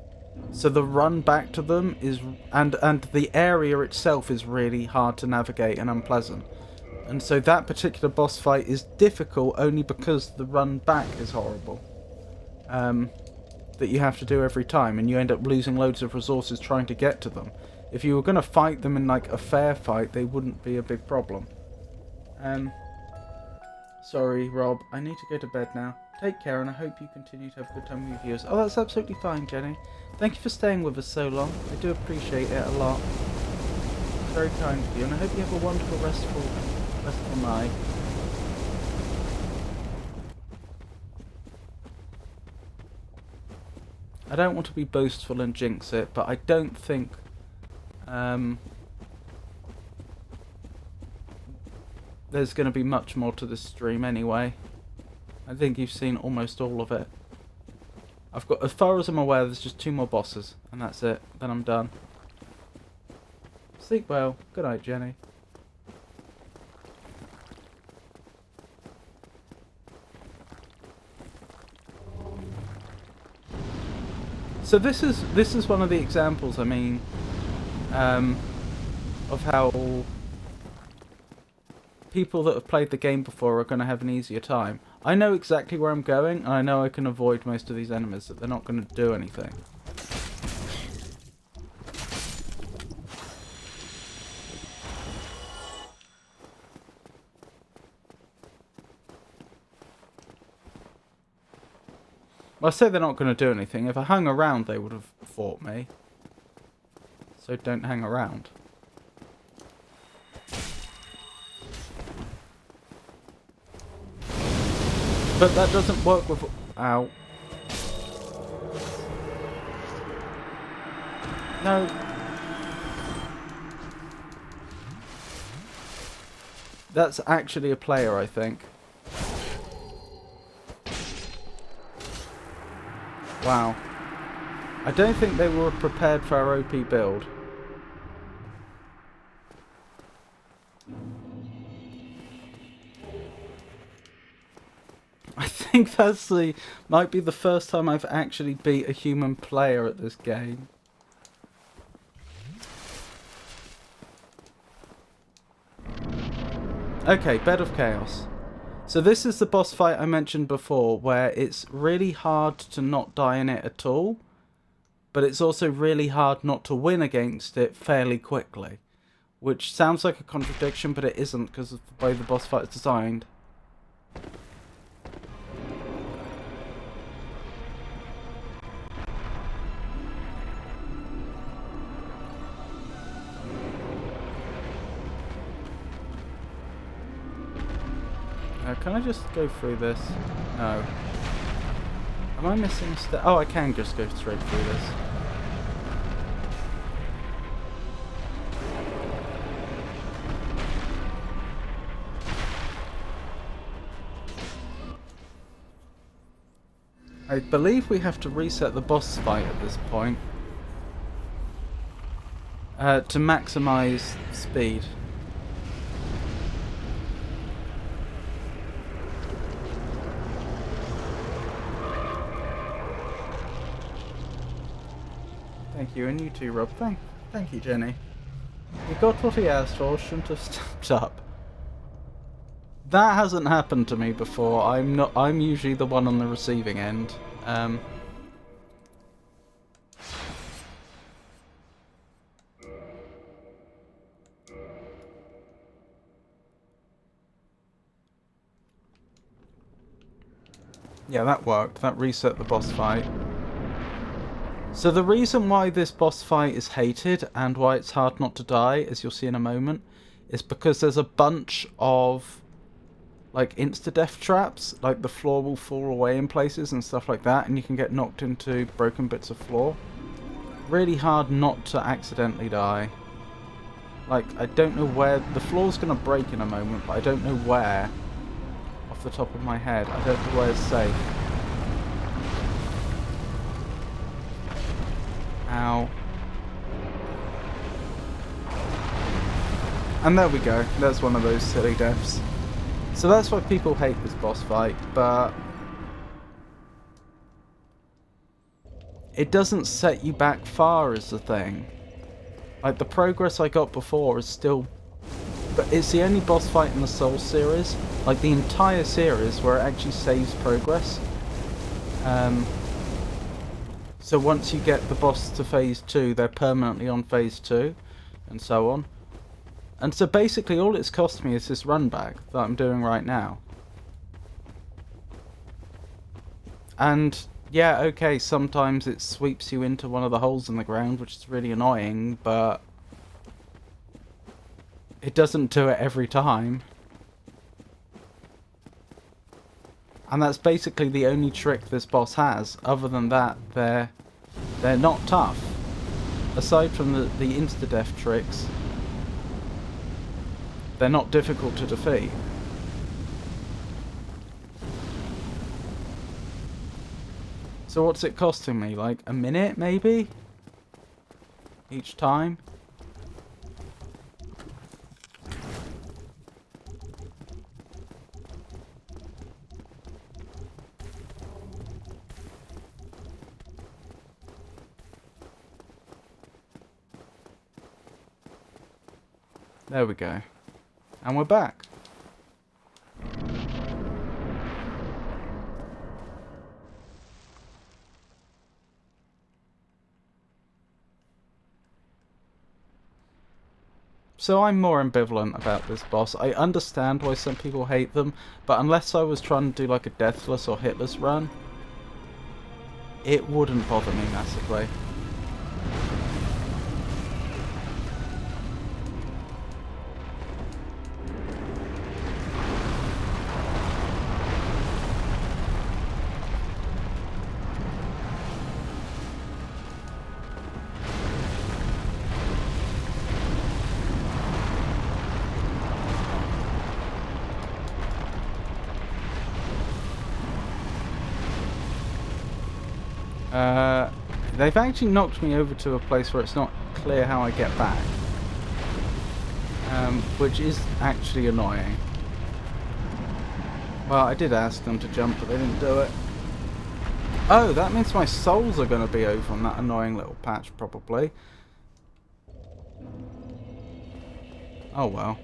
A: So the run back to them is, and the area itself is really hard to navigate and unpleasant. And so that particular boss fight is difficult only because the run back is horrible. That you have to do every time, and you end up losing loads of resources trying to get to them. If you were going to fight them in like a fair fight, they wouldn't be a big problem. Sorry, Rob, I need to go to bed now. Take care, and I hope you continue to have a good time with your viewers. Oh, that's absolutely fine, Jenny. Thank you for staying with us so long. I do appreciate it a lot. It's very kind of you, and I hope you have a wonderful, restful night. I don't want to be boastful and jinx it, but I don't think there's going to be much more to this stream anyway. I think you've seen almost all of it. I've got, as far as I'm aware, there's just 2 more bosses, and that's it. Then I'm done. Sleep well. Good night, Jenny. So this is one of the examples, I mean, of how people that have played the game before are going to have an easier time. I know exactly where I'm going, and I know I can avoid most of these enemies, that they're not going to do anything. Well, I say they're not going to do anything. If I hung around, they would have fought me. So don't hang around. But that doesn't work with... Ow. No. That's actually a player, I think. Wow. I don't think they were prepared for our OP build. I think that's might be the first time I've actually beat a human player at this game. Okay, Bed of Chaos. So this is the boss fight I mentioned before, where it's really hard to not die in it at all, but it's also really hard not to win against it fairly quickly. Which sounds like a contradiction, but it isn't, because of the way the boss fight is designed. Can I just go through this? No. Am I missing a step? Oh, I can just go straight through this. I believe we have to reset the boss fight at this point. To maximize speed. Thank you, and you too, Rob. Thank you, Jenny. He got what he asked for, shouldn't have stepped up. That hasn't happened to me before. I'm usually the one on the receiving end. Yeah, that worked. That reset the boss fight. So the reason why this boss fight is hated and why it's hard not to die, as you'll see in a moment, is because there's a bunch of like insta-death traps, like the floor will fall away in places and stuff like that, and you can get knocked into broken bits of floor. Really hard not to accidentally die. Like, I don't know where... The floor's going to break in a moment, but I don't know where. Off the top of my head. I don't know where it's safe. Ow. And there we go. There's one of those silly deaths. So that's why people hate this boss fight, but... it doesn't set you back far is the thing. Like, the progress I got before is still... But it's the only boss fight in the Souls series, like the entire series, where it actually saves progress. So once you get the boss to phase 2, they're permanently on phase 2, and so on. And so basically all it's cost me is this run back that I'm doing right now. And yeah, okay, sometimes it sweeps you into one of the holes in the ground, which is really annoying, but it doesn't do it every time. And that's basically the only trick this boss has. Other than that, they're not tough. Aside from the insta-death tricks, they're not difficult to defeat. So what's it costing me? Like a minute, maybe? Each time? There we go. And we're back. So I'm more ambivalent about this boss. I understand why some people hate them, but unless I was trying to do like a deathless or hitless run, it wouldn't bother me massively. They've actually knocked me over to a place where it's not clear how I get back. Which is actually annoying. Well, I did ask them to jump, but they didn't do it. Oh, that means my souls are going to be over on that annoying little patch, probably. Oh well.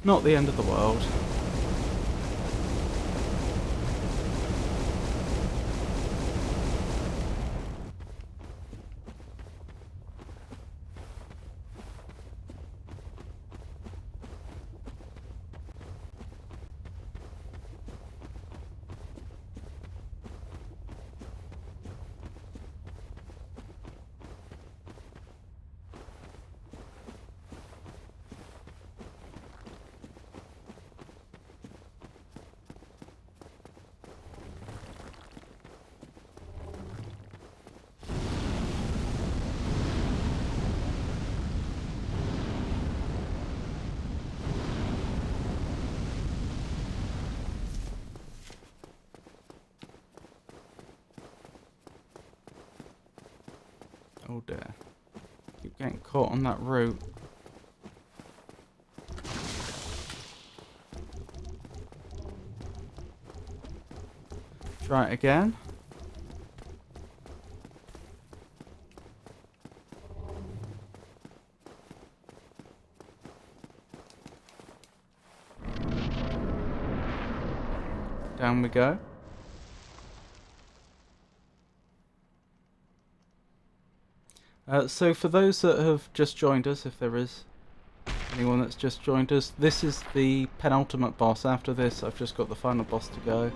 A: Not the end of the world. Oh dear. Keep getting caught on that route. Try it again. Down we go. So for those that have just joined us, if there is anyone that's just joined us. This is the penultimate boss. After this, I've just got the final boss to go.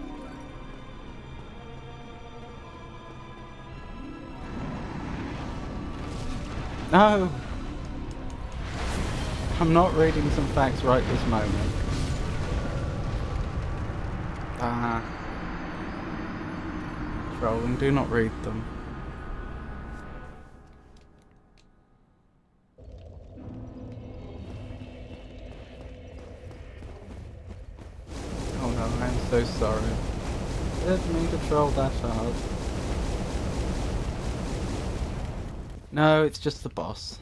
A: No! I'm not reading some facts right this moment. Ah. Trolling, do not read them. Oh no, I'm so sorry. I didn't mean to troll that hard. No, it's just the boss.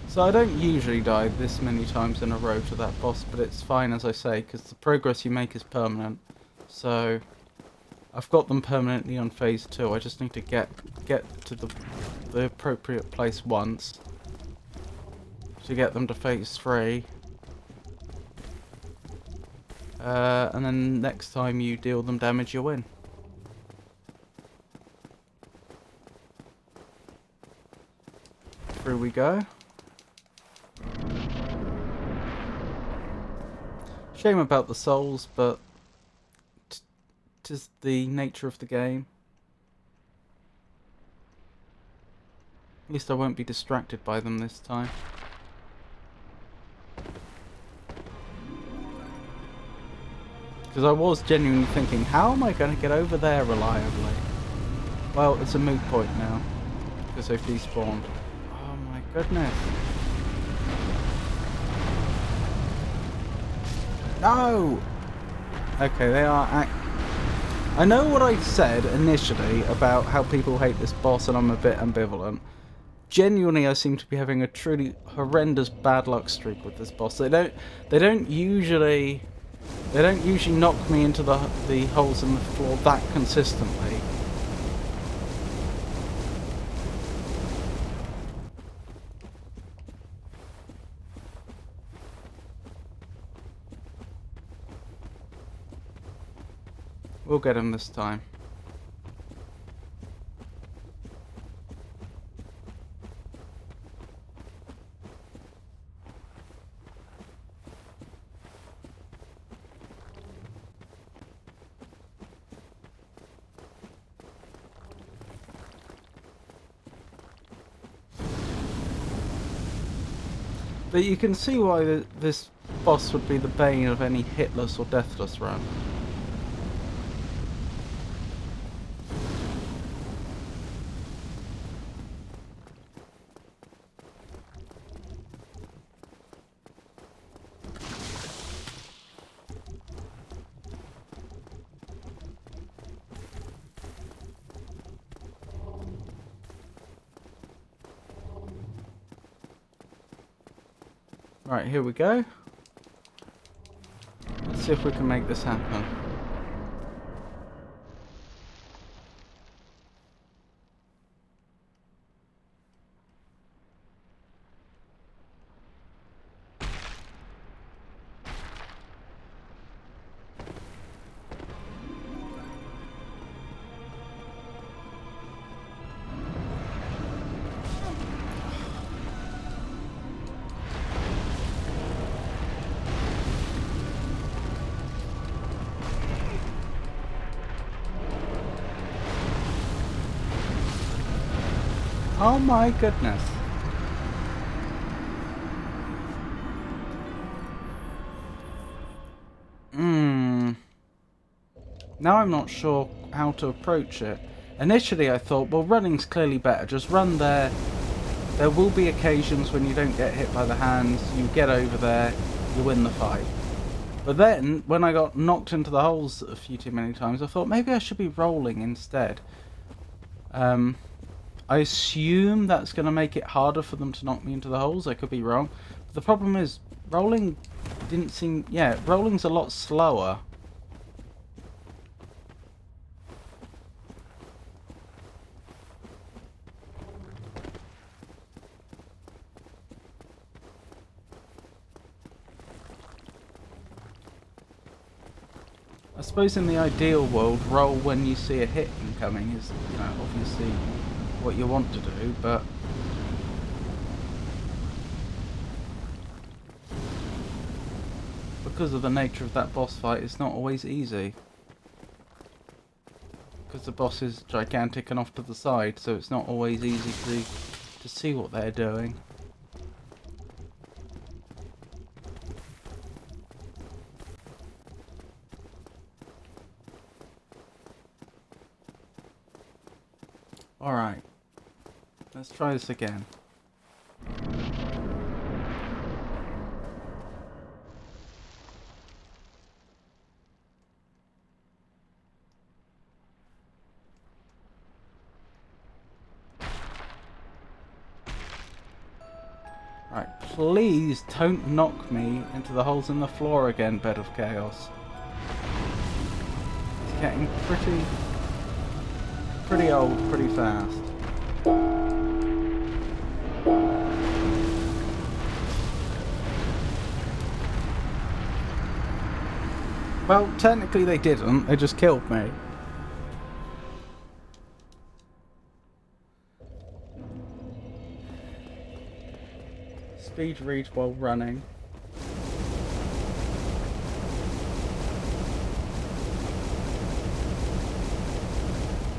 A: So I don't usually die this many times in a row to that boss, but it's fine as I say, because the progress you make is permanent. So I've got them permanently on phase 2. I just need to get to the appropriate place once to get them to phase 3. And then next time you deal them damage, you win. Through we go. Shame about the souls, but tis the nature of the game. At least I won't be distracted by them this time. Because I was genuinely thinking, how am I going to get over there reliably? Well, it's a moot point now, because they've despawned. Oh my goodness. No! Okay, they are I know what I said initially about how people hate this boss and I'm a bit ambivalent. Genuinely, I seem to be having a truly horrendous bad luck streak with this boss. They don't usually knock me into the holes in the floor that consistently. We'll get him this time. But you can see why this boss would be the bane of any hitless or deathless run. Right, here we go. Let's see if we can make this happen. Oh my goodness. Now I'm not sure how to approach it. Initially I thought, well, running's clearly better. Just run there. There will be occasions when you don't get hit by the hands. You get over there, you win the fight. But then, when I got knocked into the holes a few too many times, I thought maybe I should be rolling instead. I assume that's going to make it harder for them to knock me into the holes. I could be wrong. But the problem is, rolling didn't seem... Yeah, rolling's a lot slower. I suppose in the ideal world, roll when you see a hit incoming is, you know, obviously what you want to do, but... because of the nature of that boss fight, it's not always easy. Because the boss is gigantic and off to the side, so it's not always easy to see what they're doing. Alright, let's try this again. Right, please don't knock me into the holes in the floor again, Bed of Chaos. It's getting pretty old, pretty fast. Well, technically they didn't, they just killed me. Speed read while running.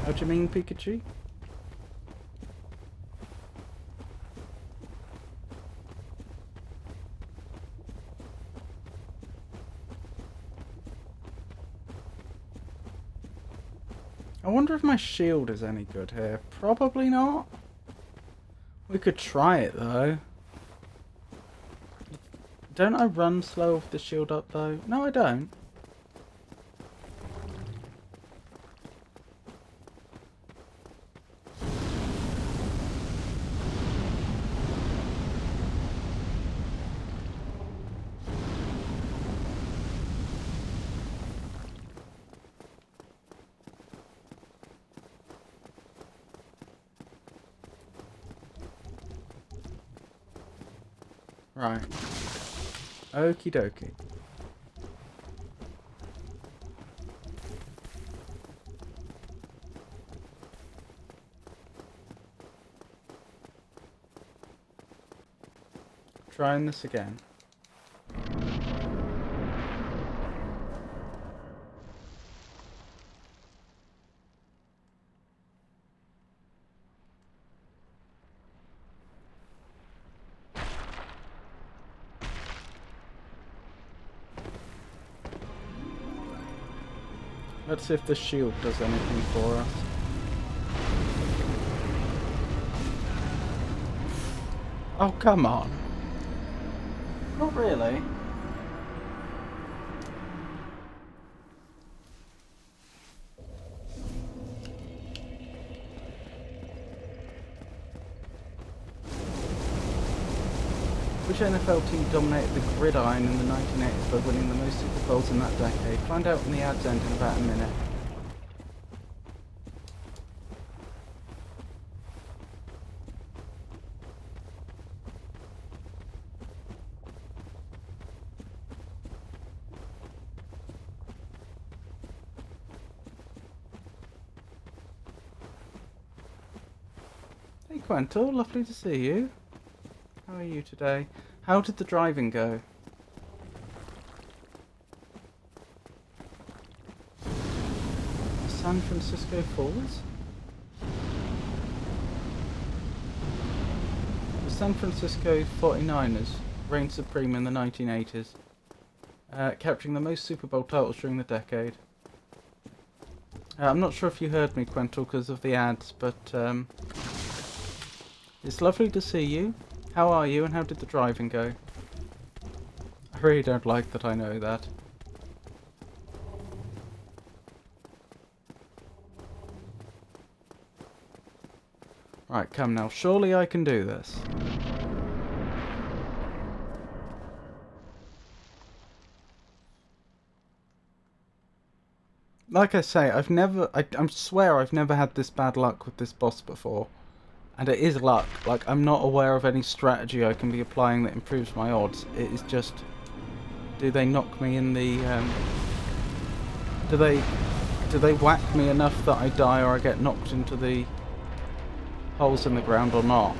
A: How do you mean, Pikachu? I wonder if my shield is any good here. Probably not. We could try it though. Don't I run slow with the shield up though? No, I don't. Right. Okie dokie. Trying this again. Let's see if the shield does anything for us. Oh, come on. Not really. Which NFL team dominated the gridiron in the 1980s by winning the most Super Bowls in that decade? Find out when the ads end in about a minute. Hey Quentin, lovely to see you. How are you today? How did the driving go? San Francisco Falls? The San Francisco 49ers reigned supreme in the 1980s, capturing the most Super Bowl titles during the decade. I'm not sure if you heard me, Quentin, because of the ads, but it's lovely to see you. How are you and how did the driving go? I really don't like that I know that. Right, come now. Surely I can do this. Like I say, I swear I've never had this bad luck with this boss before. And it is luck. Like, I'm not aware of any strategy I can be applying that improves my odds. It is just... Do they knock me in the... Do they whack me enough that I die or I get knocked into the holes in the ground or not?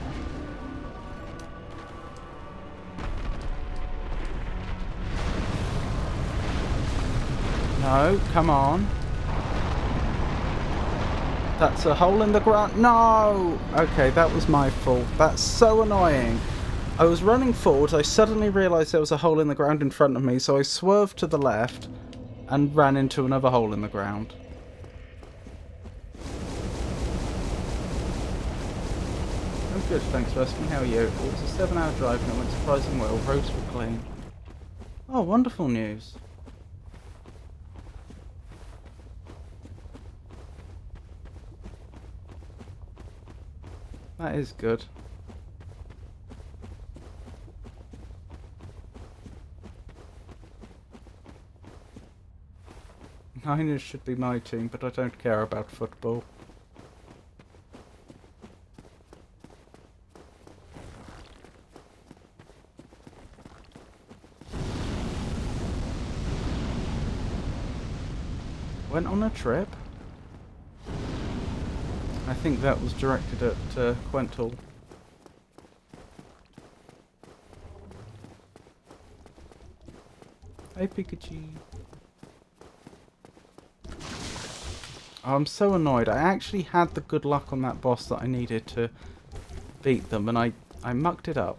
A: No, come on. That's a hole in the ground. No! Okay, that was my fault. That's so annoying. I was running forward, I suddenly realised there was a hole in the ground in front of me, so I swerved to the left and ran into another hole in the ground. I'm good, thanks for asking. How are you? It was a 7-hour drive and it went surprisingly well. Roads were clean. Oh, wonderful news. That is good. Niners should be my team, but I don't care about football. Went on a trip? I think that was directed at Quental. Hey Pikachu. Oh, I'm so annoyed. I actually had the good luck on that boss that I needed to beat them, and I mucked it up.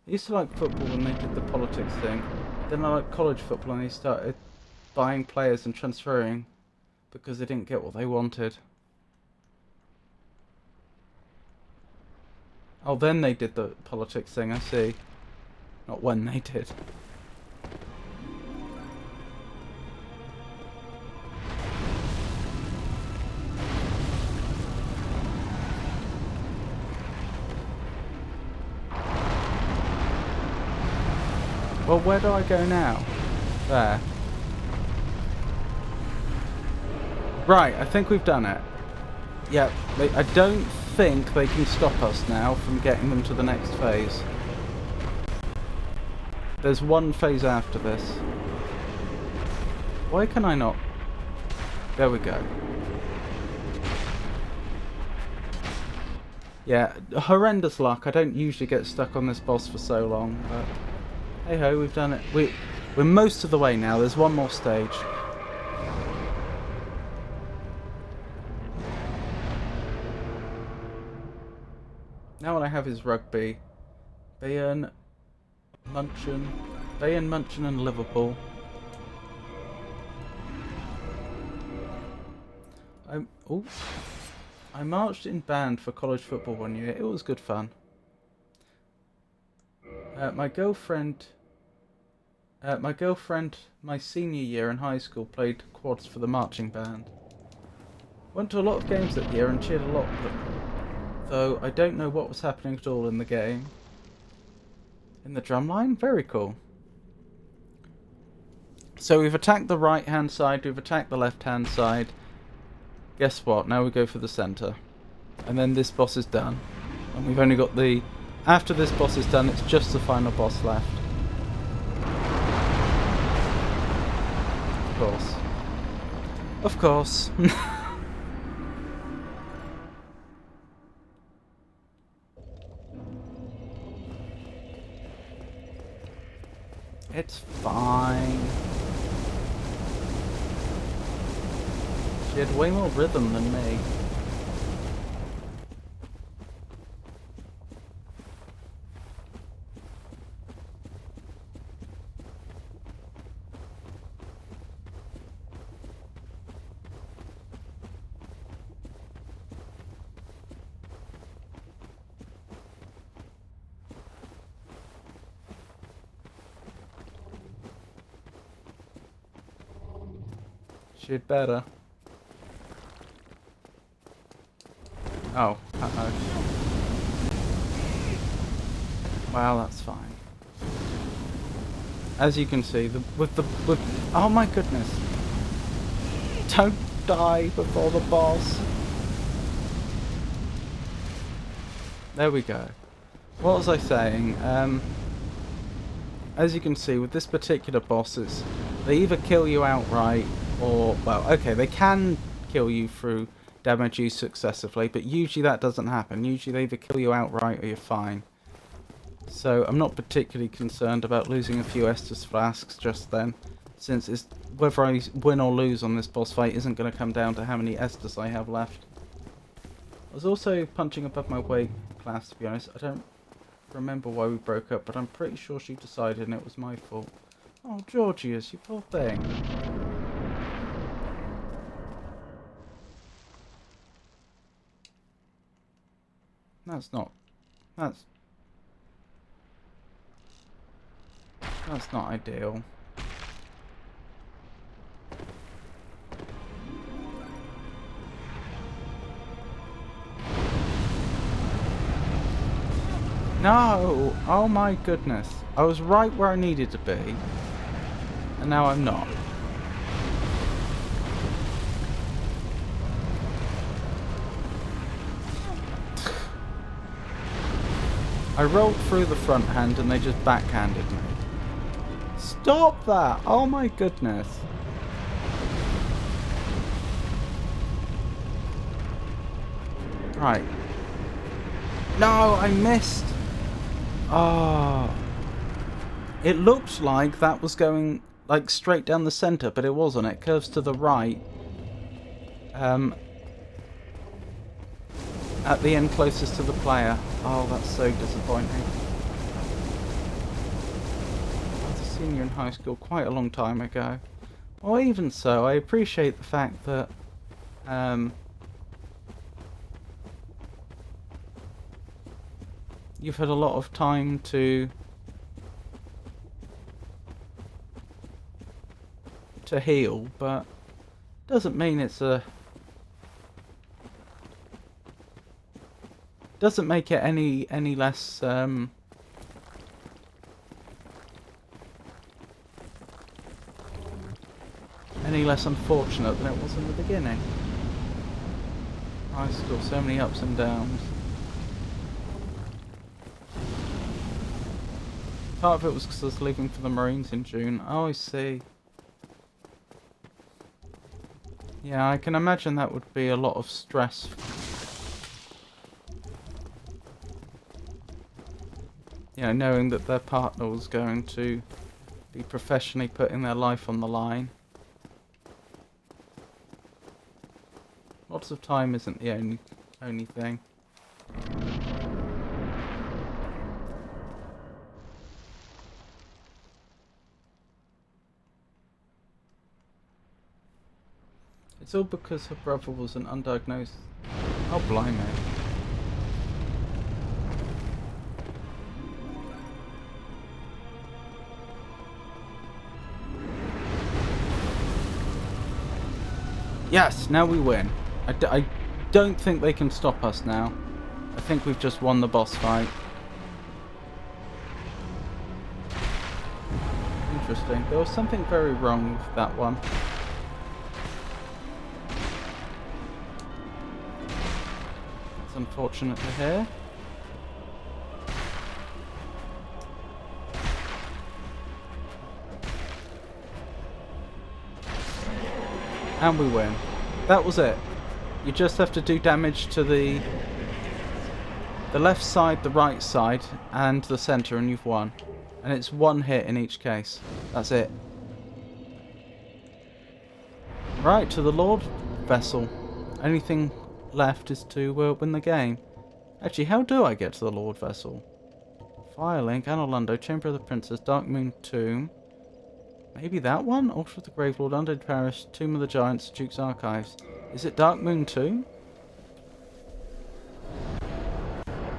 A: I used to like football when they did the politics thing. Then I liked college football and they started buying players and transferring because they didn't get what they wanted. Oh, then they did the politics thing, I see. Not when they did. Well, where do I go now? There. Right, I think we've done it. Yep, I don't think they can stop us now from getting them to the next phase. There's one phase after this. Why can I not? There we go. Yeah, horrendous luck. I don't usually get stuck on this boss for so long, but hey ho, we've done it. We're most of the way now. There's one more stage. Now what I have is rugby. Bayern, Munchen and Liverpool. I marched in band for college football one year. It was good fun. My girlfriend, my senior year in high school, played quads for the marching band. Went to a lot of games that year and cheered a lot, though I don't know what was happening at all in the game. In the drumline? Very cool. So we've attacked the right-hand side, we've attacked the left-hand side. Guess what? Now we go for the centre. And then this boss is done. And we've only got the... After this boss is done, it's just the final boss left. Of course. Of course. It's fine. She had way more rhythm than me. She'd better. Oh, uh-oh. Well, that's fine. As you can see, oh my goodness. Don't die before the boss. There we go. What was I saying? As you can see, with this particular boss, they either kill you outright, or, well, okay, they can kill you through damage used successively, but usually that doesn't happen. Usually they either kill you outright or you're fine. So I'm not particularly concerned about losing a few Estus flasks just then, since whether I win or lose on this boss fight isn't going to come down to how many Estus I have left. I was also punching above my weight class, to be honest. I don't remember why we broke up, but I'm pretty sure she decided and it was my fault. Oh, Georgius, you poor thing. That's not ideal. No! Oh my goodness. I was right where I needed to be. And now I'm not. I rolled through the front hand and they just backhanded me. Stop that! Oh my goodness. Right. No, I missed. Oh. It looked like that was going like straight down the center, but it wasn't. It curves to the right. At the end closest to the player. Oh, that's so disappointing. I was a senior in high school quite a long time ago. Well, even so, I appreciate the fact that you've had a lot of time to heal, but doesn't mean it's doesn't make it any less any less unfortunate than it was in the beginning. High school, so many ups and downs. Part of it was because I was leaving for the Marines in June. Oh, I see. Yeah, I can imagine that would be a lot of stress. You know, knowing that their partner was going to be professionally putting their life on the line. Lots of time isn't the only thing. It's all because her brother was an undiagnosed... Oh, blimey. Yes, now we win. I don't think they can stop us now. I think we've just won the boss fight. Interesting. There was something very wrong with that one. It's unfortunate to hear. And we win. That was it. You just have to do damage to the left side, the right side, and the center, and you've won. And it's one hit in each case. That's it. Right, to the Lord Vessel. Only thing left is to win the game. Actually, how do I get to the Lord Vessel? Firelink, Anorlando, Chamber of the Princess, Dark Moon Tomb. Maybe that one? Altar of the Gravelord, Undead Parish, Tomb of the Giants, Duke's Archives. Is it Dark Moon Tomb?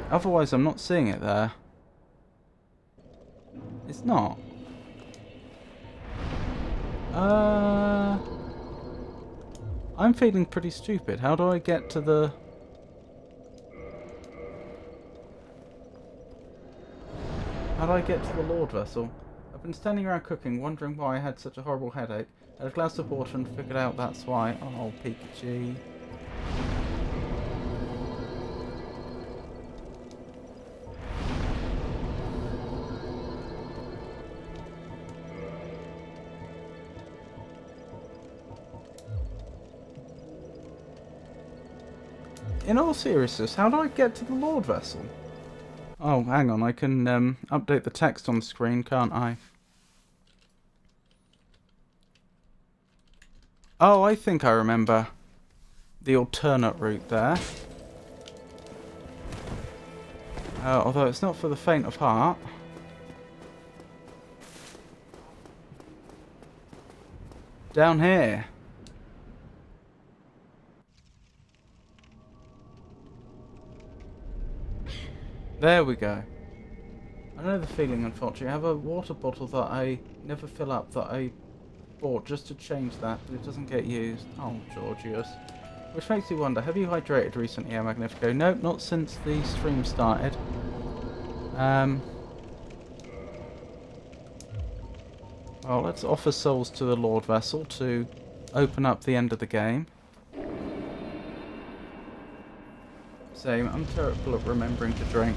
A: Otherwise, I'm not seeing it there. It's not. I'm feeling pretty stupid. How do I get to the... How do I get to the Lord Vessel? I've been standing around cooking, wondering why I had such a horrible headache. Had a glass of water and figured out that's why. Oh, Pikachu. In all seriousness, how do I get to the Lord Vessel? Oh, hang on, I can update the text on the screen, can't I? Oh, I think I remember the alternate route there. Although it's not for the faint of heart. Down here. There we go. I know the feeling, unfortunately. I have a water bottle that I never fill up that I bought just to change that, but it doesn't get used. Oh, Georgius. Which makes me wonder, have you hydrated recently, Magnifico? Nope, not since the stream started. Well, let's offer souls to the Lord Vessel to open up the end of the game. Same, I'm terrible at remembering to drink.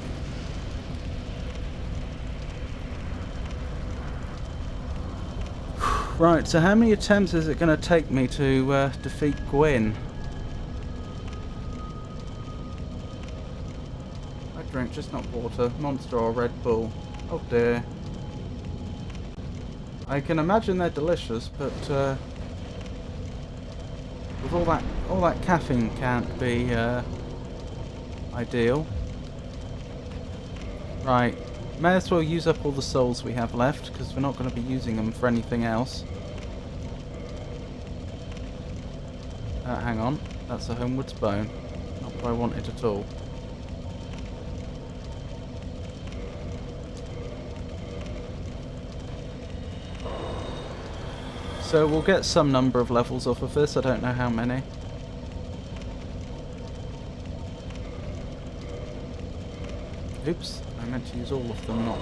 A: Right, so how many attempts is it going to take me to defeat Gwyn? I drink, just not water, Monster or Red Bull. Oh dear. I can imagine they're delicious, but with all that caffeine can't be ideal. Right, may as well use up all the souls we have left, because we're not going to be using them for anything else. Hang on, that's a Homewood's Bone. Not what I wanted at all. So we'll get some number of levels off of this, I don't know how many. Oops, I meant to use all of them, not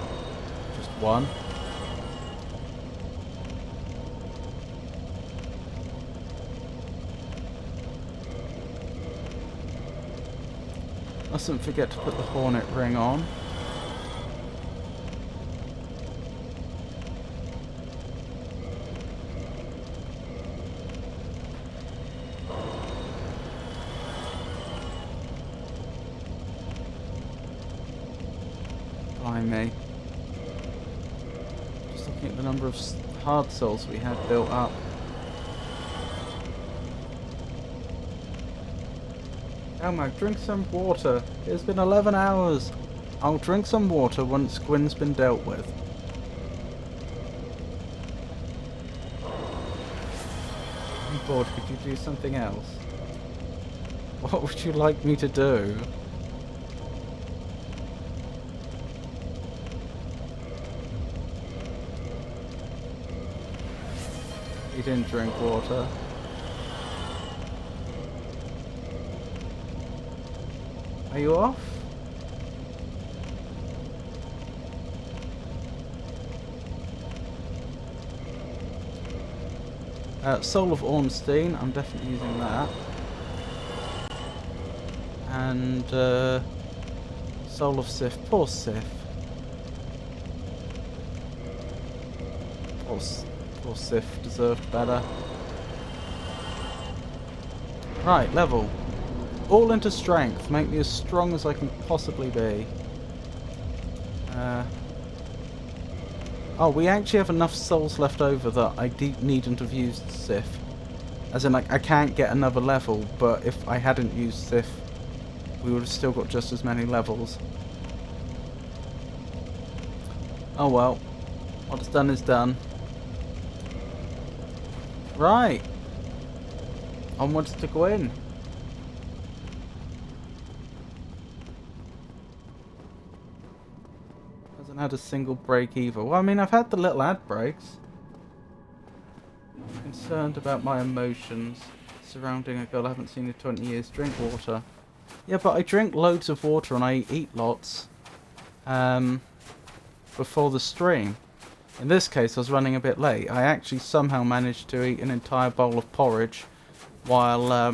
A: just one. Mustn't forget to put the Hornet Ring on. Me. Just looking at the number of hard souls we had built up. Elmag, drink some water. It's been 11 hours. I'll drink some water once Gwyn's been dealt with. I'm bored. Could you do something else? What would you like me to do? He didn't drink water. Are you off? Soul of Ornstein, I'm definitely using that. And Soul of Sif, poor Sif. Poor Sif deserved better. Right, level. All into strength. Make me as strong as I can possibly be. Oh, we actually have enough souls left over that I needn't have used Sif. As in, like, I can't get another level, but if I hadn't used Sif, we would have still got just as many levels. Oh well. What's done is done. Right. Onwards to Gwyn. Hasn't had a single break either. Well, I mean, I've had the little ad breaks. Concerned about my emotions. surrounding a girl I haven't seen in 20 years. Drink water. Yeah, but I drink loads of water and I eat lots before the stream. In this case, I was running a bit late. I actually somehow managed to eat an entire bowl of porridge while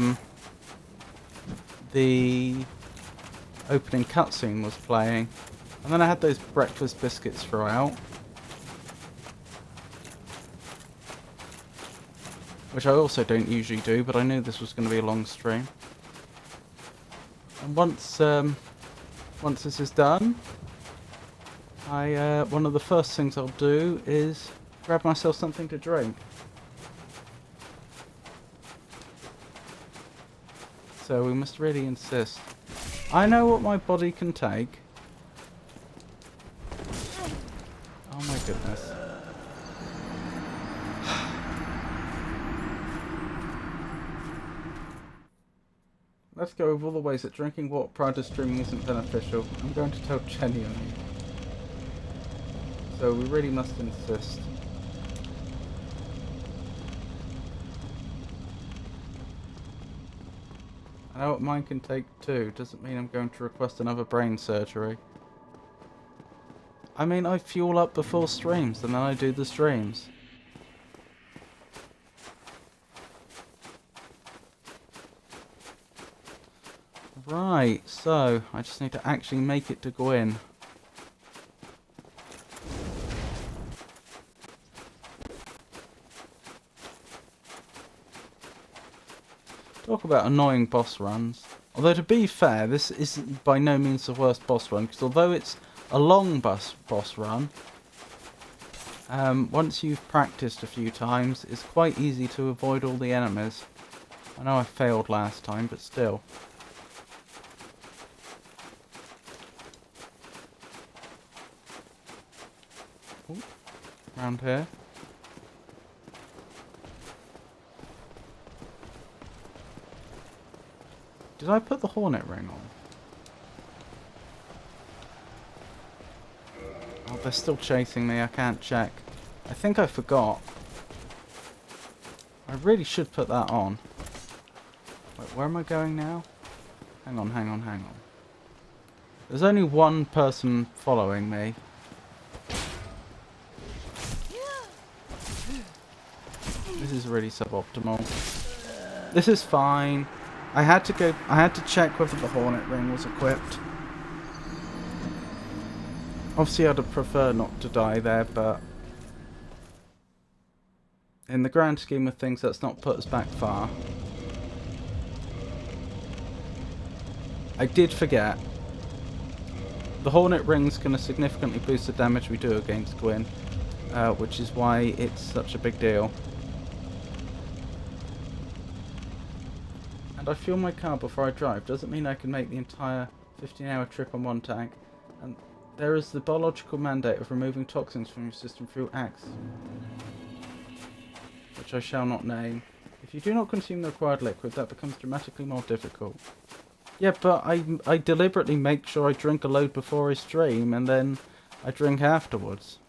A: the opening cutscene was playing. And then I had those breakfast biscuits throughout, which I also don't usually do, but I knew this was going to be a long stream. And once this is done, one of the first things I'll do is grab myself something to drink. So we must really insist. I know what my body can take. Oh my goodness. Let's go over all the ways that drinking water prior to streaming isn't beneficial. I'm going to tell Jenny on you. So we really must insist. I know what mine can take too. Doesn't mean I'm going to request another brain surgery. I mean, I fuel up before streams and then I do the streams. Right, so I just need to actually make it to Gwyn. Talk about annoying boss runs. Although to be fair, this isn't by no means the worst boss run, because although it's a long boss run, once you've practiced a few times, it's quite easy to avoid all the enemies. I know I failed last time, but still. Ooh, around here. Did I put the hornet ring on? Oh, they're still chasing me. I can't check. I think I forgot. I really should put that on. Wait, where am I going now? Hang on, hang on, hang on. There's only one person following me. This is really suboptimal. This is fine. I had to check whether the hornet ring was equipped. Obviously I'd have preferred not to die there, but in the grand scheme of things, that's not put us back far. I did forget. The hornet ring's going to significantly boost the damage we do against Gwyn, which is why it's such a big deal. And I fuel my car before I drive. Doesn't mean I can make the entire 15-hour trip on one tank. And there is the biological mandate of removing toxins from your system through acts, which I shall not name. If you do not consume the required liquid, that becomes dramatically more difficult. Yeah, but I deliberately make sure I drink a load before I stream, and then I drink afterwards.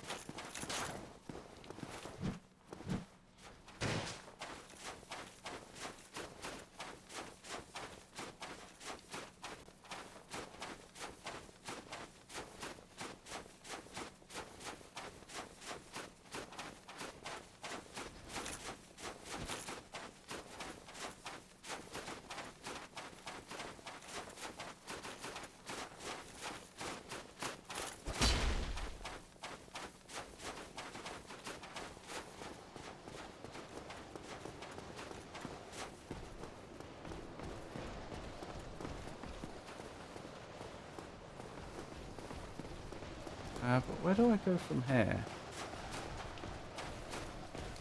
A: But where do I go from here?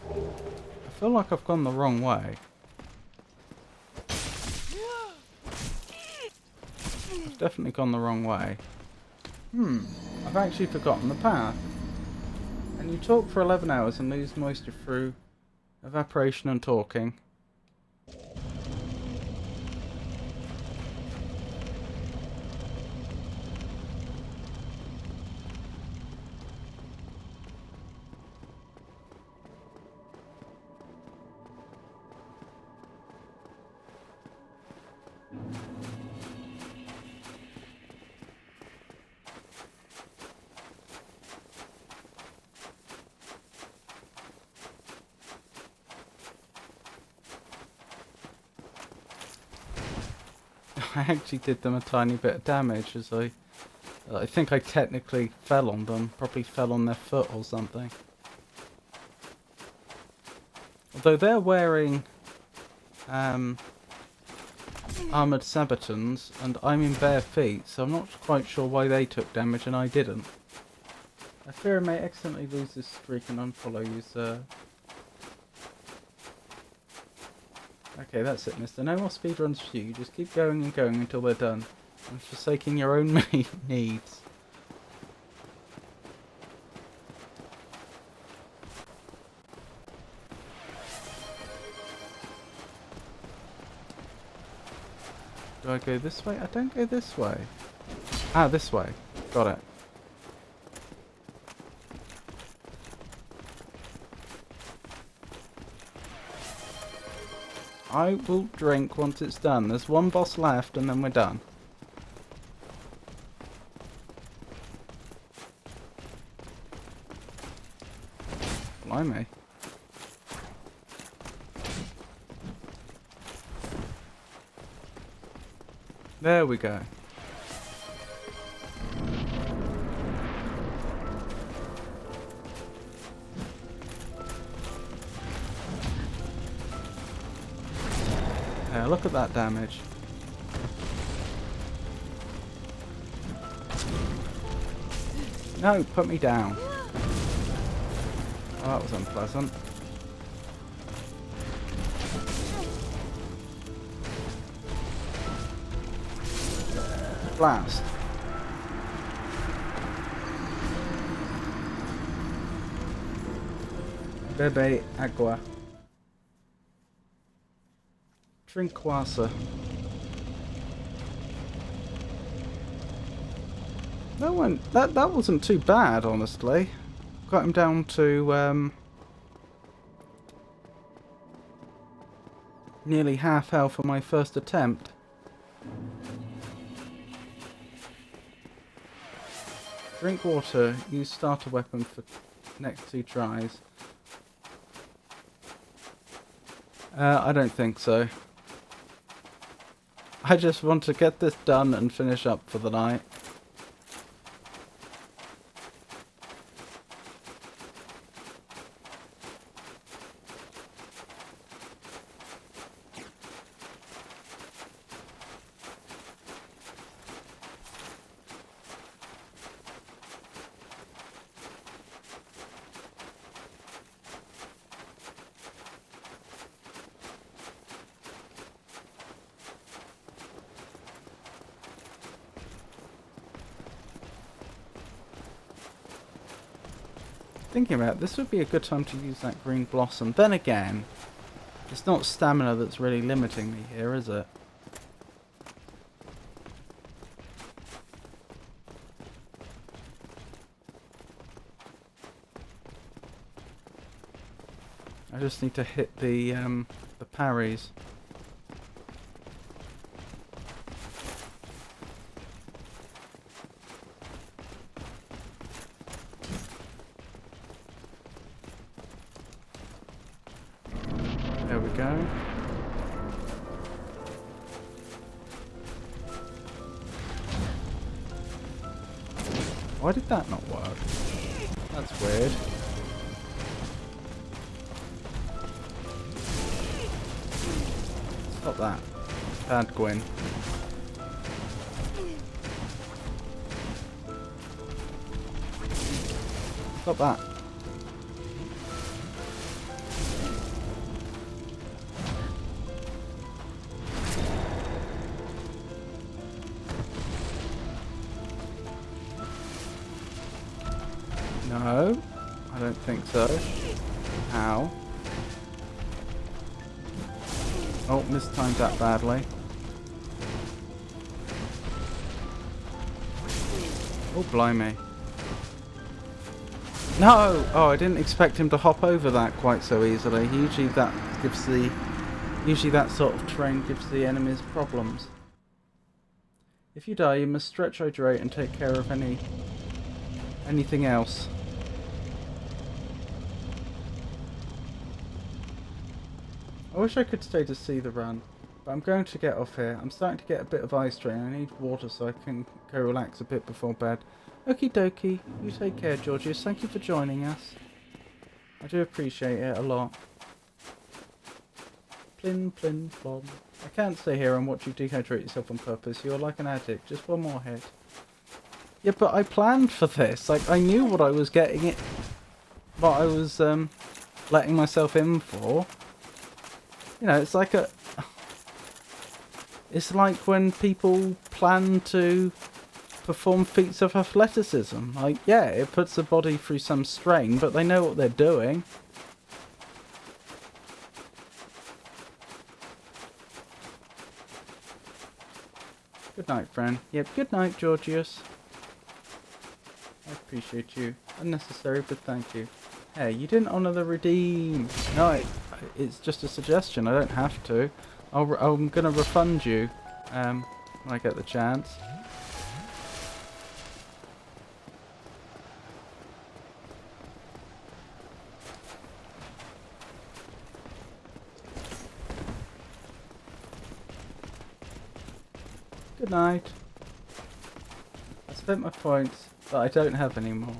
A: I feel like I've gone the wrong way. I've definitely gone the wrong way. I've actually forgotten the path. And you talk for 11 hours and lose moisture through evaporation and talking. I actually did them a tiny bit of damage as I think I technically fell on them. Probably fell on their foot or something. Although they're wearing armoured sabatons and I'm in bare feet, so I'm not quite sure why they took damage and I didn't. I fear I may accidentally lose this streak and unfollow you, sir. Okay, that's it, mister. No more speedruns for you. You just keep going and going until they're done. And forsaking your own needs. Do I go this way? I don't go this way. Ah, this way. Got it. I will drink once it's done. There's one boss left and then we're done. Blimey. There we go. Yeah, look at that damage. No, put me down. Oh, that was unpleasant. Blast. Bebe agua. Drink water. That wasn't too bad, honestly. Got him down to nearly half health for my first attempt. Drink water. Use starter weapon for next 2 tries. I don't think so. I just want to get this done and finish up for the night. Thinking about it, this would be a good time to use that green blossom. Then again, it's not stamina that's really limiting me here, is it? I just need to hit the parries. There we go. Why did that not work? That's weird. Stop that. Bad Gwyn. Stop that. No, I don't think so. Ow. Oh, mistimed that badly. Oh, blimey. No! Oh, I didn't expect him to hop over that quite so easily. Usually that sort of terrain gives the enemies problems. If you die, you must stretch, hydrate, and take care of anything else. I wish I could stay to see the run, But I'm going to get off here. I'm starting to get a bit of eye strain. I need water so I can go relax a bit before bed. Okie dokie. You take care, Georgius. Thank you for joining us. I do appreciate it a lot. Plin, plin, plon. I can't stay here and watch you dehydrate yourself on purpose. You're like an addict. Just one more hit. Yeah, but I planned for this. Like, I knew what I was getting it. What I was letting myself in for. You know, it's like a... It's like when people plan to perform feats of athleticism. Like, yeah, it puts the body through some strain, but they know what they're doing. Good night, friend. Yep, good night, Georgius. I appreciate you. Unnecessary, but thank you. Hey, you didn't honour the redeem. No, it's just a suggestion. I don't have to. I'm going to refund you when I get the chance. Good night. I spent my points, but I don't have any more.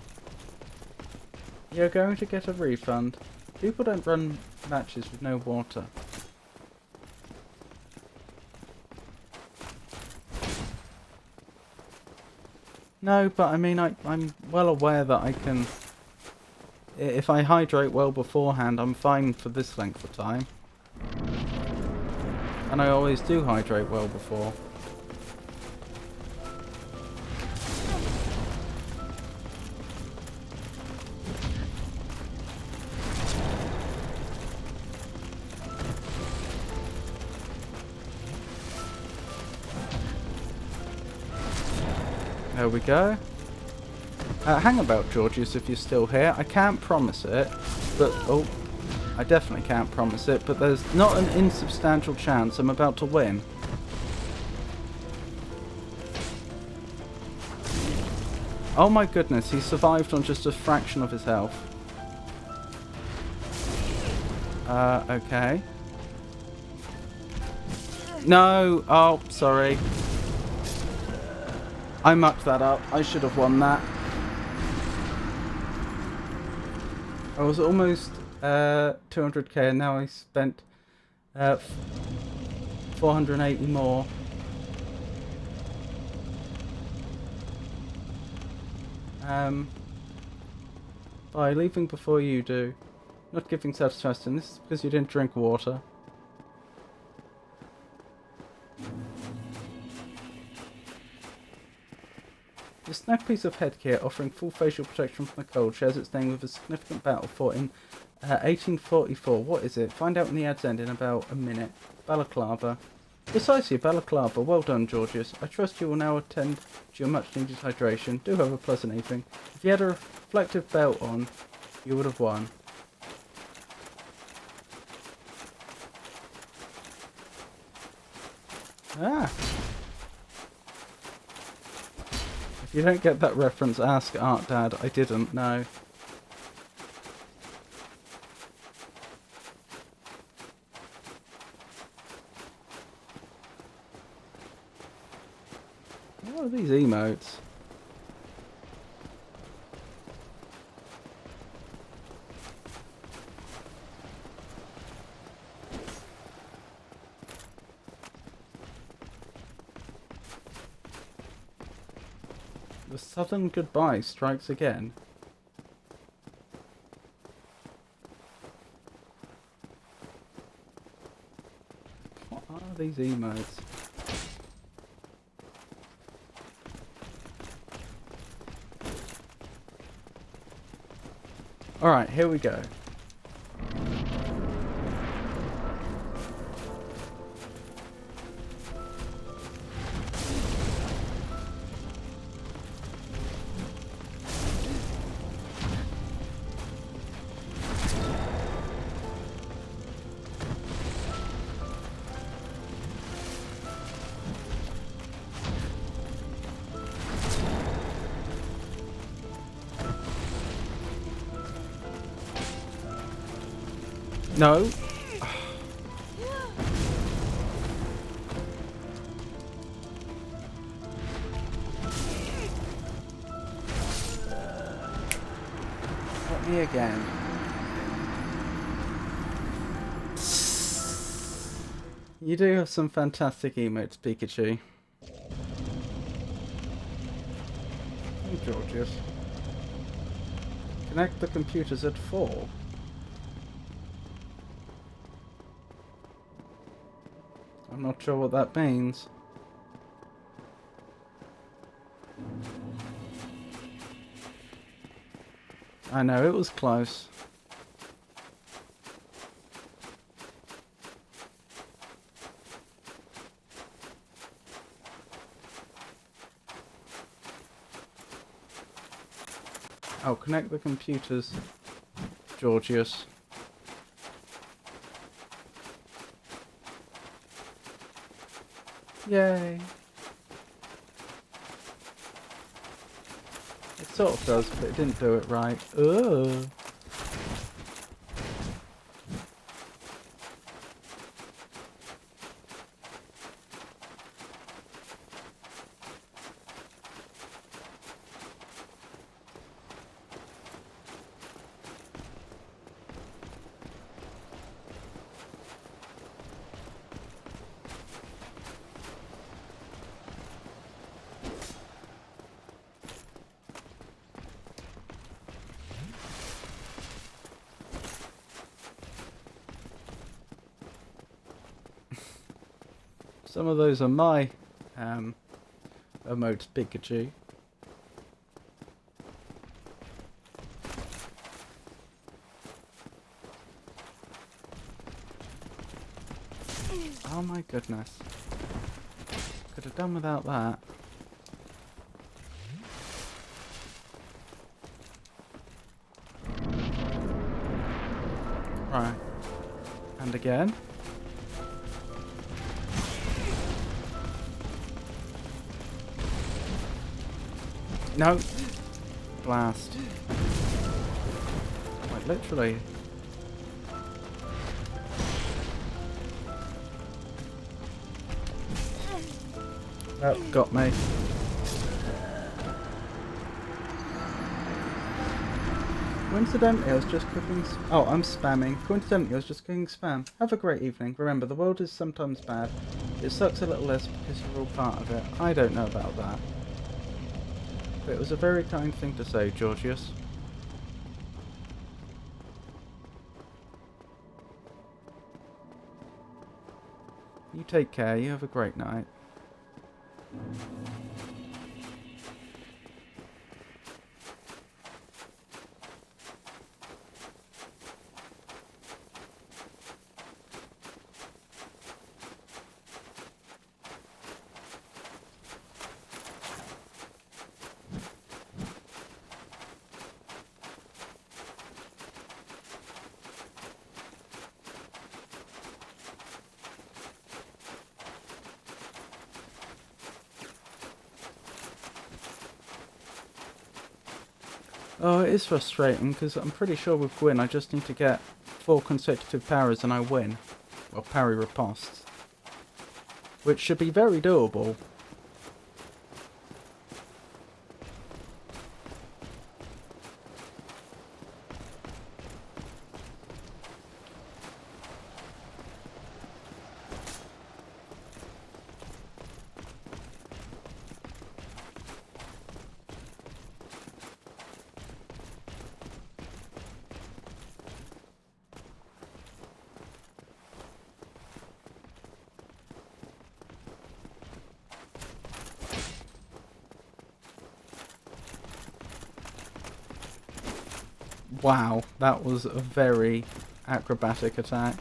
A: You're going to get a refund. People don't run matches with no water. No, but I mean, I'm well aware that I can... If I hydrate well beforehand, I'm fine for this length of time. And I always do hydrate well before. There we go. Hang about, Georgius, if you're still here. I can't promise it, but... Oh, I definitely can't promise it, but there's not an insubstantial chance I'm about to win. Oh my goodness, he survived on just a fraction of his health. Okay. No! Oh, sorry. I mucked that up. I should have won that. I was almost 200k and now I spent 480 more. By leaving before you do. Not giving satisfaction. This is because you didn't drink water. The snug piece of headgear offering full facial protection from the cold shares its name with a significant battle fought in 1844. What is it? Find out in the ad's end in about a minute. Balaclava. Precisely, balaclava. Well done, Georgius. I trust you will now attend to your much needed hydration. Do have a pleasant evening. If you had a reflective belt on, you would have won. Ah! If you don't get that reference, ask Art Dad. I didn't, no. What are these emotes? The southern goodbye strikes again. What are these emotes? Alright, here we go. No. Me again. You do have some fantastic emotes, Pikachu. Hey, Georgius. Connect the computers at 4. I'm not sure what that means. I know, it was close. Oh, connect the computers, Georgius. Yay! It sort of does, but it didn't do it right. Ugh. Some of those are my emotes, Pikachu. Oh my goodness. Could have done without that. Right. And again. No! Blast. Like, literally. Oh, got me. Coincidentally, I was just cooking... Oh, I'm spamming. Coincidentally, I was just cooking spam. Have a great evening. Remember, the world is sometimes bad. It sucks a little less because you're all part of it. I don't know about that. But it was a very kind thing to say, Georgius. You take care. You have a great night. Oh, it is frustrating because I'm pretty sure with Gwyn I just need to get 4 consecutive parries and I win. Well, parry riposts. Which should be very doable. Wow, that was a very acrobatic attack.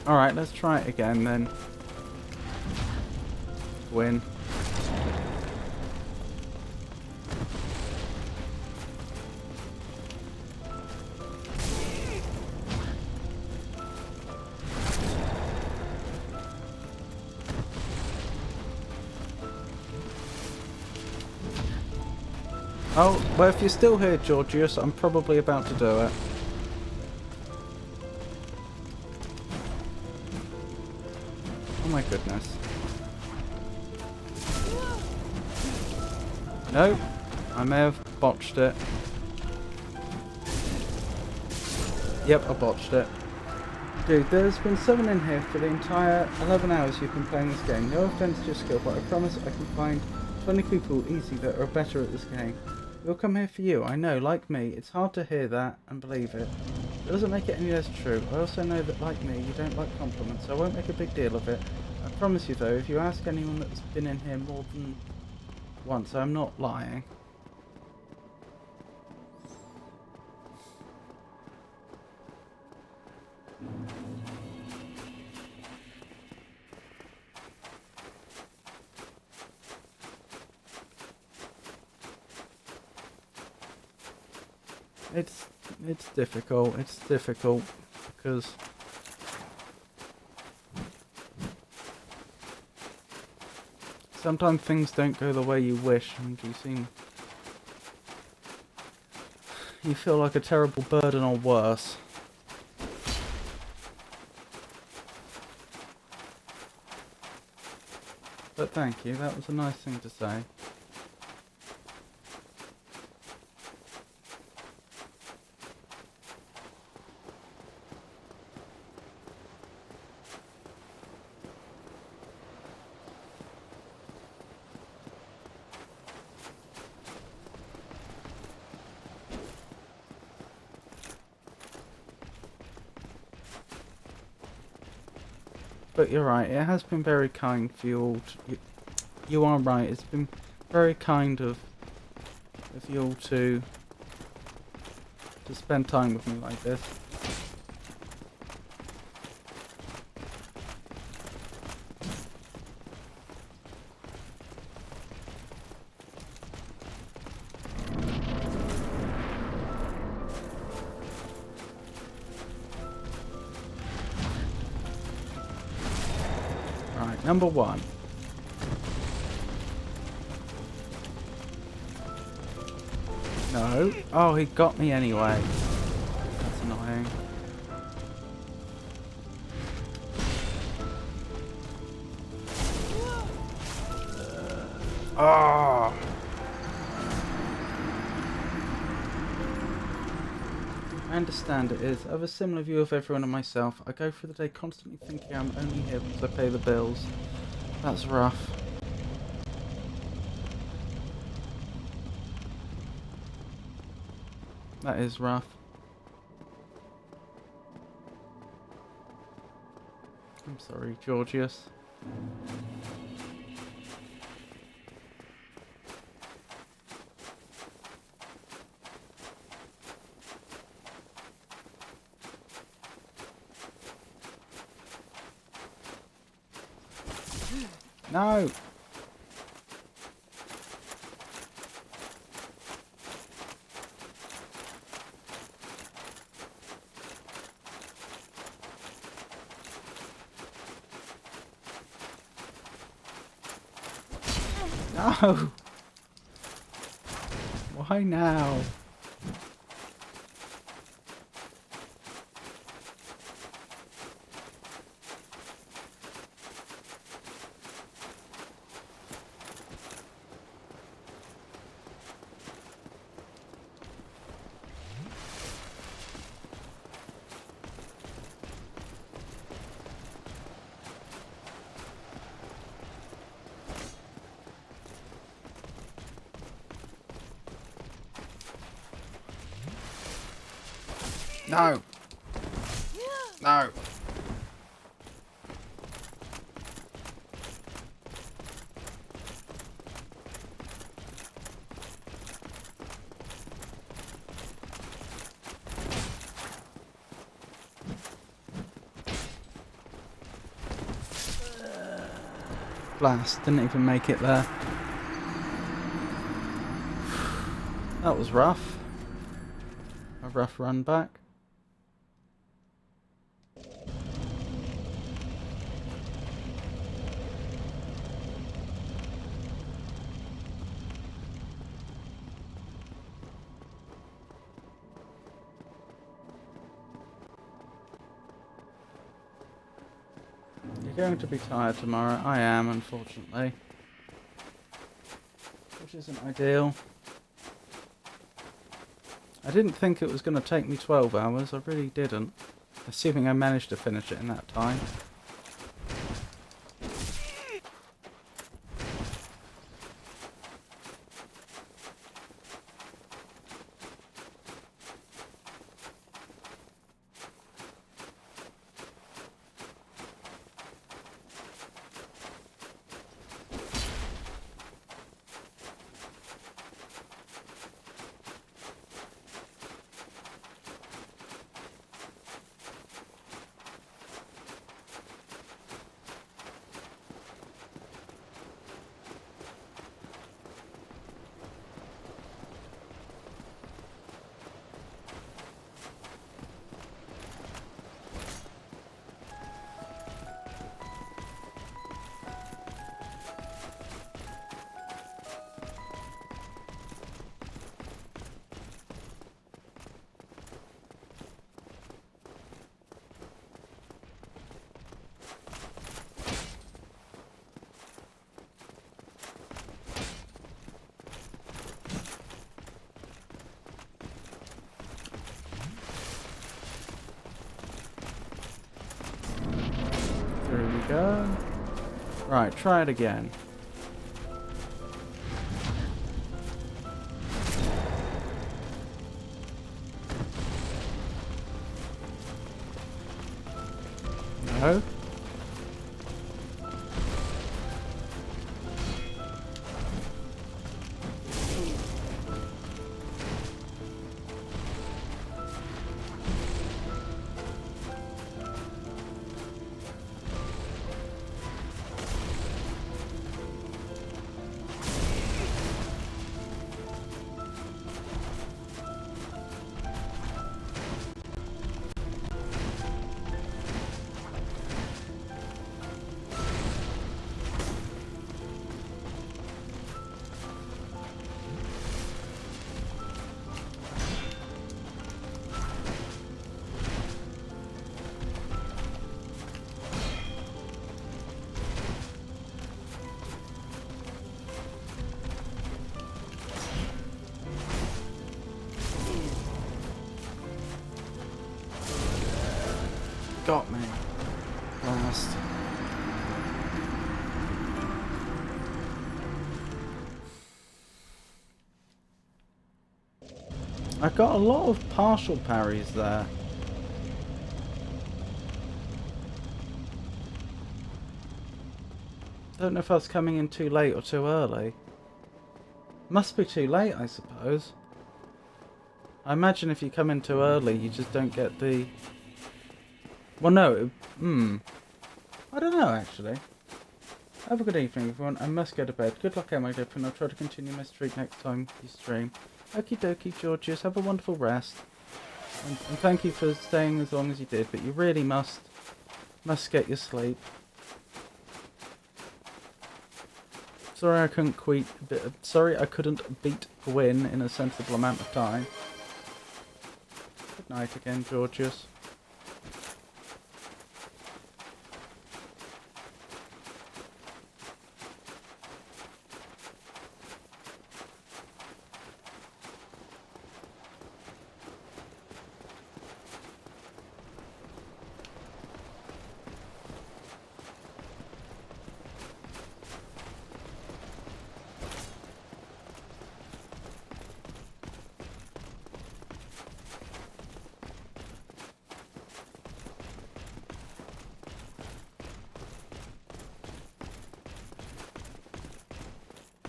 A: Alright, let's try it again then. Win. Oh, well, if you're still here, Georgius, I'm probably about to do it. Oh my goodness. No. I may have botched it. Yep, I botched it. Dude, there's been someone in here for the entire 11 hours you've been playing this game. No offense to your skill, but I promise I can find 20 people easy that are better at this game. We'll come here for you. I know, like me, it's hard to hear that and believe it. It doesn't make it any less true. I also know that, like me, you don't like compliments, so I won't make a big deal of it. I promise you, though, if you ask anyone that's been in here more than once, I'm not lying. It's difficult. It's difficult because sometimes things don't go the way you wish, and you feel like a terrible burden or worse. But thank you. That was a nice thing to say. But you're right, it has been very kind for you all to, you are right, it's been very kind of you all to spend time with me like this. Right, number one. No. Oh, he got me anyway. That's annoying. Oh. I understand it is. I have a similar view of everyone and myself. I go through the day constantly thinking I'm only here because I pay the bills. That's rough. That is rough. I'm sorry, Georgius. No! No! Why now? No! No! Blast, didn't even make it there. That was rough. A rough run back. You're going to be tired tomorrow. I am, unfortunately. Which isn't ideal. I didn't think it was going to take me 12 hours, I really didn't. Assuming I managed to finish it in that time. There we go. Right, try it again. No. Got me. Last. I got a lot of partial parries there. Don't know if I was coming in too late or too early. Must be too late, I suppose. I imagine if you come in too early, you just don't get the... Well, no. I don't know, actually. Have a good evening, everyone. I must go to bed. Good luck, my dear friend. I'll try to continue my streak next time you stream. Okie dokie, Georgius. Have a wonderful rest. And thank you for staying as long as you did, but you really must get your sleep. Sorry I couldn't beat Gwyn in a sensible amount of time. Good night again, Georgius.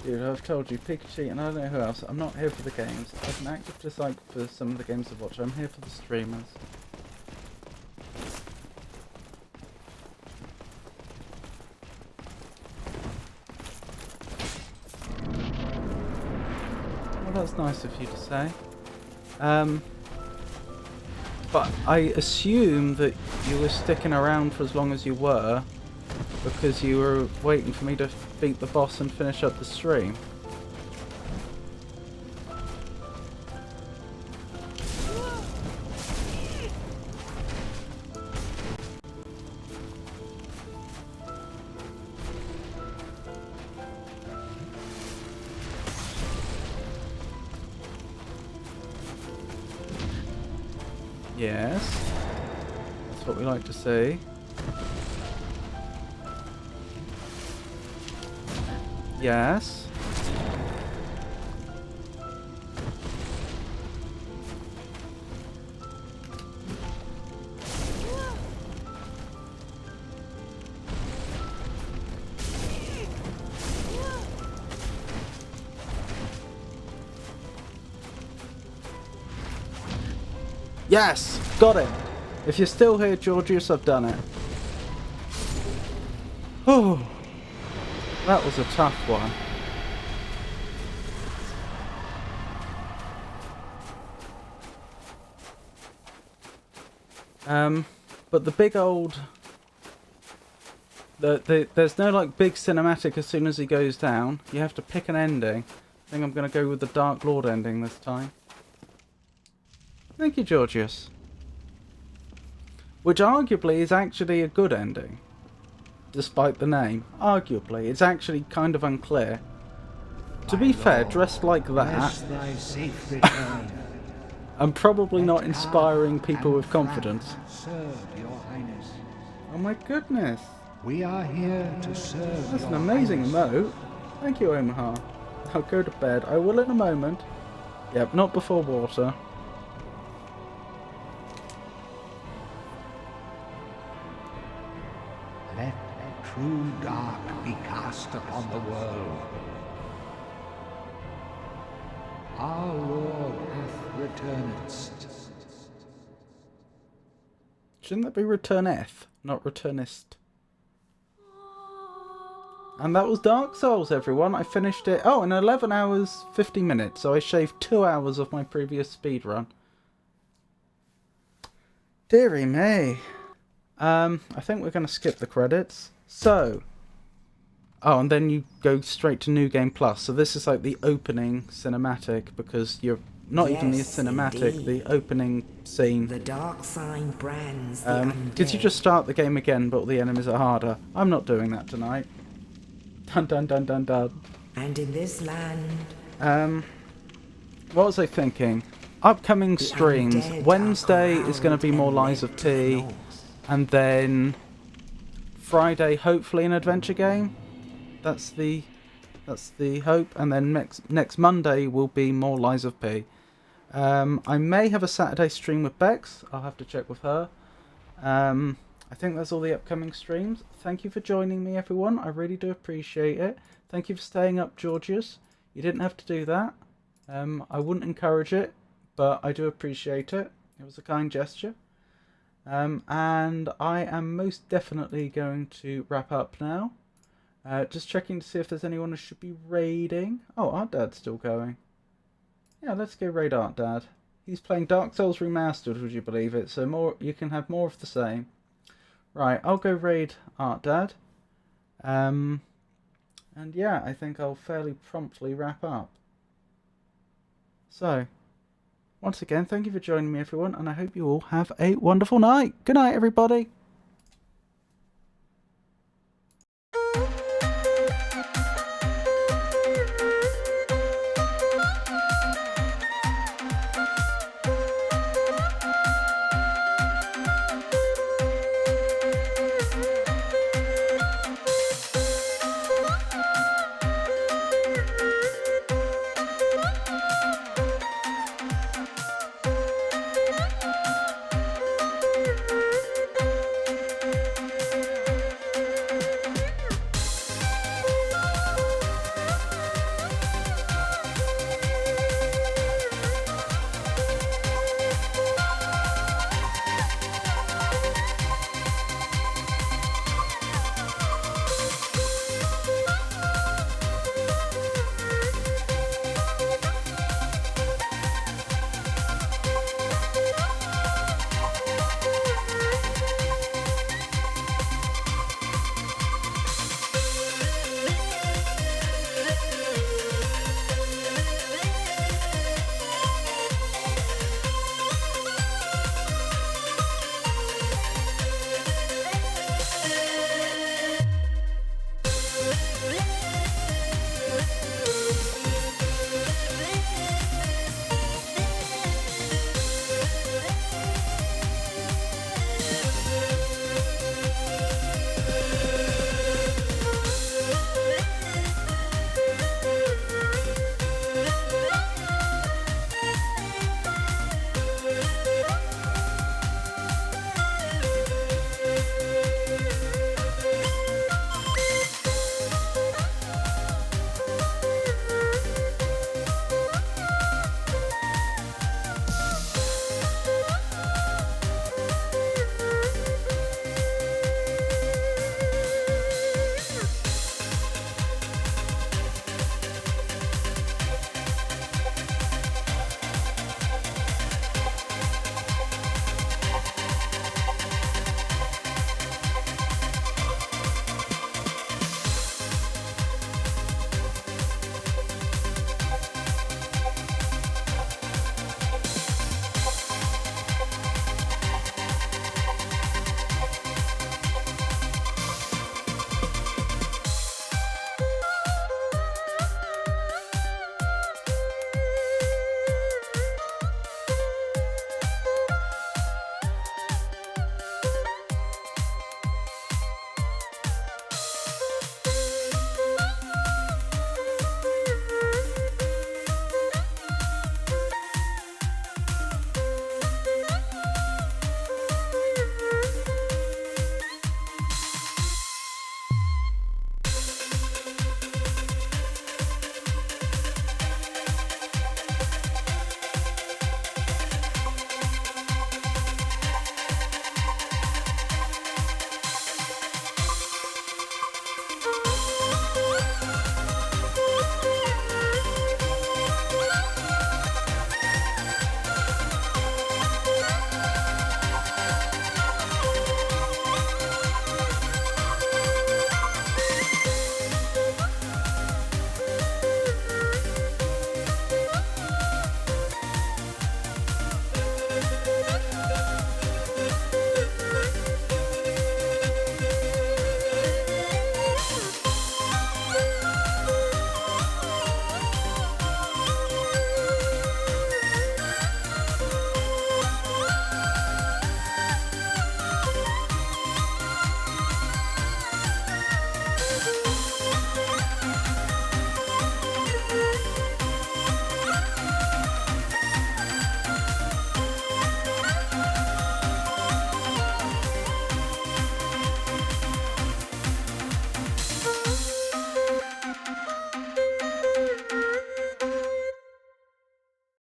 A: Dude, I've told you, Pikachu and I don't know who else, I'm not here for the games. I have an active dislike for some of the games I've watched. I'm here for the streamers. Well, that's nice of you to say. But I assume that you were sticking around for as long as you were because you were waiting for me to beat the boss and finish up the stream. Yes. That's what we like to see. Yes. Yes! Got it! If you're still here, Georgius, I've done it. Oh, that was a tough one. But the big old... there's no like big cinematic as soon as he goes down. You have to pick an ending. I think I'm going to go with the Dark Lord ending this time. Thank you, Georgius. Which arguably is actually a good ending. Despite the name. Arguably. It's actually kind of unclear. To be fair, dressed like that, I'm probably not inspiring people with confidence. Oh my goodness.
F: We are here to serve.
A: That's an amazing emote. Thank you, Omaha. I'll go to bed. I will in a moment. Yep, not before water.
F: Let true dark be cast upon the world. Our Lord hath returned.
A: Shouldn't that be returneth, not returnist? And that was Dark Souls, everyone. I finished it, in 11 hours, 50 minutes. So I shaved 2 hours of my previous speedrun. Deary me. I think we're going to skip the credits. So. Oh, and then you go straight to New Game Plus. So this is like the opening cinematic, because you're not even the cinematic,
B: indeed.
A: the opening scene.
B: The dark sign brands the
A: Did you
B: undead.
A: just start the game again, but all the enemies are harder? I'm not doing that tonight. Dun dun dun dun dun.
B: And in this land,
A: What was I thinking? Upcoming
B: the
A: streams.
B: undead
A: Wednesday
B: are
A: is going to be more
B: corralled
A: Lies of
B: and led to the
A: P.
B: north.
A: And then Friday, hopefully an adventure game. That's the hope. And then next Monday will be more Lies of P. I may have a Saturday stream with Bex. I'll have to check with her. I think that's all the upcoming streams. Thank you for joining me, everyone. I really do appreciate it. Thank you for staying up, Georgius. You didn't have to do that. I wouldn't encourage it, but I do appreciate it. It was a kind gesture. And I am most definitely going to wrap up now. Just checking to see if there's anyone who should be raiding. Oh, Art Dad's still going. Yeah, let's go raid Art Dad. He's playing Dark Souls Remastered, would you believe it? So you can have more of the same. Right, I'll go raid Art Dad. And yeah, I think I'll fairly promptly wrap up. So, once again, thank you for joining me, everyone, and I hope you all have a wonderful night. Good night, everybody.